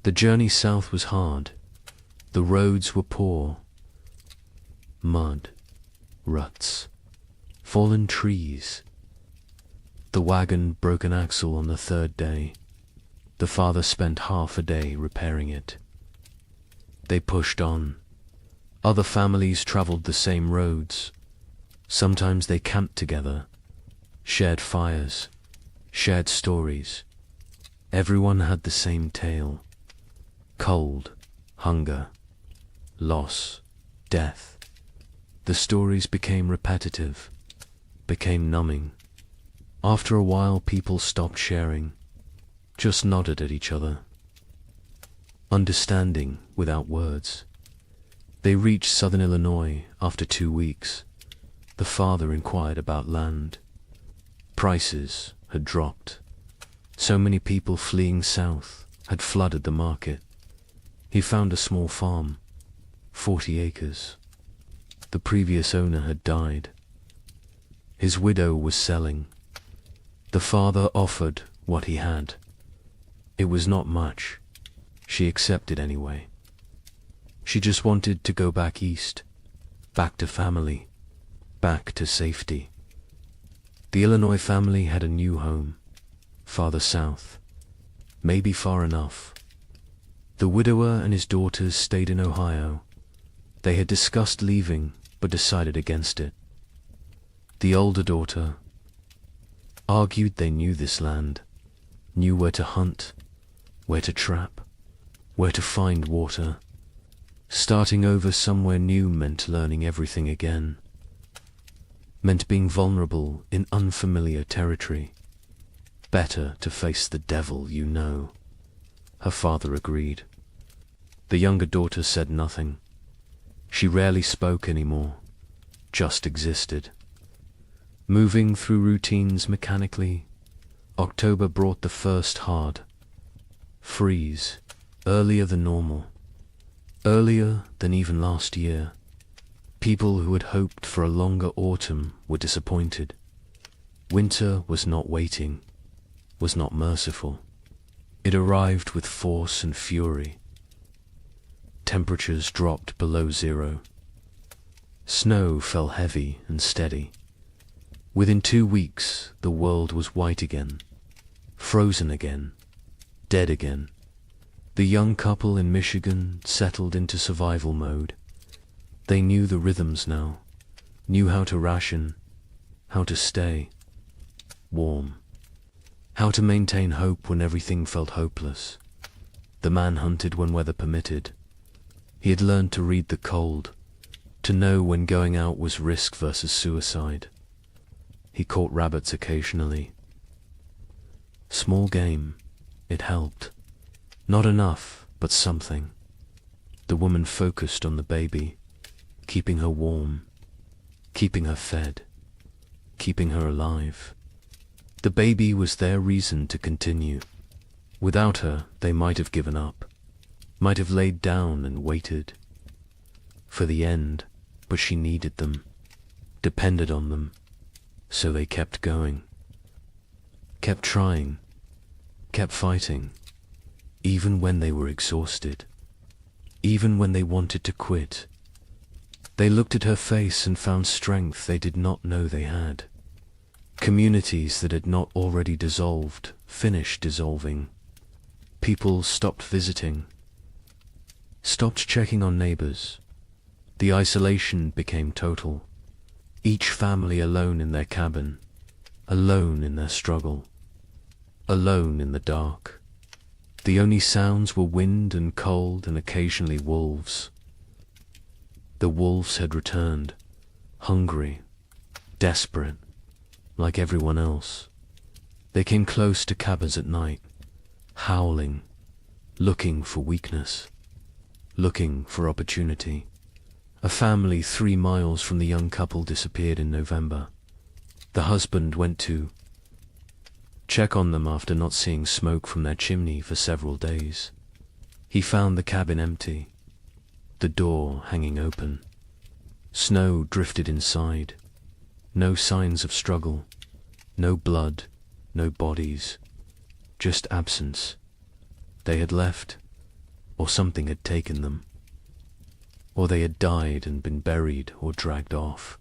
[SPEAKER 2] The journey south was hard. The roads were poor. Mud, ruts, fallen trees. The wagon broke an axle on the 3rd day. The father spent half a day repairing it. They pushed on. Other families traveled the same roads. Sometimes they camped together, shared fires, shared stories. Everyone had the same tale. Cold, hunger, loss, death. The stories became repetitive, became numbing. After a while, people stopped sharing, just nodded at each other, understanding without words. They reached southern Illinois after 2 weeks. The father inquired about land. Prices had dropped. So many people fleeing south had flooded the market. He found a small farm, 40 acres. The previous owner had died. His widow was selling. The father offered what he had. It was not much. She accepted anyway. She just wanted to go back east, back to family, back to safety. The Illinois family had a new home, farther south, maybe far enough. The widower and his daughters stayed in Ohio. They had discussed leaving, but decided against it. The older daughter argued they knew this land, knew where to hunt, where to trap, where to find water. Starting over somewhere new meant learning everything again, meant being vulnerable in unfamiliar territory. Better to face the devil you know. Her father agreed. The younger daughter said nothing. She rarely spoke anymore, just existed. Moving through routines mechanically, October brought the first hard freeze, earlier than normal, earlier than even last year. People who had hoped for a longer autumn were disappointed. Winter was not waiting, was not merciful. It arrived with force and fury. Temperatures dropped below zero. Snow fell heavy and steady. Within 2 weeks, the world was white again, frozen again, dead again. The young couple in Michigan settled into survival mode. They knew the rhythms now, knew how to ration, how to stay warm, how to maintain hope when everything felt hopeless. The man hunted when weather permitted. He had learned to read the cold, to know when going out was risk versus suicide. He caught rabbits occasionally. Small game, it helped. Not enough, but something. The woman focused on the baby, keeping her warm, keeping her fed, keeping her alive. The baby was their reason to continue. Without her, they might have given up, might have laid down and waited for the end, but she needed them, depended on them, so they kept going, kept trying, kept fighting, even when they were exhausted, even when they wanted to quit. They looked at her face and found strength they did not know they had. Communities that had not already dissolved finished dissolving. People stopped visiting, stopped checking on neighbors. The isolation became total. Each family alone in their cabin, alone in their struggle, alone in the dark. The only sounds were wind and cold and occasionally wolves. The wolves had returned, hungry, desperate, like everyone else. They came close to cabins at night, howling, looking for weakness, looking for opportunity. A family 3 miles from the young couple disappeared in November. The husband went to check on them after not seeing smoke from their chimney for several days. He found the cabin empty, the door hanging open. Snow drifted inside. No signs of struggle, no blood, no bodies, just absence. They had left, or something had taken them. Or they had died and been buried or dragged off.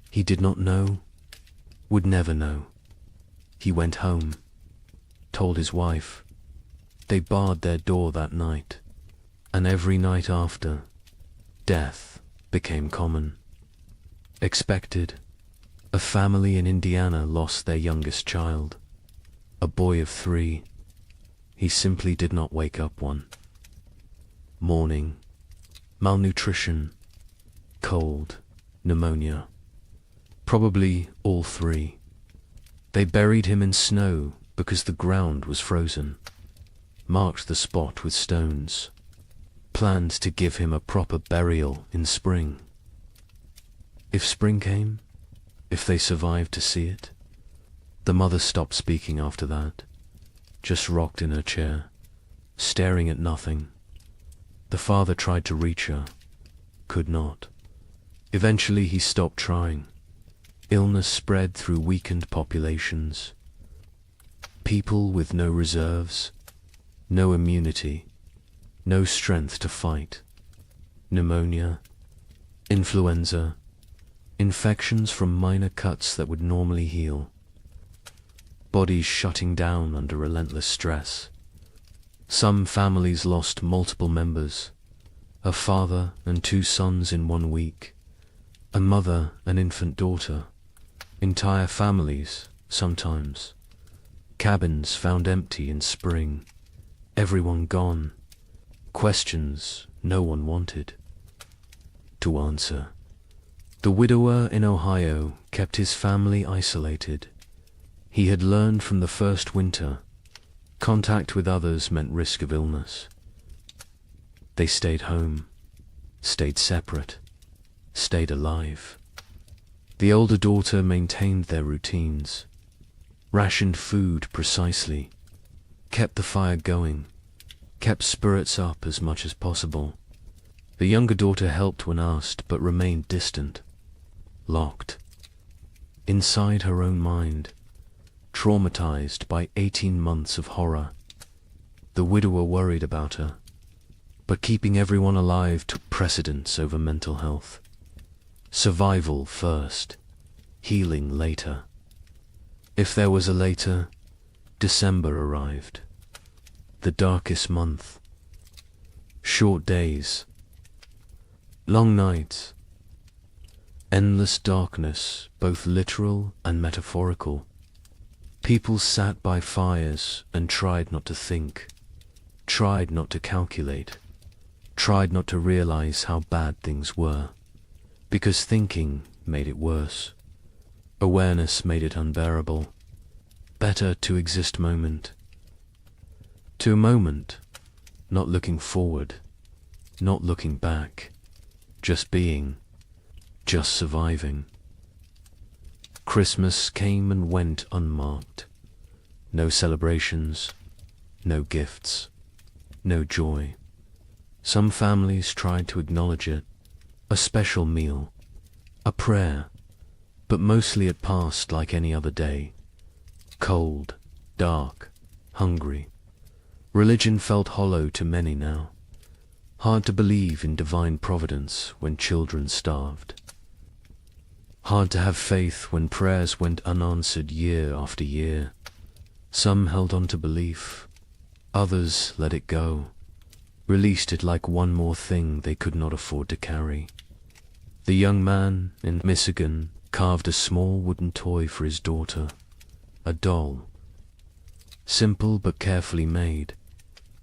[SPEAKER 2] He did not know, would never know. He went home, told his wife. They barred their door that night, and every night after, death became common. Expected. A family in Indiana lost their youngest child, a boy of 3. He simply did not wake up one. Mourning, malnutrition, cold, pneumonia. Probably all 3. They buried him in snow because the ground was frozen, marked the spot with stones, planned to give him a proper burial in spring. If spring came, if they survived to see it, the mother stopped speaking after that, just rocked in her chair, staring at nothing. The father tried to reach her, could not. Eventually he stopped trying. Illness spread through weakened populations. People with no reserves, no immunity, no strength to fight. Pneumonia, influenza, infections from minor cuts that would normally heal. Bodies shutting down under relentless stress. Some families lost multiple members, a father and 2 sons in 1 week, a mother and infant daughter, entire families, sometimes. Cabins found empty in spring, everyone gone, questions no one wanted to answer. The widower in Ohio kept his family isolated. He had learned from the first winter, contact with others meant risk of illness. They stayed home, stayed separate, stayed alive. The older daughter maintained their routines, rationed food precisely, kept the fire going, kept spirits up as much as possible. The younger daughter helped when asked, but remained distant, locked, inside her own mind, traumatized by 18 months of horror. The widower worried about her, but keeping everyone alive took precedence over mental health. Survival first, healing later. If there was a later, December arrived. The darkest month. Short days. Long nights. Endless darkness, both literal and metaphorical. People sat by fires and tried not to think, tried not to calculate, tried not to realize how bad things were, because thinking made it worse. Awareness made it unbearable. Better to exist moment to moment, not looking forward, not looking back, just being, just surviving. Christmas came and went unmarked. No celebrations, no gifts, no joy. Some families tried to acknowledge it, a special meal, a prayer, but mostly it passed like any other day. Cold, dark, hungry. Religion felt hollow to many now. Hard to believe in divine providence when children starved. Hard to have faith when prayers went unanswered year after year. Some held on to belief, others let it go, released it like one more thing they could not afford to carry. The young man in Michigan carved a small wooden toy for his daughter, a doll. Simple but carefully made.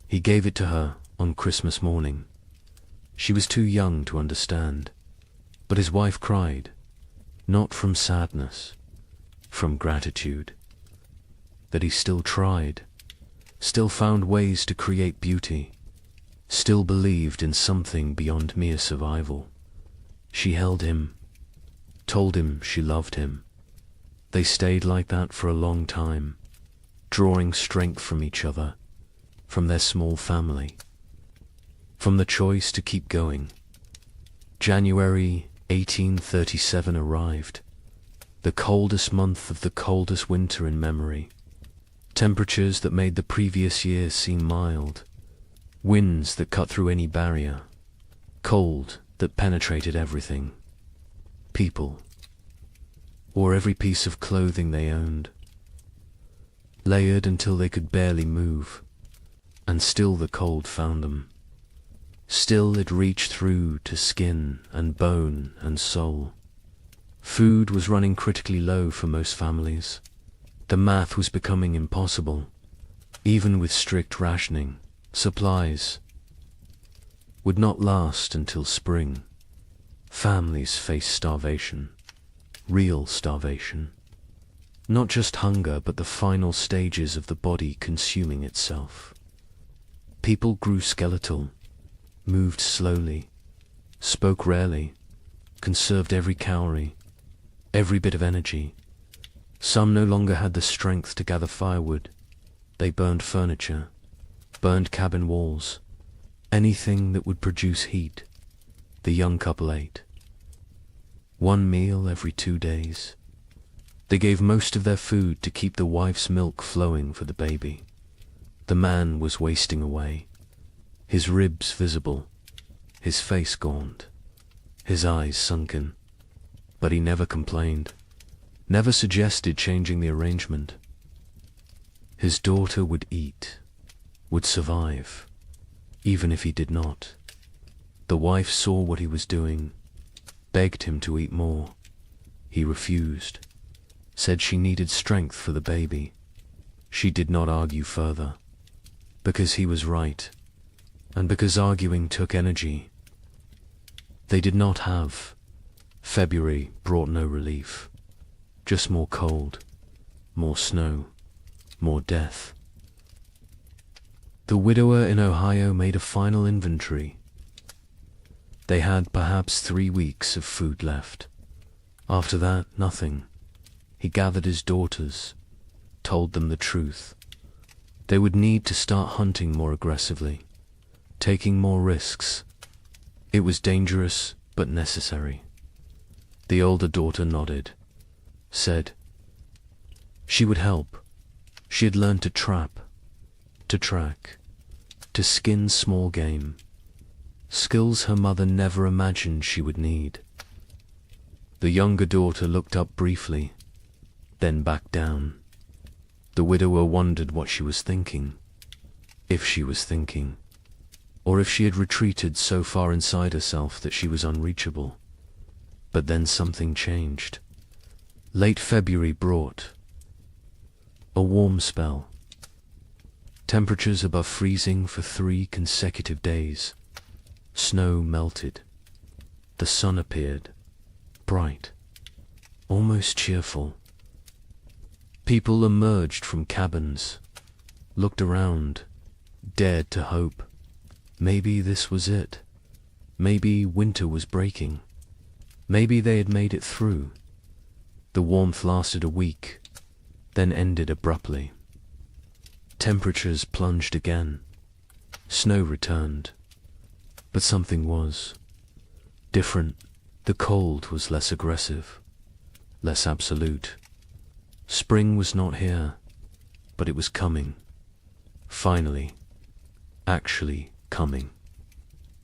[SPEAKER 2] He gave it to her on Christmas morning. She was too young to understand, but his wife cried, not from sadness, from gratitude, that he still tried, still found ways to create beauty, still believed in something beyond mere survival. She held him, told him she loved him. They stayed like that for a long time, drawing strength from each other, from their small family, from the choice to keep going. January 1837 arrived, the coldest month of the coldest winter in memory. Temperatures that made the previous year seem mild, winds that cut through any barrier, cold that penetrated everything. People wore every piece of clothing they owned, layered until they could barely move, and still the cold found them. Still it reached through to skin and bone and soul. Food was running critically low for most families. The math was becoming impossible. Even with strict rationing, supplies would not last until spring. Families faced starvation, real starvation. Not just hunger, but the final stages of the body consuming itself. People grew skeletal, moved slowly, spoke rarely, conserved every calorie, every bit of energy. Some no longer had the strength to gather firewood. They burned furniture, burned cabin walls, anything that would produce heat. The young couple ate. One meal every 2 days. They gave most of their food to keep the wife's milk flowing for the baby. The man was wasting away, his ribs visible, his face gaunt, his eyes sunken. But he never complained, never suggested changing the arrangement. His daughter would eat, would survive, even if he did not. The wife saw what he was doing, begged him to eat more. He refused, said she needed strength for the baby. She did not argue further, because he was right, and because arguing took energy. They did not have. February brought no relief, just more cold, more snow, more death. The widower in Ohio made a final inventory. They had perhaps 3 weeks of food left. After that, nothing. He gathered his daughters, told them the truth. They would need to start hunting more aggressively, taking more risks. It was dangerous, but necessary. The older daughter nodded, said she would help. She had learned to trap, to track, to skin small game, skills her mother never imagined she would need. The younger daughter looked up briefly, then back down. The widower wondered what she was thinking, if she was thinking, or if she had retreated so far inside herself that she was unreachable. But then something changed. Late February brought a warm spell. Temperatures above freezing for 3 consecutive days. Snow melted. The sun appeared, bright, almost cheerful. People emerged from cabins, looked around, dared to hope. Maybe this was it. Maybe winter was breaking. Maybe they had made it through. The warmth lasted a week, then ended abruptly. Temperatures plunged again. Snow returned. But something was different. The cold was less aggressive, less absolute. Spring was not here, but it was coming. Finally, actually coming.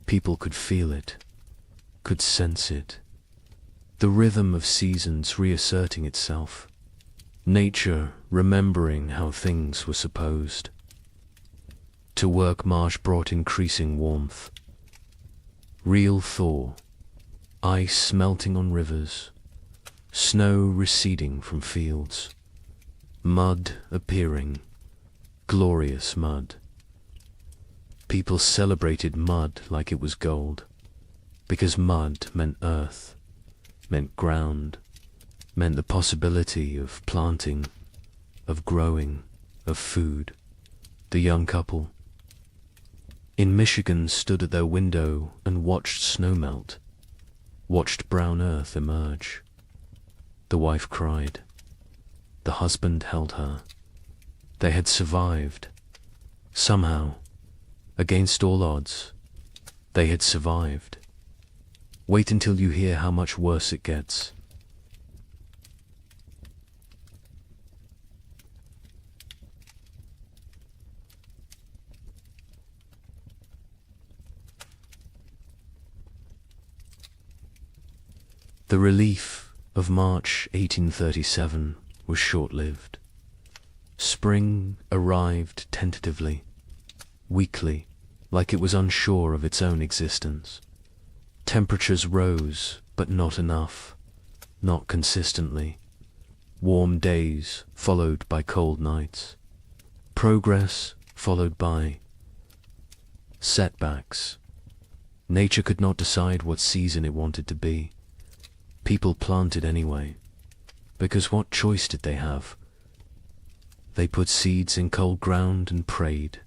[SPEAKER 2] People could feel it, could sense it. The rhythm of seasons reasserting itself. Nature remembering how things were supposed. To work march brought increasing warmth. Real thaw. Ice melting on rivers. Snow receding from fields. Mud appearing. Glorious mud. People celebrated mud like it was gold, because mud meant earth, meant ground, meant the possibility of planting, of growing, of food. The young couple in Michigan stood at their window and watched snow melt, watched brown earth emerge. The wife cried. The husband held her. They had survived. Somehow, against all odds, they had survived. Wait until you hear how much worse it gets. The relief of March 1837 was short-lived. Spring arrived tentatively, weakly, like it was unsure of its own existence. Temperatures rose, but not enough, not consistently. Warm days followed by cold nights. Progress followed by setbacks. Nature could not decide what season it wanted to be. People planted anyway, because what choice did they have? They put seeds in cold ground and prayed.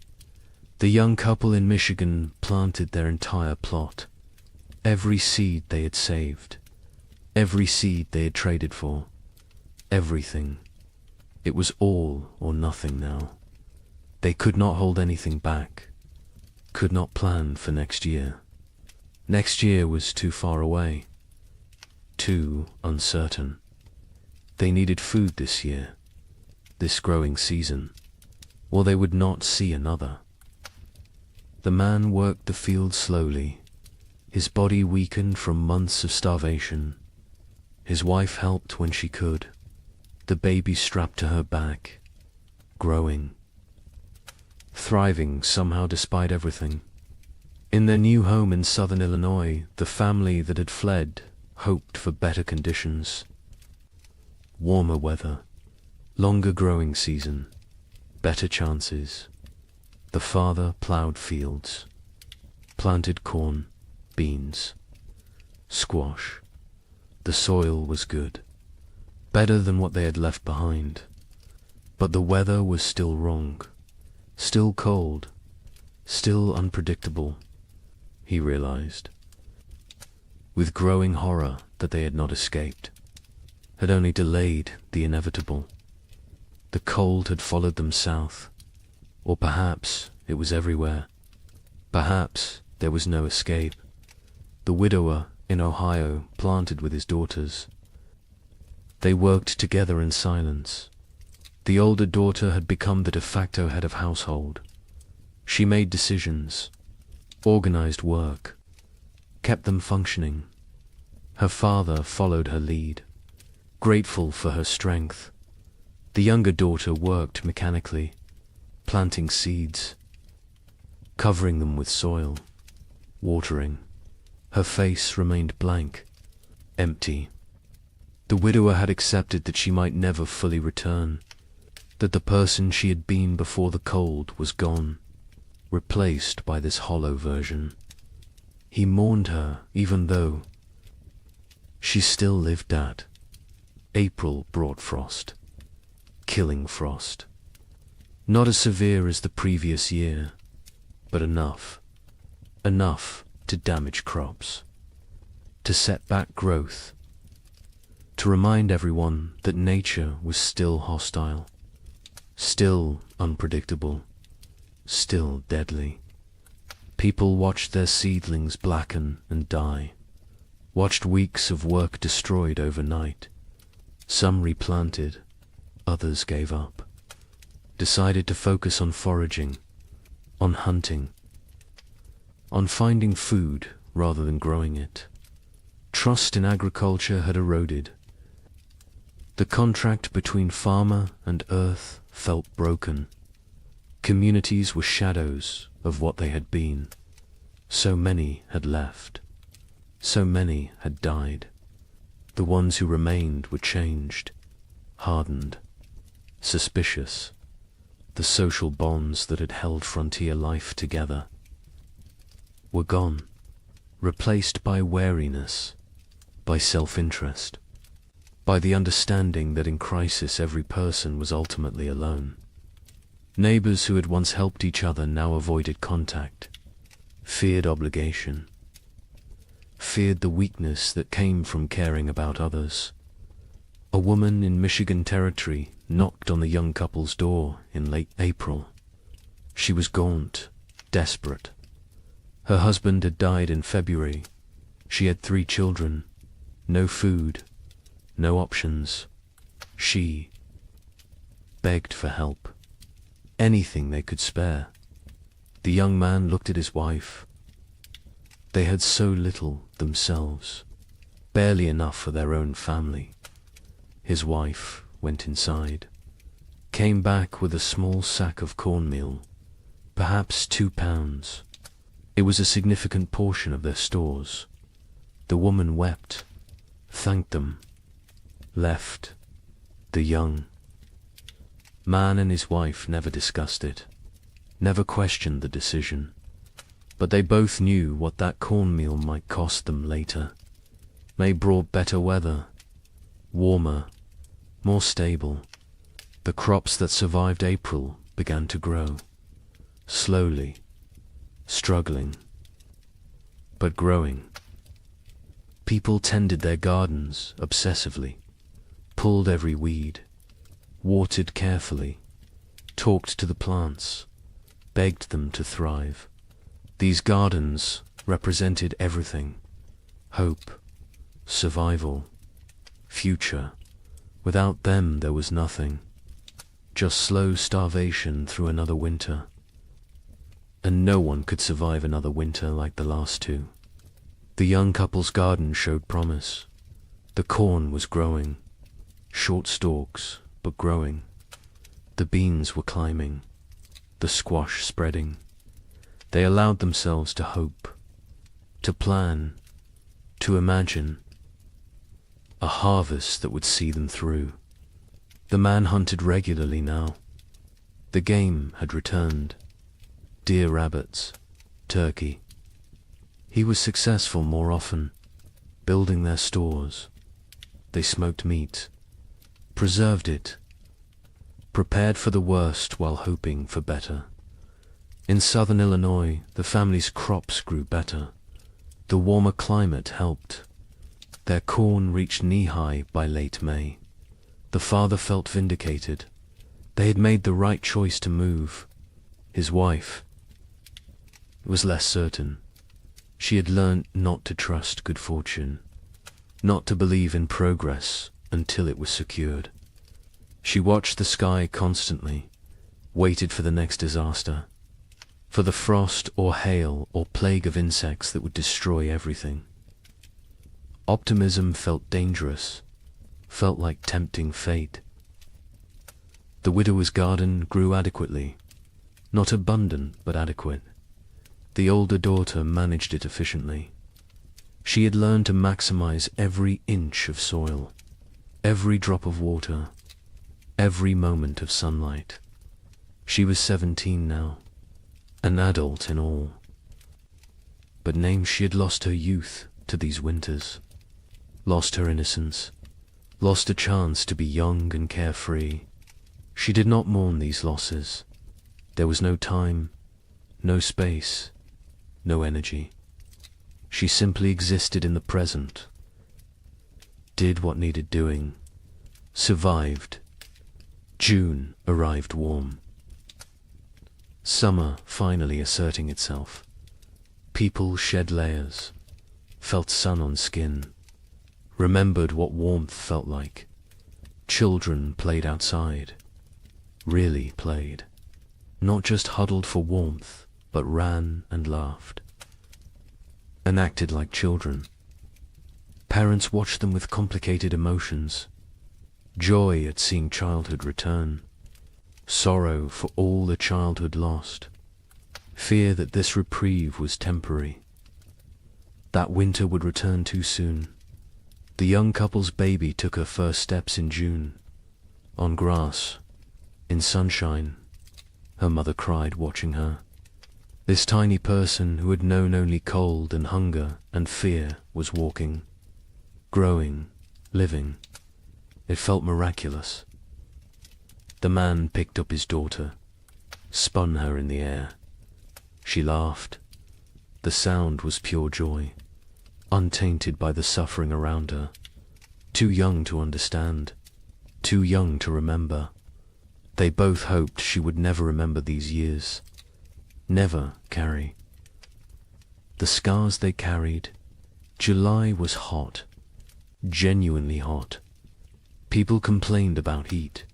[SPEAKER 2] The young couple in Michigan planted their entire plot. Every seed they had saved, every seed they had traded for, everything. It was all or nothing now. They could not hold anything back, could not plan for next year. Next year was too far away, too uncertain. They needed food this year, this growing season, or they would not see another. The man worked the field slowly, his body weakened from months of starvation. His wife helped when she could, the baby strapped to her back, growing, thriving somehow despite everything. In their new home in southern Illinois, the family that had fled hoped for better conditions. Warmer weather, longer growing season, better chances. The father plowed fields, planted corn, beans, squash. The soil was good, better than what they had left behind. But the weather was still wrong, still cold, still unpredictable, he realized. with growing horror that they had not escaped, had only delayed the inevitable. The cold had followed them south, or perhaps it was everywhere. Perhaps there was no escape. The widower in Ohio planted with his daughters. They worked together in silence. The older daughter had become the de facto head of household. She made decisions, organized work, kept them functioning. Her father followed her lead, grateful for her strength. The younger daughter worked mechanically, planting seeds, covering them with soil, watering. Her face remained blank, empty. The widower had accepted that she might never fully return, that the person she had been before the cold was gone, replaced by this hollow version. He mourned her even though she still lived at. April brought frost, killing frost. Not as severe as the previous year, but enough to damage crops, to set back growth, to remind everyone that nature was still hostile, still unpredictable, still deadly. People watched their seedlings blacken and die, watched weeks of work destroyed overnight. Some replanted, others gave up, decided to focus on foraging, on hunting, on finding food rather than growing it. Trust in agriculture had eroded. The contract between farmer and earth felt broken. Communities were shadows of what they had been. So many had left. So many had died. The ones who remained were changed, hardened, suspicious. The social bonds that had held frontier life together were gone, replaced by wariness, by self-interest, by the understanding that in crisis every person was ultimately alone. Neighbors who had once helped each other now avoided contact, feared obligation, feared the weakness that came from caring about others. A woman in Michigan Territory knocked on the young couple's door in late April. She was gaunt, desperate. Her husband had died in February. She had 3 children, no food, no options. She begged for help, anything they could spare. The young man looked at his wife. They had so little themselves, barely enough for their own family. His wife went inside, came back with a small sack of cornmeal, perhaps 2 pounds. It was a significant portion of their stores. The woman wept, thanked them, left. The young man and his wife never discussed it, never questioned the decision, but they both knew what that cornmeal might cost them later. May brought better weather, warmer, more stable. The crops that survived April began to grow, slowly, struggling, but growing. People tended their gardens obsessively, pulled every weed, watered carefully, talked to the plants, begged them to thrive. These gardens represented everything: hope, survival, future. Without them there was nothing, just slow starvation through another winter. And no one could survive another winter like the last 2. The young couple's garden showed promise. The corn was growing, short stalks, but growing. The beans were climbing, the squash spreading. They allowed themselves to hope, to plan, to imagine a harvest that would see them through. The man hunted regularly now. The game had returned. Deer, rabbits, turkey. He was successful more often, building their stores. They smoked meat, preserved it, prepared for the worst while hoping for better. In southern Illinois, the family's crops grew better. The warmer climate helped. Their corn reached knee-high by late May. The father felt vindicated. They had made the right choice to move. His wife was less certain. She had learnt not to trust good fortune, not to believe in progress until it was secured. She watched the sky constantly, waited for the next disaster, for the frost or hail or plague of insects that would destroy everything. Optimism felt dangerous, felt like tempting fate. The widower's garden grew adequately, not abundant but adequate. The older daughter managed it efficiently. She had learned to maximize every inch of soil, every drop of water, every moment of sunlight. She was 17 now, an adult in all. But names she had lost her youth to these winters, lost her innocence, lost a chance to be young and carefree. She did not mourn these losses. There was no time, no space, no energy. She simply existed in the present, did what needed doing, survived. June arrived warm. Summer finally asserting itself. People shed layers, felt sun on skin, remembered what warmth felt like. Children played outside, really played. Not just huddled for warmth, but ran and laughed, and acted like children. Parents watched them with complicated emotions, joy at seeing childhood return, sorrow for all the childhood lost, fear that this reprieve was temporary. That winter would return too soon. The young couple's baby took her first steps in June, on grass, in sunshine. Her mother cried, watching her. This tiny person who had known only cold and hunger and fear was walking, growing, living. It felt miraculous. The man picked up his daughter, spun her in the air. She laughed. The sound was pure joy, untainted by the suffering around her. Too young to understand, too young to remember. They both hoped she would never remember these years, never carry the scars they carried. July was hot, genuinely hot. People complained about heat,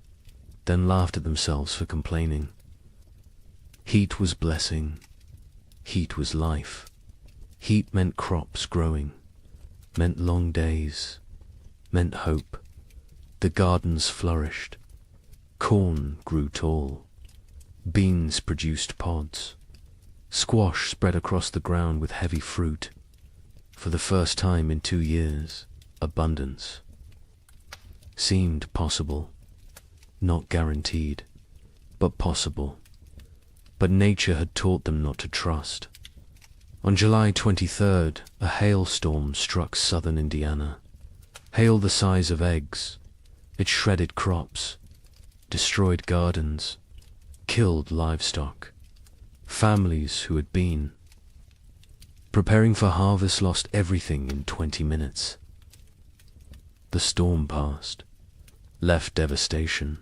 [SPEAKER 2] then laughed at themselves for complaining. Heat was blessing. Heat was life. Heat meant crops growing, meant long days, meant hope. The gardens flourished. Corn grew tall. Beans produced pods. Squash spread across the ground with heavy fruit. For the first time in 2 years, abundance seemed possible. Not guaranteed, but possible. But nature had taught them not to trust. On July 23rd, a hailstorm struck southern Indiana. Hail the size of eggs. It shredded crops, destroyed gardens, killed livestock. Families who had been preparing for harvest lost everything in 20 minutes. The storm passed, left devastation.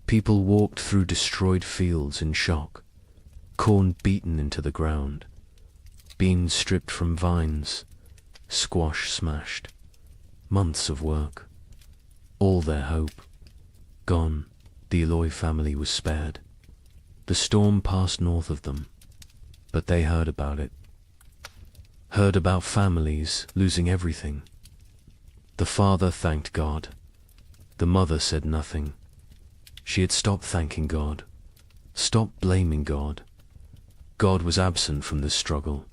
[SPEAKER 2] People walked through destroyed fields in shock, corn beaten into the ground, beans stripped from vines, squash smashed. Months of work, all their hope, gone. The Eloy family was spared. The storm passed north of them, but they heard about it. Heard about families losing everything. The father thanked God. The mother said nothing. She had stopped thanking God, stopped blaming God. God was absent from this struggle.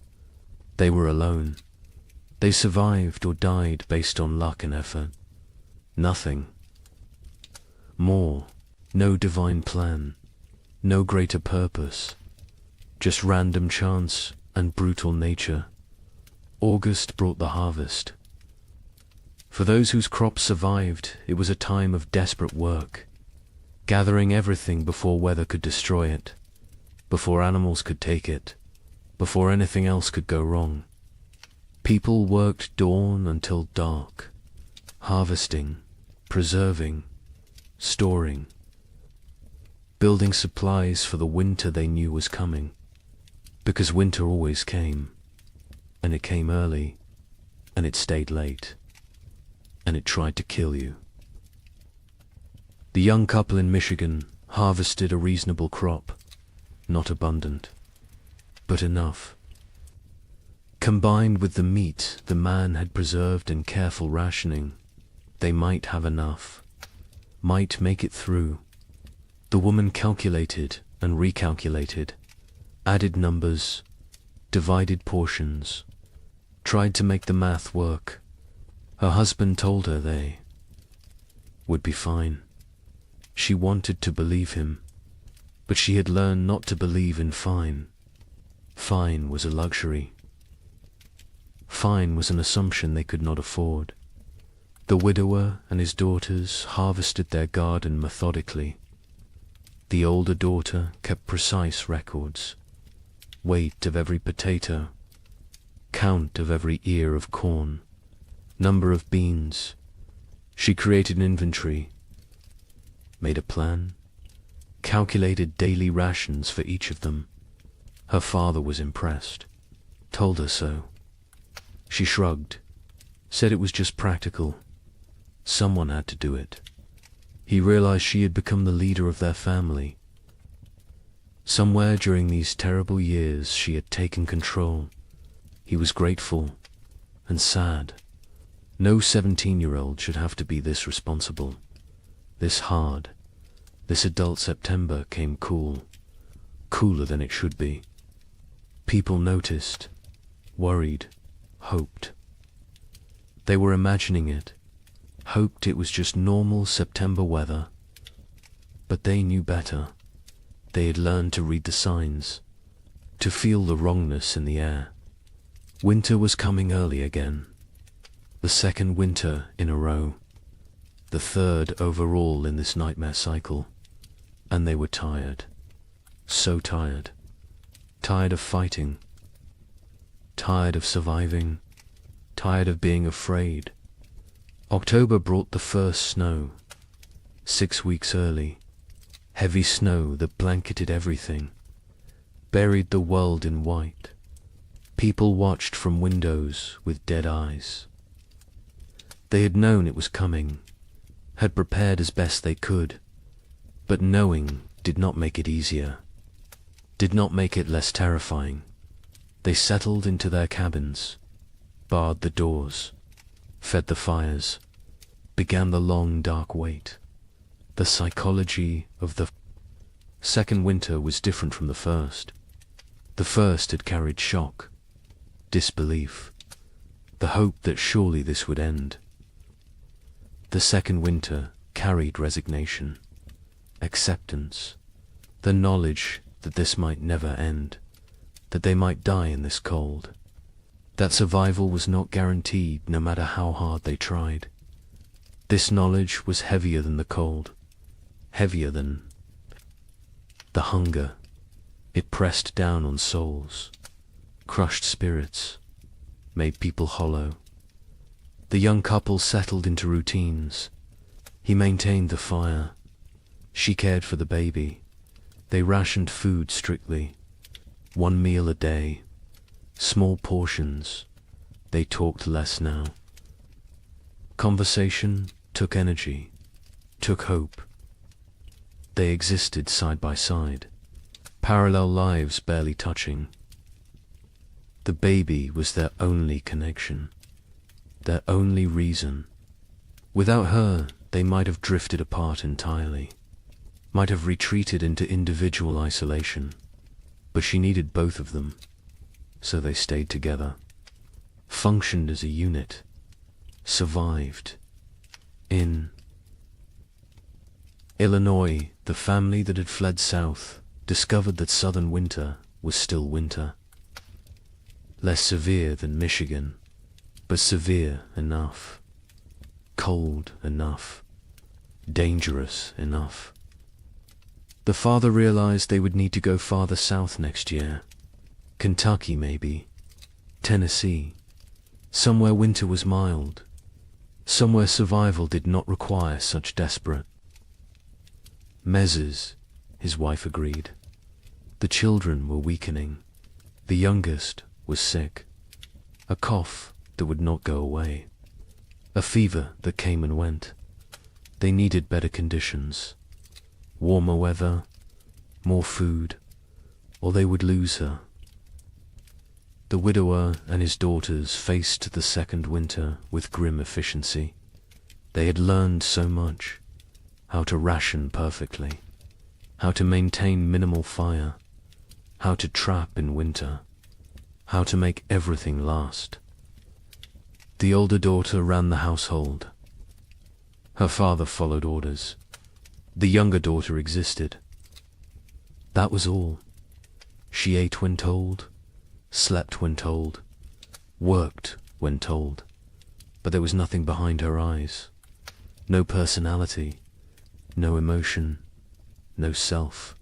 [SPEAKER 2] They were alone. They survived or died based on luck and effort. Nothing more, no divine plan, no greater purpose, just random chance and brutal nature. August brought the harvest. For those whose crops survived, it was a time of desperate work, gathering everything before weather could destroy it, before animals could take it, before anything else could go wrong. People worked dawn until dark, harvesting, preserving, storing, building supplies for the winter they knew was coming, because winter always came, and it came early, and it stayed late, and it tried to kill you. The young couple in Michigan harvested a reasonable crop, not abundant, but enough. Combined with the meat the man had preserved in careful rationing, they might have enough, might make it through. The woman calculated and recalculated, added numbers, divided portions, tried to make the math work. Her husband told her they would be fine. She wanted to believe him, but she had learned not to believe in fine. Fine was a luxury. Fine was an assumption they could not afford. The widower and his daughters harvested their garden methodically. The older daughter kept precise records, weight of every potato, count of every ear of corn, number of beans. She created an inventory, made a plan, calculated daily rations for each of them. Her father was impressed, told her so. She shrugged, said it was just practical. Someone had to do it. He realized she had become the leader of their family. Somewhere during these terrible years she had taken control. He was grateful and sad. No 17-year-old should have to be this responsible, this hard. This adult September came cool, cooler than it should be. People noticed, worried, hoped. They were imagining it, hoped it was just normal September weather. But they knew better. They had learned to read the signs, to feel the wrongness in the air. Winter was coming early again. The second winter in a row. The third overall in this nightmare cycle. And they were tired. So tired. Tired of fighting. Tired of surviving. Tired of being afraid. October brought the first snow. 6 weeks early. Heavy snow that blanketed everything. Buried the world in white. People watched from windows with dead eyes. They had known it was coming, had prepared as best they could, but knowing did not make it easier, did not make it less terrifying. They settled into their cabins, barred the doors, fed the fires, began the long dark wait. The psychology of the second winter was different from the first. The first had carried shock, disbelief, the hope that surely this would end. The second winter carried resignation, acceptance, the knowledge that this might never end, that they might die in this cold, that survival was not guaranteed no matter how hard they tried. This knowledge was heavier than the cold, heavier than the hunger. It pressed down on souls, crushed spirits, made people hollow. The young couple settled into routines. He maintained the fire. She cared for the baby. They rationed food strictly. 1 meal a day. Small portions. They talked less now. Conversation took energy, took hope. They existed side by side, parallel lives barely touching. The baby was their only connection, their only reason. Without her, they might have drifted apart entirely, might have retreated into individual isolation. But she needed both of them, so they stayed together, functioned as a unit, survived. In Illinois, the family that had fled south discovered that southern winter was still winter. Less severe than Michigan, but severe enough. Cold enough. Dangerous enough. The father realized they would need to go farther south next year. Kentucky, maybe. Tennessee. Somewhere winter was mild. Somewhere survival did not require such desperate measures, his wife agreed. The children were weakening. The youngest was sick. A cough that would not go away. A fever that came and went. They needed better conditions. Warmer weather, more food, or they would lose her. The widower and his daughters faced the second winter with grim efficiency. They had learned so much. How to ration perfectly. How to maintain minimal fire. How to trap in winter. How to make everything last. The older daughter ran the household. Her father followed orders. The younger daughter existed. That was all. She ate when told, slept when told, worked when told, but there was nothing behind her eyes. No personality, no emotion, no self.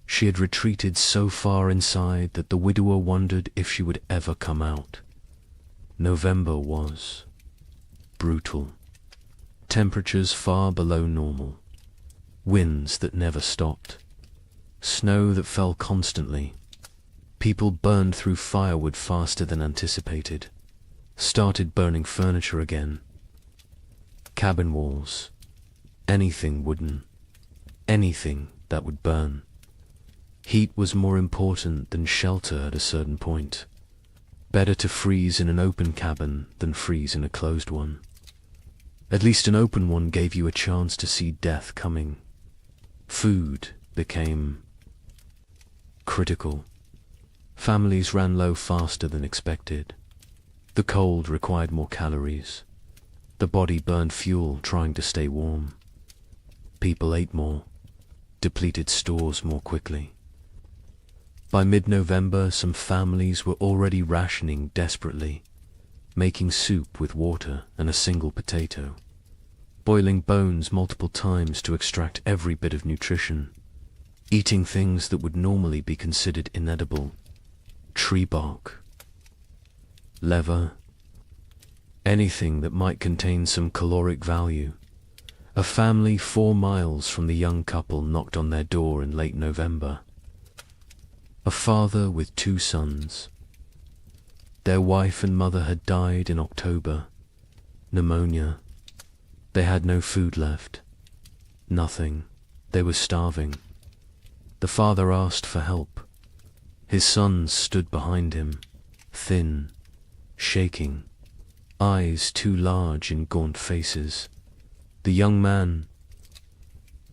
[SPEAKER 2] She had retreated so far inside that the widower wondered if she would ever come out. November was brutal. Temperatures far below normal. Winds that never stopped. Snow that fell constantly. People burned through firewood faster than anticipated. Started burning furniture again. Cabin walls. Anything wooden. Anything that would burn. Heat was more important than shelter at a certain point. Better to freeze in an open cabin than freeze in a closed one. At least an open one gave you a chance to see death coming. Food became critical. Families ran low faster than expected. The cold required more calories. The body burned fuel trying to stay warm. People ate more, depleted stores more quickly. By mid-November, some families were already rationing desperately, making soup with water and a single potato, boiling bones multiple times to extract every bit of nutrition, eating things that would normally be considered inedible, tree bark, leather, anything that might contain some caloric value. A family 4 miles from the young couple knocked on their door in late November. A father with 2 sons. Their wife and mother had died in October. Pneumonia. They had no food left. Nothing. They were starving. The father asked for help. His sons stood behind him, thin, shaking, eyes too large in gaunt faces. The young man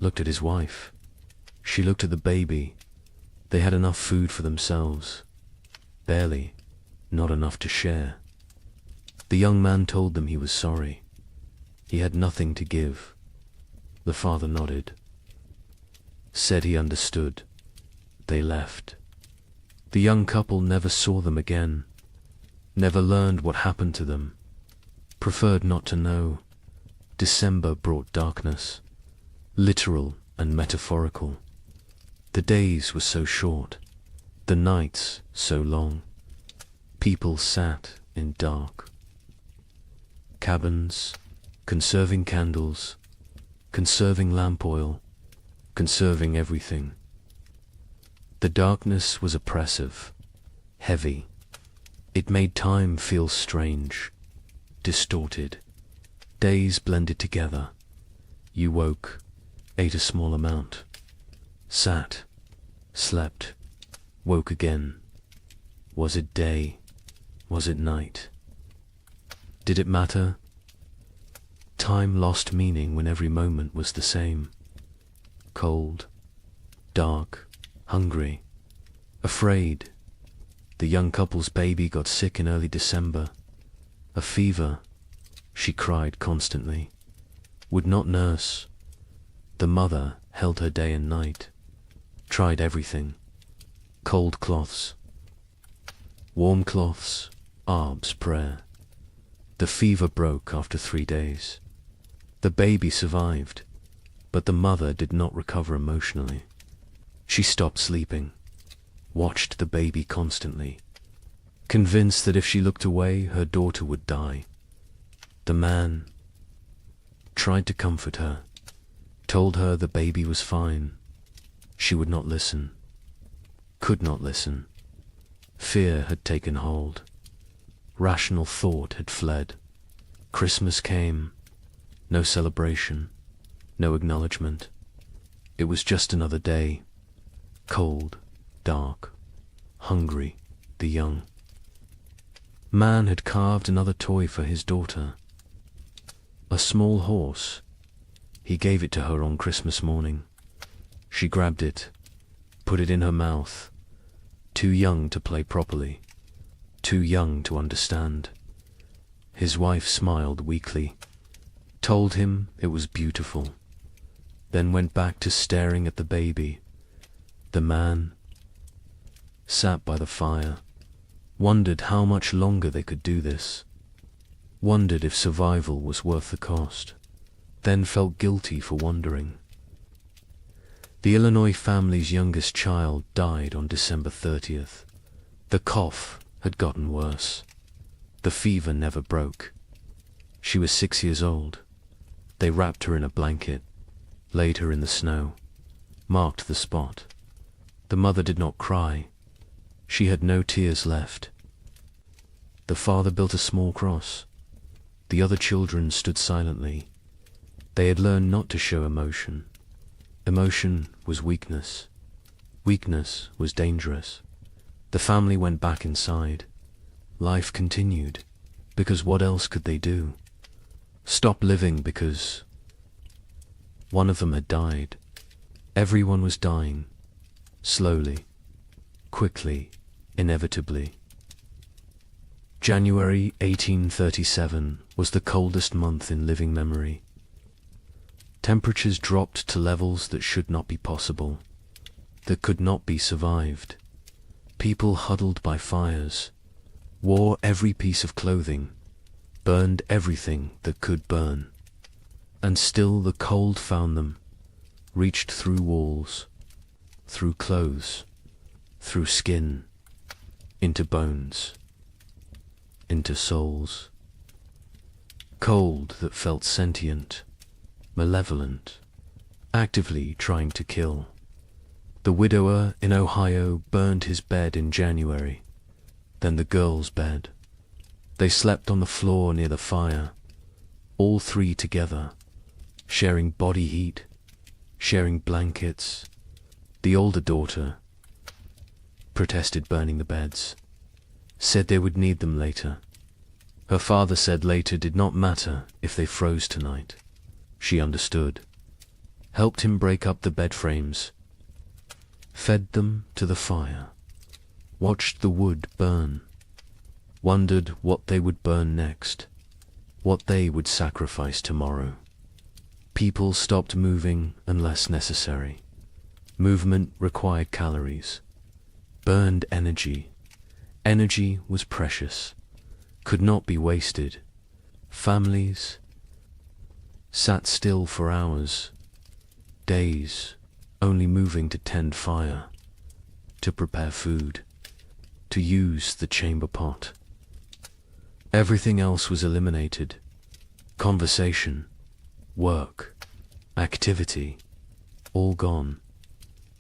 [SPEAKER 2] looked at his wife. She looked at the baby. They had enough food for themselves. Barely, not enough to share. The young man told them he was sorry. He had nothing to give. The father nodded. Said he understood. They left. The young couple never saw them again. Never learned what happened to them. Preferred not to know. December brought darkness. Literal and metaphorical. The days were so short, the nights so long. People sat in dark. Cabins, conserving candles, conserving lamp oil, conserving everything. The darkness was oppressive, heavy. It made time feel strange, distorted. Days blended together. You woke, ate a small amount. Sat, slept, woke again. Was it day? Was it night? Did it matter? Time lost meaning when every moment was the same. Cold, dark, hungry, afraid. The young couple's baby got sick in early December. A fever. She cried constantly. Would not nurse. The mother held her day and night. Tried everything. Cold cloths. Warm cloths. Arb's prayer. The fever broke after 3 days. The baby survived, but the mother did not recover emotionally. She stopped sleeping. Watched the baby constantly. convinced that if she looked away, her daughter would die. The man tried to comfort her, told her the baby was fine. She would not listen, could not listen. Fear had taken hold. Rational thought had fled. Christmas came. No celebration, no acknowledgement. It was just another day. Cold, dark, hungry, the young. Man had carved another toy for his daughter. A small horse. He gave it to her on Christmas morning. She grabbed it, put it in her mouth. Too young to play properly, too young to understand. His wife smiled weakly, told him it was beautiful, then went back to staring at the baby. The man sat by the fire, wondered how much longer they could do this, wondered if survival was worth the cost, then felt guilty for wondering. The Illinois family's youngest child died on December 30th. The cough had gotten worse. The fever never broke. She was 6 years old. They wrapped her in a blanket, laid her in the snow, marked the spot. The mother did not cry. She had no tears left. The father built a small cross. The other children stood silently. They had learned not to show emotion. Emotion was weakness. Weakness was dangerous. The family went back inside. Life continued, because what else could they do? Stop living because one of them had died. Everyone was dying, slowly, quickly, inevitably. January 1837 was the coldest month in living memory. Temperatures dropped to levels that should not be possible, that could not be survived. People huddled by fires, wore every piece of clothing, burned everything that could burn. And still the cold found them, reached through walls, through clothes, through skin, into bones, into souls. Cold that felt sentient, malevolent, actively trying to kill. The widower in Ohio burned his bed in January, then the girl's bed. They slept on the floor near the fire, all three together, sharing body heat, sharing blankets. The older daughter protested burning the beds, said they would need them later. Her father said later did not matter if they froze tonight. She understood, helped him break up the bed frames, fed them to the fire, watched the wood burn, wondered what they would burn next, what they would sacrifice tomorrow. People stopped moving unless necessary. Movement required calories, burned energy. Energy was precious, could not be wasted. Families sat still for hours, days, only moving to tend fire, to prepare food, to use the chamber pot. Everything else was eliminated. Conversation, work, activity, all gone,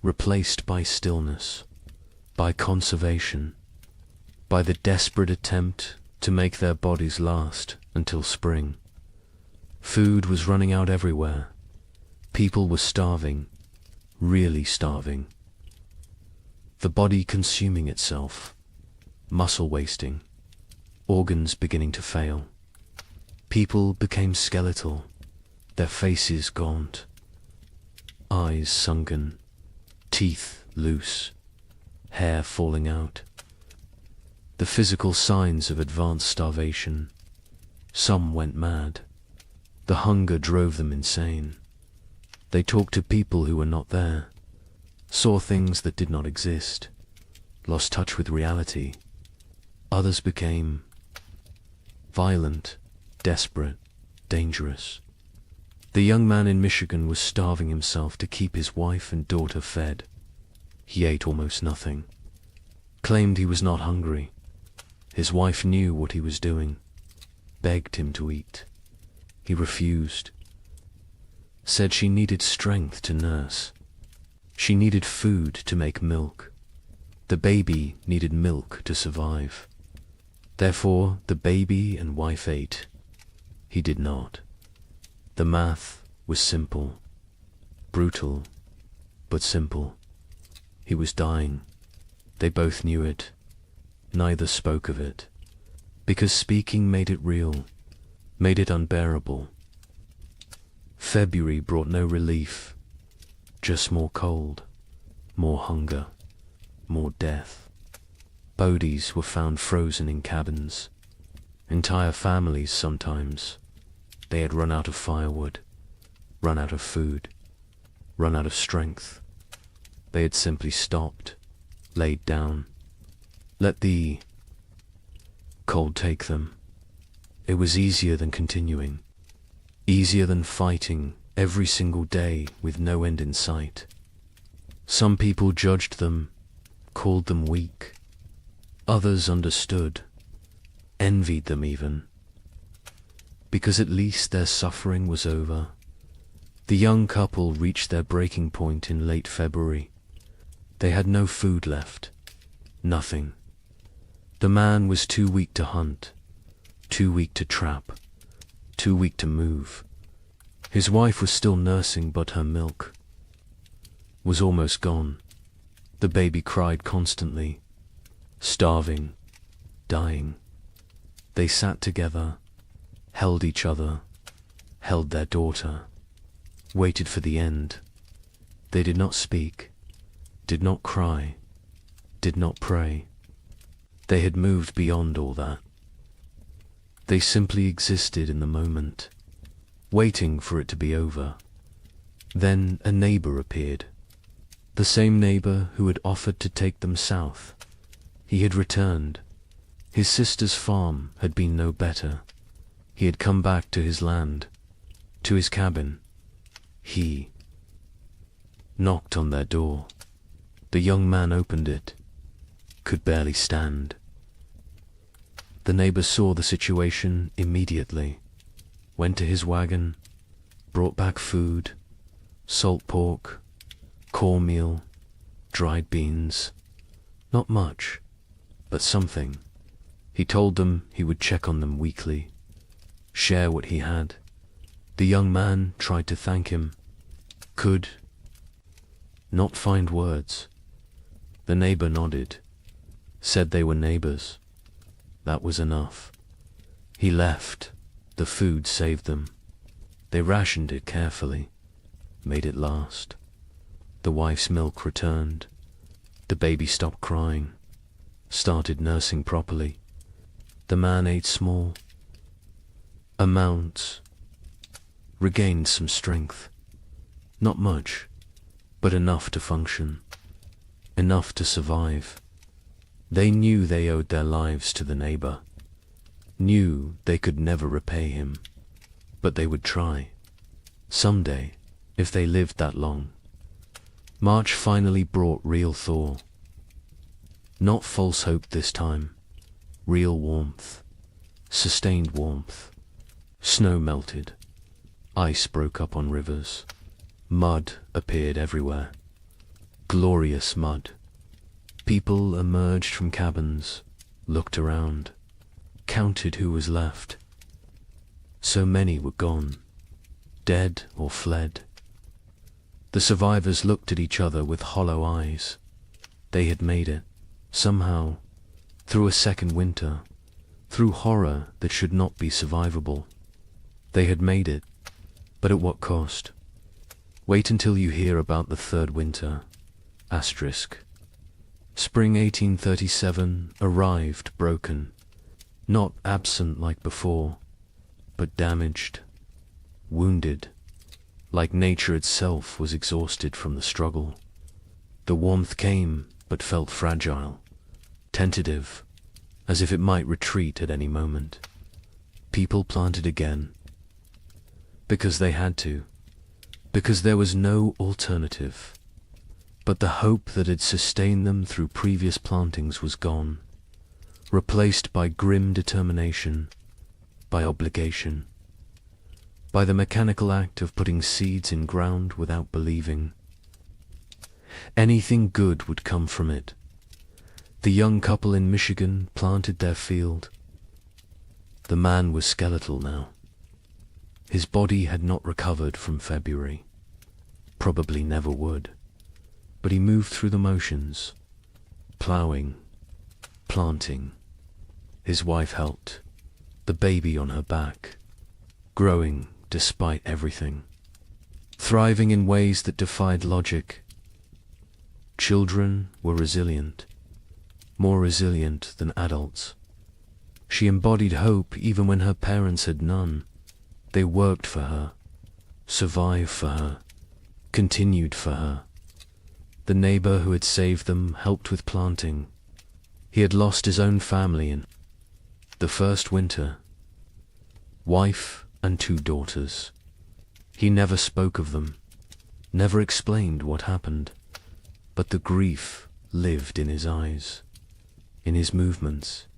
[SPEAKER 2] replaced by stillness, by conservation, by the desperate attempt to make their bodies last until spring. Food was running out everywhere. People were starving, really starving. The body consuming itself, muscle wasting, organs beginning to fail. People became skeletal, their faces gaunt, eyes sunken, teeth loose, hair falling out. The physical signs of advanced starvation. Some went mad. The hunger drove them insane. They talked to people who were not there, saw things that did not exist, lost touch with reality. Others became violent, desperate, dangerous. The young man in Michigan was starving himself to keep his wife and daughter fed. He ate almost nothing, claimed he was not hungry. His wife knew what he was doing, begged him to eat. He refused, said she needed strength to nurse. She needed food to make milk. The baby needed milk to survive. Therefore, the baby and wife ate. He did not. The math was simple, brutal, but simple. He was dying. They both knew it. Neither spoke of it, because speaking made it real, made it unbearable. February brought no relief, just more cold, more hunger, more death. Bodies were found frozen in cabins. Entire families sometimes. They had run out of firewood, run out of food, run out of strength. They had simply stopped, laid down, let the cold take them. It was easier than continuing, easier than fighting every single day with no end in sight. Some people judged them, called them weak. Others understood, envied them even, because at least their suffering was over. The young couple reached their breaking point in late February. They had no food left, nothing. The man was too weak to hunt, too weak to trap, too weak to move. His wife was still nursing, but her milk was almost gone. The baby cried constantly, starving, dying. They sat together, held each other, held their daughter, waited for the end. They did not speak, did not cry, did not pray. They had moved beyond all that. They simply existed in the moment, waiting for it to be over. Then a neighbor appeared, the same neighbor who had offered to take them south. He had returned. His sister's farm had been no better. He had come back to his land, to his cabin. He knocked on their door. The young man opened it, could barely stand. The neighbor saw the situation immediately, went to his wagon, brought back food, salt pork, cornmeal, dried beans. Not much, but something. He told them he would check on them weekly, share what he had. The young man tried to thank him, could not find words. The neighbor nodded, said they were neighbors. That was enough. He left. The food saved them. They rationed it carefully, made it last. The wife's milk returned. The baby stopped crying, started nursing properly. The man ate small amounts, regained some strength. Not much, but enough to function, enough to survive. They knew they owed their lives to the neighbor, knew they could never repay him, but they would try. Someday, if they lived that long. March finally brought real thaw. Not false hope this time, real warmth, sustained warmth. Snow melted, ice broke up on rivers, mud appeared everywhere. Glorious mud. People emerged from cabins, looked around, counted who was left. So many were gone, dead or fled. The survivors looked at each other with hollow eyes. They had made it, somehow, through a second winter, through horror that should not be survivable. They had made it, but at what cost? Wait until you hear about the third winter. Asterisk. Spring 1837 arrived broken, not absent like before, but damaged, wounded, like nature itself was exhausted from the struggle. The warmth came, but felt fragile, tentative, as if it might retreat at any moment. People planted again, because they had to, because there was no alternative. But the hope that had sustained them through previous plantings was gone. replaced by grim determination, by obligation, by the mechanical act of putting seeds in ground without believing. Anything good would come from it. The young couple in Michigan planted their field. The man was skeletal now. His body had not recovered from February, probably never would, but he moved through the motions, ploughing, planting. His wife helped, the baby on her back, growing despite everything, thriving in ways that defied logic. Children were resilient, more resilient than adults. She embodied hope even when her parents had none. They worked for her, survived for her, continued for her. The neighbor who had saved them helped with planting. He had lost his own family in the first winter. Wife and 2 daughters. He never spoke of them, never explained what happened, but the grief lived in his eyes, in his movements,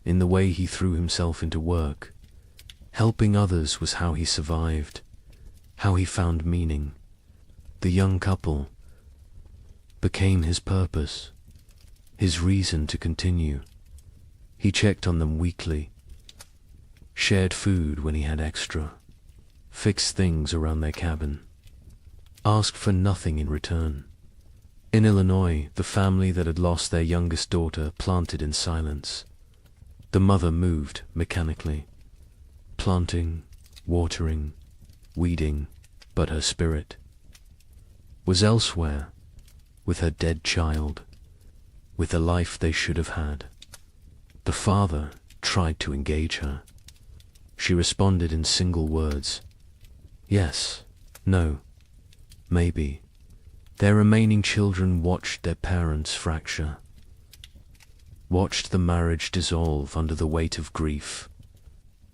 [SPEAKER 2] in the way he threw himself into work. Helping others was how he survived, how he found meaning. The young couple became his purpose, his reason to continue. He checked on them weekly, shared food when he had extra, fixed things around their cabin, asked for nothing in return. In Illinois, the family that had lost their youngest daughter planted in silence. The mother moved mechanically, planting, watering, weeding, but her spirit was elsewhere, with her dead child, with the life they should have had. The father tried to engage her. She responded in single words. Yes, no, maybe. Their remaining children watched their parents fracture, watched the marriage dissolve under the weight of grief.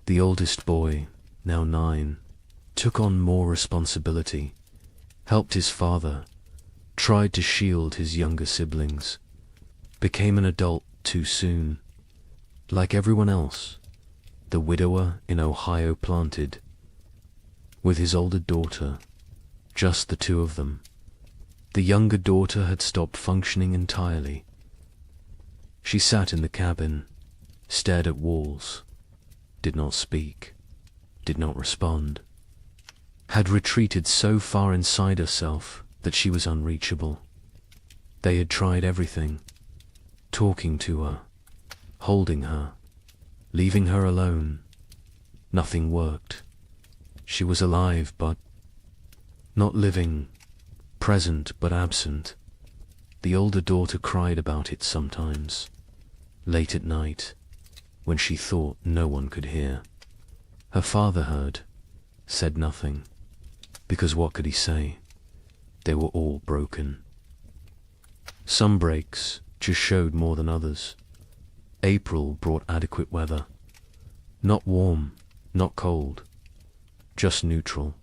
[SPEAKER 2] The oldest boy, now 9, took on more responsibility, helped his father, tried to shield his younger siblings, became an adult too soon. Like everyone else, the widower in Ohio planted, with his older daughter, just the 2 of them. The younger daughter had stopped functioning entirely. She sat in the cabin, stared at walls, did not speak, did not respond, had retreated so far inside herself that she was unreachable. They had tried everything, talking to her, holding her, leaving her alone. Nothing worked. She was alive but not living, present but absent. The older daughter cried about it sometimes, late at night, when she thought no one could hear. Her father heard, said nothing, because what could he say? They were all broken. Some breaks just showed more than others. April brought adequate weather. Not warm, not cold, just neutral.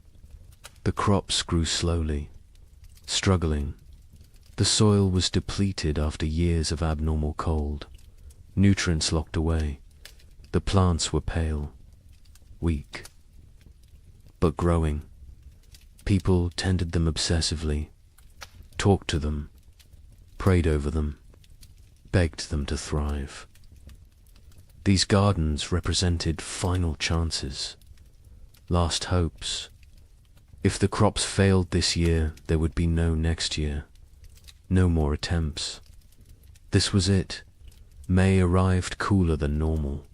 [SPEAKER 2] The crops grew slowly, struggling. The soil was depleted after years of abnormal cold. Nutrients locked away. The plants were pale, weak, but growing. People tended them obsessively, talked to them, prayed over them, begged them to thrive. These gardens represented final chances, last hopes. If the crops failed this year, there would be no next year, no more attempts. This was it. May arrived cooler than normal,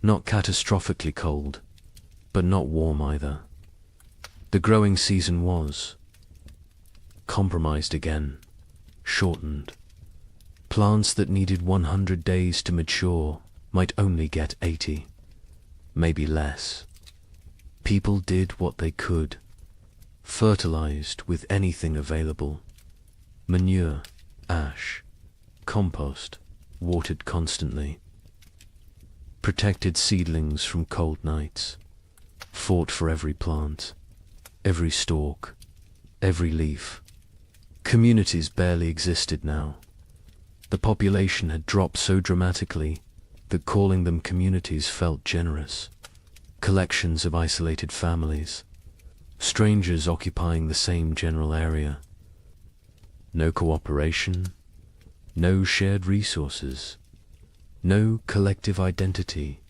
[SPEAKER 2] not catastrophically cold, but not warm either. The growing season was compromised again, shortened. Plants that needed 100 days to mature might only get 80, maybe less. People did what they could, fertilized with anything available. Manure, ash, compost, watered constantly. Protected seedlings from cold nights, fought for every plant, every stalk, every leaf. Communities barely existed now. The population had dropped so dramatically that calling them communities felt generous. Collections of isolated families, strangers occupying the same general area. No cooperation, no shared resources, no collective identity,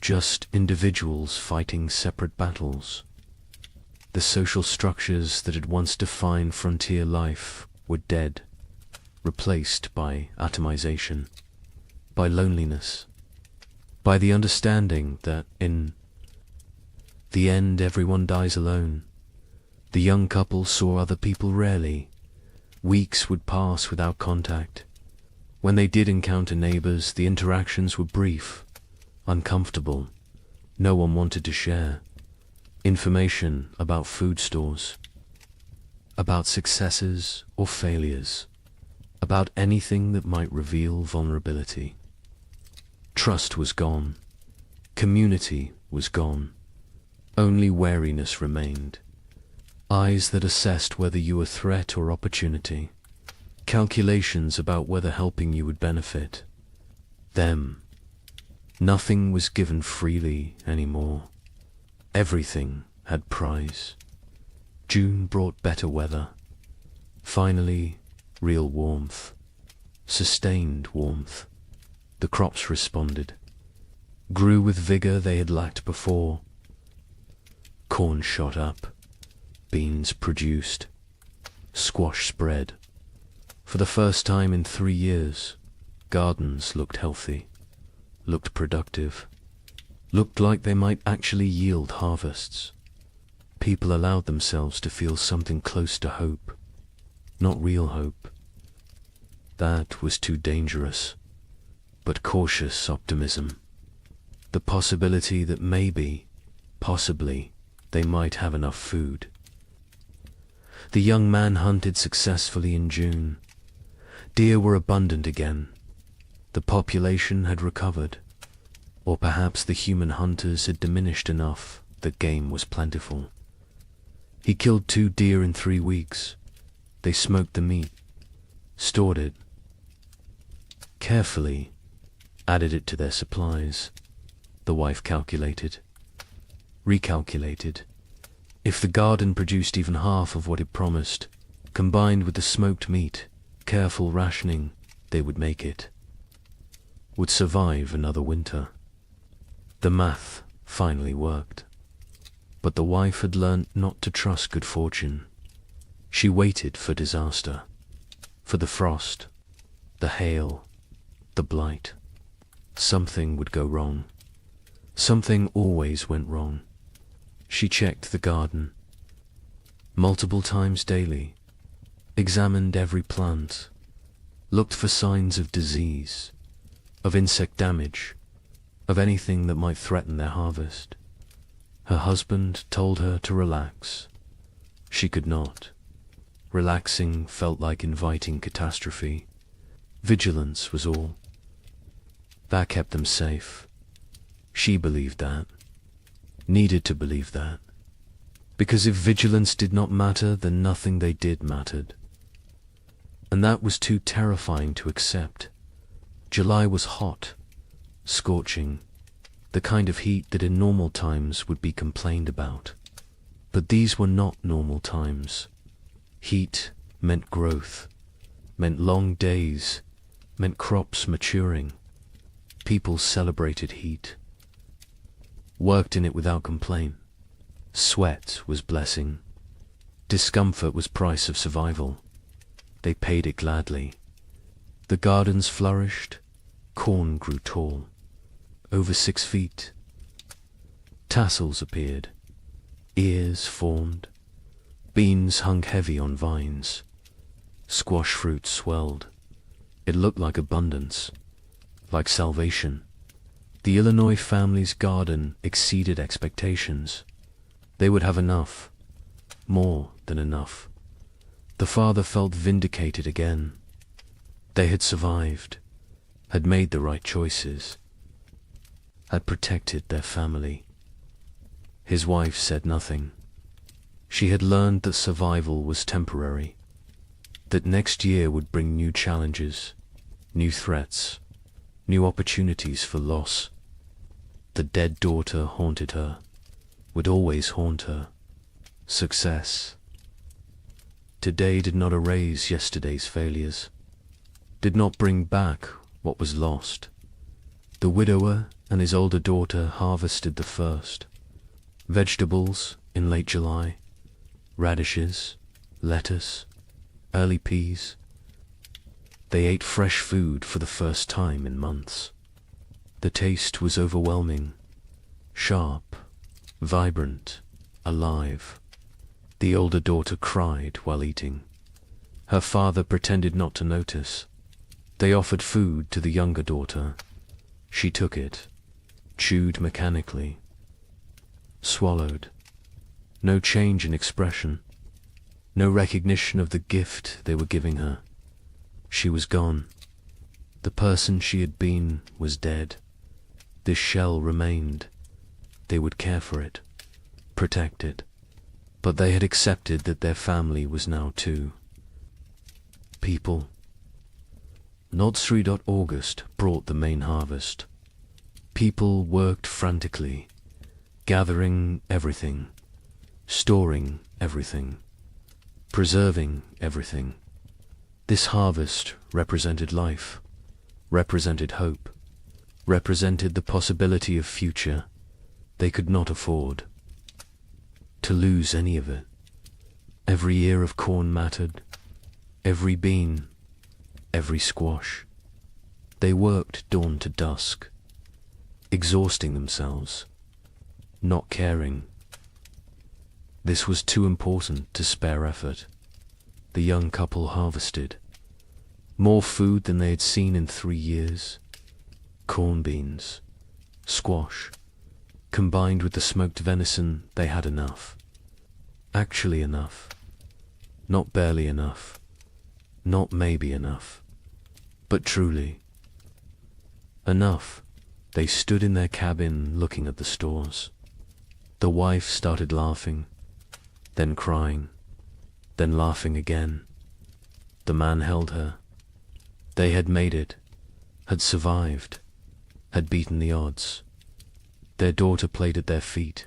[SPEAKER 2] just individuals fighting separate battles. The social structures that had once defined frontier life were dead, replaced by atomization, by loneliness, by the understanding that in the end everyone dies alone. The young couple saw other people rarely. Weeks would pass without contact. When they did encounter neighbors, the interactions were brief, uncomfortable. No one wanted to share information about food stores, about successes or failures, about anything that might reveal vulnerability. Trust was gone. Community was gone. Only wariness remained. Eyes that assessed whether you were threat or opportunity. Calculations about whether helping you would benefit them. Nothing was given freely anymore. Everything had price. June brought better weather. Finally, real warmth. Sustained warmth. The crops responded. Grew with vigor they had lacked before. Corn shot up. Beans produced. Squash spread. For the first time in 3 years, gardens looked healthy, looked productive, looked like they might actually yield harvests. People allowed themselves to feel something close to hope, not real hope. That was too dangerous, but cautious optimism. The possibility that maybe, possibly, they might have enough food. The young man hunted successfully in June. Deer were abundant again. The population had recovered, or perhaps the human hunters had diminished enough that game was plentiful. He killed 2 deer in 3 weeks. They smoked the meat, stored it, carefully added it to their supplies. The wife calculated, recalculated. If the garden produced even half of what it promised, combined with the smoked meat, careful rationing, they would make it. Would survive another winter. The math finally worked. But the wife had learnt not to trust good fortune. She waited for disaster, for the frost, the hail, the blight. Something would go wrong. Something always went wrong. She checked the garden multiple times daily, examined every plant, looked for signs of disease, of insect damage, of anything that might threaten their harvest. Her husband told her to relax. She could not. Relaxing felt like inviting catastrophe. Vigilance was all. That kept them safe. She believed that. Needed to believe that. Because if vigilance did not matter, then nothing they did mattered. And that was too terrifying to accept. July was hot, scorching, the kind of heat that in normal times would be complained about. But these were not normal times. Heat meant growth, meant long days, meant crops maturing. People celebrated heat, worked in it without complaint. Sweat was blessing. Discomfort was price of survival. They paid it gladly. The gardens flourished. Corn grew tall, over 6 feet. Tassels appeared. Ears formed. Beans hung heavy on vines. Squash fruit swelled. It looked like abundance, like salvation. The Illinois family's garden exceeded expectations. They would have enough, more than enough. The father felt vindicated again. They had survived, had made the right choices, had protected their family. His wife said nothing. She had learned that survival was temporary, that next year would bring new challenges, new threats, new opportunities for loss. The dead daughter haunted her, would always haunt her. Success. Today did not erase yesterday's failures, did not bring back what was lost. The widower and his older daughter harvested the first. Vegetables in late July, radishes, lettuce, early peas. They ate fresh food for the first time in months. The taste was overwhelming, sharp, vibrant, alive. The older daughter cried while eating. Her father pretended not to notice. They offered food to the younger daughter. She took it, chewed mechanically, swallowed. No change in expression, no recognition of the gift they were giving her. She was gone. The person she had been was dead. This shell remained. They would care for it, protect it. But they had accepted that their family was now too. People. August brought the main harvest. People worked frantically, gathering everything, storing everything, preserving everything. This harvest represented life, represented hope, represented the possibility of future they could not afford to lose any of it. Every ear of corn mattered, every bean, every squash. They worked dawn to dusk, exhausting themselves, not caring. This was too important to spare effort. The young couple harvested more food than they had seen in 3 years. Corn beans, squash, combined with the smoked venison, they had enough. Actually enough. Not barely enough. Not maybe enough. But truly enough. They stood in their cabin looking at the stores. The wife started laughing, then crying, then laughing again. The man held her. They had made it, had survived, had beaten the odds. Their daughter played at their feet,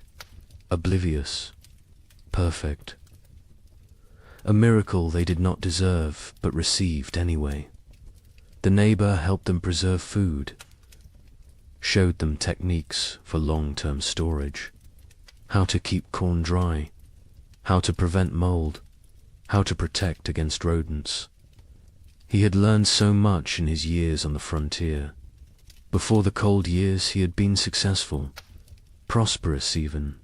[SPEAKER 2] oblivious, perfect. A miracle they did not deserve, but received anyway. The neighbor helped them preserve food, showed them techniques for long-term storage, how to keep corn dry, how to prevent mold, how to protect against rodents. He had learned so much in his years on the frontier. Before the cold years he had been successful, prosperous even.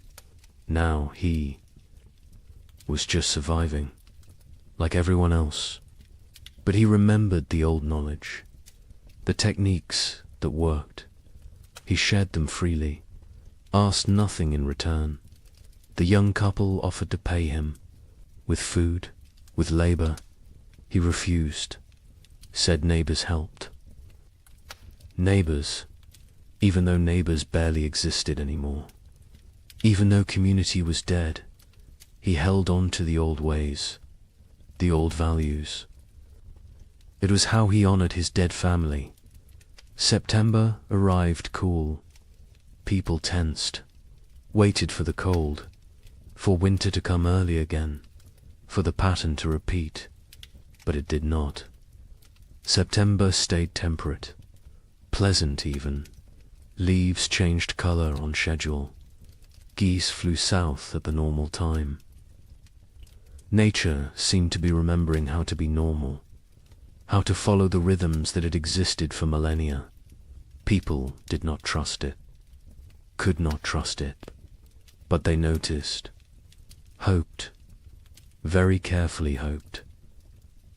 [SPEAKER 2] Now he was just surviving, like everyone else. But he remembered the old knowledge, the techniques that worked. He shared them freely, asked nothing in return. The young couple offered to pay him, with food, with labor. He refused, said neighbors helped. Neighbors, even though neighbors barely existed anymore. Even though community was dead, he held on to the old ways, the old values. It was how he honored his dead family. September arrived cool. People tensed, waited for the cold, for winter to come early again, for the pattern to repeat, but it did not. September stayed temperate, pleasant even. Leaves changed color on schedule. Geese flew south at the normal time. Nature seemed to be remembering how to be normal, how to follow the rhythms that had existed for millennia. People did not trust it, could not trust it, but they noticed, hoped, very carefully hoped.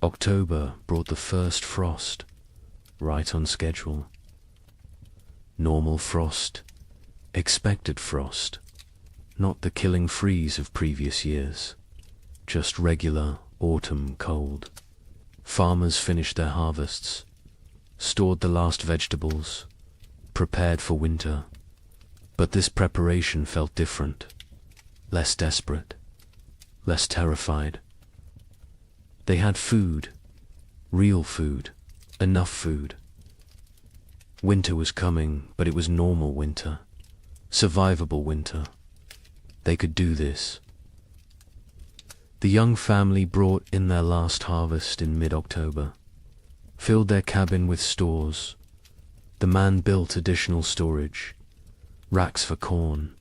[SPEAKER 2] October brought the first frost, right on schedule. Normal frost, expected frost, not the killing freeze of previous years, just regular autumn cold. Farmers finished their harvests, stored the last vegetables, prepared for winter. But this preparation felt different, less desperate, less terrified. They had food, real food, enough food. Winter was coming, but it was normal winter. Survivable winter. They could do this. The young family brought in their last harvest in mid-October, filled their cabin with stores. The man built additional storage, racks for corn,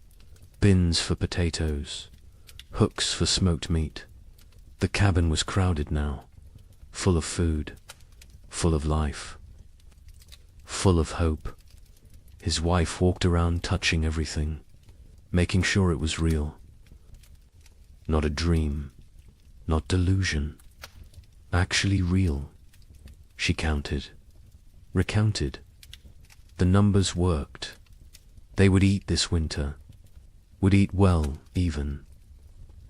[SPEAKER 2] bins for potatoes, hooks for smoked meat. The cabin was crowded now, full of food, full of life, full of hope. His wife walked around touching everything, making sure it was real. Not a dream, not delusion, actually real. She counted, recounted. The numbers worked. They would eat this winter, would eat well even.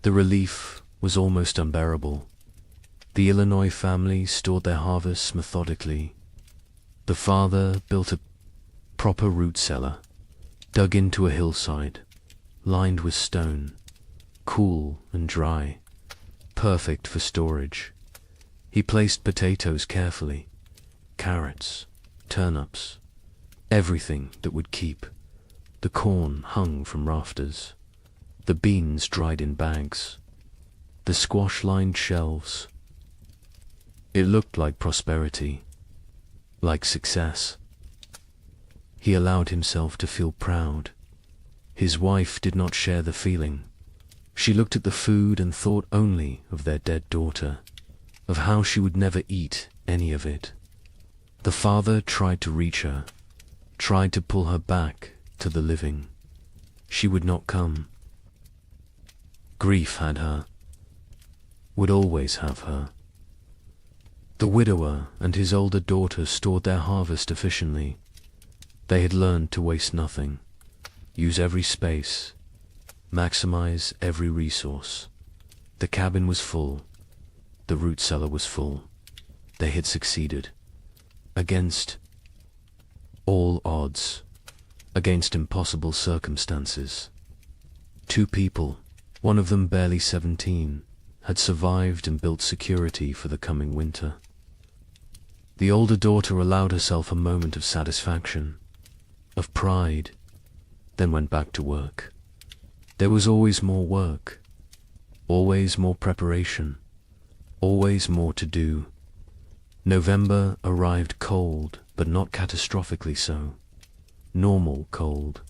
[SPEAKER 2] The relief was almost unbearable. The Illinois family stored their harvests methodically. The father built a proper root cellar, dug into a hillside, lined with stone, cool and dry, perfect for storage. He placed potatoes carefully, carrots, turnips, everything that would keep. The corn hung from rafters, the beans dried in bags, the squash lined shelves. It looked like prosperity, like success. He allowed himself to feel proud. His wife did not share the feeling. She looked at the food and thought only of their dead daughter, of how she would never eat any of it. The father tried to reach her, tried to pull her back to the living. She would not come. Grief had her, would always have her. The widower and his older daughter stored their harvest efficiently. They had learned to waste nothing, use every space, maximize every resource. The cabin was full, the root cellar was full. They had succeeded. Against all odds, against impossible circumstances. 2 people, one of them barely 17, had survived and built security for the coming winter. The older daughter allowed herself a moment of satisfaction, of pride, then went back to work. There was always more work, always more preparation, always more to do. November arrived cold, but not catastrophically so. Normal cold,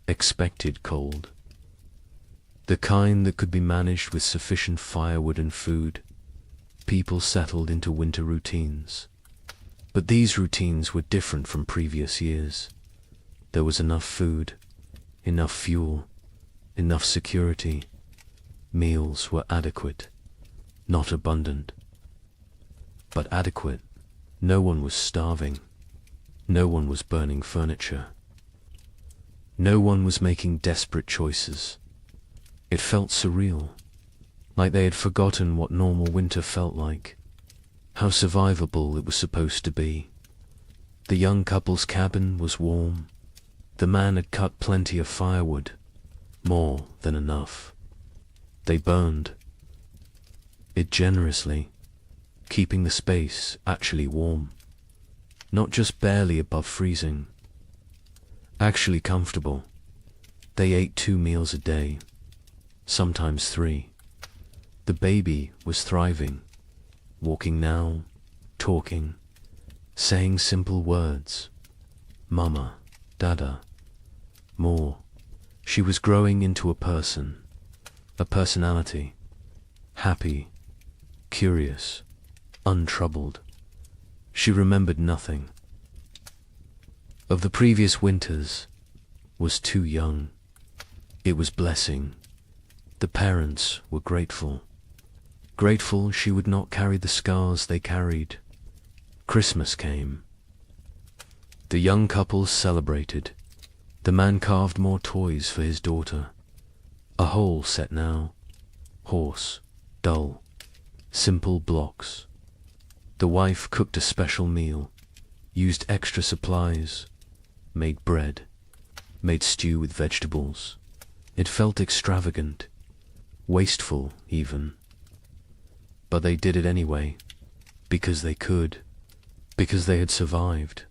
[SPEAKER 2] expected cold. The kind that could be managed with sufficient firewood and food. People settled into winter routines. But these routines were different from previous years. There was enough food, enough fuel, enough security. Meals were adequate, not abundant, but adequate. No one was starving. No one was burning furniture. No one was making desperate choices. It felt surreal, like they had forgotten what normal winter felt like, how survivable it was supposed to be. The young couple's cabin was warm. The man had cut plenty of firewood, more than enough. They burned it generously, keeping the space actually warm, not just barely above freezing, actually comfortable. They ate 2 meals a day, sometimes 3. The baby was thriving, walking now, talking, saying simple words. Mama, Dada, more. She was growing into a person, a personality, happy, curious, untroubled. She remembered nothing of the previous winters, was too young. It was blessing. The parents were grateful. Grateful she would not carry the scars they carried. Christmas came. The young couple celebrated. The man carved more toys for his daughter. A whole set now. Horse, dull, simple blocks. The wife cooked a special meal, used extra supplies, made bread, made stew with vegetables. It felt extravagant, wasteful even. But they did it anyway, because they could, because they had survived.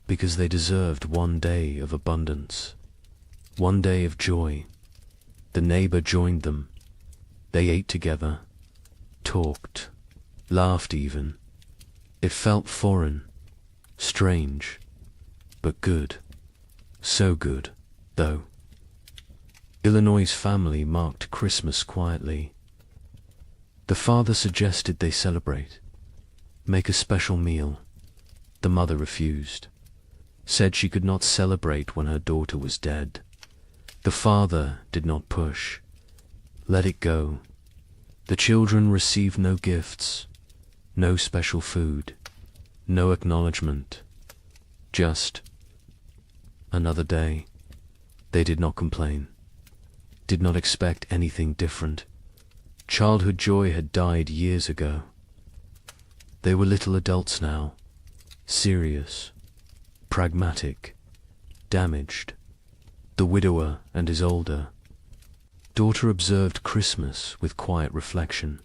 [SPEAKER 2] because they deserved one day of abundance, one day of joy. The neighbor joined them. They ate together, talked, laughed even. It felt foreign, strange, but good. So good, though. Illinois' family marked Christmas quietly. The father suggested they celebrate, make a special meal. The mother refused, said she could not celebrate when her daughter was dead. The father did not push, let it go. The children received no gifts, no special food, no acknowledgement, just another day. They did not complain, did not expect anything different. Childhood joy had died years ago. They were little adults now, serious, pragmatic, damaged. The widower and his older daughter observed Christmas with quiet reflection.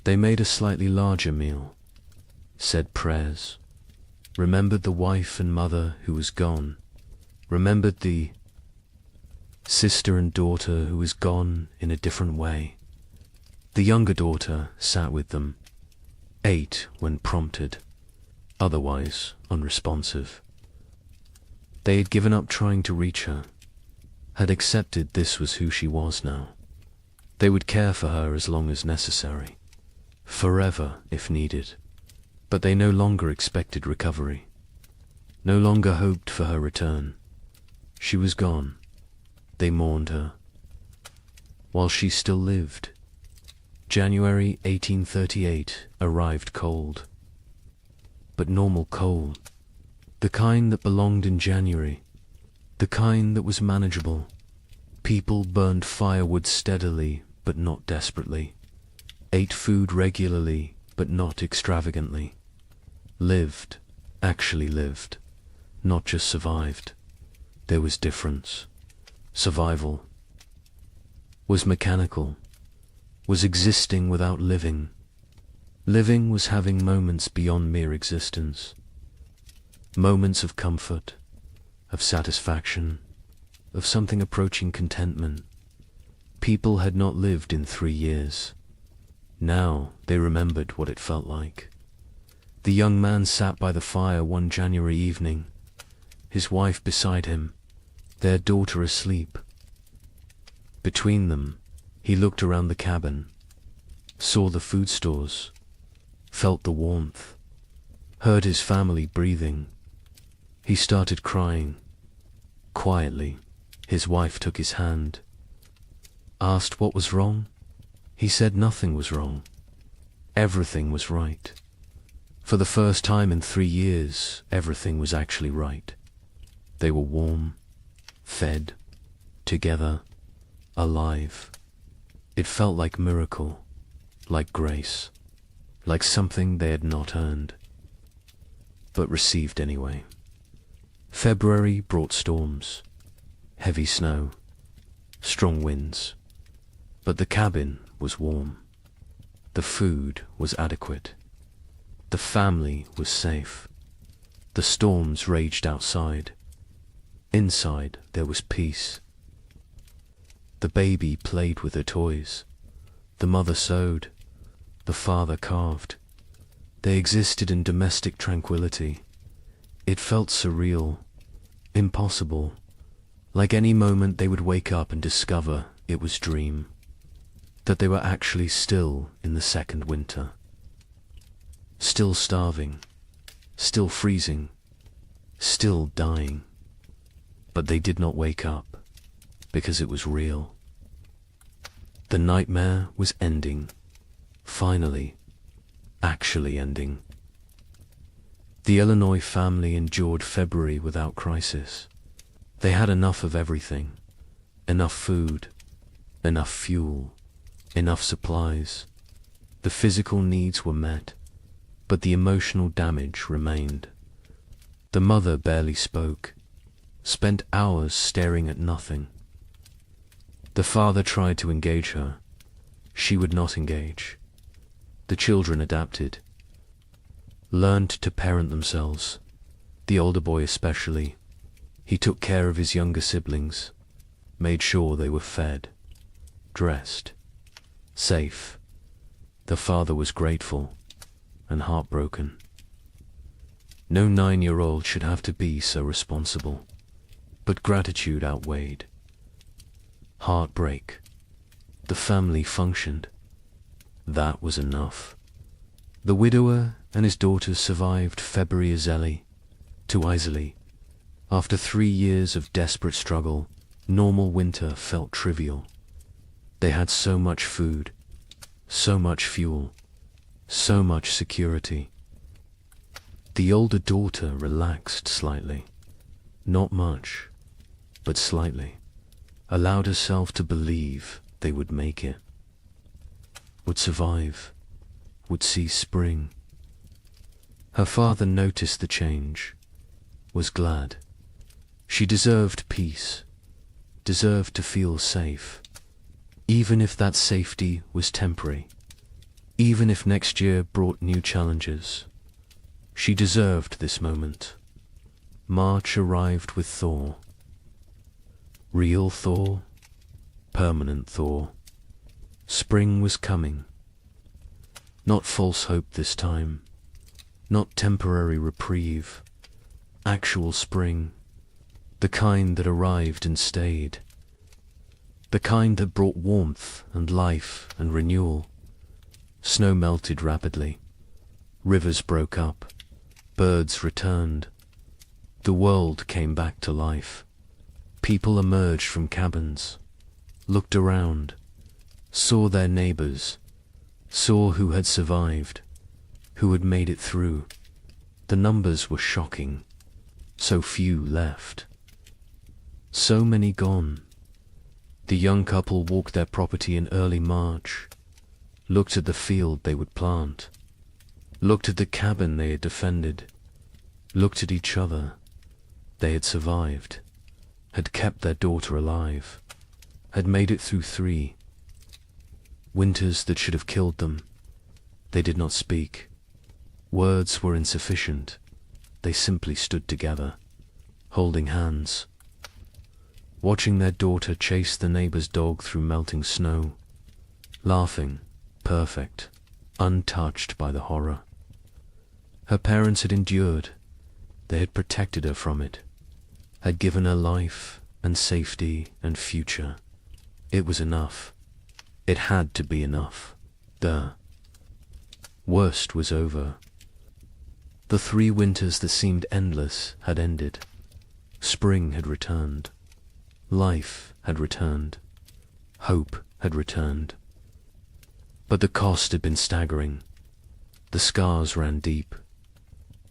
[SPEAKER 2] They made a slightly larger meal, said prayers, remembered the wife and mother who was gone, remembered the sister and daughter who was gone in a different way. The younger daughter sat with them, ate when prompted, otherwise unresponsive. They had given up trying to reach her, had accepted this was who she was now. They would care for her as long as necessary, forever if needed, but they no longer expected recovery, no longer hoped for her return. She was gone. They mourned her. While she still lived, January 1838 arrived cold, but normal cold, the kind that belonged in January, the kind that was manageable. People burned firewood steadily but not desperately, ate food regularly but not extravagantly, lived, actually lived, not just survived. There was difference. Survival was mechanical, was existing without living. Living was having moments beyond mere existence, moments of comfort, of satisfaction, of something approaching contentment. People had not lived in 3 years. Now they remembered what it felt like. The young man sat by the fire one January evening, his wife beside him, their daughter asleep. Between them, he looked around the cabin, saw the food stores, felt the warmth, heard his family breathing. He started crying. Quietly, his wife took his hand, asked what was wrong. He said nothing was wrong. Everything was right. For the first time in 3 years, everything was actually right. They were warm, fed, together, alive. It felt like miracle, like grace, like something they had not earned, but received anyway. February brought storms, heavy snow, strong winds, but the cabin was warm. The food was adequate. The family was safe. The storms raged outside. Inside there was peace. The baby played with her toys. The mother sewed. The father carved. They existed in domestic tranquility. It felt surreal, impossible, like any moment they would wake up and discover it was dream, that they were actually still in the second winter, still starving, still freezing, still dying. But they did not wake up, because it was real. The nightmare was ending, finally, actually ending. The Illinois family endured February without crisis. They had enough of everything, enough food, enough fuel, enough supplies. The physical needs were met, but the emotional damage remained. The mother barely spoke, spent hours staring at nothing. The father tried to engage her. She would not engage. The children adapted, learned to parent themselves, The older boy especially. He took care of his younger siblings, made sure they were fed, dressed, safe. The father was grateful and heartbroken. No 9-year-old should have to be so responsible, but gratitude outweighed. Heartbreak. The family functioned. That was enough. The widower and his daughters survived February too easily. After 3 years of desperate struggle, normal winter felt trivial. They had so much food, so much fuel, so much security. The older daughter relaxed slightly. Not much, but slightly. Allowed herself to believe they would make it, would survive, would see spring. Her father noticed the change, was glad. She deserved peace, deserved to feel safe, even if that safety was temporary, even if next year brought new challenges. She deserved this moment. March arrived with thaw. Real thaw, permanent thaw. Spring was coming. Not false hope this time, not temporary reprieve. Actual spring, the kind that arrived and stayed. The kind that brought warmth and life and renewal. Snow melted rapidly. Rivers broke up. Birds returned. The world came back to life. People emerged from cabins, looked around, saw their neighbors, saw who had survived, who had made it through. The numbers were shocking. So few left. So many gone. The young couple walked their property in early March, looked at the field they would plant, looked at the cabin they had defended, looked at each other. They had survived, had kept their daughter alive, had made it through 3 winters that should have killed them. They did not speak. Words were insufficient. They simply stood together, holding hands, watching their daughter chase the neighbor's dog through melting snow, laughing, perfect, untouched by the horror. Her parents had endured. They had protected her from it, had given her life and safety and future. It was enough. It had to be enough. The worst was over. The 3 winters that seemed endless had ended. Spring had returned. Life had returned. Hope had returned. But the cost had been staggering. The scars ran deep.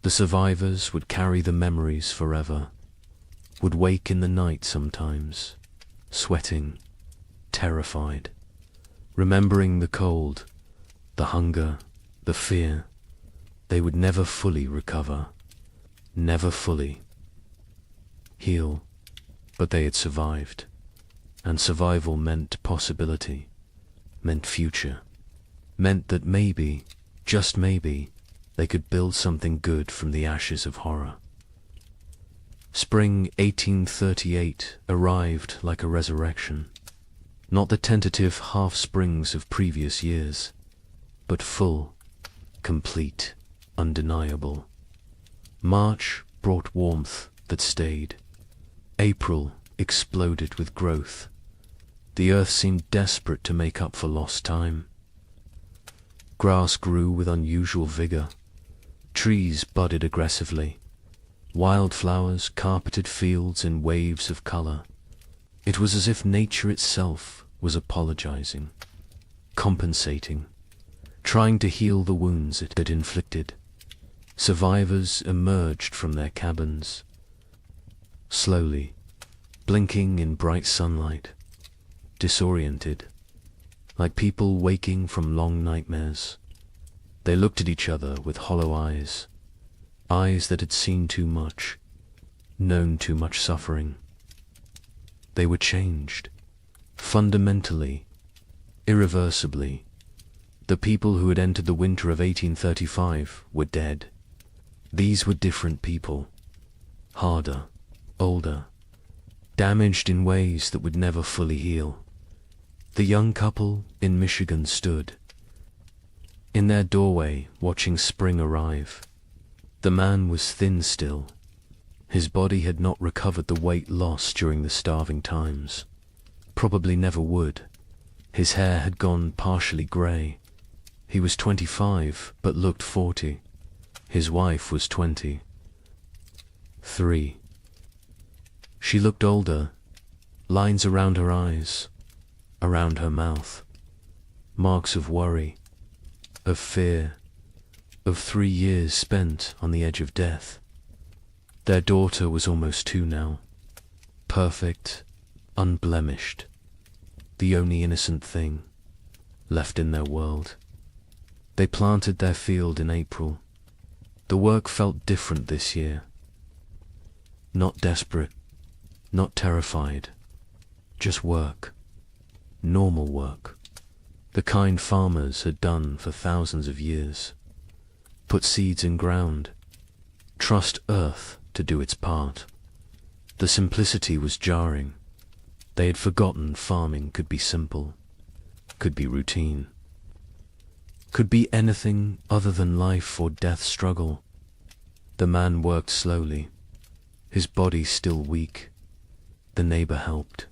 [SPEAKER 2] The survivors would carry the memories forever, would wake in the night sometimes, sweating, terrified, remembering the cold, the hunger, the fear. They would never fully recover, never fully heal, but they had survived, and survival meant possibility, meant future, meant that maybe, just maybe, they could build something good from the ashes of horror. Spring 1838 arrived like a resurrection, not the tentative half-springs of previous years, but full, complete, undeniable. March brought warmth that stayed. April exploded with growth. The earth seemed desperate to make up for lost time. Grass grew with unusual vigor. Trees budded aggressively. Wildflowers carpeted fields in waves of color. It was as if nature itself was apologizing, compensating, trying to heal the wounds it had inflicted. Survivors emerged from their cabins, slowly, blinking in bright sunlight, disoriented, like people waking from long nightmares. They looked at each other with hollow eyes, eyes that had seen too much, known too much suffering. They were changed, fundamentally, irreversibly. The people who had entered the winter of 1835 were dead. These were different people, harder, older, damaged in ways that would never fully heal. The young couple in Michigan stood in their doorway watching spring arrive. The man was thin still. His body had not recovered the weight lost during the starving times. Probably never would. His hair had gone partially grey. He was 25, but looked 40. His wife was 23. She looked older, lines around her eyes, around her mouth, marks of worry, of fear, of 3 years spent on the edge of death. Their daughter was almost 2 now, perfect, unblemished, the only innocent thing left in their world. They planted their field in April. The work felt different this year. Not desperate, not terrified, just work, normal work, the kind farmers had done for thousands of years. Put seeds in ground, trust earth to do its part. The simplicity was jarring. They had forgotten farming could be simple, could be routine, could be anything other than life or death struggle. The man worked slowly, his body still weak. The neighbor helped.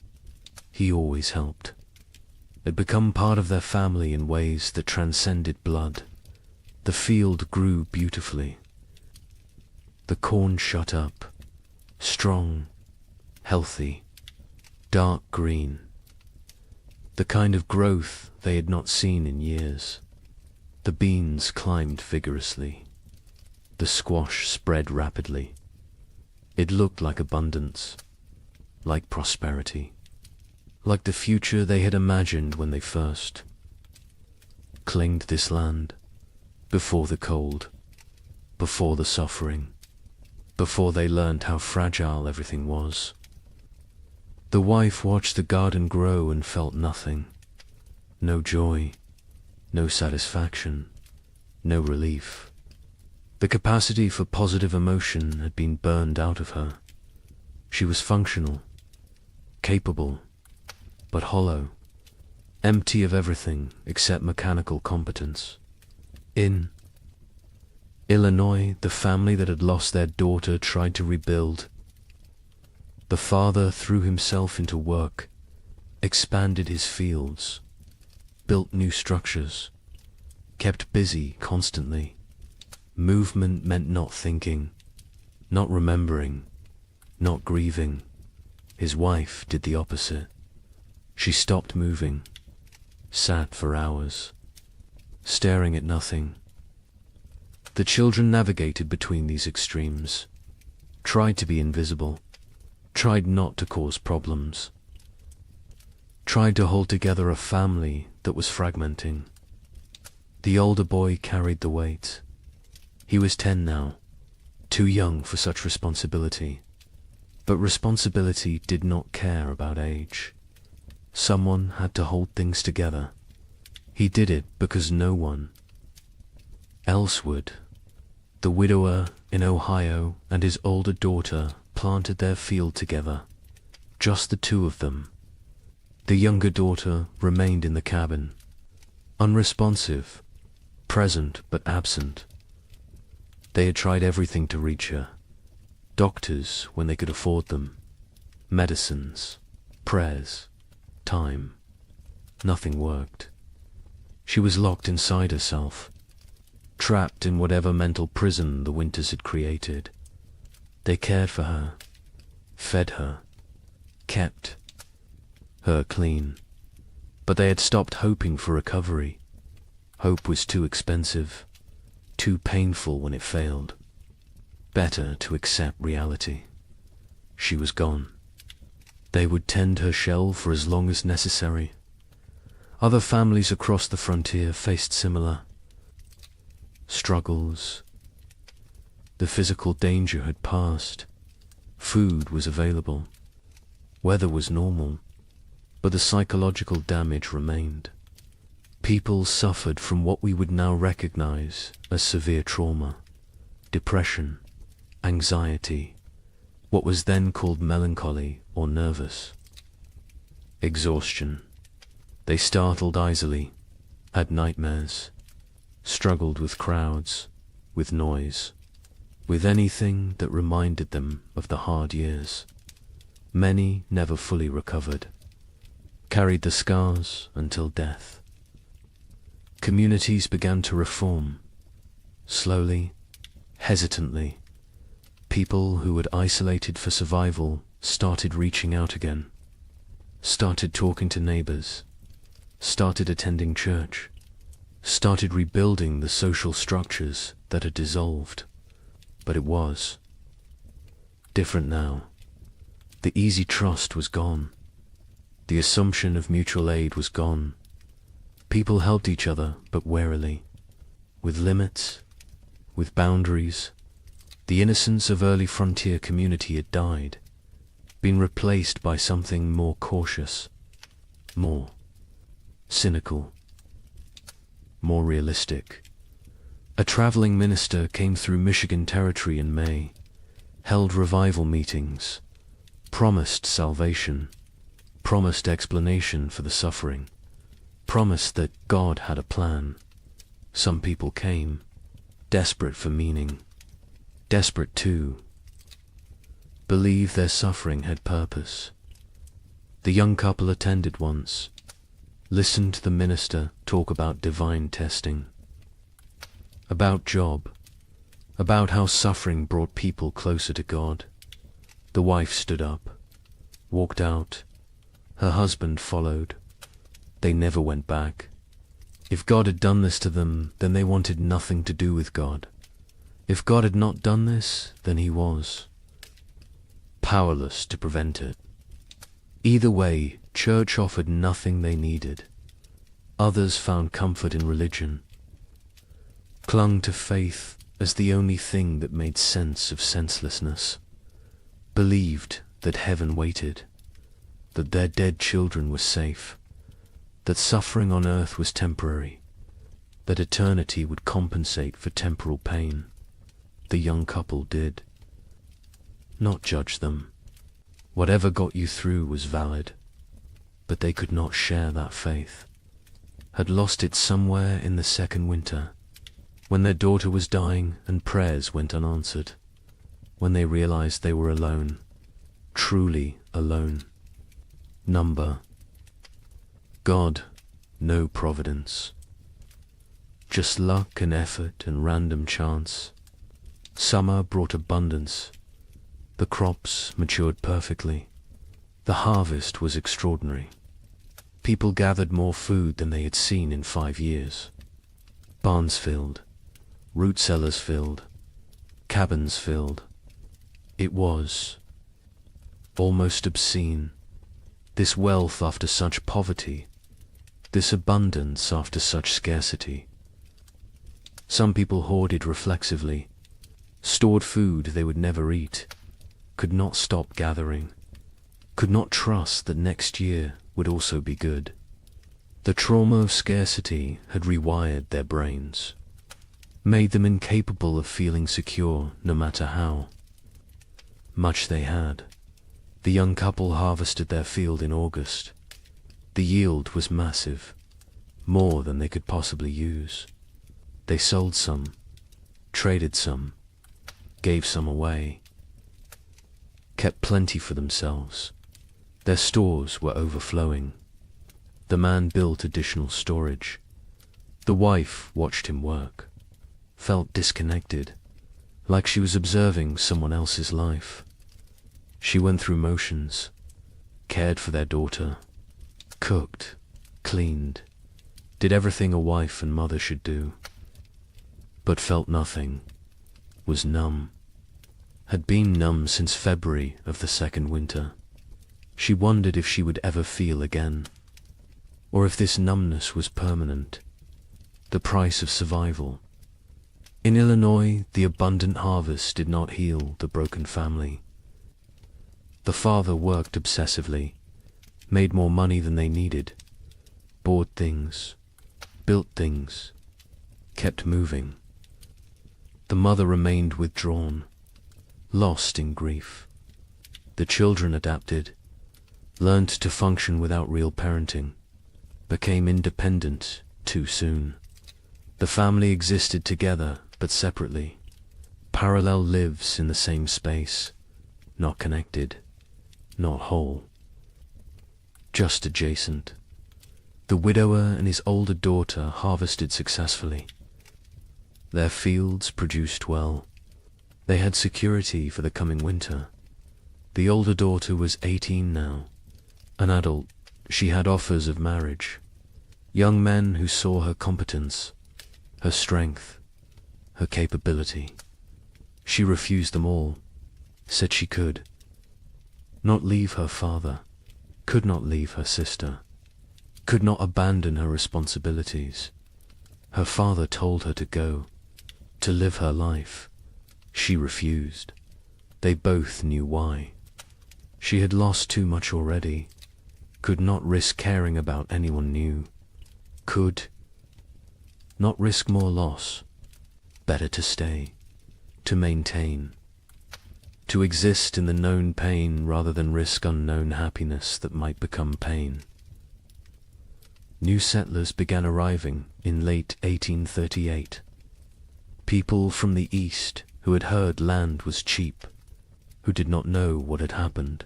[SPEAKER 2] He always helped. Had become part of their family in ways that transcended blood. The field grew beautifully. The corn shut up, strong, healthy, dark green. The kind of growth they had not seen in years. The beans climbed vigorously. The squash spread rapidly. It looked like abundance, like prosperity, like the future they had imagined when they first claimed this land, before the cold, before the suffering, before they learned how fragile everything was. The wife watched the garden grow and felt nothing. No joy, no satisfaction, no relief. The capacity for positive emotion had been burned out of her. She was functional, capable, but hollow, empty of everything except mechanical competence. In Illinois, the family that had lost their daughter tried to rebuild. The father threw himself into work, expanded his fields, built new structures, kept busy constantly. Movement meant not thinking, not remembering, not grieving. His wife did the opposite. She stopped moving, sat for hours, staring at nothing. The children navigated between these extremes, tried to be invisible, tried not to cause problems, tried to hold together a family that was fragmenting. The older boy carried the weight. He was 10 now, too young for such responsibility. But responsibility did not care about age. Someone had to hold things together. He did it because no one else would. The widower in Ohio and his older daughter planted their field together, just the 2 of them. The younger daughter remained in the cabin, unresponsive, present but absent. They had tried everything to reach her. Doctors when they could afford them, medicines, prayers, time. Nothing worked. She was locked inside herself, trapped in whatever mental prison the winters had created. They cared for her, fed her, kept her clean, but they had stopped hoping for recovery. Hope was too expensive, too painful when it failed. Better to accept reality. She was gone. They would tend her shell for as long as necessary. Other families across the frontier faced similar struggles. The physical danger had passed. Food was available. Weather was normal. But the psychological damage remained. People suffered from what we would now recognize as severe trauma, depression, anxiety, what was then called melancholy or nervous. Exhaustion. They startled easily, had nightmares, struggled with crowds, with noise, with anything that reminded them of the hard years. Many never fully recovered, carried the scars until death. Communities began to reform, slowly, hesitantly. People who had isolated for survival started reaching out again, started talking to neighbors, started attending church, started rebuilding the social structures that had dissolved. But it was different now. The easy trust was gone. The assumption of mutual aid was gone. People helped each other, but warily, with limits, with boundaries. The innocence of early frontier community had died, been replaced by something more cautious, more cynical, more realistic. A traveling minister came through Michigan territory in May, held revival meetings, promised salvation, promised explanation for the suffering, promised that God had a plan. Some people came, desperate for meaning, desperate to believe their suffering had purpose. The young couple attended once, listened to the minister talk about divine testing, about Job, about how suffering brought people closer to God. The wife stood up, walked out. Her husband followed. They never went back. If God had done this to them, then they wanted nothing to do with God. If God had not done this, then he was powerless to prevent it. Either way, church offered nothing they needed. Others found comfort in religion, clung to faith as the only thing that made sense of senselessness, believed that heaven waited, that their dead children were safe, that suffering on earth was temporary, that eternity would compensate for temporal pain. The young couple did not judge them. Whatever got you through was valid, but they could not share that faith, had lost it somewhere in the second winter, when their daughter was dying and prayers went unanswered, when they realized they were alone, truly alone. Number. God, no providence. Just luck and effort and random chance. Summer brought abundance. The crops matured perfectly. The harvest was extraordinary. People gathered more food than they had seen in 5 years. Barns filled, root cellars filled, cabins filled. It was almost obscene, this wealth after such poverty, this abundance after such scarcity. Some people hoarded reflexively, stored food they would never eat, could not stop gathering, could not trust that next year would also be good. The trauma of scarcity had rewired their brains, made them incapable of feeling secure no matter how much they had. The young couple harvested their field in August. The yield was massive, more than they could possibly use. They sold some, traded some, gave some away, kept plenty for themselves. Their stores were overflowing. The man built additional storage. The wife watched him work, felt disconnected, like she was observing someone else's life. She went through motions, cared for their daughter, cooked, cleaned, did everything a wife and mother should do, but felt nothing, was numb, had been numb since February of the second winter. She wondered if she would ever feel again, or if this numbness was permanent, the price of survival. In Illinois, the abundant harvest did not heal the broken family. The father worked obsessively, made more money than they needed, bought things, built things, kept moving. The mother remained withdrawn, lost in grief, The children adapted, learned to function without real parenting, became independent too soon. The family existed together but separately. Parallel lives in the same space, not connected, not whole, just adjacent. The widower and his older daughter harvested successfully. Their fields produced well. They had security for the coming winter. The older daughter was 18 now. An adult, she had offers of marriage. Young men who saw her competence, her strength, her capability. She refused them all, said she could not leave her father, could not leave her sister, could not abandon her responsibilities. Her father told her to go, to live her life. She refused. They both knew why. She had lost too much already, could not risk caring about anyone new, could not risk more loss. Better to stay, to maintain, to exist in the known pain rather than risk unknown happiness that might become pain. New settlers began arriving in late 1838. People from the east who had heard land was cheap, who did not know what had happened,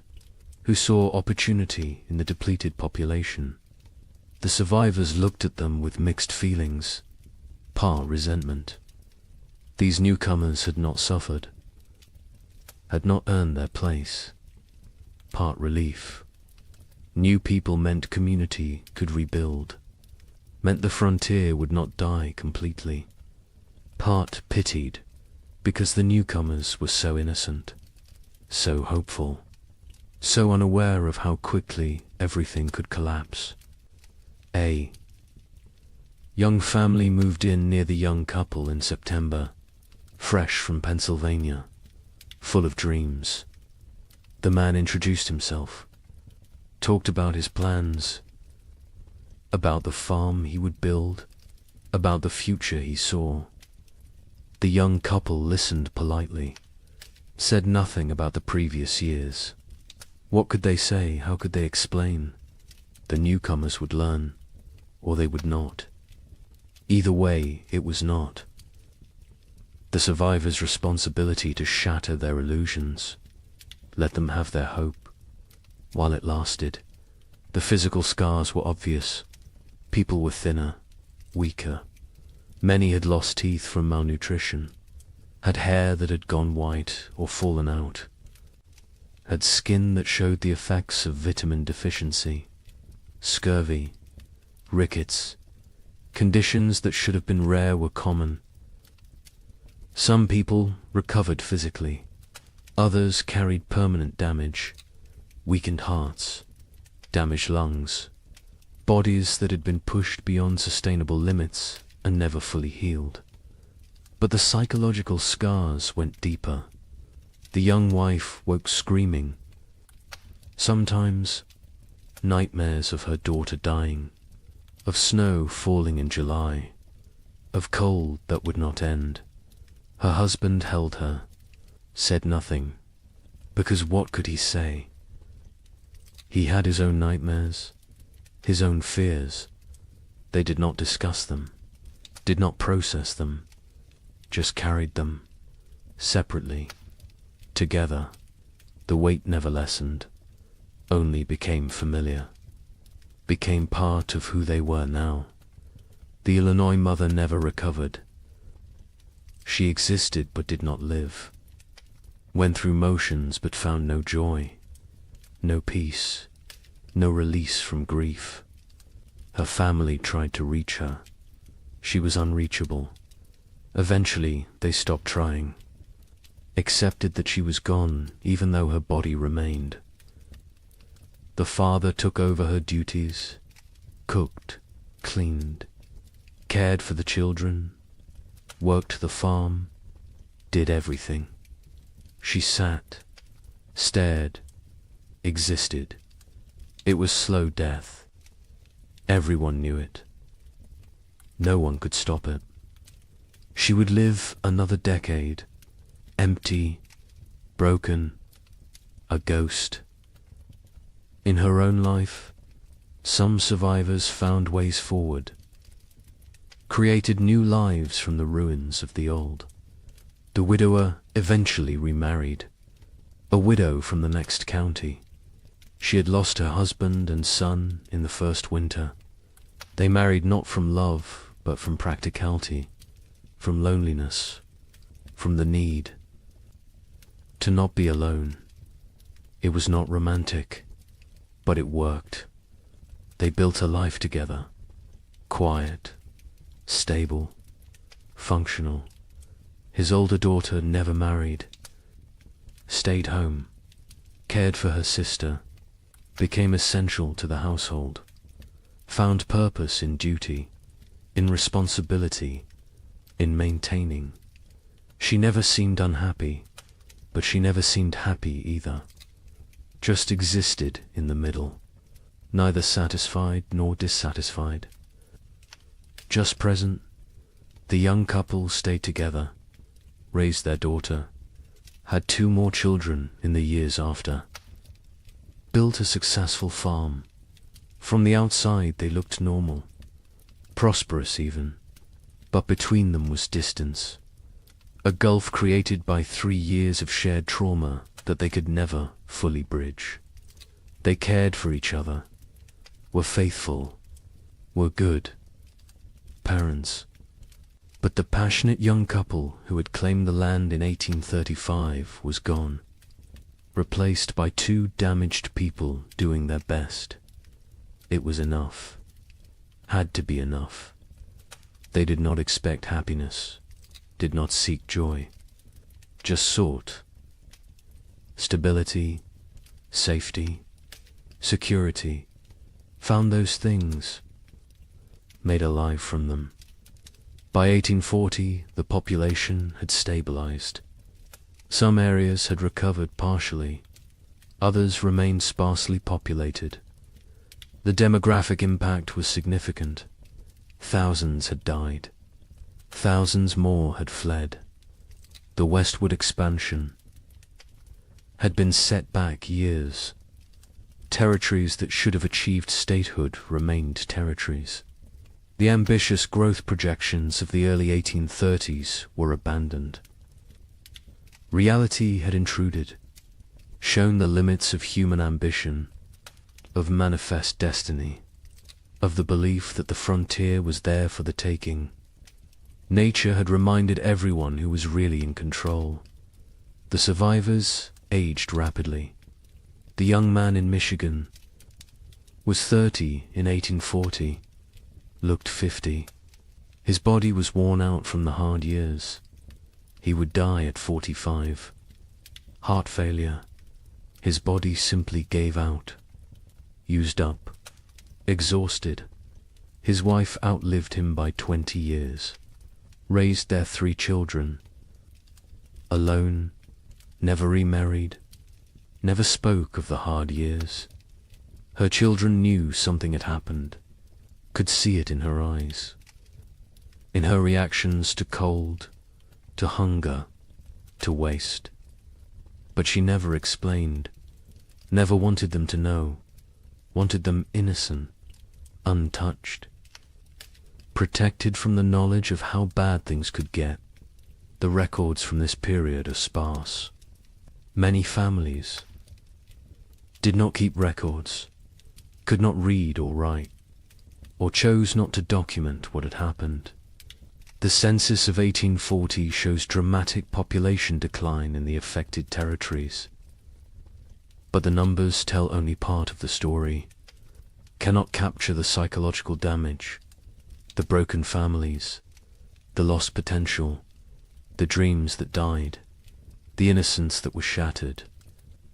[SPEAKER 2] who saw opportunity in the depleted population. The survivors looked at them with mixed feelings, part resentment. These newcomers had not suffered, had not earned their place. Part relief. New people meant community could rebuild, meant the frontier would not die completely. Part pitied, because the newcomers were so innocent, so hopeful, so unaware of how quickly everything could collapse. A young family moved in near the young couple in September, fresh from Pennsylvania, full of dreams. The man introduced himself, talked about his plans, about the farm he would build, about the future he saw. The young couple listened politely, said nothing about the previous years. What could they say? How could they explain? The newcomers would learn, or they would not. Either way, it was not the survivors' responsibility to shatter their illusions, let them have their hope, while it lasted. The physical scars were obvious. People were thinner, weaker. Many had lost teeth from malnutrition, had hair that had gone white or fallen out, had skin that showed the effects of vitamin deficiency, scurvy, rickets. Conditions that should have been rare were common. Some people recovered physically, others carried permanent damage, weakened hearts, damaged lungs, bodies that had been pushed beyond sustainable limits and never fully healed. But the psychological scars went deeper. The young wife woke screaming. Sometimes nightmares of her daughter dying, of snow falling in July, of cold that would not end. Her husband held her, said nothing, because what could he say? He had his own nightmares, his own fears. They did not discuss them, did not process them, just carried them, separately, together. The weight never lessened, only became familiar, became part of who they were now. The Illinois mother never recovered. She existed but did not live, went through motions but found no joy, no peace, no release from grief. Her family tried to reach her. She was unreachable. Eventually, they stopped trying, accepted that she was gone even though her body remained. The father took over her duties, cooked, cleaned, cared for the children, worked the farm, did everything. She sat, stared, existed. It was slow death. Everyone knew it. No one could stop it. She would live another decade, empty, broken, a ghost. In her own life, some survivors found ways forward, created new lives from the ruins of the old. The widower eventually remarried, a widow from the next county. She had lost her husband and son in the first winter. They married not from love, but from practicality, from loneliness, from the need to not be alone. It was not romantic, but it worked. They built a life together, quiet, stable, functional. His older daughter never married, stayed home, cared for her sister, became essential to the household, found purpose in duty, in responsibility, in maintaining. She never seemed unhappy, but she never seemed happy either. Just existed in the middle, neither satisfied nor dissatisfied. Just present, the young couple stayed together, raised their daughter, had 2 more children in the years after, built a successful farm. From the outside they looked normal, prosperous even, but between them was distance, a gulf created by 3 years of shared trauma that they could never fully bridge. They cared for each other, were faithful, were good parents. But the passionate young couple who had claimed the land in 1835 was gone, replaced by 2 damaged people doing their best. It was enough, had to be enough. They did not expect happiness, did not seek joy, just sought stability, safety, security, found those things, made a life from them. By 1840, the population had stabilized. Some areas had recovered partially, others remained sparsely populated. The demographic impact was significant. Thousands had died. Thousands more had fled. The westward expansion had been set back years. Territories that should have achieved statehood remained territories. The ambitious growth projections of the early 1830s were abandoned. Reality had intruded, shown the limits of human ambition, of manifest destiny, of the belief that the frontier was there for the taking. Nature had reminded everyone who was really in control. The survivors aged rapidly. The young man in Michigan was 30 in 1840, looked 50. His body was worn out from the hard years. He would die at 45. Heart failure. His body simply gave out. Used up. Exhausted. His wife outlived him by 20 years. Raised their 3 children. Alone. Never remarried. Never spoke of the hard years. Her children knew something had happened. Could see it in her eyes. In her reactions to cold, to hunger, to waste. But she never explained. Never wanted them to know. Wanted them innocent, untouched. Protected from the knowledge of how bad things could get. The records from this period are sparse. Many families did not keep records, could not read or write, or chose not to document what had happened. The census of 1840 shows dramatic population decline in the affected territories. But the numbers tell only part of the story, cannot capture the psychological damage, the broken families, the lost potential, the dreams that died, the innocence that was shattered.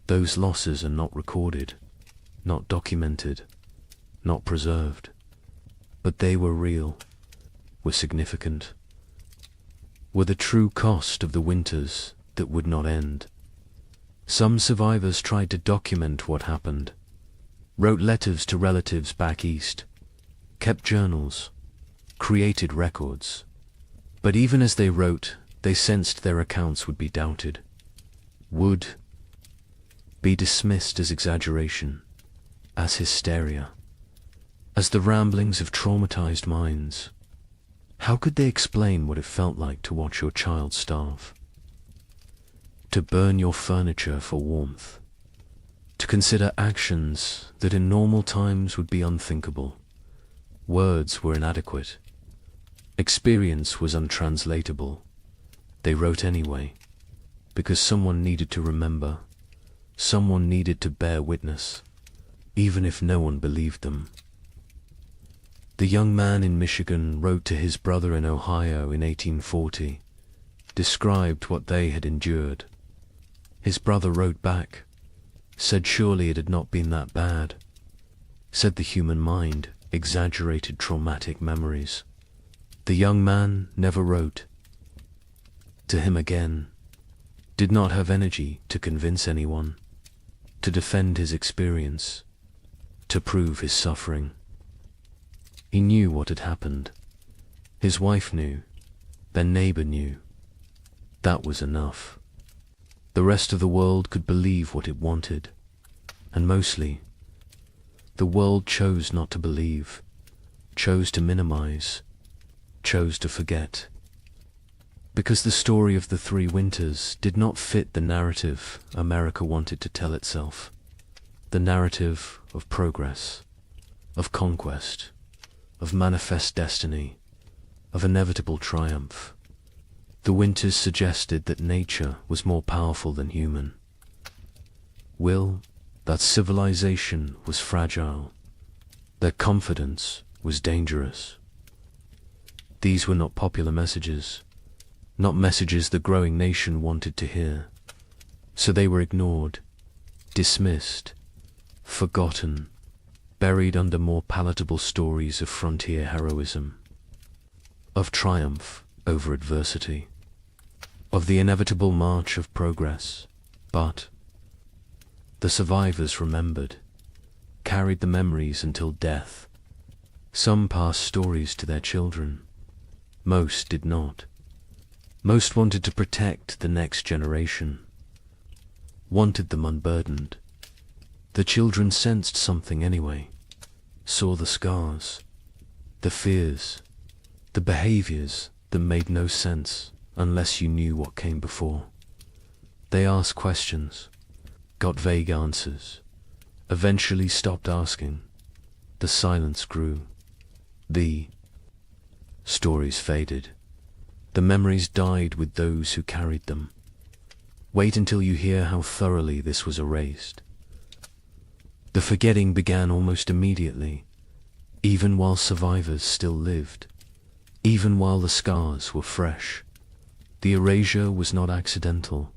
[SPEAKER 2] Those losses are not recorded, not documented, not preserved. But they were real, were significant, were the true cost of the winters that would not end. Some survivors tried to document what happened, wrote letters to relatives back east, kept journals, created records. But even as they wrote, they sensed their accounts would be doubted. Would be dismissed as exaggeration, as hysteria, as the ramblings of traumatized minds. How could they explain what it felt like to watch your child starve? To burn your furniture for warmth? To consider actions that in normal times would be unthinkable? Words were inadequate. Experience was untranslatable. They wrote anyway, because someone needed to remember, someone needed to bear witness, even if no one believed them. The young man in Michigan wrote to his brother in Ohio in 1840, described what they had endured. His brother wrote back, said surely it had not been that bad, said the human mind exaggerated traumatic memories. The young man never wrote to him again, did not have energy to convince anyone, to defend his experience, to prove his suffering. He knew what had happened. His wife knew, their neighbor knew. That was enough. The rest of the world could believe what it wanted, and mostly, the world chose not to believe, chose to minimize, chose to forget. Because the story of the 3 winters did not fit the narrative America wanted to tell itself. The narrative of progress, of conquest, of manifest destiny, of inevitable triumph. The winters suggested that nature was more powerful than human. Will, that civilization was fragile, that confidence was dangerous. These were not popular messages, not messages the growing nation wanted to hear. So they were ignored, dismissed, forgotten, buried under more palatable stories of frontier heroism, of triumph over adversity, of the inevitable march of progress. But the survivors remembered, carried the memories until death. Some passed stories to their children. Most did not. Most wanted to protect the next generation, wanted them unburdened. The children sensed something anyway, saw the scars, the fears, the behaviors that made no sense unless you knew what came before. They asked questions, got vague answers, eventually stopped asking. The silence grew. The stories faded. The memories died with those who carried them. Wait until you hear how thoroughly this was erased. The forgetting began almost immediately, even while survivors still lived, even while the scars were fresh. The erasure was not accidental,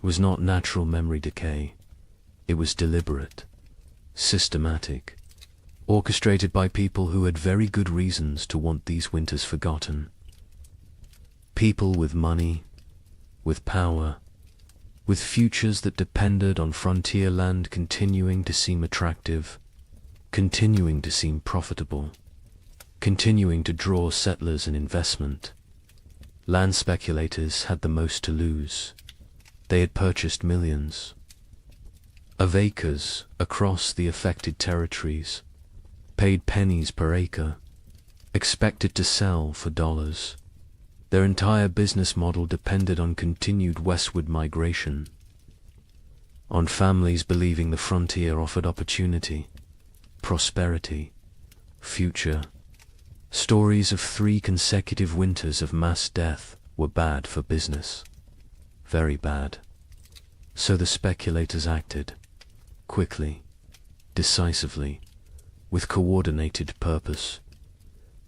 [SPEAKER 2] was not natural memory decay. It was deliberate, systematic, orchestrated by people who had very good reasons to want these winters forgotten. People with money, with power, with futures that depended on frontier land continuing to seem attractive, continuing to seem profitable, continuing to draw settlers and investment. Land speculators had the most to lose. They had purchased millions of acres across the affected territories, paid pennies per acre, expected to sell for dollars. Their entire business model depended on continued westward migration, on families believing the frontier offered opportunity, prosperity, future. Stories of 3 consecutive winters of mass death were bad for business, very bad. So the speculators acted, quickly, decisively, with coordinated purpose.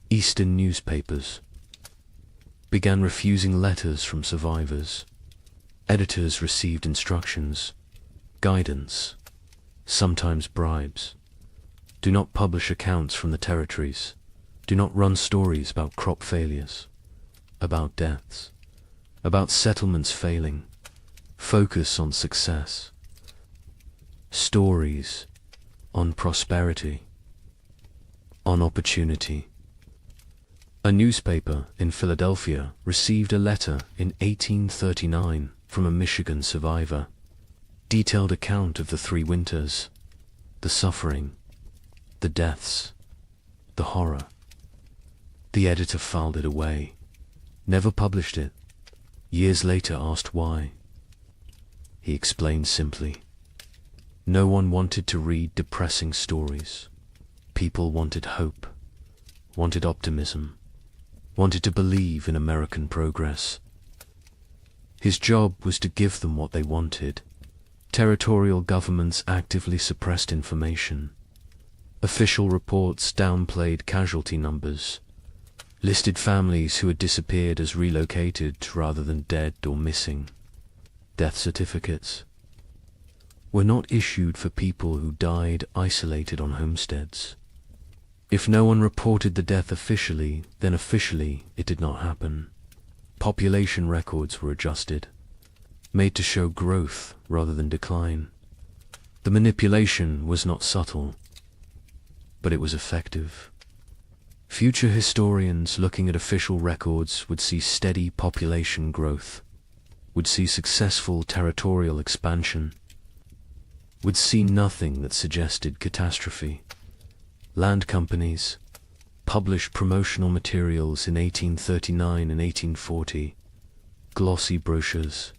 [SPEAKER 2] Eastern newspapers began refusing letters from survivors. Editors received instructions, guidance, sometimes bribes. Do not publish accounts from the territories. Do not run stories about crop failures, about deaths, about settlements failing. Focus on success. Stories on prosperity, on opportunity. A newspaper in Philadelphia received a letter in 1839 from a Michigan survivor. Detailed account of the 3 winters, the suffering, the deaths, the horror. The editor filed it away, never published it. Years later asked why. He explained simply, no one wanted to read depressing stories. People wanted hope, wanted optimism, wanted to believe in American progress. His job was to give them what they wanted. Territorial governments actively suppressed information. Official reports downplayed casualty numbers, listed families who had disappeared as relocated rather than dead or missing. Death certificates were not issued for people who died isolated on homesteads. If no one reported the death officially, then officially it did not happen. Population records were adjusted, made to show growth rather than decline. The manipulation was not subtle, but it was effective. Future historians looking at official records would see steady population growth, would see successful territorial expansion, would see nothing that suggested catastrophe. Land companies published promotional materials in 1839 and 1840, glossy brochures,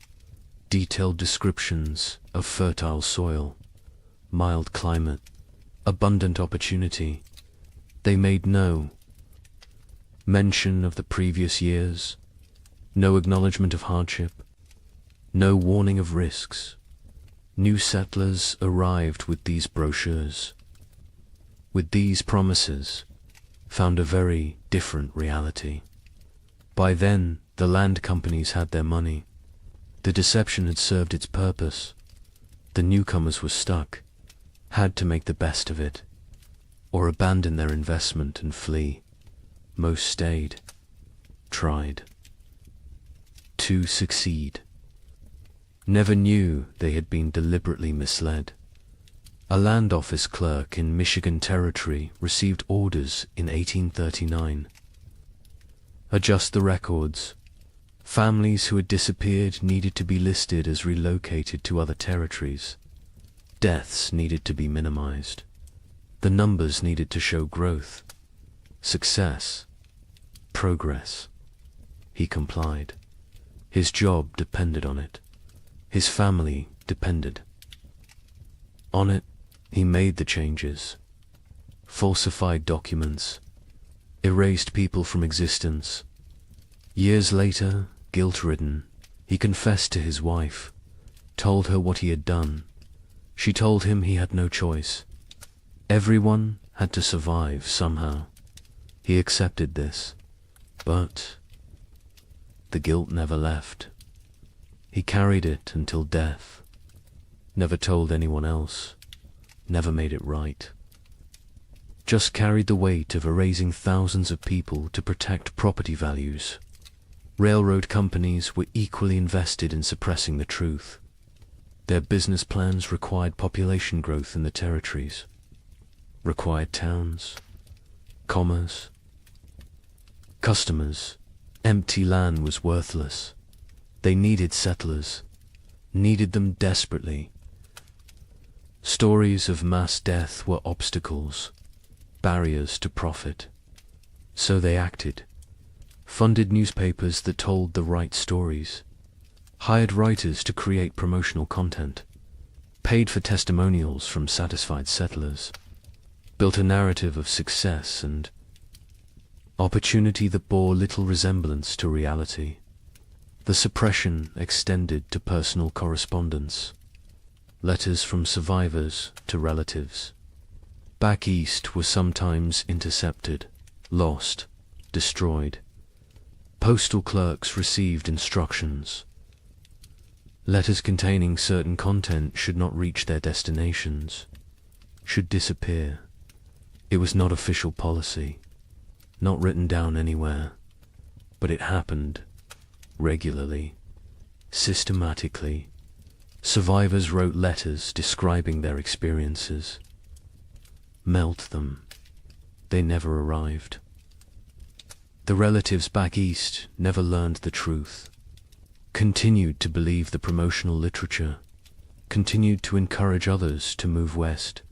[SPEAKER 2] detailed descriptions of fertile soil, mild climate, abundant opportunity. They made no mention of the previous years, no acknowledgement of hardship, no warning of risks. New settlers arrived with these brochures, with these promises, found a very different reality. By then, the land companies had their money. The deception had served its purpose. The newcomers were stuck, had to make the best of it, or abandon their investment and flee. Most stayed, tried to succeed. Never knew they had been deliberately misled. A land office clerk in Michigan Territory received orders in 1839. Adjust the records. Families who had disappeared needed to be listed as relocated to other territories. Deaths needed to be minimized. The numbers needed to show growth, success, progress. He complied. His job depended on it. His family depended on it. He made the changes, falsified documents, erased people from existence. Years later, guilt-ridden, he confessed to his wife, told her what he had done. She told him he had no choice. Everyone had to survive somehow. He accepted this, but the guilt never left. He carried it until death, never told anyone else, never made it right. Just carried the weight of erasing thousands of people to protect property values. Railroad companies were equally invested in suppressing the truth. Their business plans required population growth in the territories, required towns, commerce, customers. Empty land was worthless. They needed settlers, needed them desperately. Stories of mass death were obstacles, barriers to profit. So they acted, funded newspapers that told the right stories, hired writers to create promotional content, paid for testimonials from satisfied settlers, built a narrative of success and opportunity that bore little resemblance to reality. The suppression extended to personal correspondence, letters from survivors to relatives. Back east were sometimes intercepted, lost, destroyed. Postal clerks received instructions. Letters containing certain content should not reach their destinations, should disappear. It was not official policy, not written down anywhere, but it happened regularly, systematically. Survivors wrote letters describing their experiences. Melt them. They never arrived. The relatives back east never learned the truth, continued to believe the promotional literature, continued to encourage others to move west.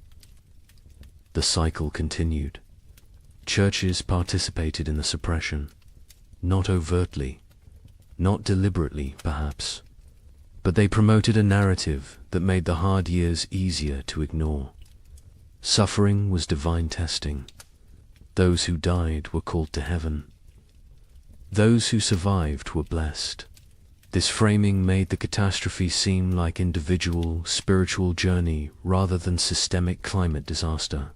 [SPEAKER 2] The cycle continued. Churches participated in the suppression, not overtly, not deliberately, perhaps, but they promoted a narrative that made the hard years easier to ignore. Suffering was divine testing. Those who died were called to heaven. Those who survived were blessed. This framing made the catastrophe seem like individual, spiritual journey rather than systemic climate disaster.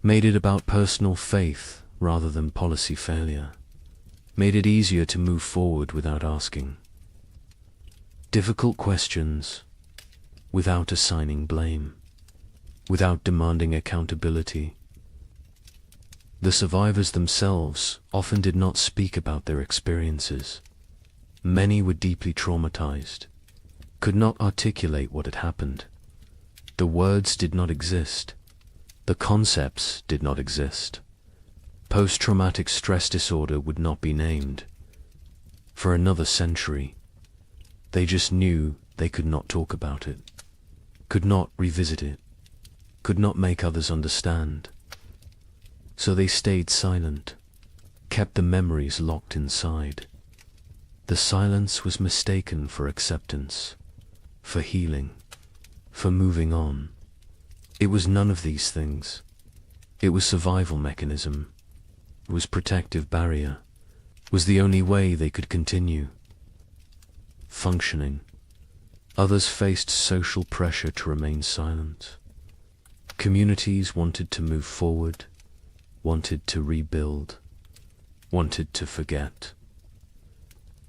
[SPEAKER 2] Made it about personal faith rather than policy failure. Made it easier to move forward without asking difficult questions, without assigning blame, without demanding accountability. The survivors themselves often did not speak about their experiences. Many were deeply traumatized, could not articulate what had happened. The words did not exist. The concepts did not exist. Post-traumatic stress disorder would not be named. For another century, they just knew they could not talk about it, could not revisit it, could not make others understand. So they stayed silent, kept the memories locked inside. The silence was mistaken for acceptance, for healing, for moving on. It was none of these things. It was survival mechanism. It was protective barrier. It was the only way they could continue functioning. Others faced social pressure to remain silent. Communities wanted to move forward, wanted to rebuild, wanted to forget.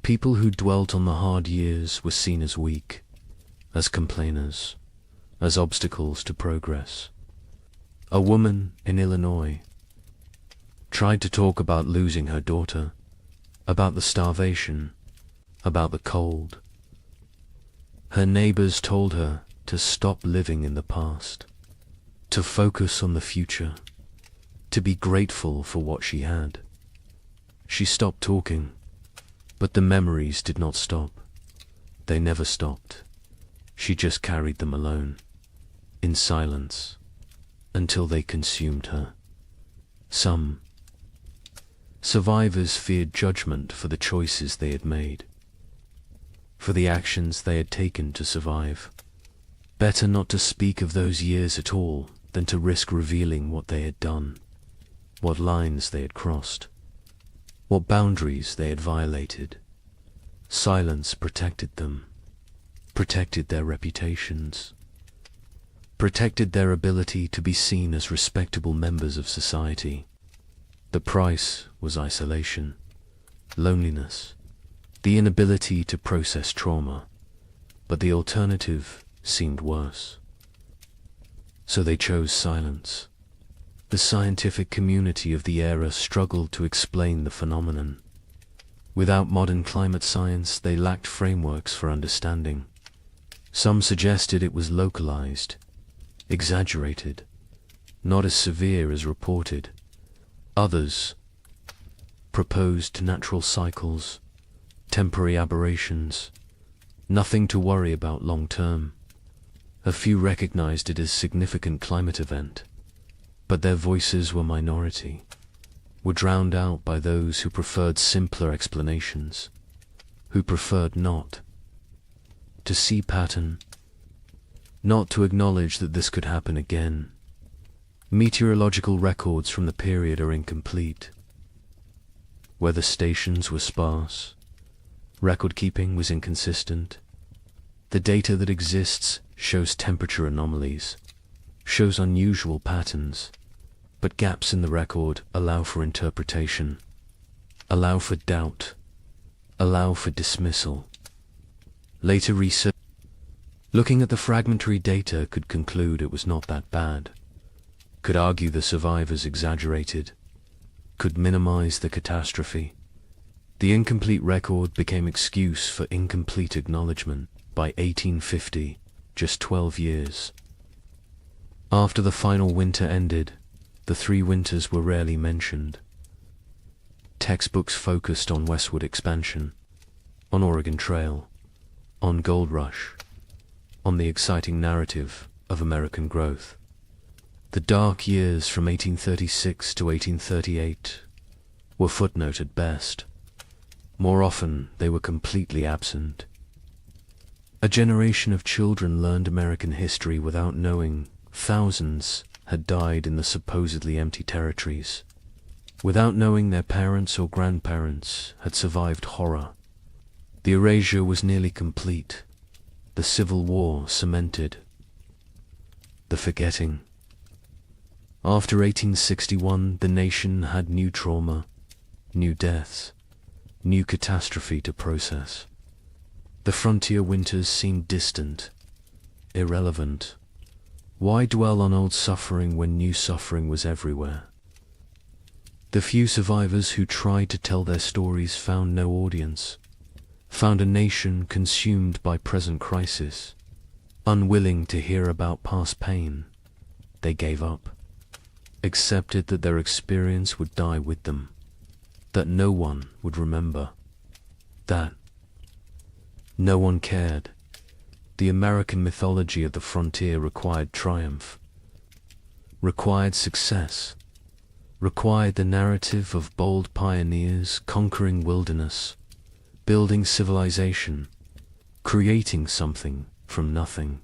[SPEAKER 2] People who dwelt on the hard years were seen as weak, as complainers, as obstacles to progress. A woman in Illinois tried to talk about losing her daughter, about the starvation, about the cold. Her neighbors told her to stop living in the past, to focus on the future, to be grateful for what she had. She stopped talking, but the memories did not stop. They never stopped. She just carried them alone, in silence, until they consumed her. Some survivors feared judgment for the choices they had made, for the actions they had taken to survive. Better not to speak of those years at all than to risk revealing what they had done, what lines they had crossed, what boundaries they had violated. Silence protected them, protected their reputations, protected their ability to be seen as respectable members of society. The price was isolation, loneliness, the inability to process trauma, but the alternative seemed worse. So they chose silence. The scientific community of the era struggled to explain the phenomenon. Without modern climate science, they lacked frameworks for understanding. Some suggested it was localized, exaggerated, not as severe as reported. Others proposed natural cycles, temporary aberrations, nothing to worry about long term. A few recognized it as significant climate event, but their voices were minority, were drowned out by those who preferred simpler explanations, who preferred not to see pattern, not to acknowledge that this could happen again. Meteorological records from the period are incomplete. Weather stations were sparse. Record-keeping was inconsistent. The data that exists shows temperature anomalies, shows unusual patterns, but gaps in the record allow for interpretation, allow for doubt, allow for dismissal. Later research, looking at the fragmentary data, could conclude it was not that bad, could argue the survivors exaggerated, could minimize the catastrophe. The incomplete record became excuse for incomplete acknowledgement. By 1850, just 12 years after the final winter ended, the 3 winters were rarely mentioned. Textbooks focused on westward expansion, on Oregon Trail, on Gold Rush. on the exciting narrative of American growth. The dark years from 1836 to 1838 were footnote at best. More often, they were completely absent. A generation of children learned American history without knowing thousands had died in the supposedly empty territories, without knowing their parents or grandparents had survived horror. The erasure was nearly complete. The Civil War cemented. The forgetting. After 1861, the nation had new trauma, new deaths, new catastrophe to process. The frontier winters seemed distant, irrelevant. Why dwell on old suffering when new suffering was everywhere? The few survivors who tried to tell their stories found no audience, found a nation consumed by present crisis. Unwilling to hear about past pain, they gave up, accepted that their experience would die with them, that no one would remember, that no one cared. The American mythology of the frontier required triumph, required success, required the narrative of bold pioneers conquering wilderness, building civilization, creating something from nothing.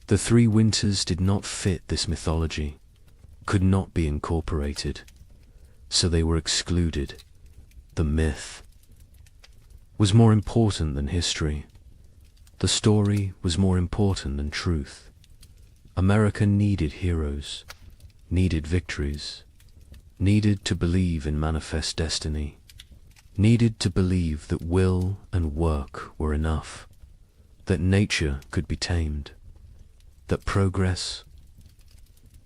[SPEAKER 2] The three winters did not fit this mythology, could not be incorporated, so they were excluded. The myth was more important than history. The story was more important than truth. America needed heroes, needed victories, needed to believe in manifest destiny, needed to believe that will and work were enough, that nature could be tamed, that progress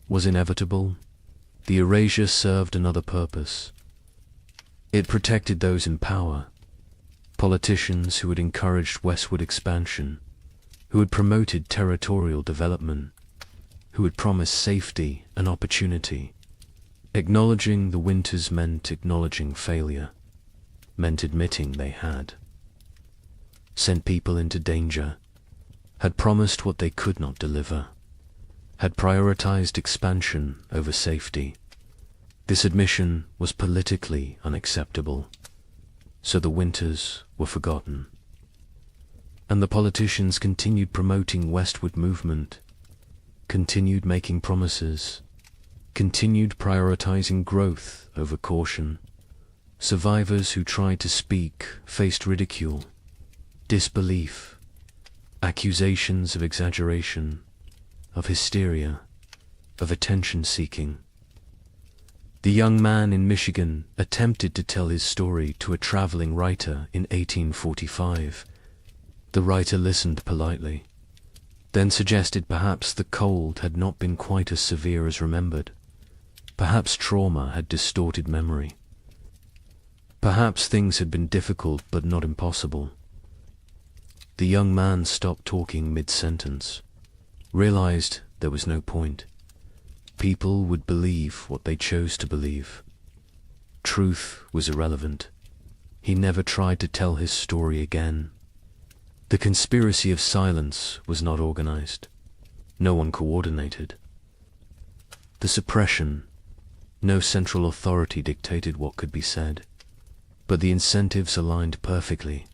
[SPEAKER 2] was inevitable. The erasure served another purpose. It protected those in power, politicians who had encouraged westward expansion, who had promoted territorial development, who had promised safety and opportunity. Acknowledging the winters meant acknowledging failure, meant admitting they had. Sent people into danger, had promised what they could not deliver, had prioritized expansion over safety. This admission was politically unacceptable, so the winters were forgotten. And the politicians continued promoting westward movement, continued making promises, continued prioritizing growth over caution. Survivors who tried to speak faced ridicule, disbelief, accusations of exaggeration, of hysteria, of attention-seeking. The young man in Michigan attempted to tell his story to a traveling writer in 1845. The writer listened politely, then suggested perhaps the cold had not been quite as severe as remembered. Perhaps trauma had distorted memory. Perhaps things had been difficult but not impossible. The young man stopped talking mid-sentence, realized there was no point. People would believe what they chose to believe. Truth was irrelevant. He never tried to tell his story again. The conspiracy of silence was not organized. No one coordinated. The suppression, no central authority dictated what could be said. But the incentives aligned perfectly.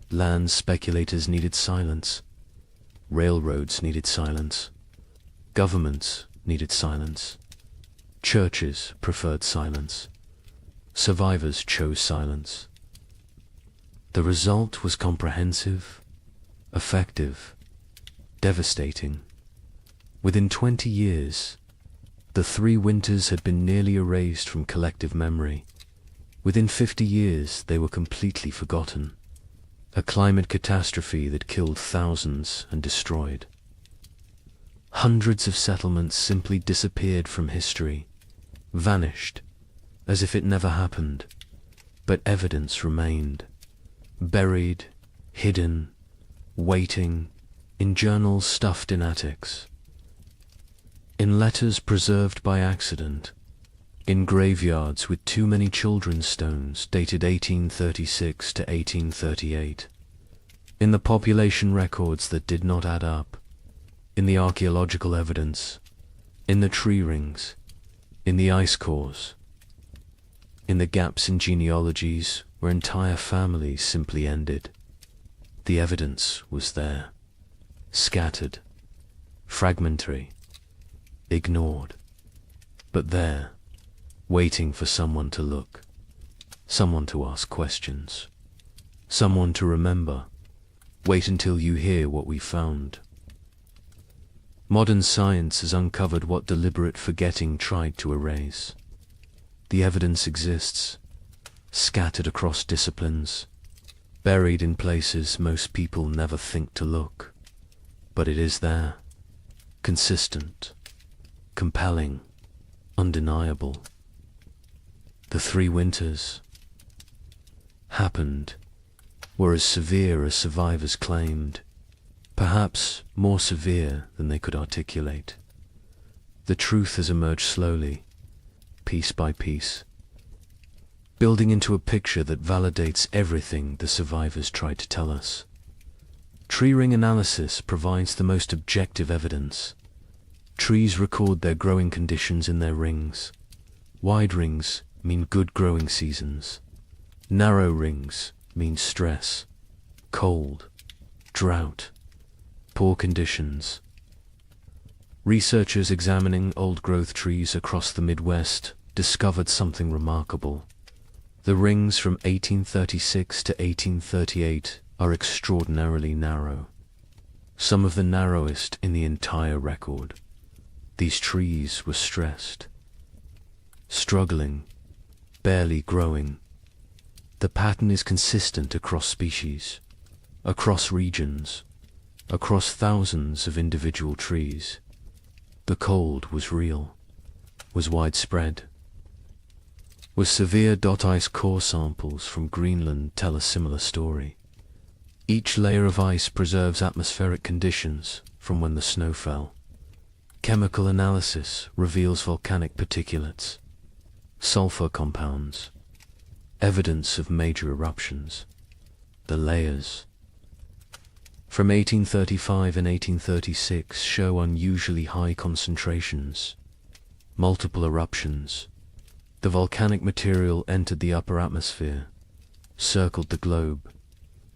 [SPEAKER 2] Land speculators needed silence. Railroads needed silence. Governments needed silence. Churches preferred silence. Survivors chose silence. The result was comprehensive, effective, devastating. Within 20 years, the three winters had been nearly erased from collective memory. Within 50 years, they were completely forgotten. A climate catastrophe that killed thousands and destroyed. Hundreds of settlements simply disappeared from history, vanished, as if it never happened. But evidence remained, buried, hidden, waiting, in journals stuffed in attics, in letters preserved by accident, in graveyards with too many children's stones dated 1836 to 1838, In the population records that did not add up, in the archaeological evidence, in the tree rings, in the ice cores, in the gaps in genealogies where entire families simply ended. The evidence was there, scattered, fragmentary, ignored, but there, waiting for someone to look, someone to ask questions, someone to remember. Wait until you hear what we found. Modern science has uncovered what deliberate forgetting tried to erase. The evidence exists, scattered across disciplines, buried in places most people never think to look. But it is there, consistent, compelling, undeniable. The 3 winters happened, were as severe as survivors claimed, perhaps more severe than they could articulate. The truth has emerged slowly, piece by piece, building into a picture that validates everything the survivors tried to tell us. Tree ring analysis provides the most objective evidence. Trees record their growing conditions in their rings. Wide rings mean good growing seasons. Narrow rings mean stress, cold, drought, poor conditions. Researchers examining old-growth trees across the Midwest discovered something remarkable. The rings from 1836 to 1838 are extraordinarily narrow, some of the narrowest in the entire record. These trees were stressed, struggling, barely growing. The pattern is consistent across species, across regions, across thousands of individual trees. The cold was real, was widespread. Was severe ice core samples from Greenland tell a similar story. Each layer of ice preserves atmospheric conditions from when the snow fell. Chemical analysis reveals volcanic particulates, sulfur compounds, evidence of major eruptions. The layers from 1835 and 1836 show unusually high concentrations, multiple eruptions. The volcanic material entered the upper atmosphere, circled the globe,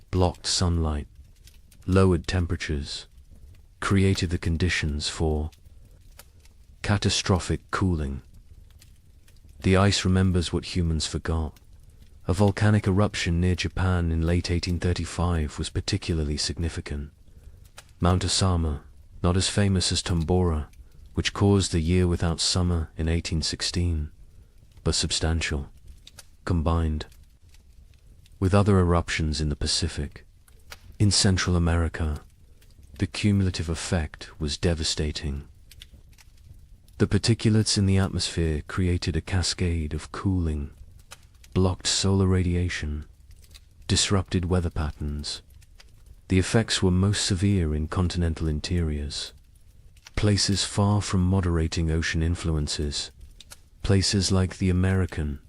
[SPEAKER 2] blocked sunlight, lowered temperatures, created the conditions for catastrophic cooling. The ice remembers what humans forgot. A volcanic eruption near Japan in late 1835 was particularly significant. Mount Osama, not as famous as Tambora, which caused the year without summer in 1816, but substantial, combined with other eruptions in the Pacific. In Central America, the cumulative effect was devastating. The particulates in the atmosphere created a cascade of cooling, blocked solar radiation, disrupted weather patterns. The effects were most severe in continental interiors, places far from moderating ocean influences, places like the American.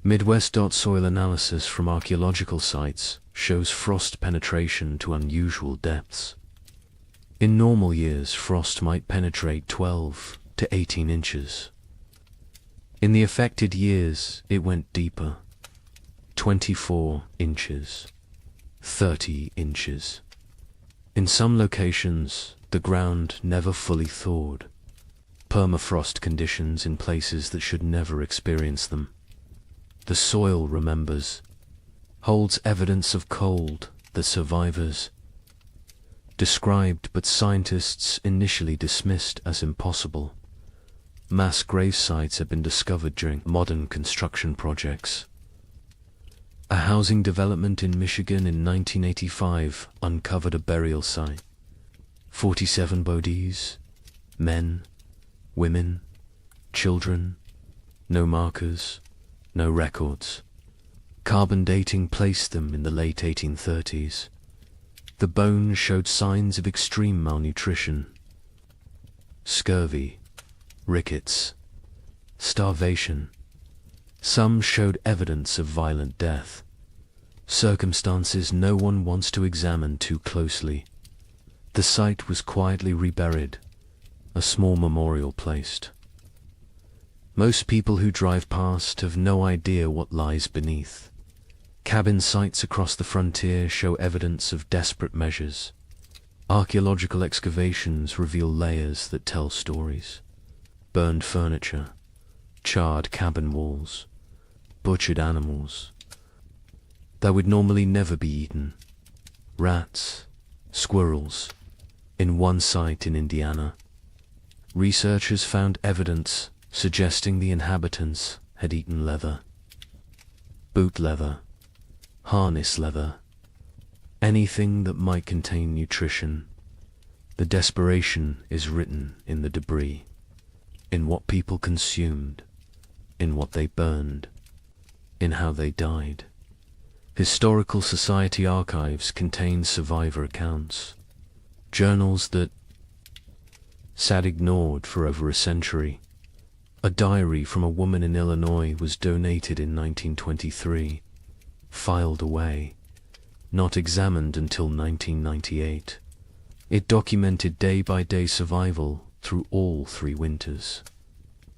[SPEAKER 2] Midwest soil analysis from archaeological sites shows frost penetration to unusual depths. In normal years, frost might penetrate 12 to 18 inches. In the affected years, it went deeper, 24 inches, 30 inches. In some locations, the ground never fully thawed. Permafrost conditions in places that should never experience them. The soil remembers, holds evidence of cold that survivors described but scientists initially dismissed as impossible. Mass grave sites have been discovered during modern construction projects. A housing development in Michigan in 1985 uncovered a burial site. 47 bodies, men, women, children, no markers, no records. Carbon dating placed them in the late 1830s. The bones showed signs of extreme malnutrition, scurvy, rickets, starvation. Some showed evidence of violent death. Circumstances no one wants to examine too closely. The site was quietly reburied, a small memorial placed. Most people who drive past have no idea what lies beneath. Cabin sites across the frontier show evidence of desperate measures. Archaeological excavations reveal layers that tell stories. Burned furniture, charred cabin walls, butchered animals that would normally never be eaten. Rats, squirrels. In one site in Indiana, researchers found evidence suggesting the inhabitants had eaten leather, boot leather, harness leather, anything that might contain nutrition. The desperation is written in the debris, in what people consumed, in what they burned, in how they died. Historical Society archives contain survivor accounts, journals that sat ignored for over a century. A diary from a woman in Illinois was donated in 1923, filed away, not examined until 1998. It documented day-by-day survival through all 3 winters,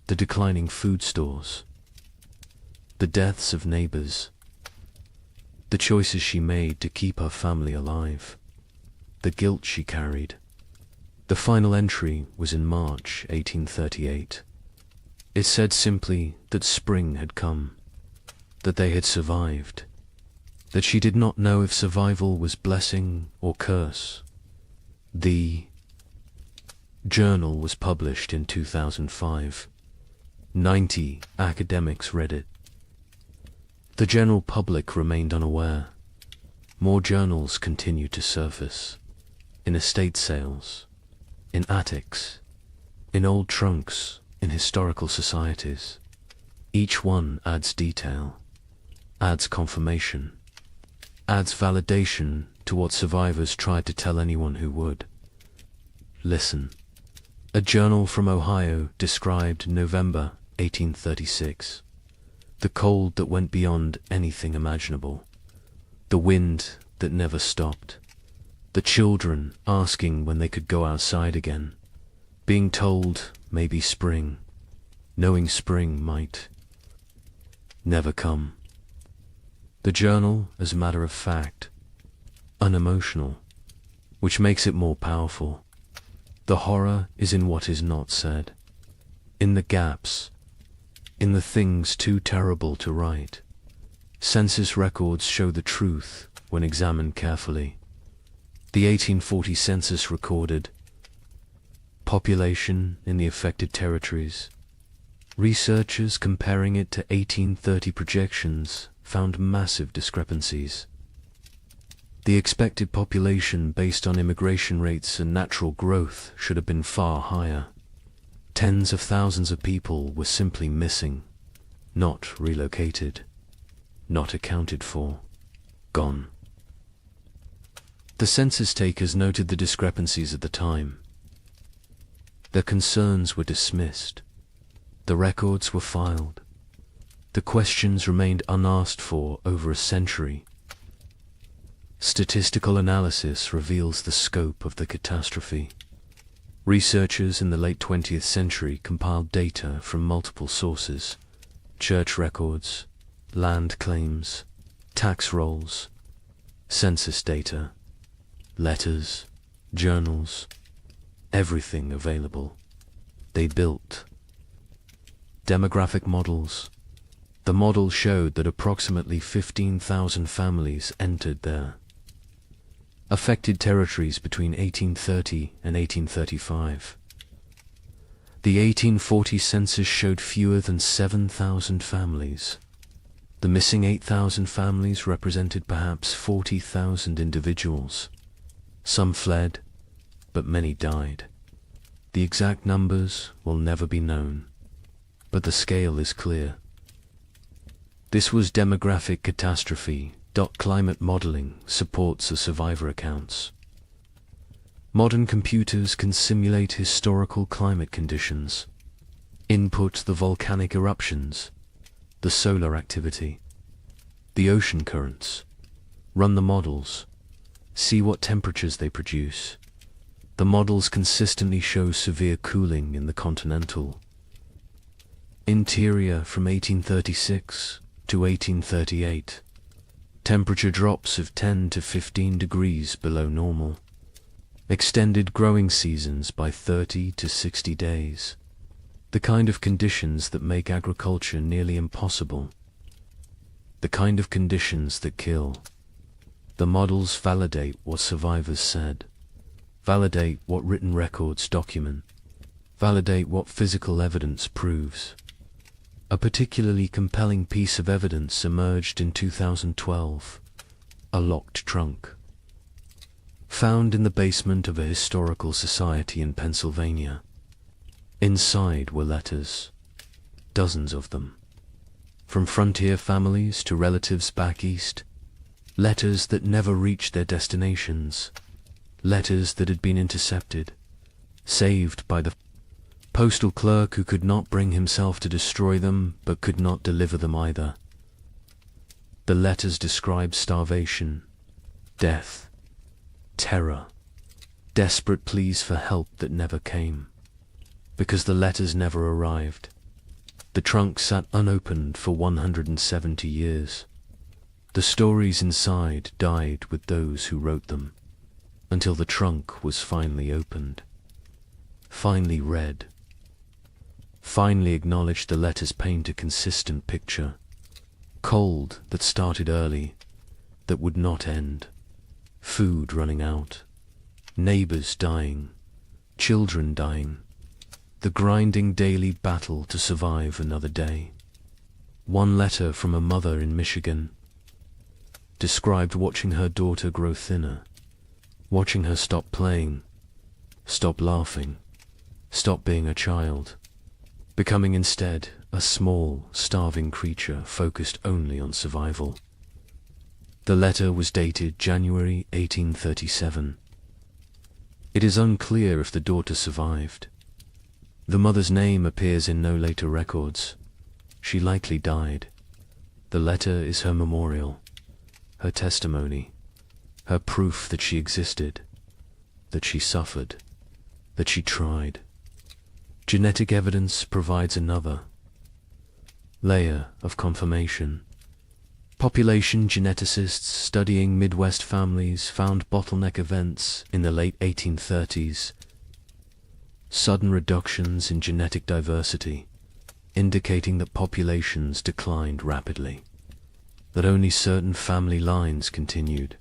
[SPEAKER 2] the declining food stores, the deaths of neighbors, the choices she made to keep her family alive, the guilt she carried. The final entry was in March 1838. It said simply that spring had come, that they had survived, that she did not know if survival was blessing or curse. The journal was published in 2005. 90 academics read it. The general public remained unaware. More journals continued to surface, in estate sales, in attics, in old trunks, in historical societies. Each one adds detail, adds confirmation, adds validation to what survivors tried to tell anyone who would. Listen. A journal from Ohio described November 1836. The cold that went beyond anything imaginable. The wind that never stopped. The children asking when they could go outside again. Being told maybe spring. Knowing spring might never come. The journal, as a matter of fact, unemotional, which makes it more powerful. The horror is in what is not said, in the gaps, in the things too terrible to write. Census records show the truth when examined carefully. The 1840 census recorded population in the affected territories. Researchers comparing it to 1830 projections found massive discrepancies. The expected population based on immigration rates and natural growth should have been far higher. Tens of thousands of people were simply missing, not relocated, not accounted for, gone. The census takers noted the discrepancies at the time. Their concerns were dismissed. The records were filed. The questions remained unasked for over a century. Statistical analysis reveals the scope of the catastrophe. Researchers in the late 20th century compiled data from multiple sources: church records, land claims, tax rolls, census data, letters, journals, everything available. They built demographic models. The model showed that approximately 15,000 families entered their affected territories between 1830 and 1835. The 1840 census showed fewer than 7,000 families. The missing 8,000 families represented perhaps 40,000 individuals. Some fled, but many died. The exact numbers will never be known, but the scale is clear. This was demographic catastrophe. Climate modeling supports the survivor accounts. Modern computers can simulate historical climate conditions, input the volcanic eruptions, the solar activity, the ocean currents, Run the models. See what temperatures they produce. The models consistently show severe cooling in the continental interior from 1836 to 1838. Temperature drops of 10 to 15 degrees below normal. Extended growing seasons by 30 to 60 days. The kind of conditions that make agriculture nearly impossible. The kind of conditions that kill. The models validate what survivors said. Validate what written records document. Validate what physical evidence proves. A particularly compelling piece of evidence emerged in 2012. A locked trunk. Found in the basement of a historical society in Pennsylvania. Inside were letters. Dozens of them. From frontier families to relatives back east. Letters that never reached their destinations. Letters that had been intercepted. Saved by the postal clerk who could not bring himself to destroy them, but could not deliver them either. The letters described starvation, death, terror, desperate pleas for help that never came. Because the letters never arrived. The trunk sat unopened for 170 years. The stories inside died with those who wrote them, until the trunk was finally opened, finally read, finally acknowledged. The letters paint a consistent picture. Cold that started early, that would not end. Food running out. Neighbors dying. Children dying. The grinding daily battle to survive another day. One letter from a mother in Michigan described watching her daughter grow thinner, watching her stop playing, stop laughing, stop being a child, becoming instead a small, starving creature focused only on survival. The letter was dated January 1837. It is unclear if the daughter survived. The mother's name appears in no later records. She likely died. The letter is her memorial, her testimony, her proof that she existed, that she suffered, that she tried. Genetic evidence provides another layer of confirmation. Population geneticists studying Midwest families found bottleneck events in the late 1830s. Sudden reductions in genetic diversity, indicating that populations declined rapidly, that only certain family lines continued,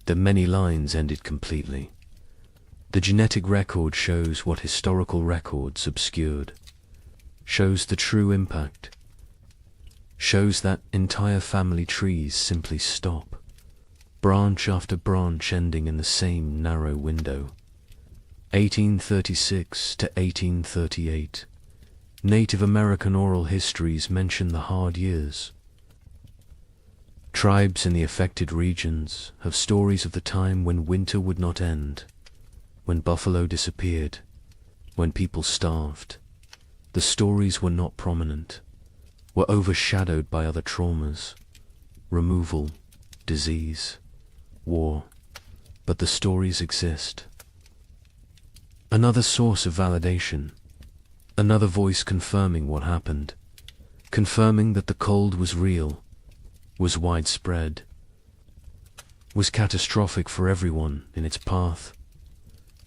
[SPEAKER 2] that many lines ended completely. The genetic record shows what historical records obscured, shows the true impact, shows that entire family trees simply stop, branch after branch ending in the same narrow window. 1836 to 1838. Native American oral histories mention the hard years. Tribes in the affected regions have stories of the time when winter would not end, when buffalo disappeared, when people starved. The stories were not prominent, were overshadowed by other traumas, removal, disease, war, but the stories exist. Another source of validation, another voice confirming what happened, confirming that the cold was real, was widespread, was catastrophic for everyone in its path.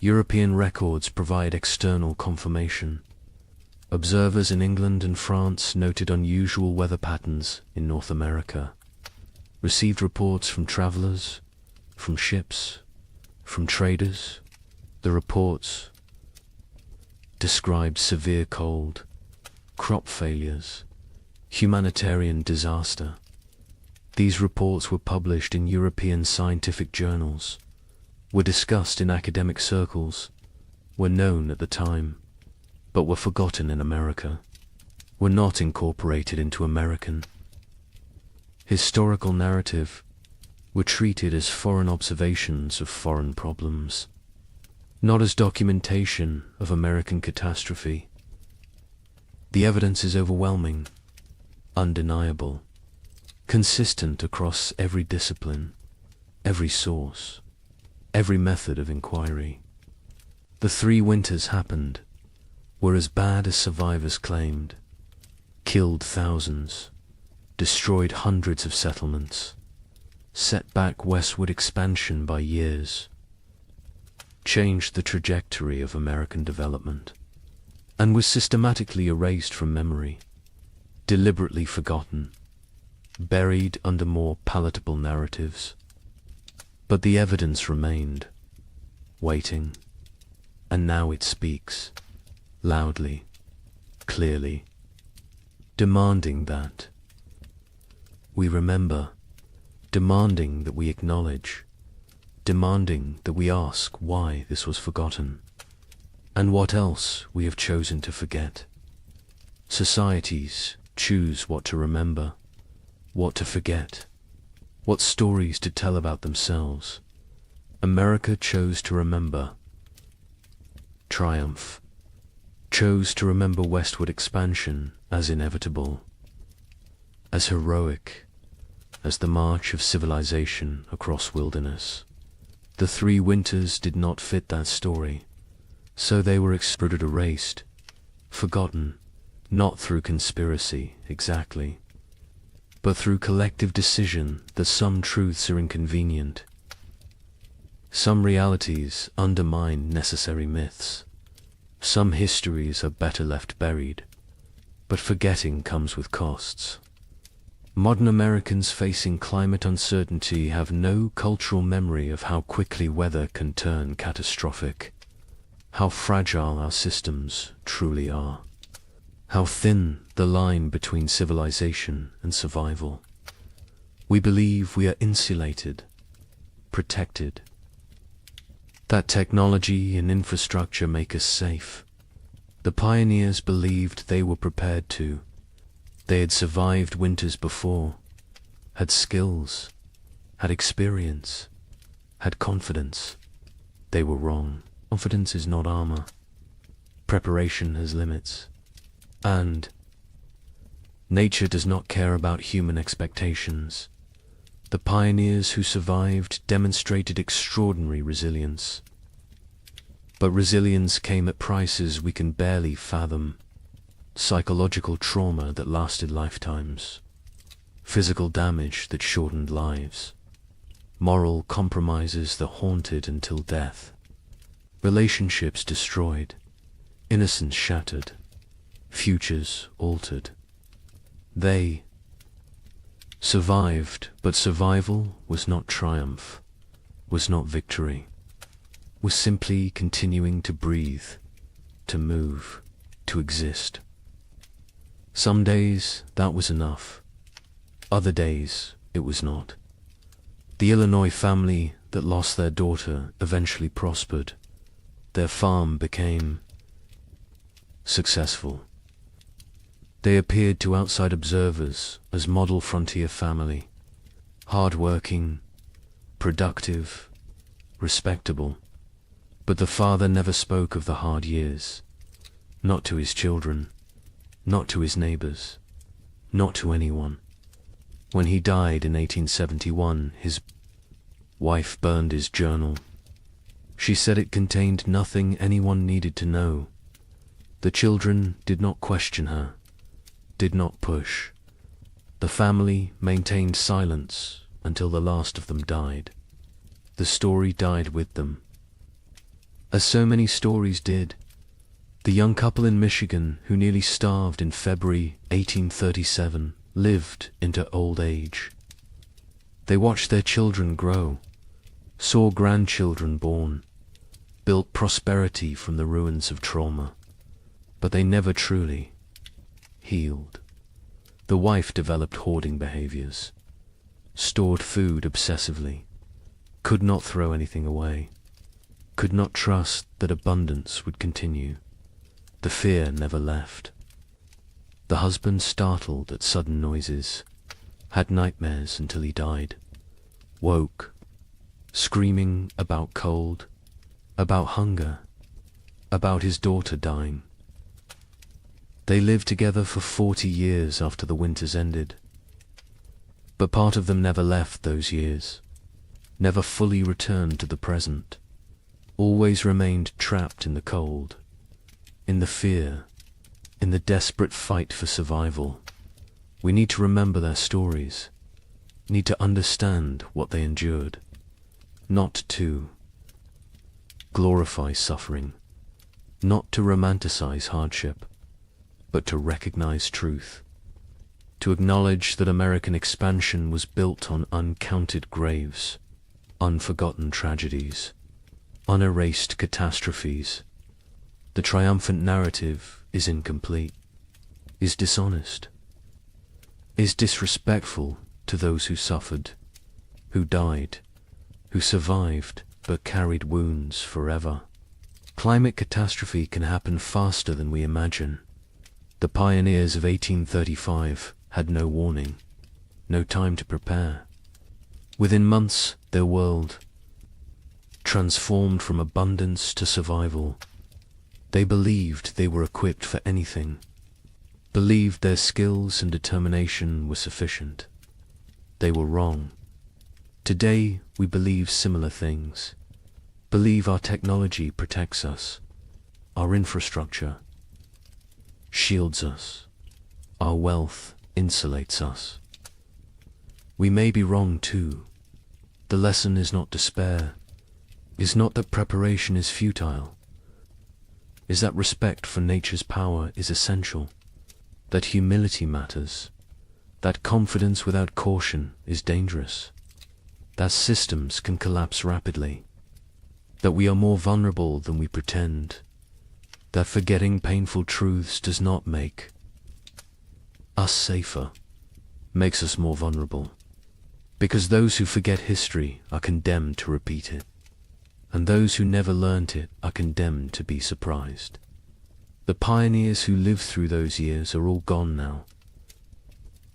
[SPEAKER 2] European records provide external confirmation. Observers in England and France noted unusual weather patterns in North America, received reports from travelers, from ships, from traders. The reports described severe cold, crop failures, humanitarian disaster. These reports were published in European scientific journals, were discussed in academic circles, were known at the time, but were forgotten in America, were not incorporated into American historical narrative, were treated as foreign observations of foreign problems, not as documentation of American catastrophe. The evidence is overwhelming, undeniable, consistent across every discipline, every source, every method of inquiry. The 3 winters happened, were as bad as survivors claimed, killed thousands, destroyed hundreds of settlements, set back westward expansion by years, changed the trajectory of American development, and was systematically erased from memory, deliberately forgotten, buried under more palatable narratives. But the evidence remained, waiting, and now it speaks, loudly, clearly, demanding that we remember, demanding that we acknowledge, demanding that we ask why this was forgotten, and what else we have chosen to forget. Societies choose what to remember, what to forget, what stories to tell about themselves. America chose to remember triumph, chose to remember westward expansion as inevitable, as heroic as the march of civilization across wilderness. The 3 winters did not fit that story, so they were exploded, erased, forgotten, not through conspiracy exactly, but through collective decision that some truths are inconvenient, some realities undermine necessary myths, some histories are better left buried, but forgetting comes with costs. Modern Americans facing climate uncertainty have no cultural memory of how quickly weather can turn catastrophic, how fragile our systems truly are, how thin the line between civilization and survival. We believe we are insulated, protected, that technology and infrastructure make us safe. The pioneers believed they were prepared to. They had survived winters before, had skills, had experience, had confidence. They were wrong. Confidence is not armor. Preparation has limits. And nature does not care about human expectations. The pioneers who survived demonstrated extraordinary resilience. But resilience came at prices we can barely fathom. Psychological trauma that lasted lifetimes. Physical damage that shortened lives. Moral compromises that haunted until death. Relationships destroyed. Innocence shattered. Futures altered. They survived, but survival was not triumph, was not victory, was simply continuing to breathe, to move, to exist. Some days that was enough. Other days it was not. The Illinois family that lost their daughter eventually prospered. Their farm became successful. They appeared to outside observers as model frontier family, hard-working, productive, respectable. But the father never spoke of the hard years, not to his children, not to his neighbors, not to anyone. When he died in 1871, his wife burned his journal. She said it contained nothing anyone needed to know. The children did not question her, did not push. The family maintained silence until the last of them died. The story died with them. As so many stories did, the young couple in Michigan who nearly starved in February 1837 lived into old age. They watched their children grow, saw grandchildren born, built prosperity from the ruins of trauma, but they never truly healed. The wife developed hoarding behaviors, stored food obsessively, could not throw anything away, could not trust that abundance would continue. The fear never left. The husband, startled at sudden noises, had nightmares until he died, woke, screaming about cold, about hunger, about his daughter dying. They lived together for 40 years after the winters ended. But part of them never left those years, never fully returned to the present, always remained trapped in the cold, in the fear, in the desperate fight for survival. We need to remember their stories, need to understand what they endured, not to glorify suffering, not to romanticize hardship, but to recognize truth, to acknowledge that American expansion was built on uncounted graves, unforgotten tragedies, unerased catastrophes. The triumphant narrative is incomplete, is dishonest, is disrespectful to those who suffered, who died, who survived but carried wounds forever. Climate catastrophe can happen faster than we imagine. The pioneers of 1835 had no warning, no time to prepare. Within months, their world transformed from abundance to survival. They believed they were equipped for anything, believed their skills and determination were sufficient. They were wrong. Today, we believe similar things, believe our technology protects us, our infrastructure shields us, our wealth insulates us. We may be wrong too. The lesson is not despair, is not that preparation is futile, is that respect for nature's power is essential, that humility matters, that confidence without caution is dangerous, that systems can collapse rapidly, that we are more vulnerable than we pretend, that forgetting painful truths does not make us safer, makes us more vulnerable, because those who forget history are condemned to repeat it, and those who never learnt it are condemned to be surprised. The pioneers who lived through those years are all gone now.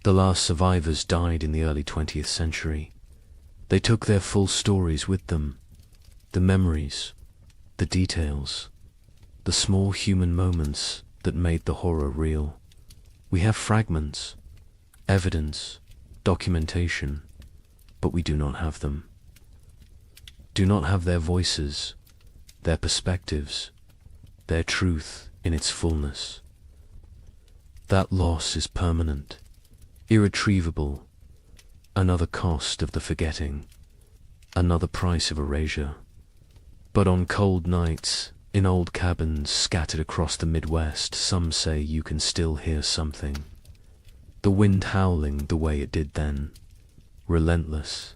[SPEAKER 2] The last survivors died in the early 20th century. They took their full stories with them, the memories, the details, the small human moments that made the horror real. We have fragments, evidence, documentation, but we do not have them. Do not have their voices, their perspectives, their truth in its fullness. That loss is permanent, irretrievable, another cost of the forgetting, another price of erasure. But on cold nights, in old cabins scattered across the Midwest, some say you can still hear something. The wind howling the way it did then, relentless,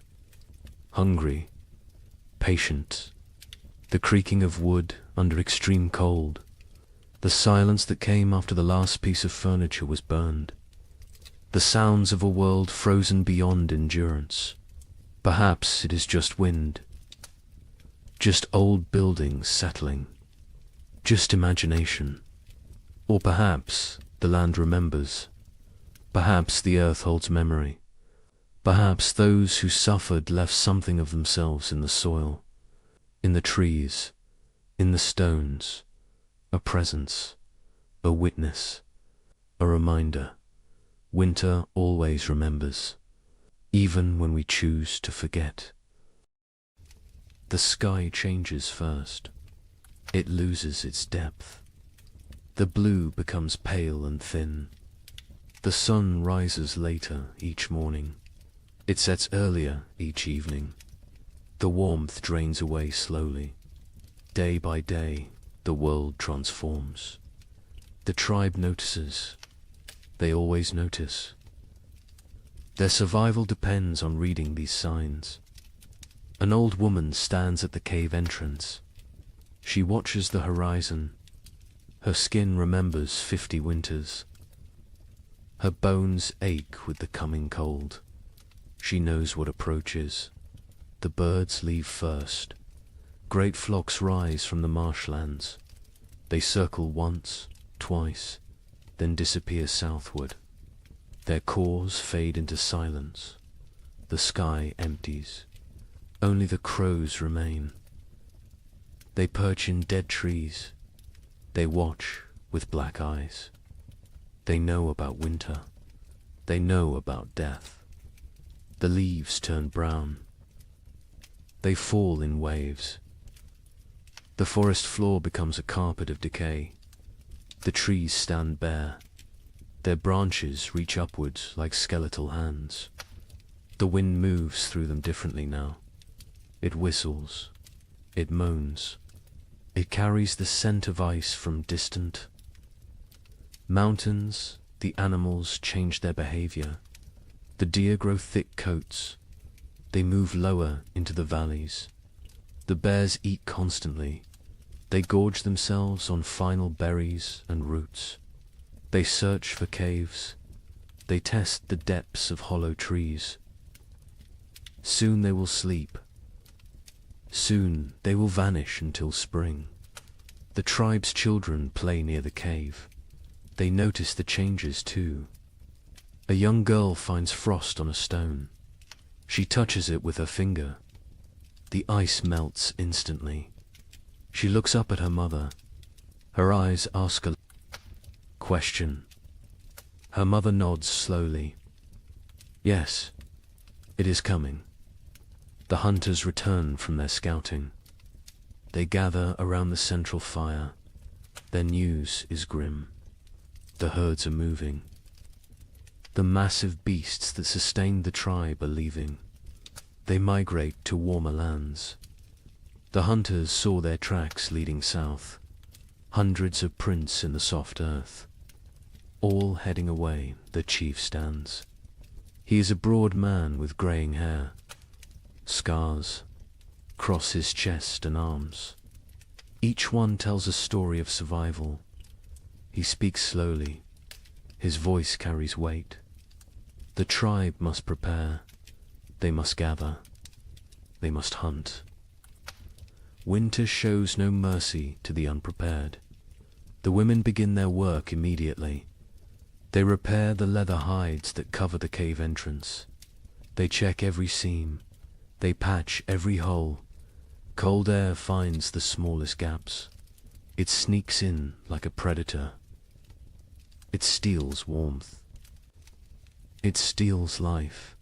[SPEAKER 2] hungry, patient, the creaking of wood under extreme cold, the silence that came after the last piece of furniture was burned, the sounds of a world frozen beyond endurance. Perhaps it is just wind, just old buildings settling, just imagination. Or perhaps the land remembers, perhaps the earth holds memory, perhaps those who suffered left something of themselves in the soil, in the trees, in the stones, a presence, a witness, a reminder. Winter always remembers, even when we choose to forget. The sky changes first. It loses its depth. The blue becomes pale and thin. The sun rises later each morning. It sets earlier each evening. The warmth drains away slowly. Day by day, the world transforms. The tribe notices. They always notice. Their survival depends on reading these signs. An old woman stands at the cave entrance. She watches the horizon. Her skin remembers 50 winters. Her bones ache with the coming cold. She knows what approaches. The birds leave first. Great flocks rise from the marshlands. They circle once, twice, then disappear southward. Their cores fade into silence. The sky empties. Only the crows remain. They perch in dead trees. They watch with black eyes. They know about winter. They know about death. The leaves turn brown. They fall in waves. The forest floor becomes a carpet of decay. The trees stand bare. Their branches reach upwards like skeletal hands. The wind moves through them differently now. It whistles. It moans. It carries the scent of ice from distant mountains. The animals change their behavior. The deer grow thick coats. They move lower into the valleys. The bears eat constantly. They gorge themselves on final berries and roots. They search for caves. They test the depths of hollow trees. Soon they will sleep. Soon they will vanish until spring. The tribe's children play near the cave. They notice the changes too. A young girl finds frost on a stone. She touches it with her finger. The ice melts instantly. She looks up at her mother. Her eyes ask a question. Her mother nods slowly. Yes, it is coming. The hunters return from their scouting. They gather around the central fire. Their news is grim. The herds are moving. The massive beasts that sustained the tribe are leaving. They migrate to warmer lands. The hunters saw their tracks leading south. Hundreds of prints in the soft earth. All heading away, the chief stands. He is a broad man with greying hair. Scars cross his chest and arms. Each one tells a story of survival. He speaks slowly. His voice carries weight. The tribe must prepare. They must gather. They must hunt. Winter shows no mercy to the unprepared. The women begin their work immediately. They repair the leather hides that cover the cave entrance. They check every seam. They patch every hole. Cold air finds the smallest gaps. It sneaks in like a predator. It steals warmth. It steals life.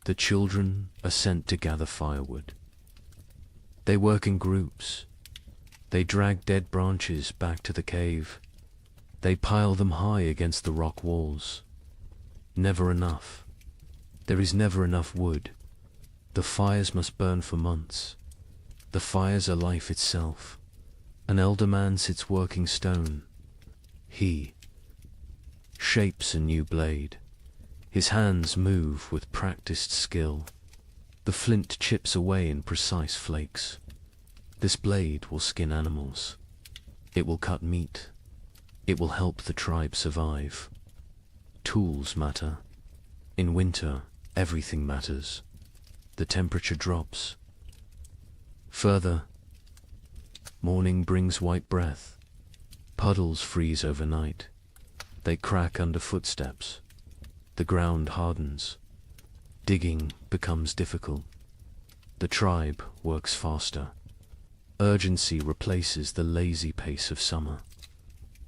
[SPEAKER 2] The children are sent to gather firewood. They work in groups. They drag dead branches back to the cave. They pile them high against the rock walls. Never enough. There is never enough wood. The fires must burn for months. The fires are life itself. An elder man sits working stone. He shapes a new blade. His hands move with practiced skill. The flint chips away in precise flakes. This blade will skin animals. It will cut meat. It will help the tribe survive. Tools matter. In winter, everything matters. The temperature drops. Further, morning brings white breath. Puddles freeze overnight. They crack under footsteps. The ground hardens. Digging becomes difficult. The tribe works faster. Urgency replaces the lazy pace of summer.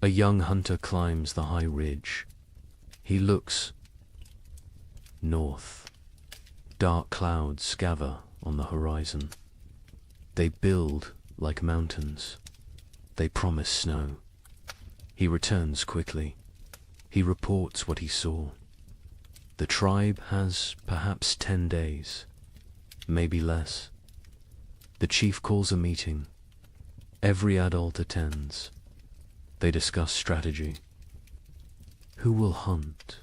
[SPEAKER 2] A young hunter climbs the high ridge. He looks north. Dark clouds gather on the horizon. They build like mountains. They promise snow. He returns quickly. He reports what he saw. The tribe has perhaps 10 days, maybe less. The chief calls a meeting. Every adult attends. They discuss strategy. Who will hunt?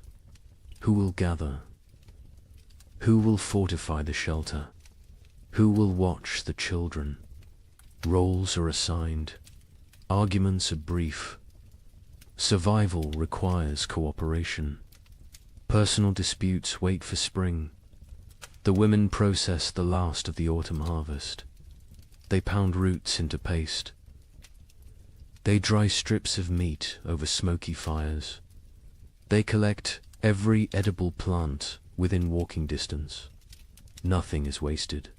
[SPEAKER 2] Who will gather? Who will fortify the shelter? Who will watch the children? Roles are assigned. Arguments are brief. Survival requires cooperation. Personal disputes wait for spring. The women process the last of the autumn harvest. They pound roots into paste. They dry strips of meat over smoky fires. They collect every edible plant within walking distance. Nothing is wasted.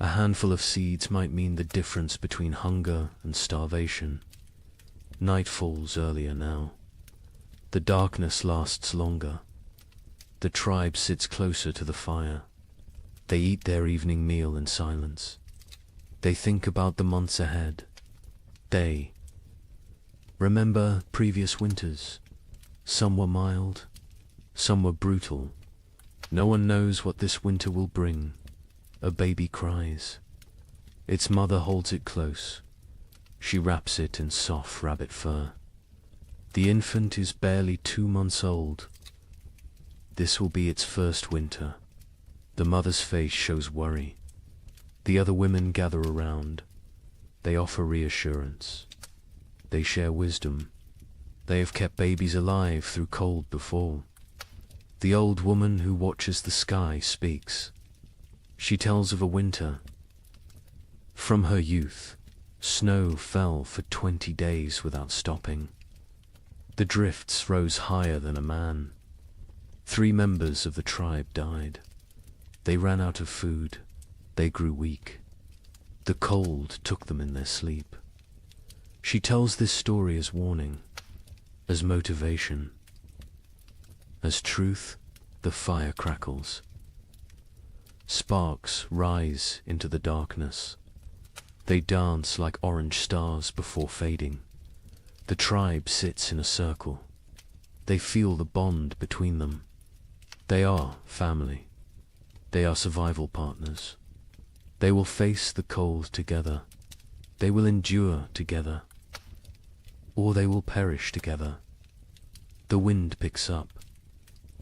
[SPEAKER 2] A handful of seeds might mean the difference between hunger and starvation. Night falls earlier now. The darkness lasts longer. The tribe sits closer to the fire. They eat their evening meal in silence. They think about the months ahead. They remember previous winters. Some were mild, some were brutal. No one knows what this winter will bring. A baby cries. Its mother holds it close. She wraps it in soft rabbit fur. The infant is barely 2 months old. This will be its first winter. The mother's face shows worry. The other women gather around. They offer reassurance. They share wisdom. They have kept babies alive through cold before. The old woman who watches the sky speaks. She tells of a winter. From her youth, snow fell for 20 days without stopping. The drifts rose higher than a man. 3 members of the tribe died. They ran out of food. They grew weak. The cold took them in their sleep. She tells this story as warning, as motivation. As truth, the fire crackles. Sparks rise into the darkness. They dance like orange stars before fading. The tribe sits in a circle. They feel the bond between them. They are family. They are survival partners. They will face the cold together. They will endure together. Or they will perish together. The wind picks up.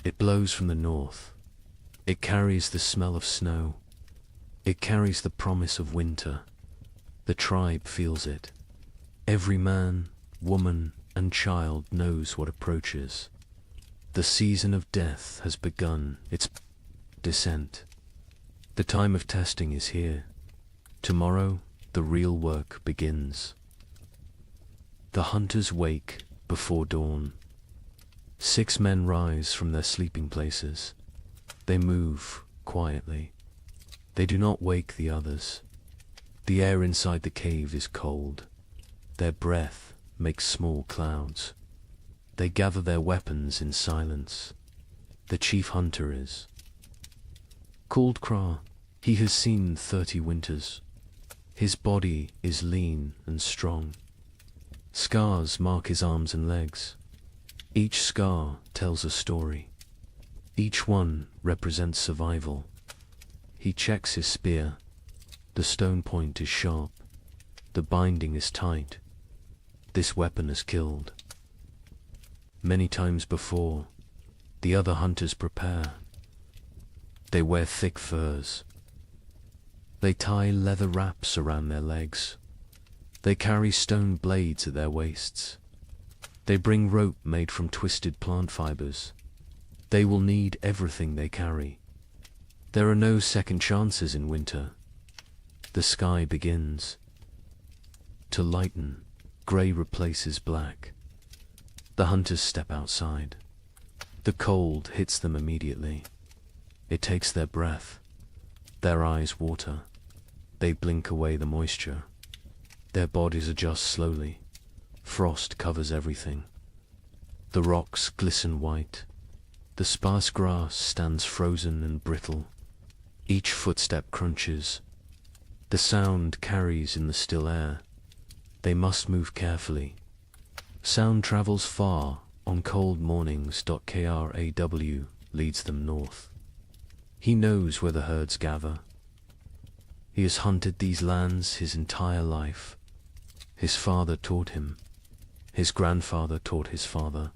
[SPEAKER 2] It blows from the north. It carries the smell of snow. It carries the promise of winter. The tribe feels it. Every man, woman, and child knows what approaches. The season of death has begun its descent. The time of testing is here. Tomorrow, the real work begins. The hunters wake before dawn. 6 men rise from their sleeping places. They move quietly. They do not wake the others. The air inside the cave is cold. Their breath makes small clouds. They gather their weapons in silence. The chief hunter is called Kra. He has seen 30 winters. His body is lean and strong. Scars mark his arms and legs. Each scar tells a story. Each one represents survival. He checks his spear. The stone point is sharp. The binding is tight. This weapon has killed. Many times before, the other hunters prepare. They wear thick furs. They tie leather wraps around their legs. They carry stone blades at their waists. They bring rope made from twisted plant fibers. They will need everything they carry. There are no second chances in winter. The sky begins to lighten. Grey replaces black. The hunters step outside. The cold hits them immediately. It takes their breath. Their eyes water. They blink away the moisture. Their bodies adjust slowly. Frost covers everything. The rocks glisten white. The sparse grass stands frozen and brittle. Each footstep crunches. The sound carries in the still air. They must move carefully. Sound travels far on cold mornings. Kraw leads them north. He knows where the herds gather. He has hunted these lands his entire life. His father taught him. His grandfather taught his father.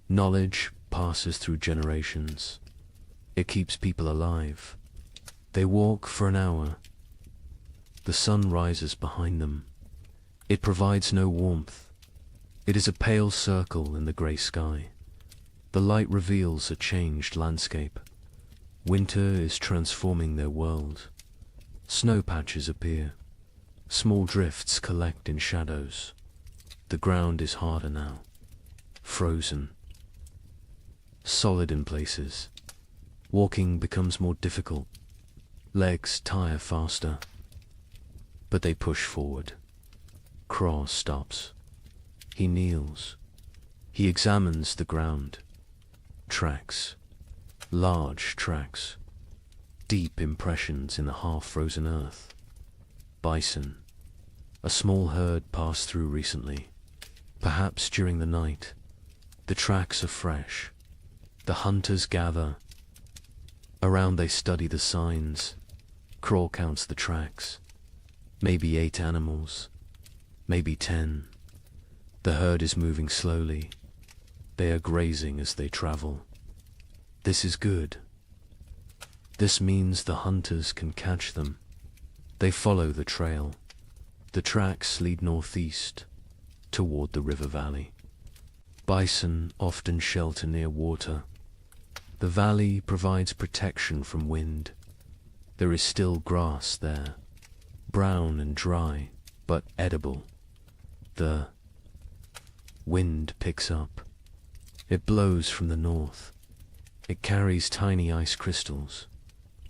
[SPEAKER 2] Knowledge passes through generations. It keeps people alive. They walk for an hour. The sun rises behind them. It provides no warmth. It is a pale circle in the grey sky. The light reveals a changed landscape. Winter is transforming their world. Snow patches appear. Small drifts collect in shadows. The ground is harder now. Frozen. Solid in places. Walking becomes more difficult. Legs tire faster. But they push forward. Kraw stops. He kneels. He examines the ground. Tracks. Large tracks. deep impressions in the half-frozen earth. Bison. A small herd passed through recently, perhaps during the night. The tracks are fresh. The hunters gather. Around they study the signs. Craw counts the tracks. Maybe 8 animals. Maybe 10. The herd is moving slowly. They are grazing as they travel. This is good. This means the hunters can catch them. They follow the trail. The tracks lead northeast, toward the river valley. Bison often shelter near water. The valley provides protection from wind. There is still grass there, brown and dry, but edible. The wind picks up. It blows from the north. It carries tiny ice crystals.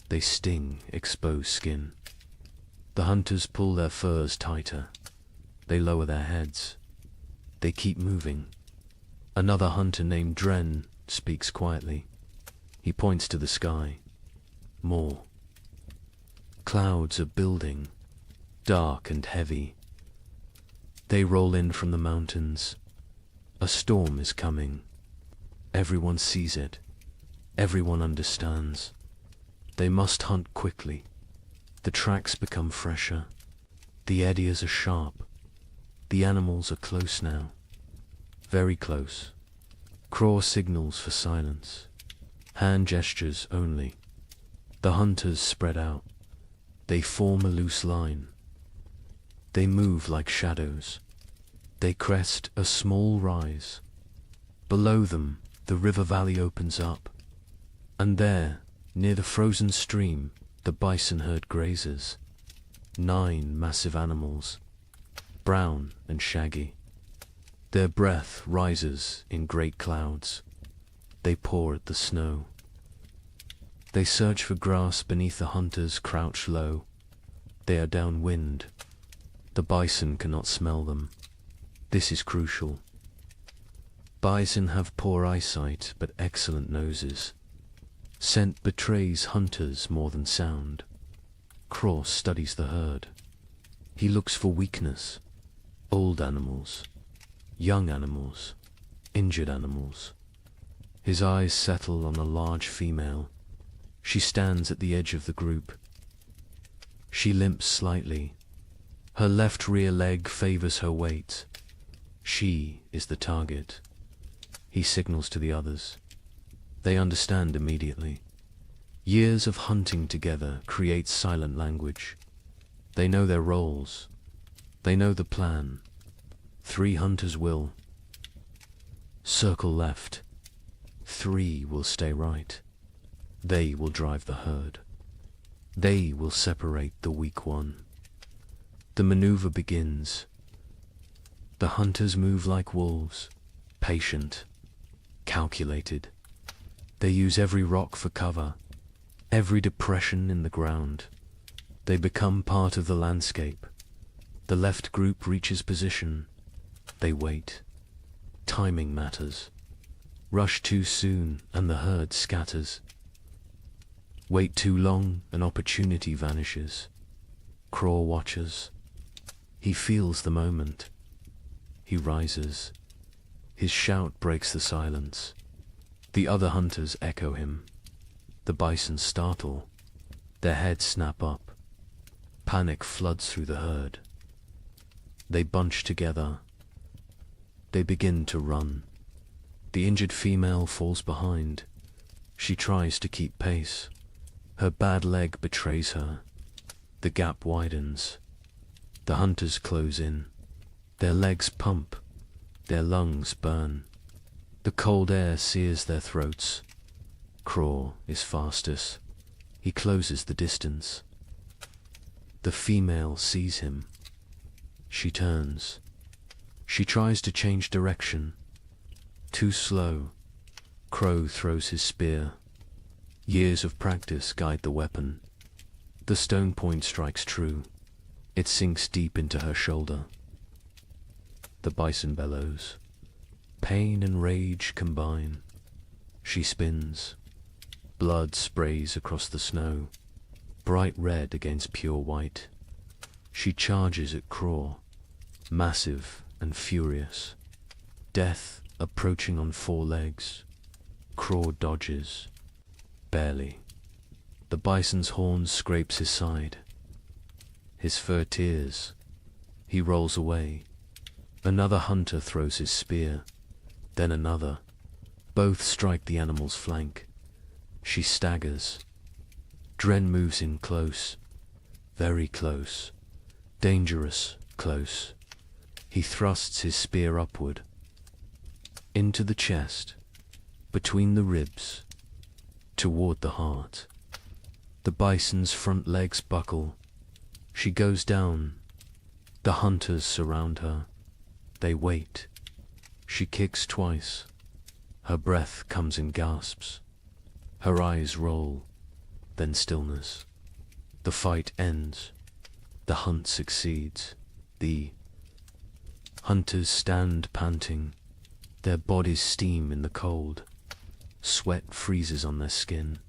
[SPEAKER 2] They sting exposed skin. The hunters pull their furs tighter. They lower their heads. They keep moving. Another hunter named Dren speaks quietly. He points to the sky. More. Clouds are building, dark and heavy. They roll in from the mountains. A storm is coming. Everyone sees it. Everyone understands. They must hunt quickly. The tracks become fresher. The eddies are sharp. The animals are close now. Very close. Craw signals for silence. Hand gestures only. The hunters spread out. They form a loose line. They move like shadows. They crest a small rise. Below them, the river valley opens up. And there, near the frozen stream, the bison herd grazes. 9 massive animals, brown and shaggy. Their breath rises in great clouds. They paw at the snow. They search for grass beneath the hunters crouch low. They are downwind. The bison cannot smell them. This is crucial. Bison have poor eyesight but excellent noses. Scent betrays hunters more than sound. Craw studies the herd. He looks for weakness. Old animals. Young animals. Injured animals. His eyes settle on a large female. She stands at the edge of the group. She limps slightly. Her left rear leg favors her weight. She is the target. He signals to the others. They understand immediately. Years of hunting together create silent language. They know their roles. They know the plan. 3 hunters will circle left. 3 will stay right. They will drive the herd. They will separate the weak one. The maneuver begins. The hunters move like wolves, patient, calculated. They use every rock for cover, every depression in the ground. They become part of the landscape. The left group reaches position. They wait. Timing matters. Rush too soon and the herd scatters. Wait too long, an opportunity vanishes. Craw watches. He feels the moment. He rises. His shout breaks the silence. The other hunters echo him. The bison startle. Their heads snap up. Panic floods through the herd. They bunch together. They begin to run. The injured female falls behind. She tries to keep pace. Her bad leg betrays her. The gap widens. The hunters close in. Their legs pump. Their lungs burn. The cold air sears their throats. Craw is fastest. He closes the distance. The female sees him. She turns. She tries to change direction. Too slow. Crow throws his spear. Years of practice guide the weapon. The stone point strikes true. It sinks deep into her shoulder. The bison bellows. Pain and rage combine. She spins. Blood sprays across the snow. bright red against pure white. She charges at Craw, massive and furious. Death approaching on 4 legs. Craw dodges, barely. The bison's horn scrapes his side. His fur tears. He rolls away. Another hunter throws his spear, then another. Both strike the animal's flank. She staggers. Dren moves in close, very close, dangerous close. He thrusts his spear upward, into the chest, between the ribs, toward the heart. The bison's front legs buckle. She goes down. The hunters surround her. They wait. She kicks twice. Her breath comes in gasps. Her eyes roll, then stillness. The fight ends. The hunt succeeds. The hunters stand panting. Their bodies steam in the cold. Sweat freezes on their skin.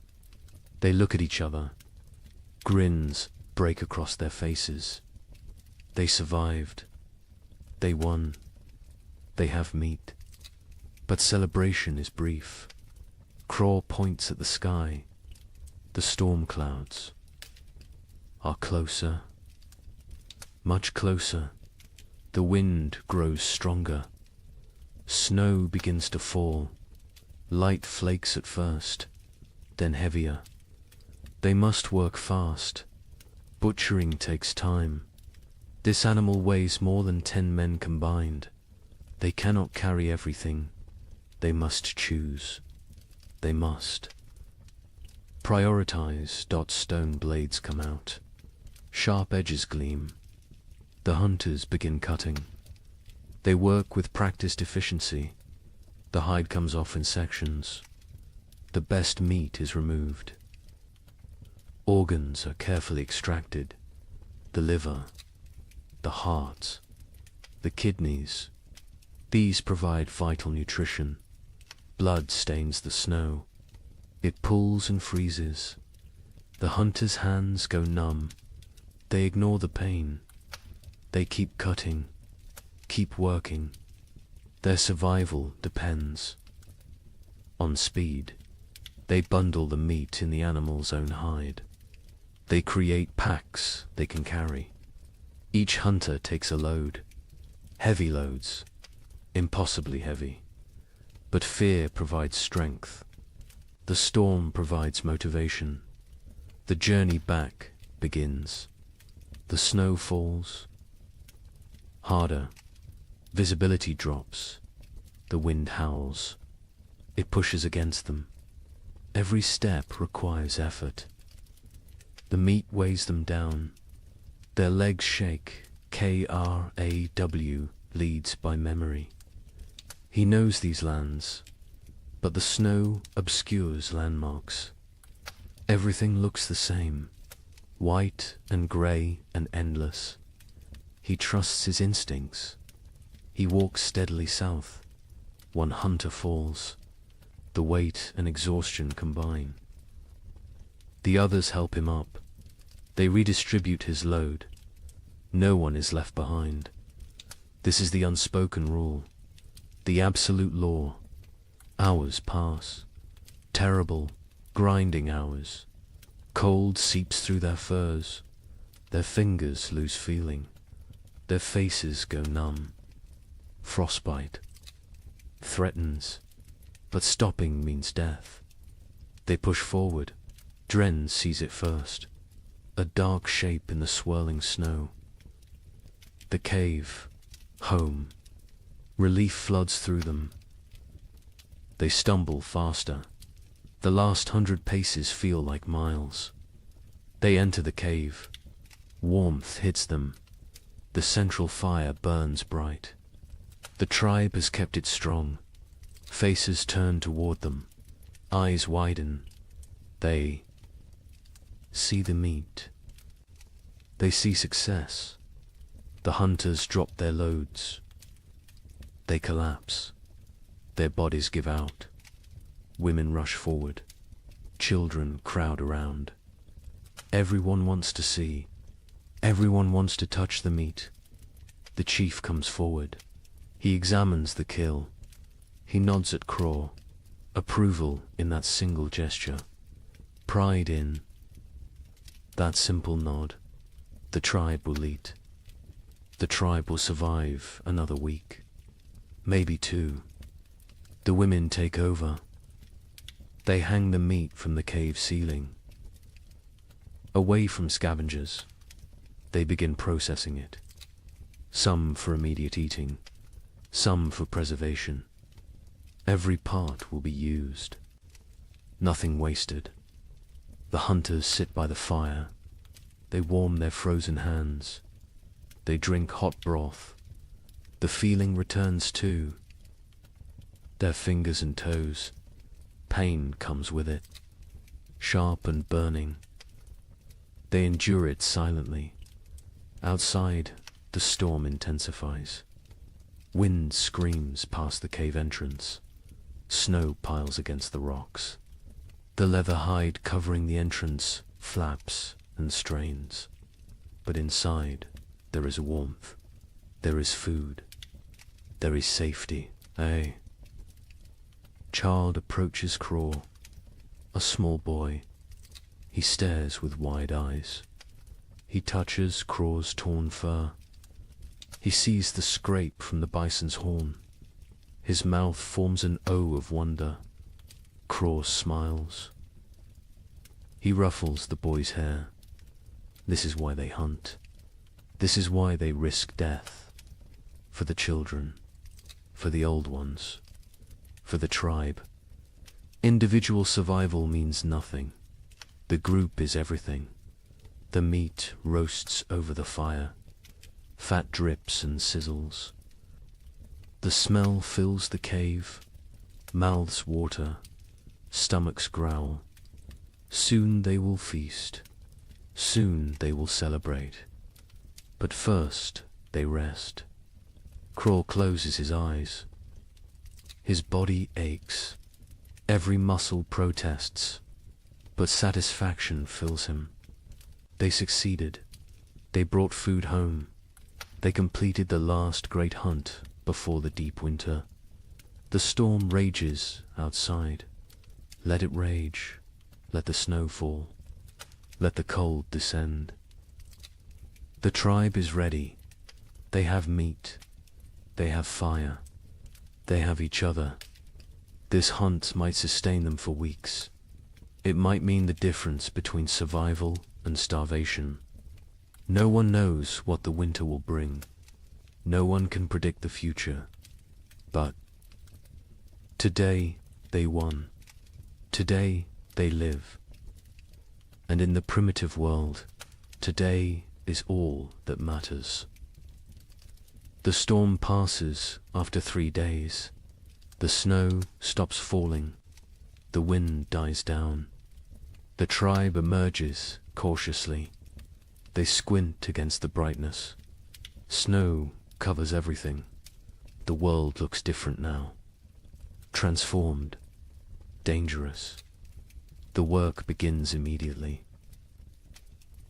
[SPEAKER 2] They look at each other. Grins break across their faces. They survived. They won. They have meat. But celebration is brief. Craw points at the sky. The storm clouds are closer, much closer. The wind grows stronger. Snow begins to fall. Light flakes at first, then heavier. They must work fast. Butchering takes time. This animal weighs more than 10 men combined. They cannot carry everything. They must choose. They must prioritize. Stone blades come out. Sharp edges gleam. The hunters begin cutting. They work with practiced efficiency. The hide comes off in sections. The best meat is removed. Organs are carefully extracted. The liver, the heart, the kidneys. These provide vital nutrition. Blood stains the snow. It pulls and freezes. The hunter's hands go numb. They ignore the pain. They keep cutting, keep working. Their survival depends on speed. They bundle the meat in the animal's own hide. They create packs they can carry. Each hunter takes a load. Heavy loads, impossibly heavy. But fear provides strength. The storm provides motivation. The journey back begins. The snow falls. Harder. Visibility drops. The wind howls. It pushes against them. Every step requires effort. The meat weighs them down. Their legs shake. Kraw leads by memory. He knows these lands, but the snow obscures landmarks. Everything looks the same, white and grey and endless. He trusts his instincts. He walks steadily south. One hunter falls. The weight and exhaustion combine. The others help him up. They redistribute his load. No one is left behind. This is the unspoken rule, the absolute law. Hours pass. Terrible, grinding hours. Cold seeps through their furs. Their fingers lose feeling. Their faces go numb. Frostbite threatens, but stopping means death. They push forward. Dren sees it first. A dark shape in the swirling snow. The cave. Home. Relief floods through them. They stumble faster. The last 100 paces feel like miles. They enter the cave. Warmth hits them. The central fire burns bright. The tribe has kept it strong. Faces turn toward them. Eyes widen. They see the meat. They see success. The hunters drop their loads. They collapse. Their bodies give out. Women rush forward. Children crowd around. Everyone wants to see. Everyone wants to touch the meat. The chief comes forward. He examines the kill. He nods at Craw. Approval in that single gesture. Pride in that simple nod. The tribe will eat. The tribe will survive another week. Maybe two. The women take over. They hang the meat from the cave ceiling. Away from scavengers, they begin processing it. Some for immediate eating, some for preservation. Every part will be used. Nothing wasted. The hunters sit by the fire. They warm their frozen hands. They drink hot broth. The feeling returns too. Their fingers and toes. Pain comes with it. Sharp and burning. They endure it silently. Outside, the storm intensifies. Wind screams past the cave entrance. Snow piles against the rocks. The leather hide covering the entrance flaps and strains. But inside, there is warmth. There is food. There is safety. Child approaches Craw. A small boy. He stares with wide eyes. He touches Craw's torn fur. He sees the scrape from the bison's horn. His mouth forms an O of wonder. Craw smiles. He ruffles the boy's hair. This is why they hunt. This is why they risk death. For the children. For the old ones. For the tribe. Individual survival means nothing. The group is everything. The meat roasts over the fire. Fat drips and sizzles. The smell fills the cave. Mouths water. Stomachs growl. Soon they will feast. Soon they will celebrate. But first they rest. Craw closes his eyes. His body aches. Every muscle protests. But satisfaction fills him. They succeeded. They brought food home. They completed the last great hunt before the deep winter. The storm rages outside. Let it rage. Let the snow fall. Let the cold descend. The tribe is ready. They have meat. They have fire. They have each other. This hunt might sustain them for weeks. It might mean the difference between survival and starvation. No one knows what the winter will bring. No one can predict the future. But today they won. Today they live. And in the primitive world, today is all that matters. The storm passes after 3 days. The snow stops falling. The wind dies down. The tribe emerges cautiously. They squint against the brightness. Snow covers everything. The world looks different now. Transformed. Dangerous. The work begins immediately.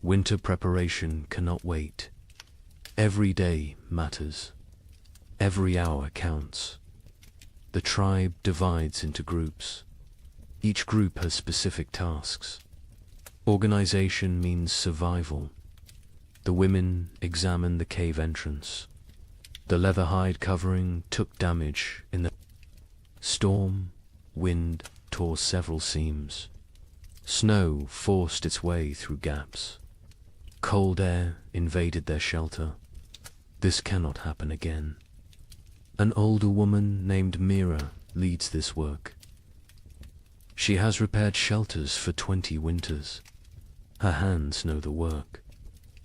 [SPEAKER 2] Winter preparation cannot wait. Every day matters. Every hour counts. The tribe divides into groups. Each group has specific tasks. Organization means survival. The women examine the cave entrance. The leather hide covering took damage in the storm. Wind tore several seams. Snow forced its way through gaps. Cold air invaded their shelter. This cannot happen again. An older woman named Mira leads this work. She has repaired shelters for 20 winters. Her hands know the work.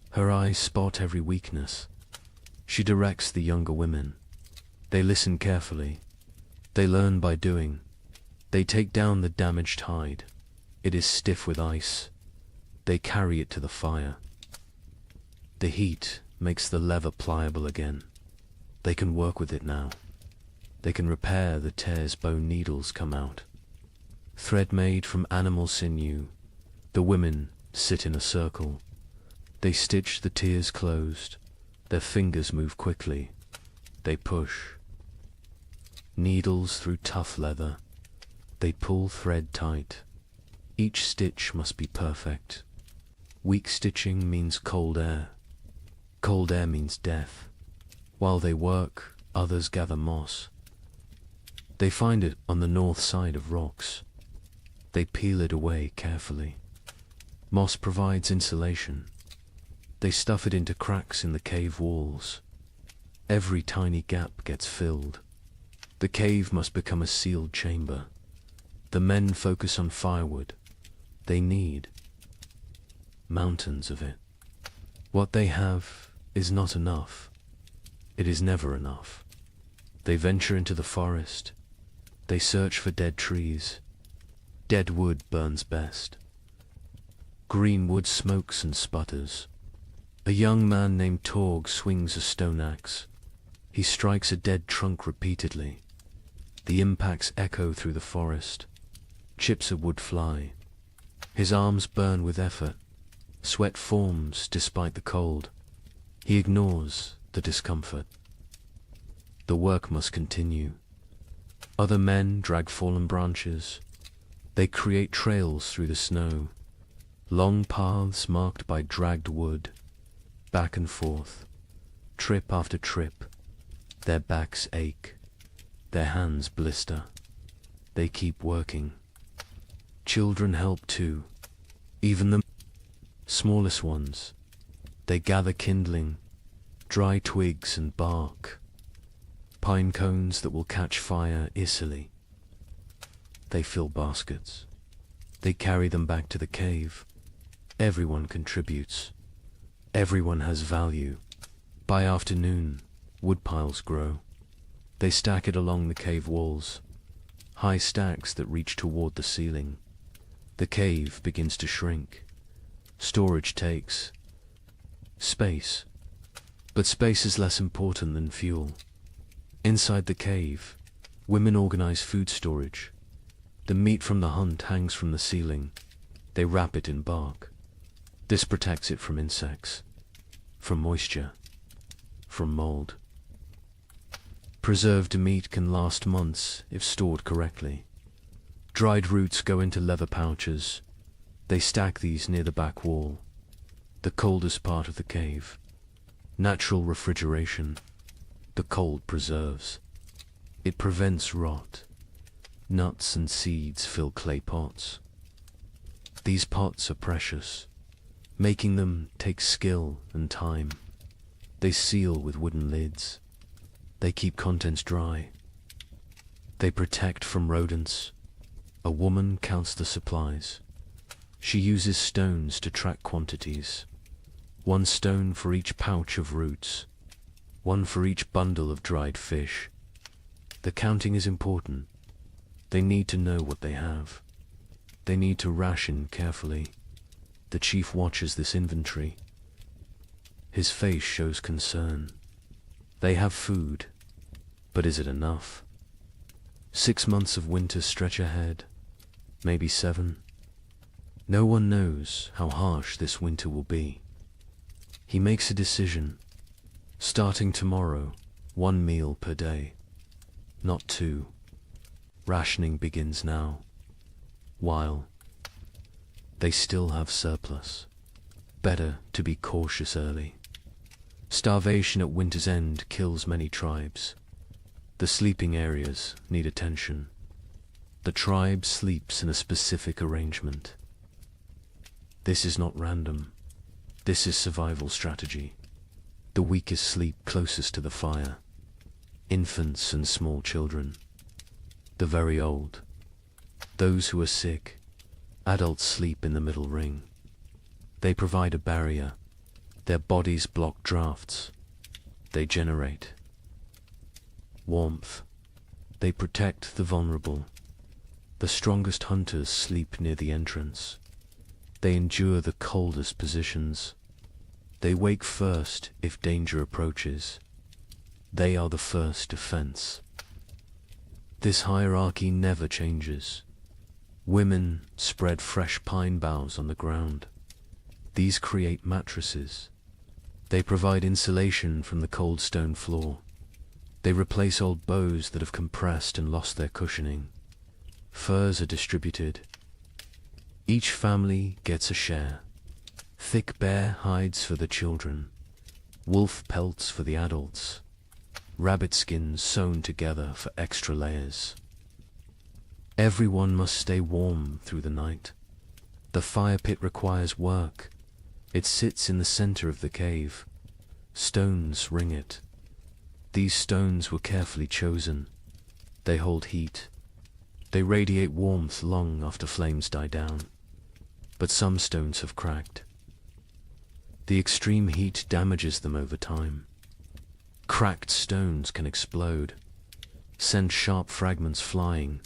[SPEAKER 2] Her eyes spot every weakness. She directs the younger women. They listen carefully. They learn by doing. They take down the damaged hide. It is stiff with ice. They carry it to the fire. The heat makes the leather pliable again. They can work with it now. They can repair the tears bone needles come out. Thread made from animal sinew, the women sit in a circle. They stitch the tears closed. Their fingers move quickly. They push. Needles through tough leather. They pull thread tight. Each stitch must be perfect. Weak stitching means cold air. Cold air means death. While they work, others gather moss. They find it on the north side of rocks. They peel it away carefully. Moss provides insulation. They stuff it into cracks in the cave walls. Every tiny gap gets filled. The cave must become a sealed chamber. The men focus on firewood. They need mountains of it. What they have is not enough. It is never enough. They venture into the forest. They search for dead trees. Dead wood burns best. Green wood smokes and sputters. A young man named Torg swings a stone axe. He strikes a dead trunk repeatedly. The impacts echo through the forest. Chips of wood fly. His arms burn with effort. Sweat forms despite the cold. He ignores the discomfort. The work must continue. Other men drag fallen branches. They create trails through the snow. Long paths marked by dragged wood. Back and forth. Trip after trip. Their backs ache. Their hands blister. They keep working. Children help too. Even the smallest ones. They gather kindling, dry twigs and bark, pine cones that will catch fire easily. They fill baskets. They carry them back to the cave. Everyone contributes. Everyone has value. By afternoon, wood piles grow. They stack it along the cave walls, high stacks that reach toward the ceiling. The cave begins to shrink. Storage takes space, but space is less important than fuel. Inside the cave, women organize food storage. The meat from the hunt hangs from the ceiling. They wrap it in bark. This protects it from insects, from moisture, from mold. Preserved meat can last months if stored correctly. Dried roots go into leather pouches. They stack these near the back wall, the coldest part of the cave. Natural refrigeration. The cold preserves. It prevents rot. Nuts and seeds fill clay pots. These pots are precious. Making them takes skill and time. They seal with wooden lids. They keep contents dry. They protect from rodents. A woman counts the supplies. She uses stones to track quantities. 1 stone for each pouch of roots. 1 for each bundle of dried fish. The counting is important. They need to know what they have. They need to ration carefully. The chief watches this inventory. His face shows concern. They have food, but is it enough? 6 months of winter stretch ahead, maybe 7. No one knows how harsh this winter will be. He makes a decision. Starting tomorrow, 1 meal per day, not 2. Rationing begins now, while they still have surplus. Better to be cautious early. Starvation at winter's end kills many tribes. The sleeping areas need attention. The tribe sleeps in a specific arrangement. This is not random. This is survival strategy. The weakest sleep closest to the fire. Infants and small children. The very old. Those who are sick. Adults sleep in the middle ring. They provide a barrier. Their bodies block drafts. They generate warmth. They protect the vulnerable. The strongest hunters sleep near the entrance. They endure the coldest positions. They wake first if danger approaches. They are the first defense. This hierarchy never changes. Women spread fresh pine boughs on the ground. These create mattresses. They provide insulation from the cold stone floor. They replace old bows that have compressed and lost their cushioning. Furs are distributed. Each family gets a share. Thick bear hides for the children, wolf pelts for the adults, rabbit skins sewn together for extra layers. Everyone must stay warm through the night. The fire pit requires work. It sits in the center of the cave. Stones ring it. These stones were carefully chosen. They hold heat. They radiate warmth long after flames die down. But some stones have cracked. The extreme heat damages them over time. Cracked stones can explode, send sharp fragments flying,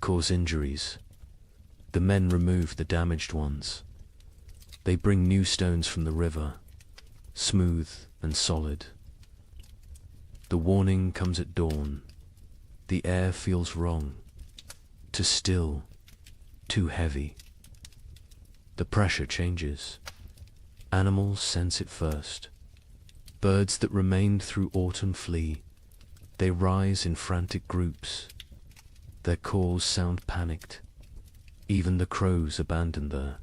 [SPEAKER 2] cause injuries. The men remove the damaged ones. They bring new stones from the river, smooth and solid. The warning comes at dawn. The air feels wrong, too still, too heavy. The pressure changes. Animals sense it first. Birds that remained through autumn flee. They rise in frantic groups. Their calls sound panicked. Even the crows abandon there.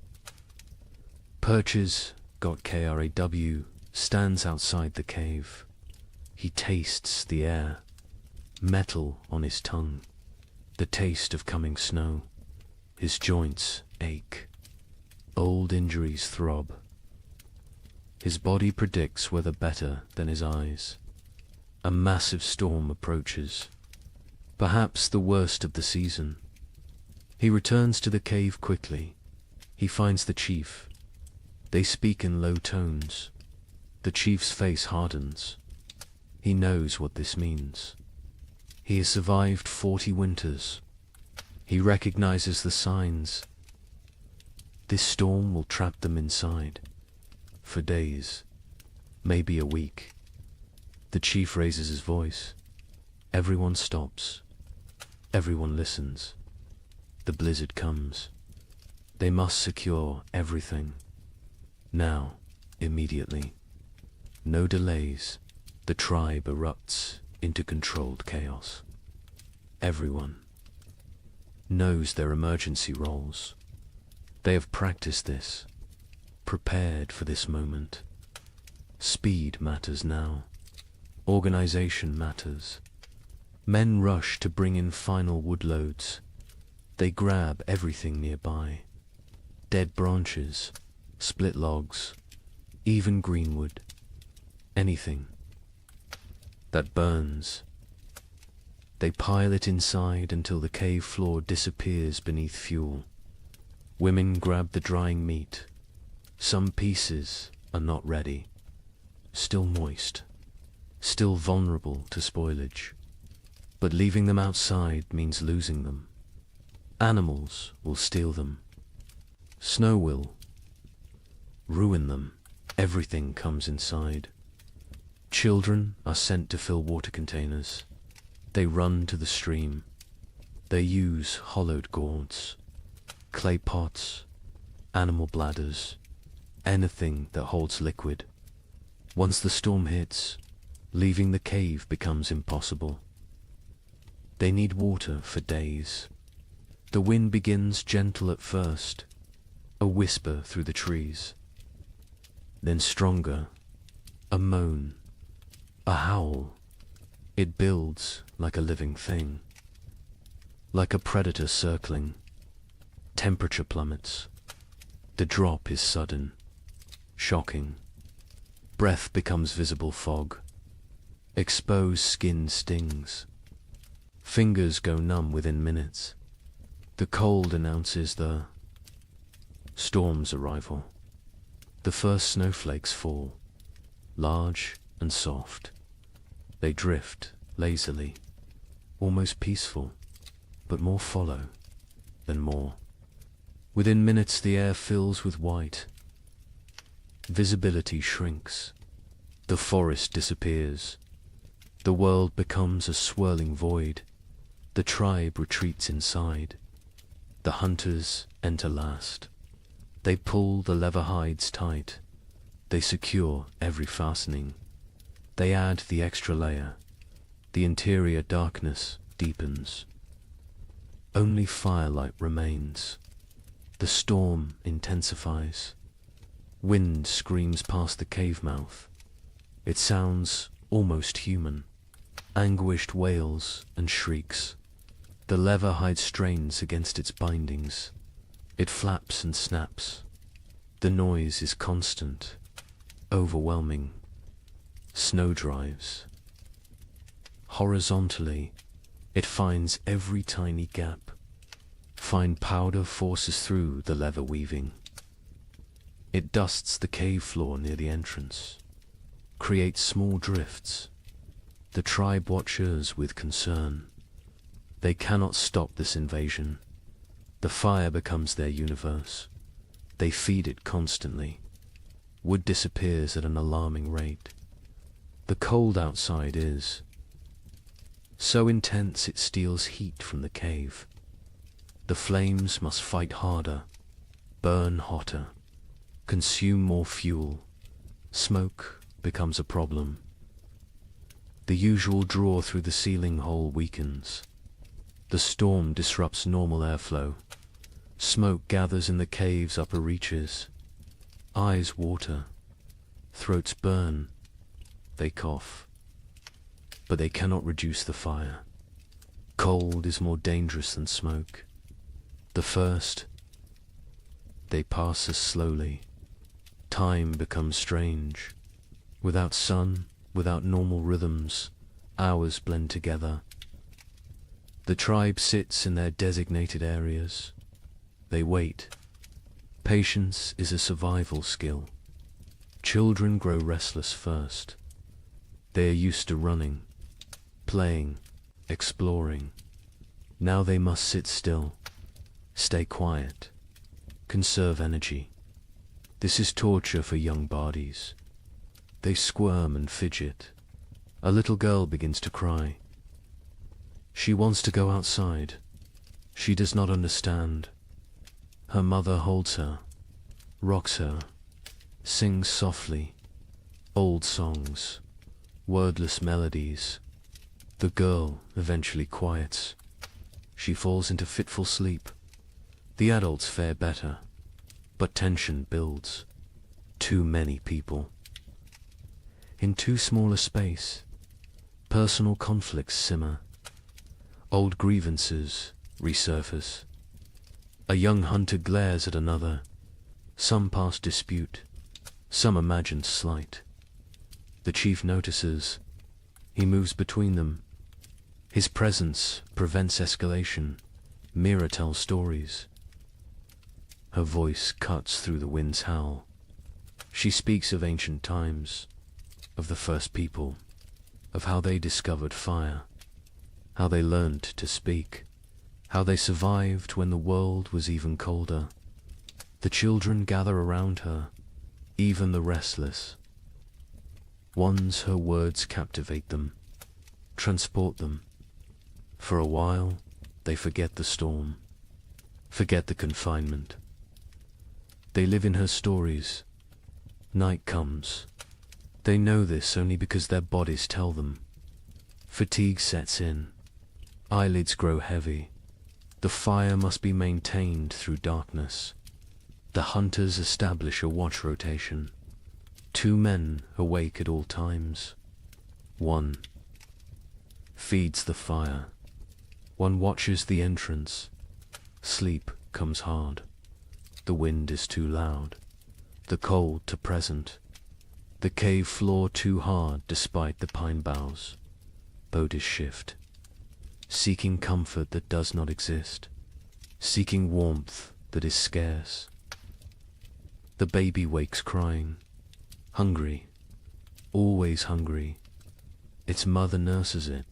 [SPEAKER 2] Perches, got KRAW, stands outside the cave. He tastes the air, metal on his tongue, the taste of coming snow. His joints ache. Old injuries throb. His body predicts weather better than his eyes. A massive storm approaches, perhaps the worst of the season. He returns to the cave quickly. He finds the chief. They speak in low tones. The chief's face hardens. He knows what this means. He has survived 40 winters. He recognizes the signs. This storm will trap them inside. For days, maybe a week. The chief raises his voice. Everyone stops. Everyone listens. The blizzard comes. They must secure everything. Now, immediately. No delays. The tribe erupts into controlled chaos. Everyone knows their emergency roles. They have practiced this, prepared for this moment. Speed matters now. Organization matters. Men rush to bring in final wood loads. They grab everything nearby. Dead branches, split logs, even greenwood. Anything that burns. They pile it inside until the cave floor disappears beneath fuel. Women grab the drying meat. Some pieces are not ready, still moist, still vulnerable to spoilage. But leaving them outside means losing them. Animals will steal them. Snow will ruin them. Everything comes inside. Children are sent to fill water containers. They run to the stream. They use hollowed gourds, clay pots, animal bladders, anything that holds liquid. Once the storm hits, leaving the cave becomes impossible. They need water for days. The wind begins gentle at first, a whisper through the trees. Then stronger, a moan, a howl. It builds like a living thing, like a predator circling. Temperature plummets. The drop is sudden, shocking. Breath becomes visible fog. Exposed skin stings. Fingers go numb within minutes. The cold announces the storm's arrival. The first snowflakes fall, large and soft. They drift lazily, almost peaceful, but more follow than more. Within minutes the air fills with white. Visibility shrinks. The forest disappears. The world becomes a swirling void. The tribe retreats inside. The hunters enter last. They pull the leather hides tight. They secure every fastening. They add the extra layer. The interior darkness deepens. Only firelight remains. The storm intensifies. Wind screams past the cave mouth. It sounds almost human. Anguished wails and shrieks. The leather hide strains against its bindings. It flaps and snaps. The noise is constant, overwhelming. Snow drives. Horizontally, it finds every tiny gap. Fine powder forces through the leather weaving. It dusts the cave floor near the entrance, creates small drifts. The tribe watches with concern. They cannot stop this invasion. The fire becomes their universe. They feed it constantly. Wood disappears at an alarming rate. The cold outside is so intense it steals heat from the cave. The flames must fight harder, burn hotter, consume more fuel. Smoke becomes a problem. The usual draw through the ceiling hole weakens. The storm disrupts normal airflow. Smoke gathers in the cave's upper reaches. Eyes water. Throats burn. They cough. But they cannot reduce the fire. Cold is more dangerous than smoke. The first, they pass us slowly. Time becomes strange. Without sun, without normal rhythms, hours blend together. The tribe sits in their designated areas. They wait. Patience is a survival skill. Children grow restless first. They are used to running, playing, exploring. Now they must sit still, stay quiet, conserve energy. This is torture for young bodies. They squirm and fidget. A little girl begins to cry. She wants to go outside. She does not understand. Her mother holds her, rocks her, sings softly, old songs, wordless melodies. The girl eventually quiets. She falls into fitful sleep. The adults fare better, but tension builds. Too many people. In too small a space, personal conflicts simmer. Old grievances resurface. A young hunter glares at another. Some past dispute, some imagined slight. The chief notices. He moves between them. His presence prevents escalation. Mira tells stories. Her voice cuts through the wind's howl. She speaks of ancient times, of the first people, of how they discovered fire, how they learned to speak, how they survived when the world was even colder. The children gather around her, even the restless. Once her words captivate them, transport them. For a while, they forget the storm, forget the confinement. They live in her stories. Night comes. They know this only because their bodies tell them. Fatigue sets in. Eyelids grow heavy. The fire must be maintained through darkness. The hunters establish a watch rotation. 2 men awake at all times. 1 feeds the fire. 1 watches the entrance. Sleep comes hard. The wind is too loud. The cold too present. The cave floor too hard despite the pine boughs. Bodies shift. Seeking comfort that does not exist. Seeking warmth that is scarce. The baby wakes crying. Hungry. Always hungry. Its mother nurses it.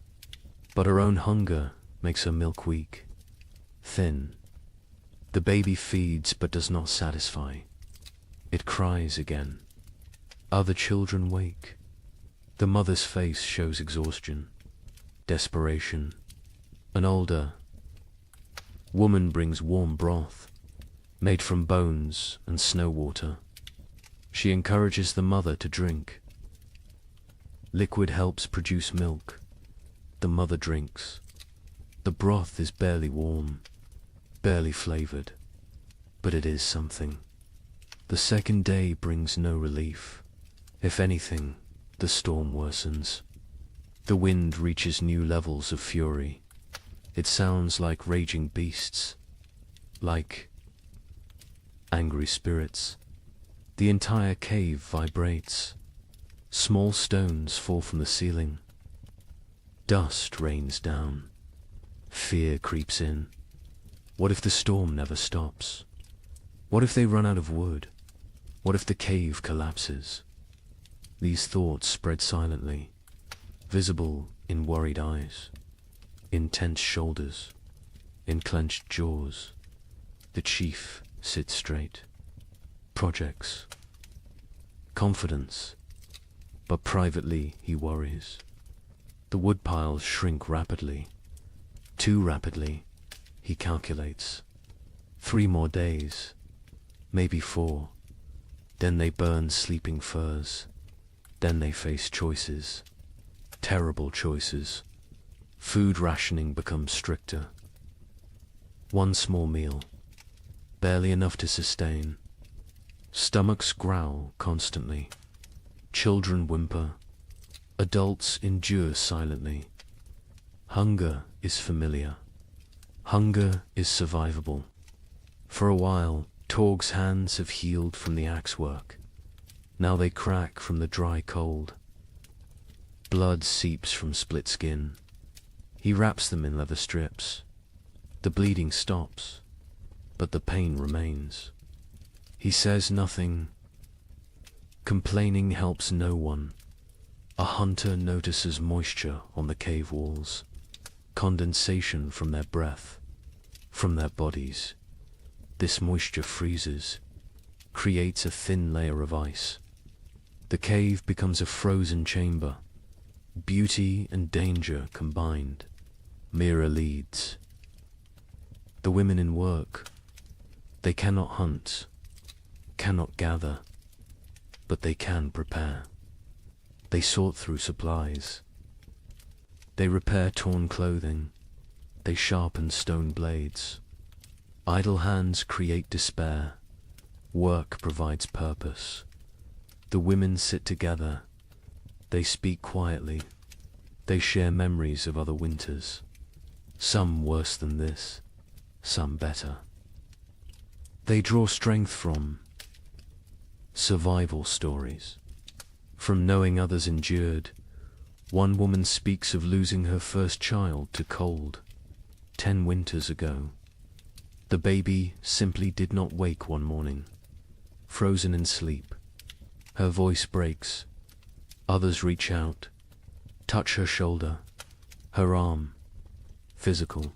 [SPEAKER 2] But her own hunger makes her milk weak. Thin. The baby feeds but does not satisfy. It cries again. Other children wake. The mother's face shows exhaustion, desperation. An older woman brings warm broth. made from bones and snow water. She encourages the mother to drink. Liquid helps produce milk. The mother drinks. The broth is barely warm, barely flavored, but it is something. The second day brings no relief. If anything, the storm worsens. The wind reaches new levels of fury. It sounds like raging beasts, like angry spirits. The entire cave vibrates. Small stones fall from the ceiling. Dust rains down. Fear creeps in. What if the storm never stops? What if they run out of wood? What if the cave collapses? These thoughts spread silently, visible in worried eyes, in tense shoulders, in clenched jaws. The chief sits straight. Projects. Confidence. But privately he worries. The woodpiles shrink rapidly. Too rapidly, he calculates. 3 more days, maybe 4. Then they burn sleeping firs. Then they face choices. Terrible choices. Food rationing becomes stricter. 1 small meal, barely enough to sustain. Stomachs growl constantly. Children whimper. Adults endure silently. Hunger is familiar. Hunger is survivable. For a while, Torg's hands have healed from the axe work. Now they crack from the dry cold. Blood seeps from split skin. He wraps them in leather strips. The bleeding stops, but the pain remains. He says nothing. Complaining helps no one. A hunter notices moisture on the cave walls, condensation from their breath, from their bodies. This moisture freezes, creates a thin layer of ice. The cave becomes a frozen chamber. Beauty and danger combined. Mira leads. The women in work. They cannot hunt, cannot gather, but they can prepare. They sort through supplies. They repair torn clothing. They sharpen stone blades. Idle hands create despair. Work provides purpose. The women sit together. They speak quietly. They share memories of other winters. Some worse than this, some better. They draw strength from survival stories. From knowing others endured. One woman speaks of losing her first child to cold 10 winters ago. The baby simply did not wake one morning, frozen in sleep. Her voice breaks. Others reach out, touch her shoulder, her arm. Physical.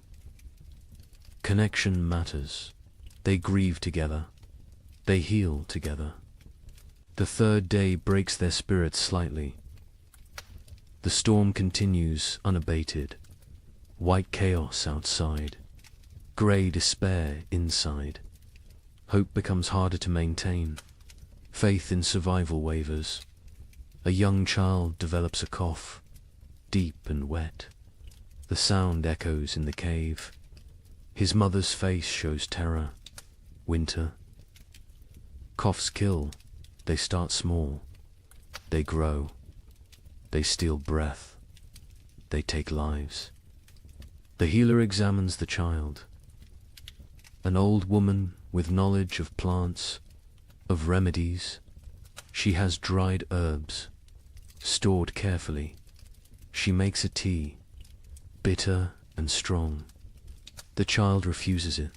[SPEAKER 2] Connection matters. They grieve together. They heal together. The third day breaks their spirits slightly. The storm continues unabated. White chaos outside. Grey despair inside. Hope becomes harder to maintain. Faith in survival wavers. A young child develops a cough, deep and wet. The sound echoes in the cave. His mother's face shows terror. Winter. Coughs kill. They start small. They grow. They steal breath. They take lives. The healer examines the child. An old woman with knowledge of plants, of remedies. She has dried herbs, stored carefully. She makes a tea, bitter and strong. The child refuses it.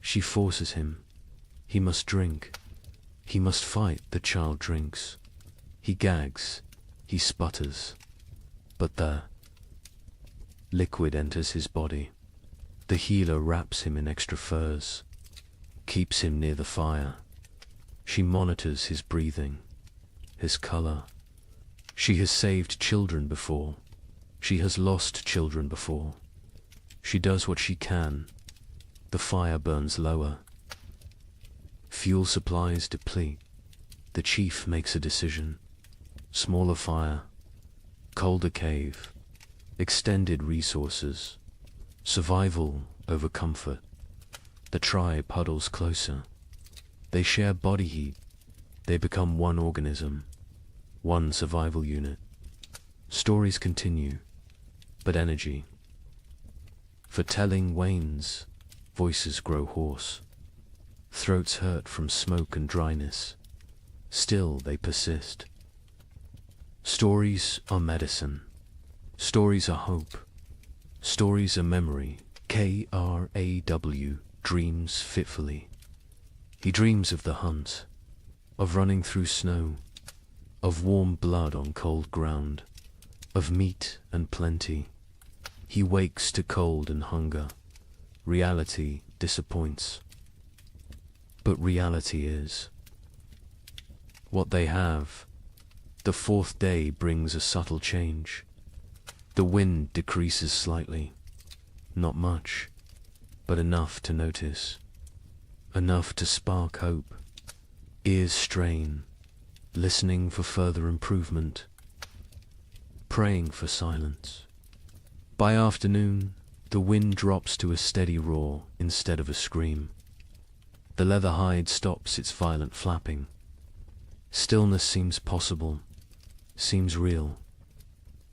[SPEAKER 2] She forces him. He must drink. He must fight. The child drinks. He gags. He sputters. But the liquid enters his body. The healer wraps him in extra furs, keeps him near the fire. She monitors his breathing, his color. She has saved children before. She has lost children before. She does what she can. The fire burns lower. Fuel supplies deplete. The chief makes a decision. Smaller fire, colder cave, extended resources, survival over comfort. The tribe huddles closer. They share body heat. They become one organism, one survival unit. Stories continue, but energy for telling wanes. Voices grow hoarse. Throats hurt from smoke and dryness. Still they persist. Stories are medicine. Stories are hope. Stories are memory. Kraw dreams fitfully. He dreams of the hunt, of running through snow, of warm blood on cold ground, of meat and plenty. He wakes to cold and hunger. Reality disappoints. But reality is what they have. The fourth day brings a subtle change. The wind decreases slightly. Not much, but enough to notice. Enough to spark hope. Ears strain, listening for further improvement. Praying for silence. By afternoon, the wind drops to a steady roar instead of a scream. The leather hide stops its violent flapping. Stillness seems possible, seems real.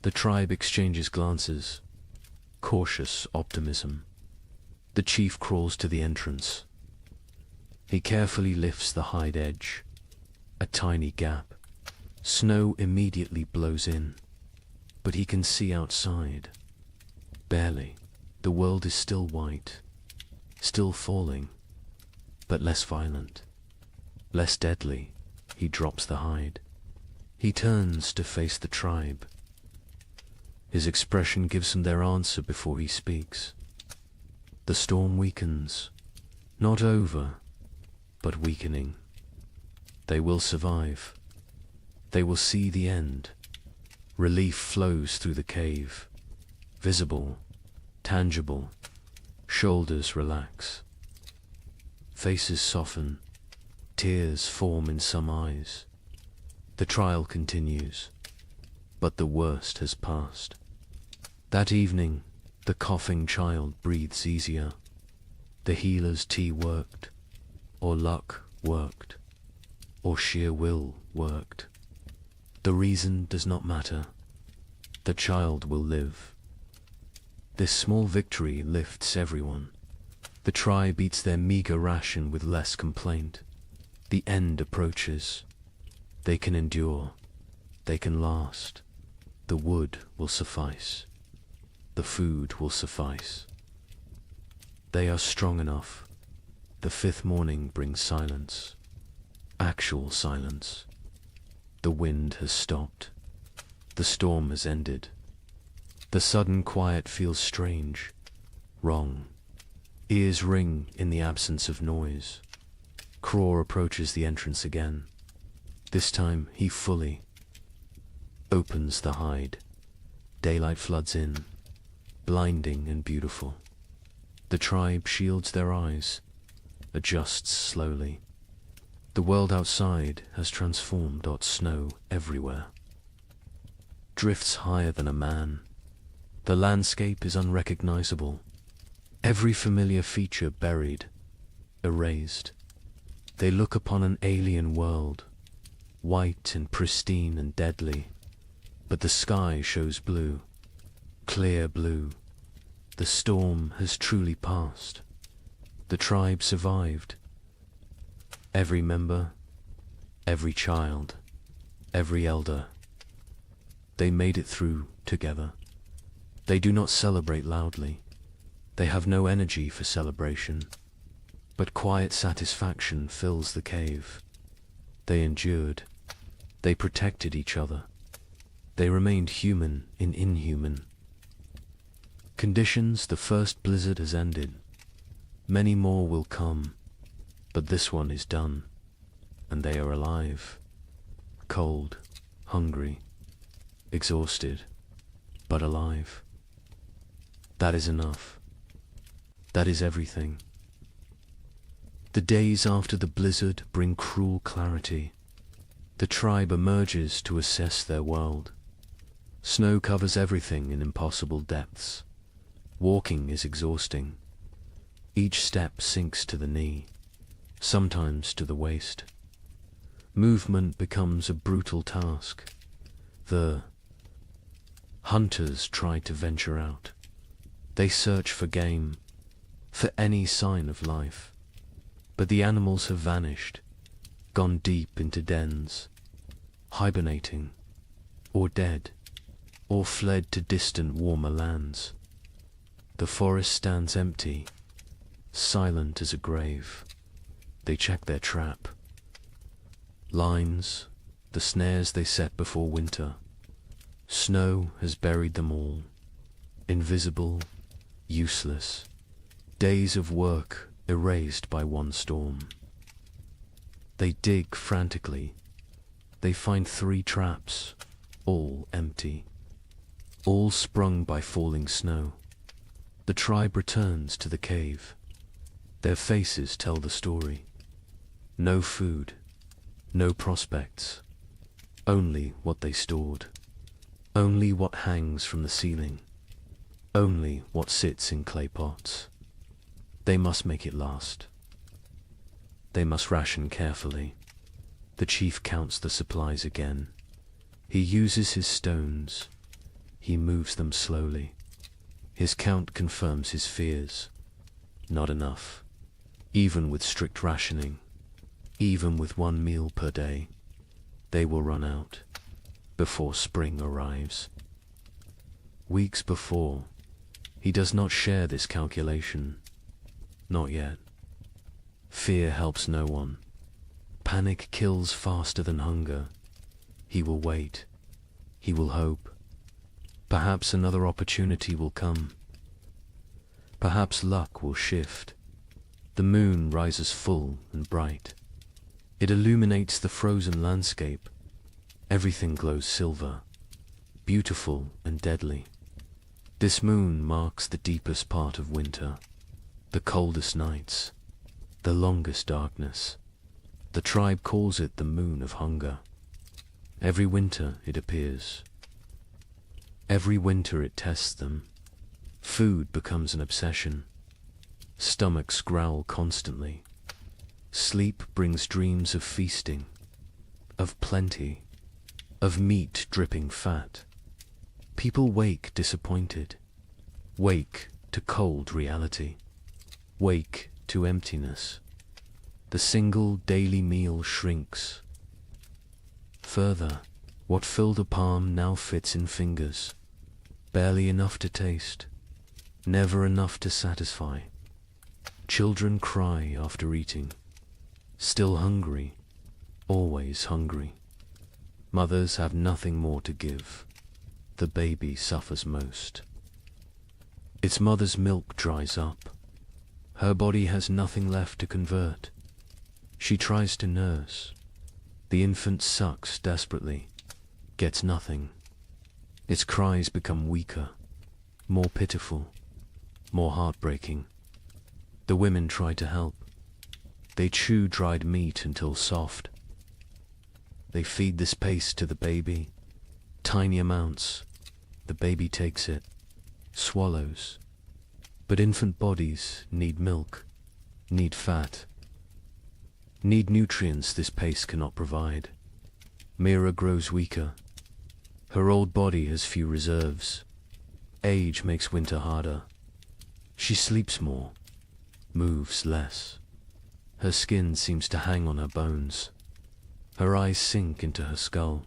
[SPEAKER 2] The tribe exchanges glances, cautious optimism. The chief crawls to the entrance. He carefully lifts the hide edge, a tiny gap. Snow immediately blows in, but he can see outside. Barely. The world is still white, still falling, but less violent, less deadly. He drops the hide. He turns to face the tribe. His expression gives them their answer before he speaks. The storm weakens, not over, but weakening. They will survive. They will see the end. Relief flows through the cave, visible, tangible. Shoulders relax. Faces soften. Tears form in some eyes. The trial continues, but the worst has passed. That evening, the coughing child breathes easier. The healer's tea worked, or luck worked, or sheer will worked. The reason does not matter. The child will live. This small victory lifts everyone. The tribe eats their meager ration with less complaint. The end approaches. They can endure. They can last. The wood will suffice. The food will suffice. They are strong enough. The fifth morning brings silence. Actual silence. The wind has stopped. The storm has ended. The sudden quiet feels strange, wrong. Ears ring in the absence of noise. Kraw approaches the entrance again. This time he fully opens the hide. Daylight floods in, blinding and beautiful. The tribe shields their eyes, adjusts slowly. The world outside has transformed. Snow everywhere. Drifts higher than a man. The landscape is unrecognizable. Every familiar feature buried, erased. They look upon an alien world, white and pristine and deadly. But the sky shows blue, clear blue. The storm has truly passed. The tribe survived. Every member, every child, every elder. They made it through together. They do not celebrate loudly. They have no energy for celebration. But quiet satisfaction fills the cave. They endured. They protected each other. They remained human in inhuman conditions. The first blizzard has ended. Many more will come, but this one is done, and they are alive. Cold, hungry, exhausted, but alive. That is enough. That is everything. The days after the blizzard bring cruel clarity. The tribe emerges to assess their world. Snow covers everything in impossible depths. Walking is exhausting. Each step sinks to the knee, sometimes to the waist. Movement becomes a brutal task. The hunters try to venture out. They search for game, for any sign of life. But the animals have vanished, gone deep into dens, hibernating, or dead, or fled to distant warmer lands. The forest stands empty, silent as a grave. They check their trap. Lines, the snares they set before winter. Snow has buried them all. Invisible, useless. Days of work erased by one storm. They dig frantically. They find 3 traps, all empty. All sprung by falling snow. The tribe returns to the cave. Their faces tell the story. No food, no prospects, only what they stored. Only what hangs from the ceiling. Only what sits in clay pots. They must make it last. They must ration carefully. The chief counts the supplies again. He uses his stones. He moves them slowly. His count confirms his fears. Not enough. Even with strict rationing, even with 1 meal per day, they will run out before spring arrives. Weeks before, he does not share this calculation. Not yet. Fear helps no one. Panic kills faster than hunger. He will wait. He will hope. Perhaps another opportunity will come. Perhaps luck will shift. The moon rises full and bright. It illuminates the frozen landscape. Everything glows silver, beautiful and deadly. This moon marks the deepest part of winter, the coldest nights, the longest darkness. The tribe calls it the moon of hunger. Every winter it appears. Every winter it tests them. Food becomes an obsession. Stomachs growl constantly. Sleep brings dreams of feasting, of plenty, of meat dripping fat. People wake disappointed, wake to cold reality, wake to emptiness. The single daily meal shrinks. Further, what filled a palm now fits in fingers, barely enough to taste, never enough to satisfy. Children cry after eating, still hungry, always hungry. Mothers have nothing more to give. The baby suffers most. Its mother's milk dries up. Her body has nothing left to convert. She tries to nurse. The infant sucks desperately, gets nothing. Its cries become weaker, more pitiful, more heartbreaking. The women try to help. They chew dried meat until soft. They feed this paste to the baby, tiny amounts. The baby takes it, swallows. But infant bodies need milk, need fat, need nutrients this paste cannot provide. Mira grows weaker. Her old body has few reserves. Age makes winter harder. She sleeps more, moves less. Her skin seems to hang on her bones. Her eyes sink into her skull.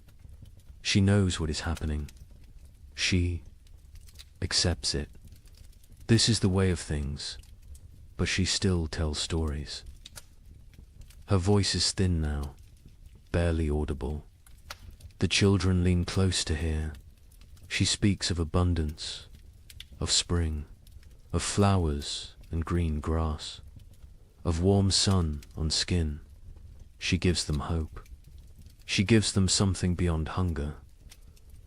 [SPEAKER 2] She knows what is happening. She accepts it. This is the way of things, but she still tells stories. Her voice is thin now, barely audible. The children lean close to hear. She speaks of abundance, of spring, of flowers and green grass, of warm sun on skin. She gives them hope. She gives them something beyond hunger.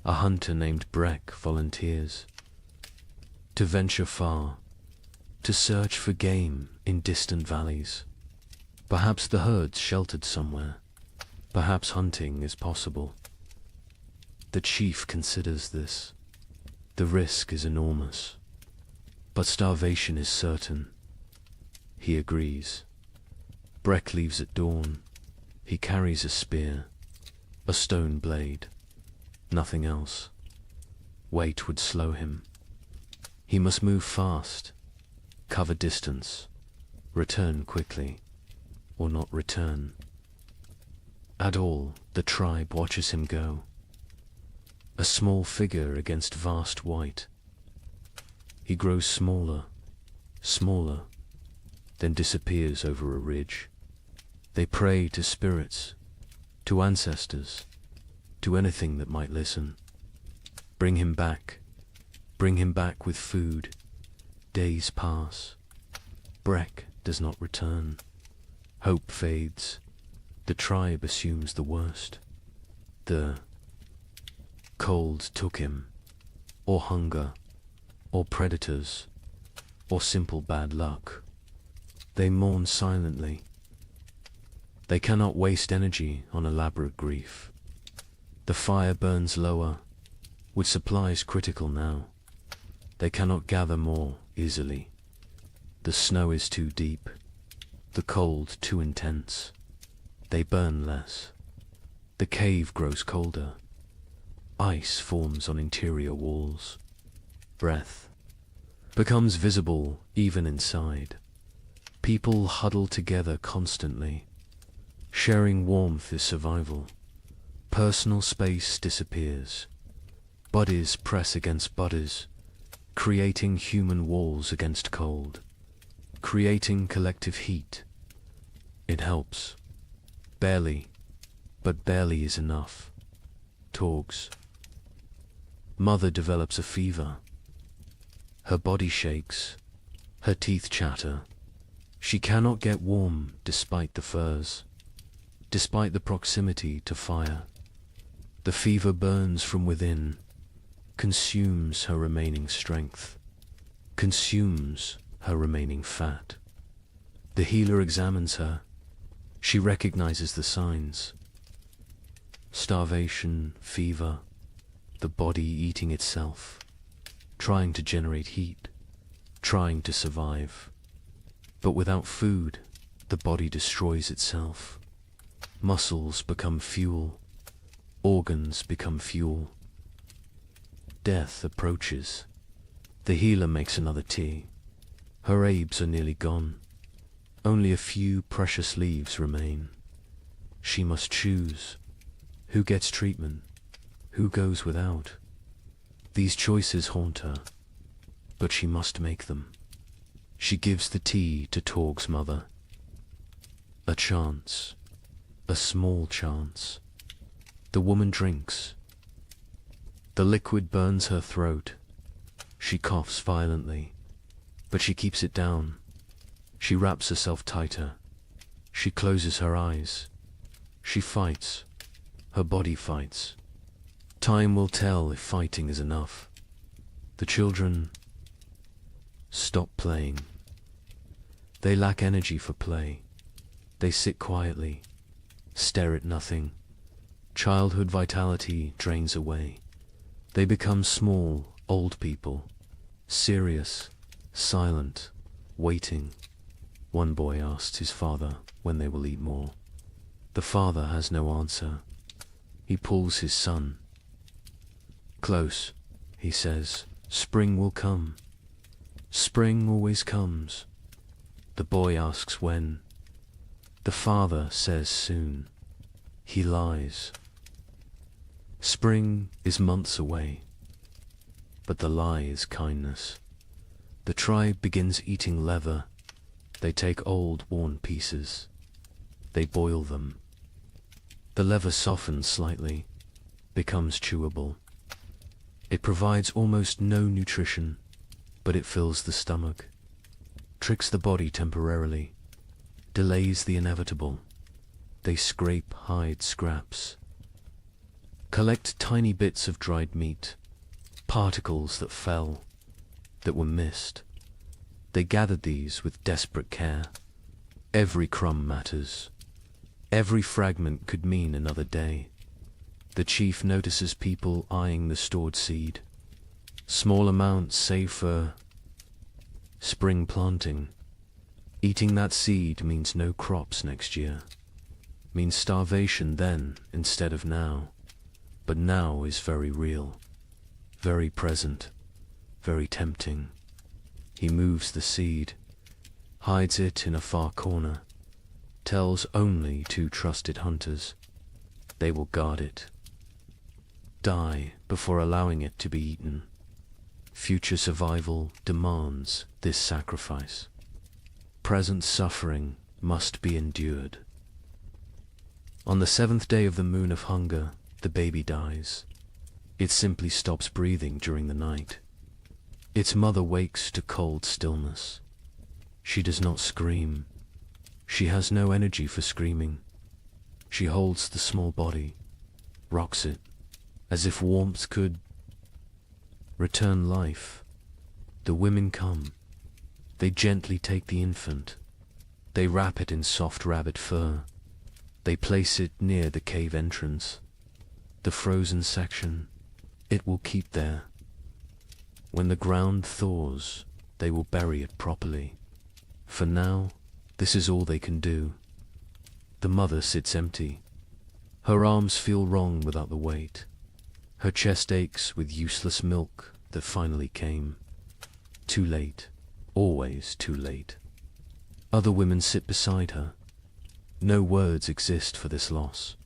[SPEAKER 2] A hunter named Breck volunteers to venture far, to search for game in distant valleys. Perhaps the herd's sheltered somewhere. Perhaps hunting is possible. The chief considers this. The risk is enormous. But starvation is certain. He agrees. Breck leaves at dawn. He carries a spear, a stone blade, nothing else. Weight would slow him. He must move fast, cover distance, return quickly, or not return. At all, the tribe watches him go. A small figure against vast white. He grows smaller, smaller, then disappears over a ridge. They pray to spirits, to ancestors, to anything that might listen. Bring him back with food. Days pass. Breck does not return. Hope fades. The tribe assumes the worst. The cold took him, or hunger, or predators, or simple bad luck. They mourn silently. They cannot waste energy on elaborate grief. The fire burns lower, with supplies critical now. They cannot gather more easily. The snow is too deep, the cold too intense. They burn less. The cave grows colder. Ice forms on interior walls. Breath becomes visible even inside. People huddle together constantly. Sharing warmth is survival. Personal space disappears. Bodies press against bodies, creating human walls against cold, creating collective heat. It helps. Barely, but barely is enough. Torgs. Mother develops a fever. Her body shakes. Her teeth chatter. She cannot get warm despite the furs, despite the proximity to fire. The fever burns from within, consumes her remaining strength, consumes her remaining fat. The healer examines her. She recognizes the signs. Starvation, fever, the body eating itself, trying to generate heat, trying to survive. But without food, the body destroys itself. Muscles become fuel. Organs become fuel. Death approaches. The healer makes another tea. Her herbs are nearly gone. Only a few precious leaves remain. She must choose. Who gets treatment? Who goes without? These choices haunt her, but she must make them. She gives the tea to Torg's mother. A chance. A small chance. The woman drinks. The liquid burns her throat. She coughs violently, but she keeps it down. She wraps herself tighter. She closes her eyes. She fights. Her body fights. Time will tell if fighting is enough. The children stop playing. They lack energy for play. They sit quietly, stare at nothing. Childhood vitality drains away. They become small, old people, serious, silent, waiting. One boy asks his father when they will eat more. The father has no answer. He pulls his son. Close, he says, spring will come. Spring always comes. The boy asks when. The father says soon. He lies. Spring is months away, but the lie is kindness. The tribe begins eating leather. They take old, worn pieces. They boil them. The leather softens slightly, becomes chewable. It provides almost no nutrition, but it fills the stomach, tricks the body temporarily, delays the inevitable. They scrape hide scraps, collect tiny bits of dried meat, particles that fell, that were missed. They gathered these with desperate care. Every crumb matters. Every fragment could mean another day. The chief notices people eyeing the stored seed. Small amounts save for spring planting. Eating that seed means no crops next year. Means starvation then instead of now. But now is very real, very present, very tempting. He moves the seed, hides it in a far corner, tells only 2 trusted hunters. They will guard it. Die before allowing it to be eaten. Future survival demands this sacrifice. Present suffering must be endured. On the 7th day of the moon of hunger, the baby dies. It simply stops breathing during the night. Its mother wakes to cold stillness. She does not scream. She has no energy for screaming. She holds the small body, rocks it, as if warmth could return life. The women come. They gently take the infant. They wrap it in soft rabbit fur. They place it near the cave entrance. The frozen section, it will keep there. When the ground thaws, they will bury it properly. For now, this is all they can do. The mother sits empty. Her arms feel wrong without the weight. Her chest aches with useless milk that finally came. Too late, always too late. Other women sit beside her. No words exist for this loss.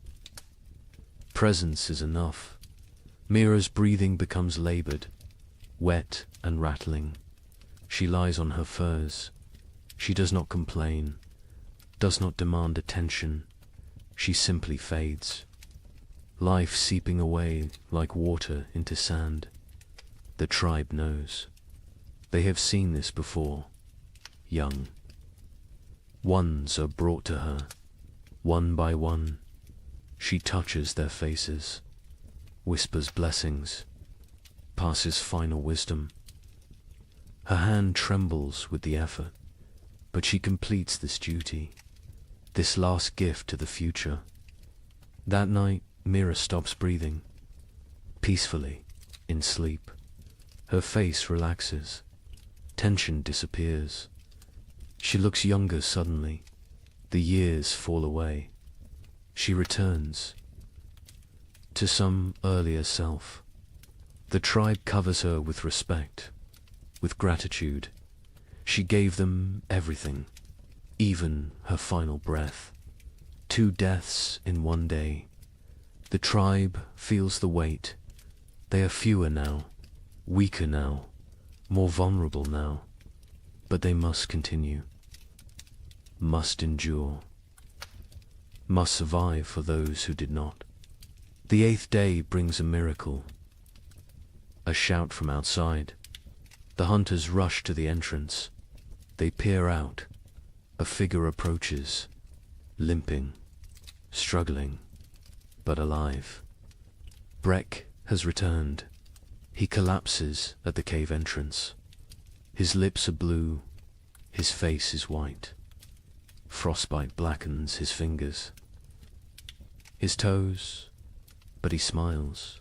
[SPEAKER 2] Presence is enough. Mira's breathing becomes labored, wet and rattling. She lies on her furs. She does not complain, does not demand attention. She simply fades. Life seeping away like water into sand. The tribe knows. They have seen this before. Young. Ones are brought to her, one by one. She touches their faces, whispers blessings, passes final wisdom. Her hand trembles with the effort, but she completes this duty, this last gift to the future. That night, Mira stops breathing, peacefully, in sleep. Her face relaxes, tension disappears. She looks younger suddenly. The years fall away. She returns to some earlier self. The tribe covers her with respect, with gratitude. She gave them everything, even her final breath. 2 deaths in one day. The tribe feels the weight. They are fewer now, weaker now, more vulnerable now. But they must continue, must endure, must survive for those who did not. The 8th day brings a miracle. A shout from outside. The hunters rush to the entrance. They peer out. A figure approaches, limping, struggling, but alive. Breck has returned. He collapses at the cave entrance. His lips are blue, his face is white. Frostbite blackens his fingers, his toes, but he smiles.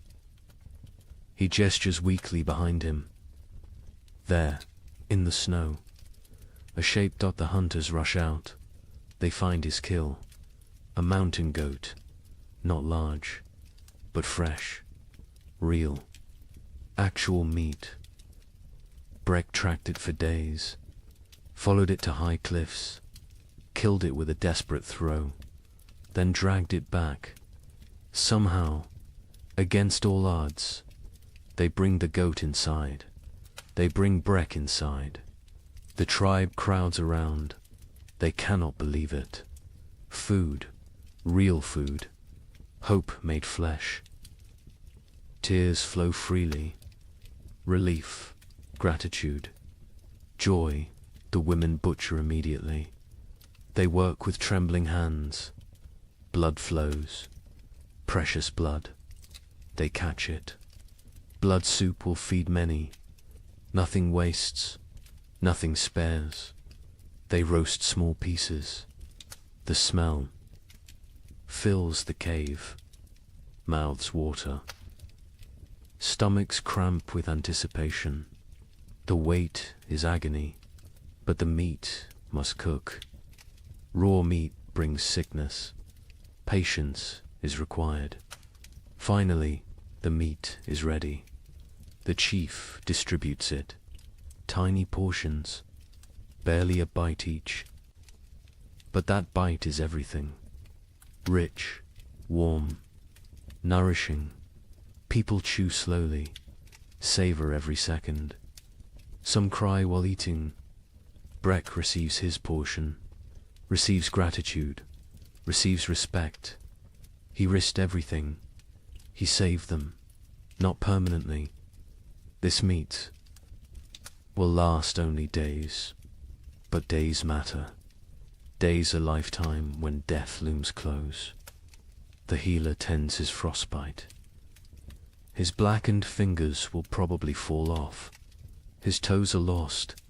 [SPEAKER 2] He gestures weakly behind him. There, in the snow, a shape dot the hunters rush out. They find his kill, a mountain goat, not large, but fresh, real, actual meat. Breck tracked it for days, followed it to high cliffs, killed it with a desperate throw, then dragged it back. Somehow, against all odds, they bring the goat inside. They bring Breck inside. The tribe crowds around. They cannot believe it. Food, real food, hope made flesh. Tears flow freely. Relief, gratitude, joy. The women butcher immediately. They work with trembling hands. Blood flows. Precious blood. They catch it. Blood soup will feed many. Nothing wastes. Nothing spares. They roast small pieces. The smell fills the cave, mouths water, stomachs cramp with anticipation. The wait is agony, but the meat must cook. Raw meat brings sickness. Patience is required. Finally, the meat is ready. The chief distributes it. Tiny portions, barely a bite each. But that bite is everything. Rich, warm, nourishing. People chew slowly, savor every second. Some cry while eating. Breck receives his portion, receives gratitude, receives respect. He risked everything. He saved them, not permanently. This meat will last only days, but days matter. Days a lifetime when death looms close. The healer tends his frostbite. His blackened fingers will probably fall off. His toes are lost.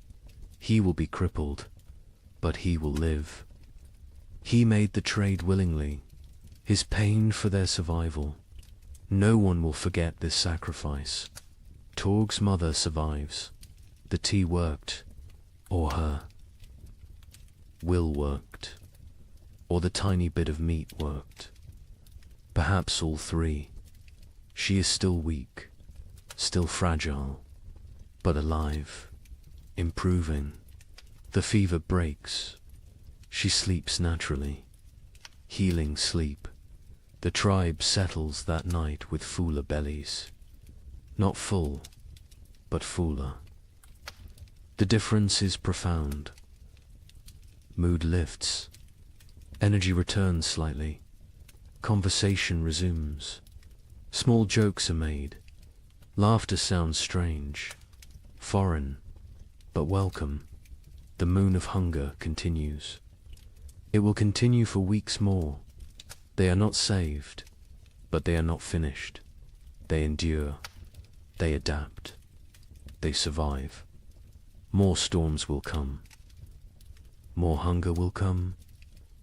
[SPEAKER 2] He will be crippled, but he will live. He made the trade willingly, his pain for their survival. No one will forget this sacrifice. Torg's mother survives. The tea worked, or her will worked, or the tiny bit of meat worked. Perhaps all three. She is still weak, still fragile, but alive, improving. The fever breaks. She sleeps naturally. Healing sleep. The tribe settles that night with fuller bellies. Not full, but fuller. The difference is profound. Mood lifts. Energy returns slightly. Conversation resumes. Small jokes are made. Laughter sounds strange, foreign, but welcome. The moon of hunger continues. It will continue for weeks more. They are not saved, but they are not finished. They endure. They adapt. They survive. More storms will come. More hunger will come.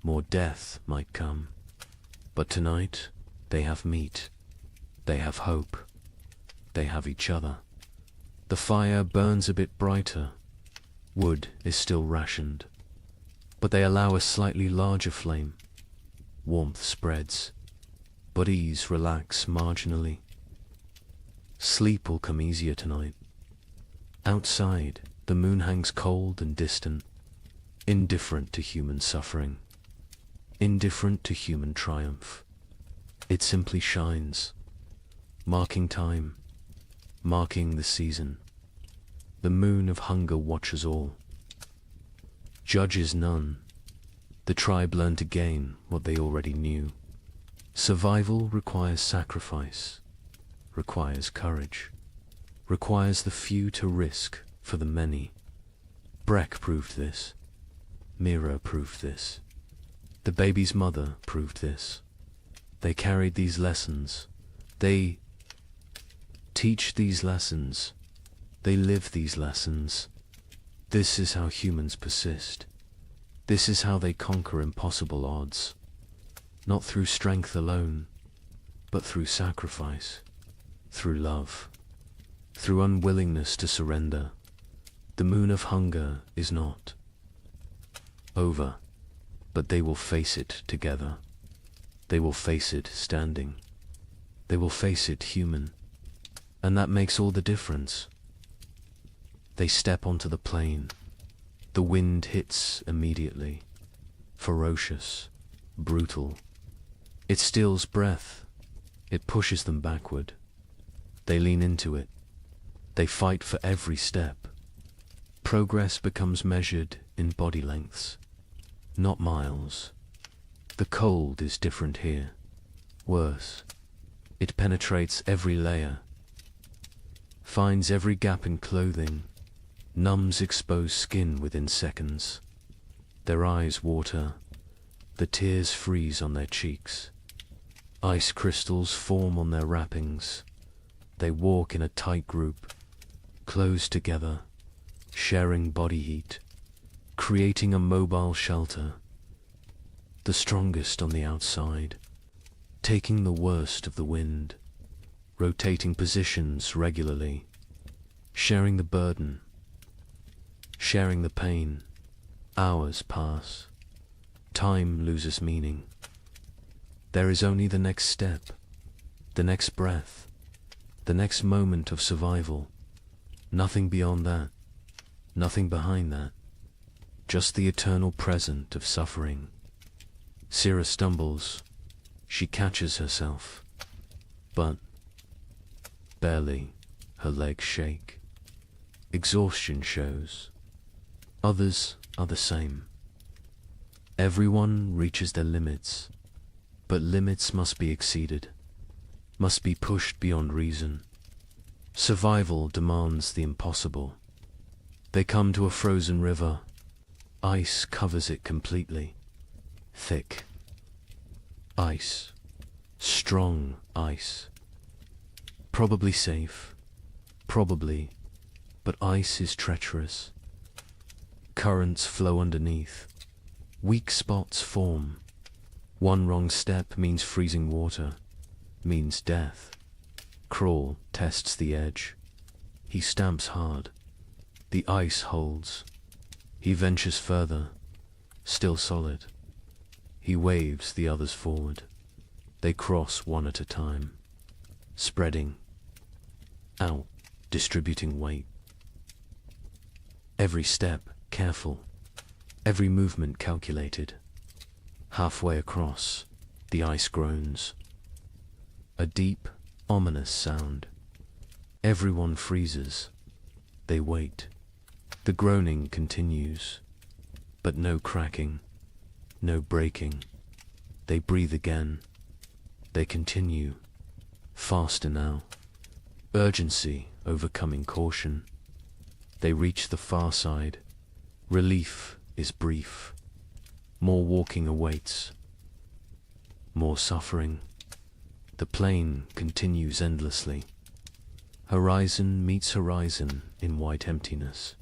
[SPEAKER 2] More death might come. But tonight, they have meat. They have hope. They have each other. The fire burns a bit brighter. Wood is still rationed. But they allow a slightly larger flame. Warmth spreads. Bodies relax marginally. Sleep will come easier tonight. Outside, the moon hangs cold and distant, indifferent to human suffering, indifferent to human triumph. It simply shines, marking time, marking the season. The moon of hunger watches all, judges none. The tribe learned to gain what they already knew. Survival requires sacrifice, requires courage, requires the few to risk for the many. Breck proved this. Mira proved this. The baby's mother proved this. They carried these lessons. They teach these lessons. They live these lessons. This is how humans persist. This is how they conquer impossible odds. Not through strength alone, but through sacrifice, through love, through unwillingness to surrender. The moon of hunger is not over, but they will face it together. They will face it standing. They will face it human. And that makes all the difference. They step onto the plain. The wind hits immediately. Ferocious, brutal. It steals breath. It pushes them backward. They lean into it. They fight for every step. Progress becomes measured in body lengths, not miles. The cold is different here. Worse. It penetrates every layer, finds every gap in clothing, numbs exposed skin within seconds. Their eyes water. The tears freeze on their cheeks. Ice crystals form on their wrappings. They walk in a tight group, close together, sharing body heat, creating a mobile shelter. the strongest on the outside, taking the worst of the wind, rotating positions regularly, sharing the burden, sharing the pain. Hours pass. Time loses meaning. There is only the next step, the next breath, the next moment of survival. Nothing beyond that, nothing behind that. Just the eternal present of suffering. Sira stumbles. She catches herself. But barely. Her legs shake. Exhaustion shows. Others are the same. Everyone reaches their limits, but limits must be exceeded, must be pushed beyond reason. Survival demands the impossible. They come to a frozen river. Ice covers it completely. Thick. Ice. Strong ice. Probably safe. Probably. But ice is treacherous. Currents flow underneath. Weak spots form. One wrong step means freezing water, means death. Crawl tests the edge. He stamps hard. The ice holds. He ventures further, still solid. He waves the others forward. They cross one at a time, spreading out, distributing weight. Every step careful, every movement calculated. Halfway across, the ice groans. A deep, ominous sound. Everyone freezes. They wait. The groaning continues, but no cracking, no breaking. They breathe again. They continue, faster now. Urgency overcoming caution. They reach the far side. Relief is brief. More walking awaits. More suffering. The plain continues endlessly. Horizon meets horizon in white emptiness.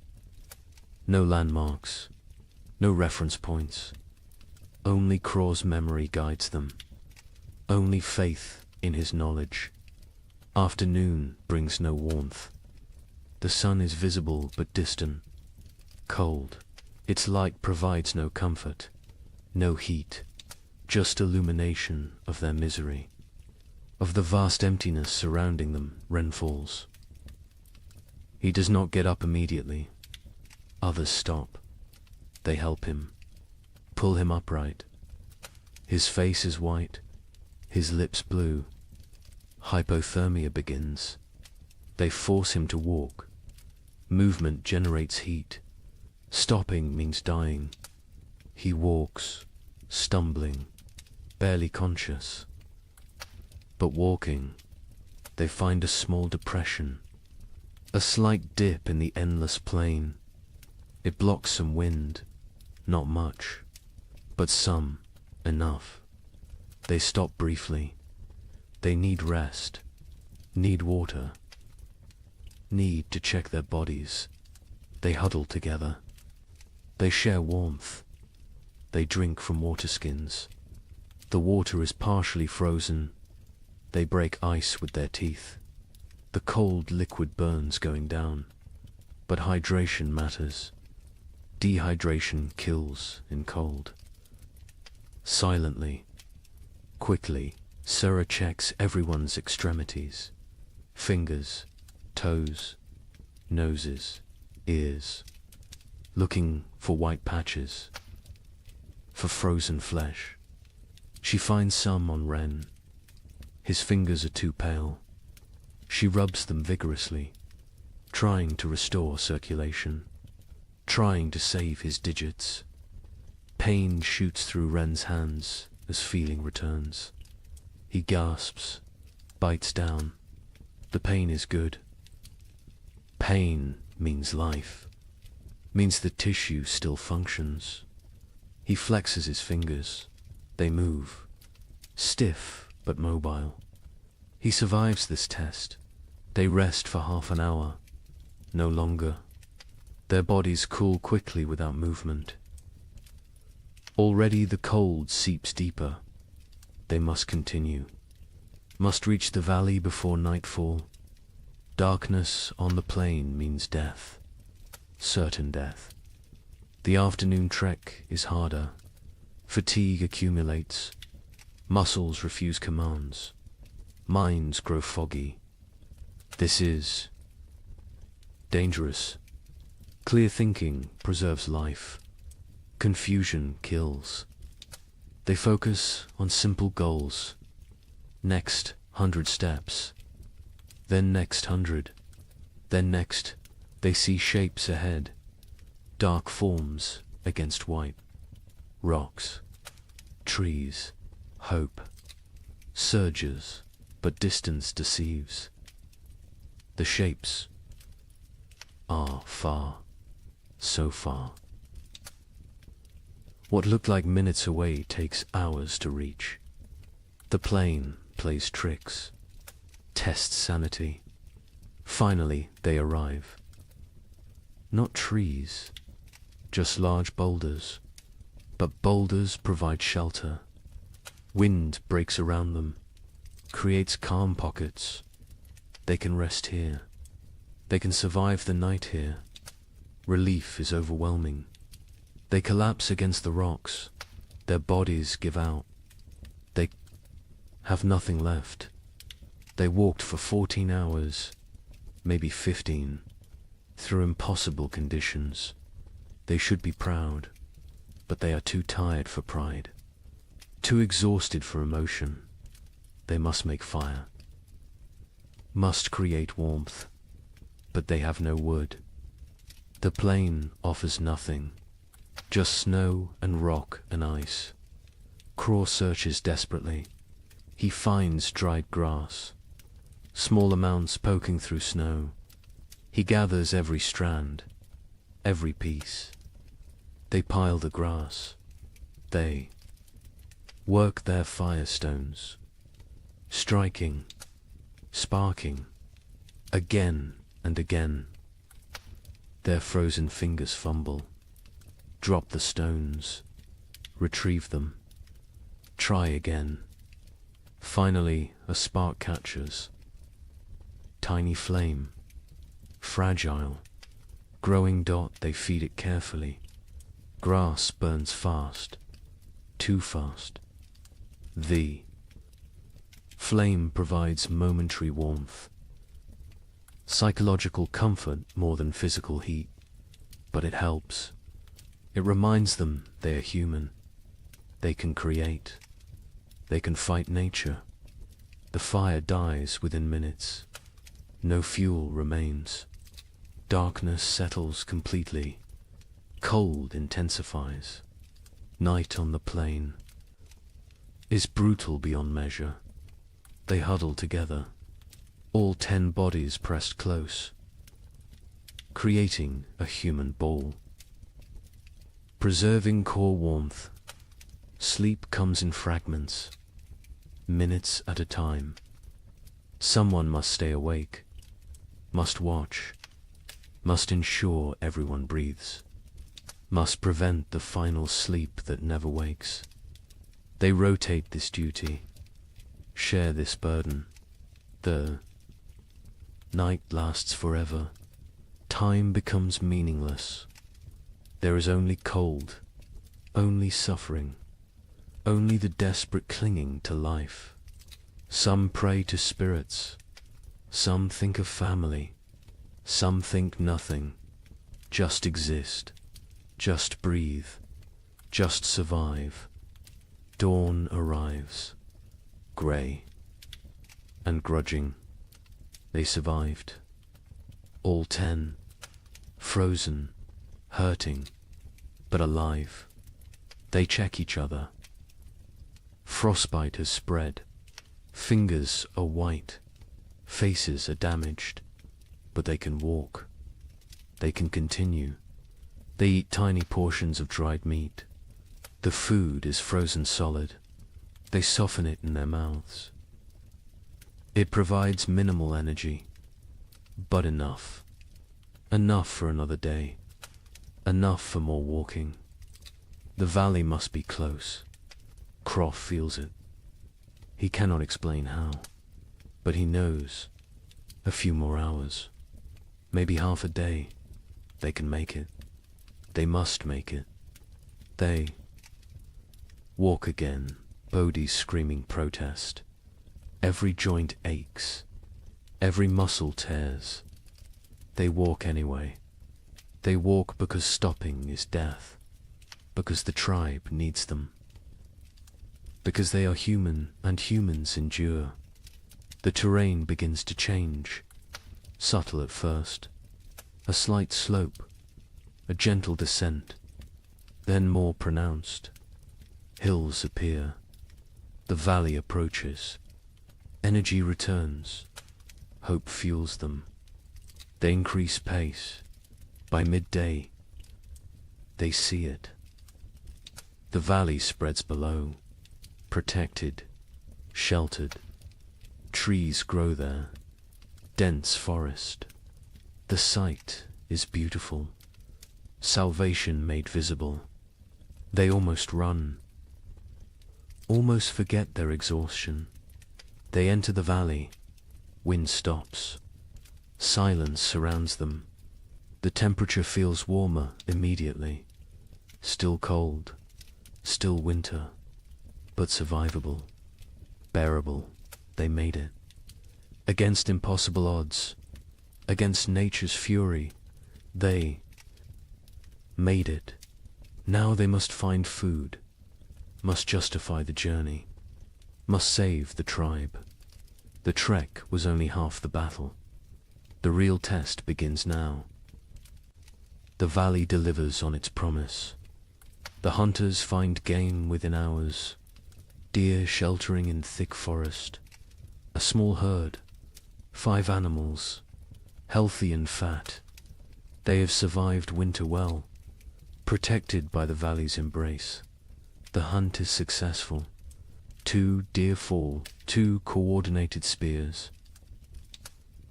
[SPEAKER 2] No landmarks, no reference points. Only Craw's memory guides them. Only faith in his knowledge. Afternoon brings no warmth. The sun is visible but distant, cold. Its light provides no comfort, no heat, just illumination of their misery. Of the vast emptiness surrounding them, Ren falls. He does not get up immediately. Others stop. They help him, pull him upright. His face is white, his lips blue. Hypothermia begins. They force him to walk. Movement generates heat. Stopping means dying. He walks, stumbling, barely conscious. But walking, they find a small depression, a slight dip in the endless plain. It blocks some wind, not much, but some, enough. They stop briefly. They need rest, need water, need to check their bodies. They huddle together. They share warmth. They drink from water skins. The water is partially frozen. They break ice with their teeth. The cold liquid burns going down. But hydration matters. Dehydration kills in cold. Silently, quickly, Sura checks everyone's extremities. Fingers, toes, noses, ears. Looking for white patches, for frozen flesh. She finds some on Ren. His fingers are too pale. She rubs them vigorously, trying to restore circulation, trying to save his digits. Pain shoots through Ren's hands as feeling returns. He gasps, bites down. The pain is good. Pain means life, means the tissue still functions. He flexes his fingers. They move, stiff but mobile. He survives this test. They rest for half an hour, no longer. Their bodies cool quickly without movement. Already the cold seeps deeper. They must continue. Must reach the valley before nightfall. Darkness on the plain means death. Certain death. The afternoon trek is harder. Fatigue accumulates. Muscles refuse commands. Minds grow foggy. This is dangerous. Clear thinking preserves life. Confusion kills. They focus on simple goals. Next 100 steps. Then next 100. Then next, they see shapes ahead. Dark forms against white. Rocks. Trees. Hope. Surges, but distance deceives. The shapes are far. So far. What looked like minutes away takes hours to reach. The plain plays tricks, tests sanity. Finally, they arrive. Not trees, just large boulders. But boulders provide shelter. Wind breaks around them, creates calm pockets. They can rest here. They can survive the night here. Relief is overwhelming. They collapse against the rocks. Their bodies give out. They have nothing left. They walked for 14 hours, maybe 15, through impossible conditions. They should be proud, but they are too tired for pride, too exhausted for emotion. They must make fire, must create warmth, but they have no wood. The plain offers nothing, just snow and rock and ice. Craw searches desperately. He finds dried grass, small amounts poking through snow. He gathers every strand, every piece. They pile the grass. They work their firestones, striking, sparking, again and again. Their frozen fingers fumble, drop the stones, retrieve them, try again. Finally, a spark catches. Tiny flame, fragile, growing dot, they feed it carefully. Grass burns fast, too fast. The flame provides momentary warmth, psychological comfort more than physical heat, but it helps. It reminds them they are human. They can create. They can fight nature. The fire dies within minutes. No fuel remains. Darkness settles completely. Cold intensifies. Night on the plain is brutal beyond measure. They huddle together, all 10 bodies pressed close, creating a human ball. Preserving core warmth. Sleep comes in fragments, minutes at a time. Someone must stay awake, must watch, must ensure everyone breathes, must prevent the final sleep that never wakes. They rotate this duty, share this burden. The night lasts forever. Time becomes meaningless. There is only cold, only suffering, only the desperate clinging to life. Some pray to spirits, some think of family, some think nothing. Just exist, just breathe, just survive. Dawn arrives, grey and grudging. They survived, all 10, frozen, hurting, but alive. They check each other. Frostbite has spread. Fingers are white. Faces are damaged. But they can walk. They can continue. They eat tiny portions of dried meat. The food is frozen solid. They soften it in their mouths. It provides minimal energy, but enough. Enough for another day. Enough for more walking. The valley must be close. Croft feels it. He cannot explain how, but he knows. A few more hours, maybe half a day, they can make it. They must make it. They walk again, Bodhi's screaming protest. Every joint aches, every muscle tears. They walk anyway. They walk because stopping is death, because the tribe needs them, because they are human and humans endure. The terrain begins to change, subtle at first, a slight slope, a gentle descent, then more pronounced. Hills appear, the valley approaches, energy returns, hope fuels them. They increase pace. By midday, they see it. The valley spreads below, protected, sheltered. Trees grow there, dense forest. The sight is beautiful, salvation made visible. They almost run, almost forget their exhaustion. They enter the valley, wind stops, silence surrounds them. The temperature feels warmer immediately, still cold, still winter, but survivable, bearable. They made it. Against impossible odds, against nature's fury, they made it. Now they must find food, must justify the journey, must save the tribe. The trek was only half the battle. The real test begins now. The valley delivers on its promise. The hunters find game within hours, deer sheltering in thick forest. A small herd, 5 animals, healthy and fat. They have survived winter well, protected by the valley's embrace. The hunt is successful. 2 deer fall, 2 coordinated spears.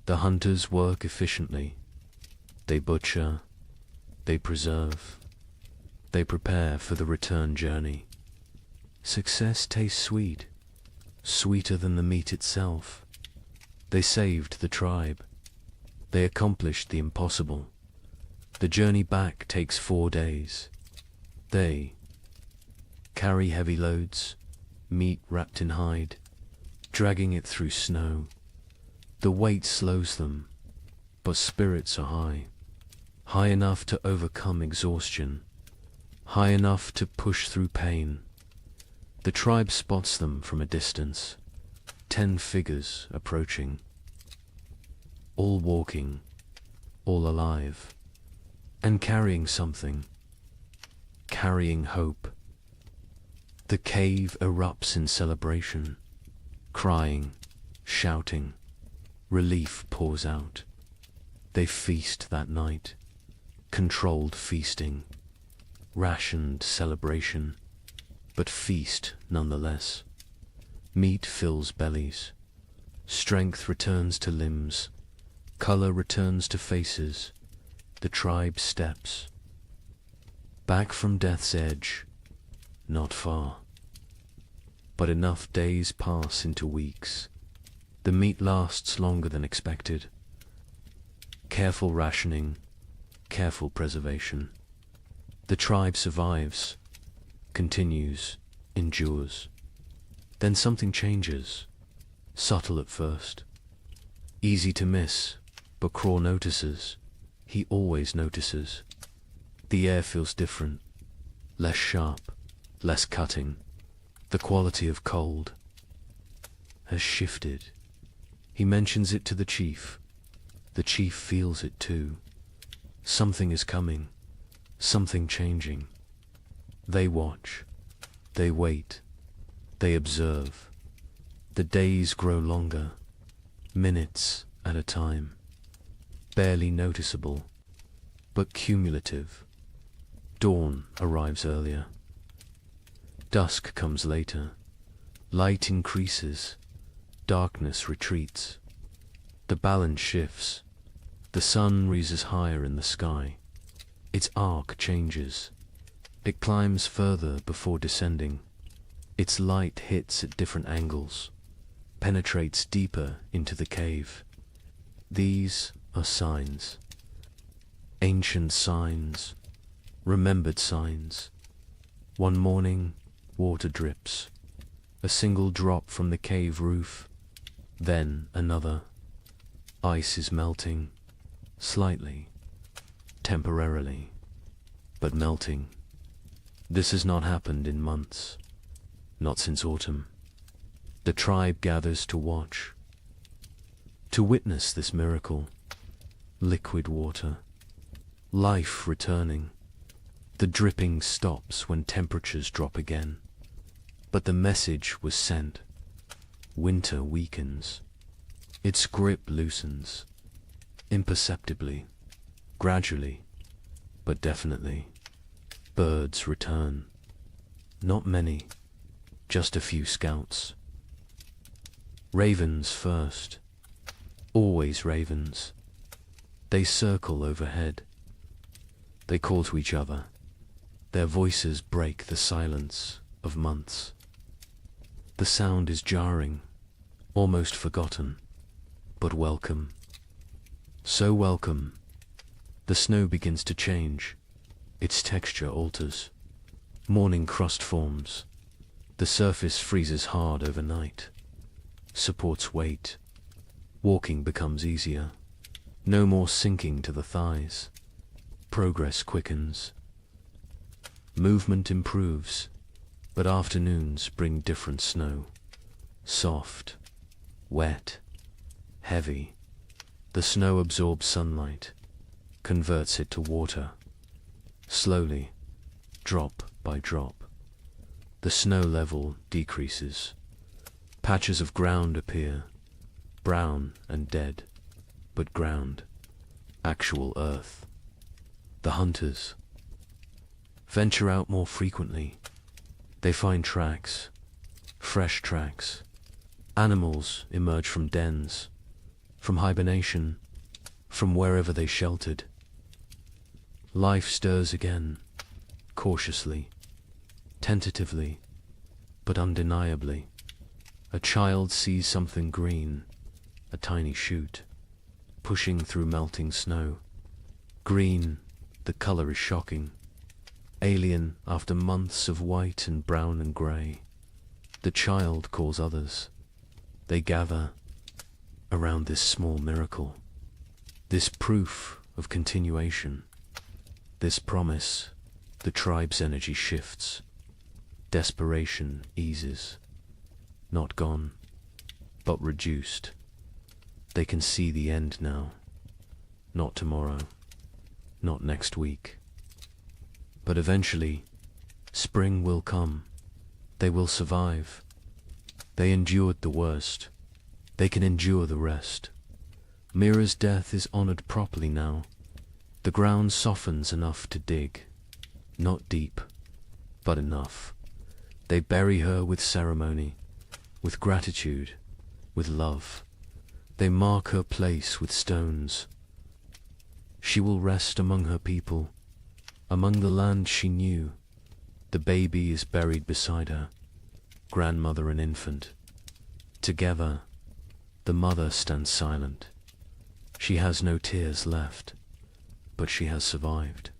[SPEAKER 2] The hunters work efficiently. They butcher, they preserve, they prepare for the return journey. Success tastes sweet, sweeter than the meat itself. They saved the tribe. They accomplished the impossible. The journey back takes 4 days. They carry heavy loads, meat wrapped in hide, dragging it through snow. The weight slows them, but spirits are high, high enough to overcome exhaustion, high enough to push through pain. The tribe spots them from a distance, 10 figures approaching, all walking, all alive, and carrying something, carrying hope. The cave erupts in celebration, crying, shouting. Relief pours out. They feast that night, controlled feasting, rationed celebration, but feast nonetheless. Meat fills bellies, strength returns to limbs, color returns to faces. The tribe steps back from death's edge, not far, but enough days pass into weeks. The meat lasts longer than expected. Careful rationing, careful preservation. The tribe survives, continues, endures. Then something changes, subtle at first, easy to miss, but Craw notices. He always notices. The air feels different, less sharp, less cutting. The quality of cold has shifted. He mentions it to the chief. The chief feels it too. Something is coming, something changing. They watch, they wait, they observe. The days grow longer, minutes at a time, barely noticeable, but cumulative. Dawn arrives earlier. Dusk comes later. Light increases. Darkness retreats. The balance shifts. The sun rises higher in the sky. Its arc changes. It climbs further before descending. Its light hits at different angles, penetrates deeper into the cave. These are signs. Ancient signs, remembered signs. One morning, water drips. A single drop from the cave roof, then another. Ice is melting, slightly, temporarily, but melting. This has not happened in months, not since autumn. The tribe gathers to watch, to witness this miracle. Liquid water, life returning. The dripping stops when temperatures drop again. But the message was sent. Winter weakens. Its grip loosens. Imperceptibly, gradually, but definitely. Birds return. Not many, just a few scouts. Ravens first. Always ravens. They circle overhead. They call to each other. Their voices break the silence of months. The sound is jarring, almost forgotten, but welcome. So welcome. The snow begins to change. Its texture alters. Morning crust forms. The surface freezes hard overnight. Supports weight. Walking becomes easier. No more sinking to the thighs. Progress quickens. Movement improves, but afternoons bring different snow. Soft, wet, heavy. The snow absorbs sunlight, converts it to water. Slowly, drop by drop, the snow level decreases. Patches of ground appear, brown and dead, but ground, actual earth. The hunters venture out more frequently. They find tracks, fresh tracks. Animals emerge from dens, from hibernation, from wherever they sheltered. Life stirs again, cautiously, tentatively, but undeniably. A child sees something green, a tiny shoot, pushing through melting snow. Green, the color is shocking. Alien after months of white and brown and grey. The child calls others. They gather around this small miracle, this proof of continuation, this promise. The tribe's energy shifts. Desperation eases. Not gone, but reduced. They can see the end now. Not tomorrow, not next week. But eventually, spring will come. They will survive. They endured the worst. They can endure the rest. Mira's death is honored properly now. The ground softens enough to dig. Not deep, but enough. They bury her with ceremony, with gratitude, with love. They mark her place with stones. She will rest among her people, among the land she knew. The baby is buried beside her, grandmother and infant. Together, the mother stands silent. She has no tears left, but she has survived.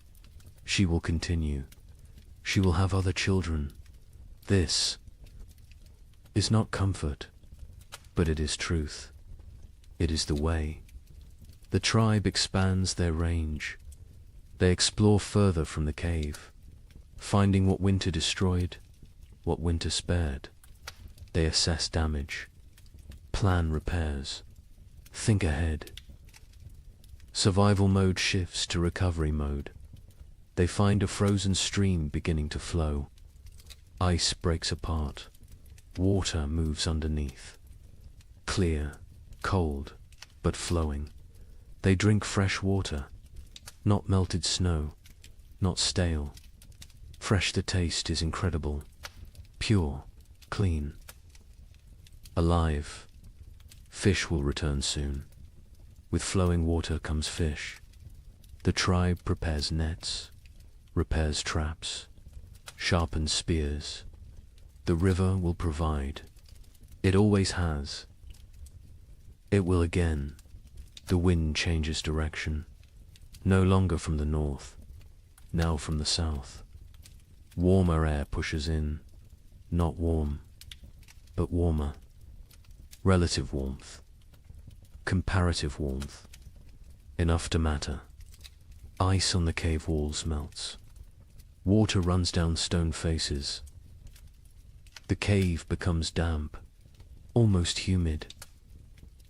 [SPEAKER 2] She will continue. She will have other children. This is not comfort, but it is truth. It is the way. The tribe expands their range. They explore further from the cave, finding what winter destroyed, what winter spared. They assess damage, plan repairs, think ahead. Survival mode shifts to recovery mode. They find a frozen stream beginning to flow. Ice breaks apart. Water moves underneath. Clear, cold, but flowing. They drink fresh water, not melted snow, not stale. Fresh the taste is incredible, pure, clean, alive. Fish will return soon. With flowing water comes fish. The tribe prepares nets, repairs traps, sharpened spears. The river will provide. It always has. It will again. The wind changes direction, no longer from the north, now from the south. Warmer air pushes in, not warm, but warmer. Relative warmth, comparative warmth, enough to matter. Ice on the cave walls melts. Water runs down stone faces. The cave becomes damp, almost humid.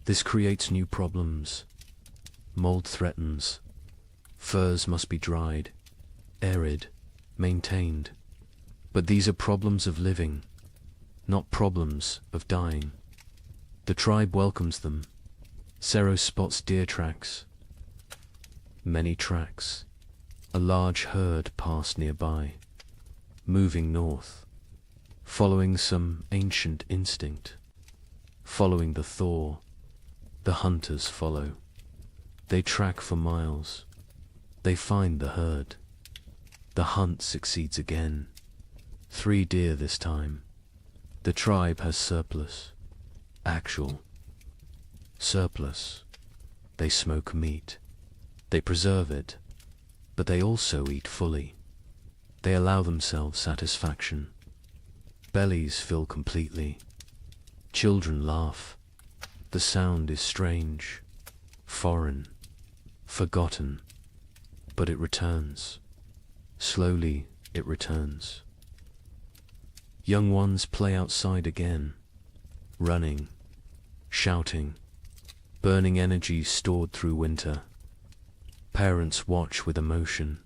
[SPEAKER 2] This creates new problems. Mold threatens. Furs must be dried, arid, maintained. But these are problems of living, not problems of dying. The tribe welcomes them. Sero spots deer tracks. Many tracks. A large herd pass nearby, moving north, following some ancient instinct. Following the thaw, the hunters follow. They track for miles. They find the herd. The hunt succeeds again. 3 deer this time. The tribe has surplus. Actual. Surplus. They smoke meat. They preserve it. But they also eat fully. They allow themselves satisfaction. Bellies fill completely. Children laugh. The sound is strange, foreign, forgotten, but it returns. Slowly it returns. Young ones play outside again, running, shouting, burning energy stored through winter. Parents watch with emotion.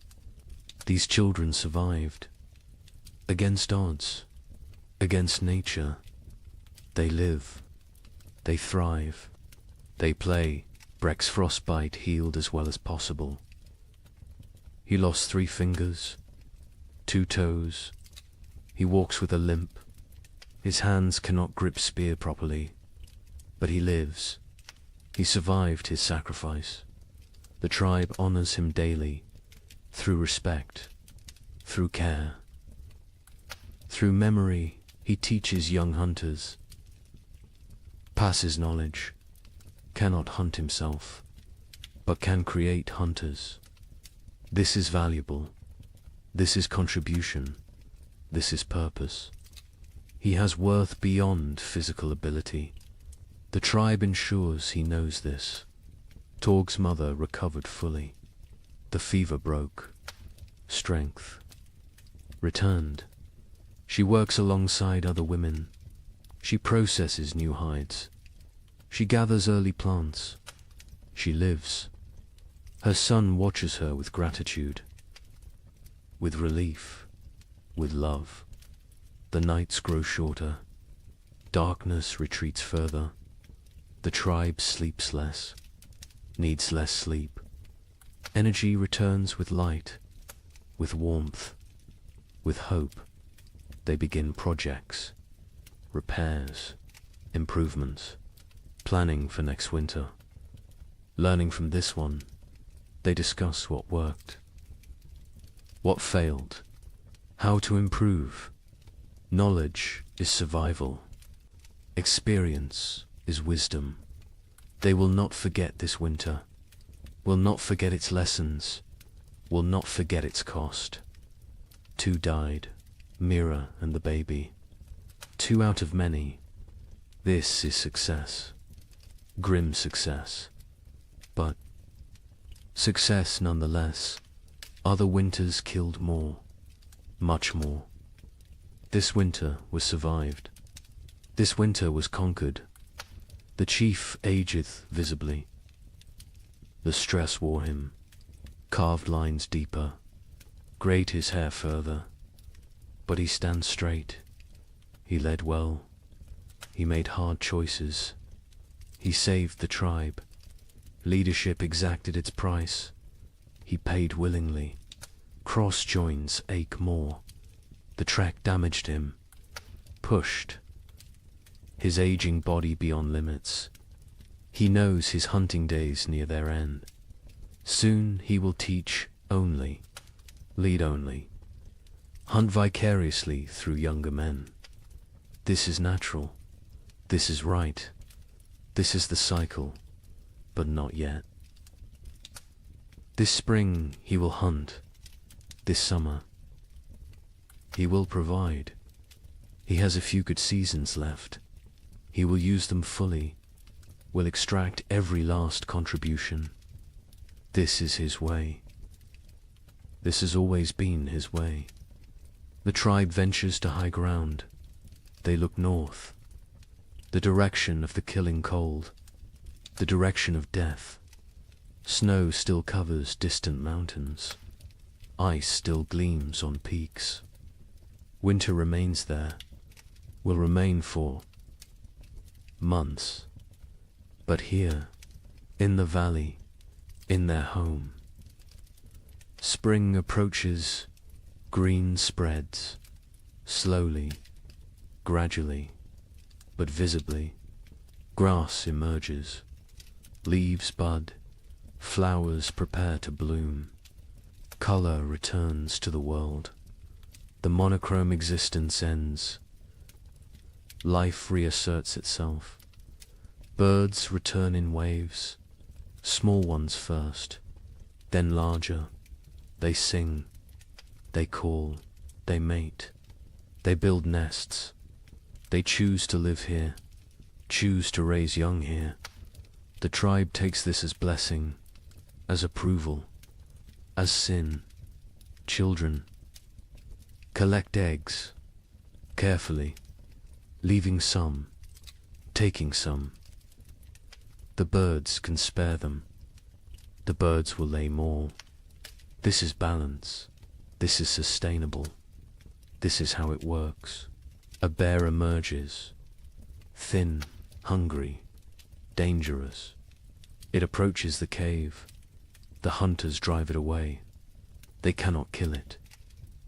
[SPEAKER 2] These children survived. Against odds, against nature, they live. They thrive. They play. Breck's frostbite healed as well as possible. He lost 3 fingers, 2 toes. He walks with a limp. His hands cannot grip spear properly. But he lives. He survived his sacrifice. The tribe honors him daily, through respect, through care. Through memory, he teaches young hunters. Passes knowledge, cannot hunt himself, but can create hunters. This is valuable. This is contribution. This is purpose. He has worth beyond physical ability. The tribe ensures he knows this. Torg's mother recovered fully. The fever broke. Strength returned. She works alongside other women. She processes new hides. She gathers early plants. She lives. Her son watches her with gratitude, with relief, with love. The nights grow shorter. Darkness retreats further. The tribe sleeps less, needs less sleep. Energy returns with light, with warmth, with hope. They begin projects, repairs, improvements, planning for next winter. Learning from this one, they discuss what worked, what failed, how to improve. Knowledge is survival. Experience is wisdom. They will not forget this winter, will not forget its lessons, will not forget its cost. 2 died, Mira and the baby. 2 out of many. This is success. Grim success. But success nonetheless. Other winters killed more, much more. This winter was survived. This winter was conquered. The chief ageth visibly. The stress wore him. Carved lines deeper. Grayed his hair further. But he stands straight. He led well. He made hard choices. He saved the tribe. Leadership exacted its price. He paid willingly. Cross joins ache more. The track damaged him. Pushed. His aging body beyond limits. He knows his hunting days near their end. Soon he will teach only, lead only. hunt vicariously through younger men. This is natural. This is right. This is the cycle, but not yet. This spring he will hunt. This summer he will provide. He has a few good seasons left. He will use them fully, will extract every last contribution. This is his way. This has always been his way. The tribe ventures to high ground. They look north, the direction of the killing cold, the direction of death. Snow still covers distant mountains. Ice still gleams on peaks. Winter remains there, will remain for months. But here, in the valley, in their home, spring approaches, green spreads, slowly, gradually, but visibly. Grass emerges, leaves bud, flowers prepare to bloom. Color returns to the world. The monochrome existence ends. Life reasserts itself. Birds return in waves, small ones first, then larger. They sing, they call, they mate, they build nests. They choose to live here, choose to raise young here. The tribe takes this as blessing, as approval, as sin. Children collect eggs, carefully, leaving some, taking some. The birds can spare them. The birds will lay more. This is balance. This is sustainable. This is how it works. A bear emerges, thin, hungry, dangerous. It approaches the cave. The hunters drive it away. They cannot kill it.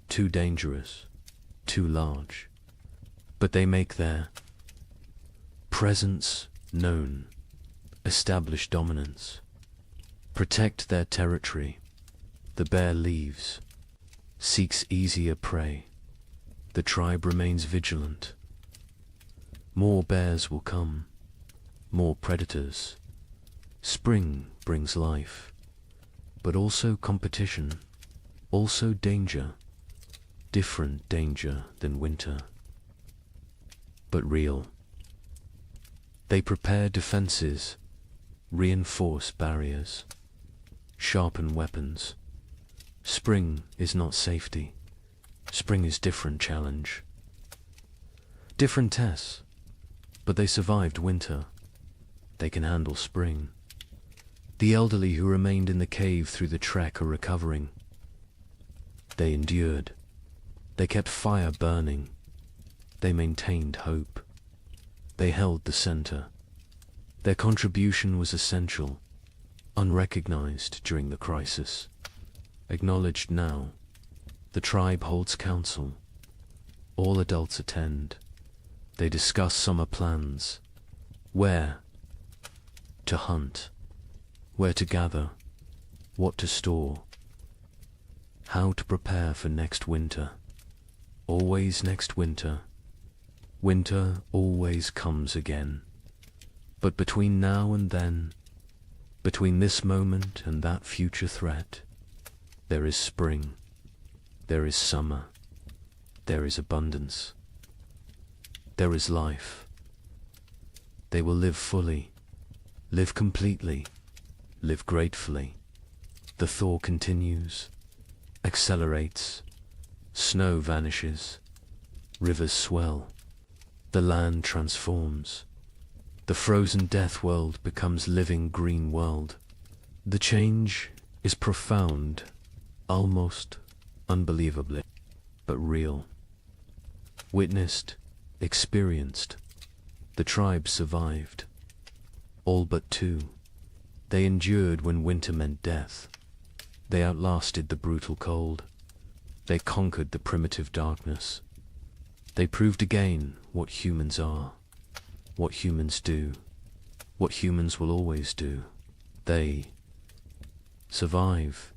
[SPEAKER 2] Too dangerous, too large. But they make their presence known, establish dominance, protect their territory. The bear leaves, seeks easier prey. The tribe remains vigilant. More bears will come, more predators. Spring brings life, but also competition, also danger, different danger than winter, but real. They prepare defenses, reinforce barriers, sharpen weapons. Spring is not safety. Spring is different challenge. Different tests, but they survived winter. They can handle spring. The elderly who remained in the cave through the trek are recovering. They endured. They kept fire burning. They maintained hope. They held the center. Their contribution was essential, unrecognized during the crisis, acknowledged now. The tribe holds council. All adults attend. They discuss summer plans. Where to hunt, where to gather, what to store, how to prepare for next winter. Always next winter. Winter always comes again. But between now and then, between this moment and that future threat, there is spring. There is summer. There is abundance. There is life. They will live fully, live completely, live gratefully. The thaw continues, accelerates, snow vanishes, rivers swell, the land transforms. The frozen death world becomes living green world. The change is profound, almost unbelievably, but real. Witnessed, experienced. The tribe survived. All but two. They endured when winter meant death. They outlasted the brutal cold. They conquered the primitive darkness. They proved again what humans are, what humans do, what humans will always do. They survive.